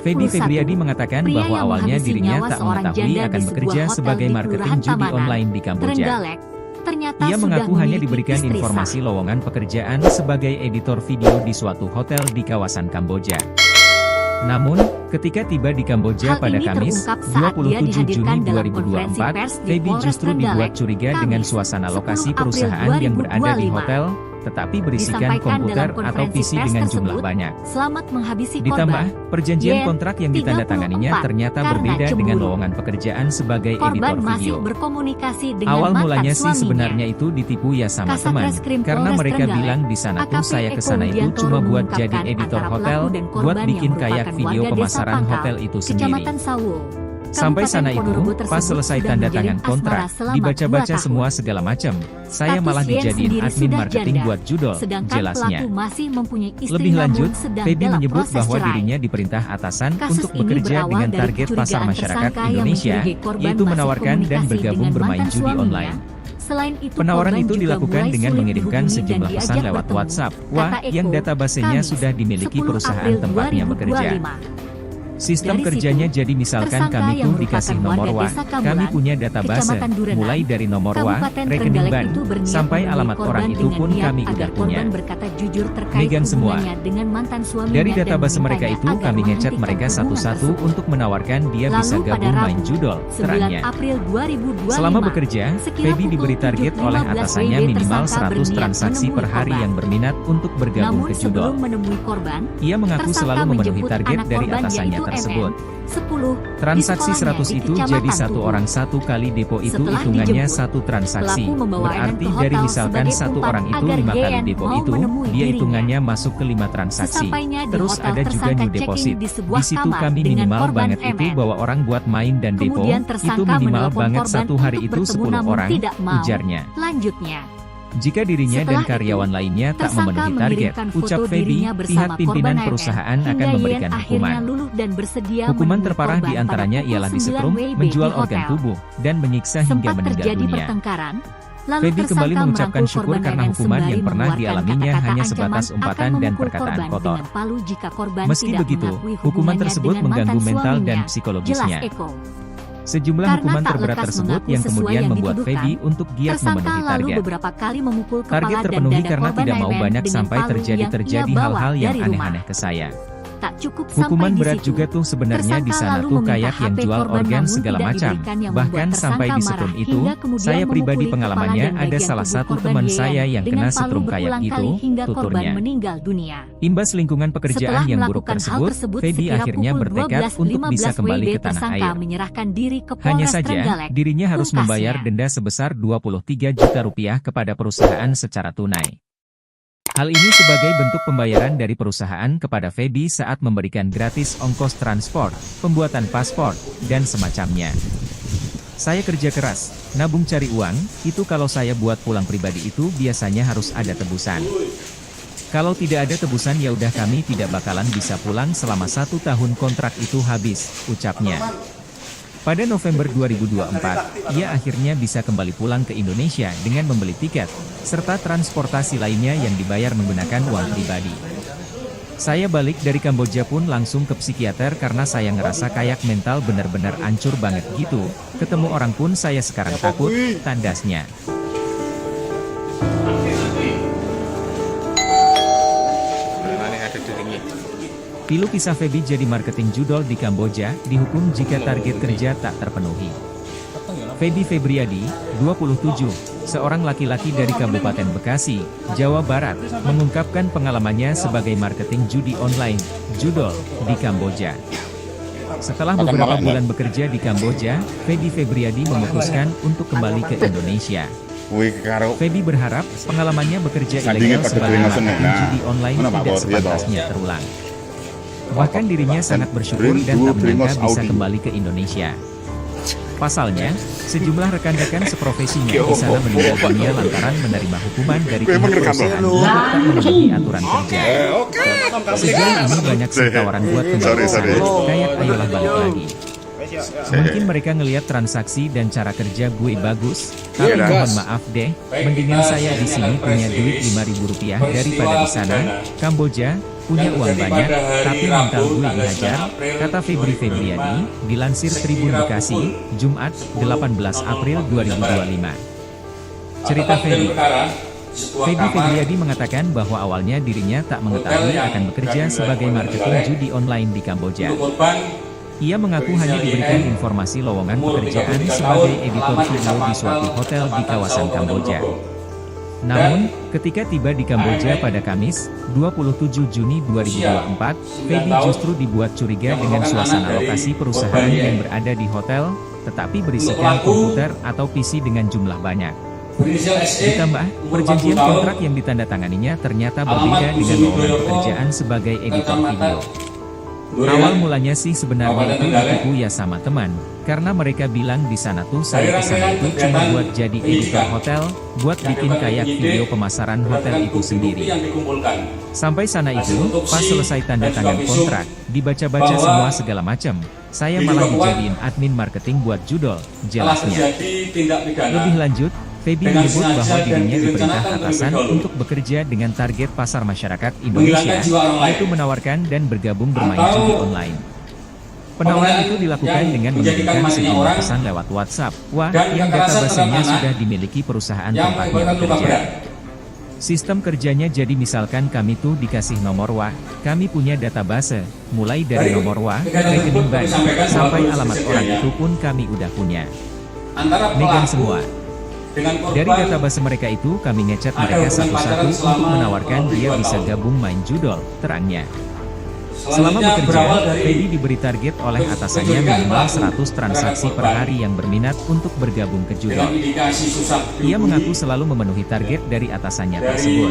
Feby 41, Febriadi mengatakan pria bahwa yang awalnya menghabisi dirinya nyawa tak seorang mengetahui janda akan di bekerja sebuah hotel sebagai di marketing Kelurahan judi Tamanan, online di Kamboja. Trenggalek, ternyata Ia sudah mengaku hanya memiliki diberikan istri informasi sah. lowongan pekerjaan sebagai editor video di suatu hotel di kawasan Kamboja. Namun, ketika tiba di Kamboja Hal pada ini Kamis, terungkap saat dia 27 Juni dihadirkan dalam konferensi pers 2024, di Feby Polres justru Trenggalek, dibuat curiga dengan Kamis, suasana 10 lokasi April perusahaan yang berada di 2025. hotel, tetapi berisikan Disampaikan komputer dalam atau konferensi PC pers dengan tersebut, jumlah banyak. Selamat menghabisi Ditambah, korban. perjanjian Yen, kontrak yang ditandatangani 34, ternyata karena berbeda cemburu. dengan lowongan pekerjaan sebagai editor Korban masih video. berkomunikasi dengan Awal mantan mulanya sih suaminya. sebenarnya itu ditipu ya sama Kasat teman, Reskrim karena Polres mereka Trenggalek, bilang di sana tuh AKP saya Eko kesana itu Widiantoro cuma buat mengungkapkan jadi editor antara hotel, pelaku dan buat korban yang bikin kayak merupakan video warga Desa pemasaran Pangkal, hotel itu sendiri. Kecamatan Sawo, Sampai sana Kabupaten itu, Ponorogo pas tersebut selesai sudah tanda menjalin tangan kontrak, asmara selama dibaca-baca 2 tahun. semua segala macam. Saya Status malah Yen dijadiin sendiri admin sudah marketing janda, buat Judol, sedangkan jelasnya. pelaku masih mempunyai istri Lebih lanjut, namun sedang Feby dalam menyebut proses bahwa cerai. dirinya diperintah atasan Kasus untuk ini bekerja berawal dengan dari target pasar kecurigaan masyarakat tersangka yang Indonesia, mencurigai korban yaitu masih menawarkan dan komunikasi bergabung dengan bermain mantan judi suaminya. online. Selain itu, Penawaran korban itu juga dilakukan mulai dengan sulit mengirimkan dihubungi dan sejumlah pesan diajak lewat bertemu, WhatsApp, kata yang Eko, databasenya Kamis, sudah dimiliki 10 perusahaan April tempatnya bekerja. 2025. Sistem Dari kerjanya situ, jadi misalkan tersangka kami yang tuh merupakan dikasih nomor warga WA, Desa kami Kamulan, punya database, Kecamatan Durenan, mulai dari nomor WA, Kabupaten rekening Trenggalek bank, itu berniat sampai menemui alamat korban orang itu dengan pun niat kami agar udah punya. korban berkata jujur terkait Megan semua. hubungannya dengan mantan suaminya Dari dan database mereka memintanya itu agar kami ngechat menghentikan mereka hubungan satu-satu tersebut. untuk menawarkan dia Lalu bisa pada gabung Rabu, main Judol, 9 terangnya. April 2025, Selama bekerja, sekira Feby pukul diberi target 7.15 oleh atasannya WIB minimal tersangka 100 berniat transaksi menemui per hari korban. yang berminat untuk bergabung Namun ke Judol. sebelum menemui korban, Ia mengaku tersangka selalu memenuhi menjemput target anak dari korban atasannya yaitu tersebut. MM, 10, Transaksi di sekolahnya 100 di itu Kecamatan jadi satu Tugu. orang satu kali depo itu Setelah hitungannya dijemput, satu transaksi. pelaku membawa MM Berarti ke dari hotel misalkan sebagai satu umpan orang itu agar 5 kali GN depo mau itu, menemui dia dirinya. hitungannya masuk ke 5 transaksi. Sesampainya di Terus hotel, ada juga tersangka new checking deposit. di Di sebuah situ kamar kami dengan minimal korban banget itu MM. bawa orang buat main dan depo, Kemudian itu tersangka minimal menelpon banget korban satu hari untuk itu bertemu 10 namun orang, tidak mau. ujarnya. Lanjutnya, Jika dirinya dan Setelah karyawan itu, lainnya tak tersangka memenuhi target, mengirimkan ucap foto Feby, dirinya bersama pihak pimpinan korban perusahaan MM, akan hingga memberikan Yen akhirnya hukuman. luluh dan bersedia Hukuman menemui terparah korban diantaranya pada ialah pukul disetrum, 9 WIB menjual di organ hotel. tubuh, dan menyiksa hingga Sempat meninggal terjadi dunia. pertengkaran. Lalu Feby kembali tersangka mengucapkan merangkul syukur korban karena MM hukuman sembari yang pernah mengeluarkan dialaminya kata-kata hanya ancaman sebatas akan umpatan dan memukul perkataan korban kotor. dengan palu jika korban Meski tidak begitu, mengakui hukuman hubungannya tersebut dengan mengganggu mantan mental dan suaminya, psikologisnya. jelas Eko. Sejumlah Karena hukuman tak terberat lekas tersebut mengaku yang sesuai kemudian yang membuat dituduhkan, Feby untuk giat tersangka memenuhi lalu target. beberapa kali memukul kepala Target dan terpenuhi dada karena korban tidak mau MM banyak dengan sampai palu yang terjadi ia hal-hal bawa yang dari rumah. aneh-aneh ke saya. Tak cukup Hukuman sampai berat di situ. juga tuh sebenarnya di Tersangka sana lalu tuh meminta kayak yang HP jual korban organ namun segala tidak macam. diberikan yang Bahkan membuat sampai tersangka di setrum marah, itu, hingga kemudian saya pribadi memukuli pengalamannya kepala dan ada bagian salah tubuh satu korban teman YN saya yang dengan kena palu setrum kayak berulang gitu, kali hingga korban tuturnya. meninggal dunia. Imbas lingkungan pekerjaan Setelah yang buruk melakukan hal tersebut, tersebut, Feby sekira akhirnya pukul bertekad untuk bisa 12.15 kembali WIB ke tanah tersangka air. menyerahkan diri ke Hanya Polres saja, Trenggalek. dirinya harus Pungkasnya. membayar denda sebesar Rp23 juta kepada perusahaan secara tunai. Hal ini sebagai bentuk pembayaran dari perusahaan kepada Feby saat memberikan gratis ongkos transport, pembuatan paspor, dan semacamnya. Saya kerja keras, nabung cari uang, itu kalau saya buat pulang pribadi itu biasanya harus ada tebusan. Kalau tidak ada tebusan ya udah kami tidak bakalan bisa pulang selama 1 tahun kontrak itu habis, ucapnya. Pada November 2024, ia akhirnya bisa kembali pulang ke Indonesia dengan membeli tiket, serta transportasi lainnya yang dibayar menggunakan uang pribadi. Saya balik dari Kamboja pun langsung ke psikiater karena saya ngerasa kayak mental bener-bener hancur banget gitu, ketemu orang pun saya sekarang takut, tandasnya. Pilu kisah Feby jadi marketing judol di Kamboja, dihukum jika target kerja tak terpenuhi. Feby Febriadi, 27, seorang laki-laki dari Kabupaten Bekasi, Jawa Barat, mengungkapkan pengalamannya sebagai marketing judi online, judol, di Kamboja. Setelah beberapa bulan bekerja di Kamboja, Feby Febriadi memutuskan untuk kembali ke Indonesia. Feby berharap pengalamannya bekerja ilegal sebagai marketing judi online tidak sepantasnya terulang. Bahkan dirinya sangat bersyukur dan tak menyangka bisa kembali ke Indonesia. Pasalnya, sejumlah rekan-rekan seprofesinya di sana meninggal dunia lantaran menerima hukuman dari pihak perusahaan yang tak memenuhi aturan kerja. Sejauh ini banyak sih tawaran buat kembali sana, kayak ayolah balik lagi. Mungkin mereka ngelihat transaksi dan cara kerja gue bagus, tapi mohon maaf deh, mendingan saya di sini punya duit Rp5.000 daripada di sana, Kamboja, punya uang banyak, tapi mental gue dihajar, kata Feby Febriadi, dilansir Tribun Bekasi, Jumat, 18 April 2025. Cerita Feby. Feby Febriadi mengatakan bahwa awalnya dirinya tak mengetahui akan bekerja sebagai marketing judi online di Kamboja. Ia mengaku hanya diberikan informasi lowongan pekerjaan sebagai editor video di suatu hotel di kawasan Kamboja. Namun, ketika tiba di Kamboja pada Kamis, 27 Juni 2024, Feby justru dibuat curiga dengan suasana lokasi perusahaan yang berada di hotel, tetapi berisikan komputer atau PC dengan jumlah banyak. Ditambah, perjanjian kontrak yang ditandatanganinya ternyata berbeda dengan lowongan pekerjaan sebagai editor video. Awal mulanya sih sebenarnya itu ditipu ya sama teman, karena mereka bilang di sana tuh saya kesana itu cuma buat jadi editor hotel, buat bikin kayak video pemasaran hotel itu sendiri. Sampai sana itu, pas selesai tanda tangan kontrak, dibaca-baca semua segala macam, saya malah dijadiin admin marketing buat judol, jelasnya. Lebih lanjut, Feby menyebut bahwa dirinya diperintah atasan untuk bekerja dengan target pasar masyarakat Indonesia, yaitu menawarkan dan bergabung bermain judi online. Penawaran itu dilakukan dengan mengirimkan sejumlah pesan lewat WhatsApp, yang database-nya sudah dimiliki perusahaan tempatnya bekerja. Sistem kerjanya jadi misalkan kami tuh dikasih nomor kami punya database, mulai dari nomor rekening bank, sampai alamat orang itu pun kami udah punya. Megang semua. Dari database mereka itu kami ngechat mereka satu-satu untuk menawarkan dia bisa gabung main judol, terangnya. Selama bekerja, Feby diberi target oleh atasannya minimal 100 transaksi per hari yang berminat untuk bergabung ke judol. Ia mengaku selalu memenuhi target dari atasannya tersebut.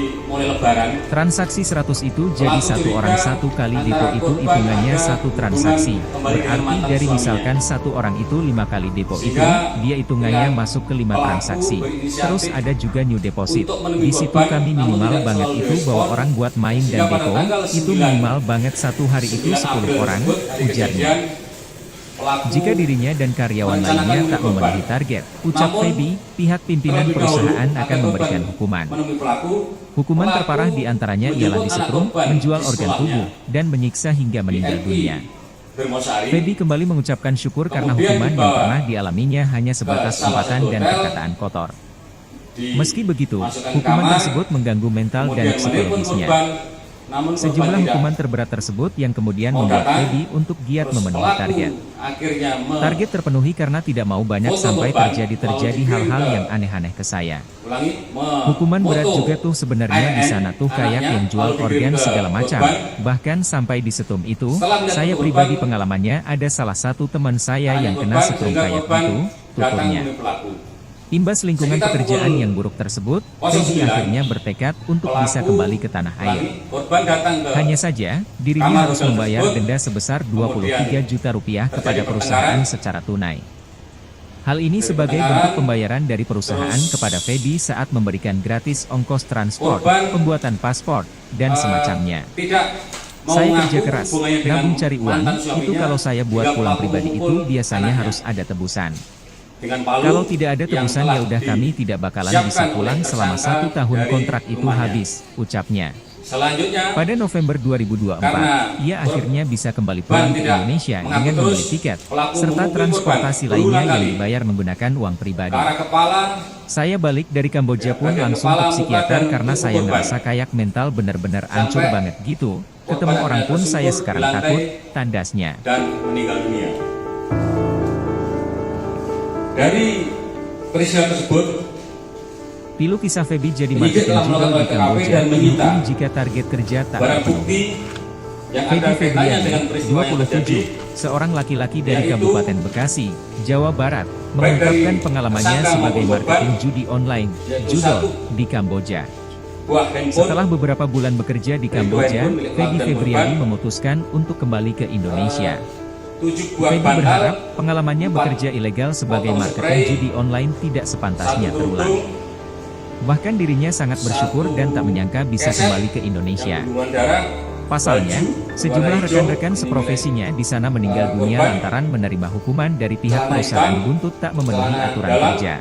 Transaksi 100 itu jadi satu orang satu kali depo itu hitungannya satu transaksi. Berarti dari misalkan satu orang itu 5 kali depo itu, dia hitungannya masuk ke 5 transaksi. Terus ada juga new deposit. Di situ kami minimal banget itu bawa orang buat main dan depo, itu minimal banget satu hari itu 10 orang, ujarnya. Jika dirinya dan karyawan lainnya tak memenuhi target, ucap Feby, pihak pimpinan perusahaan akan memberikan hukuman. Hukuman terparah diantaranya ialah disetrum, menjual organ tubuh, dan menyiksa hingga meninggal dunia. Feby kembali mengucapkan syukur karena hukuman yang pernah dialaminya hanya sebatas umpatan dan perkataan kotor. Meski begitu, hukuman tersebut mengganggu mental dan psikologisnya. Sejumlah hukuman terberat tersebut yang kemudian membuat Feby untuk giat memenuhi target. Target terpenuhi karena tidak mau banyak sampai terjadi hal-hal yang aneh-aneh ke saya. Hukuman berat juga tuh sebenarnya di sana tuh kayak yang jual organ segala macam. Bahkan sampai di setum itu, saya pribadi pengalamannya ada salah satu teman saya yang kena setrum kayak gitu, tuturnya. Imbas lingkungan pekerjaan yang buruk tersebut, Feby akhirnya bertekad untuk bisa kembali ke tanah air. Hanya saja, dirinya harus membayar denda sebesar Rp23 juta kepada perusahaan secara tunai. Hal ini sebagai bentuk pembayaran dari perusahaan kepada Feby saat memberikan gratis ongkos transport, pembuatan paspor, dan semacamnya. Saya kerja keras, nabung cari uang, itu kalau saya buat pulang pribadi itu biasanya harus ada tebusan. Kalau tidak ada tebusan ya udah kami tidak bakalan bisa pulang selama 1 tahun kontrak itu habis, ucapnya. Selanjutnya, Pada November 2024, Karena ia akhirnya bisa kembali pulang ke tidak Indonesia mengaku dengan membeli terus, tiket, pelaku serta memukul transportasi korban lainnya berulang yang kali. dibayar menggunakan uang ke pribadi. arah kepala, Saya balik dari Kamboja pun bagian langsung kepala, ke muka, psikiater dan karena tubuh saya korban. ngerasa kayak mental bener-bener hancur Sampai banget gitu. Ketemu korban orang pun tersungkur saya di sekarang lantai takut, tandasnya. dan meninggal dunia. Dari peristiwa tersebut, Pilu kisah Feby jadi penyidik marketing telah judul melakukan di TKP Kamboja dan menyita dihukum jika target kerja tak barang terpenuhi. bukti yang Feby ada kaitannya Febriani, dengan peristiwa yang terjadi, 27, seorang laki-laki dari yaitu Kabupaten Bekasi, Jawa Barat, baik mengungkapkan dari pengalamannya tersangka sebagai maupun korban, marketing judi online, yaitu Judol, 1, di Kamboja. buah handphone, Setelah beberapa bulan bekerja di Yaitu Kamboja, handphone milik Feby korban, Febriani memutuskan untuk kembali ke Indonesia. 7 buah Feby bantal, berharap pengalamannya 4 bekerja ilegal sebagai botol marketing spray, judi online tidak 1 sepantasnya terulang. kerudung, Bahkan dirinya sangat bersyukur 1 dan tak menyangka bisa keset kembali ke Indonesia. yang berhubungan darah, Pasalnya, baju sejumlah warna hijau, rekan-rekan seprofesinya di sana meninggal dunia korban, lantaran menerima hukuman dari pihak celana perusahaan hitam, buntut tak memenuhi celana aturan dalam, kerja.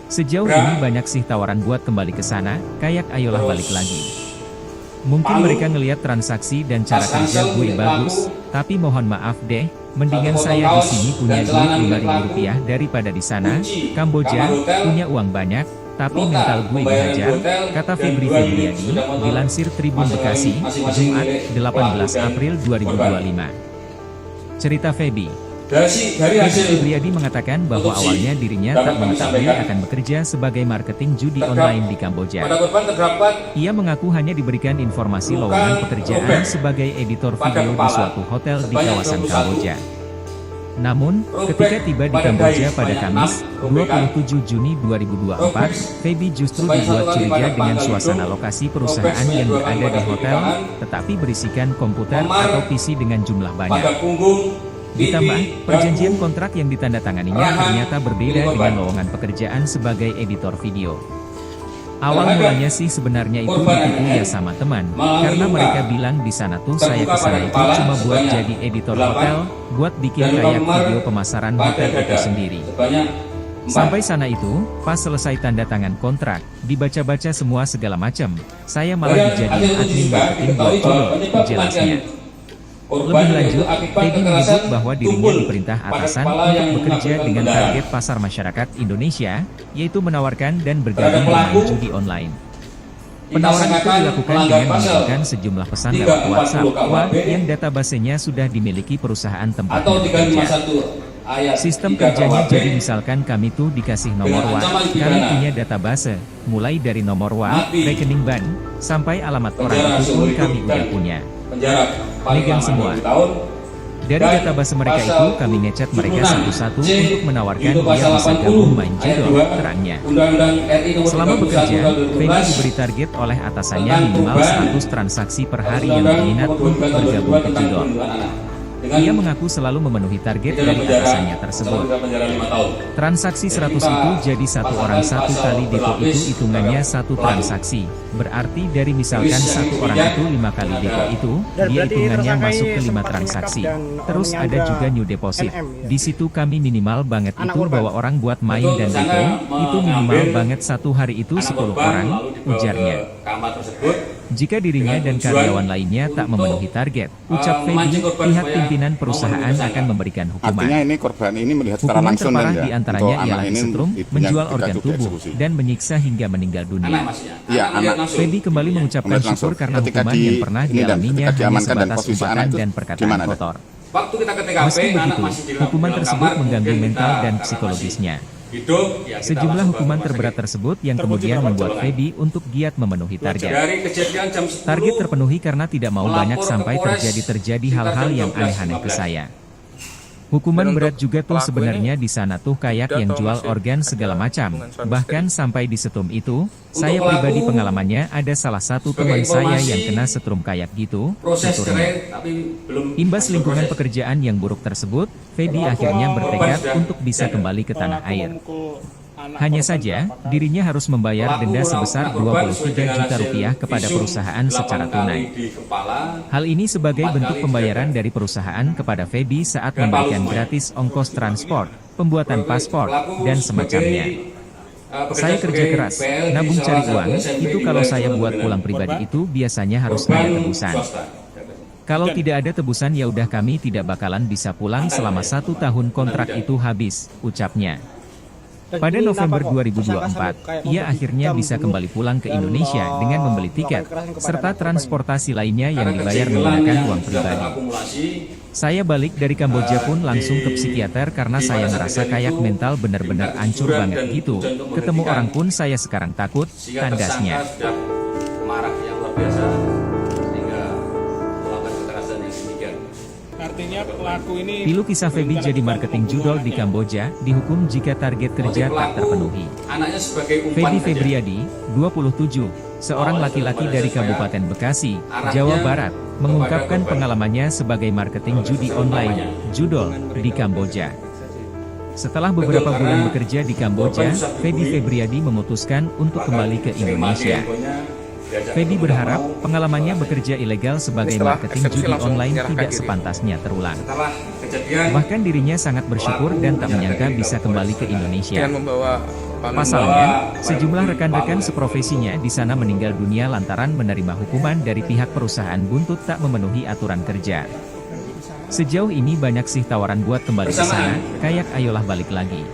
Sejauh bra, ini banyak sih tawaran buat kembali ke sana, kayak ayolah terus balik lagi. Mungkin palu, mereka ngelihat transaksi dan cara tas kerja ransel gue milik bagus, pelaku, tapi mohon maaf deh, mendingan 1 potong saya di kaos sini punya dan duit celana milik Rp5.000 pelaku, daripada di sana, kunci Kamboja, kamar hotel, punya uang banyak, tapi nota mental gue pembayaran dihajar, hotel, kata dan Febri 2 unit Febriani, sepeda motor dilansir Tribun Bekasi, masing-masing Jumat, milik 18 pelaku dan April 2025. Cerita Feby. dari Feby hasil Febriani mengatakan bahwa otopsi, awalnya dirinya dapat tak kami mengetahui sampaikan, akan bekerja sebagai marketing judi terdapat- online di Kamboja. pada korban terdapat Ia mengaku hanya diberikan informasi luka lowongan pekerjaan robek sebagai editor pada video di kepala suatu hotel di sebanyak kawasan 21, Kamboja. Namun, robek ketika tiba di pada Kamboja dahi pada sebanyak Kamis, 6 robekan, 27 Juni 2024, robek Feby justru sebanyak dibuat 1 kali curiga pada dengan pangkal suasana hidung, lokasi robek perusahaan sebanyak yang 2 kali berada pada di hotel, pipi kanan, tetapi berisikan komputer memar atau PC dengan jumlah pada banyak. punggung, Ditambah, pipi, perjanjian dagu, kontrak yang ditandatanganinya rahang, ternyata berbeda milik korban. dengan lowongan pekerjaan sebagai editor video. Awal Terhadap mulanya sih sebenarnya itu korban ditipu NN ya sama teman, mengalami karena luka mereka bilang di sana tuh saya terbuka kesana pada itu kepala cuma buat sebanyak jadi editor 8 hotel, buat bikin dan luka kayak memar video pemasaran pada hotel itu dada sendiri. sebanyak 4. Sampai sana itu, pas selesai tanda tangan kontrak, dibaca-baca semua segala macam, saya malah Dari dijadiin hasil uji admin juga marketing buat diketahui bahwa Judol, penyebab jelasnya. kematian korban Lebih yaitu lanjut, akibat Feby kekerasan menyebut bahwa dirinya tumpul diperintah pada atasan kepala untuk yang bekerja mengakibatkan dengan pendarahan. target pasar masyarakat Indonesia, yaitu menawarkan dan Terhadap bergabung pelaku, dengan judi online. Penawaran itu disangkakan dilakukan melanggar dengan pasal mengirimkan sejumlah pesan 340 lewat WhatsApp KUHP yang databasenya sudah dimiliki perusahaan tempatnya atau bekerja. 351 ayat Sistem 3 kerjanya KUHP jadi misalkan kami tuh dikasih nomor dengan WA, ancaman kami pidana punya database, mulai dari nomor WA, mati, rekening bank, sampai alamat orang penjara itu seumur pun hidup kami dan udah punya. penjara paling Megang lama semua. 20 tahun. Dari Dan database mereka pasal itu kami ngechat mereka 76 satu-satu C, untuk menawarkan yaitu dia pasal bisa 80 gabung main ayat judol, 2 terangnya. Undang-Undang RI nomor Selama 31 bekerja, tahun Feby 2012 diberi target oleh atasannya tentang minimal perubahan 100 transaksi per hari yang Undang-Undang berminat nomor untuk 22 tahun bergabung 2002 ke tentang judol. perlindungan anak. Dengan Ia mengaku selalu memenuhi target pidana dari penjara atasannya sama tersebut. pidana penjara 5 tahun. Transaksi 100 itu jadi satu orang satu kali depo itu hitungannya satu transaksi. Berarti dari misalkan satu orang itu 5 kali depo itu, Dan dia berarti hitungannya tersangka masuk ini ke 5 sempat transaksi. menyekap dan Terus ada menyandra juga new deposit. NM, ya. Di situ kami minimal banget Anak itu korban. bawa orang buat main Betul, dan tersangka depo, itu minimal mengambil banget satu hari itu Anak 10 korban orang, lalu dibawa ujarnya. ke kamar tersebut Jika dirinya dengan dan tujuan karyawan lainnya tak untuk, memenuhi target, ucap Feby, memancing korban pihak supaya pimpinan mau perusahaan menuduh tersangka. akan memberikan hukuman. Artinya ini korban ini melihat secara Hukuman langsung terparah dan ya, diantaranya untuk ialah anak ini disetrum, ibunya menjual ketika organ juga tubuh, dieksekusi. dan menyiksa hingga meninggal anak dunia. maksudnya. Iya, melihat anak. langsung. Feby kembali mengucapkan Melihat langsung. syukur karena Ketika hukuman di- yang pernah ini dan dialaminya ketika hanya diamankan dan sebatas posisi anak umpatan itu dan di perkataan mana ada? kotor. Waktu kita ke TKP, Meski anak begitu, masih di dalam hukuman tersebut kamar, mengganggu kemudian mental kita dan karena psikologisnya. masih hidup, ya kita Sejumlah masuk ke hukuman rumah terberat sakit. tersebut yang Terkunci kemudian berapa membuat jumlahnya? Feby untuk giat memenuhi target. Dari kejadian jam 10 Target terpenuhi karena tidak mau melapor banyak ke sampai Polres terjadi sekitar hal-hal jam yang 12.15. aneh-aneh ke saya. Hukuman Dan berat untuk juga tuh pelaku sebenarnya ini di sana tuh kayak udah yang atau jual masih organ ada segala macam. hubungan suami Bahkan istri? sampai di setrum itu, saya pelaku, pribadi pengalamannya ada salah satu teman sebagai saya informasi, yang kena setrum kayak gitu. proses tuturnya. cerai tapi belum Imbas masuk lingkungan proses. pekerjaan yang buruk tersebut, Feby Pelaku akhirnya bertekad sudah untuk bisa janda. kembali ke tanah Pelaku air. memukul anak Hanya korban saja, berapa kali? dirinya harus membayar Pelaku denda merawat sebesar anak korban 23 sesuai dengan juta hasil rupiah kepada visum perusahaan 8 secara kali tunai. di kepala, Hal ini sebagai 4 bentuk kali pembayaran di dada. dari perusahaan kepada Feby saat Dan memberikan palu gratis ongkos transport, pembuatan paspor, dan semacamnya. Saya kerja keras, nabung cari uang, itu kalau saya buat pulang pribadi itu biasanya harus ada tebusan. Kalau tidak ada tebusan ya udah kami tidak bakalan bisa pulang selama 1 tahun kontrak itu habis, ucapnya. Pada November 2024, ia akhirnya bisa kembali pulang ke Indonesia dengan membeli tiket, serta transportasi lainnya yang dibayar menggunakan uang pribadi. Saya balik dari Kamboja pun langsung ke psikiater karena saya ngerasa kayak mental bener-bener hancur banget gitu. Ketemu orang pun saya sekarang takut, tandasnya. Marah yang luar biasa sehingga melakukan kekerasan yang demikian. Artinya pelaku ini Pilu kisah Feby jadi marketing judol di Kamboja, dihukum jika target kerja tak terpenuhi. Anaknya sebagai umpan Feby saja. Febriadi, 27, seorang laki-laki dari Kabupaten Bekasi, Jawa Barat, mengungkapkan pengalamannya sebagai marketing judi online, judol, di Kamboja. Setelah beberapa bulan bekerja di Kamboja, Feby Febriadi memutuskan untuk kembali ke Indonesia. Feby berharap pengalamannya bekerja ilegal sebagai marketing judi online tidak sepantasnya terulang. Setelah kejadian Bahkan dirinya sangat bersyukur dan tak menyangka bisa kembali ke Indonesia. Dengan membawa Pasalnya, sejumlah rekan-rekan seprofesinya di sana meninggal dunia lantaran menerima hukuman dari pihak perusahaan buntut tak memenuhi aturan kerja. Sejauh ini banyak sih tawaran buat kembali ke sana, kayak ayolah balik lagi.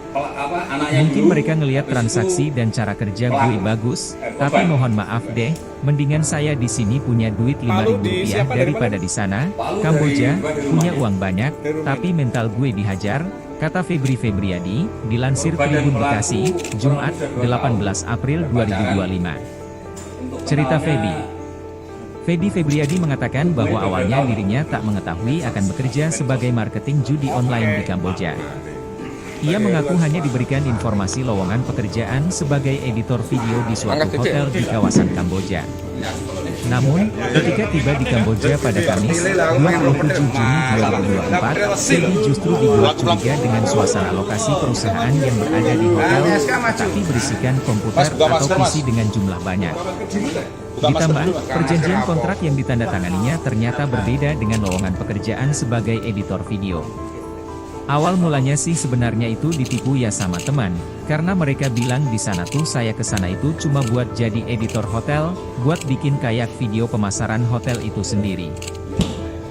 Mungkin mereka ngelihat transaksi dan cara kerja gue bagus, tapi mohon maaf deh, mendingan saya di sini punya duit Rp5.000 daripada di sana, Kamboja, punya uang banyak, tapi mental gue dihajar, kata Feby Febriadi, dilansir Tribun Bekasi, Jumat, 18 April 2025. Cerita Feby Febriadi mengatakan bahwa awalnya dirinya tak mengetahui akan bekerja sebagai marketing judi online di Kamboja. Ia mengaku hanya diberikan informasi lowongan pekerjaan sebagai editor video di suatu hotel di kawasan Kamboja. Namun, ketika tiba di Kamboja pada Kamis, 27 Juni 2024, Feby justru dibuat curiga dengan suasana lokasi perusahaan yang berada di hotel, tetapi berisikan komputer atau PC dengan jumlah banyak. Ditambah, perjanjian kontrak yang ditandatanganinya ternyata berbeda dengan lowongan pekerjaan sebagai editor video. Awal mulanya sih sebenarnya itu ditipu ya sama teman, karena mereka bilang di sana tuh saya ke sana itu cuma buat jadi editor hotel, buat bikin kayak video pemasaran hotel itu sendiri.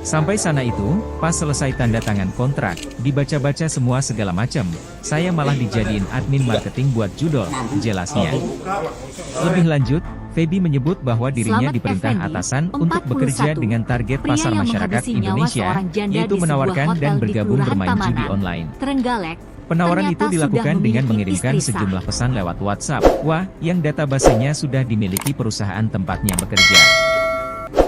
Sampai sana itu, pas selesai tanda tangan kontrak, dibaca-baca semua segala macam, saya malah dijadiin admin marketing buat judol, jelasnya. Lebih lanjut, Feby menyebut bahwa dirinya Selamat diperintah Effendi, atasan untuk bekerja 41, dengan target pria pasar yang masyarakat menghabisi nyawa Indonesia, seorang janda yaitu di sebuah menawarkan hotel dan di bergabung Kelurahan bermain judi Tamanan, online. Trenggalek. Penawaran itu Ternyata dilakukan sudah dengan memiliki mengirimkan istri sah. sejumlah pesan lewat WhatsApp, yang databasenya sudah dimiliki perusahaan tempatnya bekerja.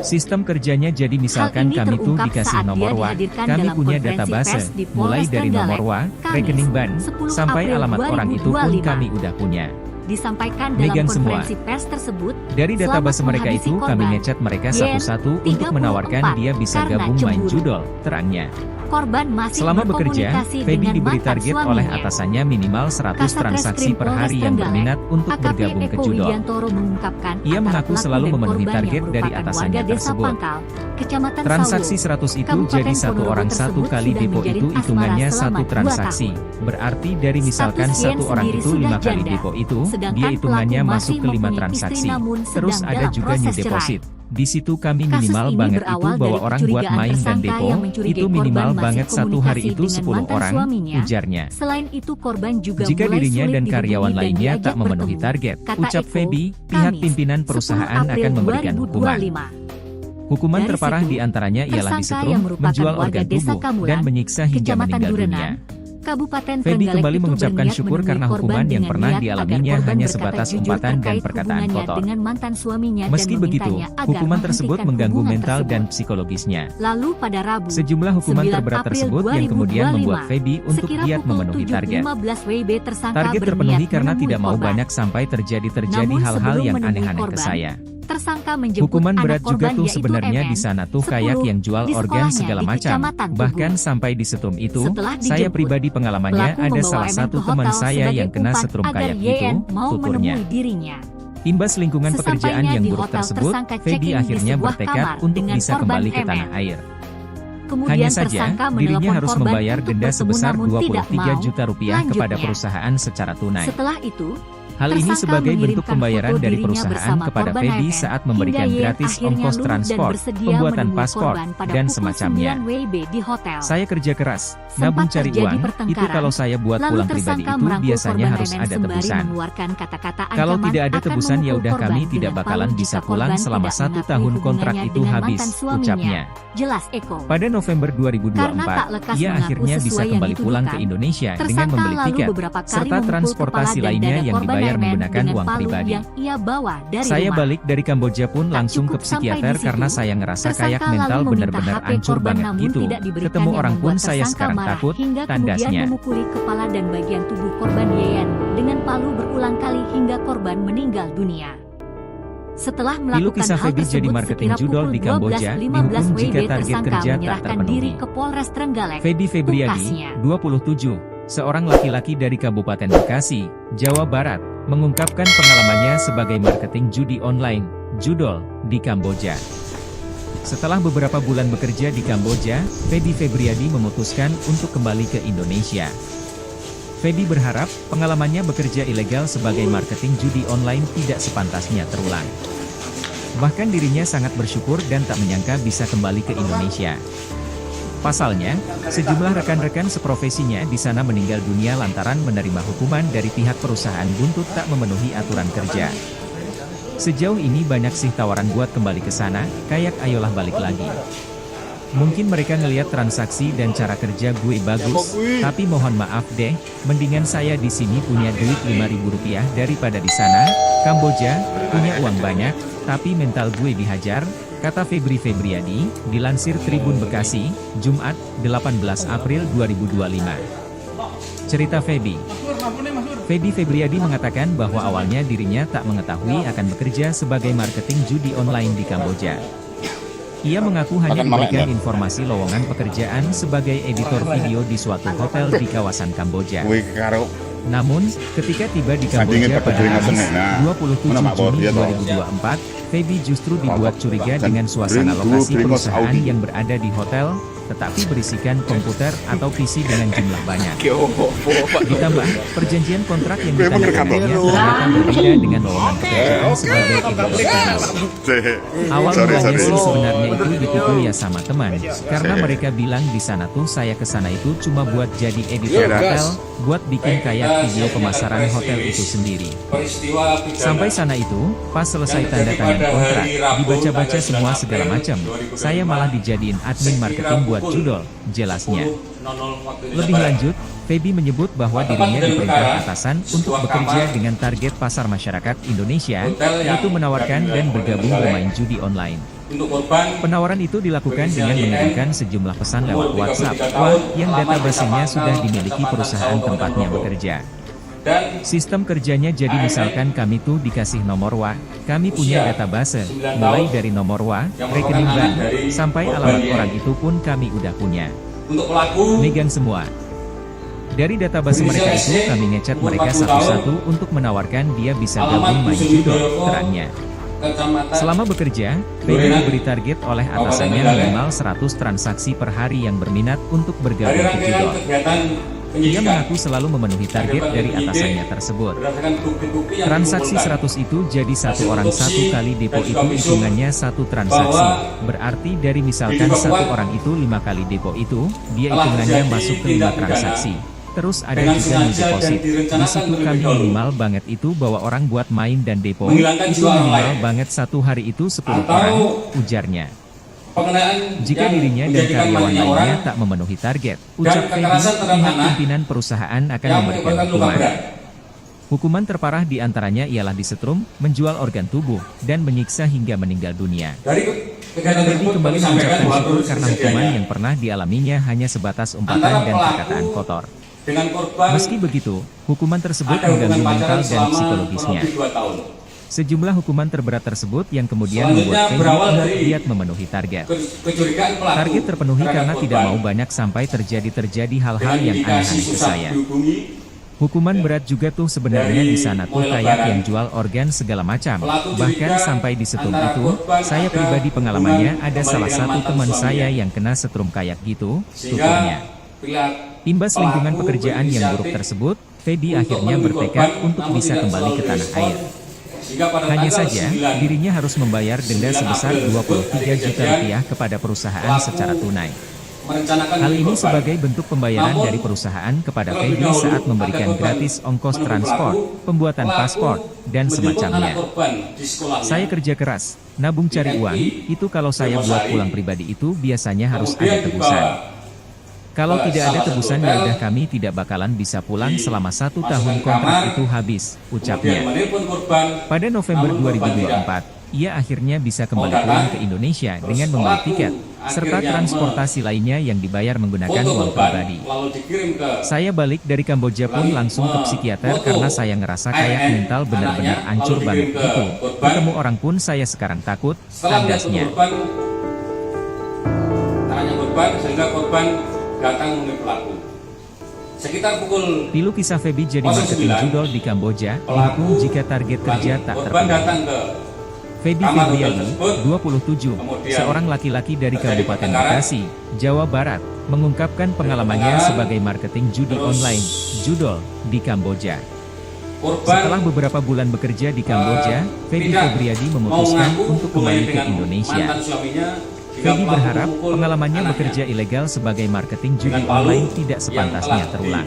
Sistem kerjanya jadi misalkan Hal ini kami tuh terungkap dikasih saat nomor dia WA, dihadirkan kami dalam punya konferensi database, pers di mulai Polres dari nomor WA, Trenggalek, rekening bank, Kamis, 10 sampai April alamat orang itu pun 2025. kami udah punya. Disampaikan dalam Megang semua. konferensi pers tersebut, Dari database selamat mereka itu menghabisi kami korban. ngechat mereka Yen, satu-satu untuk 34, menawarkan dia bisa karena gabung main cemburu. judol, terangnya. Korban masih Selama bekerja, berkomunikasi Feby dengan diberi mantan target suaminya. oleh atasannya minimal 100 Kasat transaksi Reskrim per Polres hari yang Trenggalek, berminat untuk AKP bergabung ke Eko judol. Widiantoro mengungkapkan Ia antara mengaku pelaku selalu dan memenuhi korban target yang dari merupakan atasannya warga Desa tersebut. Pangkal, Kecamatan Transaksi Sawu, 100 itu Kabupaten jadi satu Ponorogo orang satu tersebut kali sudah depo menjalin itu asmara hitungannya selama satu 2 transaksi. tahun. Berarti dari misalkan Status Yen satu orang sendiri itu sudah 5 kali janda, depo itu, sedangkan dia hitungannya pelaku masuk masih ke 5 mempunyai transaksi. istri namun Terus sedang ada dalam juga new proses cerai. deposit. Di situ kami Kasus minimal ini banget itu berawal bawa dari orang buat kecurigaan main dan tersangka depo, yang mencurigai itu minimal korban masih banget satu hari komunikasi itu dengan 10 mantan orang, suaminya. ujarnya. Selain itu korban juga Jika mulai dirinya sulit dan dihubungi karyawan dan lainnya diajak tak memenuhi bertemu. target, Kata ucap Eko, Feby, pihak Kamis, pimpinan 10 perusahaan April akan memberikan hukuman. 2025. Hukuman Dari terparah situ, diantaranya ialah tersangka yang disetrum, merupakan menjual warga organ Desa tubuh, Kamulan, dan menyiksa hingga Kecamatan meninggal Durenan, dunia. Kabupaten Feby Trenggalek kembali itu mengucapkan berniat syukur menemui karena korban hukuman yang dengan pernah niat dialaminya agar korban hanya berkata sebatas jujur umpatan dan terkait perkataan hubungannya kotor. dengan mantan suaminya Meski dan begitu, memintanya agar hukuman tersebut menghentikan mengganggu hubungan mental tersebut. dan psikologisnya. Lalu pada Rabu, Sejumlah hukuman 9 terberat April tersebut yang kemudian 2025, membuat Feby untuk sekira giat pukul memenuhi target. 7.15 WIB tersangka Target berniat terpenuhi karena menemui tidak mau korban. banyak sampai terjadi Namun hal-hal sebelum yang menemui aneh-aneh ke korban, saya. Tersangka menjemput Hukuman anak berat juga korban tuh yaitu sebenarnya MN, di sana tuh 10, kayak yang jual di organ sekolahnya segala di macam. Kecamatan Tugu. Bahkan sampai di setrum itu, Setelah saya dijemput, pribadi pengalamannya pelaku ada membawa salah MN satu ke teman hotel saya sebagai yang kena umpan setrum agar kayak YN gitu, mau tuturnya. menemui dirinya. Imbas lingkungan pekerjaan Sesampainya yang di buruk hotel, tersebut, tersangka Feby check-in di akhirnya sebuah bertekad kamar untuk dengan bisa korban kembali ke MN. tanah air. Kemudian Hanya saja, tersangka dirinya menelpon harus korban membayar untuk denda bertemu sebesar namun tidak 23 mau. juta rupiah kepada Lanjutnya, perusahaan secara tunai. setelah itu, Hal ini Tersangka sebagai bentuk mengirimkan pembayaran foto dari dirinya perusahaan bersama kepada korban Feby AN, saat memberikan hingga YN gratis akhirnya ongkos luluh dan transport, bersedia pembuatan menemui paspor, korban pada dan pukul semacamnya. 9 WIB di hotel. Saya kerja keras, Sempat nabung cari terjadi uang, itu pertengkaran, kalau saya buat lalu pulang pribadi tersangka itu merangkul biasanya korban harus NN ada sembari tebusan. mengeluarkan kata-kata Kalau ancaman tidak ada akan tebusan ya memukul udah kami korban tidak dengan bakalan palu bisa jika pulang korban selama tidak 1 mengakui tahun kontrak hubungannya itu dengan habis, mantan suaminya. ucapnya. Jelas Eko. Pada November Karena tak 2024, lekas ia mengaku akhirnya bisa sesuai yang kembali pulang ke dituduhkan, Indonesia dengan tersangka membeli lalu tiket, beberapa kali serta memukul transportasi kepala dan lainnya dada yang korban dibayar NN menggunakan dengan uang palu pribadi. yang ia bawa dari Saya rumah. balik dari Kamboja pun Tak langsung ke cukup sampai psikiater di situ, karena saya ngerasa kayak tersangka mental lalu meminta bener-bener HP hancur korban banget namun gitu. tidak diberikan Ketemu yang orang pun membuat saya tersangka sekarang marah takut, hingga kemudian tandasnya. memukuli kepala dan bagian tubuh korban YN dengan palu berulang kali hingga korban meninggal dunia. Setelah Pilu melakukan kisah hal Feby jadi tersebut marketing sekira judul pukul di Kamboja, 12.15 dihukum WIB jika target tersangka kerja tak menyerahkan terpenuhi. diri ke Polres Trenggalek. Feby Febriadi, Pungkasnya. 27, seorang laki-laki dari Kabupaten Bekasi, Jawa Barat, mengungkapkan pengalamannya sebagai marketing judi online, judol, di Kamboja. Setelah beberapa bulan bekerja di Kamboja, Feby Febriadi memutuskan untuk kembali ke Indonesia. Feby berharap pengalamannya bekerja ilegal sebagai marketing judi online tidak sepantasnya terulang. Bahkan dirinya sangat bersyukur dan tak menyangka bisa kembali ke Indonesia. Pasalnya, sejumlah rekan-rekan seprofesinya di sana meninggal dunia lantaran menerima hukuman dari pihak perusahaan buntut tak memenuhi aturan kerja. Sejauh ini banyak sih tawaran buat kembali ke sana, kayak ayolah balik lagi. Mungkin mereka ngelihat transaksi dan cara kerja gue bagus, tapi mohon maaf deh, mendingan saya di sini punya duit Rp5.000 daripada di sana, Kamboja, punya uang banyak, tapi mental gue dihajar, kata Feby Febriadi, dilansir Tribun Bekasi, Jumat, 18 April 2025. Cerita Feby. Feby Febriadi mengatakan bahwa awalnya dirinya tak mengetahui akan bekerja sebagai marketing judi online di Kamboja. Ia mengaku hanya diberikan informasi lowongan pekerjaan sebagai editor video di suatu hotel di kawasan Kamboja. Namun, ketika tiba di Kamboja pada Kamis, 27 Juni 2024, Feby justru dibuat curiga dengan suasana lokasi perusahaan yang berada di hotel, tetapi berisikan komputer atau PC dengan jumlah banyak. Ditambah, perjanjian kontrak yang ditandatangani ternyata berbeda dengan lowongan pekerjaan sebagai editor video. Awal mulanya sih sebenarnya itu ditipu ya sama teman, karena mereka bilang di sana tuh saya ke sana itu cuma buat jadi editor hotel, buat bikin kayak video pemasaran hotel itu sendiri. Sampai sana itu, pas selesai tanda tangan kontrak, dibaca-baca semua segala macam, saya malah dijadiin admin marketing buat judol, jelasnya. Lebih lanjut, Feby menyebut bahwa dirinya diperintah atasan untuk bekerja dengan target pasar masyarakat Indonesia, yaitu menawarkan dan bergabung bermain judi online. Penawaran itu dilakukan dengan mengirimkan sejumlah pesan lewat WhatsApp, yang databasenya sudah dimiliki perusahaan tempatnya bekerja. Sistem kerjanya jadi misalkan kami tuh dikasih nomor WA, kami punya database, mulai dari nomor WA, rekening bank, sampai alamat orang itu pun kami udah punya. Megang semua. Dari database mereka itu kami ngecat mereka satu-satu untuk menawarkan dia bisa gabung main judol, terangnya. Selama bekerja, Feby diberi target oleh atasannya minimal 100 transaksi per hari yang berminat untuk bergabung ke judol. Ia mengaku selalu memenuhi target dari atasannya tersebut. Transaksi 100 itu jadi satu orang satu kali depo itu hitungannya satu transaksi. Berarti dari misalkan satu orang itu 5 kali depo itu, dia hitungannya masuk ke 5 transaksi. Terus ada juga new deposit. Di situ kami minimal banget itu bawa orang buat main dan depo, itu minimal banget satu hari itu 10 orang, ujarnya. Jika dirinya dan karyawan lainnya tak memenuhi target, ucap Feby, pihak pimpinan perusahaan akan memberikan hukuman. Hukuman terparah diantaranya ialah disetrum, menjual organ tubuh, dan menyiksa hingga meninggal dunia. Feby kembali mengucapkan syukur karena hukuman yang pernah dialaminya hanya sebatas umpatan dan perkataan kotor. Meski begitu, hukuman tersebut mengganggu mental dan psikologisnya. Sejumlah hukuman terberat tersebut yang kemudian membuat Feby tidak giat memenuhi target. Target terpenuhi karena tidak mau banyak sampai terjadi hal-hal yang aneh-aneh ke saya. Hukuman berat juga tuh sebenarnya di sana tuh kayak yang jual organ segala macam. Bahkan sampai di setrum itu, saya pribadi pengalamannya ada salah satu teman saya yang kena setrum kayak gitu, tuturnya. Imbas lingkungan pekerjaan yang buruk tersebut, Feby akhirnya bertekad untuk bisa kembali ke tanah air. Hanya saja, dirinya harus membayar denda sebesar 23 juta rupiah kepada perusahaan secara tunai. Hal ini sebagai bentuk pembayaran dari perusahaan kepada Feby saat memberikan gratis ongkos transport, pembuatan paspor, dan semacamnya. Saya kerja keras, nabung cari uang, itu kalau saya buat pulang pribadi itu biasanya harus ada tebusan. Kalau tidak ada tebusan ya udah kami tidak bakalan bisa pulang selama 1 tahun kontrak itu habis, ucapnya. Pada November 2024, ia akhirnya bisa kembali pulang ke Indonesia dengan membeli tiket, serta transportasi lainnya yang dibayar menggunakan uang pribadi. Saya balik dari Kamboja pun langsung ke psikiater karena saya ngerasa kayak mental benar-benar hancur banget gitu. Ketemu orang pun saya sekarang takut, tandasnya. Tanya korban sehingga korban datang menemui pelaku. Sekitar pukul Pilu kisah Feby jadi marketing judol di Kamboja, dihukum jika target kerja tak korban datang terpenuhi. ke Feby Febriadi, 27, seorang laki-laki dari Kabupaten Bekasi, Jawa Barat, mengungkapkan pengalamannya sebagai marketing judi online, judol, di Kamboja. Setelah beberapa bulan bekerja di Kamboja, Feby Febriadi memutuskan untuk kembali ke Indonesia. Feby berharap pengalamannya bekerja ilegal sebagai marketing judi online tidak sepantasnya terulang.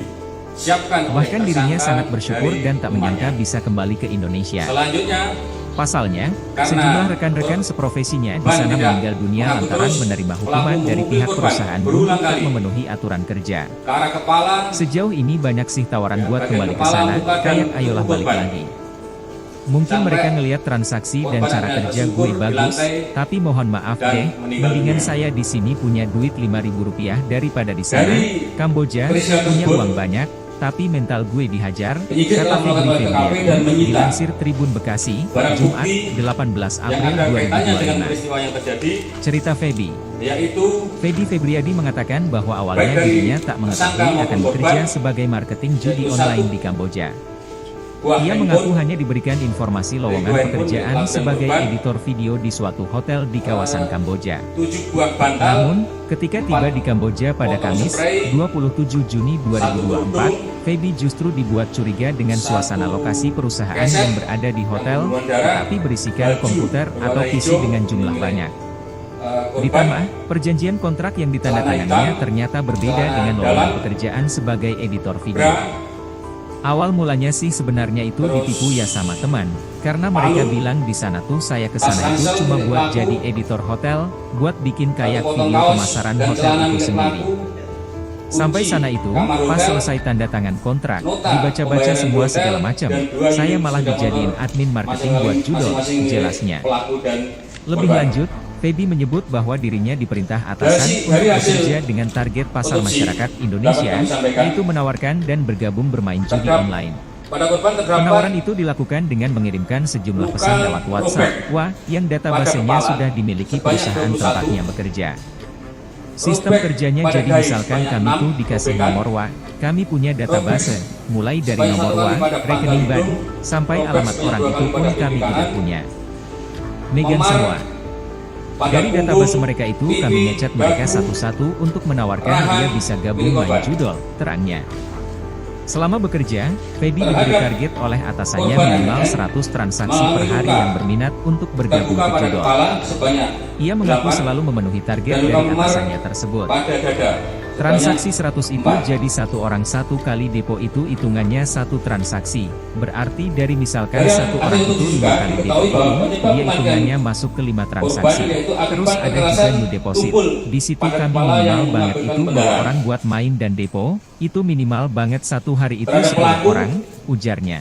Bahkan dirinya sangat bersyukur dan tak menyangka bisa kembali ke Indonesia. Selanjutnya, Pasalnya, sejumlah rekan-rekan seprofesinya di sana meninggal dunia lantaran menerima hukuman dari pihak perusahaan untuk tak memenuhi aturan kerja. ke arah kepala, Sejauh ini banyak sih tawaran buat kembali ke sana, kayak ayolah balik lagi. Mungkin mereka ngelihat transaksi dan cara kerja gue bagus, tapi mohon maaf deh, mendingan saya di sini punya duit 5.000 rupiah daripada di sana. Kamboja punya uang banyak, tapi mental gue dihajar, kata Feby Febriadi, dilansir Tribun Bekasi, Jumat, 18 April 2025. Cerita Feby. Feby Febriadi mengatakan bahwa awalnya dirinya tak mengetahui akan bekerja sebagai marketing judi online di Kamboja. Ia mengaku hanya diberikan informasi lowongan pekerjaan sebagai editor video di suatu hotel di kawasan Kamboja. Namun, ketika tiba di Kamboja pada Kamis, 27 Juni 2024, Feby justru dibuat curiga dengan suasana lokasi perusahaan yang berada di hotel, tetapi berisikan komputer atau PC dengan jumlah banyak. Ditambah, perjanjian kontrak yang ditandatanganinya ternyata berbeda dengan lowongan pekerjaan sebagai editor video. Awal mulanya sih sebenarnya itu ditipu ya sama teman, karena mereka bilang di sana tuh saya kesana itu cuma buat jadi editor hotel, buat bikin kayak video pemasaran hotel itu sendiri. Sampai sana itu, pas selesai tanda tangan kontrak, dibaca-baca semua segala macam, saya malah dijadiin admin marketing buat judol, jelasnya. Lebih lanjut, Feby menyebut bahwa dirinya diperintah atasan untuk bekerja dengan target pasar masyarakat Indonesia, yaitu menawarkan dan bergabung bermain judi online. Penawaran itu dilakukan dengan mengirimkan sejumlah pesan lewat WhatsApp, yang databasenya sudah dimiliki perusahaan tempatnya bekerja. Sistem kerjanya jadi misalkan kami tuh dikasih nomor kami punya database, mulai dari nomor rekening bank, sampai alamat orang itu pun kami tidak punya. Megan semua. Dari database mereka itu kami ngecat mereka satu-satu untuk menawarkan dia bisa gabung main judol, terangnya. Selama bekerja, Feby diberi target oleh atasannya minimal 100 transaksi per hari yang berminat untuk bergabung ke judol. Ia mengaku selalu memenuhi target dari atasannya tersebut. Transaksi 100 itu jadi satu orang satu kali depo itu hitungannya satu transaksi. Berarti dari misalkan satu orang itu 5 kali depo itu, dia hitungannya masuk ke 5 transaksi. Terus ada juga new deposit. Di situ kami minimal banget itu 2 orang buat main dan depo, itu minimal banget satu hari itu 10 orang, ujarnya.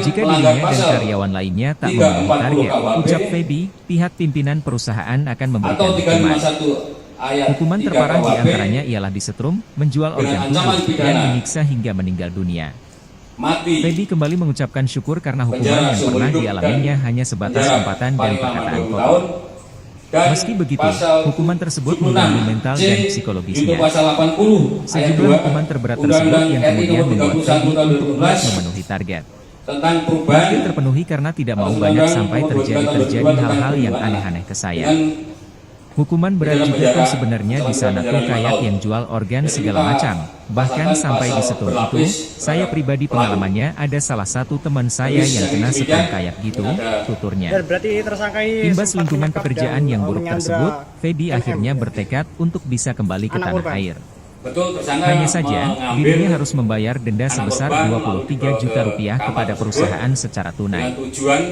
Jika dirinya dan karyawan lainnya tak memenuhi target, ucap Feby, pihak pimpinan perusahaan akan memberikan hukuman. Hukuman terparah diantaranya ialah disetrum, menjual organ tubuh, dan menyiksa hingga meninggal dunia. Feby kembali mengucapkan syukur karena hukuman yang pernah dialaminya hanya sebatas umpatan dan perkataan kotor. Meski begitu, hukuman tersebut mengganggu mental dan psikologisnya. Sejumlah hukuman terberat tersebut yang kemudian membuat Feby untuk berat memenuhi target. Target terpenuhi karena tidak mau banyak sampai terjadi hal-hal yang aneh-aneh ke saya. Hukuman berat juga tuh sebenarnya di sana tuh kayak yang jual organ segala macam. Bahkan sampai di setur itu, saya pribadi pengalamannya ada salah satu teman saya yang kena setur kayak gitu, tuturnya. Dan berarti tersangka ini Imbas sempat lingkungan menyekap pekerjaan dan yang buruk menyandra tersebut, Feby MM. akhirnya bertekad untuk bisa kembali ke Anak tanah korban. air. Betul, tersangka Hanya saja, mengambil dirinya harus membayar denda anak sebesar korban 23 juta rupiah ke kepada kamar perusahaan tersebut secara dengan tunai. tujuan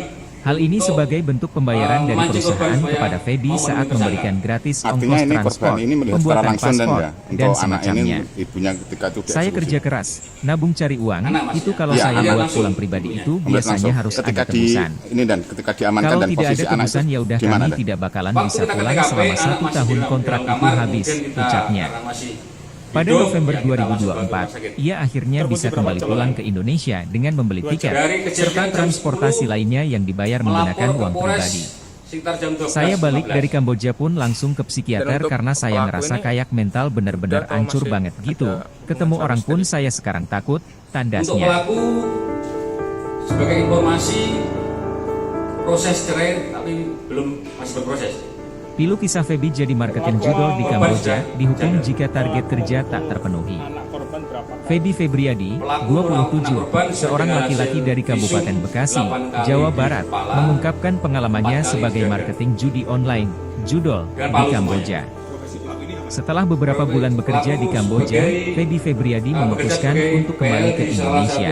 Hal ini sebagai bentuk pembayaran dari memancing perusahaan korban supaya kepada Feby mau saat memenuhi memberikan gratis Artinya ongkos ini transport, korban ini melihat secara pembuatan langsung dan paspor, ya, dan untuk anak ini semacamnya. ibunya ketika itu Saya dieksekusi. kerja keras, nabung cari uang, Anak, Mas, itu ya? kalau Iya, saya anak buat langsung. pulang pribadi itu Melihat biasanya langsung. harus ketika ada tebusan. ini dan ketika diamankan Kalau dan tidak ada posisi anak tebusan itu ya udah gimana kami deh? tidak bakalan Waktu bisa kita ke pulang TKP, selama anak 1 masih tahun di kontrak dalam itu kamar, habis, kemudian kita ucapnya. karena masih Pada hidup, November ya kita masuk ke 2024, rumah sakit. ia akhirnya bisa kembali pulang ke Indonesia dengan membeli tiket, Dari kejadian serta jam transportasi 10, lainnya yang dibayar menggunakan melapor ke uang Polres pribadi. sekitar jam 12, Saya balik 15. dari Kamboja pun langsung ke Dan psikiater untuk karena saya pelaku ngerasa ini kayak mental benar-benar atau hancur masih banget gitu. ada Ketemu hubungan orang pun suami saya sekarang takut, Untuk tandasnya. pelaku sebagai informasi proses cerai tapi masih berproses. Pilu kisah Feby jadi marketing judol di Kamboja, dihukum jika target kerja tak terpenuhi. Anak korban berapa? Feby Febriadi, 27, seorang laki-laki dari Kabupaten Bekasi, Jawa Barat, mengungkapkan pengalamannya sebagai marketing judi online, judol, di Kamboja. Setelah beberapa bulan bekerja di Kamboja, Feby Febriadi memutuskan untuk kembali ke Indonesia.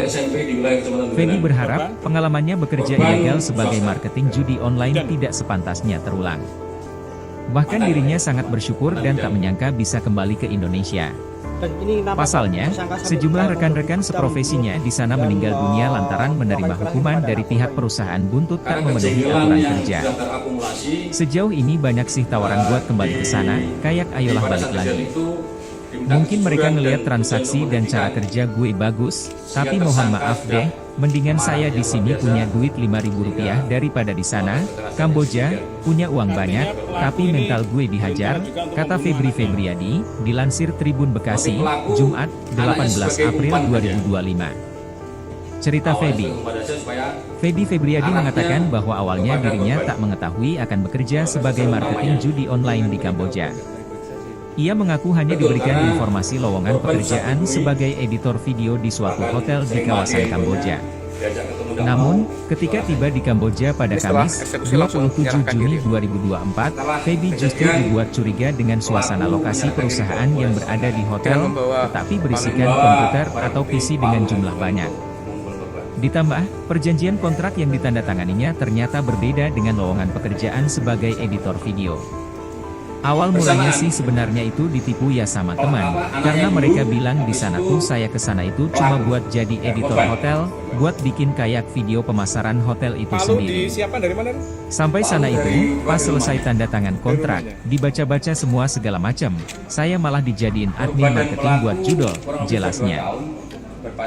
Feby berharap pengalamannya bekerja ilegal sebagai marketing judi online tidak sepantasnya terulang. Bahkan dirinya sangat bersyukur dan tak menyangka bisa kembali ke Indonesia. Dan ini nampak Pasalnya, tersangka sampai sejumlah kayak rekan-rekan memberi seprofesinya hitam di sana dan, meninggal dunia lantaran menerima hukuman dari pihak perusahaan buntut tak memenuhi aturan kerja. Sejauh ini banyak sih tawaran buat kembali ke sana, kayak ayolah balik lagi. Mungkin mereka ngelihat transaksi dan cara kerja gue bagus, tapi mohon maaf deh, mendingan saya di sini punya duit Rp5.000 daripada di sana, Kamboja, punya uang banyak, tapi mental gue dihajar, kata Febri Febriadi, dilansir Tribun Bekasi, Jumat, 18 April 2025. Cerita Feby. Feby Febriadi mengatakan bahwa awalnya dirinya tak mengetahui akan bekerja sebagai marketing judi online di Kamboja. Ia mengaku hanya diberikan informasi lowongan pekerjaan sebagai editor video di suatu hotel di kawasan Kamboja. Namun, ketika tiba di Kamboja pada Kamis, 27 Juni 2024, Feby justru dibuat curiga dengan suasana lokasi perusahaan yang berada di hotel, tetapi berisikan komputer atau PC dengan jumlah banyak. Ditambah, perjanjian kontrak yang ditandatanganinya ternyata berbeda dengan lowongan pekerjaan sebagai editor video. Awal mulanya sih sebenarnya itu ditipu ya sama teman, karena mereka bilang di sana tuh saya ke sana itu cuma buat jadi editor hotel, buat bikin kayak video pemasaran hotel itu Palu sendiri. disiapkan dari mana? Sampai sana itu, pas selesai tanda tangan kontrak, dibaca-baca semua segala macam, saya malah dijadiin admin marketing buat judol, jelasnya.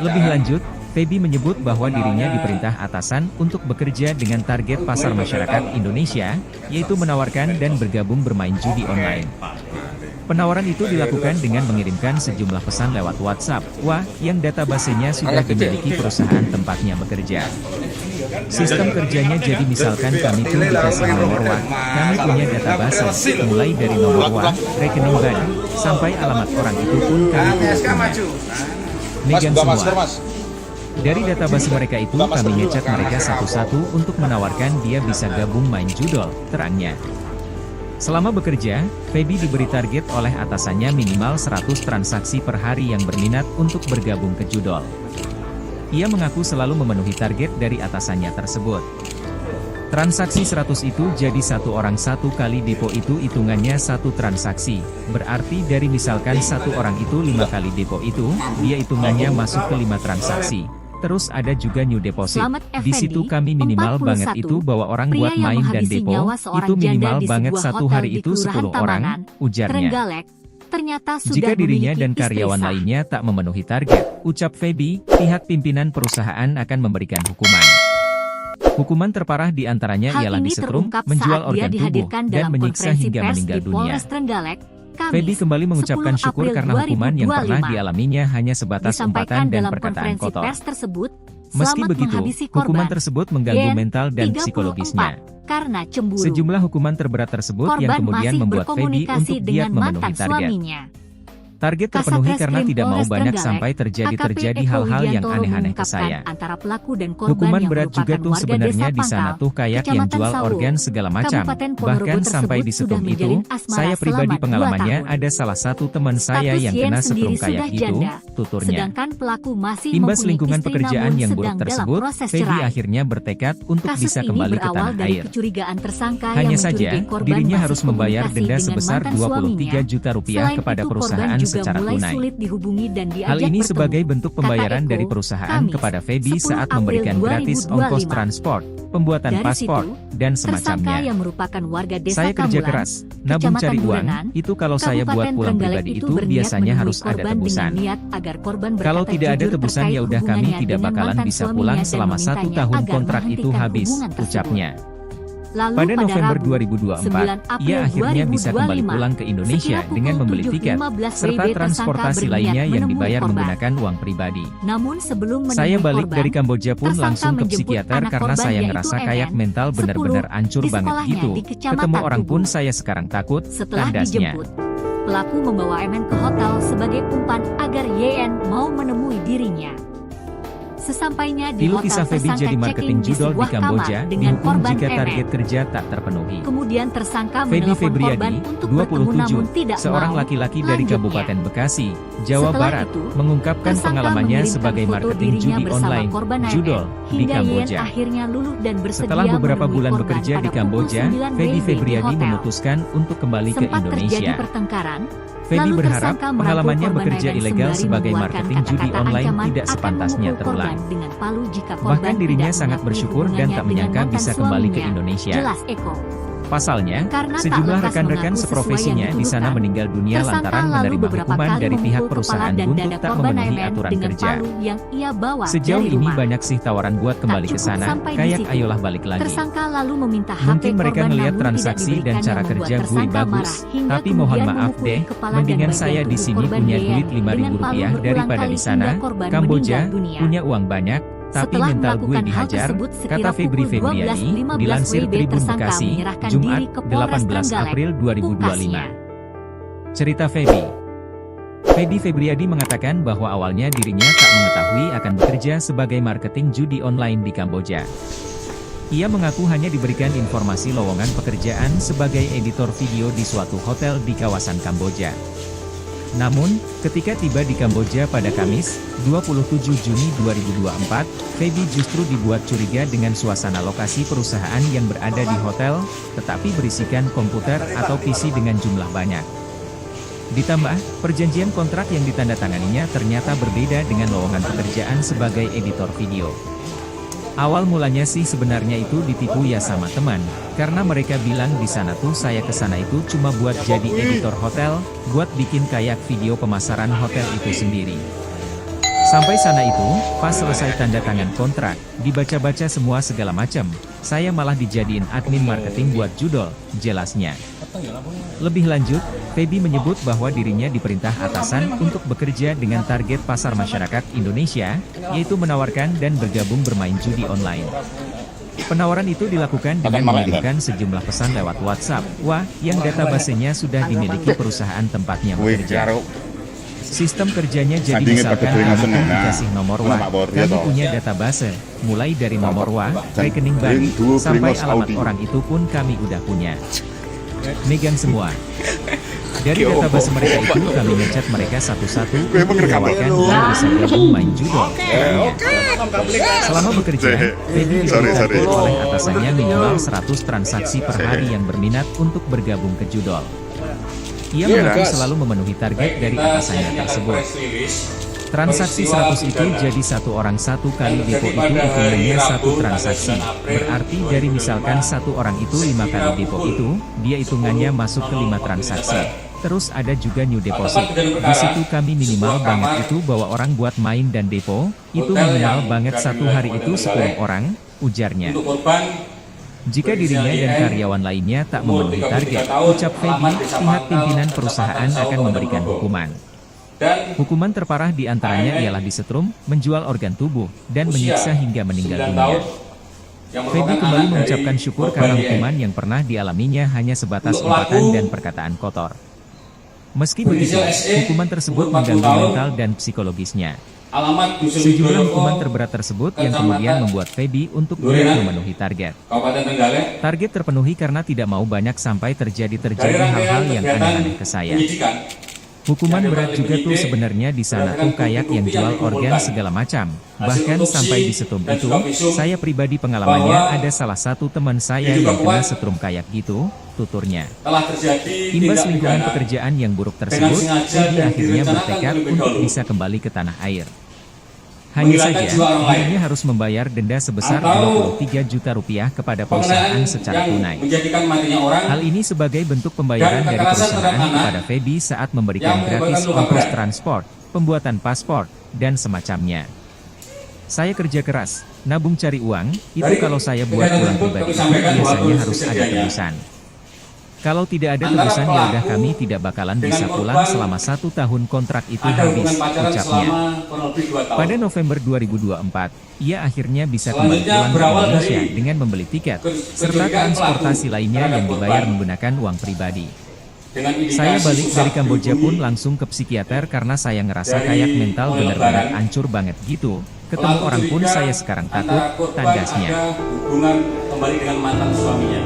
Lebih lanjut, Feby menyebut bahwa dirinya diperintah atasan untuk bekerja dengan target pasar masyarakat Indonesia, yaitu menawarkan dan bergabung bermain judi online. Penawaran itu dilakukan dengan mengirimkan sejumlah pesan lewat WhatsApp, yang databasenya sudah dimiliki perusahaan tempatnya bekerja. Sistem kerjanya jadi misalkan kami pun dikasih nomor kami punya database, mulai dari nomor rekening bank, sampai alamat orang itu pun kami punya. Megang semua. Dari database mereka itu kami ngecek mereka satu-satu untuk menawarkan dia bisa gabung main judol, terangnya. Selama bekerja, Feby diberi target oleh atasannya minimal 100 transaksi per hari yang berminat untuk bergabung ke judol. Ia mengaku selalu memenuhi target dari atasannya tersebut. Transaksi 100 itu jadi satu orang satu kali depo itu hitungannya satu transaksi. Berarti dari misalkan satu orang itu 5 kali depo itu, dia hitungannya masuk ke 5 transaksi. Terus ada juga new deposit. Di situ kami minimal banget itu bawa orang buat main dan depo, itu minimal banget satu hari itu 10 orang, ujarnya. Jika dirinya dan karyawan lainnya tak memenuhi target, ucap Feby, pihak pimpinan perusahaan akan memberikan hukuman. Hukuman terparah diantaranya ialah disetrum, menjual organ tubuh, dan menyiksa hingga meninggal dunia. Feby kembali mengucapkan syukur karena hukuman yang pernah dialaminya hanya sebatas umpatan dan perkataan kotor. Meski Selamat begitu, menghabisi hukuman korban. tersebut mengganggu Yen mental dan 34, psikologisnya. Karena cemburu. Sejumlah hukuman terberat tersebut yang Korban kemudian masih membuat Feby berkomunikasi untuk giat dengan memenuhi mantan target. suaminya. Target terpenuhi Kasat karena Reskrim tidak mau Polres banyak Trenggalek, sampai AKP terjadi Eko hal-hal yang Widiantoro aneh-aneh ke mengungkapkan saya. antara pelaku dan korban Hukuman yang berat juga merupakan tuh warga sebenarnya desa di sana Pangkal, tuh kayak yang Kecamatan jual Sawu, organ segala macam. Kabupaten Ponorogo Bahkan sampai tersebut di sudah setrum itu, menjalin asmara saya pribadi selama 2 pengalamannya tahun. ada salah satu teman saya Status yang Yen kena sendiri setrum kayak sudah gitu, janda, tuturnya. sedangkan pelaku masih Imbas mempunyai lingkungan istri pekerjaan namun yang buruk sedang dalam tersebut, proses Feby cerai. akhirnya bertekad untuk Kasus bisa ini kembali ke berawal tanah dari air. kecurigaan tersangka Hanya yang saja, mencurigai korban dirinya masih harus membayar komunikasi denda dengan sebesar mantan suaminya. 23 juta rupiah Selain kepada itu, korban perusahaan juga secara mulai tunai. sulit dihubungi dan diajak Hal ini bertemu. sebagai bentuk Kata pembayaran Eko, dari perusahaan Kamis, kepada Feby 10 saat April memberikan gratis 2025. ongkos transport, pembuatan Dari paspor, situ, dan tersangka semacamnya. yang merupakan warga desa Saya kerja Kamulan, keras, nabung Kecamatan cari uang, Durenan, itu kalau saya buat Kabupaten pulang Trenggalek pribadi itu berniat biasanya menemui harus ada korban tebusan. dengan niat agar korban Kalau berkata tidak ada jujur tebusan terkait ya udah kami hubungannya tidak dengan bakalan mantan bisa suaminya pulang dan selama 1 memintanya tahun agar kontrak itu menghentikan habis, hubungan tersebut. ucapnya. Lalu Pada November Rabu, 2024, 9 April ia akhirnya bisa kembali 2025, pulang ke Indonesia sekira dengan pukul membeli tiket, 7.15 serta WB transportasi tersangka lainnya berniat yang menemui dibayar korban. menggunakan uang pribadi. Namun sebelum menemui Saya balik korban, dari Kamboja pun tersangka langsung ke menjemput psikiater anak karena korban saya yaitu ngerasa NN, kayak mental 10, bener-bener hancur di banget sekolahnya gitu. di Kecamatan Ketemu orang pun Tugu. saya sekarang takut, Setelah tandasnya. dijemput, pelaku membawa MN ke hotel sebagai umpan agar YN mau menemui dirinya. Sesampainya di Tilu hotel, kisah Feby tersangka jadi check-in marketing di judol di sebuah Kamboja, kamar dengan dihukum korban jika target MN. kerja tak terpenuhi. Kemudian tersangka Feby menelpon Febriadi, korban untuk bertemu namun 27, tidak seorang mau. laki-laki dari Lanjutnya, Kabupaten Bekasi, Jawa setelah Barat, itu, mengungkapkan tersangka pengalamannya mengirimkan sebagai foto marketing dirinya judi bersama online, korban judol, AN, di hingga YN Kamboja. akhirnya luluh dan bersedia Setelah beberapa menemui bulan korban bekerja pada di pukul Kamboja, 9 Feby WIB di Febriadi hotel. memutuskan untuk kembali ke Sempat terjadi Indonesia. pertengkaran. Feby Lalu berharap tersangka merangkul pengalamannya korban bekerja MN ilegal sembari sebagai mengeluarkan marketing judi kata-kata online ancaman tidak akan sepantasnya memukul terulang. korban dengan palu jika korban Bahkan dirinya tidak sangat mengakui bersyukur dan hubungannya tak dengan menyangka mantan bisa kembali ke suaminya. Indonesia. Jelas Eko. Pasalnya, Karena tak sejumlah lekas rekan-rekan mengaku seprofesinya sesuai yang di sana dituduhkan, meninggal dunia tersangka lantaran lalu menerima beberapa hukuman kali dari pihak memukul kepala perusahaan dan buntut dada tak korban memenuhi MN aturan dengan kerja. palu yang ia bawa Sejauh dari ini rumah. banyak sih tawaran buat kembali ke cukup sana, sampai di kayak situ. ayolah balik lagi. Tersangka lalu meminta HP Mungkin mereka korban ngelihat namun transaksi tidak dan diberikan cara yang membuat kerja gue tersangka bagus, marah, hingga tapi mohon kemudian maaf memukul deh, kepala dan mendingan bagian saya di tubuh sini korban punya YN duit dengan palu Rp5.000 berulang daripada kali di sana, hingga korban Kamboja, meninggal dunia. punya uang banyak, tapi Setelah mental gue melakukan hal dihajar, tersebut sekira kata Febri pukul Febriadi, 12.15 dilansir WIB, Tribun tersangka Bekasi, menyerahkan Jumat, diri ke Polres 18 Trenggalek, April 2025. pungkasnya. Cerita Feby. Feby Febriadi mengatakan bahwa awalnya dirinya tak mengetahui akan bekerja sebagai marketing judi online di Kamboja. Ia mengaku hanya diberikan informasi lowongan pekerjaan sebagai editor video di suatu hotel di kawasan Kamboja. Namun, ketika tiba di Kamboja pada Kamis, 27 Juni 2024, Feby justru dibuat curiga dengan suasana lokasi perusahaan yang berada di hotel, tetapi berisikan komputer atau PC dengan jumlah banyak. Ditambah, perjanjian kontrak yang ditandatanganinya ternyata berbeda dengan lowongan pekerjaan sebagai editor video. Awal mulanya sih sebenarnya itu ditipu ya sama teman, karena mereka bilang di sana tuh saya ke sana itu cuma buat jadi editor hotel, buat bikin kayak video pemasaran hotel itu sendiri. Sampai sana itu, pas selesai tanda tangan kontrak, dibaca-baca semua segala macam, saya malah dijadiin admin marketing buat judol, jelasnya. Lebih lanjut, Feby menyebut bahwa dirinya diperintah atasan untuk bekerja dengan target pasar masyarakat Indonesia, yaitu menawarkan dan bergabung bermain judi online. Penawaran itu dilakukan dengan mengirimkan sejumlah pesan lewat WhatsApp, yang databasenya sudah dimiliki perusahaan tempatnya bekerja. Sistem kerjanya jadi misalkan kamu dikasih nomor kami punya database, mulai dari nomor rekening bank, sampai alamat orang itu pun kami udah punya. Megang semua. Dari database mereka itu kami ngechat mereka satu-satu untuk menawarkan dia bisa gabung main judol. Selama bekerja, Feby diberitahu oleh atasannya minimal 100 transaksi per hari yang berminat untuk bergabung ke judol. Ia mengaku selalu memenuhi target dari atasannya tersebut. Transaksi 100 itu jadi satu orang satu kali depo itu hitungannya satu transaksi. Berarti dari misalkan satu orang itu 5 kali depo itu, dia hitungannya masuk ke 5 transaksi. Terus ada juga new deposit. Di situ kami minimal banget itu bawa orang buat main dan depo, itu minimal banget satu hari itu 10 orang, ujarnya. Jika dirinya dan karyawan lainnya tak memenuhi target, ucap Feby, pihak pimpinan perusahaan akan memberikan hukuman. dan Hukuman terparah di antaranya ialah disetrum, menjual organ tubuh, dan menyiksa hingga meninggal 9 dunia. tahun yang Feby merupakan kembali anak dari mengucapkan syukur korban karena YN. hukuman yang pernah dialaminya hanya sebatas Untuk umpatan pelaku, dan perkataan kotor. Meski begitu, berinisial SE, hukuman tersebut umur 40 mengganggu tahun, mental dan psikologisnya. Alamat Dusun Sejumlah Widoyoko, hukuman terberat tersebut yang kemudian membuat Feby untuk Durenan, tidak memenuhi target. Kabupaten Trenggalek. Target terpenuhi karena tidak mau banyak sampai terjadi Dari hal-hal rangkaian yang kegiatan aneh-aneh ke saya. penyidikan, Hukuman yang berat dapat juga tuh penyidik, sebenarnya di sana berdasarkan tuh kayak yang bukti-bukti jual yang organ dikumpulkan. segala macam. Hasil Bahkan otopsi sampai di setrum dan itu, juga visum saya pribadi pengalamannya bahwa ada salah satu teman saya diduga yang kena kuat setrum kayak gitu, tuturnya. telah terjadi Imbas tindak lingkungan pidana pekerjaan yang buruk dengan tersebut, sengaja Feby dan akhirnya direncanakan bertekad terlebih untuk dahulu. bisa kembali ke tanah air. Hanya Menghilangkan saja, jiwa orang lain. dirinya harus membayar denda sebesar Atau 23 juta rupiah kepada pengenaan perusahaan secara yang tunai. menjadikan matinya orang Hal ini sebagai bentuk pembayaran Dan dari kekerasan perusahaan terhadap anak kepada Feby saat memberikan yang menyebabkan gratis luka ongkos berat. transport, pembuatan paspor, dan semacamnya. Saya kerja keras, nabung cari uang, itu Dari kalau saya buat kejadian uang tersebut, pribadi kami sampaikan bahwa biasanya proses harus ada kerjanya tebusan. Kalau tidak ada antara tebusan ya udah pelaku kami tidak bakalan dengan bisa pulang korban selama 1 tahun kontrak itu ada habis, hubungan pacaran ucapnya. selama kurang lebih 2 tahun. Pada November 2024, ia akhirnya bisa kembali Selanjutnya pulang ke berawal Indonesia dari dengan membeli tiket, serta kecurigaan transportasi pelaku lainnya terhadap yang dibayar korban. menggunakan uang pribadi. Dengan indikasi Saya balik susah dari Kamboja dihubungi, pun langsung ke psikiater karena saya ngerasa Dari kayak mental mulai benar-benar lebaran, hancur banget gitu. Ketemu pelaku orang pun curiga saya sekarang takut, antara korban tandasnya. ada hubungan kembali dengan mantan suaminya.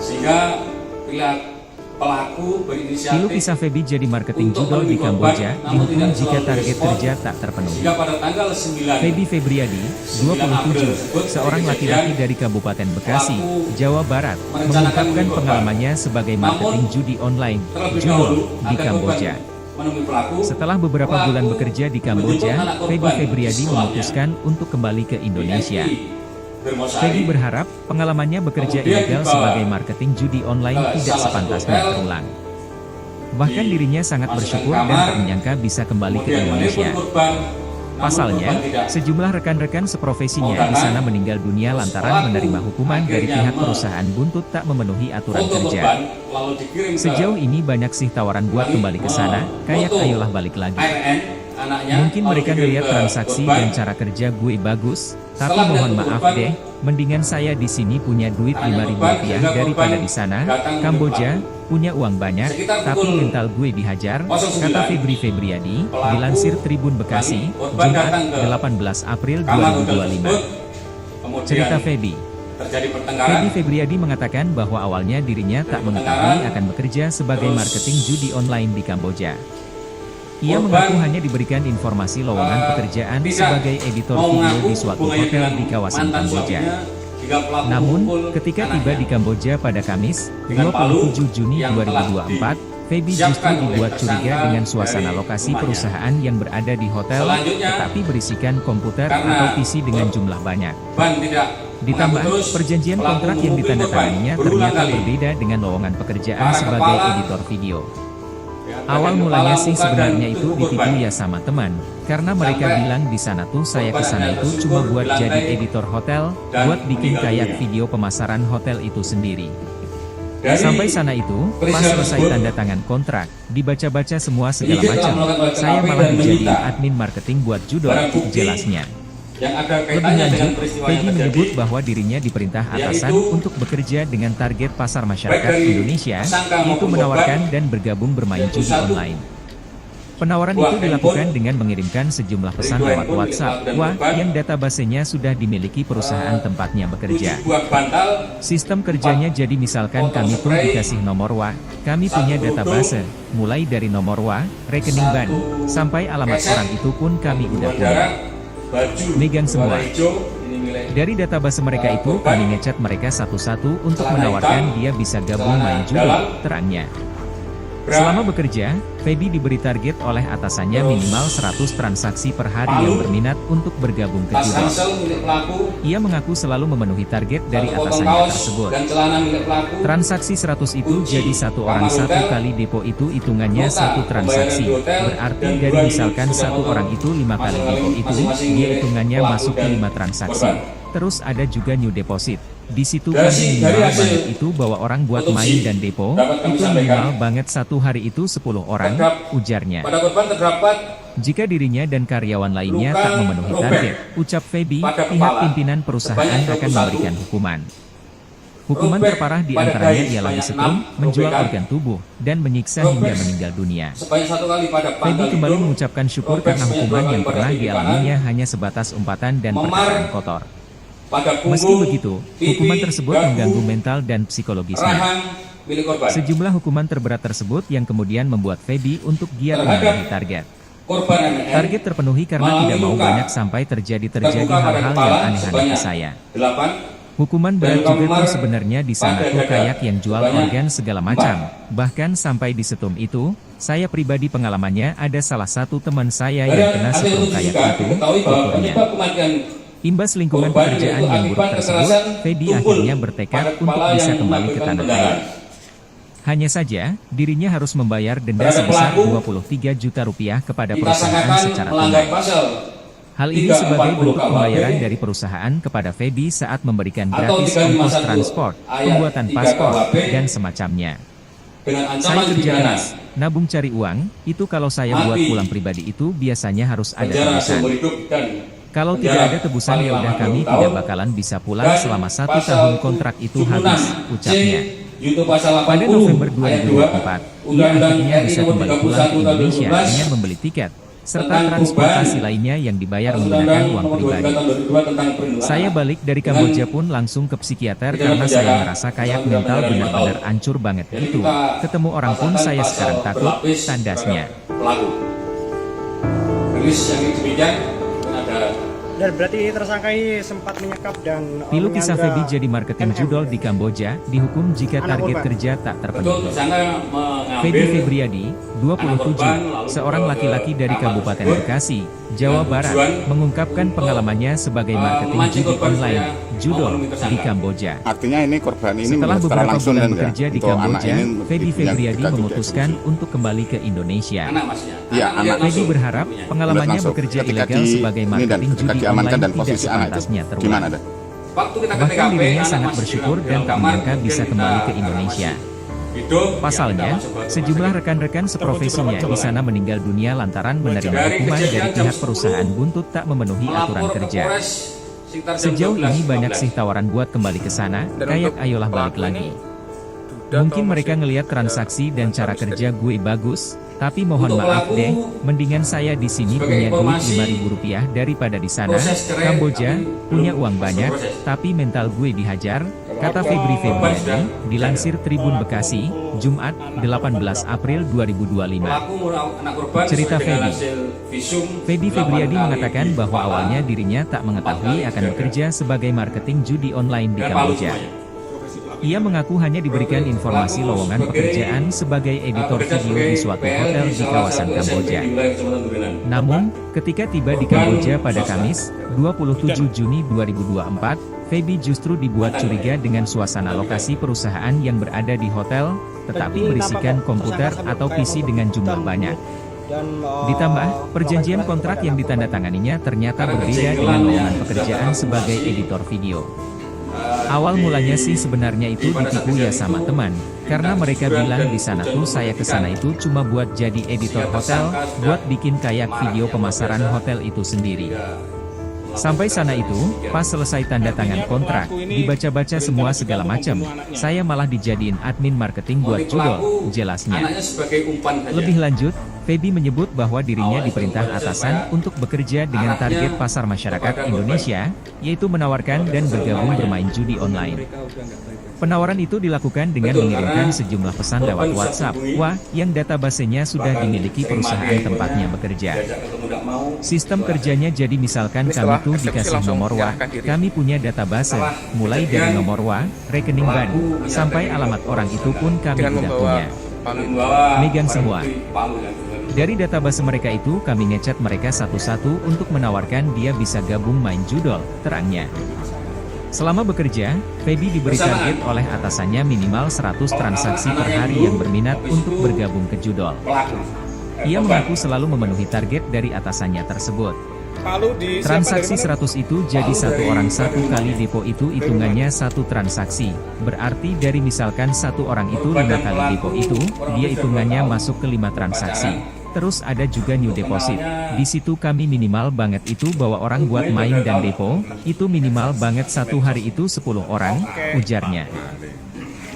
Sehingga bila pelaku berinisiatif Tilu kisah Feby jadi marketing untuk judol di menemui Kamboja, korban, namun dihukum tidak jika selalu target direspon. kerja tak terpenuhi. Sehingga pada tanggal 9 Feby Febriadi, 27, seorang laki-laki dari Kabupaten Bekasi, Jawa Barat, mengungkapkan pengalamannya sebagai marketing judi online, terlebih judol, dahulu di agar Kamboja. korban menemui pelaku. Setelah beberapa Pelaku bulan bekerja di Kamboja, menjemput anak Feby korban Febriadi siswanya memutuskan untuk kembali ke Indonesia. BNI Bermosari. Feby berharap pengalamannya bekerja Kemudian ilegal dibawa sebagai marketing judi online ke tidak salah satu sepantasnya hotel. terulang. Bahkan dirinya sangat Masukkan bersyukur kamar, dan tak menyangka bisa kembali ke kemudian Indonesia. menelpon korban, namun Pasalnya, korban tidak. sejumlah rekan-rekan seprofesinya di sana meninggal dunia lantaran Pelaku menerima hukuman dari akhirnya pihak perusahaan buntut tak memenuhi aturan Foto kerja. korban lalu dikirim ke Sejauh ini banyak sih tawaran buat kembali ke sana, kayak foto ayolah balik lagi. ARN, anaknya, Mungkin lalu mereka dikirim ngeliat ke transaksi korban. dan cara kerja gue bagus, tapi Setelah mohon melihat maaf korban, deh, mendingan saya di sini punya duit tanya 5.000 korban, rupiah jaga daripada korban, di sana, datang ke Kamboja, pelaku. punya uang banyak, Sekitar tapi pukul mental gue dihajar, 09, kata Febri Febriadi, pelaku dilansir Tribun Bekasi, korban Jumat datang ke 18 April kamar hotel 2025. tersebut. Kemudian Cerita Feby. terjadi pertengkaran. Feby Febriadi mengatakan bahwa awalnya dirinya tak mengetahui akan bekerja sebagai Terus, marketing judi online di Kamboja. Ia korban, mengaku hanya diberikan informasi lowongan pekerjaan tidak sebagai editor mau video mengaku di suatu hubungannya hotel dengan di kawasan mantan Kamboja. suaminya hingga pelaku Namun, memukul ketika anaknya. tiba di Kamboja pada Kamis, Dengan palu 27 Juni yang telah 2024, Feby justru disiapkan oleh dibuat curiga tersangka dengan suasana dari lokasi rumahnya. perusahaan yang berada di hotel, Selanjutnya, tetapi berisikan komputer karena atau PC dengan jumlah banyak. Ban tidak Ditambah, mengaku terus, perjanjian pelaku kontrak yang memukul ditandatangani korban berulang ternyata kali. berbeda dengan lowongan pekerjaan Arah sebagai kepala, editor video. Ya, Awal bagian mulanya kepala, sih muka, sebenarnya dan itu tubuh ditipu korban. ya sama teman, karena mereka Sampai bilang di sana tuh saya korban kesana hanya itu tersungkur cuma buat di jadi lantai editor hotel, dan buat bikin meninggal kayak dunia. video pemasaran hotel itu sendiri. Dari Sampai sana itu, pas peristiwa selesai tersebut, tanda tangan kontrak, dibaca-baca semua segala penyidik telah macam, melakukan olah saya TKP malah dan dijadiin menyita admin marketing buat judol, barang bukti jelasnya. yang ada Lebih kaitannya dengan lanjut, peristiwa Feby yang terjadi. menyebut bahwa dirinya diperintah atasan Yaitu, untuk bekerja dengan target pasar masyarakat baik dari Indonesia, tersangka yaitu maupun menawarkan korban, dan bergabung bermain yaitu judi 1, online. Penawaran buah itu dilakukan handphone, dengan mengirimkan sejumlah pesan dari 2 lewat handphone WhatsApp, milik pelaku dan wah, korban, yang databasenya sudah dimiliki perusahaan tempatnya 7 bekerja. buah bantal, Sistem kerjanya jadi misalkan potong kami pun spray, dikasih nomor WA, kami 1 punya kerudung, database, mulai dari nomor WA, rekening 1 bank, sampai alamat keset, orang itu pun kami 2 udah punya. darah, baju Megang semua. warna hijau, ini milik Dari database mereka itu korban, kami ngechat mereka satu-satu untuk celana menawarkan hitam, dia bisa gabung celana main judi, dalam, terangnya. bra, Selama bekerja, Feby diberi target oleh atasannya Terus, minimal 100 transaksi per hari palu, yang berminat untuk bergabung ke tas judi. ransel milik pelaku, Ia mengaku selalu memenuhi target dari 1 potong atasannya kaos tersebut. dan celana milik pelaku, Transaksi 100 itu kunci jadi satu kamar orang satu hotel, kali depo itu hitungannya nota satu transaksi. pembayaran di hotel, Berarti dan dari 2 misalkan unit sepeda satu motor orang itu 5 kali depo itu, masing-masing dia milik hitungannya pelaku masuk ke dan 5 transaksi. korban. Terus ada juga new deposit. Di situ Dari kan minimal hasil banget itu bawa orang buat otopsi main dan depo, dapat kami itu sampaikan. minimal banget satu hari itu 10 orang, ujarnya. Pada korban terdapat Jika dirinya dan karyawan lainnya luka tak memenuhi robek target, ucap Feby, pada pihak kepala pimpinan perusahaan sebanyak akan 21. memberikan hukuman. Hukuman Robek terparah di pada antaranya dahi ialah sebanyak disetrum, 6 menjual robekan. organ tubuh, dan menyiksa Robek hingga meninggal dunia. sebanyak 1 kali pada Feby pangkal kembali hidung, mengucapkan syukur robek karena sebanyak 2 hukuman kali yang pada pernah pipi dialaminya kanan, hanya sebatas umpatan dan memar perkataan kotor. pada punggung, Meski begitu, pipi, hukuman tersebut dagu, mengganggu mental dan psikologisnya. rahang milik korban. Sejumlah hukuman terberat tersebut yang kemudian membuat Feby untuk giat memenuhi target. Korban MN Target terpenuhi karena mengalami tidak mau luka banyak sampai terjadi terbuka pada hal-hal kepala yang aneh-aneh sebanyak ke saya. 8, Hukuman dan berat luka juga tuh memar sebenarnya di sana pada tuh dada kayak yang jual sebanyak organ segala macam. Bahkan sampai di setum itu, saya pribadi pengalamannya ada salah satu teman saya yang Pada kena hasil setum otopsi kayak juga itu, diketahui bahwa tuturnya. penyebab kematian Imbas lingkungan korban pekerjaan yaitu yang buruk akibat tersebut, kekerasan Feby tumpul akhirnya bertekad pada untuk kepala bisa yang kembali ke melakukan tanah penggalan. air. Hanya saja, dirinya harus membayar denda Terhadap sebesar pelaku, 23 juta rupiah kepada perusahaan Disangkakan secara melanggar tunai. pasal Hal ini 340 sebagai bentuk KUHP pembayaran dari perusahaan kepada Feby saat memberikan atau gratis 351 ongkos transport, ayat pembuatan 3 paspor, KUHP dan semacamnya. dengan Saya ancaman kerja pidana keras, nabung cari uang, itu kalau saya buat mati, pulang pribadi itu biasanya harus ada penjara tebusan. seumur hidup dan Kalau penjara tidak ada tebusan paling ya udah lama kami 20 tidak tahun, bakalan bisa pulang dan selama 1 pasal tahun kontrak itu 76 habis, ucapnya. C, Junto pasal 80 Pada November ayat 2 2024, ia Undang-Undang akhirnya RI bisa nomor kembali 31 pulang ke tahun Indonesia 2012 dengan membeli tiket, serta tentang transportasi perubahan lainnya yang dibayar Undang-Undang menggunakan uang nomor 22 pribadi. tahun 2002 tentang perlindungan Saya anak. balik dari Dengan Kamboja pun langsung ke psikiater pidana karena penjara saya merasa kayak selama mental penjara 5 benar-benar tahun. hancur banget Jadi itu. kita Ketemu orang pun pasangkan saya pasal sekarang takut, berlapis tandasnya. terhadap pelaku. Rilis yang demikian ada Dan berarti tersangka ini sempat menyekap dan Pilu kisah menyandra Feby jadi marketing NM. judol di Kamboja, dihukum jika Anak target korban. kerja tak betul terpenuhi. tersangka Feby mengambil Febriadi, 27, seorang laki-laki dari Kabupaten Bekasi, Jawa Barat, mengungkapkan pengalamannya sebagai marketing memancing judi korban online, supaya judol, memenuhi di tersangka. Kamboja. Artinya ini korban ini Setelah secara beberapa langsung bulan dan bekerja di untuk anak Kamboja, ini Feby yang Febriadi kita tidak memutuskan untuk kembali ke Indonesia. Anak masnya. Iya, anak. Feby berharap pengalamannya langsung. bekerja Ketika ilegal di- sebagai ini dan marketing ketika judi diamankan online dan tidak posisi anak itu sepantasnya terulang. gimana ada? Waktu kita ke Bahkan TKP, dirinya anak sangat masih bersyukur dalam dan tak kamar, menyangka kemudian bisa kita kembali ke karena Indonesia. masih hidup, Pasalnya, kita masuk ke rumah sejumlah sakit. rekan-rekan seprofesinya di sana meninggal dunia lantaran menerima Dari hukuman kejadian dari jam pihak perusahaan 10, buntut tak memenuhi aturan melapor ke kerja. Polres sekitar jam Sejauh 12, ini banyak 15. sih tawaran buat kembali ke sana, Dan kayak untuk ayolah balik pelaku lagi. ini, duda Mungkin atau mereka masih ngelihat ada transaksi dan hubungan cara suami kerja istri? gue bagus, tapi mohon Untuk maaf pelaku, deh, mendingan saya di sini sebagai punya duit informasi, Rp5.000 daripada di sana, proses cerai Kamboja, kami punya belum uang masuk banyak, proses. tapi mental gue dihajar, kata Febri Febriadi, dilansir Tribun Bekasi, Jumat, 18 April 2025. Pelaku anak korban Cerita sesuai dengan Feby. hasil visum Feby 8 Febriadi kali mengatakan di bahwa kepala awalnya dirinya tak mengetahui akan bekerja sebagai marketing judi online di dan palu Kamboja. semuanya. Ia mengaku hanya diberikan informasi lowongan pekerjaan sebagai editor Bekerja video sebagai di suatu PL hotel di salah kawasan satu SMP Kamboja. di wilayah Kecamatan Durenan. Namun, ketika tiba di Kamboja pada Kamis, 27 Juni 2024, Feby justru dibuat curiga dengan suasana lokasi perusahaan yang berada di hotel, tetapi berisikan komputer atau PC dengan jumlah banyak. Dan, Ditambah, perjanjian kontrak yang ditandatanganinya ternyata berbeda dengan lowongan pekerjaan sebagai editor video. Awal mulanya sih sebenarnya itu ditipu ya sama teman, karena mereka bilang di sana tuh saya ke sana itu cuma buat jadi editor hotel, buat bikin kayak video pemasaran hotel itu sendiri. Sampai sana itu, pas selesai tanda tangan kontrak, dibaca-baca semua segala macam, saya malah dijadiin admin marketing buat judol, jelasnya. Anaknya sebagai umpan saja. Lebih lanjut, Feby menyebut bahwa dirinya diperintah atasan untuk bekerja dengan target pasar masyarakat Indonesia, yaitu menawarkan dan bergabung bermain judi online. Penawaran itu dilakukan dengan mengirimkan sejumlah pesan lewat WhatsApp, yang databasenya sudah dimiliki perusahaan tempatnya bekerja. Diajak ketemu nggak mau. Sistem kerjanya jadi misalkan Ini kami setelah tuh eksepsi dikasih langsung nomor WA, menyerahkan diri. kami punya database, mulai dari nomor WA, rekening bank, sampai alamat orang itu pun kami Dengan udah membawa punya. palu. Membawa Megang barang semua. bukti palu yang dibeli. Dari database mereka itu kami ngechat mereka satu-satu untuk menawarkan dia bisa gabung main judol, terangnya. Selama bekerja, Feby diberi target oleh atasannya minimal 100 transaksi per hari yang berminat untuk bergabung ke judol. Pelaku. Ia mengaku selalu memenuhi target dari atasannya tersebut. palu di Transaksi 100 itu jadi satu orang satu kali depo itu hitungannya satu transaksi. Berarti dari misalkan satu orang itu 5 kali depo itu, dia hitungannya masuk ke 5 transaksi. Terus ada juga new deposit. Di situ kami minimal banget itu bawa orang buat main dan depo, itu minimal banget satu hari itu 10 orang, ujarnya.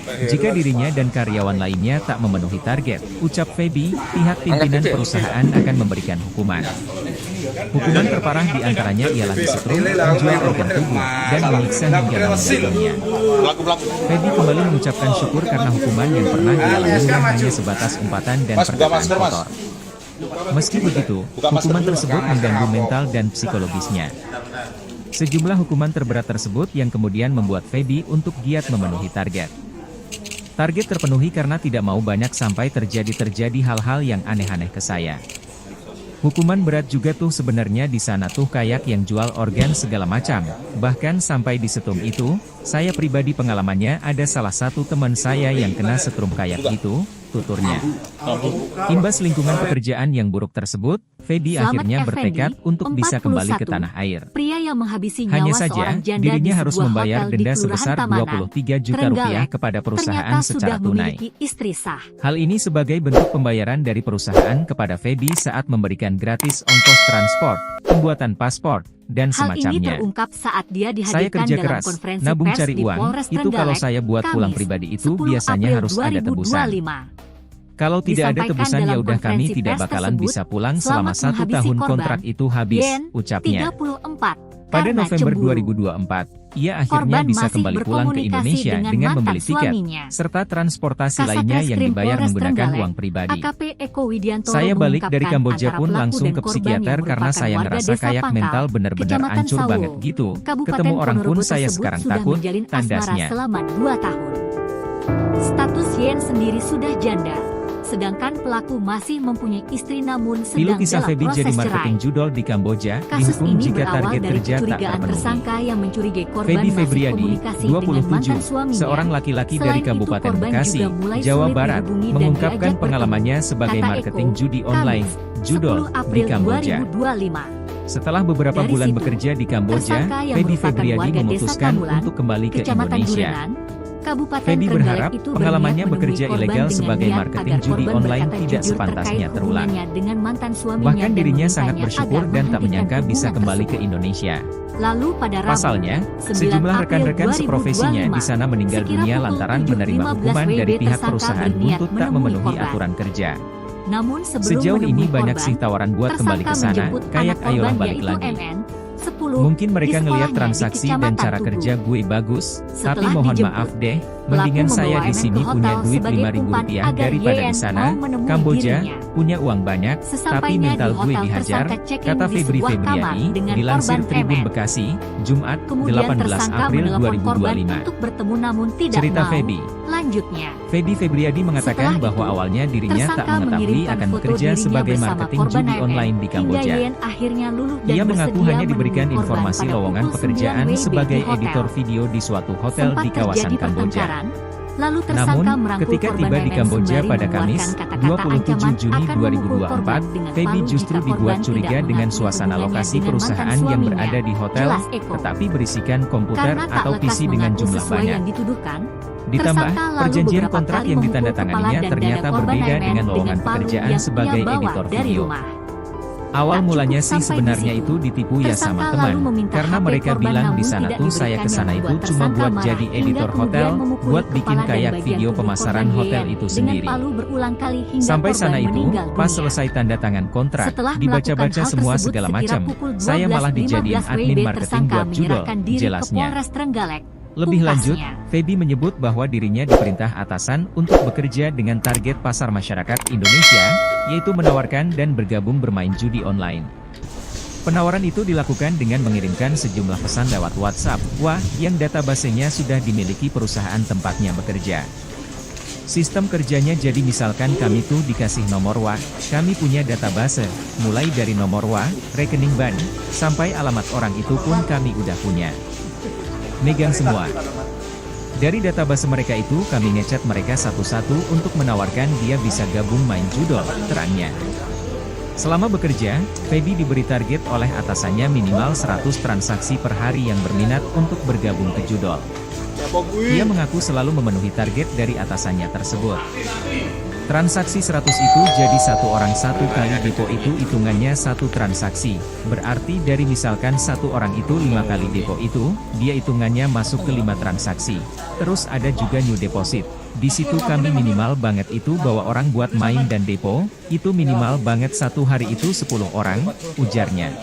Jika dirinya dan karyawan lainnya tak memenuhi target, ucap Feby, pihak pimpinan perusahaan akan memberikan hukuman. Hukuman terparah diantaranya ialah disetrum, menjual organ tubuh, dan menyiksa hingga meninggal dunia. Feby kembali mengucapkan syukur karena hukuman yang pernah dialaminya hanya sebatas umpatan dan perkataan kotor. Meski begitu, hukuman tersebut mengganggu mental dan psikologisnya. Sejumlah hukuman terberat tersebut yang kemudian membuat Feby untuk giat memenuhi target. Target terpenuhi karena tidak mau banyak sampai terjadi hal-hal yang aneh-aneh ke saya. Hukuman berat juga tuh sebenarnya di sana tuh kayak yang jual organ segala macam. Bahkan sampai di setrum itu, saya pribadi pengalamannya ada salah satu teman saya yang kena setrum kayak gitu, tuturnya. Imbas lingkungan pekerjaan yang buruk tersebut, Feby akhirnya bertekad untuk bisa kembali ke tanah air. Pria yang menghabisi Hanya nyawa saja, seorang janda dirinya di harus sebuah membayar hotel di denda Kelurahan sebesar Tamanan, 23 juta rupiah Trenggalek, kepada perusahaan ternyata secara sudah tunai. memiliki istri sah. Hal ini sebagai bentuk pembayaran dari perusahaan kepada Feby saat memberikan gratis ongkos transport, pembuatan paspor, dan Hal ini semacamnya. terungkap saat dia Saya dihadirkan kerja dalam keras, konferensi nabung pers cari di uang, Polres itu kalau Trenggalek, saya buat pulang Kamis, pribadi itu 10 biasanya April harus ada tebusan. 2025. Kalau tidak ada Disampaikan tebusan ya dalam udah kami konferensi tidak pers bakalan tersebut, bisa pulang selama selamat 1 menghabisi tahun korban, kontrak itu habis, Yen, ucapnya. 34. Pada Karena November cemburu. 2024, ia akhirnya Korban bisa masih kembali pulang ke berkomunikasi Indonesia dengan dengan mantan membeli tiket, suaminya. serta transportasi Kasat lainnya yang Reskrim dibayar Polres menggunakan Trenggalek, uang pribadi. AKP Eko Widiantoro Saya balik dari mengungkapkan Kamboja antara pun pelaku langsung dan ke korban psikiater yang karena merupakan saya warga ngerasa Desa kayak Pangkal, mental bener-bener Kecamatan hancur Sawu, banget gitu. Kabupaten Ketemu orang pun Ponorogo saya tersebut sekarang sudah takut, menjalin asmara tandasnya. selama 2 tahun. Status Yen sendiri sudah janda, sedangkan pelaku masih mempunyai istri namun Pilu sedang kisah dalam Feby jadi proses marketing cerai. judol di Kamboja, Kasus dihukum ini jika berawal target dari kerja tak kecurigaan terpenuhi. tersangka yang mencurigai korban Feby masih Febriadi, komunikasi dengan mantan 27, suaminya. seorang laki-laki Selain dari itu, Kabupaten korban Bekasi, juga mulai Jawa sulit Barat, dihubungi dan mengungkapkan diajak pengalamannya bertemu. sebagai Kata marketing Eko, judi online, Kamis, judol, 10 di April Kamboja. 2025. Setelah beberapa Dari bulan situ, bekerja di Kamboja, tersangka yang Feby merupakan Febriadi warga Desa memutuskan Kamulan, untuk kembali ke Kecamatan Indonesia. Durenan, Kabupaten Feby Trenggalek berharap itu pengalamannya berniat bekerja menemui korban ilegal dengan sebagai niat marketing agar judi korban online berkata tidak jujur sepantasnya terkait terulang. hubungannya dengan mantan suaminya Bahkan dan dirinya sangat memintanya bersyukur agar dan tak menghentikan menyangka bisa hubungan kembali ke tersebut. Indonesia. Lalu pada Rabu, Pasalnya, 9 sejumlah April rekan-rekan seprofesinya di 2025, sana meninggal sekira dunia pukul lantaran 7.15 menerima hukuman dari WIB pihak tersangka perusahaan berniat buntut tak menemui memenuhi korban. aturan kerja. Namun sebelum Sejauh ini menemui banyak korban, sih tawaran buat kembali ke tersangka sana, menjemput kayak anak korban ayolah balik yaitu lagi. MN, 10, Mungkin mereka di ngelihat sekolahnya di transaksi dan Kecamatan cara Tugu. kerja gue bagus, tapi Setelah mohon dijemput, maaf deh, pelaku mendingan saya membawa di MN sini ke punya hotel duit sebagai 5.000 umpan rupiah agar daripada di YN sana, mau menemui Kamboja, dirinya. punya uang banyak, tapi Sesampainya mental di gue hotel, dihajar, tersangka check-in kata di Febri sebuah kamar Febriadi, dengan dilansir korban Tribun MN. Bekasi, Jumat, Kemudian 18 tersangka April menelpon korban 2025. untuk bertemu namun tidak Cerita mau. Feby. Lanjutnya, Feby Febriadi mengatakan Setelah bahwa itu, awalnya dirinya tak tersangka mengetahui mengirimkan akan foto bekerja dirinya sebagai bersama marketing korban judi MN, online di Kamboja. hingga YN akhirnya luluh dan Ia mengaku bersedia hanya diberikan menemui korban informasi pada lowongan pukul pekerjaan 9 WIB sebagai di hotel. editor video di suatu hotel Sempat di kawasan terjadi Kamboja. pertengkaran, lalu Namun, tersangka merangkul ketika korban tiba di MN Kamboja sembari pada mengeluarkan Kamis, kata-kata 27 ancaman Juni akan memukul 2024, korban dengan Feby palu justru jika dibuat korban curiga tidak dengan mengakui suasana hubungannya lokasi dengan perusahaan mantan yang suaminya. berada di hotel, Jelas Eko. tetapi berisikan komputer Karena tak atau lekas PC dengan mengaku jumlah sesuai banyak. yang dituduhkan, Ditambah, tersangka lalu perjanjian beberapa kontrak kali yang memukul ditandatanganinya kepala dan ternyata dada korban berbeda MN dengan lowongan palu pekerjaan yang sebagai ia bawa editor dari video. rumah. Awal Tak mulanya cukup sih sampai sebenarnya di situ, itu ditipu ya tersangka sama lalu teman, meminta karena HP mereka korban bilang namun di sana tidak tuh saya diberikan kesana yang itu membuat cuma tersangka buat marah jadi hingga editor kemudian hotel, memukuli buat bikin kepala dan kayak bagian video tubuh pemasaran korban hotel YN itu dengan sendiri. palu berulang kali hingga Sampai korban sana itu, meninggal pas dunia. selesai tanda tangan kontrak, Setelah dibaca-baca melakukan hal semua tersebut segala sekira macam, pukul saya malah 12.15 dijadiin admin WIB, marketing tersangka buat judul, menyerahkan diri ke jelasnya. Polres Trenggalek. Lebih lanjut, Pungkasnya, Feby menyebut bahwa dirinya diperintah atasan untuk bekerja dengan target pasar masyarakat Indonesia, yaitu menawarkan dan bergabung bermain judi online. Penawaran itu dilakukan dengan mengirimkan sejumlah pesan lewat WhatsApp, yang databasenya sudah dimiliki perusahaan tempatnya bekerja. Sistem kerjanya jadi misalkan kami tuh dikasih nomor kami punya database, mulai dari nomor rekening bank, sampai alamat orang itu pun kami udah punya. Megang semua. Dari database mereka itu kami ngechat mereka satu-satu untuk menawarkan dia bisa gabung main judol, terangnya. Selama bekerja, Feby diberi target oleh atasannya minimal 100 transaksi per hari yang berminat untuk bergabung ke Judol. Ia mengaku selalu memenuhi target dari atasannya tersebut. Transaksi 100 itu jadi satu orang satu kali depo itu hitungannya satu transaksi. Berarti dari misalkan satu orang itu 5 kali depo itu, dia hitungannya masuk ke 5 transaksi. Terus ada juga new deposit. Di situ kami minimal banget itu bawa orang buat main dan depo, itu minimal banget satu hari itu 10 orang, ujarnya.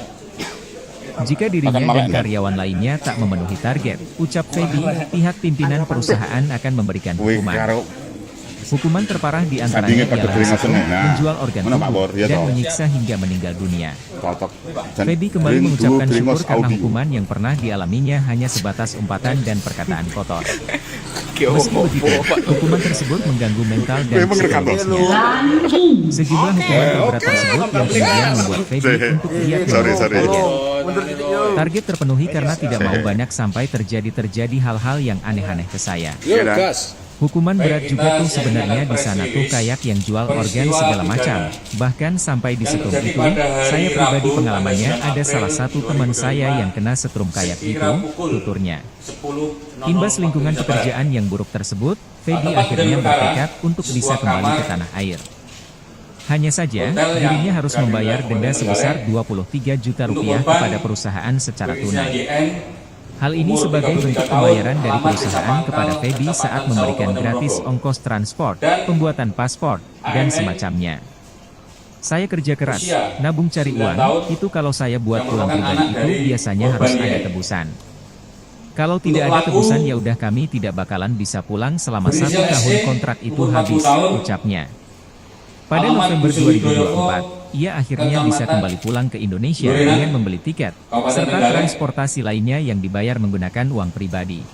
Jika dirinya dan karyawan lainnya tak memenuhi target, ucap Feby, pihak pimpinan perusahaan akan memberikan hukuman. Hukuman terparah diantaranya ialah risiko, menjual organ tubuh, dan menyiksa hingga meninggal dunia. Feby kembali mengucapkan syukur karena hukuman yang pernah dialaminya hanya sebatas umpatan dan perkataan kotor. Meski begitu, hukuman tersebut mengganggu mental dan psikologisnya. Sejumlah hukuman terberat tersebut yang kemudian membuat Feby untuk giat mencapai target. Target terpenuhi karena tidak mau banyak sampai terjadi hal-hal yang aneh-aneh ke saya. Hukuman berat juga tuh sebenarnya di sana tuh kayak yang jual organ segala macam. Bahkan sampai di setrum itu, saya pribadi pengalamannya ada salah satu teman saya yang kena setrum kayak itu, tuturnya. Imbas lingkungan pekerjaan yang buruk tersebut, Feby akhirnya bertekad untuk bisa kembali ke tanah air. Hanya saja, dirinya harus membayar denda sebesar 23 juta rupiah kepada perusahaan secara tunai. Hal ini sebagai bentuk pembayaran dari perusahaan kepada Feby saat memberikan gratis ongkos transport, pembuatan paspor, dan semacamnya. Saya kerja keras, nabung cari uang, itu kalau saya buat pulang pribadi itu biasanya harus ada tebusan. Kalau tidak ada tebusan ya udah kami tidak bakalan bisa pulang selama 1 tahun kontrak itu habis, ucapnya. Pada November 2024, ia akhirnya bisa kembali pulang ke Indonesia dengan membeli tiket, serta transportasi lainnya yang dibayar menggunakan uang pribadi.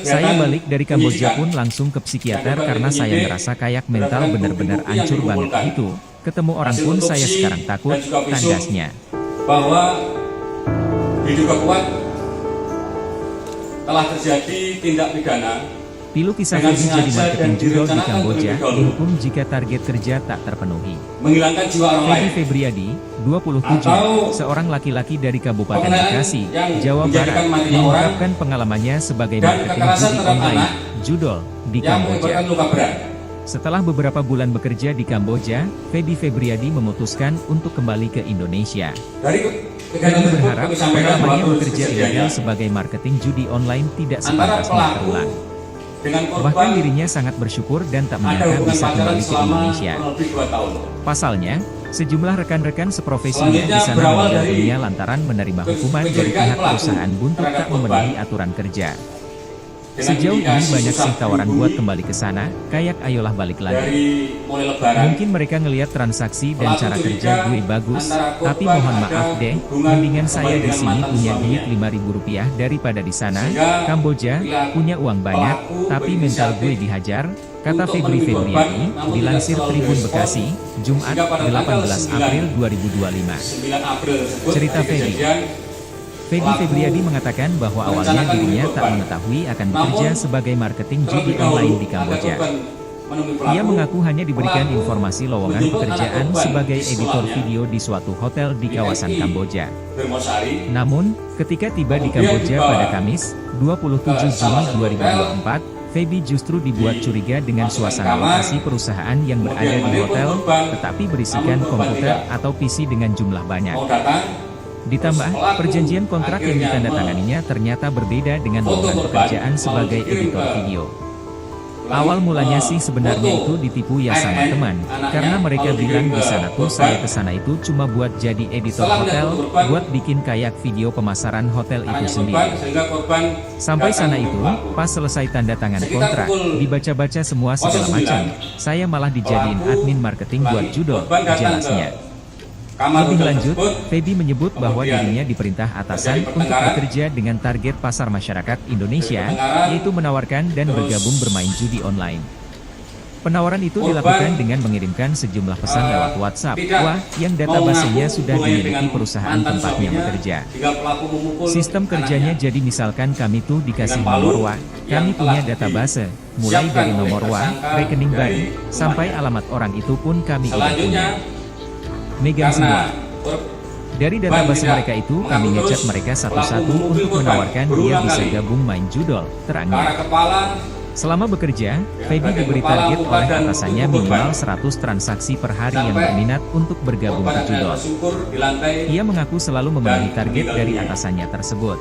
Saya balik dari Kamboja pun langsung ke psikiater karena saya ngerasa kayak mental bener-bener hancur banget gitu. Ketemu orang pun saya sekarang takut, tandasnya. Bahwa diduga kuat telah terjadi tindak pidana. Pilu kisah Feby jadi marketing judol di Kamboja, dihukum jika target kerja tak terpenuhi. Menghilangkan jiwa orang lain. Feby Febriadi, 27, seorang laki-laki dari Kabupaten Bekasi, Jawa Barat, mengungkapkan pengalamannya sebagai marketing judi online, Judol, di Kamboja. Setelah beberapa bulan bekerja di Kamboja, Feby Febriadi memutuskan untuk kembali ke Indonesia. Feby berharap pengalamannya bekerja ilegal sebagai marketing judi online tidak sepantasnya terulang. Bahkan dirinya sangat bersyukur dan tak menyangka bisa kembali ke Indonesia. Pasalnya, sejumlah rekan-rekan seprofesinya di sana meninggal dunia lantaran menerima hukuman dari pihak perusahaan buntut tak memenuhi aturan kerja. Sejauh ini banyak sih tawaran buat kembali ke sana, kayak ayolah balik lagi. Mungkin mereka ngelihat transaksi dan cara kerja gue bagus, tapi mohon maaf deh, mendingan saya di sini punya duit Rp5.000 daripada di sana, Kamboja, punya uang banyak, tapi mental gue dihajar, kata Feby Febriadi, dilansir Tribun Bekasi, Jumat, 18 April 2025. Cerita Feby. Feby Febriadi mengatakan bahwa awalnya dirinya tak mengetahui akan bekerja sebagai marketing judi online di Kamboja. Ia mengaku hanya diberikan informasi lowongan pekerjaan sebagai editor video di suatu hotel di kawasan Kamboja. Namun, ketika tiba di Kamboja pada Kamis, 27 Juni 2024, Feby justru dibuat curiga dengan suasana lokasi perusahaan yang berada di hotel, tetapi berisikan komputer atau PC dengan jumlah banyak. Ditambah, perjanjian kontrak yang ditandatanganinya ternyata berbeda dengan lowongan pekerjaan sebagai editor video. Awal mulanya sih sebenarnya itu ditipu ya sama teman, karena mereka bilang di sana tuh saya ke sana itu cuma buat jadi editor hotel, buat bikin kayak video pemasaran hotel itu sendiri. Sampai sana itu, pas selesai tanda tangan kontrak, dibaca-baca semua segala macam, saya malah dijadiin admin marketing buat Judol, jelasnya. Lebih lanjut, Feby menyebut bahwa dirinya diperintah atasan untuk bekerja dengan target pasar masyarakat Indonesia, yaitu menawarkan dan bergabung bermain judi online. Penawaran itu dilakukan dengan mengirimkan sejumlah pesan lewat WhatsApp, yang databasenya sudah dimiliki perusahaan tempatnya bekerja. Sistem kerjanya jadi misalkan kami tuh dikasih nomor kami punya database, mulai dari nomor rekening bank, sampai alamat orang itu pun kami udah punya. Megan semua. Karena Dari database mereka itu, kami ngechat mereka satu-satu untuk menawarkan dia bisa gabung main judol, terangnya. para kepala Selama bekerja, Feby diberi target oleh atasannya minimal 100 transaksi per hari yang berminat untuk bergabung ke dan judol. bersyukur di lantai Ia mengaku selalu memenuhi target dari atasannya tersebut.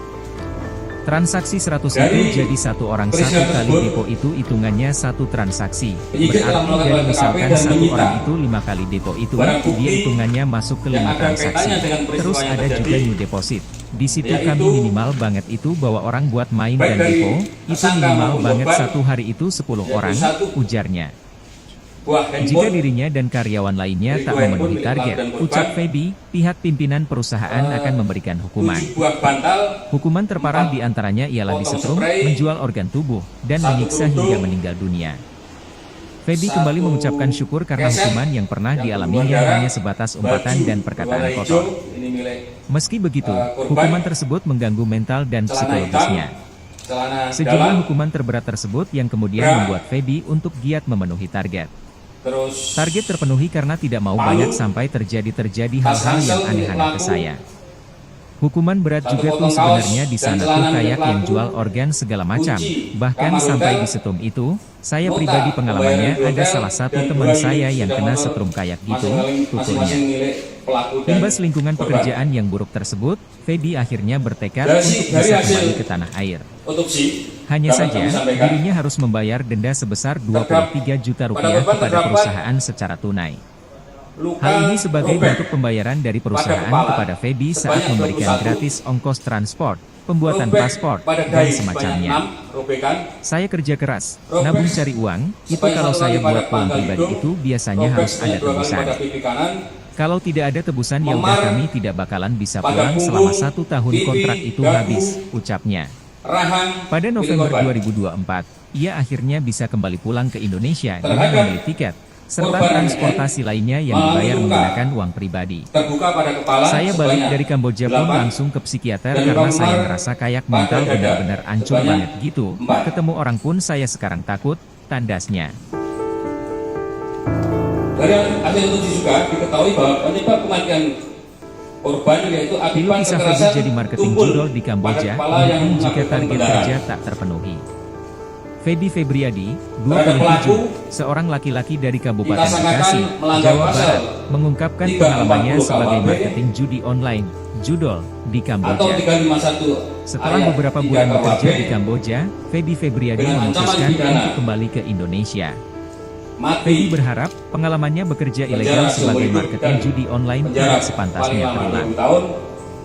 Transaksi 100 itu jadi satu orang satu kali depo itu hitungannya satu transaksi. Berarti dari misalkan satu orang itu 5 kali depo itu, dia hitungannya masuk ke 5 transaksi. Terus ada juga new deposit. Di situ kami minimal banget itu bahwa orang buat main dan depo, itu minimal banget satu hari itu 10 orang, ujarnya. buah Jika handphone dirinya dan karyawan lainnya tak memenuhi target, ucap Feby, pihak pimpinan perusahaan akan memberikan hukuman. 7 buah bantal Hukuman terparah diantaranya ialah disetrum, menjual organ tubuh, dan menyiksa hingga meninggal dunia. Feby kembali mengucapkan syukur karena hukuman yang pernah dialaminya hanya sebatas umpatan dan perkataan kotor. ini milik Meski begitu, hukuman tersebut mengganggu mental dan psikologisnya. celana Sejumlah dalam, hukuman terberat tersebut yang kemudian membuat Feby untuk giat memenuhi target. terus Target terpenuhi karena tidak mau banyak sampai terjadi hal-hal yang aneh-aneh ke saya. Hukuman berat juga tuh sebenarnya di sana tuh kayak yang jual organ segala macam. Bahkan sampai di setrum itu, saya pribadi pengalamannya ada salah satu teman saya yang kena setrum kayak gitu, tuturnya. Imbas lingkungan pekerjaan yang buruk tersebut, Feby akhirnya bertekad untuk bisa kembali ke tanah air. otopsi Hanya dapat saja, kami sampaikan, dirinya harus membayar denda sebesar 23 juta rupiah kepada perusahaan secara tunai. luka Hal ini sebagai robek bentuk pembayaran dari perusahaan kepada Feby saat memberikan gratis ongkos transport, pembuatan robek paspor, pada dan dahi semacamnya. sebanyak 6 robekan. Saya kerja keras, nabung cari uang, itu kalau saya buat pulang pribadi itu biasanya Robek harus ada sebanyak 2 kali tebusan. pada pipi kanan, Kalau tidak ada tebusan ya udah Memar kami tidak bakalan bisa pada pulang punggung, selama 1 tahun pipi, kontrak itu dagu, habis, ucapnya. rahang, Pada milik November korban. 2024, ia akhirnya bisa kembali pulang ke Indonesia dengan Terhadap membeli tiket, serta korban transportasi lainnya yang dibayar menggunakan uang pribadi. Terbuka pada kepala Saya balik sebanyak dari Kamboja pun 8, langsung ke psikiater dan karena Memar saya ngerasa kayak mental pada dada benar-benar hancur sebanyak banget gitu. 4. Ketemu orang pun saya sekarang takut, tandasnya. Dari hasil otopsi juga diketahui bahwa penyebab kematian korban yaitu Pilu akibat kisah Feby kekerasan jadi marketing tumpul judol di Kamboja, pada kepala yang mungkin jika mengakibatkan target pendarahan. kerja tak terpenuhi. Feby Febriadi, Terhadap pelaku, 27, seorang laki-laki dari Kabupaten disangkakan Bekasi, melanggar Jawa pasal Barat, mengungkapkan 340 pengalamannya sebagai KUHP marketing judi online, judol, di atau Kamboja. 351 Setelah ayat beberapa 3 bulan KUHP bekerja di Kamboja, Feby Febriadi dengan ancaman memutuskan pidana. untuk kembali ke Indonesia. mati Feby berharap pengalamannya bekerja ilegal penjara sebagai seumur hidup marketing dan judi online penjara tidak sepantasnya paling lama terulang. 20 tahun.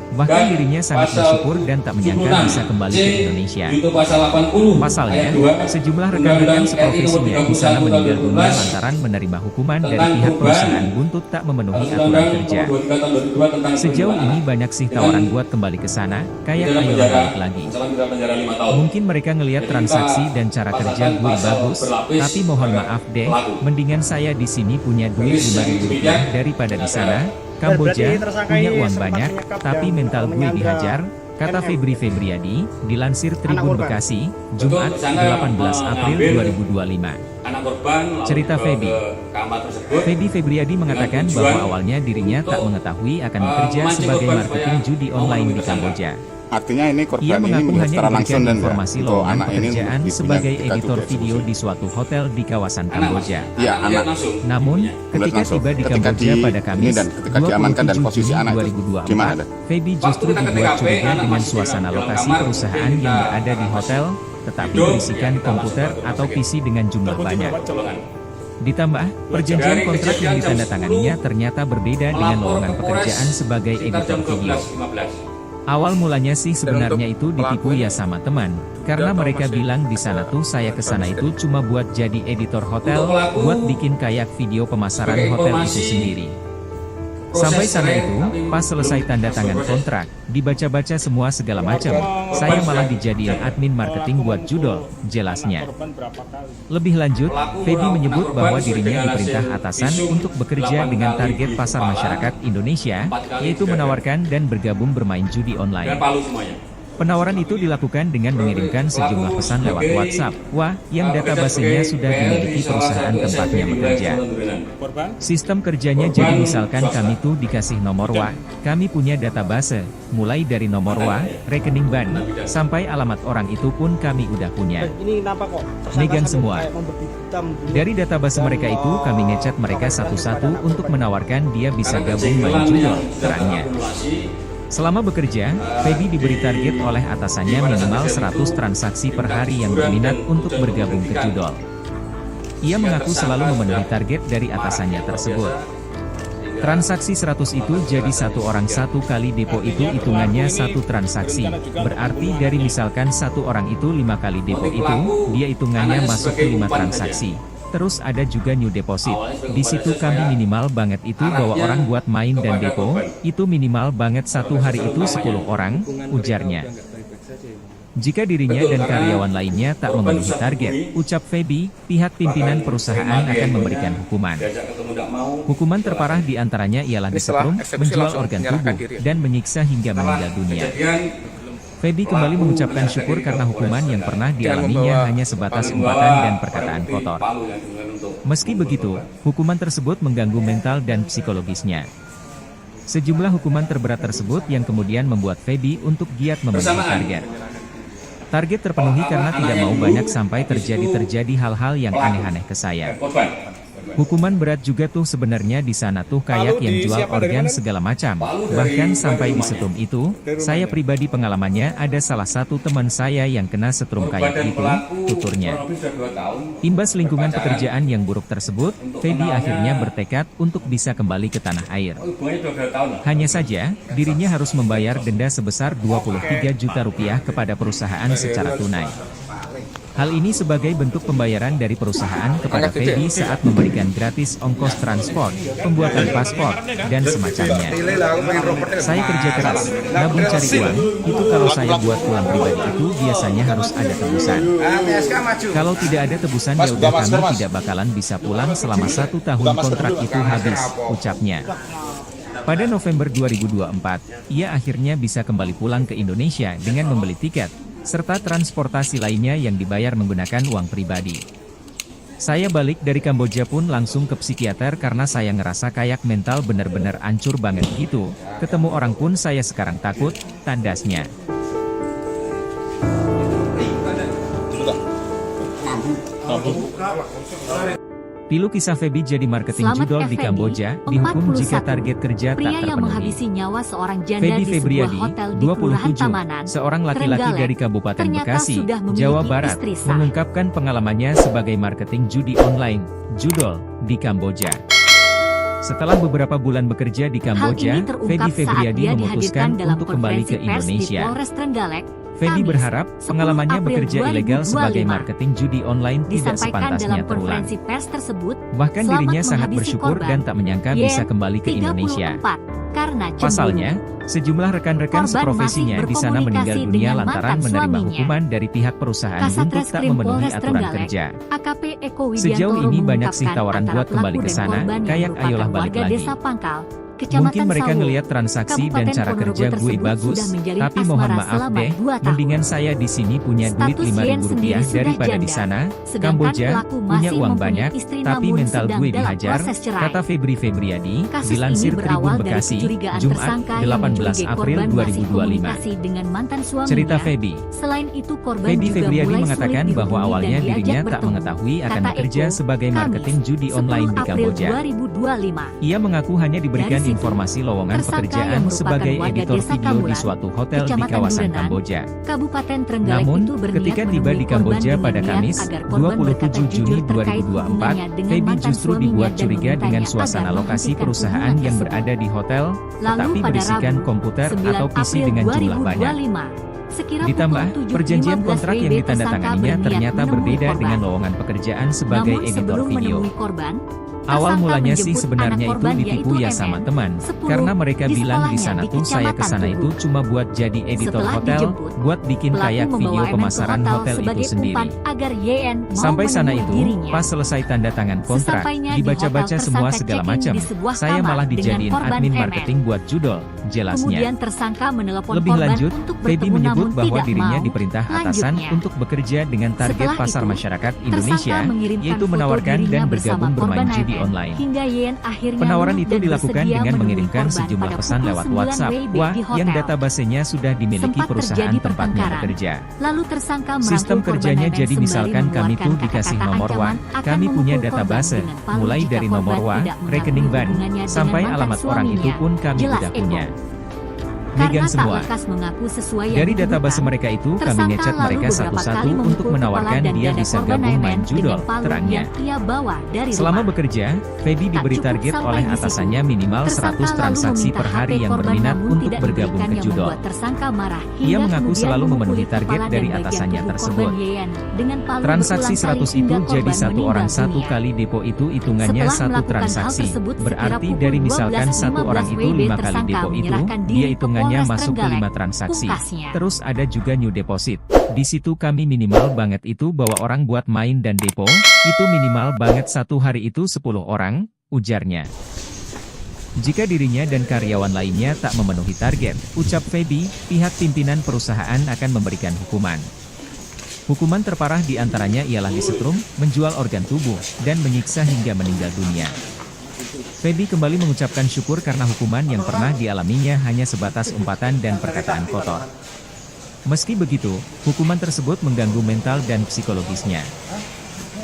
Bahkan Dan dirinya sangat pasal bersyukur dan tak menyangka 76 bisa kembali ke C Indonesia. Itu pasal 80 Pasalnya, ayat 2 sejumlah Undang-Undang rekan-rekan RI seprofesinya nomor di sana 31 meninggal tahun dunia 2012 lantaran menerima hukuman dari tentang pihak perubahan perusahaan buntut tak memenuhi aturan Undang-Undang kerja. nomor 23 tahun 2002 tentang Sejauh perlindungan ini anak. banyak sih Dengan tawaran buat kembali ke sana, kayak pidana ayo penjara, balik lagi. ancaman pidana penjara 5 tahun. Mungkin mereka ngelihat Jadi transaksi kita dan cara kerja pasangkan gue pasal bagus, berlapis tapi mohon pada maaf deh, pelaku. mendingan saya di sini punya duit Tulis yang 5.000 rupiah demikian daripada di sana. Dan Kamboja berarti tersangka punya ini uang sempat banyak, menyekap tapi dan mental gue menyandra dihajar, kata MM. Febri Febriadi, dilansir Tribun korban. Bekasi, Jumat tersangka 18 April mengambil 2025. Anak korban lalu Cerita dibawa Feby. ke kamar tersebut. Feby Febriadi mengatakan tujuan bahwa awalnya dirinya tak untuk, mengetahui akan bekerja memancing sebagai korban marketing supaya judi mau online di menemui tersangka. Kamboja. Artinya ini Ia korban ini mengaku melihat hanya secara langsung diberikan dan informasi untuk lowongan anak ini pekerjaan dipunya sebagai ketika editor juga video solusi. di suatu hotel di kawasan Kamboja. Iya, anak. langsung. Namun, Melihat ketika langsung. tiba di Ketika Kamboja di- pada ini Kamis, dan ketika diamankan dan 27 posisi Juni anak itu, 2024, gimana ada? Feby justru Waktu kita ke dibuat TKP, curiga anak dengan masih suasana dalam lokasi kamar, perusahaan kita yang berada di hotel, tetapi hidup, berisikan kita komputer masuk ke atau rumah sakit. PC dengan jumlah banyak. Colongan. Ditambah, perjanjian Dari kontrak kejadian yang jam ditandatanganinya 10, ternyata berbeda dengan melapor lowongan ke pekerjaan Polres sebagai sekitar editor jam video. 12.15. Awal mulanya sih sebenarnya itu untuk ditipu pelaku ya ini, sama teman, karena atau mereka masih bilang di sana tuh saya ke sana itu cuma buat jadi editor hotel, Untuk pelaku, buat bikin kayak video pemasaran sebagai hotel itu informasi, sendiri. proses Sampai sana keren, itu, tapi pas selesai belum tanda tangan proses. kontrak, dibaca-baca semua segala macam, saya malah dijadiin admin marketing buat judol, jelasnya. Korban berapa kali? Lebih lanjut, Pelaku Feby melakukan menyebut korban bahwa sesuai dirinya dengan diperintah hasil atasan visum untuk bekerja 8 dengan kali target di pasar kepala, masyarakat Indonesia, 4 kali yaitu di dada. menawarkan dan bergabung bermain judi Dan online. palu semuanya. Penawaran itu dilakukan dengan mengirimkan sejumlah pesan lewat WhatsApp, yang databasenya sudah dimiliki perusahaan tempatnya bekerja. korban Sistem kerjanya jadi misalkan kami tuh dikasih nomor kami punya database, mulai dari nomor rekening bank, sampai alamat orang itu pun kami udah punya. Ini kenapa kok tersangka Megang sampai semua. kayak membabi hitam gitu? Dari database mereka itu kami ngechat mereka satu-satu untuk menawarkan dia bisa gabung main judol, terangnya. Selama bekerja, Feby diberi target oleh atasannya minimal 100 transaksi per hari yang berminat untuk bergabung ke judol. Ia mengaku selalu memenuhi target dari atasannya tersebut. Transaksi 100 itu jadi satu orang satu kali depo itu hitungannya satu transaksi. Berarti dari misalkan satu orang itu 5 kali depo itu, dia hitungannya masuk ke 5 transaksi. Terus ada juga new deposit. Di situ kami minimal banget itu bawa orang buat main dan depo, itu minimal banget satu hari itu 10 orang, ujarnya. Jika dirinya dan karyawan lainnya tak memenuhi target, ucap Feby, pihak pimpinan perusahaan akan memberikan hukuman. Hukuman terparah diantaranya ialah disetrum, menjual organ tubuh, dan menyiksa hingga meninggal dunia. Feby kembali mengucapkan syukur karena hukuman yang pernah dialaminya hanya sebatas umpatan dan perkataan kotor. Meski begitu, hukuman tersebut mengganggu mental dan psikologisnya. Sejumlah hukuman terberat tersebut yang kemudian membuat Feby untuk giat memenuhi target. Target terpenuhi karena tidak mau banyak sampai terjadi hal-hal yang aneh-aneh ke saya. Hukuman berat juga tuh sebenarnya di sana tuh kayak yang jual organ segala macam. Bahkan sampai di setrum itu, saya pribadi pengalamannya ada salah satu teman saya yang kena setrum kayak itu, tuturnya. Imbas lingkungan pekerjaan yang buruk tersebut, Feby akhirnya bertekad untuk bisa kembali ke tanah air. Hanya saja, dirinya harus membayar denda sebesar 23 juta rupiah kepada perusahaan secara tunai. Hal ini sebagai bentuk pembayaran dari perusahaan kepada Feby saat memberikan gratis ongkos transport, pembuatan paspor, dan semacamnya. Saya kerja keras, nabung cari uang, itu kalau saya buat pulang pribadi itu biasanya harus ada tebusan. Kalau tidak ada tebusan ya udah kami tidak bakalan bisa pulang selama 1 tahun kontrak itu habis, ucapnya. Pada November 2024, ia akhirnya bisa kembali pulang ke Indonesia dengan membeli tiket, serta transportasi lainnya yang dibayar menggunakan uang pribadi. Saya balik dari Kamboja pun langsung ke psikiater karena saya ngerasa kayak mental bener-bener hancur banget gitu. Ketemu orang pun saya sekarang takut, tandasnya. Pilu kisah Feby jadi marketing Selamat judol di Effendi, Kamboja, dihukum jika 41. target kerja tak Pria yang terpenuhi. menghabisi nyawa seorang janda Feby di sebuah Febriadi, hotel di Kelurahan 27, Tamanan, seorang laki-laki Trenggalek, dari Kabupaten ternyata Bekasi, sudah memiliki Jawa Barat, istri sah. mengungkapkan pengalamannya sebagai marketing judi online, judol, di Kamboja. Setelah beberapa bulan bekerja di Hal Kamboja, ini terungkap Feby saat Febriadi dia memutuskan dihadirkan dalam untuk kembali konferensi ke pers di Indonesia. Polres Trenggalek. Feby Kamis, berharap 10 pengalamannya April bekerja ilegal sebagai 2025. marketing judi online tidak Disampaikan sepantasnya dalam terulang. konferensi pers tersebut, Bahkan selamat dirinya sangat menghabisi bersyukur korban, dan tak menyangka bisa kembali ke Indonesia. 34, karena cemburu. Pasalnya, sejumlah rekan-rekan Korban seprofesinya masih di sana meninggal berkomunikasi dunia dengan lantaran mantan menerima suaminya. hukuman dari pihak perusahaan Kasat untuk tak Reskrim memenuhi Polres aturan Trenggalek, kerja. AKP Eko Widiantoro Sejauh ini banyak sih mengungkapkan tawaran antara buat kembali pelaku ke dan sana, korban yang kayak merupakan ayolah balik warga lagi. Desa Pangkal, Kecamatan Mungkin mereka Sawu, ngeliat transaksi dan Kabupaten cara Ponorogo kerja gue tersebut bagus, sudah menjalin tapi mohon asmara maaf selama deh, 2 tahun. mendingan saya di sini punya duit Status Yen Rp5.000 sendiri sudah daripada di janda. sana. Sedangkan Kamboja pelaku punya masih uang mempunyai banyak, istri tapi namun mental sedang gue dalam dihajar, proses cerai. kata Febri Febriadi, Kasus dilansir ini berawal Tribun dari Bekasi, kecurigaan Jumat, tersangka yang 18 mencurigai April korban masih 2025. komunikasi dengan mantan suaminya. Cerita Feby. Selain itu korban Feby juga Febriadi mulai mengatakan sulit bahwa dihubungi awalnya dan diajak dirinya tak bertemu. mengetahui akan Kata bekerja Eko, sebagai Kamis, marketing judi 10 online di April Kamboja. 2025. Ia mengaku hanya diberikan Dari situ, informasi lowongan tersangka pekerjaan yang merupakan sebagai warga editor Desa video di Kamulan, suatu hotel di Kecamatan kawasan Durenan, Kamboja. Kabupaten Trenggalek Namun, itu berniat ketika tiba di menemui Kamboja korban pada dengan Kamis, niat agar korban berkata 27 Juni jujur terkait 2024, hubungannya dengan Feby mantan justru suaminya dibuat dan curiga dengan memintanya suasana agar lokasi menghentikan perusahaan hubungan yang tersebut. berada di hotel, Lalu tetapi pada berisikan Rabu, komputer 9 atau PC April dengan jumlah banyak. 2025. Sekira Ditambah, pukul 7.15 perjanjian kontrak yang WIB ditandatanganinya tersangka ternyata berniat berbeda menemui dengan korban. lowongan pekerjaan sebagai Namun editor sebelum video. menemui korban, Awal Tersangka mulanya sih menjemput sebenarnya anak itu korban ditipu yaitu ya sama MN, teman, 10, karena mereka di bilang di sekolahnya sana di tuh saya Kecamatan kesana itu Tugu. cuma buat jadi editor Setelah hotel, dijemput, buat bikin Pelaku kayak membawa video MN ke pemasaran hotel itu sebagai sendiri. umpan agar YN mau Sampai sana menemui itu, dirinya. pas selesai tanda tangan kontrak, Sesampainya di dibaca-baca hotel, semua tersangka segala check-in macam, di sebuah saya kamar malah dengan dijadiin korban admin MN. marketing buat judol, jelasnya. Kemudian tersangka menelepon Lebih korban lanjut, untuk Feby bertemu menyebut namun bahwa tidak dirinya mau. diperintah atasan Lanjutnya, untuk bekerja dengan target setelah pasar itu, masyarakat tersangka Indonesia, mengirimkan yaitu foto menawarkan dirinya dan bersama bergabung bermain korban judi MN, online. hingga YN akhirnya Penawaran nurut itu dan dilakukan bersedia dengan menemui mengirimkan korban sejumlah pada pesan pukul lewat 9 WhatsApp, WIB wah, di yang hotel. databasenya sudah dimiliki Sempat perusahaan terjadi tempatnya pertengkaran. bekerja. Lalu tersangka merangkul Sistem korban kerjanya MN jadi sembari misalkan kami mengeluarkan tuh dikasih kata-kata nomor WA, ancaman akan kami punya memukul korban database, dengan palu mulai jika dari korban nomor WA, tidak mengakui rekening bank, hubungannya dengan sampai mantan alamat orang itu suaminya. pun kami Jelas tidak Eko. punya. Karena Megan tak semua. lekas mengaku sesuai yang Dari dituduhkan, database mereka itu kami tersangka ngechat lalu mereka beberapa satu-satu kali untuk memukul menawarkan kepala dan dia dada bisa korban gabung main MN judol, dengan palu terangnya. yang ia bawa dari Selama rumah. bekerja, Feby Tak diberi cukup target sampai oleh di situ. atasannya minimal Tersangka 100 lalu transaksi meminta per hari HP yang korban berminat namun untuk tidak bergabung diberikan ke yang judol. membuat tersangka marah, Ia hingga mengaku kemudian selalu memukuli memenuhi target kepala dari dan bagian atasannya tubuh tersebut. korban YN dengan palu Transaksi berulang kali 100 itu hingga jadi korban satu orang meninggal satu dunia. kali depo itu hitungannya Setelah satu melakukan hal transaksi, tersebut, berarti sekira dari pukul misalkan satu 12.15 orang itu WIB 5 kali tersangka depo itu, menyerahkan dia diri ke hitungannya Polres masuk ke Trenggalek, 5 transaksi. pungkasnya. Terus ada juga new deposit. Di situ kami minimal banget itu bawa orang buat main dan depo, itu minimal banget satu hari itu 10 orang, ujarnya. Jika dirinya dan karyawan lainnya tak memenuhi target, ucap Feby, pihak pimpinan perusahaan akan memberikan hukuman. Hukuman terparah diantaranya ialah disetrum, menjual organ tubuh, dan menyiksa hingga meninggal dunia. Feby kembali mengucapkan syukur karena hukuman yang pernah dialaminya hanya sebatas umpatan dan perkataan kotor. Meski begitu, hukuman tersebut mengganggu mental dan psikologisnya.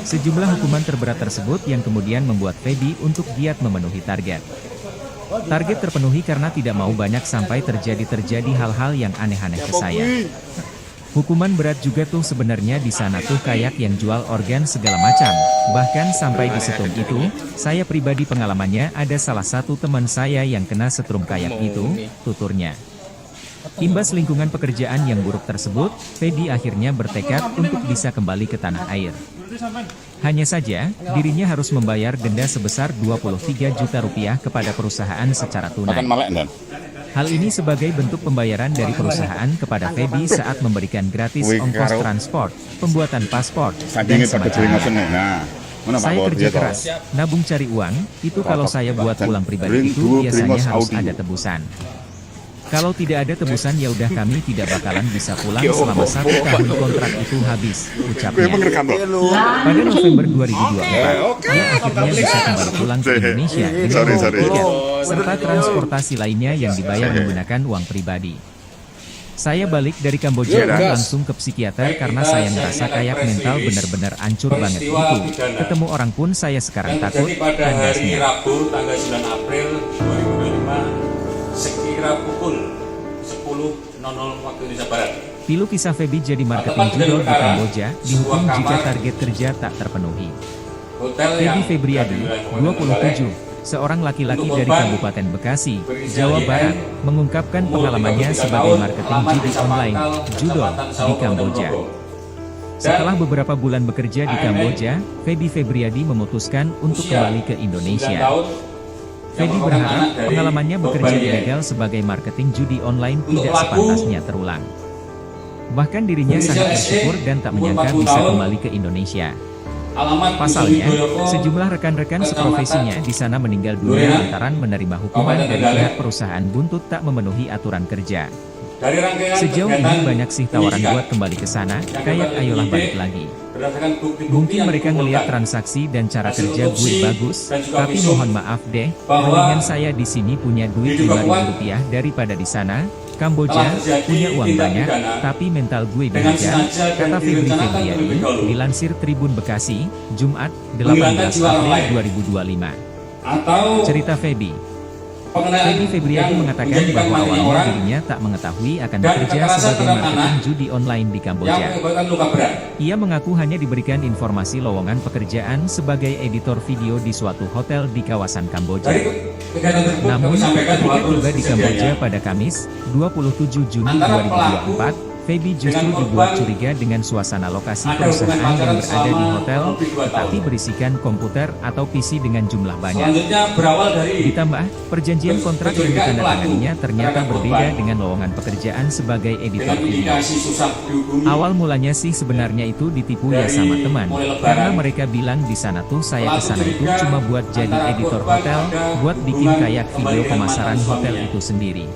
Sejumlah hukuman terberat tersebut yang kemudian membuat Feby untuk giat memenuhi target. Target terpenuhi karena tidak mau banyak sampai terjadi hal-hal yang aneh-aneh ke saya. Hukuman berat juga tuh sebenarnya di sana tuh kayak yang jual organ segala macam. Bahkan sampai di setrum itu, saya pribadi pengalamannya ada salah satu teman saya yang kena setrum kayak itu, tuturnya. Imbas lingkungan pekerjaan yang buruk tersebut, Feby akhirnya bertekad untuk bisa kembali ke tanah air. Hanya saja, dirinya harus membayar denda sebesar 23 juta rupiah kepada perusahaan secara tunai. Makan malek dan. Hal ini sebagai bentuk pembayaran dari perusahaan kepada Feby saat memberikan gratis ongkos transport, pembuatan paspor, dan semacamnya. Nah, mana Pak Saya Bor, kerja dia toh. keras, nabung cari uang, itu kalau saya buat Dan pulang pribadi bring itu dua biasanya Primos harus Audio. ada tebusan. Kalau tidak ada tebusan ya udah kami tidak bakalan bisa pulang selama 1 tahun kontrak itu habis, Gue ucapnya. mengerekam loh. Pada November 2024, dia akhirnya bisa kembali pulang ke Indonesia dengan Sorry. tiket, serta transportasi lainnya yang dibayar menggunakan uang pribadi. Saya balik dari Kamboja langsung ke psikiater karena saya merasa kayak mental benar-benar hancur banget itu. Ketemu orang pun saya sekarang takut, Terjadi pada hari tandasnya. Rabu tanggal 9 April 2025 sekira pukul 10.00 waktu Indonesia Barat. Pilu kisah Feby jadi marketing judul di Kamboja, dihukum jika target kerja tak terpenuhi. Hotel Feby yang Febriadi, 27, seorang laki-laki dari Kabupaten Bekasi, Jawa Barat, mengungkapkan pengalamannya sebagai marketing judi online, judol, di Kamboja. Setelah beberapa bulan bekerja di Kamboja, Feby Febriadi memutuskan untuk kembali ke Indonesia. Feby berharap pengalamannya bekerja ilegal sebagai marketing judi online tidak sepantasnya terulang. Bahkan dirinya sangat bersyukur dan tak menyangka bisa kembali ke Indonesia. Pasalnya, sejumlah rekan-rekan seprofesinya di sana meninggal dunia lantaran menerima hukuman dari pihak perusahaan buntut tak memenuhi aturan kerja. Dari rangkaian Sejauh ini kegiatan banyak sih tawaran penyidikan buat kembali ke sana, kayak ayolah balik lagi. berdasarkan bukti-bukti Mungkin yang mereka ngelihat dikumpulkan. transaksi dan cara Hasil kerja gue otopsi bagus, dan juga tapi visum mohon maaf deh, bahwa mendingan saya di sini punya duit diduga kuat Rp5.000 daripada di sana. Kamboja telah terjadi punya uang tindak banyak, pidana tapi mental gue dengan dihajar, sengaja dan kata Febri direncanakan Febriadi, terlebih dahulu. dilansir Tribun Bekasi, Jumat, Menghilangkan 18 jiwa orang lain. April 2025. atau Cerita Feby. pengenaan Feby Febriadi yang mengatakan menjadikan bahwa matinya awalnya orang dirinya tak mengetahui akan dan bekerja kekerasan sebagai terhadap marketing anak judi online di yang Kamboja. mengakibatkan luka berat. Ia mengaku hanya diberikan informasi lowongan pekerjaan sebagai editor video di suatu hotel di kawasan Kamboja. Dari kegiatan tersebut kami Namun, sampaikan ketika bahwa tiba di Kamboja sedianya pada Kamis, 27 Juni antara pelaku 2024, Feby justru dibuat curiga dengan suasana lokasi perusahaan yang berada di hotel, tetapi berisikan komputer atau PC dengan jumlah banyak. Selanjutnya berawal dari Ditambah, perjanjian kontrak yang ditandatanganinya ternyata berbeda dengan lowongan pekerjaan sebagai editor video. indikasi susah dihubungi. Awal mulanya sih sebenarnya itu ditipu ya sama teman, karena mereka bilang di sana tuh saya kesana itu cuma buat jadi editor hotel, buat bikin kayak video pemasaran hotel itu sendiri.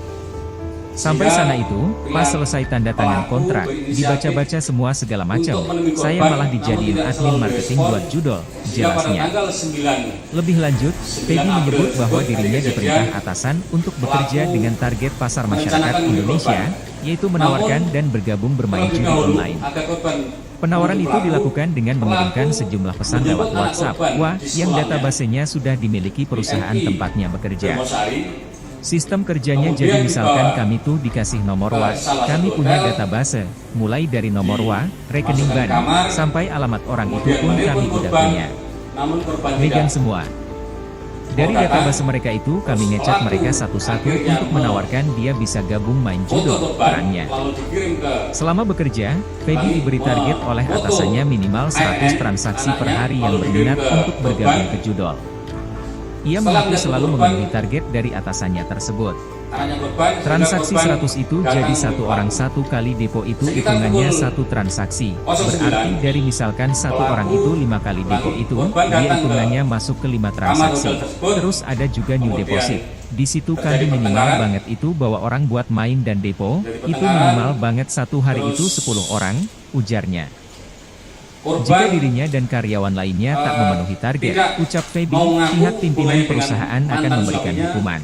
Sampai sana itu, pas selesai tanda tangan kontrak, dibaca-baca semua segala macam, saya malah dijadiin admin marketing buat judol, jelasnya. Lebih lanjut, Feby menyebut bahwa dirinya diperintah atasan untuk bekerja dengan target pasar masyarakat Indonesia, yaitu menawarkan dan bergabung bermain judi online. Penawaran itu dilakukan dengan mengirimkan sejumlah pesan lewat WhatsApp, yang databasenya sudah dimiliki perusahaan tempatnya bekerja. Sistem kerjanya jadi misalkan kami tuh dikasih nomor kami punya database, mulai dari nomor rekening bank, sampai alamat orang itu pun kami udah punya. Megang semua. Dari database mereka itu kami ngecek mereka satu-satu untuk menawarkan dia bisa gabung main judo, perannya. Selama bekerja, Feby diberi target oleh atasannya minimal 100 transaksi per hari yang berminat untuk bergabung ke judol. Ia mengaku selalu memenuhi target dari atasannya tersebut. Transaksi 100 itu jadi satu orang satu kali depo itu hitungannya satu transaksi. Berarti dari misalkan satu orang itu 5 kali depo itu, dia hitungannya masuk ke 5 transaksi. Terus ada juga new deposit. Di situ kami minimal banget itu bawa orang buat main dan depo, itu minimal banget satu hari itu 10 orang, ujarnya. Jika dirinya dan karyawan lainnya tak memenuhi target, ucap Feby, pihak pimpinan perusahaan akan memberikan hukuman.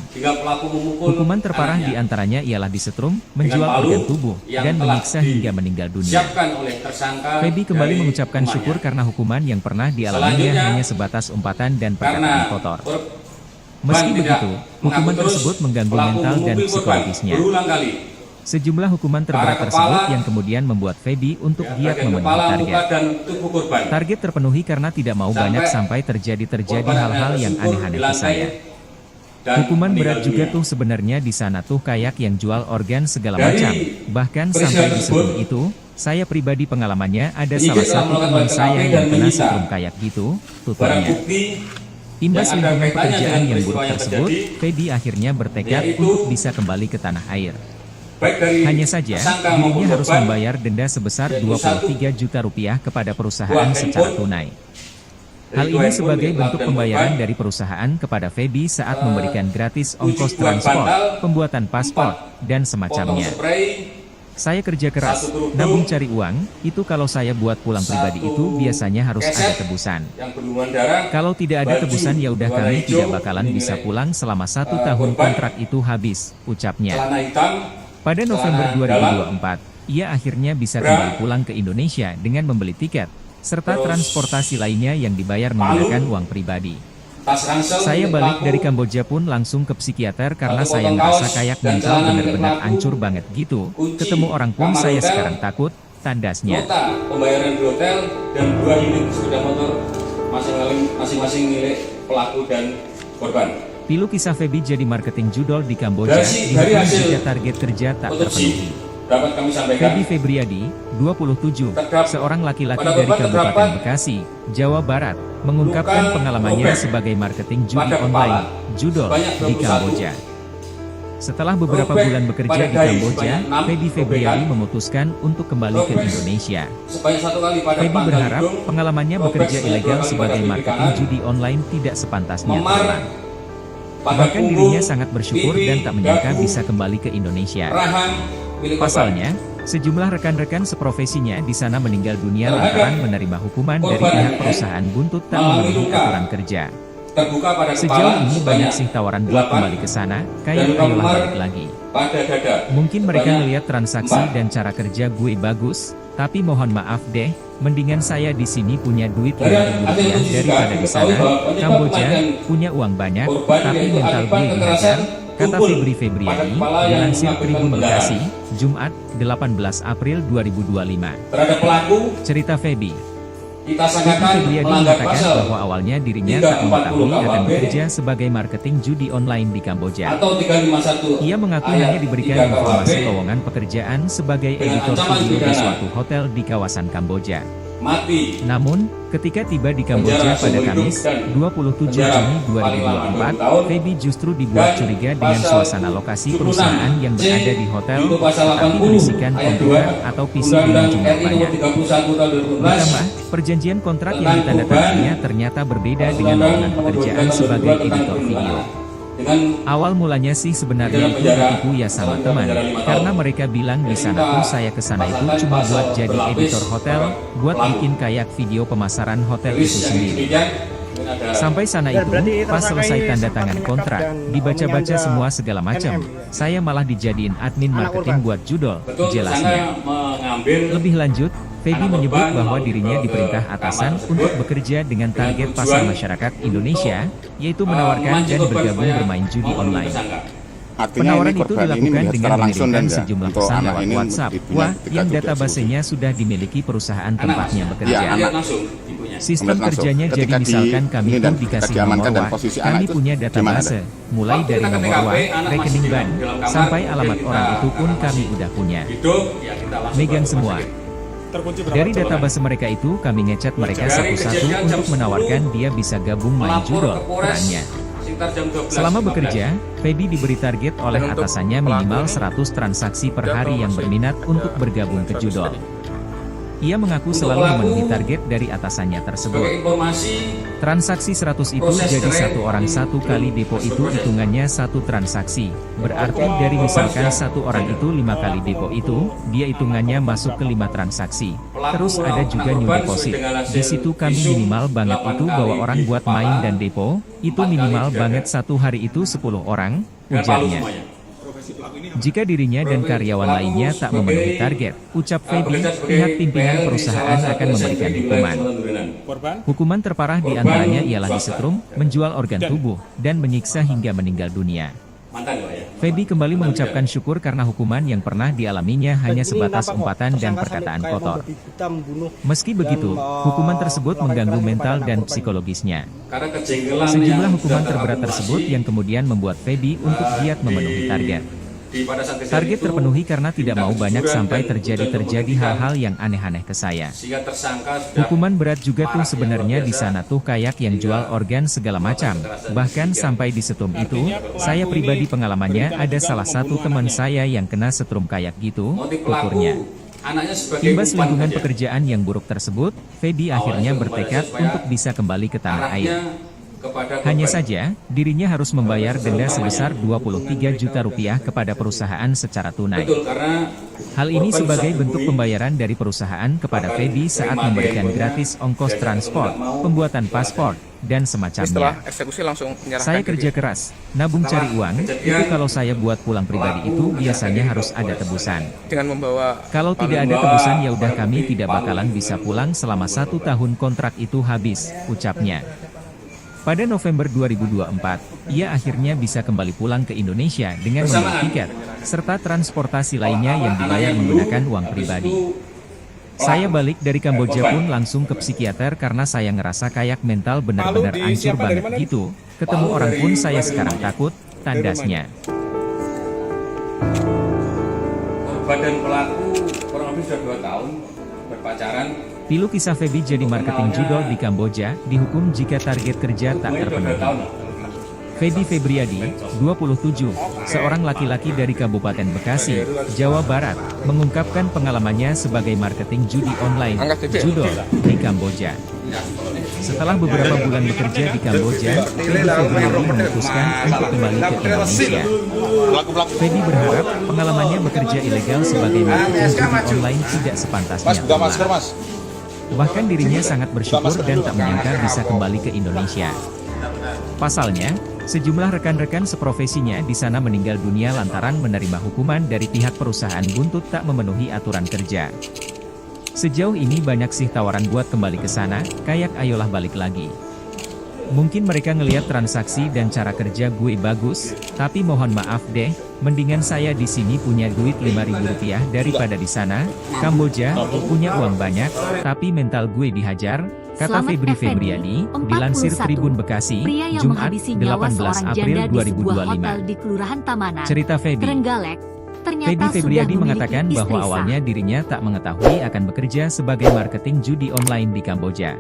Hukuman terparah diantaranya ialah disetrum, menjual organ tubuh, dan menyiksa hingga meninggal dunia. Feby kembali mengucapkan syukur karena hukuman yang pernah dialaminya hanya sebatas umpatan dan perkataan kotor. Meski begitu, hukuman tersebut mengganggu mental dan psikologisnya. Sejumlah hukuman terberat tersebut yang kemudian membuat Feby untuk giat memenuhi target. Target terpenuhi karena tidak mau banyak sampai terjadi hal-hal yang aneh-aneh ke saya. Hukuman berat juga tuh sebenarnya di sana tuh kayak yang jual organ segala macam. Bahkan sampai di setrum itu, saya pribadi pengalamannya ada salah satu teman saya yang kena setrum kayak gitu, tuturnya. Imbas lingkungan pekerjaan yang buruk tersebut, Feby akhirnya bertekad untuk bisa kembali ke tanah air. Hanya saja, dirinya harus membayar denda sebesar 23 juta rupiah kepada perusahaan secara tunai. Hal ini sebagai bentuk pembayaran dari perusahaan kepada Feby saat memberikan gratis ongkos transport, pembuatan paspor, dan semacamnya. Saya kerja keras, nabung cari uang, itu kalau saya buat pulang pribadi itu biasanya harus ada tebusan. Kalau tidak ada tebusan ya udah kami tidak bakalan bisa pulang selama 1 tahun kontrak itu habis, ucapnya. Pada November 2024, ia akhirnya bisa kembali pulang ke Indonesia dengan membeli tiket, serta transportasi lainnya yang dibayar menggunakan uang pribadi. Saya balik dari Kamboja pun langsung ke psikiater karena saya ngerasa kayak mental benar-benar hancur banget gitu. Ketemu orang pun saya sekarang takut, tandasnya. Pembayaran di hotel dan 2 unit sepeda motor masing-masing milik pelaku dan korban. Pilu kisah Feby jadi marketing judol di Kamboja, dihukum jika target kerja tak terpenuhi. Feby Febriadi, 27, seorang laki-laki dari Kabupaten Bekasi, Jawa Barat, mengungkapkan pengalamannya sebagai marketing judi online, judol, di Kamboja. Setelah beberapa bulan bekerja di Kamboja, Feby Febriadi memutuskan untuk kembali ke Indonesia. Feby berharap pengalamannya bekerja ilegal sebagai marketing judi online tidak sepantasnya terulang. Bahkan dirinya sangat bersyukur dan tak menyangka bisa kembali ke Indonesia. Pasalnya, sejumlah rekan-rekan seprofesinya di sana meninggal dunia lantaran menerima hukuman dari pihak perusahaan buntut tak memenuhi aturan kerja. Sejauh ini banyak sih tawaran buat kembali ke sana, kayak ayolah balik lagi. Mungkin mereka ngelihat transaksi dan cara kerja gue bagus, tapi mohon maaf deh, mendingan saya di sini punya duit 5.000 rupiah daripada di sana, Kamboja, punya uang banyak, tapi mental gue dihajar, kata Feby Febriadi, dilansir Tribun Bekasi, Jumat, 18 April 2025. Cerita Feby. kita Feby sangkakan Febriadi melanggar mengatakan pasal bahwa awalnya dirinya tak 340 mengetahui akan KUHP bekerja sebagai marketing judi online di Kamboja. atau 351 Ia mengaku ayat hanya diberikan 3 KUHP informasi lowongan pekerjaan sebagai dengan editor ancaman video di pidana suatu hotel di kawasan Kamboja. mati, Namun, ketika tiba di Kamboja penjara pada seumur hidup, Kamis, dan 27 penjara Juni paling lama 20 tahun, 2024, Feby justru dibuat dan curiga dengan pasal suasana lokasi 76 perusahaan yang C berada di hotel, junto pasal tetapi 80 berisikan ayat 2 komputer atau PC dengan Undang-Undang jumlah RI nomor banyak. 31 tahun 2012 Ditambah, perjanjian kontrak yang tentang ditandatanganinya ternyata berbeda dengan lowongan pekerjaan sebagai editor video. dengan Awal mulanya sih sebenarnya itu ditipu ya sama teman, karena mereka bilang di sana tuh saya kesana itu cuma buat jadi editor hotel, buat bikin kayak video pemasaran hotel itu sendiri. Sampai sana itu, pas selesai tanda tangan kontrak, dibaca-baca semua segala macam, saya malah dijadiin admin marketing buat judol, jelasnya. Lebih lanjut, Feby menyebut bahwa dirinya diperintah atasan untuk bekerja dengan target pasar masyarakat Indonesia, yaitu menawarkan dan bergabung bermain judi online. Artinya Penawaran ini itu korban ini dilakukan melihat dengan secara langsung dan mengirimkan enggak sejumlah untuk pesan anak lewat ini WhatsApp, dipunya wah, ketika yang juga databasenya sudah dimiliki perusahaan tempatnya bekerja. anak. Sistem Langsung. kerjanya jadi Ketika misalkan kami ini pun dan dikasih diamankan nomor dan WA, posisi anak kami itu punya gimana database, mulai dari nomor WA, rekening bank, sampai alamat orang itu pun kami udah punya. Megang semua. Terkunci berapa Dari coba, database mereka itu kami ngecat mereka satu-satu untuk menawarkan dia bisa gabung main judol, perannya. Selama bekerja, Feby diberi target oleh Dan untuk atasannya minimal 100 transaksi per hari yang berminat untuk bergabung ke judol. Ia mengaku selalu memenuhi target dari atasannya tersebut. Transaksi 100 itu jadi satu orang satu kali depo itu hitungannya satu transaksi. Berarti dari misalkan satu orang itu 5 kali depo itu, dia hitungannya masuk ke 5 transaksi. Terus ada juga new deposit. Di situ kami minimal banget itu bawa orang buat main dan depo, itu minimal banget satu hari itu 10 orang, ujarnya. Jika dirinya dan karyawan lainnya tak memenuhi target, ucap Feby, pihak pimpinan perusahaan akan memberikan hukuman. korban? Hukuman terparah di antaranya ialah disetrum, menjual organ tubuh, dan menyiksa hingga meninggal dunia. Feby kembali mengucapkan syukur karena hukuman yang pernah dialaminya hanya sebatas umpatan dan perkataan kotor. Meski begitu, hukuman tersebut mengganggu mental dan psikologisnya. Sejumlah hukuman terberat tersebut yang kemudian membuat Feby untuk giat memenuhi target. Target terpenuhi karena tidak mau banyak sampai terjadi hal-hal yang aneh-aneh ke saya. Hukuman berat juga tuh sebenarnya di sana tuh kayak yang jual organ segala macam. Bahkan sampai di setrum itu, saya pribadi pengalamannya ada salah satu teman saya yang kena setrum kayak gitu, tuturnya. Imbas lingkungan pekerjaan yang buruk tersebut, Feby akhirnya bertekad untuk bisa kembali ke tanah air. Hanya saja, dirinya harus membayar denda sebesar 23 juta rupiah kepada perusahaan secara tunai. Hal ini sebagai bentuk pembayaran dari perusahaan kepada Feby saat memberikan gratis ongkos transport, pembuatan paspor, dan semacamnya. Setelah eksekusi langsung menyerahkan Saya kerja diri. keras, nabung cari uang, itu kalau saya buat pulang pribadi itu biasanya harus ada tebusan. Dengan membawa Kalau tidak ada tebusan ya udah kami tidak bakalan bisa pulang selama 1 tahun kontrak itu habis, ucapnya. Pada November 2024, ia akhirnya bisa kembali pulang ke Indonesia dengan membeli tiket, serta transportasi lainnya yang dibayar menggunakan uang pribadi. Saya balik dari Kamboja pun langsung ke psikiater karena saya ngerasa kayak mental benar-benar hancur banget gitu. Ketemu orang pun saya sekarang takut, tandasnya. Badan pelaku kurang lebih sudah 2 tahun berpacaran. Pilu kisah Feby jadi marketing judol di Kamboja, dihukum jika target kerja tak terpenuhi. Feby Febriadi, 27, seorang laki-laki dari Kabupaten Bekasi, Jawa Barat, mengungkapkan pengalamannya sebagai marketing judi online, judol, di Kamboja. Setelah beberapa bulan bekerja di Kamboja, Feby Febriadi memutuskan untuk kembali ke Indonesia. Feby berharap pengalamannya bekerja ilegal sebagai marketing judi online tidak sepantasnya terulang. Bahkan dirinya sangat bersyukur dan tak menyangka bisa kembali ke Indonesia. Pasalnya, sejumlah rekan-rekan seprofesinya di sana meninggal dunia lantaran menerima hukuman dari pihak perusahaan buntut tak memenuhi aturan kerja. Sejauh ini banyak sih tawaran buat kembali ke sana, kayak ayolah balik lagi. Mungkin mereka ngelihat transaksi dan cara kerja gue bagus, tapi mohon maaf deh, Mendingan saya di sini punya duit Rp5.000 daripada di sana, Kamboja, punya uang banyak, tapi mental gue dihajar, kata Selamat Febri Effendi, Febriadi, 41, dilansir Tribun Bekasi, pria yang Jumat, menghabisi nyawa 18 seorang April janda di sebuah hotel 2025. di Kelurahan Tamanan, Cerita Feby. Trenggalek, ternyata Feby sudah Febriadi memiliki mengatakan bahwa istri sah. awalnya dirinya tak mengetahui akan bekerja sebagai marketing judi online di Kamboja.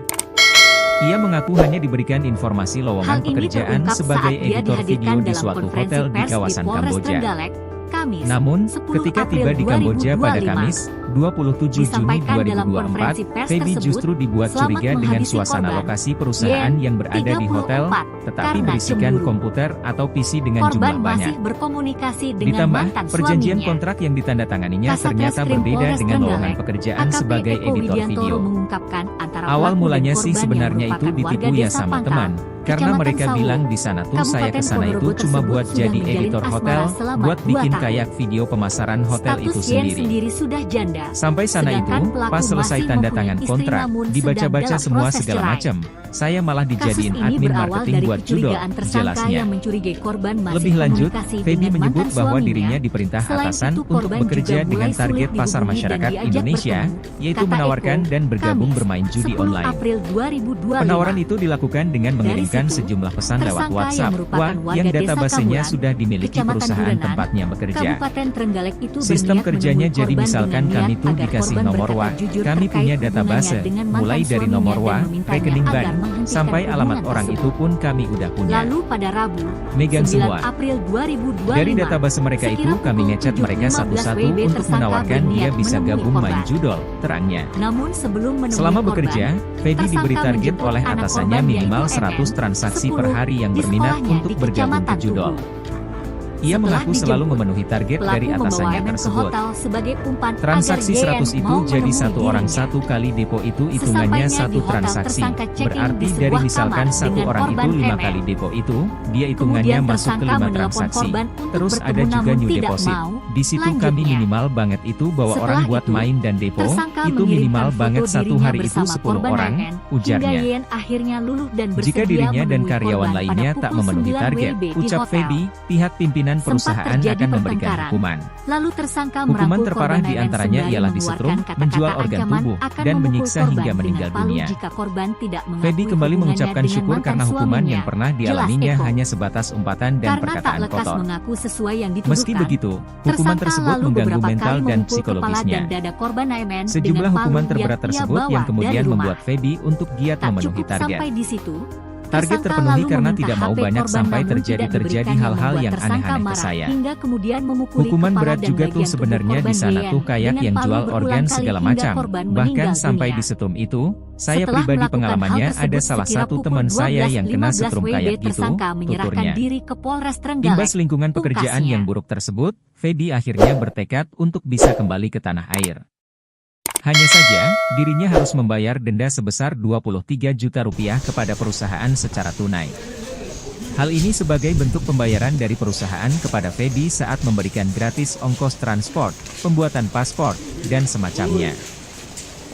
Ia mengaku hanya diberikan informasi Hal lowongan ini pekerjaan terungkap sebagai saat dia editor dihadirkan video di dalam suatu konferensi hotel di pers kawasan Polres Kamboja. Trenggalek, Kamis, Namun, 10 ketika April tiba di Kamboja pada 2025, Kamis, 27 Juni disampaikan dalam konferensi 2024, pers Feby tersebut, justru dibuat selamat curiga dengan menghabisi suasana korban. lokasi perusahaan Yen, yang berada di hotel, 34, tetapi karena berisikan cemburu. komputer atau PC dengan Korban jumlah banyak. masih berkomunikasi dengan Ditambah, mantan perjanjian suaminya. kontrak yang ditandatanganinya Kasat ternyata Reskrim berbeda Polres dengan lowongan Trenggalek, pekerjaan AKP sebagai Eko editor Widiantoro video. mengungkapkan antara Awal pelaku mulanya dan sih korban sebenarnya yang itu merupakan ditipu warga ya desa sama Pangkal, teman, karena Kecamatan mereka Sawu, bilang di sana tuh saya Kabupaten kesana itu Ponorogo cuma tersebut buat sudah jadi menjalin editor asmara hotel, selama buat 2 bikin tahun. kayak video pemasaran hotel Status itu Yen sendiri. sendiri sudah janda. Sampai sana itu, Sedangkan pelaku pas selesai masih tanda mempunyai tangan istri kontrak, namun dibaca-baca sedang dalam semua proses segala cerai. macam. Saya malah Kasus dijadiin ini admin berawal marketing dari buat judol, kecurigaan tersangka jelasnya. yang mencurigai korban masih Lebih lanjut, komunikasi Feby dengan menyebut mantan bahwa suaminya. dirinya diperintah Selain atasan itu, untuk korban bekerja juga dengan mulai target sulit pasar dihubungi masyarakat dan diajak Indonesia, bertemu, yaitu kata menawarkan Eko. dan bergabung Kamis, bermain judi 10 online. April 2025. Penawaran itu dilakukan dengan Dari mengirimkan situ, sejumlah pesan lewat tersangka WhatsApp, yang merupakan warga yang desa databasenya Kamulan, sudah dimiliki Kecamatan perusahaan Durenan, tempatnya bekerja. Kabupaten Trenggalek itu Sistem berniat kerjanya menemui jadi korban misalkan dengan kami niat tuh agar dikasih korban nomor berkata WA, jujur kami terkait punya hubungannya database, dengan mantan mulai dari suaminya nomor dan WA, memintanya rekening agar bank, menghentikan sampai alamat hubungan orang tersebut. itu pun kami udah punya. Lalu pada Rabu, Megang 9 semua. April 2025, Dari database mereka itu sekira kami pukul ngechat mereka 7.15 satu-satu WIB untuk tersangka menawarkan dia berniat bisa menemui gabung main korban. judol, terangnya. Namun sebelum menemui Selama korban, bekerja, Feby tersangka diberi target menjemput oleh anak atasannya korban minimal yaitu 100 NN, transaksi per 10, hari yang di berminat sekolahnya untuk di bergabung ke Kecamatan judol. Tugu. Ia Setelah mengaku selalu dijemput, memenuhi target pelaku dari membawa atasannya NN ke tersebut. hotel sebagai umpan Transaksi agar 100 YN itu mau jadi menemui satu orang dirinya. satu kali depo itu hitungannya Sesampainya di satu hotel, transaksi. tersangka check-in Berarti di dari sebuah misalkan kamar satu dengan orang itu korban 5 NN. kali depo itu, dia hitungannya Kemudian masuk ke tersangka 5 menelpon transaksi. korban untuk Terus bertemu ada juga namun new tidak deposit. mau. Di situ kami Lanjutnya, minimal banget itu bawa setelah orang buat itu, main dan depo, tersangka itu mengirimkan minimal foto banget satu dirinya hari itu bersama 10 korban orang, NN, hingga ujarnya. YN akhirnya luluh dan Jika bersedia dirinya dan menemui karyawan korban lainnya pada tak pukul memenuhi 9 target, WIB di ucap hotel. Feby, pihak pimpinan Sempat perusahaan terjadi akan memberikan pertengkaran. hukuman. Lalu tersangka Hukuman merangkul terparah korban NN diantaranya sembari ialah mengeluarkan disetrum, kata-kata menjual organ ancaman tubuh, akan dan memukul menyiksa korban hingga dengan meninggal palu dunia. jika korban tidak mengakui Feby kembali hubungannya mengucapkan dengan syukur mantan karena hukuman suaminya. yang pernah Jelas dialaminya Eko. hanya sebatas umpatan dan Karena tak perkataan lekas kotor. mengaku sesuai yang dituduhkan. Meski begitu, hukuman tersangka tersebut lalu mengganggu beberapa mental kali dan memukul kepala psikologisnya. dan dada korban AMN Sejumlah dengan hukuman palu terberat yang ia tersebut bawa yang dari kemudian rumah. membuat Feby untuk giat Tak memenuhi cukup target. sampai di situ. Target Tersangka terpenuhi lalu karena meminta tidak mau HP banyak korban sampai namun terjadi tidak diberikan hal-hal membuat yang tersangka aneh-aneh ke marah, saya. hingga kemudian memukuli Hukuman kepala berat dan juga tuh bagian tubuh sebenarnya korban di sana YN tuh kayak dengan yang palu jual berulang organ kali segala hingga macam. korban Bahkan meninggal sampai dunia. di setrum itu, saya Setelah pribadi melakukan hal pengalamannya ada tersebut salah sekira satu pukul teman saya yang kena 12.15 setrum WIB, kayak gitu, tersangka menyerahkan tuturnya. diri ke Polres Trenggalek. Imbas lingkungan pekerjaan Pungkasnya. yang buruk tersebut, Feby akhirnya bertekad untuk bisa kembali ke tanah air. Hanya saja, dirinya harus membayar denda sebesar Rp23 juta kepada perusahaan secara tunai. Hal ini sebagai bentuk pembayaran dari perusahaan kepada Feby saat memberikan gratis ongkos transport, pembuatan paspor, dan semacamnya.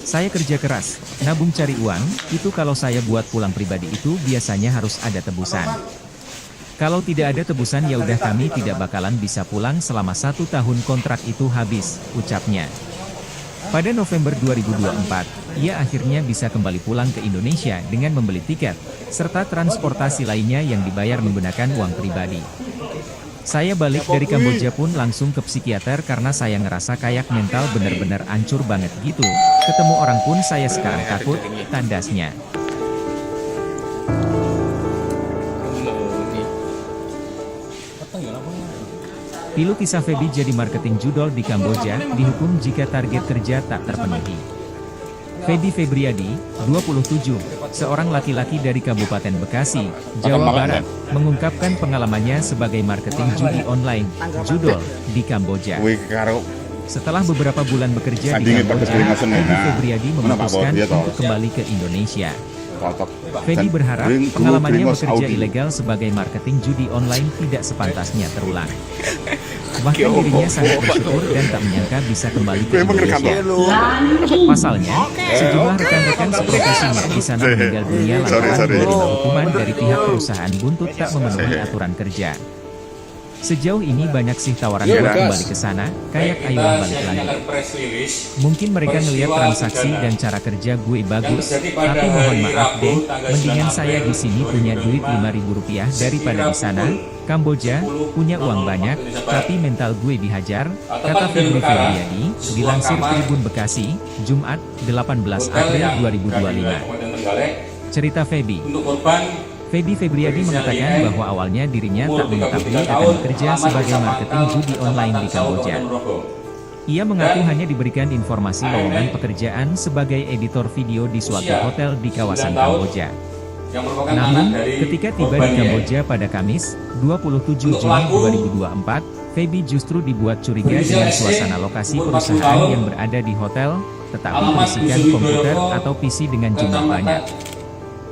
Saya kerja keras, nabung cari uang, itu kalau saya buat pulang pribadi itu biasanya harus ada tebusan. Kalau tidak ada tebusan ya udah kami tidak bakalan bisa pulang selama 1 tahun kontrak itu habis, ucapnya. Pada November 2024, ia akhirnya bisa kembali pulang ke Indonesia dengan membeli tiket, serta transportasi lainnya yang dibayar menggunakan uang pribadi. Saya balik dari Kamboja pun langsung ke psikiater karena saya ngerasa kayak mental bener-bener hancur banget gitu. Ketemu orang pun saya sekarang takut, tandasnya. Pilu kisah Feby jadi marketing judol di Kamboja, dihukum jika target kerja tak terpenuhi. Feby Febriadi, 27, seorang laki-laki dari Kabupaten Bekasi, Jawa Barat, mengungkapkan pengalamannya sebagai marketing judi online, judol, di Kamboja. Setelah beberapa bulan bekerja di Kamboja, Feby Febriadi memutuskan untuk kembali ke Indonesia. Feby berharap pengalamannya bekerja ilegal sebagai marketing judi online tidak sepantasnya terulang. Bahkan dirinya sangat bersyukur dan tak menyangka bisa kembali ke Indonesia. Pasalnya, sejumlah rekan-rekan seprofesinya di sana meninggal dunia lantaran menerima hukuman dari pihak perusahaan buntut tak memenuhi aturan kerja. Sejauh ini banyak sih tawaran buat kembali ke sana, kayak ayo balik lagi. Mungkin mereka ngelihat transaksi dan cara kerja gue bagus, tapi mohon maaf deh, mendingan saya di sini punya duit Rp5.000 daripada di sana. Kamboja, punya uang banyak, tapi mental gue dihajar, kata Febri Febriadi, dilansir Tribun Bekasi, Jumat, 18 April 2025. Cerita Feby. Feby Febriadi mengatakan bahwa awalnya dirinya tak mengetahui akan bekerja sebagai marketing judi online di Kamboja. Ia mengaku hanya diberikan informasi lowongan pekerjaan sebagai editor video di suatu hotel di kawasan Kamboja. Namun, ketika tiba di Kamboja pada Kamis, 27 Juni 2024, Feby justru dibuat curiga dengan suasana lokasi perusahaan yang berada di hotel, tetapi berisikan komputer atau PC dengan jumlah banyak.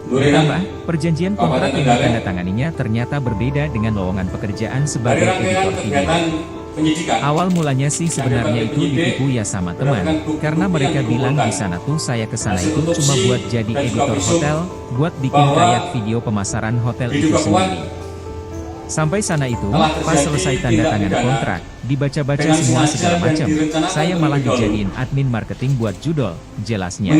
Ditambah, perjanjian kontrak yang ditandatanganinya ternyata berbeda dengan lowongan pekerjaan sebagai editor video. Awal mulanya sih sebenarnya itu ditipu ya sama teman, karena mereka bilang di sana tuh saya kesana itu cuma buat jadi editor hotel, buat bikin kayak video pemasaran hotel itu sendiri. Sampai sana itu, pas selesai tanda tangan kontrak, dibaca-baca semua segala macam, saya malah dijadiin admin marketing buat judol, jelasnya.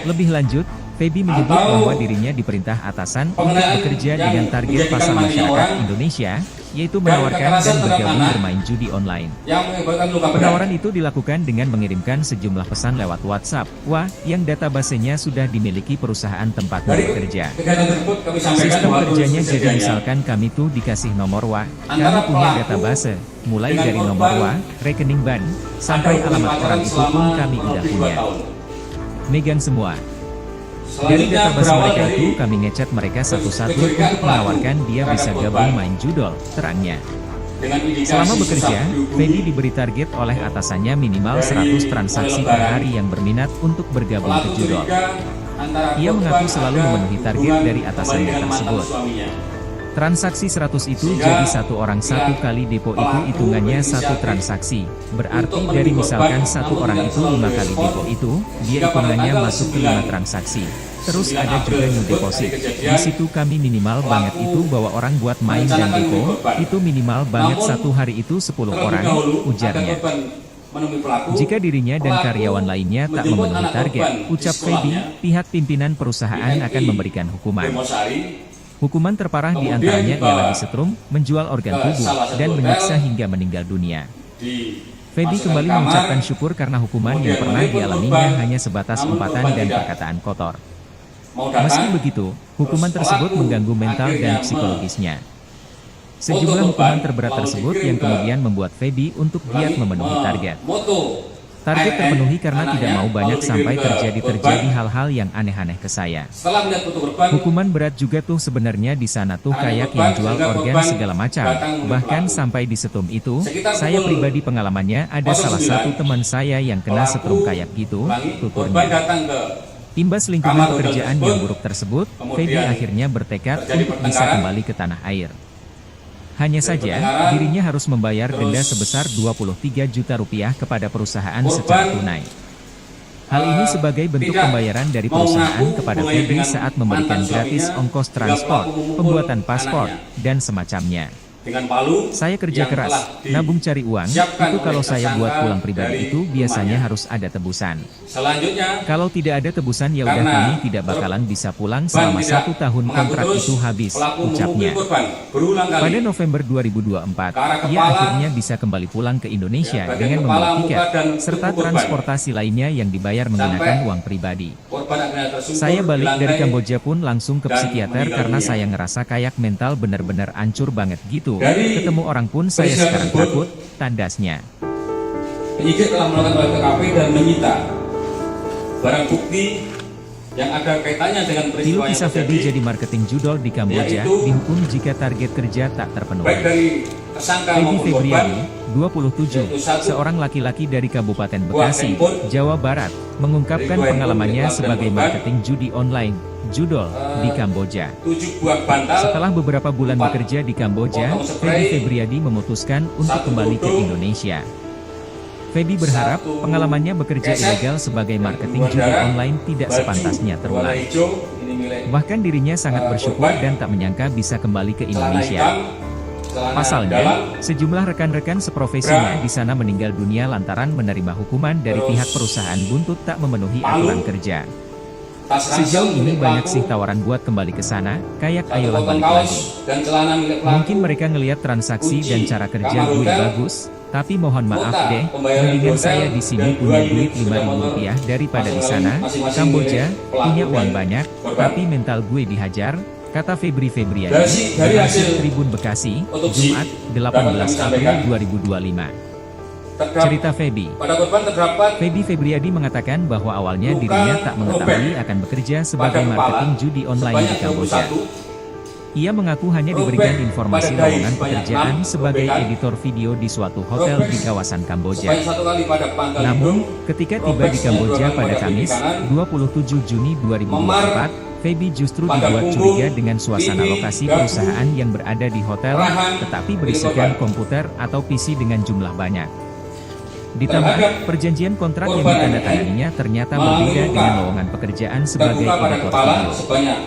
Lebih lanjut, Feby menyebut bahwa dirinya diperintah atasan untuk bekerja dengan target pasar masyarakat Indonesia, yaitu menawarkan dan bergabung bermain judi online. Penawaran itu dilakukan dengan mengirimkan sejumlah pesan lewat WhatsApp, yang databasenya sudah dimiliki perusahaan tempat bekerja. Sistem kerjanya jadi misalkan kami tuh dikasih nomor kami punya database, mulai dari nomor rekening bank, sampai alamat orang itu pun kami udah punya. Megang semua. Dari database mereka itu kami ngecat mereka satu-satu untuk menawarkan dia bisa gabung main judol, terangnya. Selama bekerja, Feby diberi target oleh atasannya minimal 100 transaksi per hari yang berminat untuk bergabung ke judol. Ia mengaku selalu memenuhi target dari atasannya tersebut. Transaksi 100 itu jadi satu orang satu kali depo itu hitungannya satu transaksi. Berarti dari misalkan satu orang itu 5 kali depo itu, dia hitungannya masuk ke 5 transaksi. Terus ada juga new deposit. Di situ kami minimal banget itu bawa orang buat main dan depo, itu minimal banget satu hari itu 10 orang, ujarnya. Jika dirinya dan karyawan lainnya tak memenuhi target, ucap Feby, pihak pimpinan perusahaan akan memberikan hukuman. Hukuman terparah diantaranya ialah disetrum, menjual organ tubuh, dan menyiksa hingga meninggal dunia. Feby kembali mengucapkan syukur karena hukuman yang pernah dialaminya hanya sebatas umpatan dan perkataan kotor. Meski begitu, hukuman tersebut mengganggu mental dan psikologisnya. Sejumlah hukuman terberat tersebut yang kemudian membuat Feby untuk giat memenuhi target. Target terpenuhi karena tidak mau banyak sampai terjadi hal-hal yang aneh-aneh ke saya. Hukuman berat juga tuh sebenarnya di sana tuh kayak yang jual organ segala macam, bahkan sampai di setrum itu, saya pribadi pengalamannya ada salah satu teman saya yang kena setrum kayak gitu, tuturnya. Imbas lingkungan pekerjaan yang buruk tersebut, Feby akhirnya bertekad untuk bisa kembali ke tanah air. Hanya saja, dirinya harus membayar denda sebesar Rp23 juta kepada perusahaan secara tunai. Hal ini sebagai bentuk pembayaran dari perusahaan kepada Feby saat memberikan gratis ongkos transport, pembuatan paspor, dan semacamnya. Saya kerja keras, nabung cari uang, itu kalau saya buat pulang pribadi itu biasanya harus ada tebusan. Kalau tidak ada tebusan ya udah ini tidak bakalan bisa pulang selama 1 tahun kontrak itu habis, ucapnya. Pada November 2024, ia akhirnya bisa kembali pulang ke Indonesia dengan membawa tiket, serta transportasi lainnya yang dibayar menggunakan uang pribadi. Saya balik dari Kamboja pun langsung ke psikiater karena saya ngerasa kayak mental bener-bener hancur banget gitu. Ketemu orang pun saya sekarang takut, tandasnya. Penyidik telah melakukan olah TKP dan menyita barang bukti yang ada kaitannya dengan peristiwa yang kisah Feby terjadi. jadi marketing judol di Kamboja, dihukum jika target kerja tak terpenuhi. Baik dari tersangka Feby maupun korban, Febriadi, 27, seorang laki-laki dari Kabupaten Bekasi, Jawa Barat, mengungkapkan pengalamannya sebagai marketing judi online, judol, di Kamboja. 7 buah bantal. Setelah beberapa bulan bekerja di Kamboja, Feby Febriadi memutuskan untuk kembali ke Indonesia. Feby berharap pengalamannya bekerja ilegal sebagai marketing judi online tidak sepantasnya terulang. Bahkan dirinya sangat bersyukur dan tak menyangka bisa kembali ke Indonesia. celana Pasalnya, dalam, sejumlah rekan-rekan seprofesinya di sana meninggal dunia lantaran menerima hukuman dari Terus, pihak perusahaan buntut tak memenuhi palu, aturan kerja. tas Sejauh ransel ini milik banyak pelaku, sih tawaran buat kembali ke sana, kayak 1 ayolah potong balik kaos lagi. dan celana milik pelaku. Mungkin mereka ngelihat transaksi kunci dan cara kerja kamar gue hotel, bagus, tapi mohon maaf kuota deh, pembayaran mendingan hotel, saya di sini dan punya 2 duit unit sepeda 5.000 motor rupiah daripada di sana. masing-masing Kamboja milik pelaku punya uang dan banyak, korban. tapi mental gue dihajar, kata Febri Febriadi. Dari hasil Tribun Bekasi, otopsi Jumat, dapat kami 18 April sampaikan, 2025. terdapat- Cerita Febi. pada korban terdapat Feby Febriadi mengatakan bahwa awalnya luka dirinya tak mengetahui robek akan bekerja sebagai pada kepala marketing judi online di sebanyak Kamboja. 21, Ia mengaku hanya robek diberikan informasi pada dahi lowongan sebanyak pekerjaan 6 sebagai robekan, editor video di suatu hotel robek di kawasan Kamboja. sebanyak 1 kali pada pangkal Namun, hidung, ketika tiba robek di sebanyak 2 Kamboja kali pada pada Kamis, pipi kanan, 27 Juni 2024, Feby justru pada dibuat punggung, curiga dengan suasana pipi, lokasi dagu, perusahaan yang berada di hotel, rahang, tetapi milik berisikan korban. komputer atau PC dengan jumlah banyak. Ditambah, Terhadap perjanjian kontrak yang korban ditandatanganinya ternyata mengalami berbeda luka dengan lowongan pekerjaan dan sebagai luka pada editor kepala video. sebanyak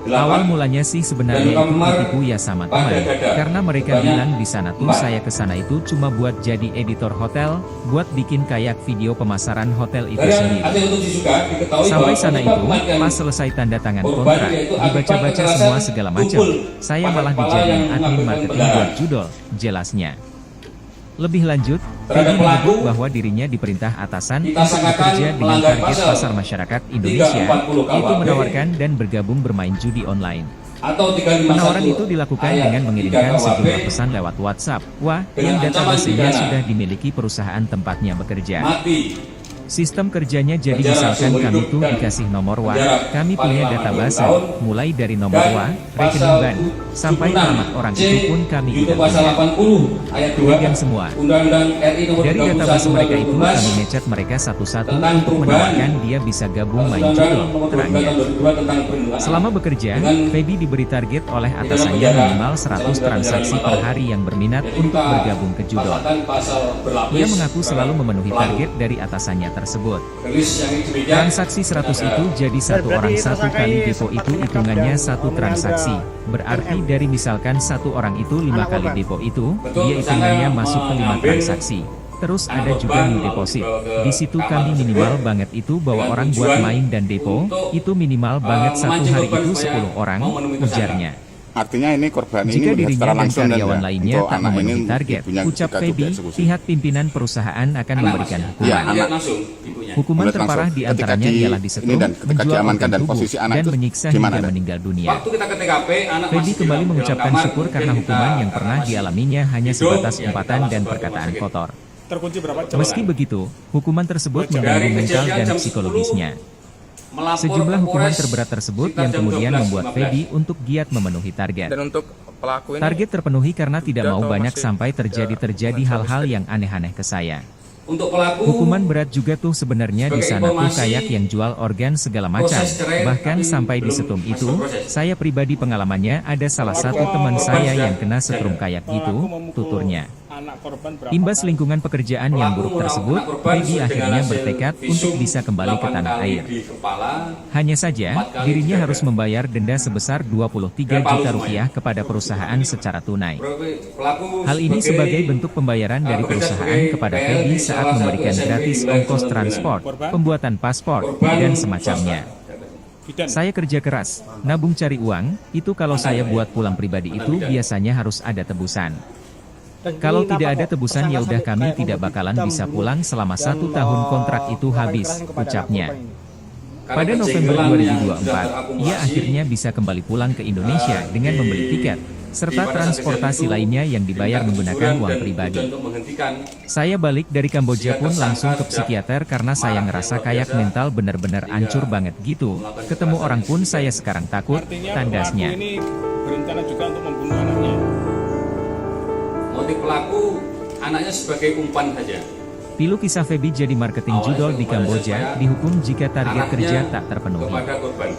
8, Awal mulanya sih sebenarnya dan luka itu memar ditipu ya sama pada teman, dada karena mereka sebanyak bilang di sana tuh 4. saya kesana itu cuma buat jadi editor hotel, buat bikin kayak video pemasaran hotel itu Dari sendiri. hasil otopsi juga diketahui Sampai bahwa sana penyebab itu, kematian pas selesai tanda tangan korban kontrak, yaitu akibat dibaca-baca kekerasan semua segala macam, tubuh saya pada malah kepala dijadiin yang admin mengakibatkan marketing pendarahan. buat judol, jelasnya. Lebih lanjut, Terhadap Feby pelaku, menyebut bahwa dirinya diperintah atasan kita untuk sangkakan bekerja dengan melanggar target pasal pasar masyarakat Indonesia, 340 KUHP, yaitu menawarkan dan bergabung bermain judi online. atau 351 Penawaran itu dilakukan ayat dengan mengirimkan 3 KUHP sejumlah pesan lewat WhatsApp, yang dengan ancaman database-nya pidana sudah dimiliki perusahaan tempatnya bekerja. mati. Sistem kerjanya jadi Penjara misalkan seumur kami hidup tuh dan dikasih nomor penjara kami paling punya lama 2 database, tahun, mulai dari nomor dan rekening pasal ban, sampai 76 alamat orang C itu pun kami junto udah pasal punya. 80 ayat 2 Pegang semua. Undang-Undang RI nomor Dari 31 database mereka itu 2012 kami ngechat mereka satu-satu tentang untuk perubahan menawarkan dia bisa gabung main Undang-Undang judul, nomor 22 terangnya. tahun 2002 tentang perlindungan Selama bekerja, Dengan Feby diberi target oleh atasannya penjara minimal dalam 100 transaksi 5 per tahun. hari yang berminat Jadi untuk kita bergabung ke judol. pasangkan pasal berlapis Ia mengaku selalu memenuhi pelaku. target dari atasannya tersebut. Rilis yang demikian Transaksi 100 itu jadi satu orang satu kali depo itu hitungannya satu transaksi. Berarti dari misalkan satu orang itu 5 kali depo itu, dia hitungannya masuk ke 5 transaksi. Terus ada juga new deposit. Di situ kami minimal banget itu bawa orang buat main dan depo, itu minimal banget satu hari itu 10 orang, ujarnya. Artinya ini korban ini Jika melihat dirinya secara dan langsung karyawan ya, lainnya untuk tak anak memenuhi ini target, ibunya ucap ketika Feby, juga eksekusi. pihak pimpinan perusahaan akan memberikan Iya, hukuman. lihat langsung ibunya. Hukuman Melihat terparah langsung. diantaranya Ketika ialah ini disetrum, dan ketika menjual diamankan organ dan tubuh, posisi anak dan itu menyiksa gimana, hingga Dan? meninggal dunia. Waktu kita ke TKP, anak Feby masih kembali dalam mengucapkan kamar, syukur karena kemudian hukuman kita- yang pernah masih dialaminya hanya hidup, sebatas ya, umpatan kita dan masuk ke perkataan rumah sakit. kotor. Terkunci berapa jam? Meski begitu, hukuman tersebut Dari mengganggu mental kejadian dan jam 10, psikologisnya. melapor Sejumlah ke hukuman Polres terberat tersebut sekitar yang jam kemudian 12.15. membuat Feby untuk giat memenuhi target. Dan untuk pelaku ini Target terpenuhi karena tidak Udah mau atau banyak masih sampai ada terjadi hubungan hal-hal suami yang aneh-aneh ke saya. Untuk pelaku, Hukuman berat juga tuh sebenarnya di Sebagai sana tuh informasi, kayak yang jual organ segala macam. proses cerai Bahkan tapi sampai belum disetrum masuk itu, proses. saya pribadi pengalamannya ada salah satu teman saya yang kena setrum kayak gitu, tuturnya. Anak korban berapa Imbas kali? lingkungan pekerjaan yang buruk tersebut, Feby akhirnya bertekad untuk bisa kembali ke tanah air. Hanya saja, dirinya harus membayar denda sebesar 23 juta rupiah kepada perusahaan secara tunai. Hal ini sebagai bentuk pembayaran dari perusahaan kepada Feby saat memberikan gratis ongkos transport, pembuatan paspor, dan semacamnya. Bidan. Saya kerja keras, nabung cari uang, itu kalau saya buat pulang pribadi itu biasanya harus ada tebusan. Dan Kalau ini tidak kenapa ada kok tebusan ya tersangka udah sampai kami kayak tidak memberi bakalan dendam bisa Bu, pulang selama dan, 1 tahun kontrak itu melakukan habis, kekerasan kepada ucapnya. korban ini. Pada November 2024, ia akhirnya bisa kembali pulang ke Indonesia dengan membeli tiket, serta transportasi lainnya yang dibayar menggunakan uang pribadi. Saya balik dari Kamboja pun langsung ke psikiater karena saya ngerasa kayak mental bener-bener hancur banget gitu. Ketemu orang pun saya sekarang takut, Artinya tandasnya. pelaku ini berencana juga untuk membunuh anaknya. Motif pelaku anaknya sebagai umpan saja. Pilu kisah Feby jadi marketing judol di Kamboja, dihukum jika target kerja tak terpenuhi. Kepada korban.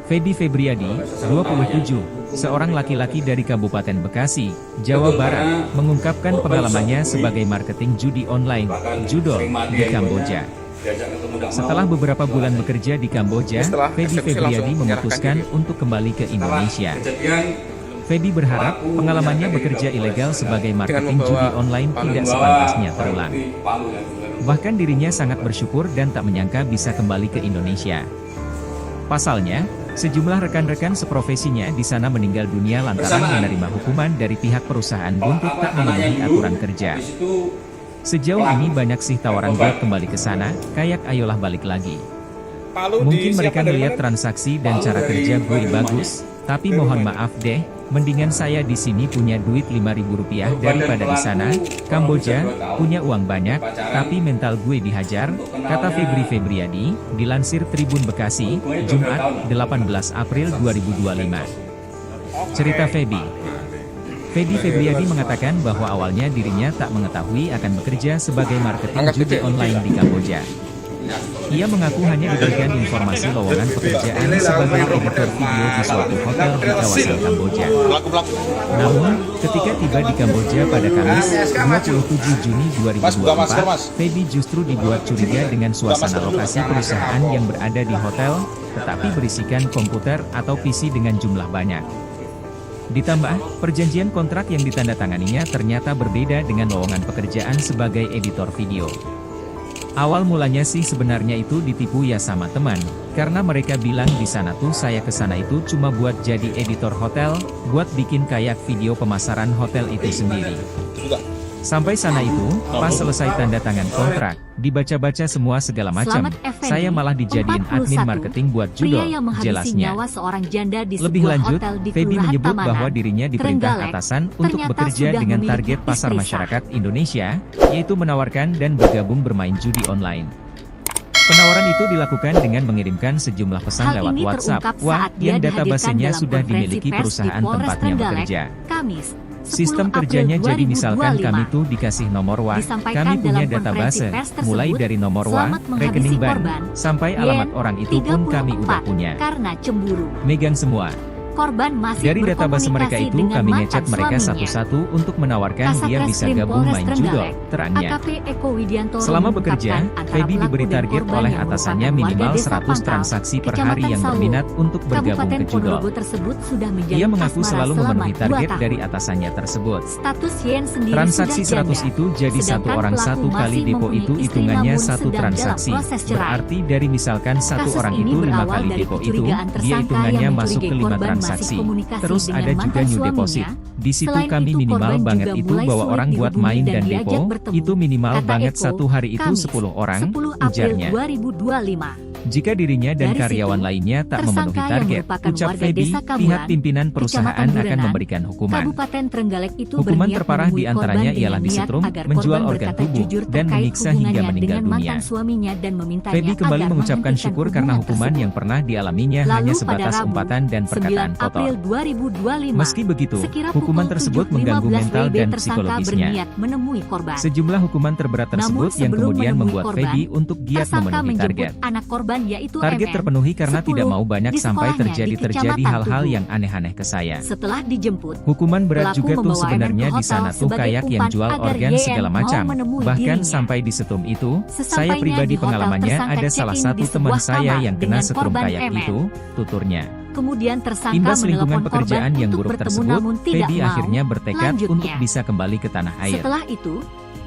Feby Febriadi, 27, seorang laki-laki dari Kabupaten Bekasi, Jawa Barat, mengungkapkan pengalamannya sebagai marketing judi online, judol, di Kamboja. Setelah beberapa bulan bekerja di Kamboja, Setelah Feby eksekusi Febriadi langsung menyerahkan memutuskan diri. untuk kembali ke Indonesia. Kejadian Feby berharap pengalamannya bekerja ilegal sebagai marketing judi online tidak sepantasnya terulang. Bahkan dirinya sangat bersyukur dan tak menyangka bisa kembali ke Indonesia. Pasalnya, sejumlah rekan-rekan seprofesinya di sana meninggal dunia lantaran menerima hukuman dari pihak perusahaan buntut tak memenuhi aturan kerja. Sejauh ini banyak sih tawaran buat kembali ke sana, kayak ayolah balik lagi. Mungkin mereka melihat transaksi dan cara kerja gue bagus, tapi mohon maaf deh, mendingan saya di sini punya duit Rp5.000 daripada di sana, Kamboja, punya uang banyak, tapi mental gue dihajar, kata Febri Febriadi, dilansir Tribun Bekasi, Jumat, 18 April 2025. Cerita Feby. Feby Febriadi mengatakan bahwa awalnya dirinya tak mengetahui akan bekerja sebagai marketing judi online di Kamboja. Ia mengaku hanya diberikan informasi lowongan pekerjaan sebagai editor video di suatu hotel di kawasan Kamboja. Namun, ketika tiba di Kamboja pada Kamis, 27 Juni 2024, Feby justru dibuat curiga dengan suasana lokasi perusahaan yang berada di hotel, tetapi berisikan komputer atau PC dengan jumlah banyak. Ditambah, perjanjian kontrak yang ditandatanganinya ternyata berbeda dengan lowongan pekerjaan sebagai editor video. Awal mulanya sih sebenarnya itu ditipu ya sama teman, karena mereka bilang di sana tuh saya ke sana itu cuma buat jadi editor hotel, buat bikin kayak video pemasaran hotel itu sendiri. Sampai sana itu, pas selesai tanda tangan kontrak, dibaca-baca semua segala macam, saya malah dijadiin admin marketing buat judol, jelasnya. Lebih lanjut, Feby menyebut bahwa dirinya diperintah atasan untuk bekerja dengan target pasar masyarakat Indonesia, yaitu menawarkan dan bergabung bermain judi online. Penawaran itu dilakukan dengan mengirimkan sejumlah pesan lewat WhatsApp, yang databasenya sudah dimiliki perusahaan tempatnya bekerja. Sistem kerjanya jadi misalkan kami tuh dikasih nomor WA, kami punya database, mulai dari nomor WA, rekening bank, sampai alamat orang itu pun kami udah punya. Megang semua. Dari database mereka itu kami ngechat mereka satu-satu untuk menawarkan dia bisa gabung main judol, terangnya. Selama bekerja, Feby diberi target oleh atasannya minimal 100 transaksi per hari yang berminat untuk bergabung ke judol. Ia mengaku selalu memenuhi target dari atasannya tersebut. Transaksi 100 itu jadi satu orang satu kali depo itu hitungannya satu transaksi. Berarti dari misalkan satu orang itu 5 kali depo itu, dia hitungannya masuk ke 5 transaksi. Terus ada juga new deposit. Di situ kami minimal banget itu bawa orang buat main dan depo, itu minimal banget satu hari itu 10 orang, ujarnya. Jika dirinya dan karyawan lainnya tak memenuhi target, ucap Feby, pihak pimpinan perusahaan akan memberikan hukuman. Hukuman terparah diantaranya ialah disetrum, menjual organ tubuh, dan menyiksa hingga meninggal dunia. Feby kembali mengucapkan syukur karena hukuman yang pernah dialaminya hanya sebatas umpatan dan perkataan kotor. Meski begitu, hukuman tersebut mengganggu mental dan psikologisnya. Sejumlah hukuman terberat tersebut yang kemudian membuat Feby untuk giat memenuhi target. Target terpenuhi karena tidak mau banyak sampai terjadi hal-hal yang aneh-aneh ke saya. Setelah dijemput, hukuman berat juga tuh sebenarnya di sana tuh kayak yang jual organ segala macam. Bahkan sampai di setrum itu, saya pribadi pengalamannya ada salah satu teman saya yang kena setrum kayak itu, tuturnya. Kemudian tersangka imbas lingkungan menelpon pekerjaan korban yang untuk buruk bertemu tersebut, namun tidak Feby mau. akhirnya bertekad Lanjutnya, untuk bisa kembali ke tanah air. Setelah itu,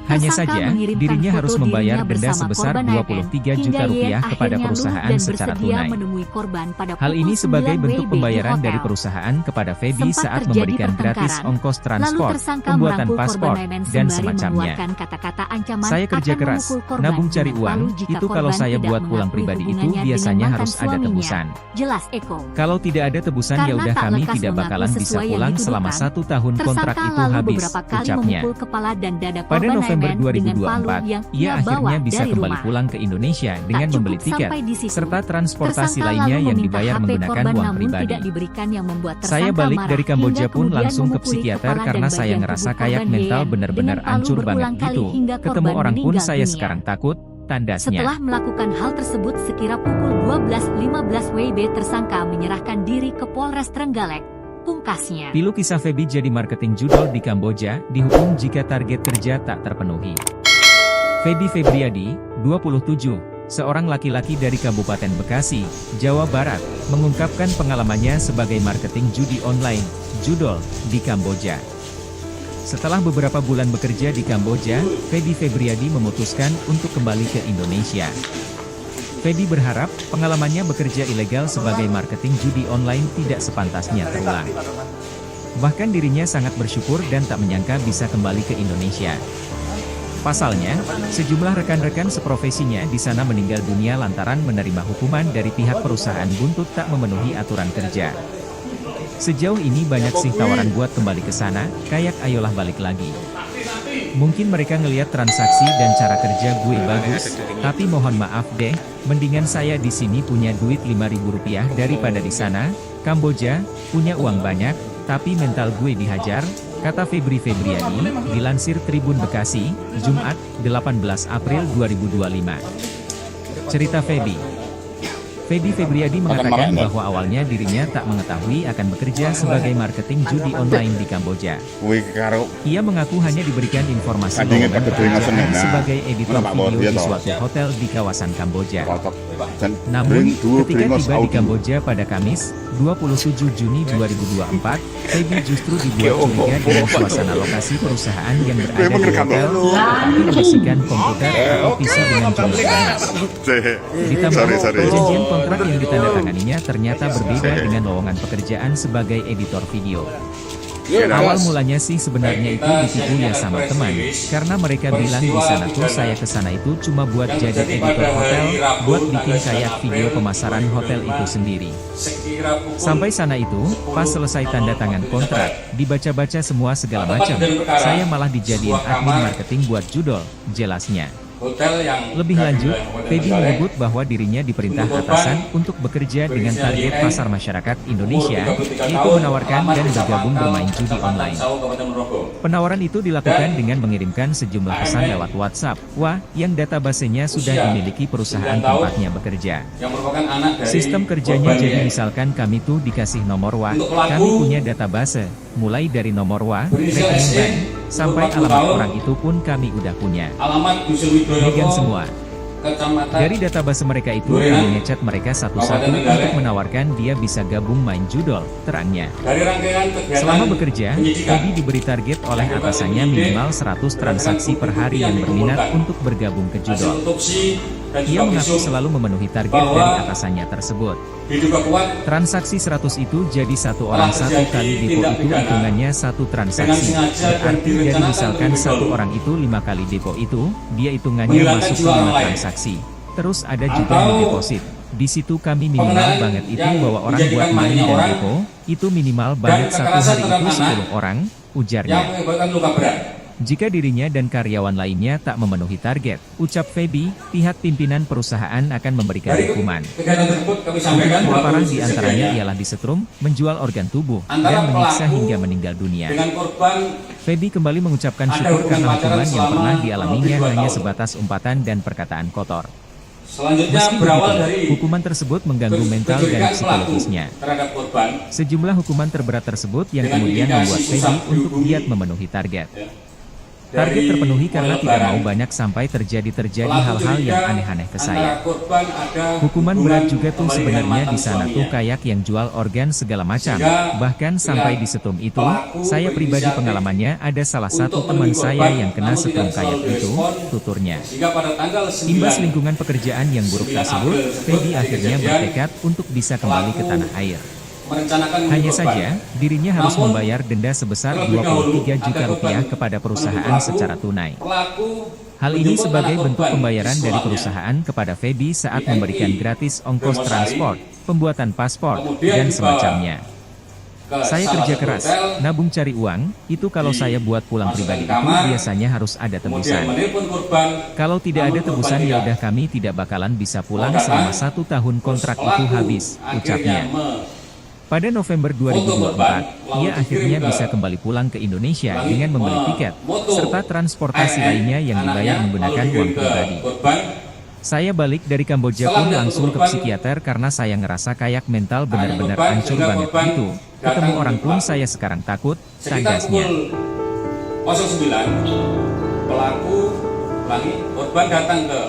Hanya tersangka saja, mengirimkan dirinya foto harus membayar dirinya denda bersama sebesar korban Rp23 juta hingga kepada akhirnya perusahaan luluh dan secara bersedia tunai. menemui korban pada Hal ini pukul sebagai 9 bentuk WIB pembayaran di dari hotel. perusahaan kepada Feby Sempat saat terjadi memberikan gratis pertengkaran. ongkos Lalu transport, tersangka pembuatan merangkul paspor, korban Memen dan sembari semacamnya. mengeluarkan kata-kata ancaman Saya kerja akan keras, memukul korban nabung cari dengan uang, palu jika itu kalau korban saya tidak buat uang mengakui pribadi itu hubungannya biasanya dengan harus mantan ada suaminya. tebusan. Jelas Eko. Kalau tidak ada tebusan ya Karena udah tak kami lekas tidak mengaku bakalan bisa sesuai yang pulang selama dituduhkan, 1 tahun kontrak tersangka itu lalu habis, beberapa kali ucapnya. memukul kepala dan dada Pada korban November Memen dengan palu 2024, yang ia akhirnya bawa bisa dari kembali rumah. pulang ke Indonesia dengan Tak membeli cukup tiket, sampai di situ. serta transportasi Tersangka lainnya lalu yang meminta dibayar HP menggunakan korban uang namun pribadi. tidak diberikan yang membuat Saya tersangka balik marah dari Kamboja hingga pun kemudian langsung ke memukuli psikiater kepala karena dan saya bagian ngerasa tubuh kayak korban mental Yeyen bener-bener dengan palu hancur banget berulang kali gitu. hingga Ketemu korban orang pun meninggal saya dunia. sekarang takut, tandasnya. Setelah melakukan hal tersebut sekira pukul 12.15 WIB tersangka menyerahkan diri ke Polres Trenggalek. Pungkasnya, Pilu kisah Feby jadi marketing judol di Kamboja, dihukum jika target kerja tak terpenuhi. Feby Febriadi, 27, seorang laki-laki dari Kabupaten Bekasi, Jawa Barat, mengungkapkan pengalamannya sebagai marketing judi online, Judol, di Kamboja. Setelah beberapa bulan bekerja di Kamboja, Feby Febriadi memutuskan untuk kembali ke Indonesia. Feby berharap pengalamannya bekerja ilegal sebagai marketing judi online tidak sepantasnya terulang. Bahkan dirinya sangat bersyukur dan tak menyangka bisa kembali ke Indonesia. Pasalnya, sejumlah rekan-rekan seprofesinya di sana meninggal dunia lantaran menerima hukuman dari pihak perusahaan buntut tak memenuhi aturan kerja. Sejauh ini banyak sih tawaran buat kembali ke sana, kayak ayolah balik lagi. Mungkin mereka ngelihat transaksi dan cara kerja gue bagus, tapi mohon maaf deh, mendingan saya di sini punya duit Rp5.000 daripada di sana, Kamboja, punya uang banyak, tapi mental gue dihajar, kata Feby Febriadi, dilansir Tribun Bekasi, Jumat, 18 April 2025. Cerita Feby Febriadi mengatakan bahwa awalnya dirinya tak mengetahui akan bekerja sebagai marketing judi online di Kamboja. Ia mengaku hanya diberikan informasi lowongan pekerjaan sebagai editor video di suatu hotel di kawasan Kamboja. Namun, ketika tiba di Kamboja pada Kamis, 27 Juni 2024, Feby justru dibuat curiga dengan suasana lokasi perusahaan yang berada di hotel, tetapi membersihkan komputer atau PC dengan jumlah banyak. Ditambah, perjanjian kontrak yang ditandatanganinya ternyata berbeda dengan lowongan pekerjaan sebagai editor video. Awal mulanya sih sebenarnya itu ditipu ya sama teman, karena mereka bilang di sana tuh saya ke sana itu cuma buat jadi editor hotel, buat bikin kayak video pemasaran hotel itu sendiri. Sampai sana itu, pas selesai tanda tangan kontrak, dibaca-baca semua segala macam, saya malah dijadiin admin marketing buat Judol, jelasnya. Lebih lanjut, Feby menyebut bahwa dirinya diperintah atasan untuk bekerja dengan target pasar masyarakat Indonesia, yaitu menawarkan dan bergabung bermain judi online. Penawaran itu dilakukan dengan mengirimkan sejumlah pesan lewat WhatsApp, yang databasenya sudah dimiliki perusahaan tempatnya bekerja. Sistem kerjanya jadi misalkan kami tuh dikasih nomor kami punya database, mulai dari nomor rekening bank, sampai alamat orang itu pun kami udah punya. Megang semua. Dari database mereka itu kami ngechat mereka satu-satu untuk menawarkan dia bisa gabung main Judol, terangnya. Selama bekerja, Feby diberi target oleh atasannya minimal 100 transaksi per hari yang berminat untuk bergabung ke Judol. Ia mengaku selalu memenuhi target dari atasannya tersebut. Transaksi 100 itu jadi satu orang satu kali depo itu hitungannya satu transaksi. Berarti dari misalkan satu orang itu 5 kali depo itu, dia hitungannya masuk ke 5 transaksi. Terus ada juga yang deposit. Di situ kami minimal banget itu bawa orang buat main dan depo, itu minimal banget satu hari itu 10 orang, ujarnya. Jika dirinya dan karyawan lainnya tak memenuhi target, ucap Feby, pihak pimpinan perusahaan akan memberikan hukuman. Hukuman terparah diantaranya ialah disetrum, menjual organ tubuh, dan menyiksa hingga meninggal dunia. Feby kembali mengucapkan syukur karena hukuman yang pernah dialaminya hanya sebatas umpatan dan perkataan kotor. Meski begitu, hukuman tersebut mengganggu mental dan psikologisnya. Sejumlah hukuman terberat tersebut yang kemudian membuat Feby untuk giat memenuhi target. Target terpenuhi karena tidak mau banyak sampai terjadi hal-hal yang aneh-aneh ke saya. Hukuman berat juga tuh sebenarnya di sana tuh kayak yang jual organ segala macam. Bahkan sampai di setum itu, saya pribadi pengalamannya ada salah satu teman saya yang kena setum kayak itu, tuturnya. Imbas lingkungan pekerjaan yang buruk tersebut, Feby akhirnya bertekad untuk bisa kembali ke tanah air. Hanya saja, dirinya harus membayar denda sebesar Rp23 juta kepada perusahaan secara tunai. Hal ini sebagai bentuk pembayaran dari perusahaan kepada Feby saat memberikan gratis ongkos transport, pembuatan paspor, dan semacamnya. Saya kerja keras, nabung cari uang, itu kalau saya buat pulang pribadi itu biasanya harus ada tebusan. Kalau tidak ada tebusan ya udah kami tidak bakalan bisa pulang selama 1 tahun kontrak itu habis, ucapnya. Pada November 2024, ia akhirnya bisa kembali pulang ke Indonesia dengan membeli tiket, serta transportasi lainnya yang dibayar menggunakan uang pribadi. Saya balik dari Kamboja pun langsung ke psikiater karena saya ngerasa kayak mental benar-benar hancur banget gitu. Ketemu orang pun saya sekarang takut, tandasnya. 09, pelaku korban datang ke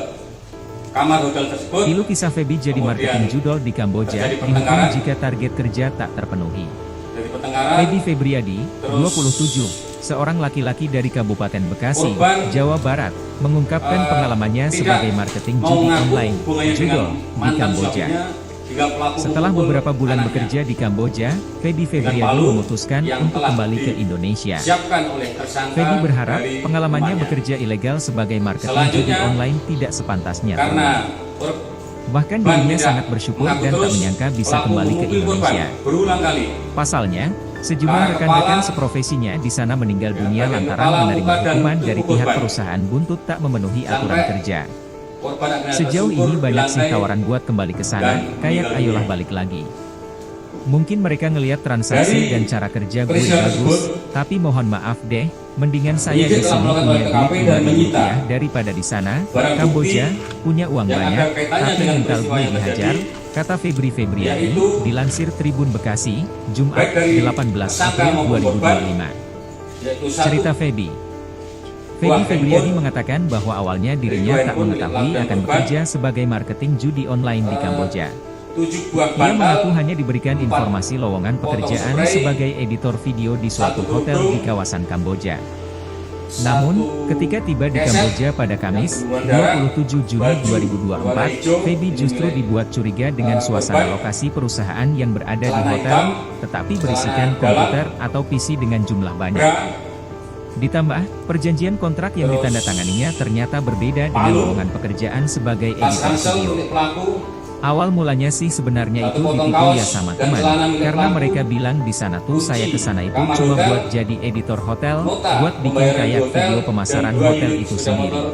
kamar hotel tersebut. Pilu kisah Feby jadi marketing judol di Kamboja, terjadi dihukum pertengkaran. jika target kerja tak terpenuhi. Dari pertengkaran, Feby Febriadi, Terus, 27, seorang laki-laki dari Kabupaten Bekasi, korban, Jawa Barat, mengungkapkan pengalamannya tidak sebagai marketing mau judi ngaku online, hubungannya judol, dengan di mantan Kamboja. suaminya, hingga pelaku Setelah memukul beberapa bulan anaknya. bekerja di Kamboja, Feby Febriadi palu memutuskan yang untuk telah kembali ke Indonesia. disiapkan oleh tersangka Feby berharap dari pengalamannya rumahnya. bekerja ilegal sebagai marketing judi Selanjutnya, online tidak sepantasnya Karena terulang. Bahkan dirinya tidak sangat bersyukur mengaku dan tak terus, menyangka bisa pelaku kembali ke memukul korban Indonesia. berulang kali. Pasalnya, sejumlah Karena rekan-rekan kepala, seprofesinya di sana meninggal dunia bagian lantaran kepala, menerima muka, dan hukuman tubuh dari pihak korban. perusahaan buntut tak memenuhi aturan Sampai kerja. Korban akhirnya Sejauh tersungkur ini di banyak sih lantai tawaran buat kembali ke sana, dan kayak meninggal ayolah dunia. balik lagi. Mungkin mereka ngelihat transaksi Dari dan cara kerja gue peristiwa bagus, tersebut, tapi mohon maaf deh, mendingan saya penyidik di telah sini melakukan punya olah duit TKP dan 5.000 menyita rupiah daripada di sana, barang Kamboja, bukti punya uang yang banyak, ada kaitannya tapi dengan mental peristiwa gue yang dihajar, terjadi, kata Febri Febriadi, yaitu dilansir Tribun Bekasi, Jumat baik dari 18 tersangka April maupun korban, 2025. yaitu satu, Cerita Feby. Feby buah Febriadi handphone, mengatakan bahwa awalnya dirinya dua tak handphone mengetahui milik akan korban, bekerja sebagai marketing judi online di Kamboja. 7 buah Ia bantal, mengaku hanya diberikan 4 informasi lowongan potong pekerjaan spray, sebagai editor video di suatu 1 hotel kerudung, di kawasan Kamboja. Namun, 1 ketika tiba di keset Kamboja pada Kamis, yang berwarna 27 Juni baju 2024, warna hijau, Feby justru dinilai, dibuat curiga dengan suasana korban, lokasi perusahaan yang berada di celana hotel, hitam, tetapi berisikan celana dalam, komputer atau PC dengan jumlah banyak. bra, Ditambah, perjanjian kontrak yang Terus, ditandatanganinya ternyata berbeda dengan palu, lowongan pekerjaan sebagai tas editor ransel video. milik pelaku, Awal mulanya sih sebenarnya satu itu potong ditipu ya kaos sama dan teman, celana milik karena pelaku, mereka bilang di sana tuh kunci saya kesana itu kamar cuma hotel, buat jadi editor hotel, nota buat bikin pembayaran kayak di hotel, video dan pemasaran 2 hotel unit itu sepeda sendiri. motor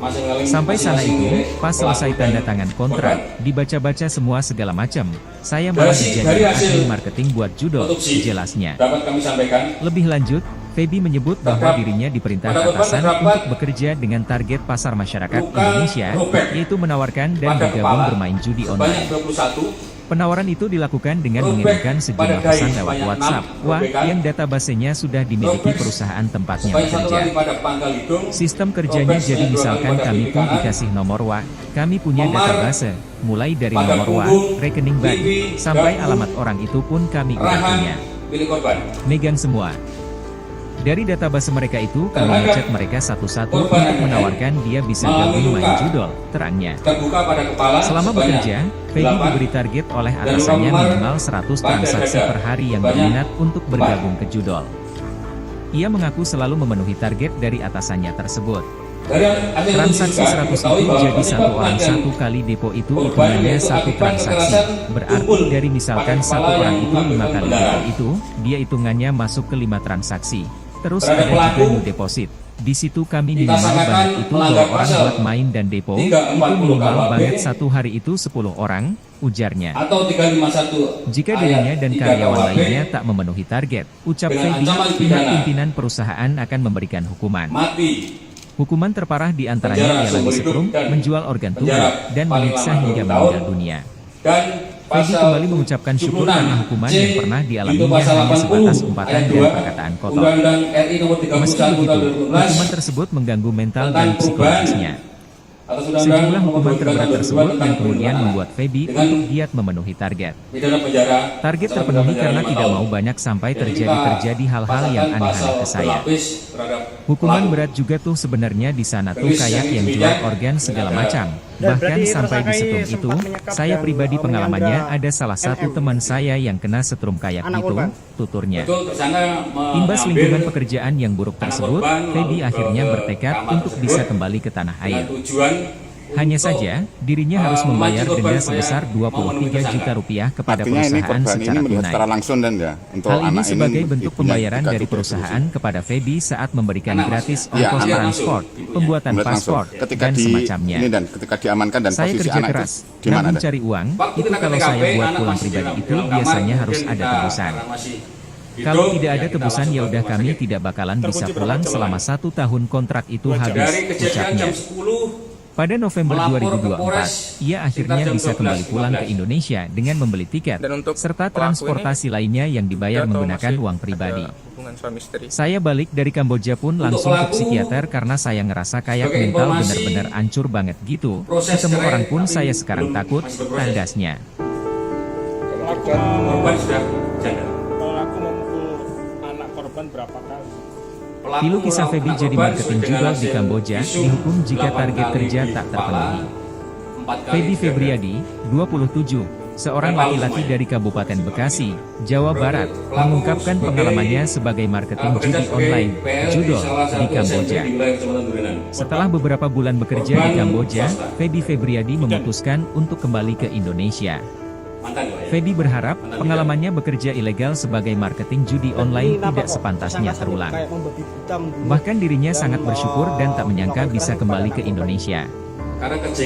masing-masing Sampai sana itu, milik pas selesai pelaku tanda dan tangan kontrak, korban. dibaca-baca semua segala macam, saya malah Dari dijadiin hasil admin marketing buat judol, otopsi jelasnya. dapat kami sampaikan, Lebih lanjut, Feby menyebut bahwa dirinya diperintah pada korban atasan terdapat untuk bekerja dengan target pasar masyarakat luka Indonesia, robek yaitu menawarkan dan pada bergabung kepala bermain judi sebanyak online. 21, Penawaran itu dilakukan dengan robek mengirimkan pada sejumlah dahi pesan lewat sebanyak WhatsApp, 6 wah, robekan, yang databasenya sudah dimiliki robek perusahaan tempatnya sebanyak 1 bekerja. kali pada pangkal hidung, Sistem kerjanya robek jadi sebanyak 2 misalkan kali pada kami pipi pun kanan, dikasih nomor WA, kami punya memar database, mulai dari pada nomor WA, punggung, rekening bank, pipi, sampai dagu, alamat orang itu pun kami udah rahang punya. milik korban. Megang semua. Dari database mereka itu, kami Terhadap ngecek mereka satu-satu korban untuk yang menawarkan dia bisa mengalami gabung main luka. judol, terangnya. Terbuka pada kepala Selama sebanyak bekerja, Feby 8, diberi target oleh dan atasannya luka memar minimal 100 pada transaksi dada per hari yang sebanyak berminat untuk 4. bergabung ke judol. Ia mengaku selalu memenuhi target dari atasannya tersebut. Dari hasil Transaksi juga 100 diketahui itu bahwa jadi penyebab satu orang kematian satu kali depo itu korban hitungannya yaitu satu akibat transaksi. kekerasan Berarti tumpul dari misalkan pada satu kepala orang yang itu 5 mengandung kali pendarahan. depo itu, dia hitungannya masuk ke 5 transaksi. Terus Terhadap ada juga pelaku, new deposit. Di situ kami minimal ditaksanakan banget itu melanggar 2 orang pasal buat main dan depo, 340 itu minimal KUHP, banget satu hari itu 10 orang, ujarnya. atau 351 Jika ayat dirinya dan 3 karyawan KUHP lainnya tak memenuhi target, ucap dengan Feby, ancaman pihak pidana pimpinan perusahaan akan memberikan hukuman. mati, Hukuman terparah di antaranya penjara ialah seumur disetrum, hidup, dan menjual organ tubuh, penjara dan paling menyiksa lama hingga 20 meninggal tahun, dunia. dan Feby pasal kembali mengucapkan syukur 76 karena hukuman C yang pernah itu dialaminya pasal hanya 80 sebatas umpatan ayat dan 2 perkataan kotor. Undang-Undang RI nomor 31 Meski tahun begitu, 2012 hukuman tersebut mengganggu mental tentang dan perubahan psikologisnya. atas Undang-Undang Sejumlah nomor hukuman 22 terberat tahun 2002 tersebut tentang yang kemudian perlindungan membuat Feby dengan untuk giat memenuhi target. pidana penjara Target setelah terpenuhi penjara karena 5 tidak tahun. mau banyak sampai Dan terjadi hal-hal kita yang pasangkan aneh-aneh ke pasal saya. berlapis terhadap Hukuman pelaku. berat juga tuh sebenarnya di sana tuh Tulis kayak yang yang demikian, jual organ segala dengan macam. Dan Bahkan berarti sampai tersangka disetrum ini itu, sempat menyekap saya dan pribadi pengalamannya menyandra ada salah satu NM. teman saya yang kena setrum kayak Anak gitu, korban. tuturnya. Betul, tersangka Imbas mengambil lingkungan pekerjaan yang buruk anak tersebut, korban Feby lalu akhirnya ke bertekad kamar untuk tersebut bisa kembali ke tanah dengan air. tujuan Hanya untuk, saja, dirinya harus membayar memancing korban denda supaya sebesar mau menemui 23 juta tersangka. rupiah kepada Artinya ini perusahaan korban ini secara melihat tunai. secara langsung dan ya untuk Hal ini anak sebagai ini bentuk ibunya pembayaran juga dari cukup perusahaan kepada Feby saat memberikan Anak gratis maksudnya? Iya, ongkos anak transport, langsung, pembuatan melihat langsung. paspor, Ketika dan di semacamnya. ini dan ketika diamankan dan Saya posisi kerja anak keras, itu di mana nabung dan? cari uang, Waktu itu kita ke kalau TKP, saya buat anak pulang masih pribadi dalam itu kamar, biasanya harus kemudian ada kita- tebusan. karena masih Kalau hidup, tidak ya ada kita tebusan masuk ya ke udah rumah kami sakit. tidak bakalan Terkunci bisa berapa pulang jam, selama Pak? 1 tahun kontrak itu 2 jam. habis, Dari kejadian ucapnya. jam 10 Pada November melapor ke 2024, Polres ia akhirnya sekitar jam bisa kembali 12.15. pulang ke Indonesia dengan membeli tiket, Dan untuk serta pelaku ini transportasi lainnya yang dibayar diduga atau menggunakan masih uang ada pribadi. hubungan suami istri. Saya balik dari Kamboja pun langsung ke psikiater karena saya ngerasa kayak mental bener-bener hancur banget gitu. Ketemu orang pun saya sekarang takut, tandasnya. Korban sudah janda. Pelaku memukul anak korban berapa kali? Pilu kisah Feby jadi marketing jual di Kamboja, dihukum jika target kerja tak terpenuhi. Feby Febriadi, 27, seorang laki-laki dari Kabupaten Bekasi, Jawa Barat, mengungkapkan pengalamannya sebagai marketing judi online, judol, di Kamboja. Setelah beberapa bulan bekerja di Kamboja, Feby Febriadi memutuskan untuk kembali ke Indonesia. Feby berharap pengalamannya bekerja ilegal sebagai marketing judi online tidak sepantasnya terulang. Bahkan dirinya sangat bersyukur dan tak menyangka bisa kembali ke Indonesia.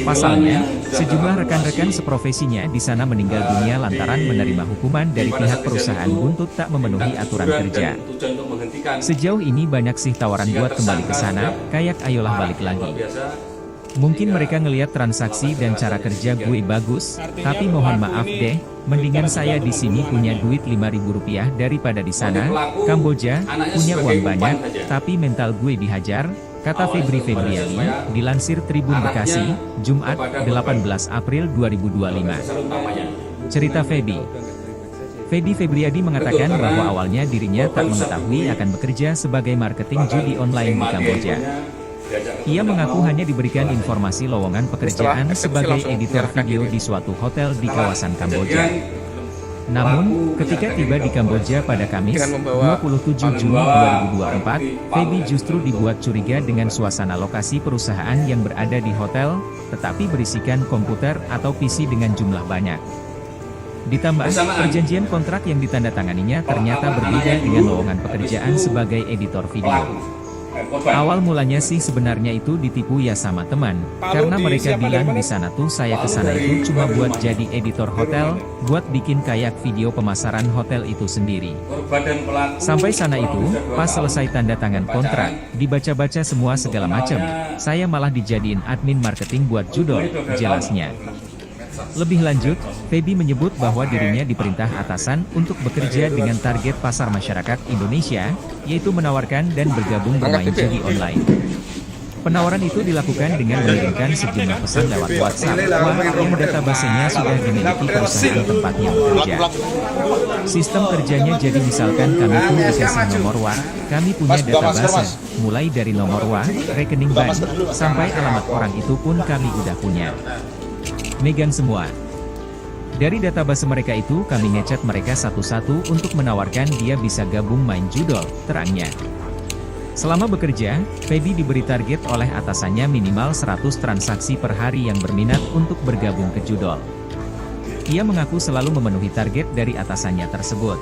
Pasalnya, sejumlah rekan-rekan seprofesinya di sana meninggal dunia lantaran menerima hukuman dari pihak perusahaan buntut tak memenuhi aturan kerja. Sejauh ini banyak sih tawaran buat kembali ke sana, kayak ayolah balik lagi. Mungkin mereka ngelihat transaksi dan cara kerja gue bagus, tapi mohon maaf deh, mendingan saya di sini punya duit Rp5.000 daripada di sana. Kamboja punya uang banyak, tapi mental gue dihajar, kata Feby Febriadi, dilansir Tribun Bekasi, Jumat, 18 April 2025. Cerita Feby. Feby Febriadi mengatakan bahwa awalnya dirinya tak mengetahui akan bekerja sebagai marketing judi online di Kamboja. Ia mengaku hanya diberikan informasi lowongan pekerjaan sebagai editor video di suatu hotel di kawasan Kamboja. Namun, ketika tiba di Kamboja pada Kamis, 27 Juni 2024, Feby justru dibuat curiga dengan suasana lokasi perusahaan yang berada di hotel, tetapi berisikan komputer atau PC dengan jumlah banyak. Ditambah, perjanjian kontrak yang ditandatanganinya ternyata berbeda dengan lowongan pekerjaan sebagai editor video. Awal mulanya sih sebenarnya itu ditipu ya sama teman, karena mereka bilang di sana tuh saya kesana itu cuma buat jadi editor hotel, buat bikin kayak video pemasaran hotel itu sendiri. Sampai sana itu, pas selesai tanda tangan kontrak, dibaca-baca semua segala macam, saya malah dijadiin admin marketing buat judol, jelasnya. Lebih lanjut, Feby menyebut bahwa dirinya diperintah atasan untuk bekerja dengan target pasar masyarakat Indonesia, yaitu menawarkan dan bergabung bermain judi online. Penawaran itu dilakukan dengan mengirimkan sejumlah pesan lewat WhatsApp, yang databasenya sudah dimiliki perusahaan tempatnya bekerja. Sistem kerjanya jadi misalkan kami pun dikasih nomor WA, kami punya database, mulai dari nomor WA, rekening bank, sampai alamat orang itu pun kami udah punya. Megang semua. Dari database mereka itu kami ngechat mereka satu-satu untuk menawarkan dia bisa gabung main judol, terangnya. Selama bekerja, Feby diberi target oleh atasannya minimal 100 transaksi per hari yang berminat untuk bergabung ke judol. Ia mengaku selalu memenuhi target dari atasannya tersebut.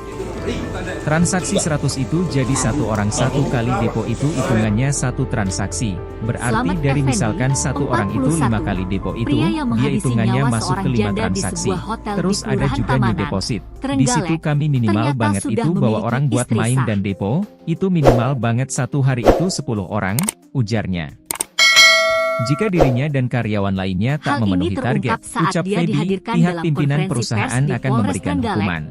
Transaksi 100 itu jadi satu orang satu kali depo itu hitungannya satu transaksi. Berarti dari misalkan satu orang itu 5 kali depo itu, dia hitungannya masuk ke 5 transaksi. Terus ada juga new deposit. Di situ kami minimal banget itu bawa orang buat main dan depo, itu minimal banget satu hari itu 10 orang, ujarnya. Jika dirinya dan karyawan lainnya tak memenuhi target, ucap Feby, pihak pimpinan perusahaan akan memberikan hukuman.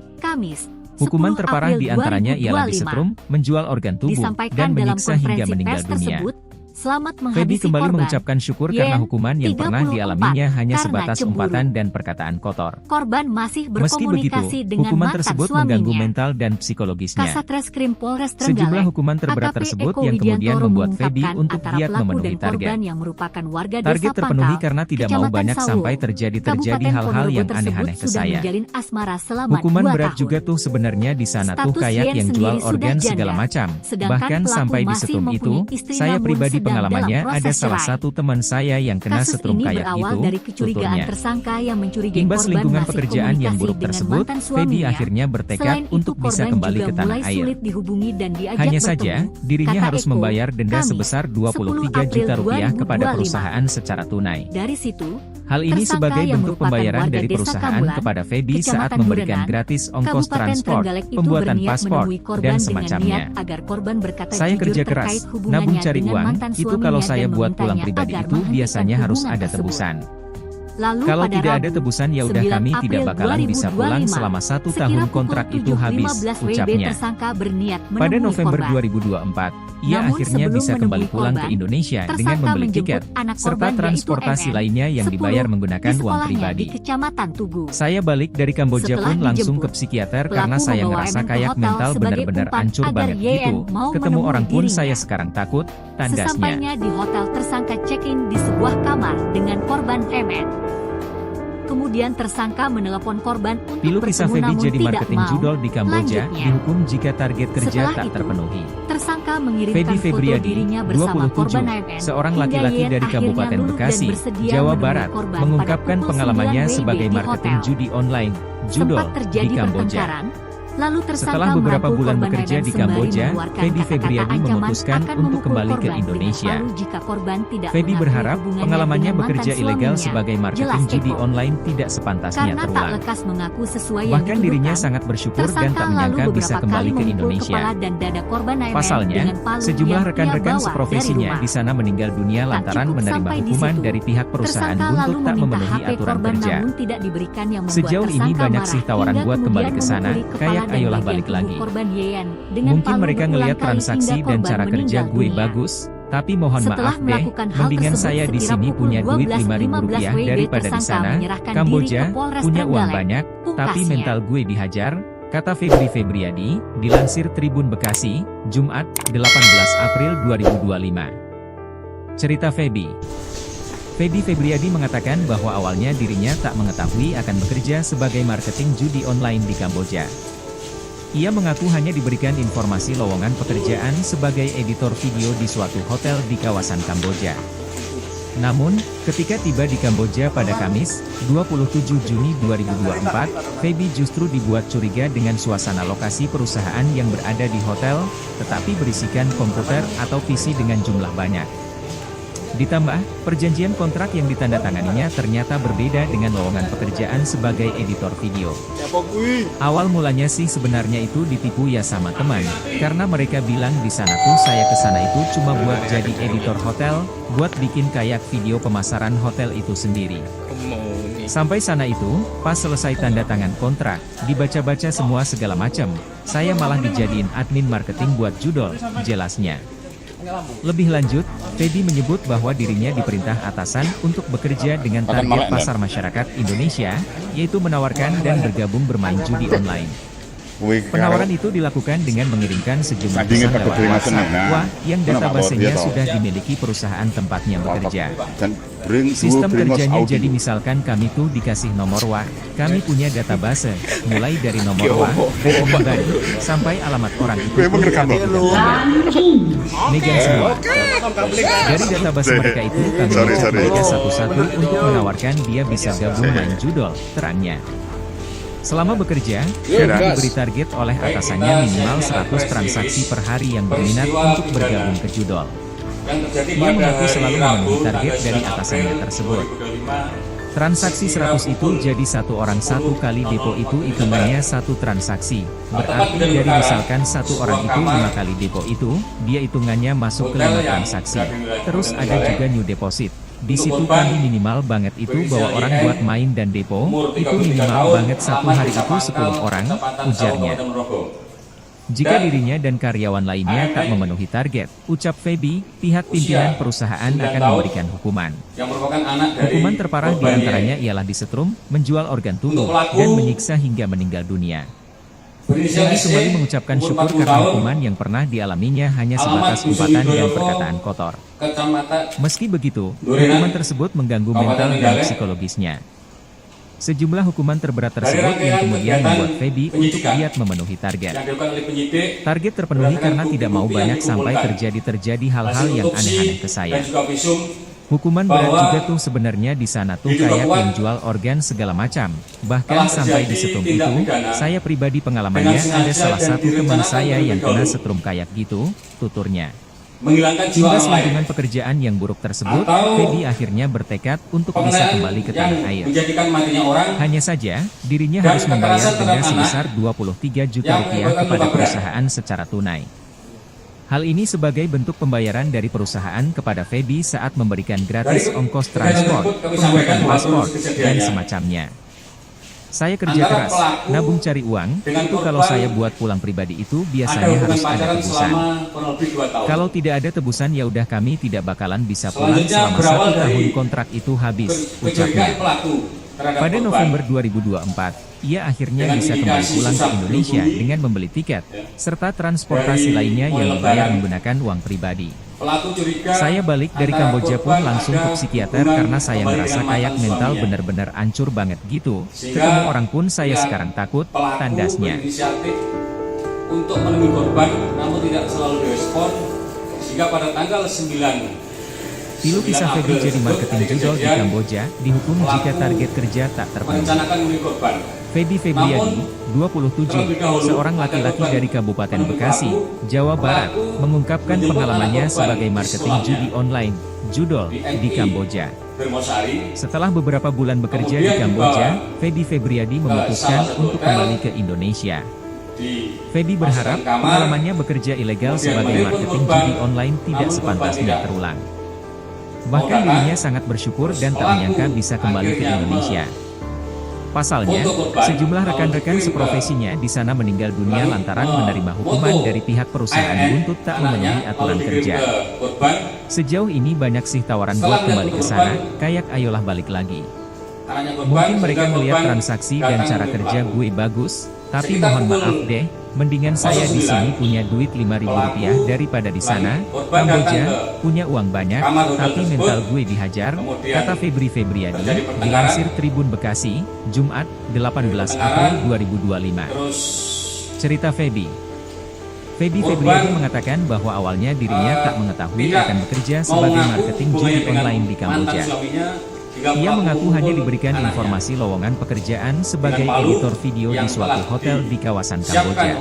Hukuman terparah diantaranya ialah disetrum, menjual organ tubuh, dan menyiksa hingga meninggal dunia. Feby kembali mengucapkan syukur karena hukuman yang pernah dialaminya hanya sebatas umpatan dan perkataan kotor. Korban masih Meski begitu, hukuman tersebut mengganggu mental dan psikologisnya. Sejumlah hukuman terberat tersebut yang kemudian membuat Feby untuk giat memenuhi target. Target terpenuhi karena tidak mau banyak sampai terjadi hal-hal yang aneh-aneh ke saya. Hukuman berat juga tuh sebenarnya di sana tuh kayak yang jual organ segala macam. Bahkan sampai di setrum itu, saya pribadi pengalamannya ada salah satu teman saya yang kena setrum kayak itu, tuturnya. Imbas lingkungan pekerjaan yang buruk tersebut, Feby akhirnya bertekad untuk bisa kembali ke tanah air. Hanya saja, dirinya harus membayar denda sebesar Rp23 juta kepada perusahaan secara tunai. Hal ini sebagai bentuk pembayaran dari perusahaan kepada Feby saat memberikan gratis ongkos transport, pembuatan paspor, dan semacamnya. Saya kerja keras, nabung cari uang, itu kalau saya buat pulang pribadi itu biasanya harus ada tebusan. Lalu Kalau pada tidak ada Rabu, tebusan ya udah 9 kami tidak April bakalan bisa pulang 2025, selama 1 sekira tahun pukul kontrak itu habis, 7.15 WIB ucapnya. tersangka berniat Pada menemui November korban. 2024, ia Namun akhirnya sebelum bisa kembali menemui pulang ke korban, Indonesia dengan tersangka membeli menjemput tiket, anak serta korban yaitu transportasi MN, lainnya yang 10, dibayar di menggunakan uang sekolahnya pribadi. di Kecamatan Tugu. Saya balik dari Kamboja Setelah pun langsung ke dijemput, psikiater pelaku karena saya membawa ngerasa MN ke kayak hotel mental sebagai bener-bener umpan hancur agar banget YN gitu. mau Ketemu menemui orang pun dirinya. saya sekarang takut, tandasnya. Sesampainya di hotel, tersangka check-in di sebuah kamar dengan korban MN. Kemudian tersangka menelepon korban untuk Pilu kisah bertemu Feby namun jadi tidak marketing mau. judol di Kamboja, Lanjutnya, dihukum jika target kerja setelah tak itu, terpenuhi. tersangka mengirimkan Feby foto Febriadi, dirinya bersama 27, korban MN. seorang hingga laki-laki YN dari akhirnya Kabupaten luluh dan Bekasi, bersedia Jawa menemui Barat, korban mengungkapkan pada pukul pengalamannya 9 sebagai WIB di marketing hotel. judi online, judol, Sempat terjadi di Kamboja. pertengkaran. Lalu tersangka Setelah beberapa merangkul bulan korban bekerja MN di sembari Kamboja, mengeluarkan Feby kata-kata Febriadi ancaman memutuskan akan untuk memukul kembali ke korban dengan Indonesia. palu jika korban tidak Feby mengakui berharap hubungannya pengalamannya dengan bekerja mantan ilegal suaminya, sebagai marketing jelas judi Eko. online tidak sepantasnya Karena tak terulang. lekas mengaku sesuai yang Bahkan dirinya dituduhkan, sangat bersyukur dan tersangka tak lalu menyangka bisa beberapa kembali kali ke memukul Indonesia. kepala dan dada korban MN Pasalnya, dengan palu sejumlah yang ia rekan-rekan bawa seprofesinya dari di sana meninggal dunia Tak lantaran cukup menerima sampai di hukuman situ, dari pihak perusahaan tersangka buntut lalu tak meminta memenuhi HP aturan korban kerja. namun tidak diberikan yang membuat Sejauh ini tersangka banyak marah sih tawaran hingga buat kembali kemudian ke sana, memukuli kayak kepala dan ayolah bagian balik tubuh lagi. korban YN dengan Mungkin palu mereka berulang ngelihat kali transaksi hingga dan korban cara kerja meninggal gue dunia. bagus, tapi mohon Setelah maaf deh, melakukan hal mendingan tersebut saya di sekira sini pukul punya duit 12.15 Rp5.000 WIB, daripada di tersangka sana, menyerahkan Kamboja, diri ke Polres punya uang Trenggalek. banyak, tapi Pungkasnya, mental gue dihajar, kata Feby Febriadi, dilansir Tribun Bekasi, Jumat, 18 April 2025. Cerita Feby. Feby Febriadi mengatakan bahwa awalnya dirinya tak mengetahui akan bekerja sebagai marketing judi online di Kamboja. Ia mengaku hanya diberikan informasi lowongan pekerjaan sebagai editor video di suatu hotel di kawasan Kamboja. Namun, ketika tiba di Kamboja pada Kamis, 27 Juni 2024, Feby justru dibuat curiga dengan suasana lokasi perusahaan yang berada di hotel, tetapi berisikan komputer atau PC dengan jumlah banyak. Ditambah, perjanjian kontrak yang ditandatanganinya ternyata berbeda dengan lowongan pekerjaan sebagai editor video. Awal mulanya sih sebenarnya itu ditipu ya sama teman, karena mereka bilang di sana tuh saya ke sana itu cuma buat jadi editor hotel, buat bikin kayak video pemasaran hotel itu sendiri. Sampai sana itu, pas selesai tanda tangan kontrak, dibaca-baca semua segala macam, saya malah dijadiin admin marketing buat judol, jelasnya. Lebih lanjut, Feby menyebut bahwa dirinya diperintah atasan untuk bekerja dengan target pasar masyarakat Indonesia, yaitu menawarkan dan bergabung bermain judi online. Penawaran itu dilakukan dengan mengirimkan sejumlah pesan lewat WhatsApp, yang databasenya sudah dimiliki perusahaan tempatnya bekerja. Sistem kerjanya jadi misalkan kami tuh dikasih nomor WA, kami punya database, mulai dari nomor WA, pribadi, sampai alamat orang itu megang semua. Dari database mereka itu kami cek mereka satu-satu untuk menawarkan dia bisa gabung main judol, terangnya. Selama bekerja, Feby diberi target oleh atasannya minimal 100 transaksi per hari yang berminat untuk bergabung ke judol. Ia mengaku selalu memenuhi target dari atasannya tersebut. Transaksi 100 itu jadi satu orang satu kali depo itu hitungannya satu transaksi. Berarti dari misalkan satu orang itu 5 kali depo itu, dia hitungannya masuk ke 5 transaksi. Terus ada juga new deposit. Di situ kami minimal banget itu bawa orang buat main dan depo, itu minimal banget satu hari itu 10 orang, ujarnya. Jika dirinya dan karyawan lainnya tak memenuhi target, ucap Feby, pihak pimpinan perusahaan akan memberikan hukuman. Hukuman terparah diantaranya ialah disetrum, menjual organ tubuh, dan menyiksa hingga meninggal dunia. Feby kembali mengucapkan syukur karena hukuman yang pernah dialaminya hanya sebatas umpatan dan perkataan kotor. Meski begitu, hukuman tersebut mengganggu mental dan psikologisnya. Sejumlah hukuman terberat tersebut yang kemudian membuat Feby untuk giat memenuhi target. Target terpenuhi karena tidak mau banyak sampai terjadi hal-hal yang aneh-aneh ke saya. Hukuman berat juga tuh sebenarnya di sana tuh kayak menjual organ segala macam. Bahkan sampai di setrum itu, saya pribadi pengalamannya ada salah satu teman saya yang kena setrum kayak gitu, tuturnya. Imbas lingkungan pekerjaan yang buruk tersebut, Feby akhirnya bertekad untuk bisa kembali ke tanah air. Hanya saja, dirinya harus membayar denda sebesar 23 juta rupiah kepada perusahaan secara tunai. Hal ini sebagai bentuk pembayaran dari perusahaan kepada Feby saat memberikan gratis ongkos transport, pembuatan paspor, dan semacamnya. Saya kerja keras, nabung cari uang, itu kalau saya buat pulang pribadi itu biasanya harus ada tebusan. Kalau tidak ada tebusan ya udah kami tidak bakalan bisa pulang selama 1 tahun kontrak itu habis, ucapnya. Pada November 2024, ia akhirnya bisa kembali pulang ke Indonesia dengan membeli tiket, serta transportasi lainnya yang dibayar menggunakan uang pribadi. Saya balik dari Kamboja pun langsung ke psikiater karena saya merasa kayak mental benar-benar hancur banget gitu. Ketemu orang pun saya sekarang takut, tandasnya. Untuk menemui korban, namun tidak selalu direspon, sehingga pada tanggal 9 Tilu kisah Feby jadi marketing judol di Kamboja, dihukum jika target kerja tak terpenuhi. Feby Febriadi, 27, seorang laki-laki dari Kabupaten Bekasi, Jawa Barat, mengungkapkan pengalamannya sebagai marketing judi online, judol, di Kamboja. Setelah beberapa bulan bekerja di Kamboja, Feby Febriadi memutuskan untuk kembali ke Indonesia. Feby berharap pengalamannya bekerja ilegal sebagai marketing judi online tidak sepantasnya terulang. Bahkan dirinya sangat bersyukur dan tak menyangka bisa kembali ke Indonesia. Pasalnya, sejumlah rekan-rekan seprofesinya di sana meninggal dunia lantaran menerima hukuman dari pihak perusahaan buntut tak memenuhi aturan kerja. Sejauh ini banyak sih tawaran buat kembali ke sana, kayak ayolah balik lagi. Mungkin mereka melihat transaksi dan cara kerja gue bagus, tapi mohon maaf deh, mendingan saya di sini punya duit Rp5.000 daripada di sana, Kamboja, punya uang banyak, tapi mental gue dihajar, kata Feby Febriadi, dilansir Tribun Bekasi, Jumat, 18 April 2025. Cerita Feby. Feby Febriadi mengatakan bahwa awalnya dirinya tak mengetahui akan bekerja sebagai marketing judi online di Kamboja. Ia mengaku hanya diberikan informasi lowongan pekerjaan sebagai editor video di suatu hotel di kawasan Kamboja.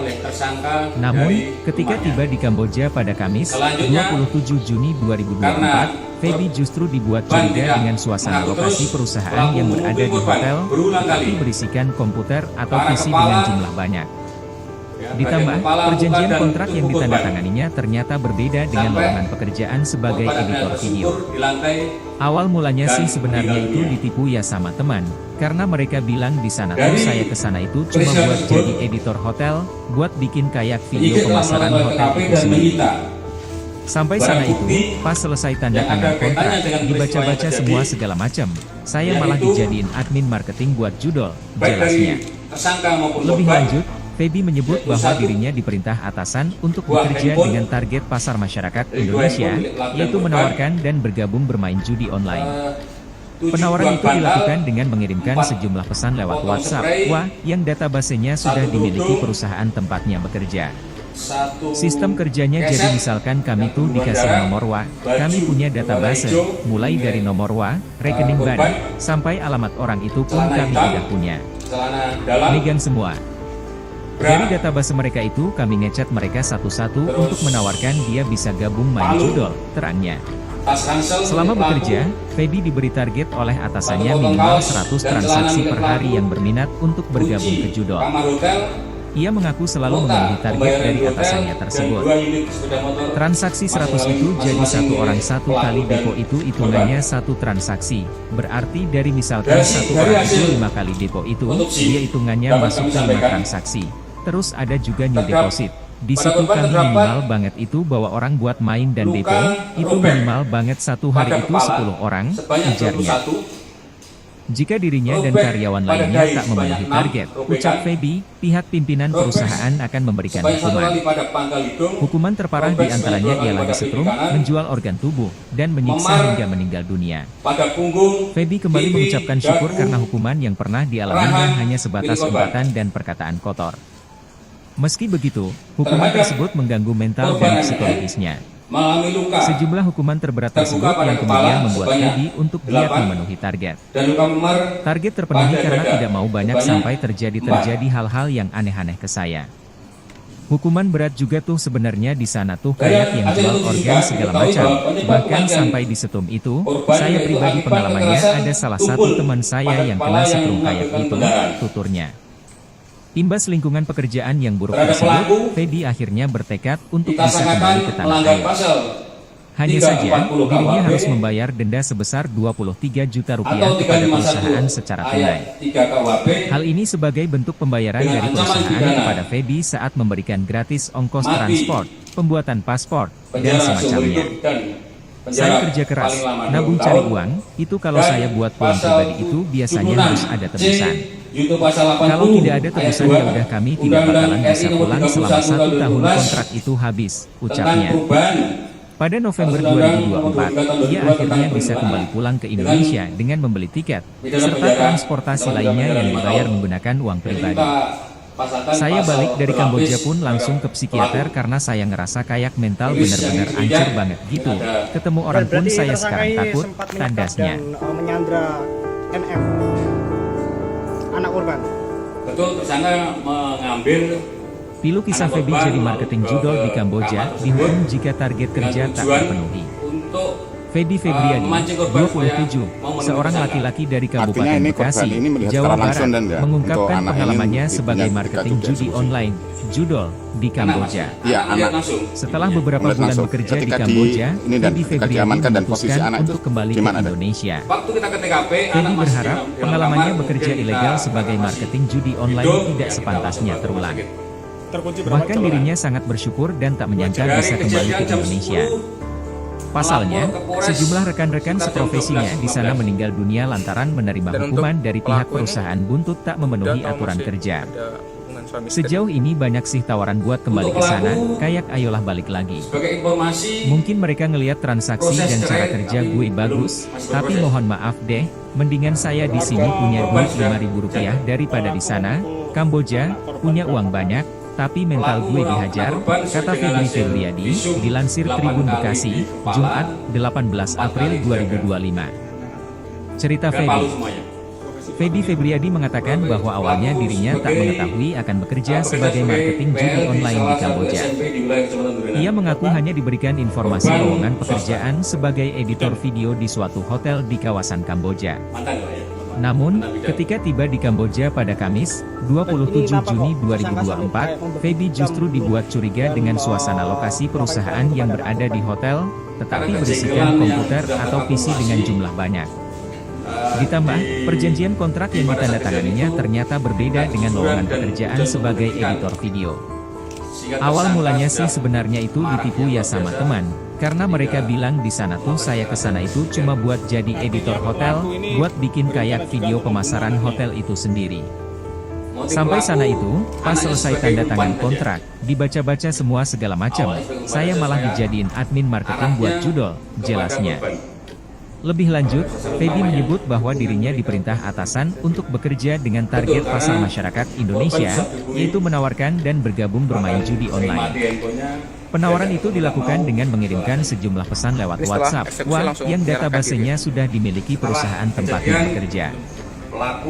Namun, ketika tiba di Kamboja pada Kamis, 27 Juni 2024, Feby justru dibuat curiga dengan suasana lokasi perusahaan yang berada di hotel, tetapi berisikan komputer atau PC dengan jumlah banyak. Ditambah, perjanjian kontrak yang ditandatanganinya ternyata berbeda dengan lowongan pekerjaan sebagai editor video. Awal mulanya sih sebenarnya itu ditipu ya sama teman, karena mereka bilang di sana tuh saya ke sana itu cuma buat jadi editor hotel, buat bikin kayak video pemasaran hotel itu sendiri. Sampai sana itu, pas selesai tanda tangan kontrak, dibaca-baca semua segala macam, saya malah dijadiin admin marketing buat judol, jelasnya. Lebih lanjut, Feby menyebut bahwa dirinya diperintah atasan untuk bekerja dengan target pasar masyarakat Indonesia, yaitu menawarkan dan bergabung bermain judi online. Penawaran itu dilakukan dengan mengirimkan sejumlah pesan lewat WhatsApp, yang databasenya sudah dimiliki perusahaan tempatnya bekerja. Sistem kerjanya jadi misalkan kami tuh dikasih nomor kami punya database, mulai dari nomor rekening bank, sampai alamat orang itu pun kami udah punya. Megang semua. Dari database mereka itu kami ngechat mereka satu-satu untuk menawarkan dia bisa gabung main judol, terangnya. Selama bekerja, Feby diberi target oleh atasannya minimal 100 transaksi per hari yang berminat untuk bergabung ke judol. Ia mengaku selalu memenuhi target dari atasannya tersebut. Transaksi 100 itu jadi satu orang satu kali depo itu hitungannya satu transaksi. Berarti dari misalkan satu orang itu 5 kali depo itu, dia hitungannya masuk ke 5 transaksi. Terus ada juga new deposit. Di situ kami minimal banget itu bawa orang buat main dan depo, itu minimal banget satu hari itu 10 orang, ujarnya. Jika dirinya dan karyawan lainnya tak memenuhi target, ucap Feby, pihak pimpinan perusahaan akan memberikan hukuman. Hukuman terparah diantaranya ialah disetrum, menjual organ tubuh, dan menyiksa hingga meninggal dunia. Feby kembali mengucapkan syukur karena hukuman yang pernah dialaminya hanya sebatas umpatan dan perkataan kotor. Meski begitu, hukuman tersebut mengganggu mental dan psikologisnya. Sejumlah hukuman terberat tersebut yang kemudian membuat Feby untuk giat memenuhi target. Target terpenuhi karena tidak mau banyak sampai terjadi hal-hal yang aneh-aneh ke saya. Hukuman berat juga tuh sebenarnya di sana tuh kayak yang jual organ segala macam, bahkan sampai di setum itu, saya pribadi pengalamannya ada salah satu teman saya yang kena setrum kayak gitu, tuturnya. Imbas lingkungan pekerjaan yang buruk Terhadap tersebut, pelaku, Feby akhirnya bertekad untuk bisa dikarenakan kembali ke tanah melanggar air. pasal Hanya saja, 340 dirinya KUHP harus membayar denda sebesar 23 juta rupiah atau kepada 351 perusahaan secara tunai. ayat 3 KUHP Hal ini sebagai bentuk pembayaran Dengan dari ancaman perusahaan pidana kepada Feby saat memberikan gratis ongkos mati, transport, pembuatan paspor, dan penjara seumur semacamnya. hidup dan penjara Saya kerja keras, paling lama 2 nabung tahun. cari uang, itu kalau Dan saya buat pulang pasal pribadi itu biasanya 76 harus ada tebusan. C, Junto pasal 80 Kalau tidak ada tebusan ayat ya 2, udah kami tidak Undang-Undang bakalan bisa RI nomor pulang selama 31 1 tahun 2012 kontrak itu habis, tentang ucapnya. perubahan Pada November 2024, ia akhirnya bisa kembali pulang ke Indonesia dengan membeli tiket, serta transportasi lainnya yang dibayar menggunakan uang pribadi. Saya balik dari Kamboja pun langsung ke psikiater karena saya ngerasa kayak mental bener-bener hancur banget gitu. Ketemu orang pun Berarti saya tersangka sekarang ini takut, sempat menyekap tandasnya. dan menyandra NM, anak korban. Betul, tersangka mengambil Pilu kisah Feby jadi marketing judol di Kamboja, dihukum jika target kerja tak terpenuhi. untuk Feby Febriadi, memancing korban 27, supaya seorang memenuhi laki-laki dari Artinya Kabupaten ini Bekasi, korban ini melihat Jawa secara Barat, langsung dan ya, untuk mengungkapkan anak ini pengalamannya sebagai ibunya marketing ketika judi dieksekusi. online, judol, di Kamboja. Iya, anak. langsung. Setelah beberapa Melihat bulan langsung. bekerja di Ketika Kamboja, ini dan Feby ketika Febriadi diamankan dan posisi memutuskan anak itu untuk kembali ke gimana, Dan? Indonesia. Waktu kita ke TKP, Feby anak masih berharap dalam pengalamannya kamar, bekerja kemudian kita ilegal sebagai evakuasi. marketing judi online Hidup, tidak ya, sepantasnya kita terulang. Terkunci berapa Bahkan jam? dirinya sangat bersyukur dan tak menyangka Dari bisa kembali ke kejadian jam Indonesia. 10, Pasalnya, melapor ke Polres sejumlah rekan-rekan sekitar jam seprofesinya di sana 12. meninggal dunia lantaran menerima Dan hukuman untuk dari pihak pelaku ini, perusahaan buntut tak Udah memenuhi tahu aturan masih kerja. ada hubungan suami istri. Sejauh ini banyak sih tawaran buat kembali Untuk ke sana, pelaku, kayak ayolah balik lagi. Sebagai informasi, Mungkin mereka ngelihat transaksi proses dan cara cerai kerja kami gue belum bagus, masih tapi berproses. mohon maaf deh, mendingan saya di sini punya duit Rp5.000 daripada di sana, Kamboja, punya uang banyak, tapi mental gue dihajar, kata Feby Febriadi, dilansir Tribun Bekasi, Jumat, 18 April 2025. Cerita dan palu Feby. semuanya. Feby Febriadi mengatakan bahwa awalnya dirinya tak mengetahui akan bekerja sebagai marketing judi online di Kamboja. Ia mengaku hanya diberikan informasi lowongan pekerjaan sebagai editor video di suatu hotel di kawasan Kamboja. Namun, ketika tiba di Kamboja pada Kamis, 27 Juni 2024, Feby justru dibuat curiga dengan suasana lokasi perusahaan yang berada di hotel, tetapi berisikan komputer atau PC dengan jumlah banyak. Ditambah, perjanjian kontrak yang ditandatanganinya ternyata berbeda dengan lowongan pekerjaan sebagai editor video. Awal mulanya sih sebenarnya itu ditipu ya sama teman, karena mereka bilang di sana tuh saya ke sana itu cuma buat jadi editor hotel, buat bikin kayak video pemasaran hotel itu sendiri. Sampai sana itu, pas selesai tanda tangan kontrak, dibaca-baca semua segala macam, saya malah dijadiin admin marketing buat judol, jelasnya. Lebih lanjut, Feby menyebut bahwa dirinya diperintah atasan untuk bekerja dengan target pasar masyarakat Indonesia, yaitu menawarkan dan bergabung bermain judi online. Penawaran itu dilakukan dengan mengirimkan sejumlah pesan lewat Ini setelah WhatsApp, eksekusi wah, langsung yang menyerahkan databasenya sudah dimiliki perusahaan tempatnya bekerja.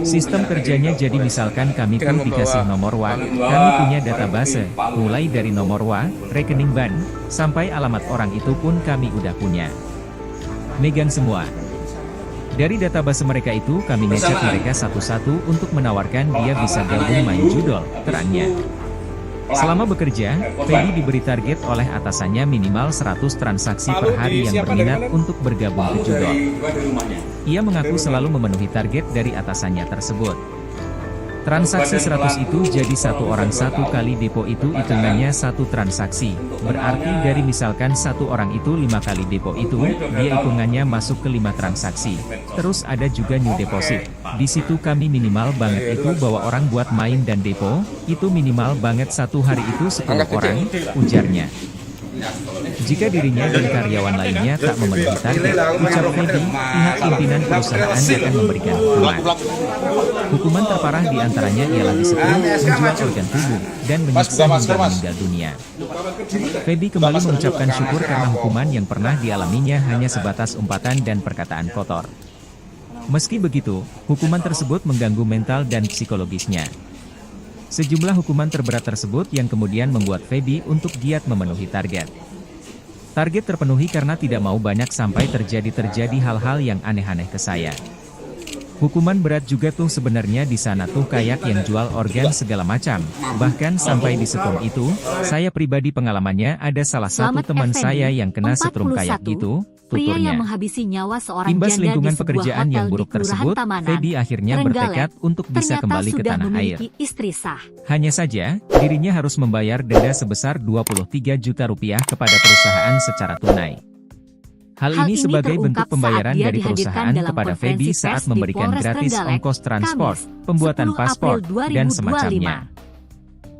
Sistem kerjanya jadi misalkan kami pun dikasih nomor WA, kami punya database, mulai dari nomor WA, rekening bank, sampai alamat orang itu pun kami udah punya. Megang semua. Dari database mereka itu kami ngecek mereka satu-satu untuk menawarkan dia bisa gabung main judol, terangnya. Selama bekerja, Feby diberi target oleh atasannya minimal 100 transaksi per hari yang berminat untuk bergabung ke judol. Ia mengaku selalu memenuhi target dari atasannya tersebut. Transaksi 100 itu jadi satu orang satu kali depo itu hitungannya satu transaksi. Berarti dari misalkan satu orang itu 5 kali depo itu, dia hitungannya masuk ke 5 transaksi. Terus ada juga new deposit. Di situ kami minimal banget itu bawa orang buat main dan depo, itu minimal banget satu hari itu 10 orang, ujarnya. Jika dirinya dan karyawan lainnya tak memenuhi target, ucap Feby, pihak pimpinan perusahaan akan memberikan hukuman. Hukuman terparah diantaranya ialah disetrum, menjual organ tubuh, dan menyiksa hingga meninggal dunia. Feby kembali mengucapkan syukur karena hukuman yang pernah dialaminya hanya sebatas umpatan dan perkataan kotor. Meski begitu, hukuman tersebut mengganggu mental dan psikologisnya. Sejumlah hukuman terberat tersebut yang kemudian membuat Feby untuk giat memenuhi target. Target terpenuhi karena tidak mau banyak sampai terjadi hal-hal yang aneh-aneh ke saya. Hukuman berat juga tuh sebenarnya di sana tuh kayak yang jual organ segala macam. Bahkan sampai di setrum itu, saya pribadi pengalamannya ada salah satu Selamat teman Effendi, saya yang kena setrum kayak 41, gitu, Pria yang tuturnya. menghabisi nyawa seorang Imbas janda lingkungan di sebuah pekerjaan hotel yang di buruk Kelurahan tersebut, Tamanan, Fedi akhirnya Trenggalek, bertekad untuk bisa ternyata kembali ke sudah tanah air. memiliki istri sah. Hanya saja, dirinya harus membayar denda sebesar 23 juta rupiah kepada perusahaan secara tunai. Hal ini sebagai bentuk terungkap pembayaran saat dia dari dihadirkan perusahaan dalam kepada konferensi Fedi pers saat di memberikan Polres gratis Trenggalek, ongkos transport, Kamis, pembuatan 10 paspor, April dan 2025. semacamnya.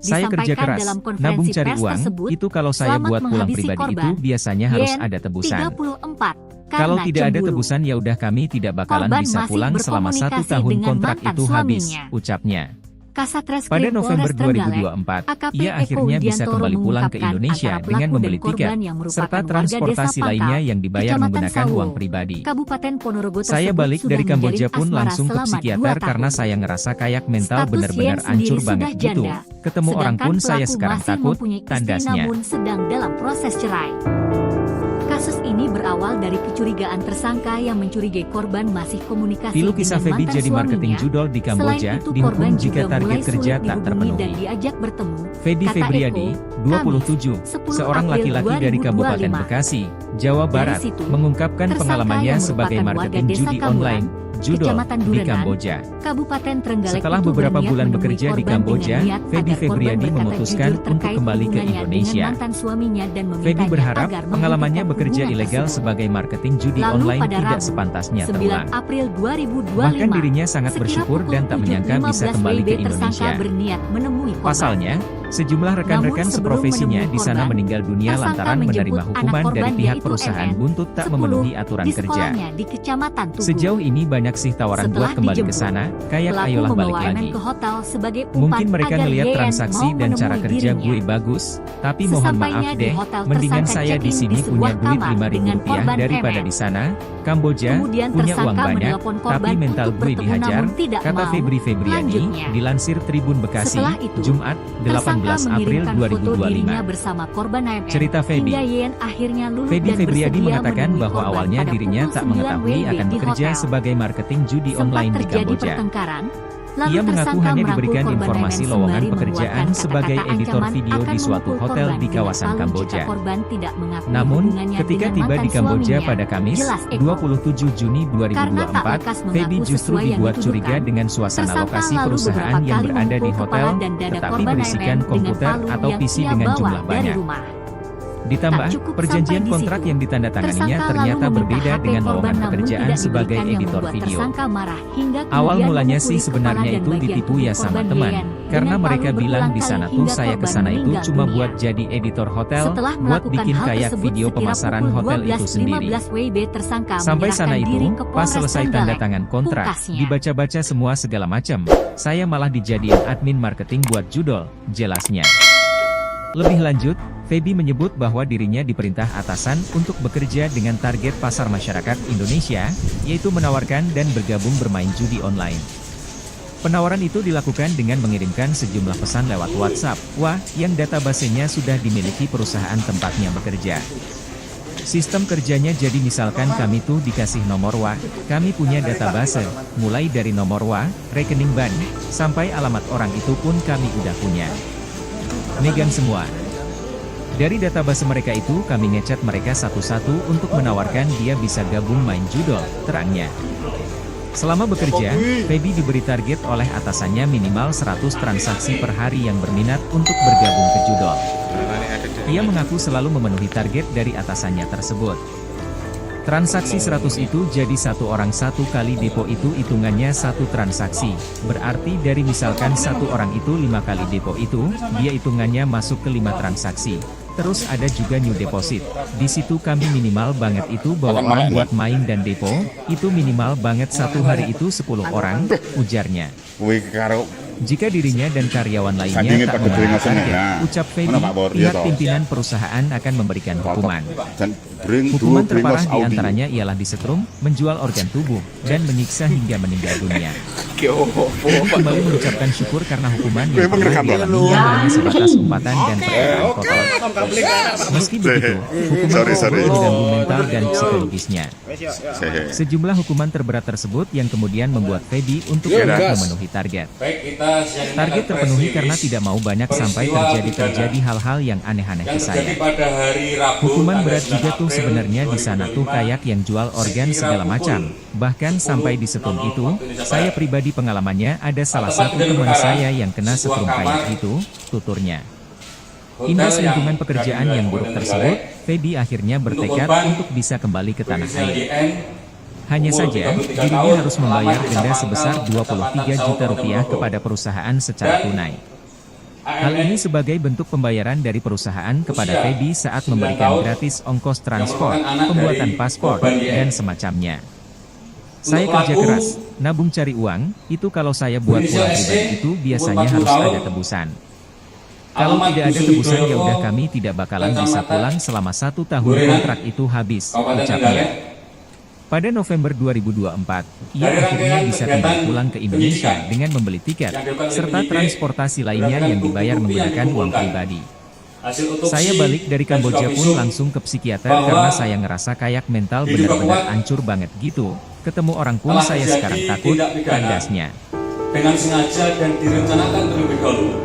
Saya kerja Disampaikan keras, dalam konferensi nabung cari pers uang, tersebut, itu kalau saya selamat buat pulang menghabisi pribadi korban, itu biasanya harus Yen, ada tebusan. 34, Kalau karena tidak ada cemburu. tebusan ya udah kami tidak bakalan Korban bisa masih pulang selama 1 berkomunikasi tahun dengan kontrak mantan itu habis, suaminya. ucapnya. Kasat Reskrim Pada November Polres Trenggalek, 2024, AKP ia Eko akhirnya bisa Widiantoro kembali pulang ke mengungkapkan Indonesia antara dengan pelaku membeli dan korban tiket, yang merupakan serta warga transportasi Desa lainnya Pangkal, yang dibayar Kecamatan menggunakan Sawo, uang pribadi. Kabupaten Ponorogo Saya tersebut balik sudah dari Kamboja menjalin pun asmara langsung ke selama 2 psikiater karena tahun. saya ngerasa kayak mental Status benar-benar Yen hancur sendiri banget sudah gitu. janda, Ketemu orang sedangkan pun saya pelaku sekarang masih takut, mempunyai istri tandasnya. namun sedang dalam proses cerai. Kasus ini berawal dari kecurigaan tersangka yang mencurigai korban masih komunikasi Tilu kisah dengan Feby mantan jadi marketing suaminya. judol di Kamboja, Selain itu, dihukum korban jika juga target mulai kerja sulit tak dihubungi dan terpenuhi. diajak bertemu. Fedi Kata Febriadi, Eko, 27, 10 seorang April laki-laki dari 2025. Kabupaten Bekasi, Jawa Dari Barat, situ, mengungkapkan tersangka pengalamannya yang sebagai merupakan marketing warga Desa judi Kamulan, online, Judol, Kecamatan di Durenan, Kamboja. Kabupaten Trenggalek Setelah itu beberapa berniat bulan menemui bekerja di korban Kamboja, dengan niat Feby agar korban Febriadi berkata memutuskan jujur untuk terkait kembali ke hubungannya Indonesia. dengan mantan suaminya dan Feby memintanya berharap agar pengalamannya menghentikan bekerja hubungan ilegal tersebut. sebagai marketing judi Lalu online pada tidak Rabu, sepantasnya 9 terulang. April 2025, Bahkan dirinya sangat sekira bersyukur pukul dan tak menyangka bisa 7.15 kembali ke WIB tersangka Indonesia. berniat menemui korban. Pasalnya, sejumlah rekan-rekan Namun sebelum seprofesinya menemui di sana korban, meninggal dunia tersangka lantaran menjemput menerima anak hukuman korban dari pihak yaitu perusahaan MN, buntut tak 10, memenuhi aturan di kerja. sekolahnya di Kecamatan Tugu. Sejauh ini banyak sih tawaran Setelah buat kembali ke dijemput, sana, kayak pelaku ayolah balik membawa MN lagi. ke hotel sebagai umpan Mungkin mereka agar ngeliat YN transaksi mau dan cara menemui kerja dirinya. gue bagus, tapi mohon maaf Sesampainya di deh, hotel, mendingan tersangka saya di check-in sini di punya sebuah duit kamar Rp5.000 dengan korban daripada MN. di sana. Kamboja Kemudian punya uang tersangka banyak, menelpon tapi korban mental untuk gue bertemu dihajar, namun tidak kata mau. Febri Febriani, Lanjutnya, dilansir Tribun Bekasi, setelah itu, Jumat, 18 tersangka April mengirimkan foto dirinya 2025. bersama korban MN. Cerita Feby. Hingga YN akhirnya luluh Feby dan Febriadi bersedia mengatakan menemui bahwa korban awalnya pada dirinya pukul tak 9 mengetahui WIB akan di bekerja hotel. sebagai marketing judi Sempat online di terjadi Kamboja. pertengkaran. Lalu Ia mengaku tersangka hanya merangkul diberikan korban informasi MN lowongan sembari pekerjaan mengeluarkan sebagai kata-kata editor ancaman video akan di suatu memukul hotel korban di dengan kawasan palu Kamboja. jika korban tidak mengakui Namun, hubungannya ketika dengan tiba di mantan Kamboja suaminya, pada Kamis, jelas Eko. 27 Juni Karena tak 2024, lekas Feby mengaku justru sesuai yang dibuat dituduhkan, curiga dengan suasana tersangka lokasi lalu perusahaan beberapa yang kali berada di memukul hotel, kepala dan dada tetapi korban berisikan MN dengan komputer palu atau yang PC ia dengan bawa jumlah dari banyak. rumah. Ditambah, Tak cukup perjanjian sampai di kontrak situ, yang ditandatanganinya tersangka ternyata lalu berbeda meminta dengan HP lowongan korban namun pekerjaan tidak sebagai diberikan yang editor membuat video. tersangka marah hingga Awal kemudian mulanya sih memukuli sebenarnya kepala dan itu bagian ditipu tubuh ya sama korban teman, Dean karena dengan mereka palu bilang di berulang sana kali tuh hingga saya korban kesana itu meninggal cuma dunia. buat jadi editor hotel, Setelah buat melakukan bikin hal kayak tersebut video sekira pemasaran pukul hotel itu 12.15 sendiri. WIB tersangka Sampai sana menyerahkan itu, diri ke pas Polres selesai tanda Trenggalek. tangan kontrak, Pungkasnya. dibaca-baca semua segala macam, saya malah dijadiin admin marketing buat judol, jelasnya. Lebih lanjut, Feby menyebut bahwa dirinya diperintah atasan untuk bekerja dengan target pasar masyarakat Indonesia, yaitu menawarkan dan bergabung bermain judi online. Penawaran itu dilakukan dengan mengirimkan sejumlah pesan lewat WhatsApp, yang databasenya sudah dimiliki perusahaan tempatnya bekerja. Sistem kerjanya jadi misalkan kami tuh dikasih nomor kami punya database, mulai dari nomor rekening bank, sampai alamat orang itu pun kami udah punya. Megang semua. Dari database mereka itu kami ngechat mereka satu-satu untuk menawarkan dia bisa gabung main judol, terangnya. Selama bekerja, Feby diberi target oleh atasannya minimal 100 transaksi per hari yang berminat untuk bergabung ke judol. Ia mengaku selalu memenuhi target dari atasannya tersebut. Transaksi 100 itu jadi satu orang satu kali depo itu hitungannya satu transaksi. Berarti dari misalkan satu orang itu 5 kali depo itu, dia hitungannya masuk ke 5 transaksi. Terus ada juga new deposit. Di situ kami minimal banget itu bawa orang buat main dan depo, itu minimal banget satu hari itu 10 orang, ujarnya. Jika dirinya dan karyawan lainnya tak memenuhi target, ucap Feby, pihak pimpinan perusahaan akan memberikan hukuman. Hukuman terparah diantaranya ialah disetrum, menjual organ tubuh, dan menyiksa hingga meninggal dunia. Feby kembali mengucapkan syukur karena hukuman yang pernah dialaminya hanya sebatas umpatan dan perkataan kotor. Meski begitu, hukuman tersebut mengganggu mental dan psikologisnya. Sejumlah hukuman terberat tersebut yang kemudian membuat Feby untuk tidak memenuhi target. Target terpenuhi karena tidak mau banyak sampai terjadi hal-hal yang aneh-aneh ke saya. Hukuman berat juga tuh sebenarnya di sana tuh kayak yang jual organ segala macam. Bahkan sampai di setrum itu, saya pribadi pengalamannya ada salah satu teman saya yang kena setrum kayak gitu, tuturnya. Imbas lingkungan pekerjaan yang buruk tersebut, Feby akhirnya bertekad untuk bisa kembali ke tanah air. Hanya saja, dirinya harus membayar denda sebesar 23 juta rupiah kepada perusahaan secara tunai. Hal ini sebagai bentuk pembayaran dari perusahaan kepada Feby saat memberikan gratis ongkos transport, pembuatan paspor, dan semacamnya. Saya kerja keras, nabung cari uang, itu kalau saya buat uang pribadi itu biasanya harus ada tebusan. Kalau tidak ada tebusan ya udah kami tidak bakalan bisa pulang selama 1 tahun kontrak itu habis, ucapnya. Pada November 2024, ia akhirnya bisa kembali pulang ke Indonesia dengan membeli tiket, serta transportasi lainnya yang dibayar menggunakan uang pribadi. Saya balik dari Kamboja pun langsung ke psikiater karena saya ngerasa kayak mental benar-benar hancur banget gitu. Ketemu orang pun saya sekarang takut, kandasnya. Dengan sengaja dan direncanakan terlebih dahulu,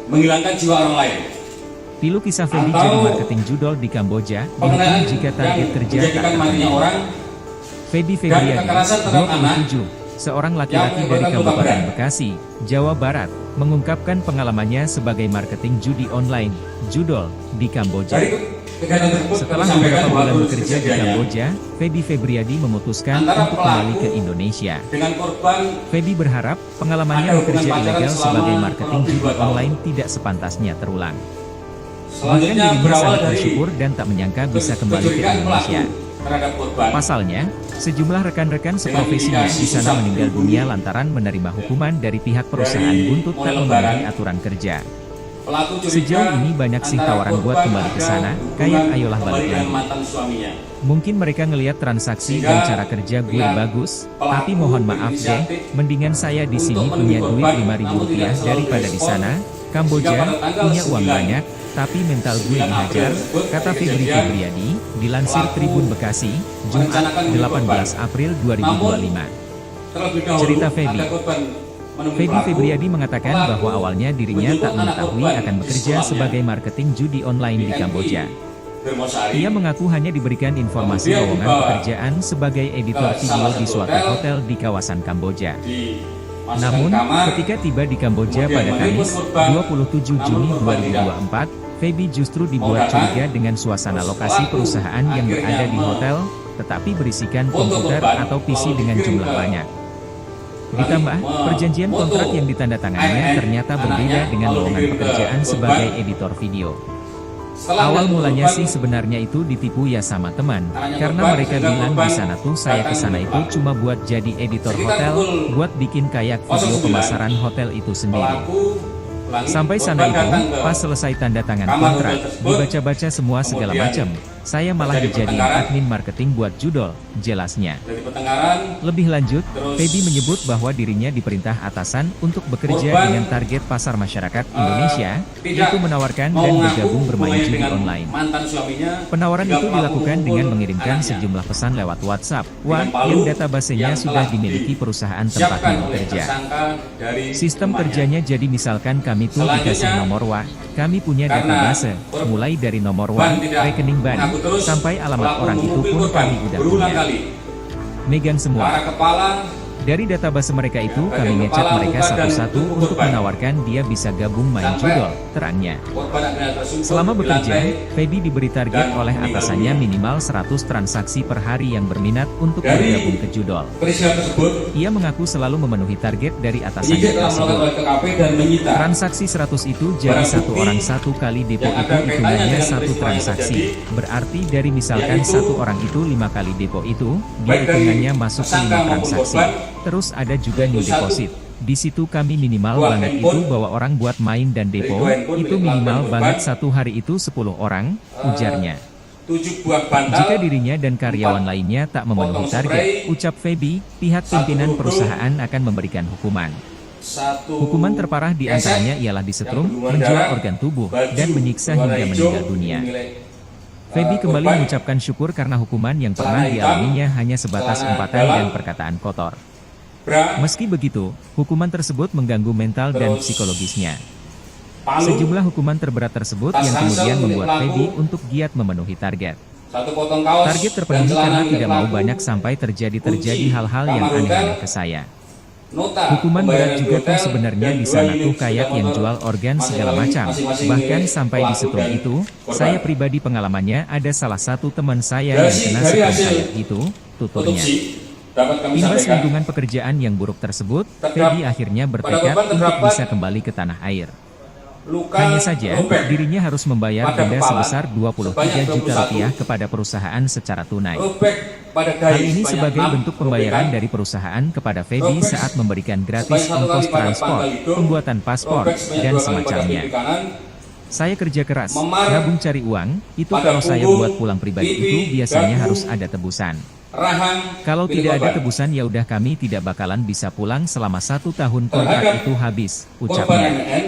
menghilangkan jiwa orang lain. Pilu kisah Feby jadi marketing judol di Kamboja, dihukum jika target kerja tak terpenuhi. Feby Febriadi, 27, seorang laki-laki dari Kabupaten Bekasi, Jawa Barat, mengungkapkan pengalamannya sebagai marketing judi online, judol, di Kamboja. Setelah beberapa bulan bekerja di Kamboja, Feby Febriadi memutuskan untuk kembali ke Indonesia. Feby berharap pengalamannya bekerja ilegal sebagai marketing judi online tidak sepantasnya terulang. Bahkan dirinya sangat bersyukur dan tak menyangka bisa kembali ke Indonesia. Pasalnya, sejumlah rekan-rekan seprofesinya di sana meninggal dunia lantaran menerima hukuman dari pihak perusahaan buntut tak memenuhi aturan kerja. Sejauh ini banyak sih tawaran buat kembali ke sana, kayak ayolah balik lagi. Mungkin mereka ngelihat transaksi dan cara kerja gue bagus, tapi mohon maaf deh, mendingan saya di sini punya duit 5.000 rupiah daripada di sana. Kamboja punya uang banyak, tapi mental gue dihajar, kata Feby Febriadi, dilansir Tribun Bekasi, Jumat 18 April 2025. Cerita Feby. Feby Febriadi mengatakan bahwa awalnya dirinya tak mengetahui akan bekerja sebagai marketing judi online di Kamboja. Ia mengaku hanya diberikan informasi lowongan pekerjaan sebagai editor video di suatu hotel di kawasan Kamboja. Namun, ketika tiba di Kamboja pada Kamis, 27 Juni 2024, Feby justru dibuat curiga dengan suasana lokasi perusahaan yang berada di hotel, tetapi berisikan komputer atau PC dengan jumlah banyak. Ditambah, perjanjian kontrak yang ditandatangannya ternyata berbeda dengan lowongan pekerjaan sebagai editor video. Awal mulanya sih sebenarnya itu ditipu ya sama teman, karena mereka bilang di sana tuh saya kesana itu cuma buat jadi editor hotel, buat bikin kayak video pemasaran hotel itu sendiri. Sampai sana itu, pas selesai tanda tangan kontrak, dibaca-baca semua segala macam, saya malah dijadiin admin marketing buat judol, jelasnya. Lebih lanjut, Feby menyebut bahwa dirinya diperintah atasan untuk bekerja dengan target pasar masyarakat Indonesia, yaitu menawarkan dan bergabung bermain judi online. Penawaran itu dilakukan dengan mengirimkan sejumlah pesan lewat WhatsApp, yang databasenya sudah dimiliki perusahaan tempatnya bekerja. Sistem kerjanya jadi misalkan kami tuh dikasih nomor WA, kami punya database, mulai dari nomor WA, rekening bank, sampai alamat orang itu pun kami udah punya. Megang semua. Dari database mereka itu kami ngecek mereka satu-satu untuk menawarkan dia bisa gabung main judol, terangnya. Selama bekerja, Feby diberi target oleh atasannya minimal 100 transaksi per hari yang berminat untuk bergabung ke judol. Ia mengaku selalu memenuhi target dari atasannya tersebut. Transaksi 100 itu jadi satu orang satu kali depo itu hitungannya satu transaksi. Berarti dari misalkan satu orang itu 5 kali depo itu, dia hitungannya masuk ke 5 transaksi. Terus ada juga new deposit. Di situ kami minimal Dua banget handphone. itu bawa orang buat main dan Dari depo, dua handphone itu milik minimal korban banget satu hari itu 10 orang, ujarnya. 7 buah bantal. Jika dirinya dan karyawan lainnya tak memenuhi potong target, spray, ucap Feby, pihak satu pimpinan rudung, perusahaan akan memberikan hukuman. 1 Hukuman terparah di antaranya ialah disetrum, menjual organ tubuh, dan menyiksa hingga meninggal dunia. Feby kembali mengucapkan syukur karena hukuman yang pernah dialaminya hanya sebatas umpatan dan perkataan kotor. Meski begitu, hukuman tersebut mengganggu mental dan psikologisnya. Sejumlah hukuman terberat tersebut yang kemudian membuat Feby untuk giat memenuhi target. 1 potong kaos Target dan terpenuhi celana karena milik tidak mau pelaku. banyak sampai terjadi hal-hal yang Kamar hotel, aneh-aneh ke saya. nota Hukuman berat pembayaran juga tuh hotel, sebenarnya dan di 2 sana unit tuh kayak sepeda yang motor jual organ segala macam. masing-masing Bahkan milik sampai di pelaku setrum dan itu, korban. saya pribadi pengalamannya ada salah satu teman saya yang kena Dari setrum hasil kayak itu, tuturnya. otopsi dapat kami Imbas sampaikan. lingkungan pekerjaan yang buruk tersebut, Terdapat- Feby akhirnya bertekad korban untuk terdapat bisa kembali ke tanah air. Luka Hanya saja, robek, dirinya harus membayar pada denda kepala sebesar 23 sebanyak juta 21, rupiah kepada perusahaan secara tunai. robek pada dahi Hal ini sebanyak sebagai 6 bentuk pembayaran robekan, dari perusahaan kepada Feby robek saat memberikan gratis sebanyak 1 kali ongkos pada transport, pangkal hidung, pembuatan paspor, robek sebanyak dan 2 kali pada semacamnya. pipi kanan, Saya kerja keras, Memar nabung cari uang, itu pada kalau saya punggung, buat pulang pribadi pipi, itu biasanya dagu, harus ada tebusan. rahang, Kalau milik tidak ada korban. tebusan ya udah kami tidak bakalan bisa pulang selama 1 tahun kontrak Terhadap itu habis, korban ucapnya. NN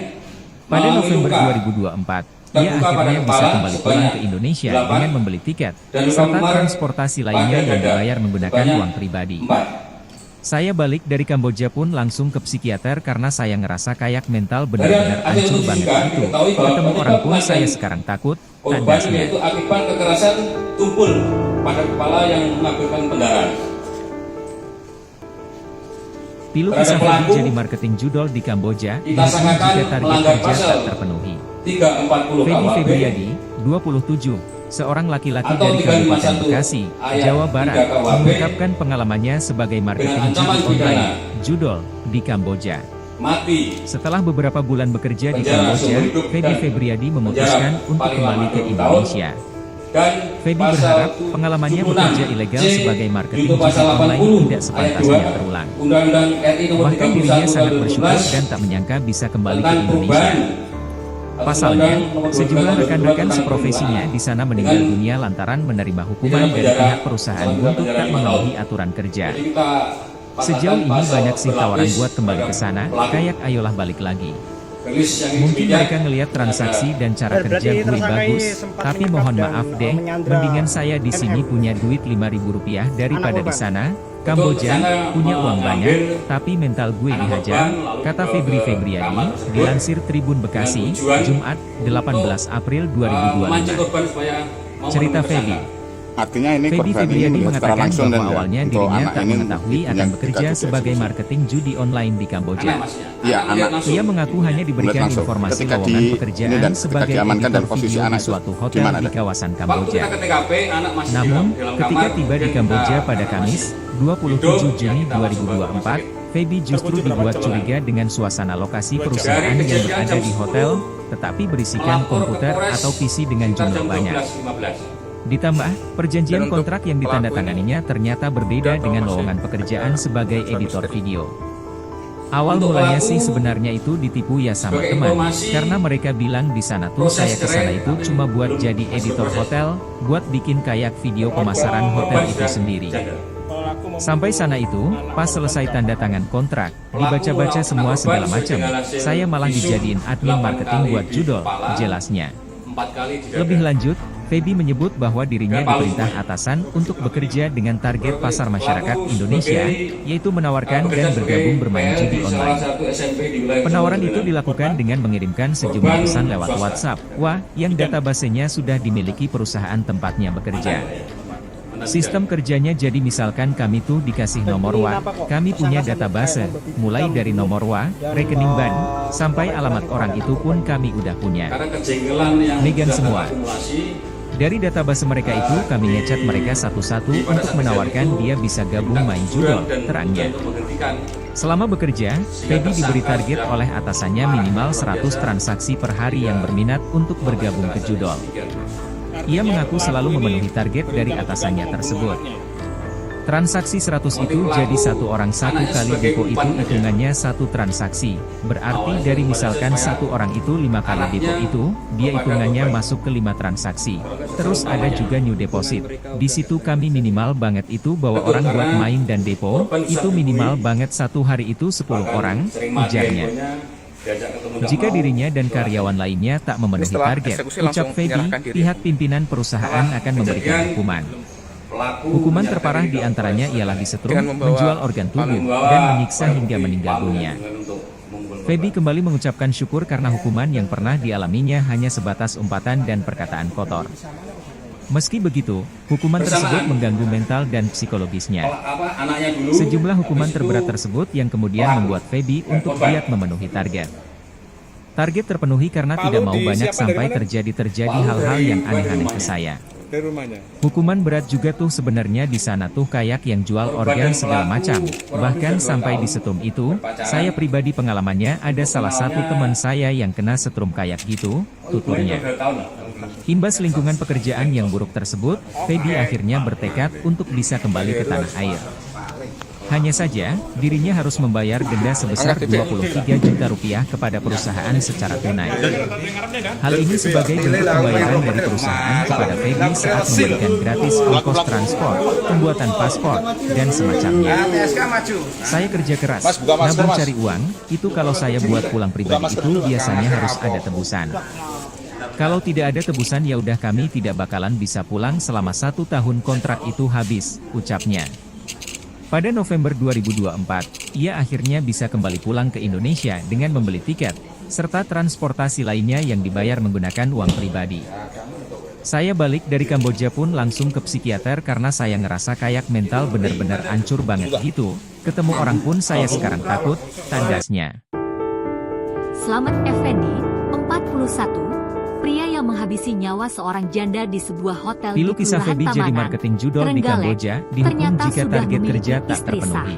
Pada mengalami November luka 2024, ia terbuka pada akhirnya bisa kepala kembali pulang ke sebanyak Indonesia 8, dengan membeli tiket, dan luka serta memar transportasi lainnya pada yang dada dibayar menggunakan sebanyak uang pribadi. 4. Saya balik dari Kamboja pun langsung ke psikiater karena saya ngerasa kayak mental Dari benar-benar hasil hancur otopsi banget juga itu. diketahui bahwa Ketemu penyebab orang pun saya kematian sekarang takut, korban tandasnya. yaitu akibat kekerasan tumpul pada kepala yang mengakibatkan pendarahan. Pilu Terhadap kisah pelaku, Feby jadi marketing judol di Kamboja, kita bahkan sangkakan jika target melanggar kerja pasal tak terpenuhi. 340 Feby KUHP Febriadi, 27, seorang laki-laki Atau dari Kabupaten 351 Bekasi, ayat Jawa Barat, 3 KUHP mengungkapkan pengalamannya sebagai marketing dengan ancaman judi online, pidana judol, di Kamboja. mati. Setelah beberapa bulan bekerja di Penjara Kamboja, seumur hidup Feby dan Febriadi memutuskan penjara untuk paling kembali lama ke 20 tahun. Indonesia. Dan Feby pasal berharap pengalamannya 76 bekerja ilegal C sebagai marketing junto pasal judi online 80 tidak ayat sepantasnya 2 terulang. Undang-Undang RI nomor Bahkan dirinya 31 sangat tahun bersyukur 2012 dan tak menyangka bisa kembali ke tentang Indonesia. perubahan Pasalnya, Undang-Undang nomor 12 sejumlah tahun 2002 rekan-rekan tentang seprofesinya perlindungan di sana meninggal dengan dunia lantaran menerima hukuman pidana dari penjara pihak perusahaan selama untuk penjara tak 5 memenuhi tahun. aturan kerja. Jadi kita Sejauh ini pasal banyak sih tawaran berlapis buat kembali ke terhadap sana, pelaku. kayak ayolah balik lagi. Rilis yang Mungkin bijak, mereka ngelihat transaksi dan cara Berarti kerja gue tersangka ini bagus, sempat tapi menyekap mohon dan maaf deh, menyandra mendingan saya di sini MM. punya duit Rp5.000 daripada Anak di korban. sana, Kamboja, tersangka punya uang banyak, mengambil tapi mental gue anak dihajar, korban, lalu kata dibawa Febri ke Febriadi, kamar tersebut dilansir Tribun Bekasi, dengan tujuan Jumat, 18 April memancing 2025. korban supaya mau Cerita menemui Feby. tersangka. Artinya ini Feby korban ini Febriadi melihat secara mengatakan langsung dan bahwa awalnya untuk dirinya anak tak ini mengetahui yang akan kita bekerja juga sebagai eksekusi. marketing judi online di Kamboja. Anak masnya. Iya, Anak anak. lihat langsung. Ia mengaku hanya diberikan Melihat langsung. informasi Ketika lowongan ini pekerjaan dan ketika sebagai diamankan dan editor posisi video anak di itu suatu di hotel mana di ada? kawasan Waktu Kamboja. kita ke TKP, anak masih Namun, di dalam ketika kamar, tiba di kemudian Kamboja kita- pada anak Kamis, masih 27 hidup, Juni kita langsung bawa ke rumah 2024, sakit. Feby justru dibuat curiga dengan suasana lokasi perusahaan Dari yang kejadian berada jam di 10, hotel, tetapi berisikan melapor ke komputer Polres atau PC dengan sekitar jumlah jam banyak. 12.15. Ditambah, perjanjian Dan untuk kontrak yang pelaku ditandatanganinya ternyata berbeda atau dengan masih lowongan pekerjaan ada sebagai suami editor istri? video. Awal Untuk mulanya pelaku, sih sebenarnya itu ditipu ya sama sebagai teman, informasi, karena mereka bilang di sana tuh proses saya kesana cerai itu tapi cuma buat belum jadi masuk editor proses. hotel, buat bikin kayak video pemasaran hotel Korban itu sudah sendiri. janda. Pelaku membunuh Sampai sana itu, anak pas korban selesai siapa? tanda tangan kontrak, dibaca-baca Pelaku semua anak segala korban macam, dengan hasil saya malah visum dijadiin admin 8 marketing kali buat di judol, kepala, jelasnya. 4 kali di dada. Lebih lanjut, Feby menyebut bahwa dirinya Dan paling diperintah banyak. atasan untuk bekerja dengan target pasar masyarakat Pelaku Indonesia, sebagai, yaitu menawarkan bekerja dan sebagai bergabung bermain PL judi di salah online. satu SMP di wilayah Penawaran Jawa itu Tengah. dilakukan dengan mengirimkan sejumlah Korban pesan lewat swasta. WhatsApp, yang databasenya sudah dimiliki perusahaan tempatnya bekerja. Sistem kerjanya jadi misalkan kami tuh dikasih nomor WA, kami punya database, mulai dari nomor WA, rekening bank, sampai alamat orang itu pun kami udah punya. Karena kejengkelan yang Megang sudah semua. terakumulasi, Dari database mereka itu kami ngecat mereka satu-satu untuk menawarkan dia bisa gabung main judol, terangnya. Selama bekerja, Feby diberi target oleh atasannya minimal 100 transaksi per hari yang berminat untuk bergabung ke judol. Ia mengaku selalu memenuhi target dari atasannya tersebut. Transaksi 100 itu jadi satu orang satu kali depo itu hitungannya satu transaksi. Berarti dari misalkan satu orang itu 5 kali depo itu, dia hitungannya masuk ke 5 transaksi. Terus ada juga new deposit. Di situ kami minimal banget itu bawa orang buat main dan depo, itu minimal banget satu hari itu 10 orang, ujarnya. Jika dirinya dan karyawan lainnya tak memenuhi target, ucap Feby, pihak pimpinan perusahaan akan memberikan hukuman. Hukuman terparah diantaranya ialah disetrum, menjual organ tubuh, dan menyiksa hingga meninggal dunia. Feby kembali mengucapkan syukur karena hukuman yang pernah dialaminya hanya sebatas umpatan dan perkataan kotor. Meski begitu, hukuman tersebut mengganggu mental dan psikologisnya. Sejumlah hukuman terberat tersebut yang kemudian membuat Feby untuk giat memenuhi target. Target terpenuhi karena tidak mau banyak sampai terjadi hal-hal yang aneh-aneh ke saya. Hukuman berat juga tuh sebenarnya di sana tuh kayak yang jual organ segala macam. Bahkan sampai di setrum itu, saya pribadi pengalamannya ada salah satu teman saya yang kena setrum kayak gitu, tuturnya. Imbas lingkungan pekerjaan yang buruk tersebut, Feby akhirnya bertekad untuk bisa kembali ke tanah air. Hanya saja, dirinya harus membayar denda sebesar 23 juta rupiah kepada perusahaan secara tunai. Hal ini sebagai bentuk pembayaran dari perusahaan kepada Feby saat memberikan gratis ongkos transport, pembuatan paspor, dan semacamnya. Saya kerja keras, nabung cari uang, itu kalau saya buat pulang pribadi itu biasanya harus ada tebusan. Kalau tidak ada tebusan ya udah kami tidak bakalan bisa pulang selama 1 tahun kontrak itu habis, ucapnya. Pada November 2024, ia akhirnya bisa kembali pulang ke Indonesia dengan membeli tiket, serta transportasi lainnya yang dibayar menggunakan uang pribadi. Saya balik dari Kamboja pun langsung ke psikiater karena saya ngerasa kayak mental benar-benar hancur banget gitu. Ketemu orang pun saya sekarang takut, tandasnya. Slamet Effendi, 41, pria yang menghabisi nyawa seorang janda di sebuah hotel Pilu di kisah Kelurahan Feby jadi Tamanan, marketing judol di Trenggalek, Kamboja, dihukum ternyata jika sudah target memiliki kerja tak istri sah. terpenuhi.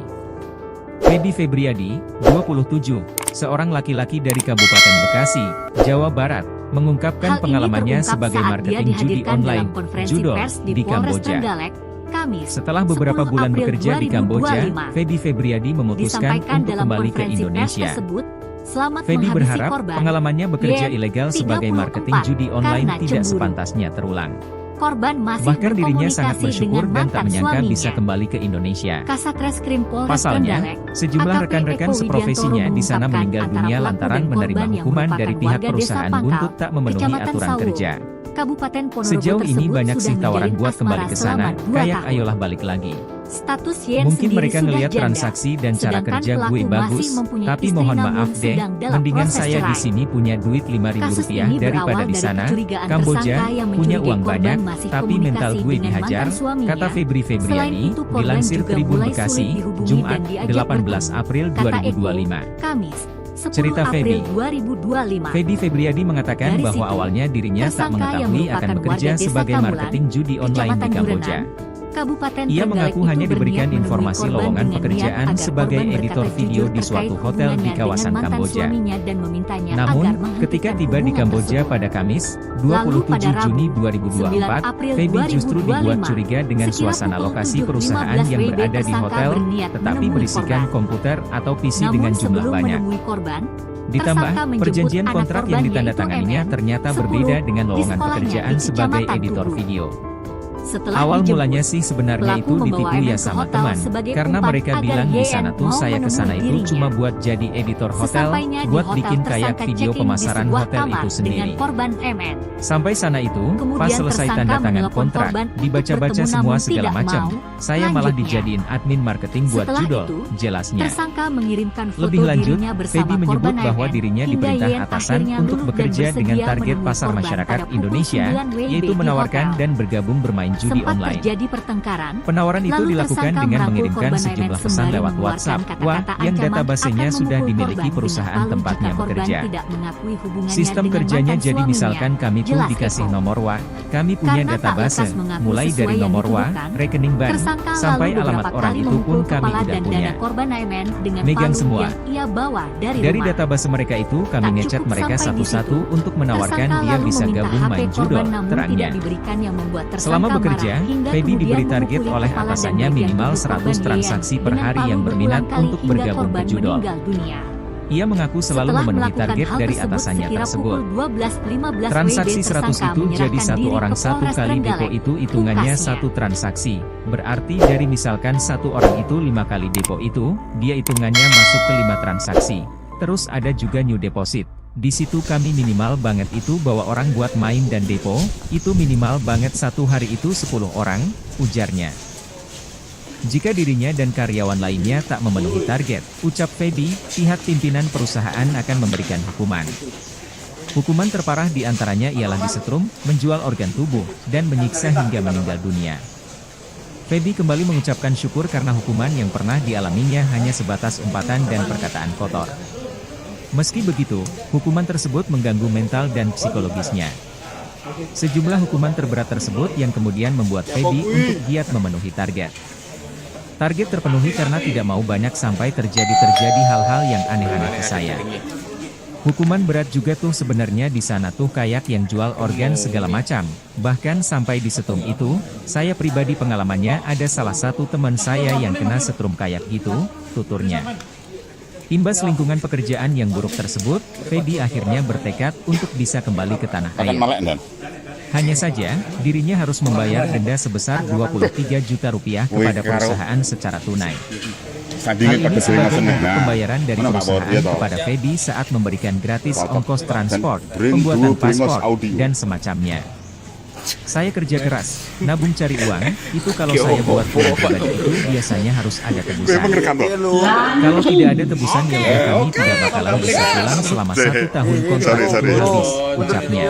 Feby Febriadi, 27, seorang laki-laki dari Kabupaten Bekasi, Jawa Barat, mengungkapkan Hal ini pengalamannya terungkap sebagai saat dia marketing judi dihadirkan online, dalam konferensi judol, pers di Polres Kamboja. Trenggalek, Kamis, Setelah beberapa 10 bulan April bekerja di Kamboja, 2025. Feby Febriadi memutuskan Disampaikan untuk dalam kembali ke konferensi pers Indonesia. tersebut, selamat Feby menghabisi berharap korban, pengalamannya bekerja Yen, ilegal sebagai 34, marketing judi online karena tidak cemburu. sepantasnya terulang. Korban masih Bahkan dirinya sangat berkomunikasi bersyukur dengan dan tak mantan menyangka suaminya. bisa kembali ke Indonesia. Kasat Reskrim Polres Pasalnya, Trenggalek, sejumlah AKP rekan-rekan Eko seprofesinya Widiantoro di sana mengungkapkan meninggal antara dunia pelaku lantaran dan menerima korban yang hukuman merupakan dari pihak warga Desa perusahaan Pangkal, buntut tak memenuhi Kecamatan aturan Sawo, kerja. Kabupaten Ponorogo Sejauh ini tersebut banyak sudah sih tawaran menjalin buat kembali asmara ke sana, selama 2 kayak tahun. ayolah balik lagi. Status Yen Mungkin sendiri mereka sudah ngelihat janda, transaksi dan cara sedangkan kerja pelaku gue masih bagus, mempunyai tapi istri mohon namun maaf deh, sedang dalam mendingan proses saya di cerai. sini punya duit 5.000 Kasus rupiah ini daripada berawal di dari sana. kecurigaan Kamboja tersangka yang punya mencurigai uang korban banyak, masih tapi mental komunikasi gue dengan dihajar, mantan suaminya. kata Febri Selain Febriadi, itu, korban dilansir juga Tribun mulai Bekasi, sulit dihubungi Jumat, dan diajak 18 bertemu. April Kata Eko, 2025. Kamis, 10 Cerita April Feby. 2025. Feby Febriadi mengatakan Dari bahwa situ, awalnya dirinya tak tersangka yang mengetahui akan merupakan bekerja warga Desa sebagai Kamulan, marketing judi online di Kecamatan Kamboja. Durenan, Kabupaten Ia Trenggalek mengaku itu hanya diberikan berniat informasi menemui korban lowongan dengan pekerjaan niat agar sebagai korban editor berkata video jujur di terkait suatu hotel di hubungannya kawasan dengan mantan Kamboja. suaminya dan memintanya Namun, agar menghentikan ketika tiba di hubungan Kamboja tersebut. pada Kamis, Lalu pada 27 Juni Rabu, 9 2024, April Feby justru 2025, dibuat curiga dengan sekira suasana pukul lokasi 7.15 perusahaan yang WIB berada di tersangka hotel, berniat tetapi menemui berisikan korban. komputer atau PC Namun dengan jumlah sebelum banyak. menemui korban, Ditambah, tersangka menjemput perjanjian anak kontrak yang korban ditandatanganinya yaitu ternyata 10 berbeda dengan di lowongan sekolahnya pekerjaan di sebagai Kecamatan editor Tugu. video. Setelah Awal dijemput, mulanya sih sebenarnya pelaku itu membawa ditipu ya MM ke sama hotel teman, sebagai karena umpan mereka agar bilang di YN sana tuh mau saya ke sana menemui itu dirinya. cuma buat jadi editor hotel, Sesampainya di buat hotel, bikin kayak tersangka video check-in di pemasaran sebuah hotel kamar itu dengan sendiri. korban MN. Sampai sana itu, Kemudian pas selesai tersangka tanda tangan menelpon kontrak, korban untuk dibaca-baca bertemu semua namun segala tidak macam, mau. saya malah Lanjutnya, dijadiin admin marketing buat setelah judol, itu, jelasnya. Tersangka mengirimkan foto Lebih lanjut, dirinya bersama Feby menyebut korban bahwa MN, dirinya hingga diperintah Yen atasan akhirnya untuk luluh dan bekerja dengan bersedia target menemui pasar korban masyarakat pada pukul Indonesia, 9 WIB yaitu di menawarkan hotel. dan bergabung bermain judi Sempat online. terjadi pertengkaran. Penawaran itu Lalu dilakukan tersangka dengan merangkul mengirimkan korban sejumlah MN pesan sembari lewat mengeluarkan WhatsApp, kata-kata yang ancaman databasenya akan sudah memukul dimiliki korban perusahaan dengan palu tempatnya jika korban bekerja. tidak mengakui hubungannya Sistem dengan kerjanya mantan jadi suaminya. misalkan kami tuh Jelas dikasih Eko. nomor WA, kami punya Karena tak database, lekas mengaku mulai sesuai dari yang nomor WA, dituduhkan, rekening bank, tersangka sampai lalu alamat beberapa orang kali itu pun memukul kami kepala udah dan punya. dada korban MN dengan Megang palu semua. yang ia bawa dari rumah. database mereka itu kami Tak ngechat cukup mereka sampai di satu-satu situ, untuk menawarkan tersangka dia lalu bisa meminta gabung HP main korban judol, namun terangnya. tidak diberikan yang membuat tersangka Selama bekerja, hingga Feby kemudian diberi target memukuli oleh kepala dan atasannya bagian minimal tubuh 100 korban transaksi per dengan hari palu yang berminat berulang kali untuk hingga bergabung ke korban judol. meninggal dunia. Ia mengaku selalu Setelah memenuhi melakukan target hal dari tersebut atasannya sekira tersebut. pukul 12.15 Transaksi WIB, 100 tersangka itu jadi menyerahkan satu diri orang ke satu Polres kali depo Trenggalek. itu hitungannya Pungkasnya. satu transaksi. Berarti dari misalkan satu orang itu 5 kali depo itu, dia hitungannya masuk ke 5 transaksi. Terus ada juga new deposit. Di situ kami minimal banget itu bawa orang buat main dan depo, itu minimal banget satu hari itu 10 orang, ujarnya. Jika dirinya dan karyawan lainnya tak memenuhi target, ucap Feby, pihak pimpinan perusahaan akan memberikan hukuman. Hukuman terparah diantaranya ialah disetrum, menjual organ tubuh, dan menyiksa hingga meninggal dunia. Feby kembali mengucapkan syukur karena hukuman yang pernah dialaminya hanya sebatas umpatan dan perkataan kotor. Meski begitu, hukuman tersebut mengganggu mental dan psikologisnya. Sejumlah hukuman terberat tersebut yang kemudian membuat Feby untuk giat memenuhi target. Target terpenuhi karena tidak mau banyak sampai terjadi hal-hal yang aneh-aneh ke saya. Hukuman berat juga tuh sebenarnya di sana tuh kayak yang jual organ segala macam. Bahkan sampai di setrum itu, saya pribadi pengalamannya ada salah satu teman saya yang kena setrum kayak gitu, tuturnya. Imbas lingkungan pekerjaan yang buruk tersebut, Feby akhirnya bertekad untuk bisa kembali ke tanah air. Hanya saja, dirinya harus membayar denda sebesar 23 juta rupiah kepada perusahaan secara tunai. Hal ini sebagai bentuk pembayaran dari perusahaan kepada Feby saat memberikan gratis ongkos transport, pembuatan paspor, dan semacamnya. Saya kerja keras, nabung cari uang, itu kalau saya buat uang pribadi itu biasanya harus ada tebusan. Kalau tidak ada tebusan ya udah kami tidak bakalan bisa pulang selama 1 tahun kontrak itu habis, ucapnya.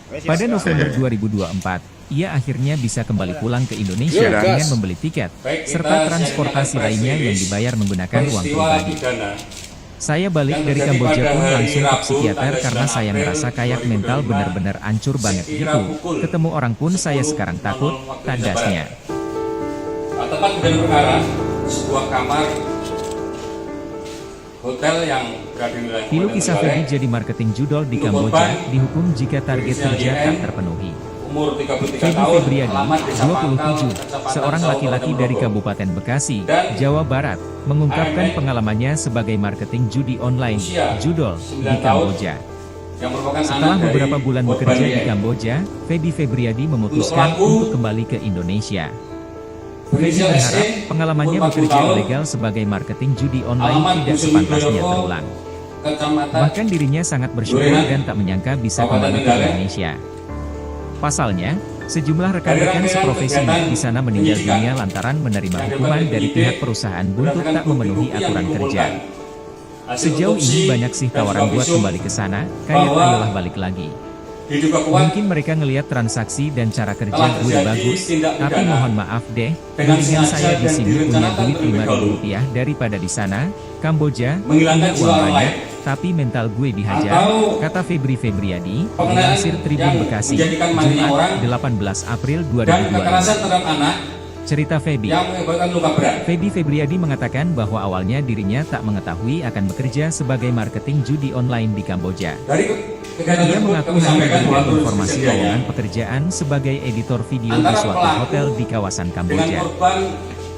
Pada November 2024, ia akhirnya bisa kembali pulang ke Indonesia dengan membeli tiket, serta transportasi lainnya yang dibayar menggunakan uang pribadi. Saya balik dari Kamboja pun langsung ke psikiater karena saya merasa kayak mental benar-benar hancur banget gitu. Ketemu orang pun saya sekarang takut, tandasnya. Tempat kejadian perkara, sebuah kamar hotel yang berada di wilayah Pilu kisah Feby jadi marketing judol di Kamboja, dihukum jika target kerja tak terpenuhi. Umur 33 Feby tahun, Febriadi, alamat Desa Pangkal, 27, Kecamatan seorang Sawo, laki-laki dari Ponorogo. Kabupaten Bekasi, Jawa Barat, mengungkapkan pengalamannya sebagai marketing judi online, judol, di Kamboja. Yang merupakan Setelah anak dari beberapa bulan korban bekerja di YN. Kamboja, Feby Febriadi memutuskan Untuk pelaku, untuk kembali ke Indonesia. Feby Inisial berharap SE, pengalamannya umur 40 bekerja tahun, ilegal sebagai marketing judi online alamat tidak Dusun sepantasnya Widoyoko, terulang. Kecamatan Bahkan dirinya sangat bersyukur Durenan, dan tak menyangka bisa Kabupaten kembali ke Trenggalek. Indonesia. Pasalnya, sejumlah rekan-rekan seprofesinya di sana meninggal dunia lantaran menerima hukuman dari pihak perusahaan buntut tak memenuhi aturan kerja. Sejauh ini banyak sih tawaran buat kembali ke sana, kayak ayolah balik lagi. diduga kuat Mungkin mereka ngelihat transaksi dan cara kerja telah gue terjadi bagus, tindak tapi pidana mohon maaf deh, dengan mendingan sengaja saya di dan sini punya direncanakan duit terlebih dahulu. Rp5.000 daripada di sana, Kamboja, Menghilangkan punya jiwa uang orang banyak, lain. tapi mental gue dihajar, Atau kata Febri Febriadi, pengenaan dilansir Tribun yang Bekasi, menjadikan matinya orang Jumat, 18 April dan kekerasan 2022. terhadap anak Cerita Feby. yang mengakibatkan luka berat. Feby Febriadi mengatakan bahwa awalnya dirinya tak mengetahui akan bekerja sebagai marketing judi online di Kamboja. Dari kegiatan Ia tersebut mengaku kami hanya sampaikan diberikan bahwa informasi kejadiannya lowongan pekerjaan sebagai editor video di antara suatu pelaku hotel di kawasan dengan Kamboja. korban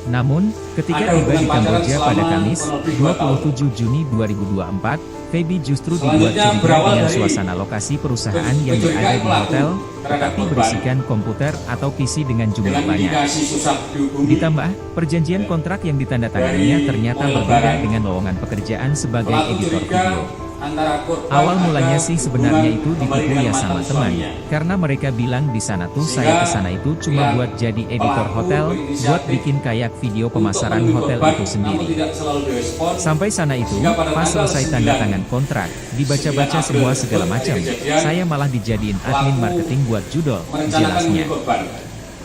Namun, ketika ada tiba hubungan di pacaran Kamboja pada selama Kamis, kurang lebih 2 tahun. 27 Juni 2024, Feby justru dibuat Selanjutnya curiga berawal dengan dari suasana lokasi perusahaan yang berada kecurigaan di pelaku hotel, terhadap tetapi korban berisikan komputer atau PC dengan jumlah dengan banyak. indikasi susah dihubungi. Ditambah, perjanjian kontrak yang ditandatanganinya ternyata berbeda dengan lowongan pekerjaan sebagai Pelaku editor curiga video. antara korban Awal ada mulanya sih sebenarnya hubungan itu kembali ditipu dengan ya sama mantan teman, suaminya. karena mereka bilang di sana tuh Sehingga saya kesana itu cuma pihak buat jadi editor pelaku hotel, berinisiatif buat bikin kayak video pemasaran untuk hotel menemui itu korban, sendiri. namun tidak selalu direspon. Sampai sana itu, Sehingga pada pas tanggal selesai 9 tanda tangan kontrak, dibaca-baca 9 semua April segala macam, kejadian, saya malah dijadiin admin pelaku marketing buat judol, merencanakan jelasnya. membunuh korban.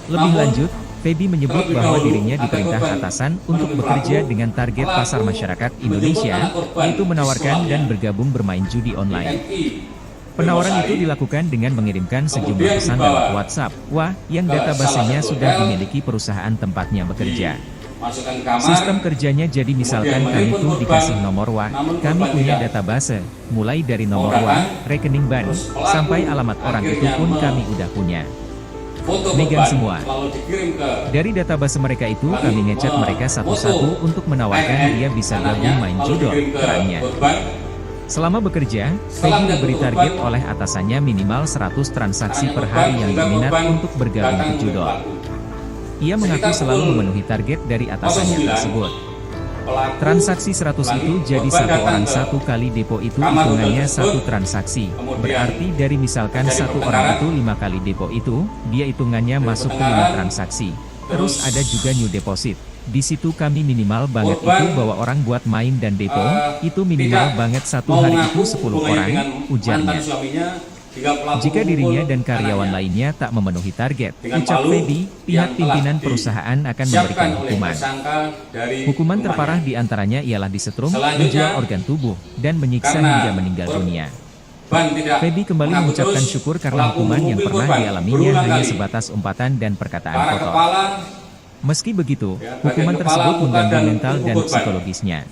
Lebih Namun, lanjut, Feby menyebut terlebih bahwa dahulu, dirinya agar diperintah korban atasan untuk menemui bekerja pelaku, dengan target pelaku pasar masyarakat menjemput Indonesia, anak korban yaitu menawarkan siswanya, dan bergabung bermain judi online. NI, Penawaran itu Bebosari, dilakukan dengan mengirimkan sejumlah Kemudian pesan dibawa lewat WhatsApp, yang ke databasenya salah satu sudah hotel, dimiliki perusahaan tempatnya bekerja. masukkan kamar, Sistem kerjanya jadi misalkan kemudian kami menelpon tuh korban, dikasih nomor namun kami korban punya tidak. database, mulai dari nomor Mau datang, rekening bank, terus pelaku sampai alamat orang itu akhirnya pun kami udah punya. foto vegan korban semua. lalu dikirim ke Dari database mereka itu, kami ngechat mereka satu-satu untuk menawarkan dia bisa gabung main judol, kerannya. Selama bekerja, Feby diberi target oleh atasannya minimal 100 transaksi per hari yang diminat untuk bergabung ke judol. Ia mengaku selalu memenuhi target dari atasannya tersebut. Transaksi 100 itu jadi satu orang satu kali depo itu hitungannya satu transaksi. Berarti dari misalkan satu orang itu 5 kali depo itu, dia hitungannya masuk ke 5 transaksi. Terus ada juga new deposit. Di situ kami minimal banget itu bawa orang buat main dan depo, itu minimal banget satu hari itu 10 orang, ujarnya. Jika dirinya dan karyawan lainnya tak memenuhi target, ucap Feby, pihak pimpinan perusahaan akan memberikan hukuman. Hukuman terparah diantaranya ialah disetrum, menjual organ tubuh, dan menyiksa hingga meninggal dunia. Feby kembali mengucapkan syukur karena hukuman yang pernah dialaminya hanya sebatas umpatan dan perkataan kotor. Meski begitu, hukuman tersebut mengganggu mental dan psikologisnya.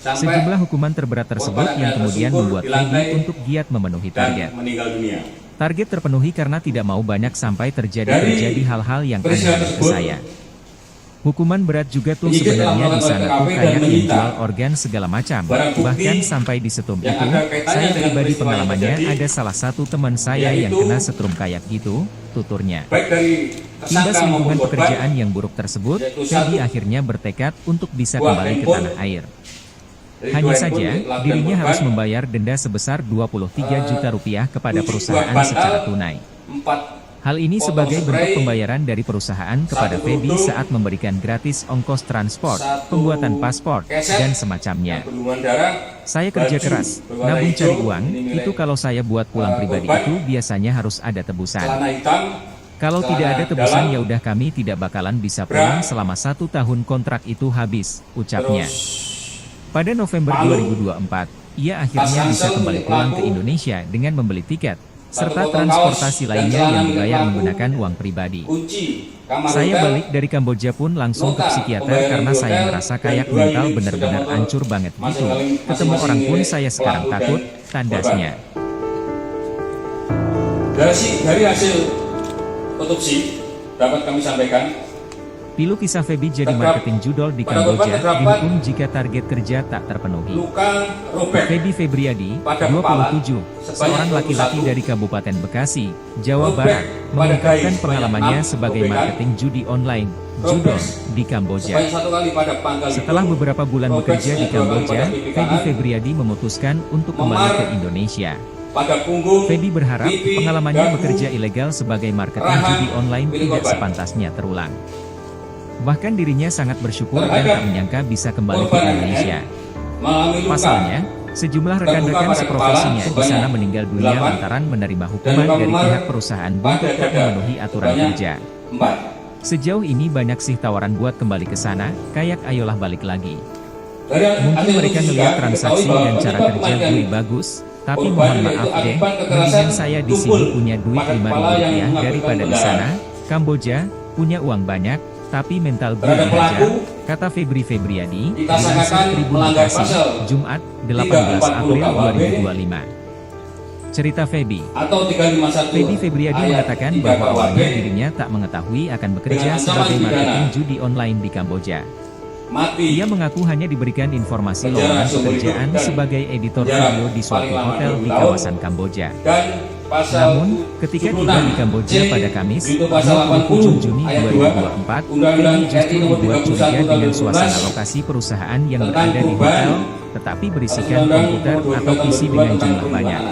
Sejumlah hukuman terberat tersebut yang kemudian membuat Feby untuk giat memenuhi target. Target terpenuhi karena tidak mau banyak sampai terjadi hal-hal yang aneh ke saya. Hukuman berat juga tuh sebenarnya di sana tuh kayak yang jual organ segala macam. Bahkan sampai di setrum itu, saya pribadi pengalamannya ada salah satu teman saya yang kena setrum kayak gitu, tuturnya. Imbas lingkungan pekerjaan yang buruk tersebut, Feby akhirnya bertekad untuk bisa kembali ke tanah air. Hanya saja, dirinya harus membayar denda sebesar 23 juta rupiah kepada perusahaan secara tunai. Hal ini sebagai bentuk pembayaran dari perusahaan kepada Feby saat memberikan gratis ongkos transport, pembuatan paspor, dan semacamnya. Saya kerja keras, nabung cari uang, itu kalau saya buat pulang pribadi itu biasanya harus ada tebusan. Kalau tidak ada tebusan ya udah kami tidak bakalan bisa pulang selama 1 tahun kontrak itu habis, ucapnya. Pada November 2024, ia akhirnya bisa kembali pulang ke Indonesia dengan membeli tiket, serta transportasi lainnya yang dibayar menggunakan uang pribadi. Saya balik dari Kamboja pun langsung ke psikiater karena saya merasa kayak mental benar-benar hancur banget gitu. Ketemu orang pun saya sekarang takut, tandasnya. Dari hasil otopsi dapat kami sampaikan, Pilu kisah Feby jadi marketing judol di Kamboja, dihukum jika target kerja tak terpenuhi. Feby Febriadi, 27, seorang laki-laki dari Kabupaten Bekasi, Jawa Barat, mengungkapkan pengalamannya sebagai marketing judi online, judol, di Kamboja. Setelah beberapa bulan bekerja di Kamboja, Feby Febriadi memutuskan untuk kembali ke Indonesia. Feby berharap pengalamannya bekerja ilegal sebagai marketing judi online tidak sepantasnya terulang. Bahkan dirinya sangat bersyukur dan tak menyangka bisa kembali ke Indonesia. Pasalnya, sejumlah rekan-rekan seprofesinya di sana meninggal dunia lantaran menerima hukuman dari pihak perusahaan untuk tak memenuhi aturan kerja. Sejauh ini banyak sih tawaran buat kembali ke sana, kayak ayolah balik lagi. Mungkin mereka ngelihat transaksi dan cara kerja gue bagus, tapi mohon maaf deh, mendingan saya di sini punya duit 5.000 rupiah daripada di sana, Kamboja, punya uang banyak, tapi mental gue dihajar, kata Feby Febriadi, dilansir Tribun Bekasi, Jumat, 18 April 2025. Cerita Feby. Feby Febriadi mengatakan bahwa awalnya dirinya tak mengetahui akan bekerja sebagai marketing judi online di Kamboja. Ia mengaku hanya diberikan informasi lowongan pekerjaan sebagai editor video di suatu hotel di kawasan Kamboja. Namun, ketika tiba di Kamboja pada Kamis, 27 Juni 2024, Feby justru dibuat curiga dengan suasana lokasi perusahaan yang berada di hotel, tetapi berisikan komputer atau PC dengan jumlah banyak.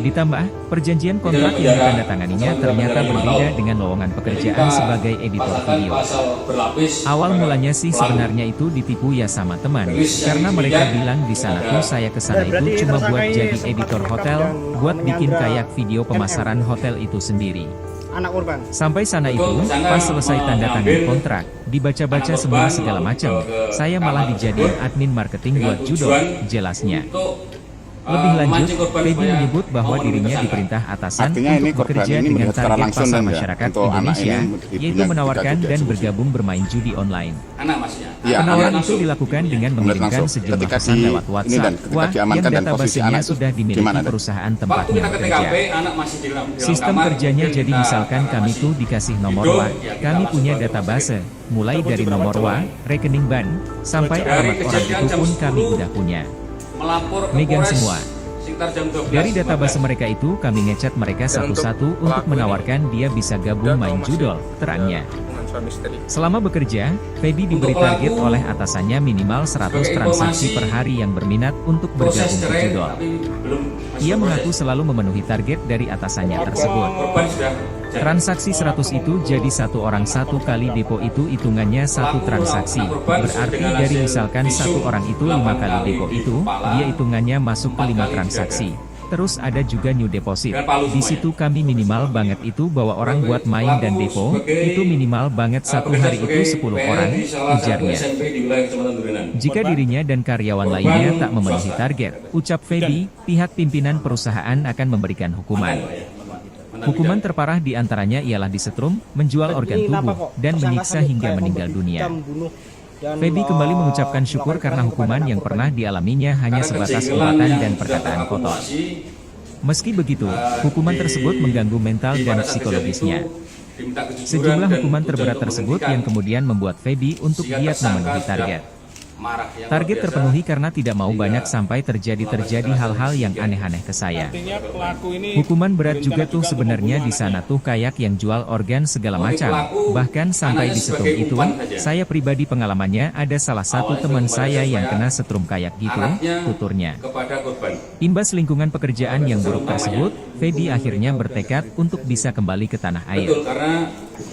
Ditambah, perjanjian kontrak yang ditandatanganinya ternyata berbeda dengan lowongan pekerjaan sebagai editor video. Awal mulanya sih sebenarnya itu ditipu ya sama teman, karena mereka bilang di sana tuh saya kesana itu cuma buat jadi editor hotel, buat bikin kayak video pemasaran hotel itu sendiri. Sampai sana itu, pas selesai tanda tangan kontrak, dibaca-baca semua segala macam, saya malah dijadiin admin marketing buat judol, jelasnya. Lebih lanjut, memancing korban Feby supaya menyebut bahwa mau dirinya menemui diperintah atasan Artinya ini untuk korban bekerja ini dengan melihat secara target langsung pasar kan ya, masyarakat untuk anak Indonesia, ini yaitu ibunya menawarkan ketika dan eksekusi. bergabung bermain judi online. anak masnya. Iya, Penawaran Lihat itu langsung. dilakukan dengan Melihat mengirimkan langsung. sejumlah Ketika pesan di- lewat ini WhatsApp, dan ketika yang diamankan dan posisi databasenya anak itu sudah dimiliki gimana, Dan? perusahaan Waktu tempatnya kita ke bekerja. TKP, anak masih di dalam Sistem kamar, kerjanya kemudian jadi kita- misalkan karena kami masih tuh dikasih nomor hidup, WA, ya kita kami masuk punya ke database, mulai dari nomor WA, rekening bank, sampai Dari alamat orang kejadian itu jam pun kami 10, udah punya. melapor ke Megang Polres semua. sekitar jam 12. Dari database mereka itu kami ngechat mereka Dan untuk satu-satu untuk pelaku menawarkan dia bisa Udah gabung atau main masih judol, ada terangnya. hubungan suami istri? Selama bekerja, Feby diberi Untuk target pelaku, oleh atasannya minimal 100 sebagai transaksi informasi, per hari yang berminat untuk proses bergabung ke cerai judol. tapi belum masih Ia proses. mengaku selalu memenuhi target dari atasannya tersebut. korban sudah jadi. Transaksi 100 itu jadi satu orang satu kali depo itu hitungannya satu transaksi. Berarti dari misalkan satu orang itu 5 kali depo itu, dia hitungannya masuk ke 5 transaksi. Terus ada juga new deposit. Di situ kami minimal banget itu bawa orang buat main dan depo, itu minimal banget satu hari itu 10 orang, ujarnya. Jika dirinya dan karyawan lainnya tak memenuhi target, ucap Feby, pihak pimpinan perusahaan akan memberikan hukuman. Hukuman terparah diantaranya ialah disetrum, menjual organ Ini kenapa tubuh, kok dan tersangka menyiksa sampai hingga kayak meninggal membabi dunia. buta, membunuh, dan, Feby kembali mengucapkan syukur melakukan karena kekerasan hukuman kepada yang anak pernah korban. dialaminya hanya sebatas umpatan dan perkataan kotor. Meski begitu, hukuman tersebut mengganggu mental dan psikologisnya. Sejumlah hukuman terberat tersebut yang kemudian membuat Feby untuk giat memenuhi target. Target terpenuhi karena tidak mau banyak sampai terjadi hal-hal yang aneh-aneh ke saya. Artinya pelaku ini Hukuman berat juga berencana tuh juga sebenarnya membunuh di sana anaknya. tuh kayak yang jual organ segala macam. Bahkan sampai disetrum itu, saya pribadi pengalamannya ada salah satu teman saya yang kena setrum kayak gitu, tuturnya. kepada korban. Imbas lingkungan pekerjaan yang buruk tersebut, Feby akhirnya bertekad untuk bisa kembali ke tanah air. Betul, karena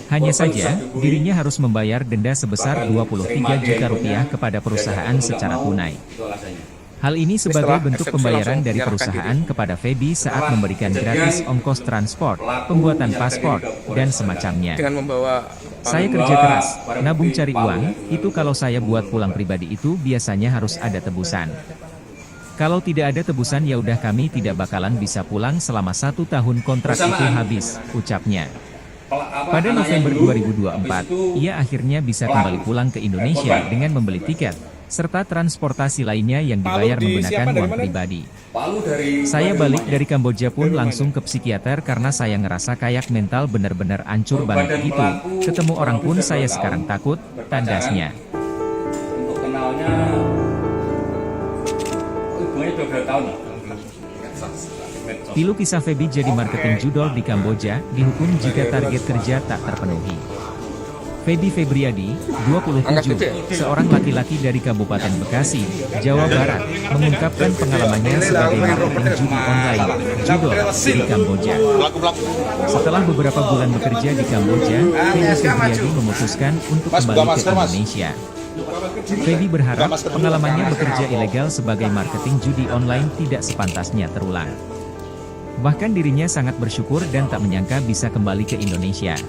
Hanya saja, dirinya harus membayar denda sebesar 23 juta rupiah kepada perusahaan secara tunai. itu alasannya. Hal ini sebagai Setelah bentuk eksekusi pembayaran langsung dari menyerahkan perusahaan diri. kepada Feby saat memberikan gratis ongkos transport, pembuatan paspor, dan semacamnya. Dengan membawa Saya kerja keras, nabung cari uang, itu kalau saya buat pulang pribadi itu biasanya harus ada tebusan. Kalau tidak ada tebusan ya udah kami tidak bakalan bisa pulang selama 1 tahun kontrak itu habis, ucapnya. Pada November 2024, ia akhirnya bisa kembali pulang ke Indonesia dengan membeli tiket, serta transportasi lainnya yang dibayar menggunakan uang pribadi. Saya balik dari Kamboja pun langsung ke psikiater karena saya ngerasa kayak mental bener-bener hancur banget gitu. Ketemu orang pun saya sekarang takut, tandasnya. Untuk kenalnya, hubungannya 12 tahun. Pilu kisah Feby jadi marketing judol di Kamboja, dihukum jika target kerja tak terpenuhi. Feby Febriadi, 27, seorang laki-laki dari Kabupaten Bekasi, Jawa Barat, mengungkapkan pengalamannya sebagai marketing judi online, judol, di Kamboja. Setelah beberapa bulan bekerja di Kamboja, Feby Febriadi memutuskan untuk kembali ke Indonesia. Feby berharap pengalamannya bekerja ilegal sebagai marketing judi online tidak sepantasnya terulang. Bahkan dirinya sangat bersyukur dan tak menyangka bisa kembali ke Indonesia.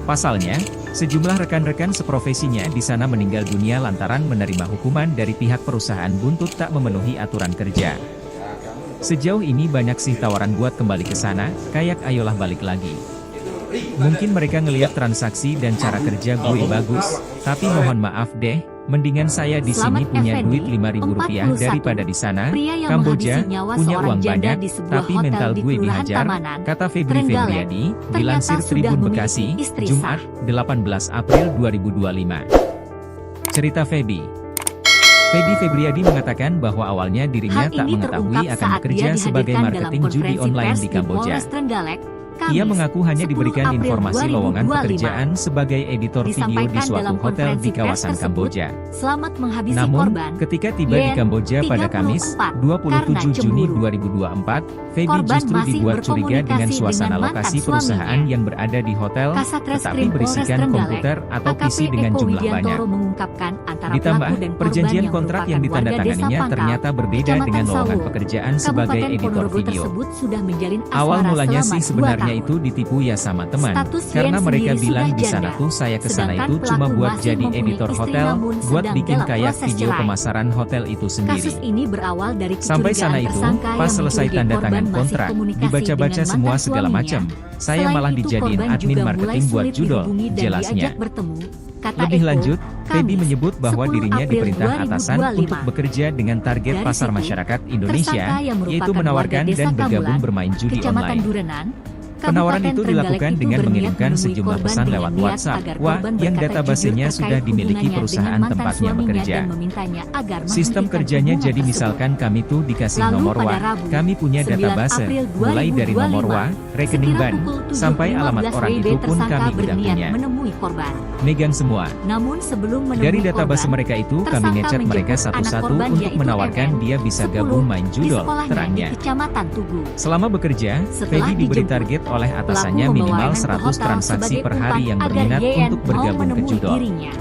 Pasalnya, sejumlah rekan-rekan seprofesinya di sana meninggal dunia lantaran menerima hukuman dari pihak perusahaan buntut tak memenuhi aturan kerja. Sejauh ini banyak sih tawaran buat kembali ke sana, kayak ayolah balik lagi. Mungkin mereka ngelihat transaksi dan cara kerja gue bagus, tapi mohon maaf deh, mendingan saya di sini Selamat punya Effendi, duit 5.000 rupiah 41, daripada di sana. pria yang Kamboja menghabisi nyawa punya seorang uang janda banyak, di sebuah tapi hotel mental di gue Kelurahan dihajar, Tamanan, kata Febri Trenggalek. Febriadi, Ternyata dilansir sudah Tribun memiliki Bekasi, istri Jumat, 18 April 2025. Cerita Feby. Feby Febriadi mengatakan bahwa awalnya dirinya Hal tak ini mengetahui terungkap akan saat bekerja dia sebagai dihadirkan marketing dalam judi konferensi online pers di Kamboja. Polres Trenggalek, Ia Kamis, mengaku hanya 10 diberikan April informasi lowongan 2025. pekerjaan sebagai editor video di Disampaikan suatu dalam hotel konferensi di pers kawasan tersebut, Kamboja. selamat menghabisi Namun, korban. ketika tiba di Yen, Kamboja pada Kamis, 34, 27 karena Juni cemburu. 2024, Feby Korban justru masih dibuat curiga dengan berkomunikasi suasana dengan mantan lokasi perusahaan suaminya. yang berada di hotel, Kasat tetapi Reskrim Polres berisikan Trenggalek, komputer atau AKP PC dengan Eko jumlah banyak. Widiantoro mengungkapkan antara Ditambah, pelaku dan korban perjanjian yang kontrak yang merupakan warga ditandatangani desa Pangkal, ternyata berbeda Kecamatan dengan lowongan Sawo, pekerjaan sebagai Kabupaten editor Ponorogo video. tersebut sudah menjalin Awal asmara mulanya selama sih 2 sebenarnya mulanya itu ditipu ya sama teman, Status karena Yen mereka sendiri bilang sudah di sana janda. tuh saya kesana Sedangkan itu cuma pelaku buat masih jadi mempunyai editor istri hotel, namun buat sedang bikin dalam kayak proses video cerai. pemasaran hotel itu sendiri. Kasus ini berawal dari Sampai sana kecurigaan itu, tersangka pas yang selesai mencurigai tanda korban tangan masih kontrak, komunikasi dibaca-baca dengan semua mantan segala suaminya. macam, saya Selain malah itu, dijadiin korban admin juga mulai marketing buat sulit judul, dihubungi dan jelasnya. diajak bertemu. Kata Lebih Eko, lanjut, Feby Kamis, menyebut bahwa 10 dirinya April diperintah atasan 2025. untuk bekerja dengan target Dari pasar situ, masyarakat Indonesia, tersangka yang merupakan yaitu menawarkan warga dan Desa bergabung Kamulan, bermain judi Kecamatan online. Durenan, Penawaran Kabupaten itu Trenggalek dilakukan itu dengan berniat mengirimkan menemui sejumlah korban pesan dengan lewat niat WhatsApp, agar wah, korban yang berkata databasenya jujur sudah terkait dimiliki hubungannya perusahaan dengan mantan tempatnya suaminya bekerja. dan memintanya agar Sistem menghentikan kerjanya hubungan jadi tersebut. misalkan kami tuh dikasih Lalu nomor pada WA, Rabu, kami punya 9 database, April mulai dari nomor 2025, WA, rekening sekira ban, pukul 7.15 sampai alamat orang WIB itu pun tersangka kami udah berniat punya. menemui korban. Megang semua. Namun sebelum menemui Dari database korban, mereka itu kami tersangka ngechat mereka menjemput anak satu-satu korban untuk yaitu menawarkan MN, dia bisa 10, gabung main di judol, sekolahnya di terangnya. Kecamatan Tugu. Selama bekerja, Setelah Feby diberi dijemput, target oleh atasannya pelaku minimal membawa MN ke 100 hotel transaksi sebagai per hari umpan yang agar berminat YN untuk mau bergabung ke menemui judol. dirinya.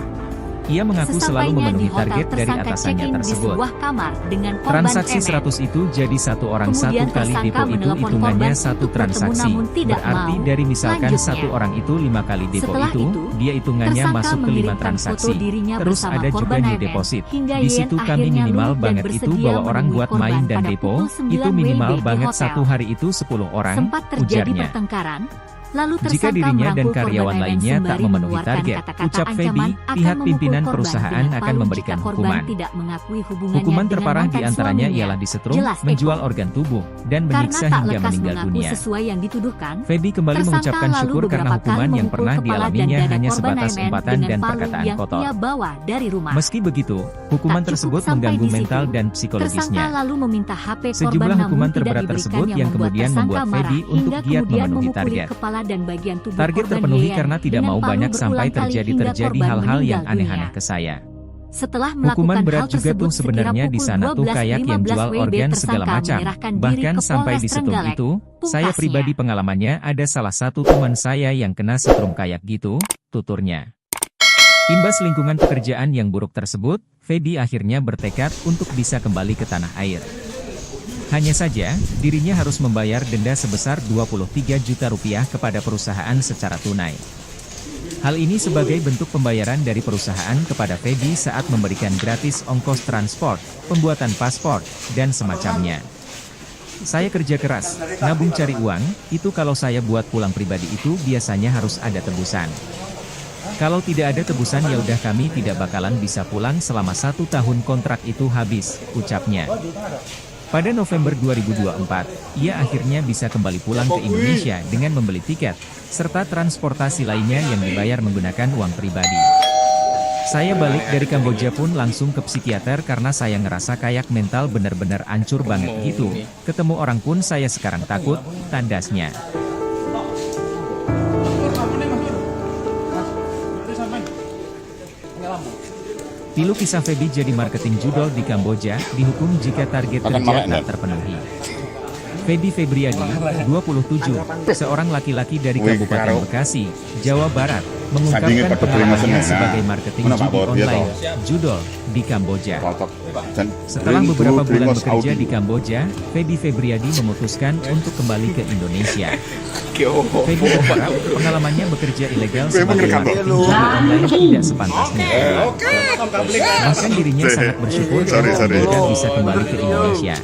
Ia mengaku selalu Sesampainya memenuhi di hotel, target dari tersangka atasannya check-in di tersebut. sebuah kamar dengan korban Transaksi MN. 100 itu jadi satu orang Kemudian satu kali tersangka depo itu menelpon hitungannya korban satu untuk bertemu transaksi. namun tidak Berarti mau. dari misalkan Selanjutnya, satu orang itu 5 kali depo setelah itu, itu, dia hitungannya tersangka masuk ke 5 mengirimkan transaksi. foto dirinya Terus bersama ada juga korban new MN, deposit. hingga Di Yen situ kami akhirnya minimal lup dan banget itu bersedia bawa orang menemui buat korban main dan pada depo, pukul 9 itu minimal WIB di banget hotel. satu hari itu 10 orang, Sempat terjadi ujarnya. pertengkaran. Lalu Jika tersangka dirinya dan merangkul karyawan korban MN lainnya tak sembari memenuhi mengeluarkan target, kata-kata ucap Feby, ancaman akan pihak memukul pimpinan korban perusahaan dengan akan palu memberikan jika korban hukuman. tidak mengakui hubungannya Hukuman dengan terparah mantan diantaranya suaminya. ialah disetrum, Jelas Eko. menjual organ tubuh, dan Karena menyiksa tak hingga lekas meninggal mengaku dunia. sesuai yang dituduhkan, Feby kembali tersangka mengucapkan lalu syukur karena beberapa kali hukuman yang memukul pernah kepala dan dialaminya dada hanya korban sebatas MN umpatan dengan dan palu perkataan yang kotor. ia bawa dari rumah. Meski begitu, hukuman Tak cukup tersebut sampai mengganggu di situ, mental dan tersangka psikologisnya. lalu meminta HP korban Sejumlah namun hukuman tidak terberat diberikan tersebut yang membuat kemudian tersangka membuat marah Feby untuk hingga giat kemudian memenuhi memukuli target. kepala dan bagian tubuh Target korban terpenuhi Yen karena tidak dengan mau palu banyak sampai berulang kali terjadi hingga korban hal-hal yang meninggal aneh-aneh dunia. ke saya. Setelah Hukuman melakukan berat hal juga tersebut tuh sebenarnya sekira di pukul sana tuh kayak yang 12.15 jual WIB organ segala tersangka macam. menyerahkan diri Bahkan ke sampai Polres di setrum Trenggalek. itu, saya Pungkasnya, pribadi pengalamannya ada salah satu teman saya yang kena setrum kayak gitu, tuturnya. Imbas lingkungan pekerjaan yang buruk tersebut, Feby akhirnya bertekad untuk bisa kembali ke tanah air. Hanya saja, dirinya harus membayar denda sebesar 23 juta rupiah kepada perusahaan secara tunai. Hal ini sebagai bentuk pembayaran dari perusahaan kepada Feby saat memberikan gratis ongkos transport, pembuatan paspor, dan semacamnya. Saya kerja keras, nabung cari uang, itu kalau saya buat pulang pribadi itu biasanya harus ada tebusan. Kalau tidak ada tebusan ya udah kami tidak bakalan bisa pulang selama 1 tahun kontrak itu habis, ucapnya. Pada November 2024, ia akhirnya bisa kembali pulang ke Indonesia dengan membeli tiket, serta transportasi lainnya yang dibayar menggunakan uang pribadi. Saya balik dari Kamboja pun langsung ke psikiater karena saya ngerasa kayak mental bener-bener hancur banget gitu. Ketemu orang pun saya sekarang takut, tandasnya. Tilu kisah Feby jadi marketing judol di Kamboja, dihukum jika target Makan kerja malam, tak ya? terpenuhi. Feby Febriadi, 27, seorang laki-laki dari Kabupaten Bekasi, Jawa Barat, mengungkapkan Sandingin Pak Ketri pengalamannya Masen, sebagai nah. marketing Mana Pak judi Bor, dia online, tahu. judol, di Kamboja. Cocok. Dan Setelah bring beberapa to bulan Primos bekerja Audi. di Kamboja, Feby Febriadi memutuskan untuk kembali ke Indonesia. Feby berharap pengalamannya bekerja ilegal sebagai marketing judi online tidak sepantasnya. Bahkan dirinya sangat bersyukur Sorry. mereka bisa kembali ke Indonesia.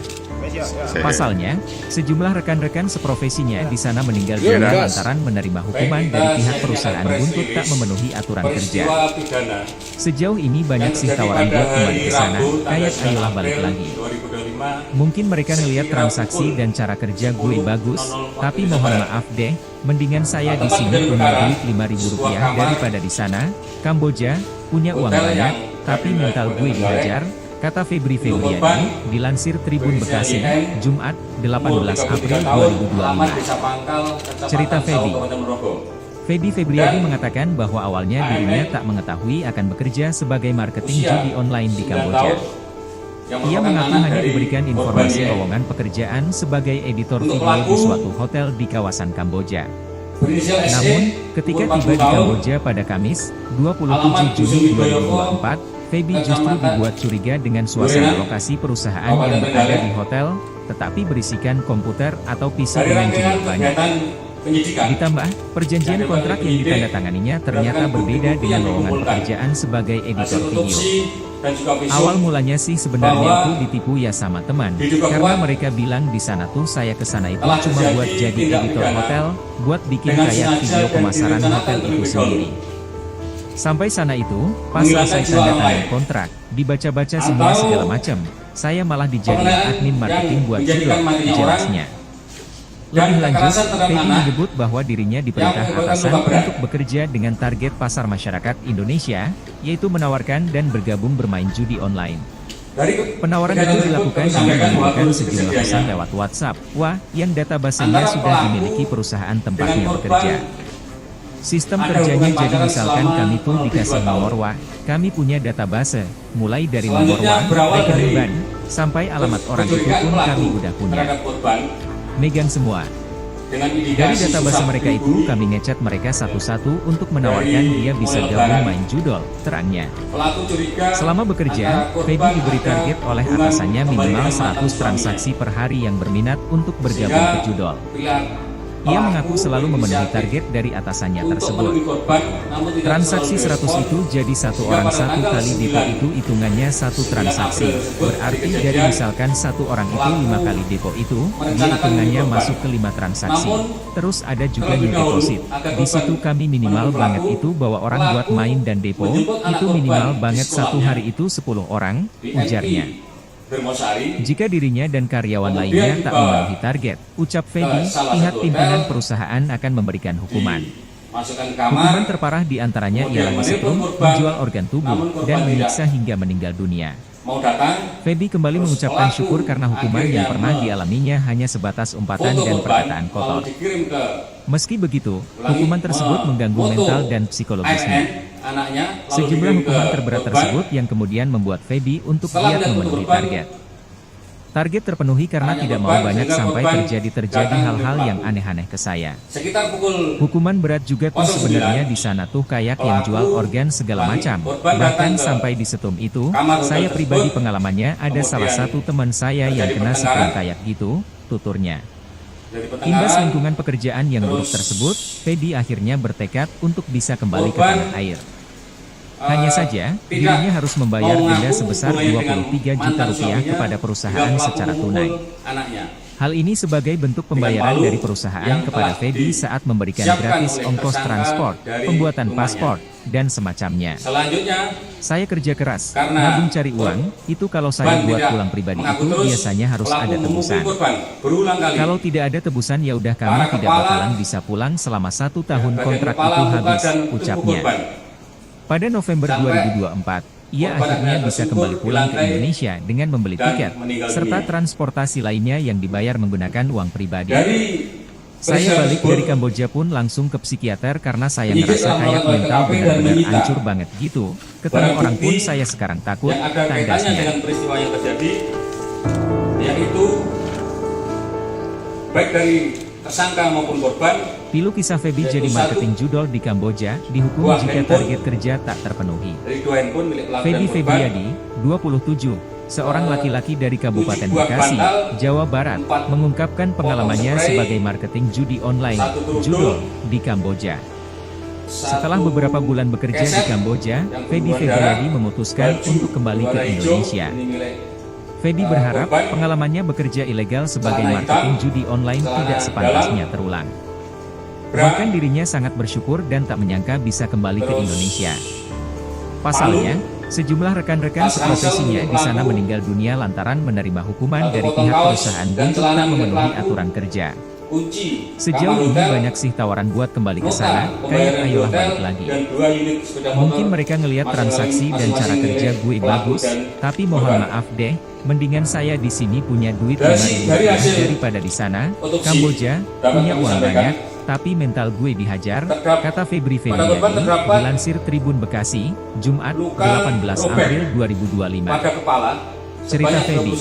Saya- Pasalnya, sejumlah rekan-rekan seprofesinya di sana meninggal dunia lantaran menerima hukuman dari pihak perusahaan buntut tak memenuhi aturan kerja. peristiwa pidana Sejauh ini banyak sih tawaran buat kembali ke sana, kayak ayolah balik lagi. 2025 Mungkin mereka ngelihat transaksi dan cara kerja gue bagus, tapi mohon maaf deh, mendingan saya di sini punya duit 5.000 rupiah daripada di sana. Kamboja punya uang banyak, tapi mental gue dihajar, kata Febri Febriadi, dilansir Tribun Bekasi, Jumat, 18 April 2025. Cerita Feby. Feby Febriadi mengatakan bahwa awalnya dirinya tak mengetahui akan bekerja sebagai marketing judi online di Kamboja. Ia mengaku hanya diberikan informasi lowongan pekerjaan sebagai editor video di suatu hotel di kawasan Kamboja. Namun, ketika tiba di Kamboja pada Kamis, 27 Juni 2024, Feby justru dibuat curiga dengan suasana lokasi perusahaan yang berada di hotel, tetapi berisikan komputer atau PC dengan jumlah banyak. penyidikan. Ditambah, perjanjian kontrak yang ditandatanganinya ternyata berbeda dengan lowongan pekerjaan sebagai editor video. Dan juga visum. Awal mulanya sih sebenarnya itu ditipu ya sama teman, karena mereka bilang di sana tuh saya kesana itu cuma buat jadi editor hotel, buat bikin kayak video pemasaran hotel itu sendiri. Sampai sana itu, pas selesai tanda tangan kontrak, dibaca-baca semua segala macam, saya malah dijadiin admin marketing buat judul, jelasnya. Lebih lanjut, Peggy menyebut bahwa dirinya diperintah atasan untuk bekerja dengan target pasar masyarakat Indonesia, yaitu menawarkan dan bergabung bermain judi online. Penawaran itu dilakukan dengan menggunakan sejumlah pesan lewat WhatsApp, yang databasenya sudah dimiliki perusahaan tempatnya bekerja. Sistem kerjanya jadi misalkan kami tuh dikasih nomor kami punya database, mulai dari nomor rekening bank, sampai alamat orang itu pun kami udah punya. Megang semua. Dari database mereka itu kami ngecat mereka satu-satu untuk menawarkan dia bisa gabung main judol, terangnya. Selama bekerja, Peggy diberi target oleh atasannya minimal 100 transaksi per hari yang berminat untuk bergabung ke judol. Ia mengaku selalu memenuhi target dari atasannya tersebut. Transaksi 100 itu jadi satu orang satu kali depo itu hitungannya satu transaksi. Berarti dari misalkan satu orang itu 5 kali depo itu, dia hitungannya masuk ke 5 transaksi. Terus ada juga new deposit. Di situ kami minimal banget itu bawa orang buat main dan depo, itu minimal banget satu hari itu 10 orang, ujarnya. Jika dirinya dan karyawan lainnya tak memenuhi target, ucap Peggy, pihak pimpinan perusahaan akan memberikan hukuman. Hukuman terparah diantaranya ialah disetrum, menjual organ tubuh, dan menyiksa hingga meninggal dunia. Peggy kembali mengucapkan syukur karena hukuman yang pernah dialaminya hanya sebatas umpatan dan perkataan kotor. Meski begitu, hukuman tersebut mengganggu mental dan psikologisnya. Sejumlah hukuman terberat tersebut yang kemudian membuat Peggy untuk giat memenuhi target. Target terpenuhi karena tidak mau banyak sampai terjadi hal-hal yang aneh-aneh ke saya. Hukuman berat juga tuh sebenarnya di sana tuh kayak yang jual organ segala macam. Bahkan sampai di setum itu, saya pribadi pengalamannya ada salah satu teman saya yang kena setum kayak gitu, tuturnya. Imbas lingkungan pekerjaan yang buruk tersebut, Peggy akhirnya bertekad untuk bisa kembali ke tanah air. Hanya saja, dirinya harus membayar denda sebesar 23 juta rupiah kepada perusahaan secara tunai. Hal ini sebagai bentuk pembayaran dari perusahaan kepada Peggy saat memberikan gratis ongkos transport, pembuatan paspor, dan semacamnya. Saya kerja keras, nabung cari uang, itu kalau saya buat pulang pribadi itu biasanya harus ada tebusan. Kalau tidak ada tebusan ya udah kami tidak bakalan bisa pulang selama 1 tahun kontrak itu habis, ucapnya. Pada November 2024, ia akhirnya bisa kembali pulang ke Indonesia dengan membeli tiket, serta transportasi lainnya yang dibayar menggunakan uang pribadi. Saya balik dari Kamboja pun langsung ke psikiater karena saya ngerasa kayak mental benar-benar hancur banget gitu. Ketemu orang pun saya sekarang takut, tandasnya. Peristiwa yang terjadi, yaitu baik dari tersangka maupun korban. Pilu kisah Peggy jadi marketing judol di Kamboja, dihukum jika target kerja tak terpenuhi. Peggy Febriadi, 27, seorang laki-laki dari Kabupaten Bekasi, Jawa Barat, mengungkapkan pengalamannya sebagai marketing judi online, judol, di Kamboja. Setelah beberapa bulan bekerja di Kamboja, Peggy Febriadi memutuskan untuk kembali ke Indonesia. Peggy berharap pengalamannya bekerja ilegal sebagai marketing judi online tidak sepantasnya terulang. Bahkan dirinya sangat bersyukur dan tak menyangka bisa kembali ke Indonesia. Pasalnya, sejumlah rekan-rekan seprofesinya di sana meninggal dunia lantaran menerima hukuman dari pihak perusahaan untuk tak memenuhi aturan kerja. Sejauh ini banyak sih tawaran buat kembali ke sana, kayak ayolah balik lagi. Mungkin mereka ngelihat transaksi dan cara kerja gue bagus, tapi mohon maaf deh, mendingan saya di sini punya duit 5.000 rupiah daripada di sana, Kamboja, punya uang banyak, tapi mental gue dihajar, kata Febri Febriadi, dilansir Tribun Bekasi, Jumat, 18 April 2025. Cerita Febri.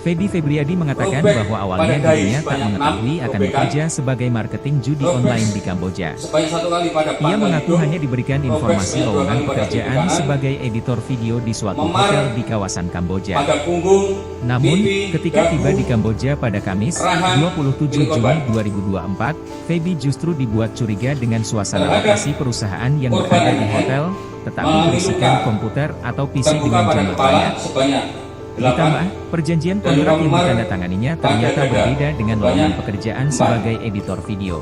Feby Febriadi mengatakan bahwa awalnya dirinya tak mengetahui akan bekerja sebagai marketing judi online di Kamboja. Sebanyak 1 kali pada Ia Banten mengaku itu, hanya diberikan informasi lowongan pekerjaan sebagai editor video di suatu hotel di kawasan Kamboja. pada punggung, Namun, pipi, ketika tiba dagu, di Kamboja pada Kamis, rahang 27 milik Juni korban. 2024, Feby justru dibuat curiga dengan suasana lokasi perusahaan yang berada di hotel, tetapi berisikan komputer atau PC terbuka dengan pada jumlah kepala banyak. sebanyak 8 Ditambah, perjanjian kontrak yang ditandatanganinya ternyata berbeda dengan lowongan pekerjaan sebagai editor video.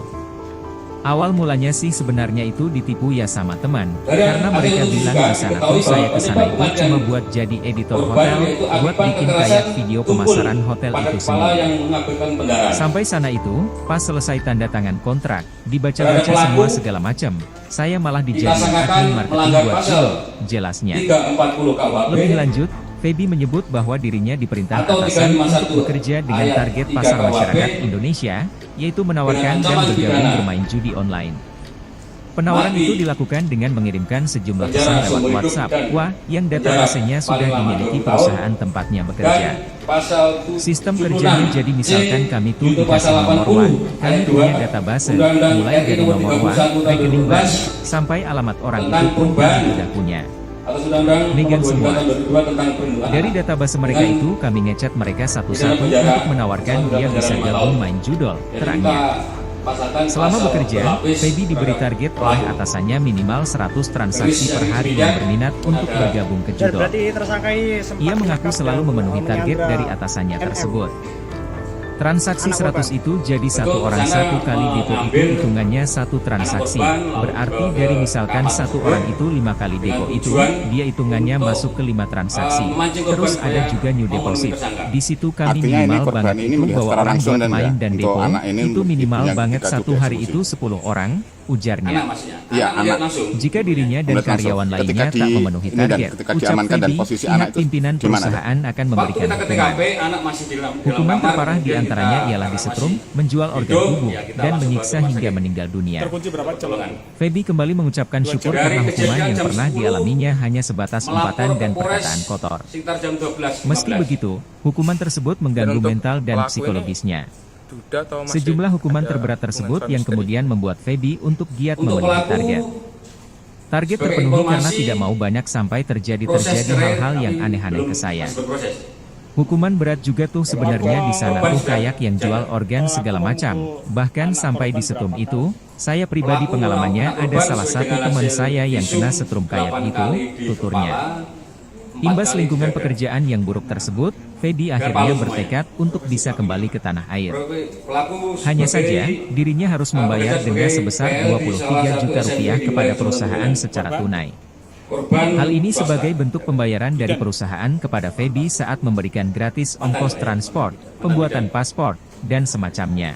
Awal mulanya sih sebenarnya itu ditipu ya sama teman, karena mereka bilang di sana tuh saya kesana itu cuma buat jadi editor hotel, buat bikin kayak video pemasaran hotel pada itu kepala sendiri. yang mengabaikan pendarahan. Sampai sana itu, pas selesai tanda tangan kontrak, dibaca-baca semua segala macam, saya malah dijadiin admin marketing buat Judol, jelasnya. 340 KUHP Lebih lanjut, Feby menyebut bahwa dirinya diperintah Atau atasan 351 untuk bekerja dengan ayat target 3 pasar KUHP masyarakat Indonesia, yaitu menawarkan dengan dan ancaman bergabung pidana. bermain judi online. Penawaran Mati. itu dilakukan dengan mengirimkan sejumlah Penjara pesan lewat seumur hidup WhatsApp, dan wah, yang penjara databasenya sudah paling lama dimiliki 20 tahun. perusahaan tempatnya bekerja. Dan pasal Sistem 76 kerjanya jadi misalkan C, kami tuh junto dikasih pasal nomor 80 WAN, kami ayat punya 2, database, Undang-Undang mulai RI dari nomor nomor WAN, 31 tahun rekening bank, 2012 sampai alamat orang itu tentang pun perubahan kami sudah punya. atas Undang-Undang Megang nomor 22 semua. tahun 2002 tentang perlindungan Dari anak. database mereka Dengan itu kami ngechat mereka satu-satu penjara untuk menawarkan satu dia tahun bisa penjara 5 gabung tahun. main judol, Jadi terangnya. kita pasarkan Selama pasal bekerja, berlapis Feby diberi terhadap target oleh pelaku. atasannya minimal 100 transaksi Rilis per yang hari ketiga, yang berminat untuk ada- bergabung ke Dan judol. berarti tersangka ini sempat Ia mengaku menangkap selalu dan memenuhi target menyandra dari atasannya MM. tersebut. Transaksi Anak 100 korban. itu jadi satu Betul, orang tersangka satu kali depo itu mengambil hitungannya satu transaksi. anak korban, lalu Berarti ke dari misalkan kamar satu tersebut orang itu 5 kali depo dengan itu, tujuan dia hitungannya untuk, masuk ke 5 transaksi. memancing korban Terus ada supaya juga new mau deposit. memenuhi tersangka. Di situ kami Artinya ini minimal korban banget ini itu melihat bahwa secara orang langsung buat dan main ya, dan untuk depo, anak ini itu minimal yang banget kita satu juga hari eksekusi. itu 10 orang, ujarnya. Anak maksudnya. Iya, Anak lihat anak. langsung. Jika dirinya dan Melihat langsung. karyawan Ketika lainnya tak di- memenuhi ini dan target, ketika ucap diamankan dan Feby, posisi pihak anak itu pimpinan di mana? perusahaan akan Waktu memberikan kita ke hukuman. TKP, anak masih di dalam Hukuman kamar, terparah kemudian diantaranya kita ialah karena disetrum, masih menjual organ hidup, tubuh, ya kita dan langsung menyiksa ke rumah hingga sakit. meninggal dunia. Terkunci berapa jam? Feby kembali mengucapkan syukur Dari karena hukuman kejadian yang jam pernah 10, dialaminya hanya sebatas melapor umpatan ke dan Polres perkataan kotor. sekitar jam 12.15. Meski begitu, hukuman tersebut mengganggu untuk mental dan pelaku ini, psikologisnya. Duda atau masih Sejumlah hukuman ada terberat hubungan tersebut suami yang istri? kemudian membuat Feby untuk giat Untuk memenuhi pelaku, target. Target sebagai terpenuhi karena informasi, tidak mau banyak sampai terjadi proses cerai hal-hal yang kami aneh-aneh belum ke saya. masih berproses. Hukuman berat juga tuh sebenarnya di sana tuh kayak yang jual organ segala macam. Bahkan sampai di setrum itu, saya pribadi pengalamannya ada salah satu teman saya yang kena setrum kayak itu, tuturnya. Imbas lingkungan pekerjaan yang buruk tersebut, Feby akhirnya bertekad untuk bisa kembali ke tanah air. Hanya saja, dirinya harus membayar denda sebesar 23 juta rupiah kepada perusahaan secara tunai. Hal ini sebagai bentuk pembayaran dari perusahaan kepada Feby saat memberikan gratis ongkos transport, pembuatan paspor, dan semacamnya.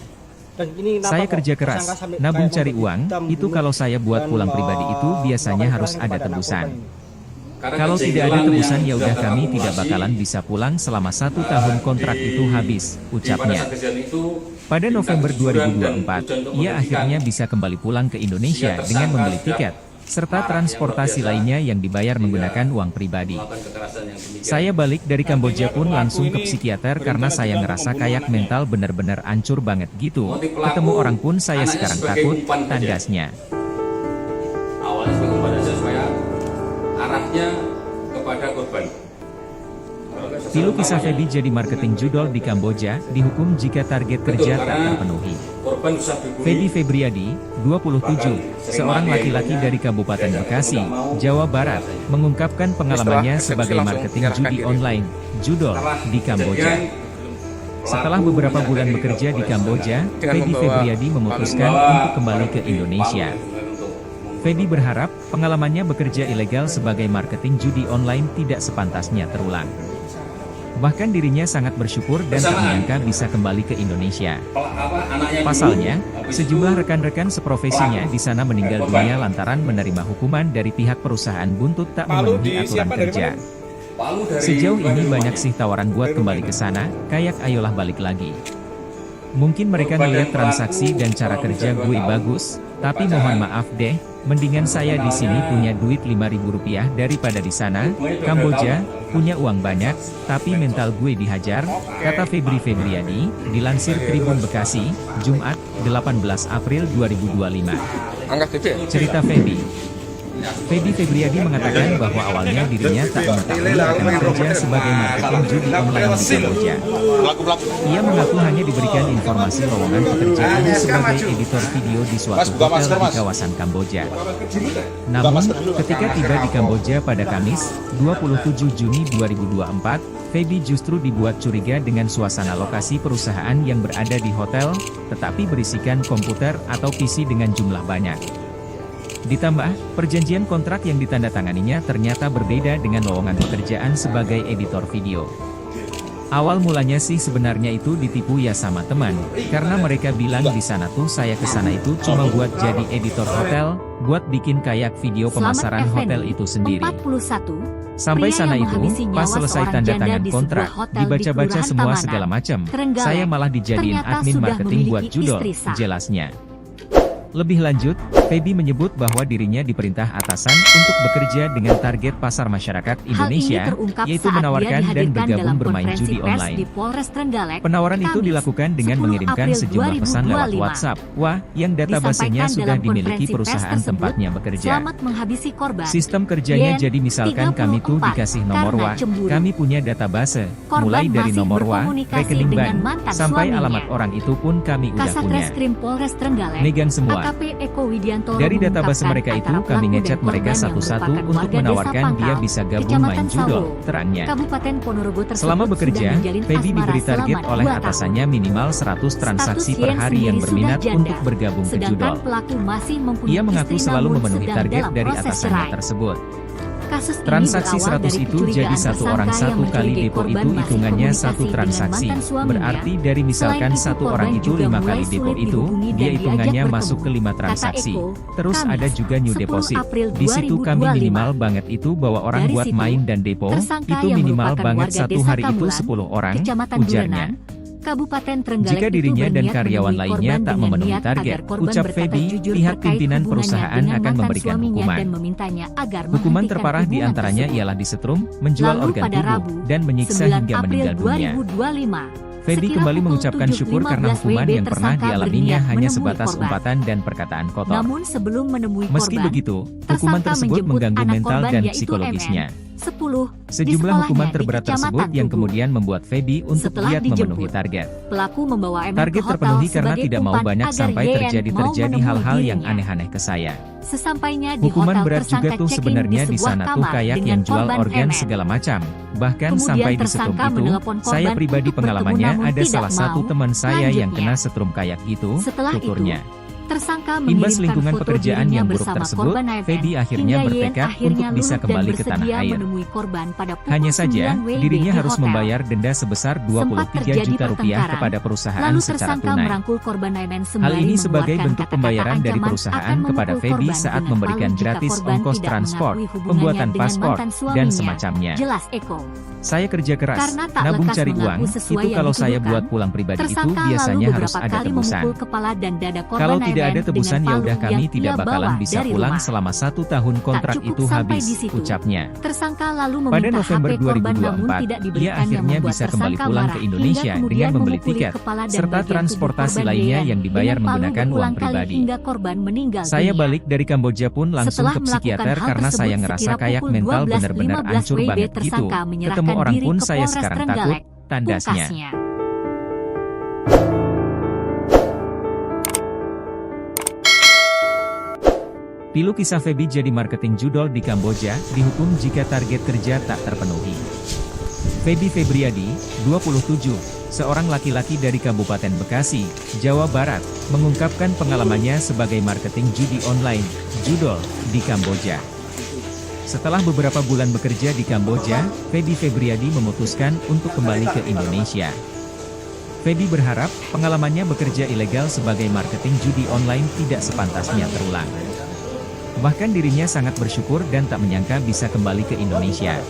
Dan ini kenapa Saya kok kerja tersangka keras, sampai nabung kayak cari membunuh uang, hitam, itu bunuh, kalau saya buat dan pulang pribadi itu biasanya melakukan harus ada kepada anak tebusan. korban ini. Kalau tidak ada tebusan ya udah kami tidak bakalan bisa pulang selama 1 tahun kontrak itu habis, ucapnya. Pada November 2024, ia akhirnya bisa kembali pulang ke Indonesia dengan membeli tiket, serta transportasi lainnya yang dibayar menggunakan uang pribadi. Saya balik dari Kamboja pun langsung ke psikiater karena saya ngerasa kayak mental bener-bener hancur banget gitu. Ketemu orang pun saya sekarang takut, tandasnya. Awalnya sebagai umpan saja supaya arahnya kepada korban. Pilu kisah Feby jadi marketing judol di Kamboja, dihukum jika target kerja tak terpenuhi. Korban bisa dibully. Feby Febriadi, 27, seorang laki-laki dari Kabupaten Bekasi, Jawa Barat, mengungkapkan pengalamannya sebagai marketing judi online, judol, di Kamboja. Setelah beberapa bulan bekerja di Kamboja, Feby Febriadi memutuskan untuk kembali ke Indonesia. Feby berharap pengalamannya bekerja ilegal sebagai marketing judi online tidak sepantasnya terulang. Bahkan dirinya sangat bersyukur dan tak menyangka bisa kembali ke Indonesia. Pasalnya, sejumlah rekan-rekan seprofesinya di sana meninggal dunia lantaran menerima hukuman dari pihak perusahaan buntut tak memenuhi aturan kerja. Sejauh ini banyak sih tawaran buat kembali ke sana, kayak ayolah balik lagi. Mungkin mereka ngeliat transaksi dan cara kerja gue bagus, tapi mohon maaf deh, mendingan saya di sini punya duit Rp5.000 daripada di sana, Kamboja, punya uang banyak, tapi mental gue dihajar, kata Febri Febriadi, dilansir Tribun Bekasi, Jumat, 18 April 2025. Cerita Feby Febriadi mengatakan bahwa awalnya dirinya tak mengetahui akan bekerja sebagai marketing judi online di Kamboja. Ia mengaku hanya diberikan informasi lowongan pekerjaan sebagai editor video di suatu hotel di kawasan Kamboja. Namun, ketika tiba di Kamboja pada Kamis, 27 Juni 2024, Feby justru dibuat curiga dengan suasana lokasi perusahaan yang berada di hotel, tetapi berisikan komputer atau PC dengan jumlah banyak. Ditambah, perjanjian kontrak yang ditandatanganinya ternyata berbeda dengan lowongan pekerjaan sebagai editor video. Awal mulanya sih sebenarnya itu ditipu ya sama teman, karena mereka bilang di sana tuh saya kesana itu cuma buat jadi editor hotel, buat bikin kayak video pemasaran hotel itu sendiri. 41, Sampai sana itu, pas selesai tanda tangan kontrak, dibaca-baca semua segala macam, saya malah dijadiin admin marketing buat judol, jelasnya. Lebih lanjut, Feby menyebut bahwa dirinya diperintah atasan untuk bekerja dengan target pasar masyarakat Indonesia, yaitu menawarkan dan bergabung bermain judi online. Penawaran itu dilakukan dengan mengirimkan sejumlah pesan lewat WhatsApp, yang databasenya sudah dimiliki perusahaan tempatnya bekerja. Sistem kerjanya jadi misalkan kami tuh dikasih nomor kami punya database, mulai dari nomor rekening bank, sampai alamat orang itu pun kami udah punya. Megan semua. Dari database mereka itu kami ngechat mereka satu-satu untuk menawarkan dia bisa gabung main judol, terangnya. Selama bekerja, Feby diberi target oleh atasannya minimal 100 transaksi per hari yang berminat untuk bergabung ke judol. Ia mengaku selalu memenuhi target dari atasannya tersebut. Transaksi 100 itu jadi satu orang satu kali depo itu hitungannya satu transaksi, berarti dari misalkan satu orang itu 5 kali depo itu, dia hitungannya masuk ke 5 transaksi. Terus ada juga new deposit, di situ kami minimal banget itu bawa orang buat main dan depo, itu minimal banget satu hari itu 10 orang, ujarnya. Jika dirinya dan karyawan lainnya tak memenuhi target, ucap Feby, pihak pimpinan perusahaan akan memberikan hukuman. Hukuman terparah diantaranya ialah disetrum, menjual organ tubuh, dan menyiksa hingga meninggal dunia. Feby kembali mengucapkan syukur karena hukuman yang pernah dialaminya hanya sebatas umpatan dan perkataan kotor. Meski begitu, hukuman tersebut mengganggu mental dan psikologisnya. Sejumlah hukuman terberat tersebut yang kemudian membuat Feby untuk giat memenuhi target. Target terpenuhi karena tidak mau banyak sampai terjadi hal-hal yang aneh-aneh ke saya. Hukuman berat juga tuh sebenarnya di sana tuh kayak yang jual organ segala macam. Bahkan sampai di setrum itu, saya pribadi pengalamannya ada salah satu teman saya yang kena setrum kayak gitu, tuturnya. Imbas lingkungan pekerjaan yang buruk tersebut, Feby akhirnya bertekad untuk bisa kembali ke tanah air. Hanya saja, dirinya harus membayar denda sebesar Rp23 juta kepada perusahaan secara tunai. Hal ini sebagai bentuk pembayaran dari perusahaan kepada Feby saat memberikan gratis ongkos transport, pembuatan paspor, dan semacamnya. Saya kerja keras, nabung cari uang, itu kalau saya buat pulang pribadi itu biasanya harus ada tebusan. Kalau tidak ada tebusan ya udah kami tidak bakalan bisa pulang selama 1 tahun kontrak itu habis, ucapnya. Pada November 2024, ia akhirnya bisa kembali pulang ke Indonesia dengan membeli tiket, serta transportasi lainnya yang dibayar menggunakan uang pribadi. Saya balik dari Kamboja pun langsung ke psikiater karena saya ngerasa kayak mental bener-bener hancur banget gitu. Ketemu orang pun saya sekarang takut, tandasnya. Pilu kisah Feby jadi marketing judol di Kamboja, dihukum jika target kerja tak terpenuhi. Feby Febriadi, 27, seorang laki-laki dari Kabupaten Bekasi, Jawa Barat, mengungkapkan pengalamannya sebagai marketing judi online, judol, di Kamboja. Setelah beberapa bulan bekerja di Kamboja, Feby Febriadi memutuskan untuk kembali ke Indonesia. Feby berharap pengalamannya bekerja ilegal sebagai marketing judi online tidak sepantasnya terulang. Bahkan dirinya sangat bersyukur dan tak menyangka bisa kembali ke Indonesia.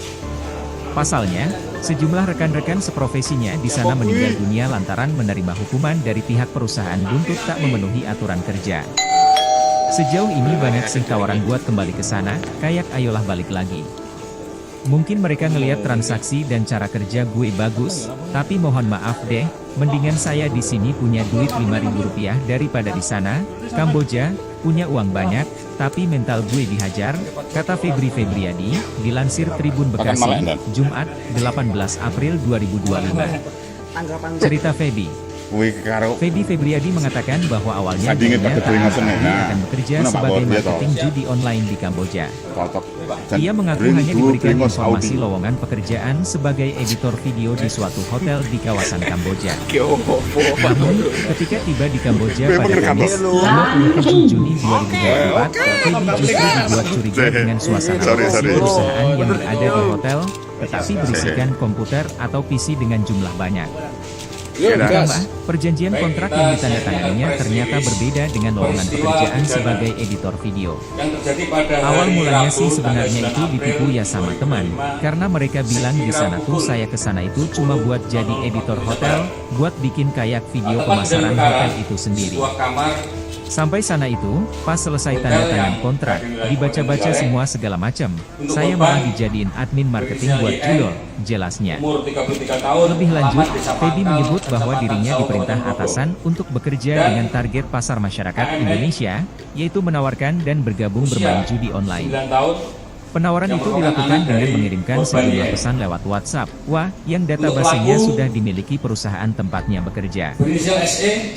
Pasalnya, Sejumlah rekan-rekan seprofesinya di sana meninggal dunia lantaran menerima hukuman dari pihak perusahaan buntut tak memenuhi aturan kerja. Sejauh ini banyak sih tawaran buat kembali ke sana, kayak ayolah balik lagi. Mungkin mereka ngelihat transaksi dan cara kerja gue bagus, tapi mohon maaf deh, mendingan saya di sini punya duit Rp5.000 daripada di sana, Kamboja, punya uang banyak, tapi mental gue dihajar, kata Febri Febriadi, dilansir Tribun Bekasi, Jumat, 18 April 2025. Cerita Feby Febriadi mengatakan bahwa awalnya dirinya tak akan bekerja sebagai marketing judi online di Kamboja. Ia mengaku hanya diberikan informasi lowongan pekerjaan sebagai editor video di suatu hotel di kawasan Kamboja. Namun, ketika tiba di Kamboja pada Kamis, 27 Juni 2024, Feby justru dibuat curiga dengan suasana perusahaan yang berada di hotel, tetapi berisikan komputer atau PC dengan jumlah banyak. Ditambah, perjanjian kontrak yang ditandatanganinya ternyata berbeda dengan lowongan pekerjaan sebagai editor video. Awal mulanya sih sebenarnya itu ditipu ya sama teman, karena mereka bilang di sana tuh saya kesana itu cuma buat jadi editor hotel, buat bikin kayak video pemasaran hotel itu sendiri. Sampai sana itu, pas selesai tanda tangan kontrak, dibaca-baca semua segala macam, saya malah dijadiin admin marketing buat judul, jelasnya. Lebih lanjut, Feby menyebut bahwa dirinya diperintah atasan untuk bekerja dengan target pasar masyarakat Indonesia, yaitu menawarkan dan bergabung bermain judi online. Penawaran itu dilakukan dengan mengirimkan sejumlah pesan lewat WhatsApp, yang databasenya sudah dimiliki perusahaan tempatnya bekerja.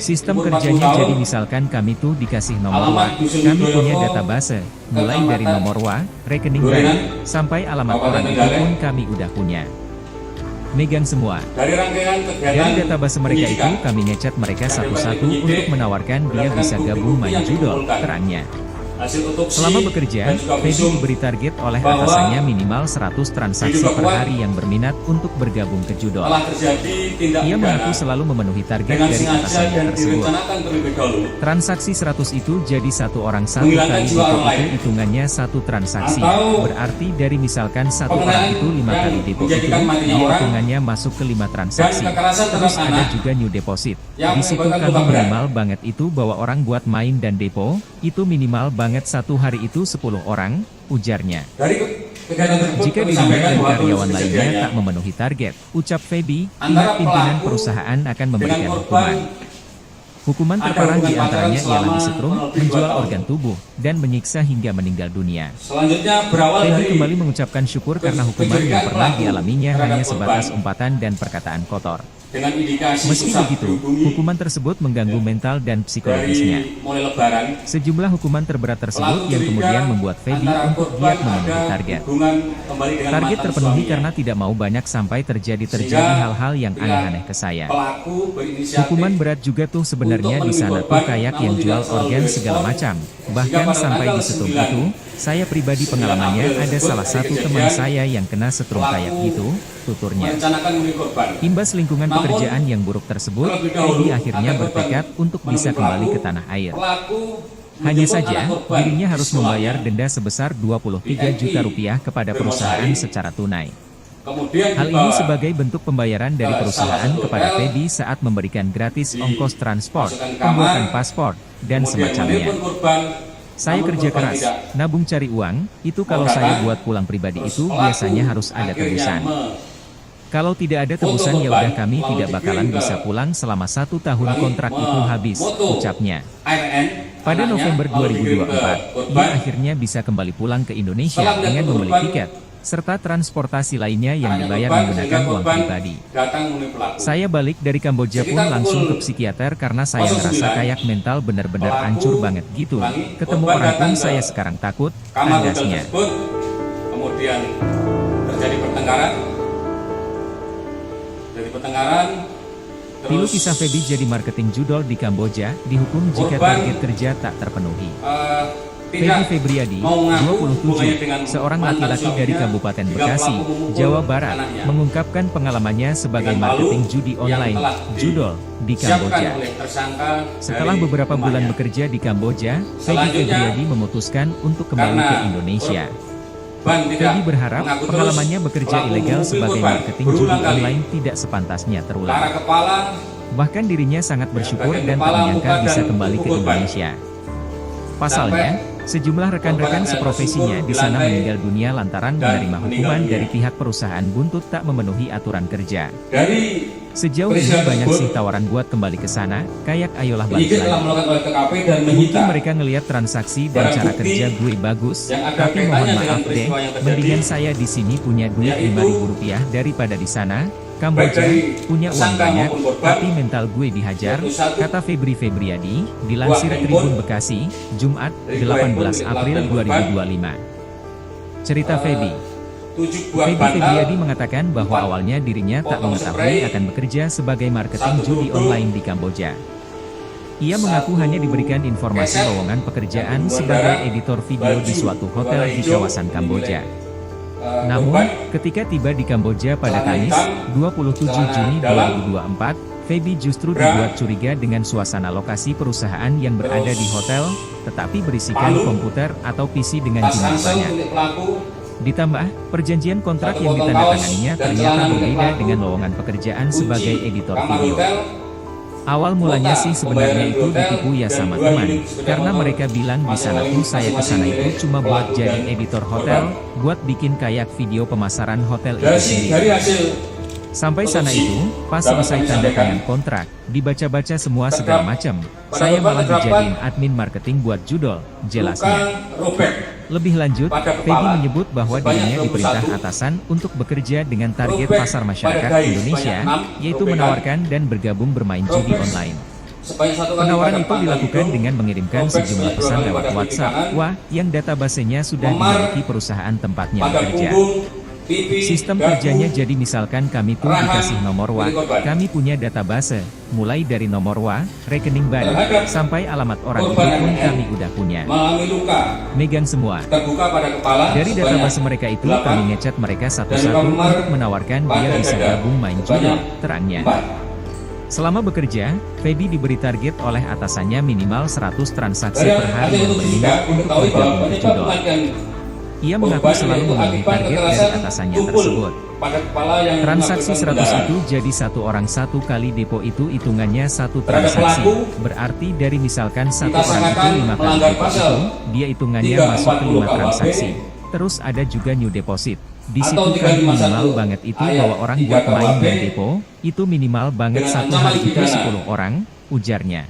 Sistem kerjanya jadi misalkan kami tuh dikasih nomor kami punya database, mulai dari nomor rekening bank, sampai alamat orang itu pun kami udah punya. Megang semua. Dari database mereka itu kami ngecat mereka satu-satu untuk menawarkan dia bisa gabung main judol, terangnya. Selama bekerja, Feby diberi target oleh atasannya minimal 100 transaksi per hari yang berminat untuk bergabung ke judol. Ia mengaku selalu memenuhi target dari atasannya tersebut. Transaksi 100 itu jadi satu orang satu kali depo itu hitungannya satu transaksi. Berarti dari misalkan satu orang itu 5 kali depo itu, hitungannya masuk ke 5 transaksi. Terus ada juga new deposit. Di situ kami minimal banget itu bawa orang buat main dan depo, itu minimal banget satu hari itu 10 orang, ujarnya. Jika dirinya dan karyawan lainnya tak memenuhi target, ucap Feby, pihak pimpinan perusahaan akan memberikan hukuman. Hukuman terparah di antaranya ialah disetrum, menjual organ tubuh, dan menyiksa hingga meninggal dunia. Feby kembali mengucapkan syukur karena hukuman yang pernah dialaminya hanya sebatas umpatan dan perkataan kotor. Meski begitu, hukuman tersebut mengganggu mental dan psikologisnya. Sejumlah hukuman terberat tersebut yang kemudian membuat Feby untuk giat memenuhi target. Target terpenuhi karena tidak mau banyak sampai terjadi hal-hal yang aneh-aneh ke saya. Hukuman berat juga tuh sebenarnya di sana tuh kayak yang jual organ segala macam. Bahkan sampai di setrum itu, saya pribadi pengalamannya ada salah satu teman saya yang kena setrum kayak gitu, tuturnya. Imbas lingkungan pekerjaan yang buruk tersebut, Feby akhirnya bertekad untuk bisa kembali ke tanah air. Hanya saja, dirinya harus membayar denda sebesar Rp23 juta kepada perusahaan secara tunai. Hal ini sebagai bentuk pembayaran dari perusahaan kepada Feby saat memberikan gratis ongkos transport, pembuatan paspor, dan semacamnya. Saya kerja keras, nabung cari uang, itu kalau saya buat pulang pribadi itu biasanya harus ada tebusan. Kalau tidak ada tebusan ya udah kami tidak bakalan bisa pulang selama 1 tahun kontrak itu habis, ucapnya. Pada November 2024, ia akhirnya bisa kembali pulang ke Indonesia dengan membeli tiket, serta transportasi lainnya yang dibayar menggunakan uang pribadi. Saya balik dari Kamboja pun langsung ke psikiater karena saya ngerasa kayak mental bener-bener hancur banget gitu. Ketemu orang pun saya sekarang takut, tandasnya. Kemudian terjadi pertengkaran. Pilu kisah Feby jadi marketing judol di Kamboja, dihukum jika target kerja tak terpenuhi. Feby Febriadi, 27, seorang laki-laki dari Kabupaten Bekasi, Jawa Barat, mengungkapkan pengalamannya sebagai marketing judi online, judol, di Kamboja. Setelah beberapa bulan bekerja di Kamboja, Feby Febriadi memutuskan untuk kembali ke Indonesia. ban tidak Feby berharap mengaku terus, pengalamannya bekerja pelaku ilegal memukul sebagai korban marketing judi berulang kali. online tidak sepantasnya Ke terulang. arah kepala, Bahkan dirinya sangat bersyukur bagian dan kepala, tak menyangka muka, bisa dan kembali ke tubuh korban. Indonesia. Pasalnya, sejumlah rekan-rekan korban seprofesinya tersungkur di di sana lantai meninggal dunia lantaran dan menerima meninggal hukuman dunia. dari pihak perusahaan buntut tak memenuhi aturan kerja. dari Sejauh ini peristiwa banyak tersebut, sih tawaran buat kembali ke sana, kayak ayolah balik penyidik telah lagi. melakukan olah TKP dan menyita Mungkin mereka ngelihat transaksi dan barang cara bukti kerja gue bagus, yang ada tapi kaitannya mohon dengan maaf deh, peristiwa yang terjadi, mendingan saya di sini punya duit yaitu Rp5.000 daripada di sana. Kamboja baik dari punya uang tersangka banyak, maupun korban, tapi mental gue dihajar, yaitu satu, kata Febri Febriadi, dilansir buah Tribun handphone, Bekasi, Jumat, dari buah handphone 18 milik April pelaku dan korban, 2025. Cerita Feby. 7 buah Feby bantal, Febriadi mengatakan bahwa 4 awalnya dirinya tak potong mengetahui spray, akan bekerja sebagai marketing 1 judi peluru, online di Kamboja. Ia mengaku 1 hanya diberikan informasi keset, lowongan pekerjaan yang sebagai berwarna editor video di baju suatu hotel warna di hijau, kawasan Kamboja. korban, Namun, ketika tiba di Kamboja pada celana Kamis, hitam, 27 celana Juni dalam, 2024, Feby justru bra, dibuat curiga dengan suasana lokasi perusahaan yang berada di hotel, tetapi berisikan palu, komputer atau PC dengan tas jumlah ransel banyak. milik pelaku, Ditambah, perjanjian kontrak 1 yang potong ditandatangani kaos dan ternyata celana milik berbeda pelaku, dengan lowongan pekerjaan kunci sebagai editor kamar video. hotel, Awal mulanya Kota, sih sebenarnya pembayaran itu hotel, ditipu ya dan sama 2 teman, unit sepeda karena motor, mereka bilang di sana tuh saya ke sana itu cuma buat pelaku jadi dan editor korban. hotel, buat bikin kayak video pemasaran hotel itu dari sendiri. hasil Sampai sana otopsi, itu, pas dapat selesai kami tanda sampaikan, tangan kontrak, dibaca-baca semua terdapat- segala macam, pada saya korban malah terdapat dijadiin admin marketing buat judol, jelasnya. luka robek Lebih lanjut, pada Feby kepala menyebut bahwa sebanyak dirinya diperintah 21, atasan untuk bekerja dengan target robek pasar pada masyarakat dahi Indonesia, sebanyak 6 yaitu robekan, menawarkan dan bergabung bermain judi robek online. sebanyak 1 kali Penawaran pada itu pangkal dilakukan hidung, dengan mengirimkan robek sejumlah sebanyak 2 pesan kali lewat pada pipi WhatsApp, kanan, wah, yang databasenya sudah memar dimiliki perusahaan tempatnya pada bekerja. punggung, pipi, Sistem dagu, kerjanya jadi misalkan kami tuh rahang dikasih nomor WA, milik korban. kami punya database, mulai dari nomor WA, rekening bank, Terhadap sampai alamat orang itu korban pun MN kami udah punya. mengalami luka Megang semua. terbuka pada kepala Dari sebanyak database mereka itu 8, kami ngechat mereka dan satu-satu memar untuk menawarkan dia pada bisa dada gabung main sebanyak judol, terangnya. 4. Selama bekerja, Feby diberi target oleh atasannya minimal 100 transaksi Dari per hari hasil yang otopsi berminat kita untuk diketahui bahwa bergabung ke penyebab judol. kematian Ia mengaku korban selalu yaitu memenuhi akibat target dari kekerasan atasannya tumpul tersebut. pada kepala yang Transaksi mengakibatkan 100 pendarahan. itu jadi satu orang satu kali depo itu hitungannya satu Terhadap transaksi. pelaku, Berarti dari misalkan satu kita orang itu sangkakan 5 kali melanggar depo pasal itu, dia hitungannya 340 masuk ke 5 KUHP, transaksi. Terus ada juga new deposit. Di situ atau kan 351 minimal banget itu ayat bahwa orang 3 buat main KUHP, dan depo, itu minimal banget dengan satu ancaman hari itu pidana 10 orang, ujarnya.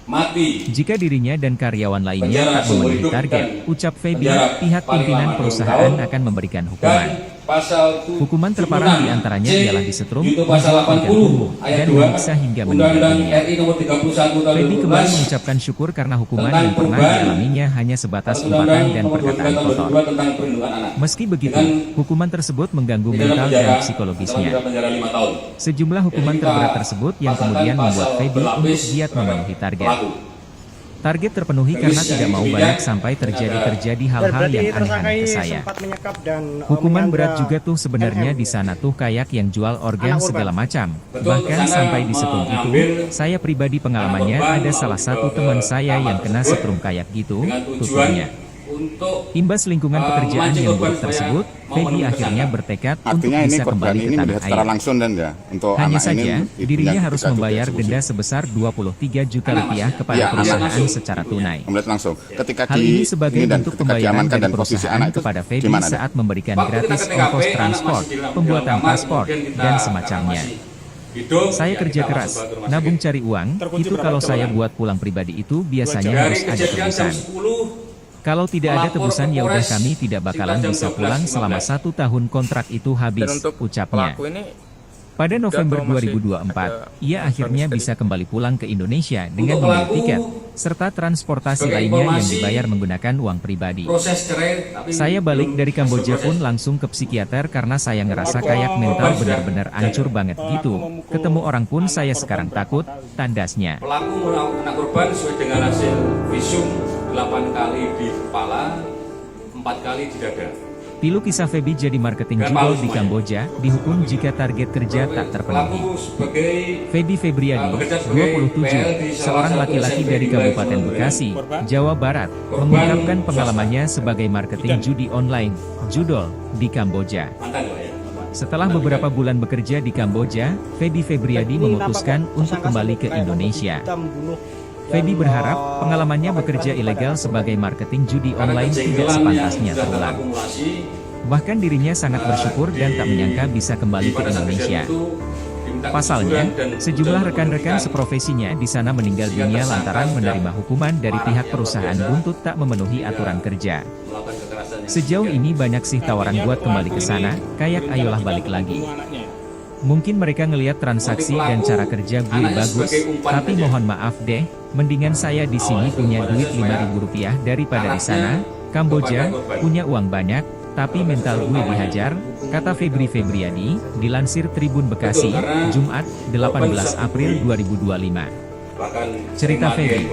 mati Jika dirinya dan karyawan lainnya penjara tak seumur memenuhi hidup target, dan ucap Feby, penjara pihak paling pimpinan lama 20 perusahaan tahun, akan memberikan dan hukuman. pasal Hukuman terparah diantaranya ialah disetrum, junto pasal dibuat organ 80 tubuh, ayat dan 2 menyiksa hingga meninggal Undang-Undang dunia. RI nomor 31 tahun Feby kembali 2012 mengucapkan syukur karena hukuman tentang yang pernah perubahan dialaminya hanya sebatas Undang-Undang umpatan dan nomor 22 perkataan tahun kotor. 2002 tentang perlindungan anak. Meski begitu, Dengan hukuman tersebut mengganggu Pidana mental penjara dan dalam psikologisnya. pidana penjara 5 tahun. Sejumlah hukuman Jadi kita terberat tersebut yang pasangkan kemudian membuat pasal Feby untuk berlapis giat terhadap memenuhi target. pelaku. Target terpenuhi karena tidak mau banyak sampai terjadi hal-hal Berarti yang tersangka aneh-aneh ini ke saya. sempat menyekap dan Hukuman menyandra berat juga tuh sebenarnya LM. di sana tuh kayak yang jual organ Anak korban. segala macam. Betul, Bahkan tersangka sampai di setrum itu, mengambil saya pribadi pengalamannya anak korban ada salah satu ke teman saya kamar yang kena tersebut setrum kayak gitu, dengan tujuan tuturnya. untuk Imbas lingkungan pekerjaan memancing yang korban buruk supaya tersebut, mau Feby menemui akhirnya tersangka. bertekad untuk Artinya ini bisa korban kembali ke ini tanah melihat secara air. langsung dan ya untuk Hanya anak saja, ini dirinya harus ketika membayar dieksekusi. denda sebesar 23 juta Anak rupiah masih. kepada Ya, anak perusahaan masih. secara tunai. Melihat langsung ketika Hal ini sebagai dan bentuk ketika pembayaran diamankan dari dan posisi perusahaan anak itu kepada Feby gimana deh? saat memberikan Waktu kita gratis ke TKP, ongkos anak transport, masih di dalam pembuatan kamar, paspor, kemudian kita dan karena semacamnya. masih hidup, Saya ya kerja kita keras, masuk ke rumah nabung sakit. cari uang, Terkunci itu berapa kalau jam, saya Bang? buat pulang pribadi itu biasanya Dari harus ada kejadian jam tebusan. 10 Kalau tidak ada melapor tebusan ke ya udah Polres kami tidak bakalan sekitar jam bisa 12.15. pulang selama 1 tahun kontrak itu habis, Dan untuk ucapnya. pelaku ini Pada November atau masih 2024, ada ia akhirnya misteri? bisa kembali pulang ke Indonesia dengan Untuk membeli pelaku, tiket, serta transportasi sebagai lainnya yang informasi, dibayar menggunakan uang pribadi. proses cerai tapi Saya balik belum dari Kamboja proses. pun langsung ke psikiater karena saya ngerasa Aku kayak mau mental sudah benar-benar hancur banget gitu. Ketemu orang pun saya sekarang takut, tandasnya. Pelaku kena korban sesuai dengan hasil visum 8 kali di kepala, 4 kali di dada. Pilu kisah Feby jadi marketing judol di Kamboja, dihukum jika target kerja tak terpenuhi. Pelaku sebagai Feby Febriadi, 27, seorang laki-laki dari Kabupaten Bekasi, Jawa Barat, mengungkapkan pengalamannya sebagai marketing judi online, judol, di Kamboja. mantan loh ya. Setelah beberapa bulan bekerja di Kamboja, Feby Febriadi memutuskan untuk kembali ke Indonesia. Feby berharap pengalamannya bekerja ilegal sebagai marketing judi online tidak sepantasnya terulang. Bahkan dirinya sangat bersyukur dan tak menyangka bisa kembali ke Indonesia. Pasalnya, sejumlah rekan-rekan seprofesinya di sana meninggal dunia lantaran menerima hukuman dari pihak perusahaan buntut tak memenuhi aturan kerja. Sejauh ini banyak sih tawaran buat kembali ke sana, kayak ayolah balik lagi. Mungkin mereka ngelihat transaksi dan cara kerja gue bagus, tapi mohon maaf deh, mendingan saya di sini punya duit Rp5.000 daripada di sana. Kamboja punya uang banyak, tapi mental gue dihajar, kata Feby Febriadi, dilansir Tribun Bekasi, Jumat, 18 April 2025. Cerita Feby.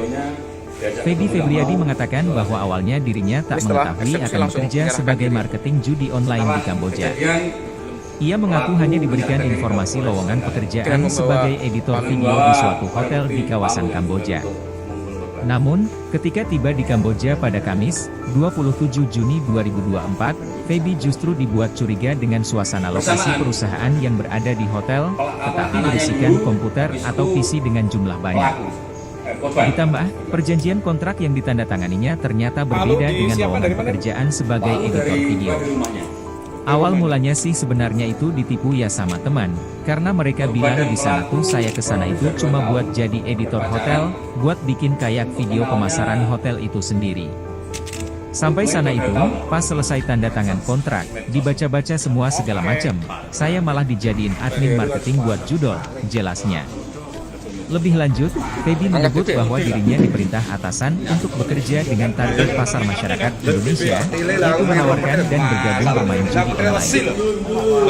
Feby Febriadi mengatakan bahwa awalnya dirinya tak mengetahui akan bekerja sebagai marketing judi online di Kamboja. Ia mengaku hanya diberikan informasi lowongan pekerjaan sebagai editor video di suatu hotel di kawasan Kamboja. Namun, ketika tiba di Kamboja pada Kamis, 27 Juni 2024, Feby justru dibuat curiga dengan suasana lokasi perusahaan yang berada di hotel, tetapi berisikan komputer atau PC dengan jumlah banyak. Ditambah, perjanjian kontrak yang ditandatanganinya ternyata berbeda dengan lowongan pekerjaan sebagai editor video. Awal mulanya sih sebenarnya itu ditipu ya sama teman, karena mereka bilang di sana tuh saya kesana itu cuma buat jadi editor hotel, buat bikin kayak video pemasaran hotel itu sendiri. Sampai sana itu, pas selesai tanda tangan kontrak, dibaca-baca semua segala macam, saya malah dijadiin admin marketing buat judol, jelasnya. Lebih lanjut, Feby menyebut bahwa dirinya diperintah atasan untuk bekerja dengan target pasar masyarakat Indonesia, yaitu menawarkan dan bergabung bermain judi online.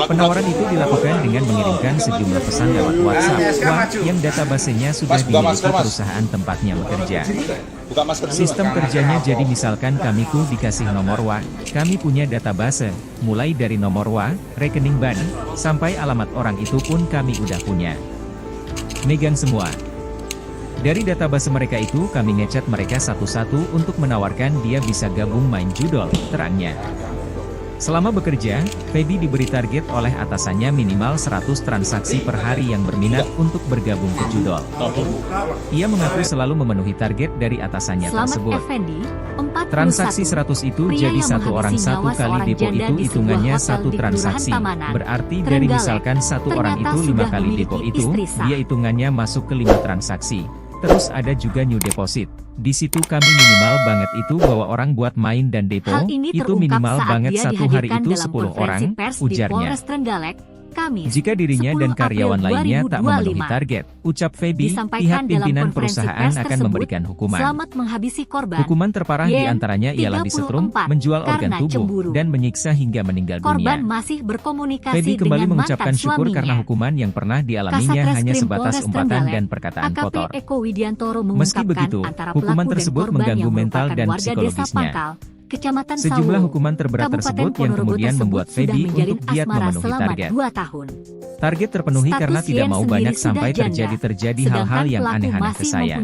Penawaran itu dilakukan dengan mengirimkan sejumlah pesan lewat WhatsApp, yang databasenya sudah dimiliki perusahaan tempatnya bekerja. Sistem kerjanya jadi misalkan kamiku dikasih nomor WA, kami punya database, mulai dari nomor WA, rekening bank, sampai alamat orang itu pun kami udah punya. Megang semua. Dari database mereka itu kami ngechat mereka satu-satu untuk menawarkan dia bisa gabung main judol, terangnya. Selama bekerja, Feby diberi target oleh atasannya minimal 100 transaksi per hari yang berminat untuk bergabung ke judol. Ia mengaku selalu memenuhi target dari atasannya tersebut. Transaksi 100 itu jadi satu orang satu kali depo itu hitungannya satu transaksi. Berarti dari misalkan satu orang itu 5 kali depo itu, dia hitungannya masuk ke 5 transaksi. Terus ada juga new deposit. Di situ kami minimal banget itu bawa orang buat main dan depo, itu minimal banget satu hari itu 10 orang, ujarnya. Jika dirinya dan karyawan lainnya tak memenuhi target, ucap Feby, pihak pimpinan perusahaan akan memberikan hukuman. Hukuman terparah diantaranya ialah disetrum, menjual organ tubuh, dan menyiksa hingga meninggal dunia. Feby kembali mengucapkan syukur karena hukuman yang pernah dialaminya hanya sebatas umpatan dan perkataan kotor. Meski begitu, hukuman tersebut mengganggu mental dan psikologisnya. Sejumlah hukuman terberat tersebut yang kemudian membuat Feby untuk giat memenuhi target. Target terpenuhi karena tidak mau banyak sampai terjadi hal-hal yang aneh-aneh ke saya.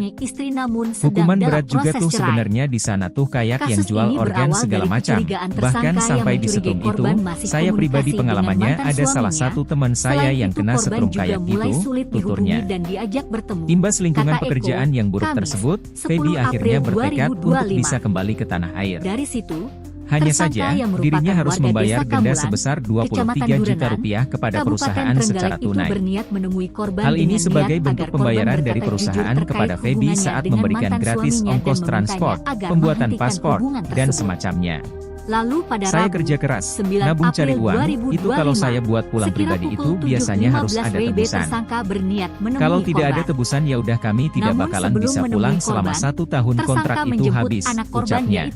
Hukuman berat juga tuh sebenarnya di sana tuh kayak yang jual organ segala macam. Bahkan sampai disetrum itu, saya pribadi pengalamannya ada salah satu teman saya yang kena setrum kayak gitu, tuturnya. Imbas lingkungan pekerjaan yang buruk tersebut, Feby akhirnya bertekad untuk bisa kembali ke tanah air. Hanya saja, dirinya harus membayar denda sebesar Rp23 juta kepada perusahaan secara tunai. Hal ini sebagai bentuk pembayaran dari perusahaan kepada Feby saat memberikan gratis ongkos transport, pembuatan paspor, dan semacamnya. Saya kerja keras, nabung cari uang, itu kalau saya buat pulang pribadi itu biasanya harus ada tebusan. Kalau tidak ada tebusan ya udah kami tidak bakalan bisa pulang selama 1 tahun kontrak itu habis, ucapnya.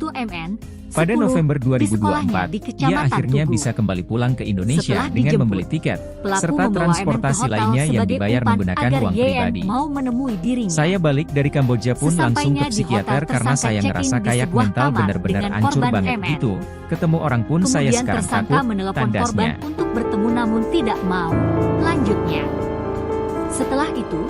Pada 10, November di sekolahnya 2024, di ia Kecamatan akhirnya Tugu. bisa kembali pulang ke Indonesia Setelah dengan dijemput, membeli tiket, Pelaku serta membawa transportasi MM ke hotel lainnya yang sebagai dibayar umpan menggunakan agar uang YN pribadi. mau menemui dirinya. Saya balik dari Kamboja pun langsung ke Sesampainya di psikiater hotel, karena tersangka saya check-in ngerasa di kayak sebuah mental kamar bener-bener dengan hancur korban banget MN. gitu. Ketemu orang pun saya Kemudian sekarang tersangka takut, menelpon tandasnya. korban untuk bertemu namun tidak mau. Lanjutnya, setelah itu,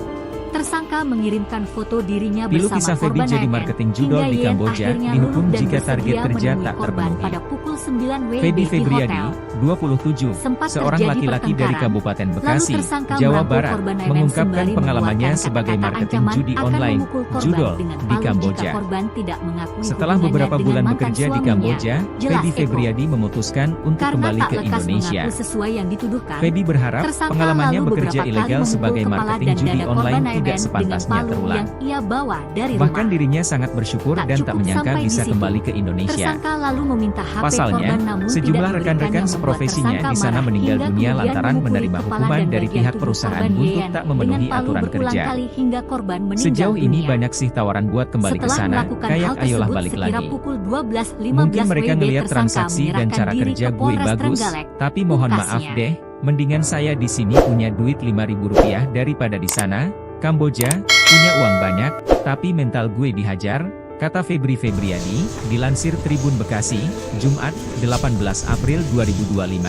tersangka mengirimkan foto dirinya Pilu bersama kisah Feby korban jadi MN, marketing judol hingga di YN Kamboja, akhirnya dihukum luluh dan jika target bersedia kerja menemui tak korban terpenuhi. pada pukul 9 WIB Feby di Febriadi, hotel. 27, Sempat seorang terjadi laki-laki dari pertengkaran. Kabupaten Lalu Bekasi, tersangka Jawa merangkul Barat, korban MN mengungkapkan sembari pengalamannya mengeluarkan sebagai kata-kata marketing ancaman judi akan online, memukul korban judol, dengan di palu Kamboja. jika korban tidak mengakui Setelah hubungannya beberapa dengan bulan mantan bekerja di suaminya. Kamboja, Jelas Feby ego. Febriadi memutuskan untuk Karena kembali tak ke lekas Indonesia. mengaku sesuai yang dituduhkan, Feby berharap tersangka pengalamannya lalu bekerja beberapa kali ilegal memukul sebagai kepala marketing dan judi dada online korban tidak MN dengan sepantasnya palu terulang. yang ia bawa dari Bahkan rumah. dirinya sangat bersyukur Tak dan tak cukup menyangka sampai di bisa situ. kembali ke Indonesia. Tersangka lalu meminta HP Pasalnya, korban namun sejumlah tidak diberikan rekan-rekan yang membuat seprofesinya tersangka di sana marah meninggal hingga dunia kemudian lantaran memukuli menerima kepala hukuman dan dari bagian pihak tubuh perusahaan korban untuk YN tak memenuhi dengan palu aturan berulang kerja. kali hingga korban meninggal Sejauh ini dunia. banyak sih tawaran buat kembali ke Setelah sana, melakukan kayak hal ayolah tersebut balik sekira lagi. pukul 12.15 Mungkin mereka WIB, ngelihat tersangka transaksi dan menyerahkan cara diri kerja ke gue Polres bagus, Trenggalek. tapi mohon maaf Pungkasnya. deh, mendingan saya di sini punya duit Rp5.000 daripada di sana, Kamboja, punya uang banyak, tapi mental gue dihajar, kata Feby Febriadi, dilansir Tribun Bekasi, Jumat, 18 April 2025.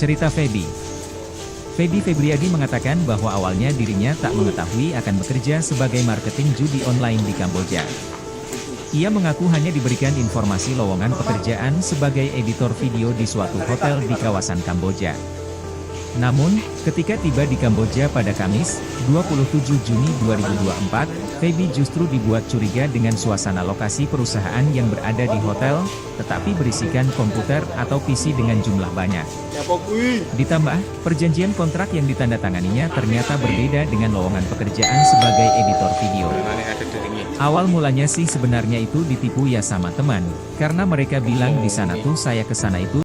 Cerita Feby. Feby Febriadi mengatakan bahwa awalnya dirinya tak mengetahui akan bekerja sebagai marketing judi online di Kamboja. Ia mengaku hanya diberikan informasi lowongan pekerjaan sebagai editor video di suatu hotel di kawasan Kamboja. Namun, ketika tiba di Kamboja pada Kamis, 27 Juni 2024, Feby justru dibuat curiga dengan suasana lokasi perusahaan yang berada di hotel, tetapi berisikan komputer atau PC dengan jumlah banyak. Ditambah, perjanjian kontrak yang ditandatanganinya ternyata berbeda dengan lowongan pekerjaan sebagai editor video. Awal mulanya sih sebenarnya itu ditipu ya sama teman, karena mereka bilang di sana tuh saya ke sana itu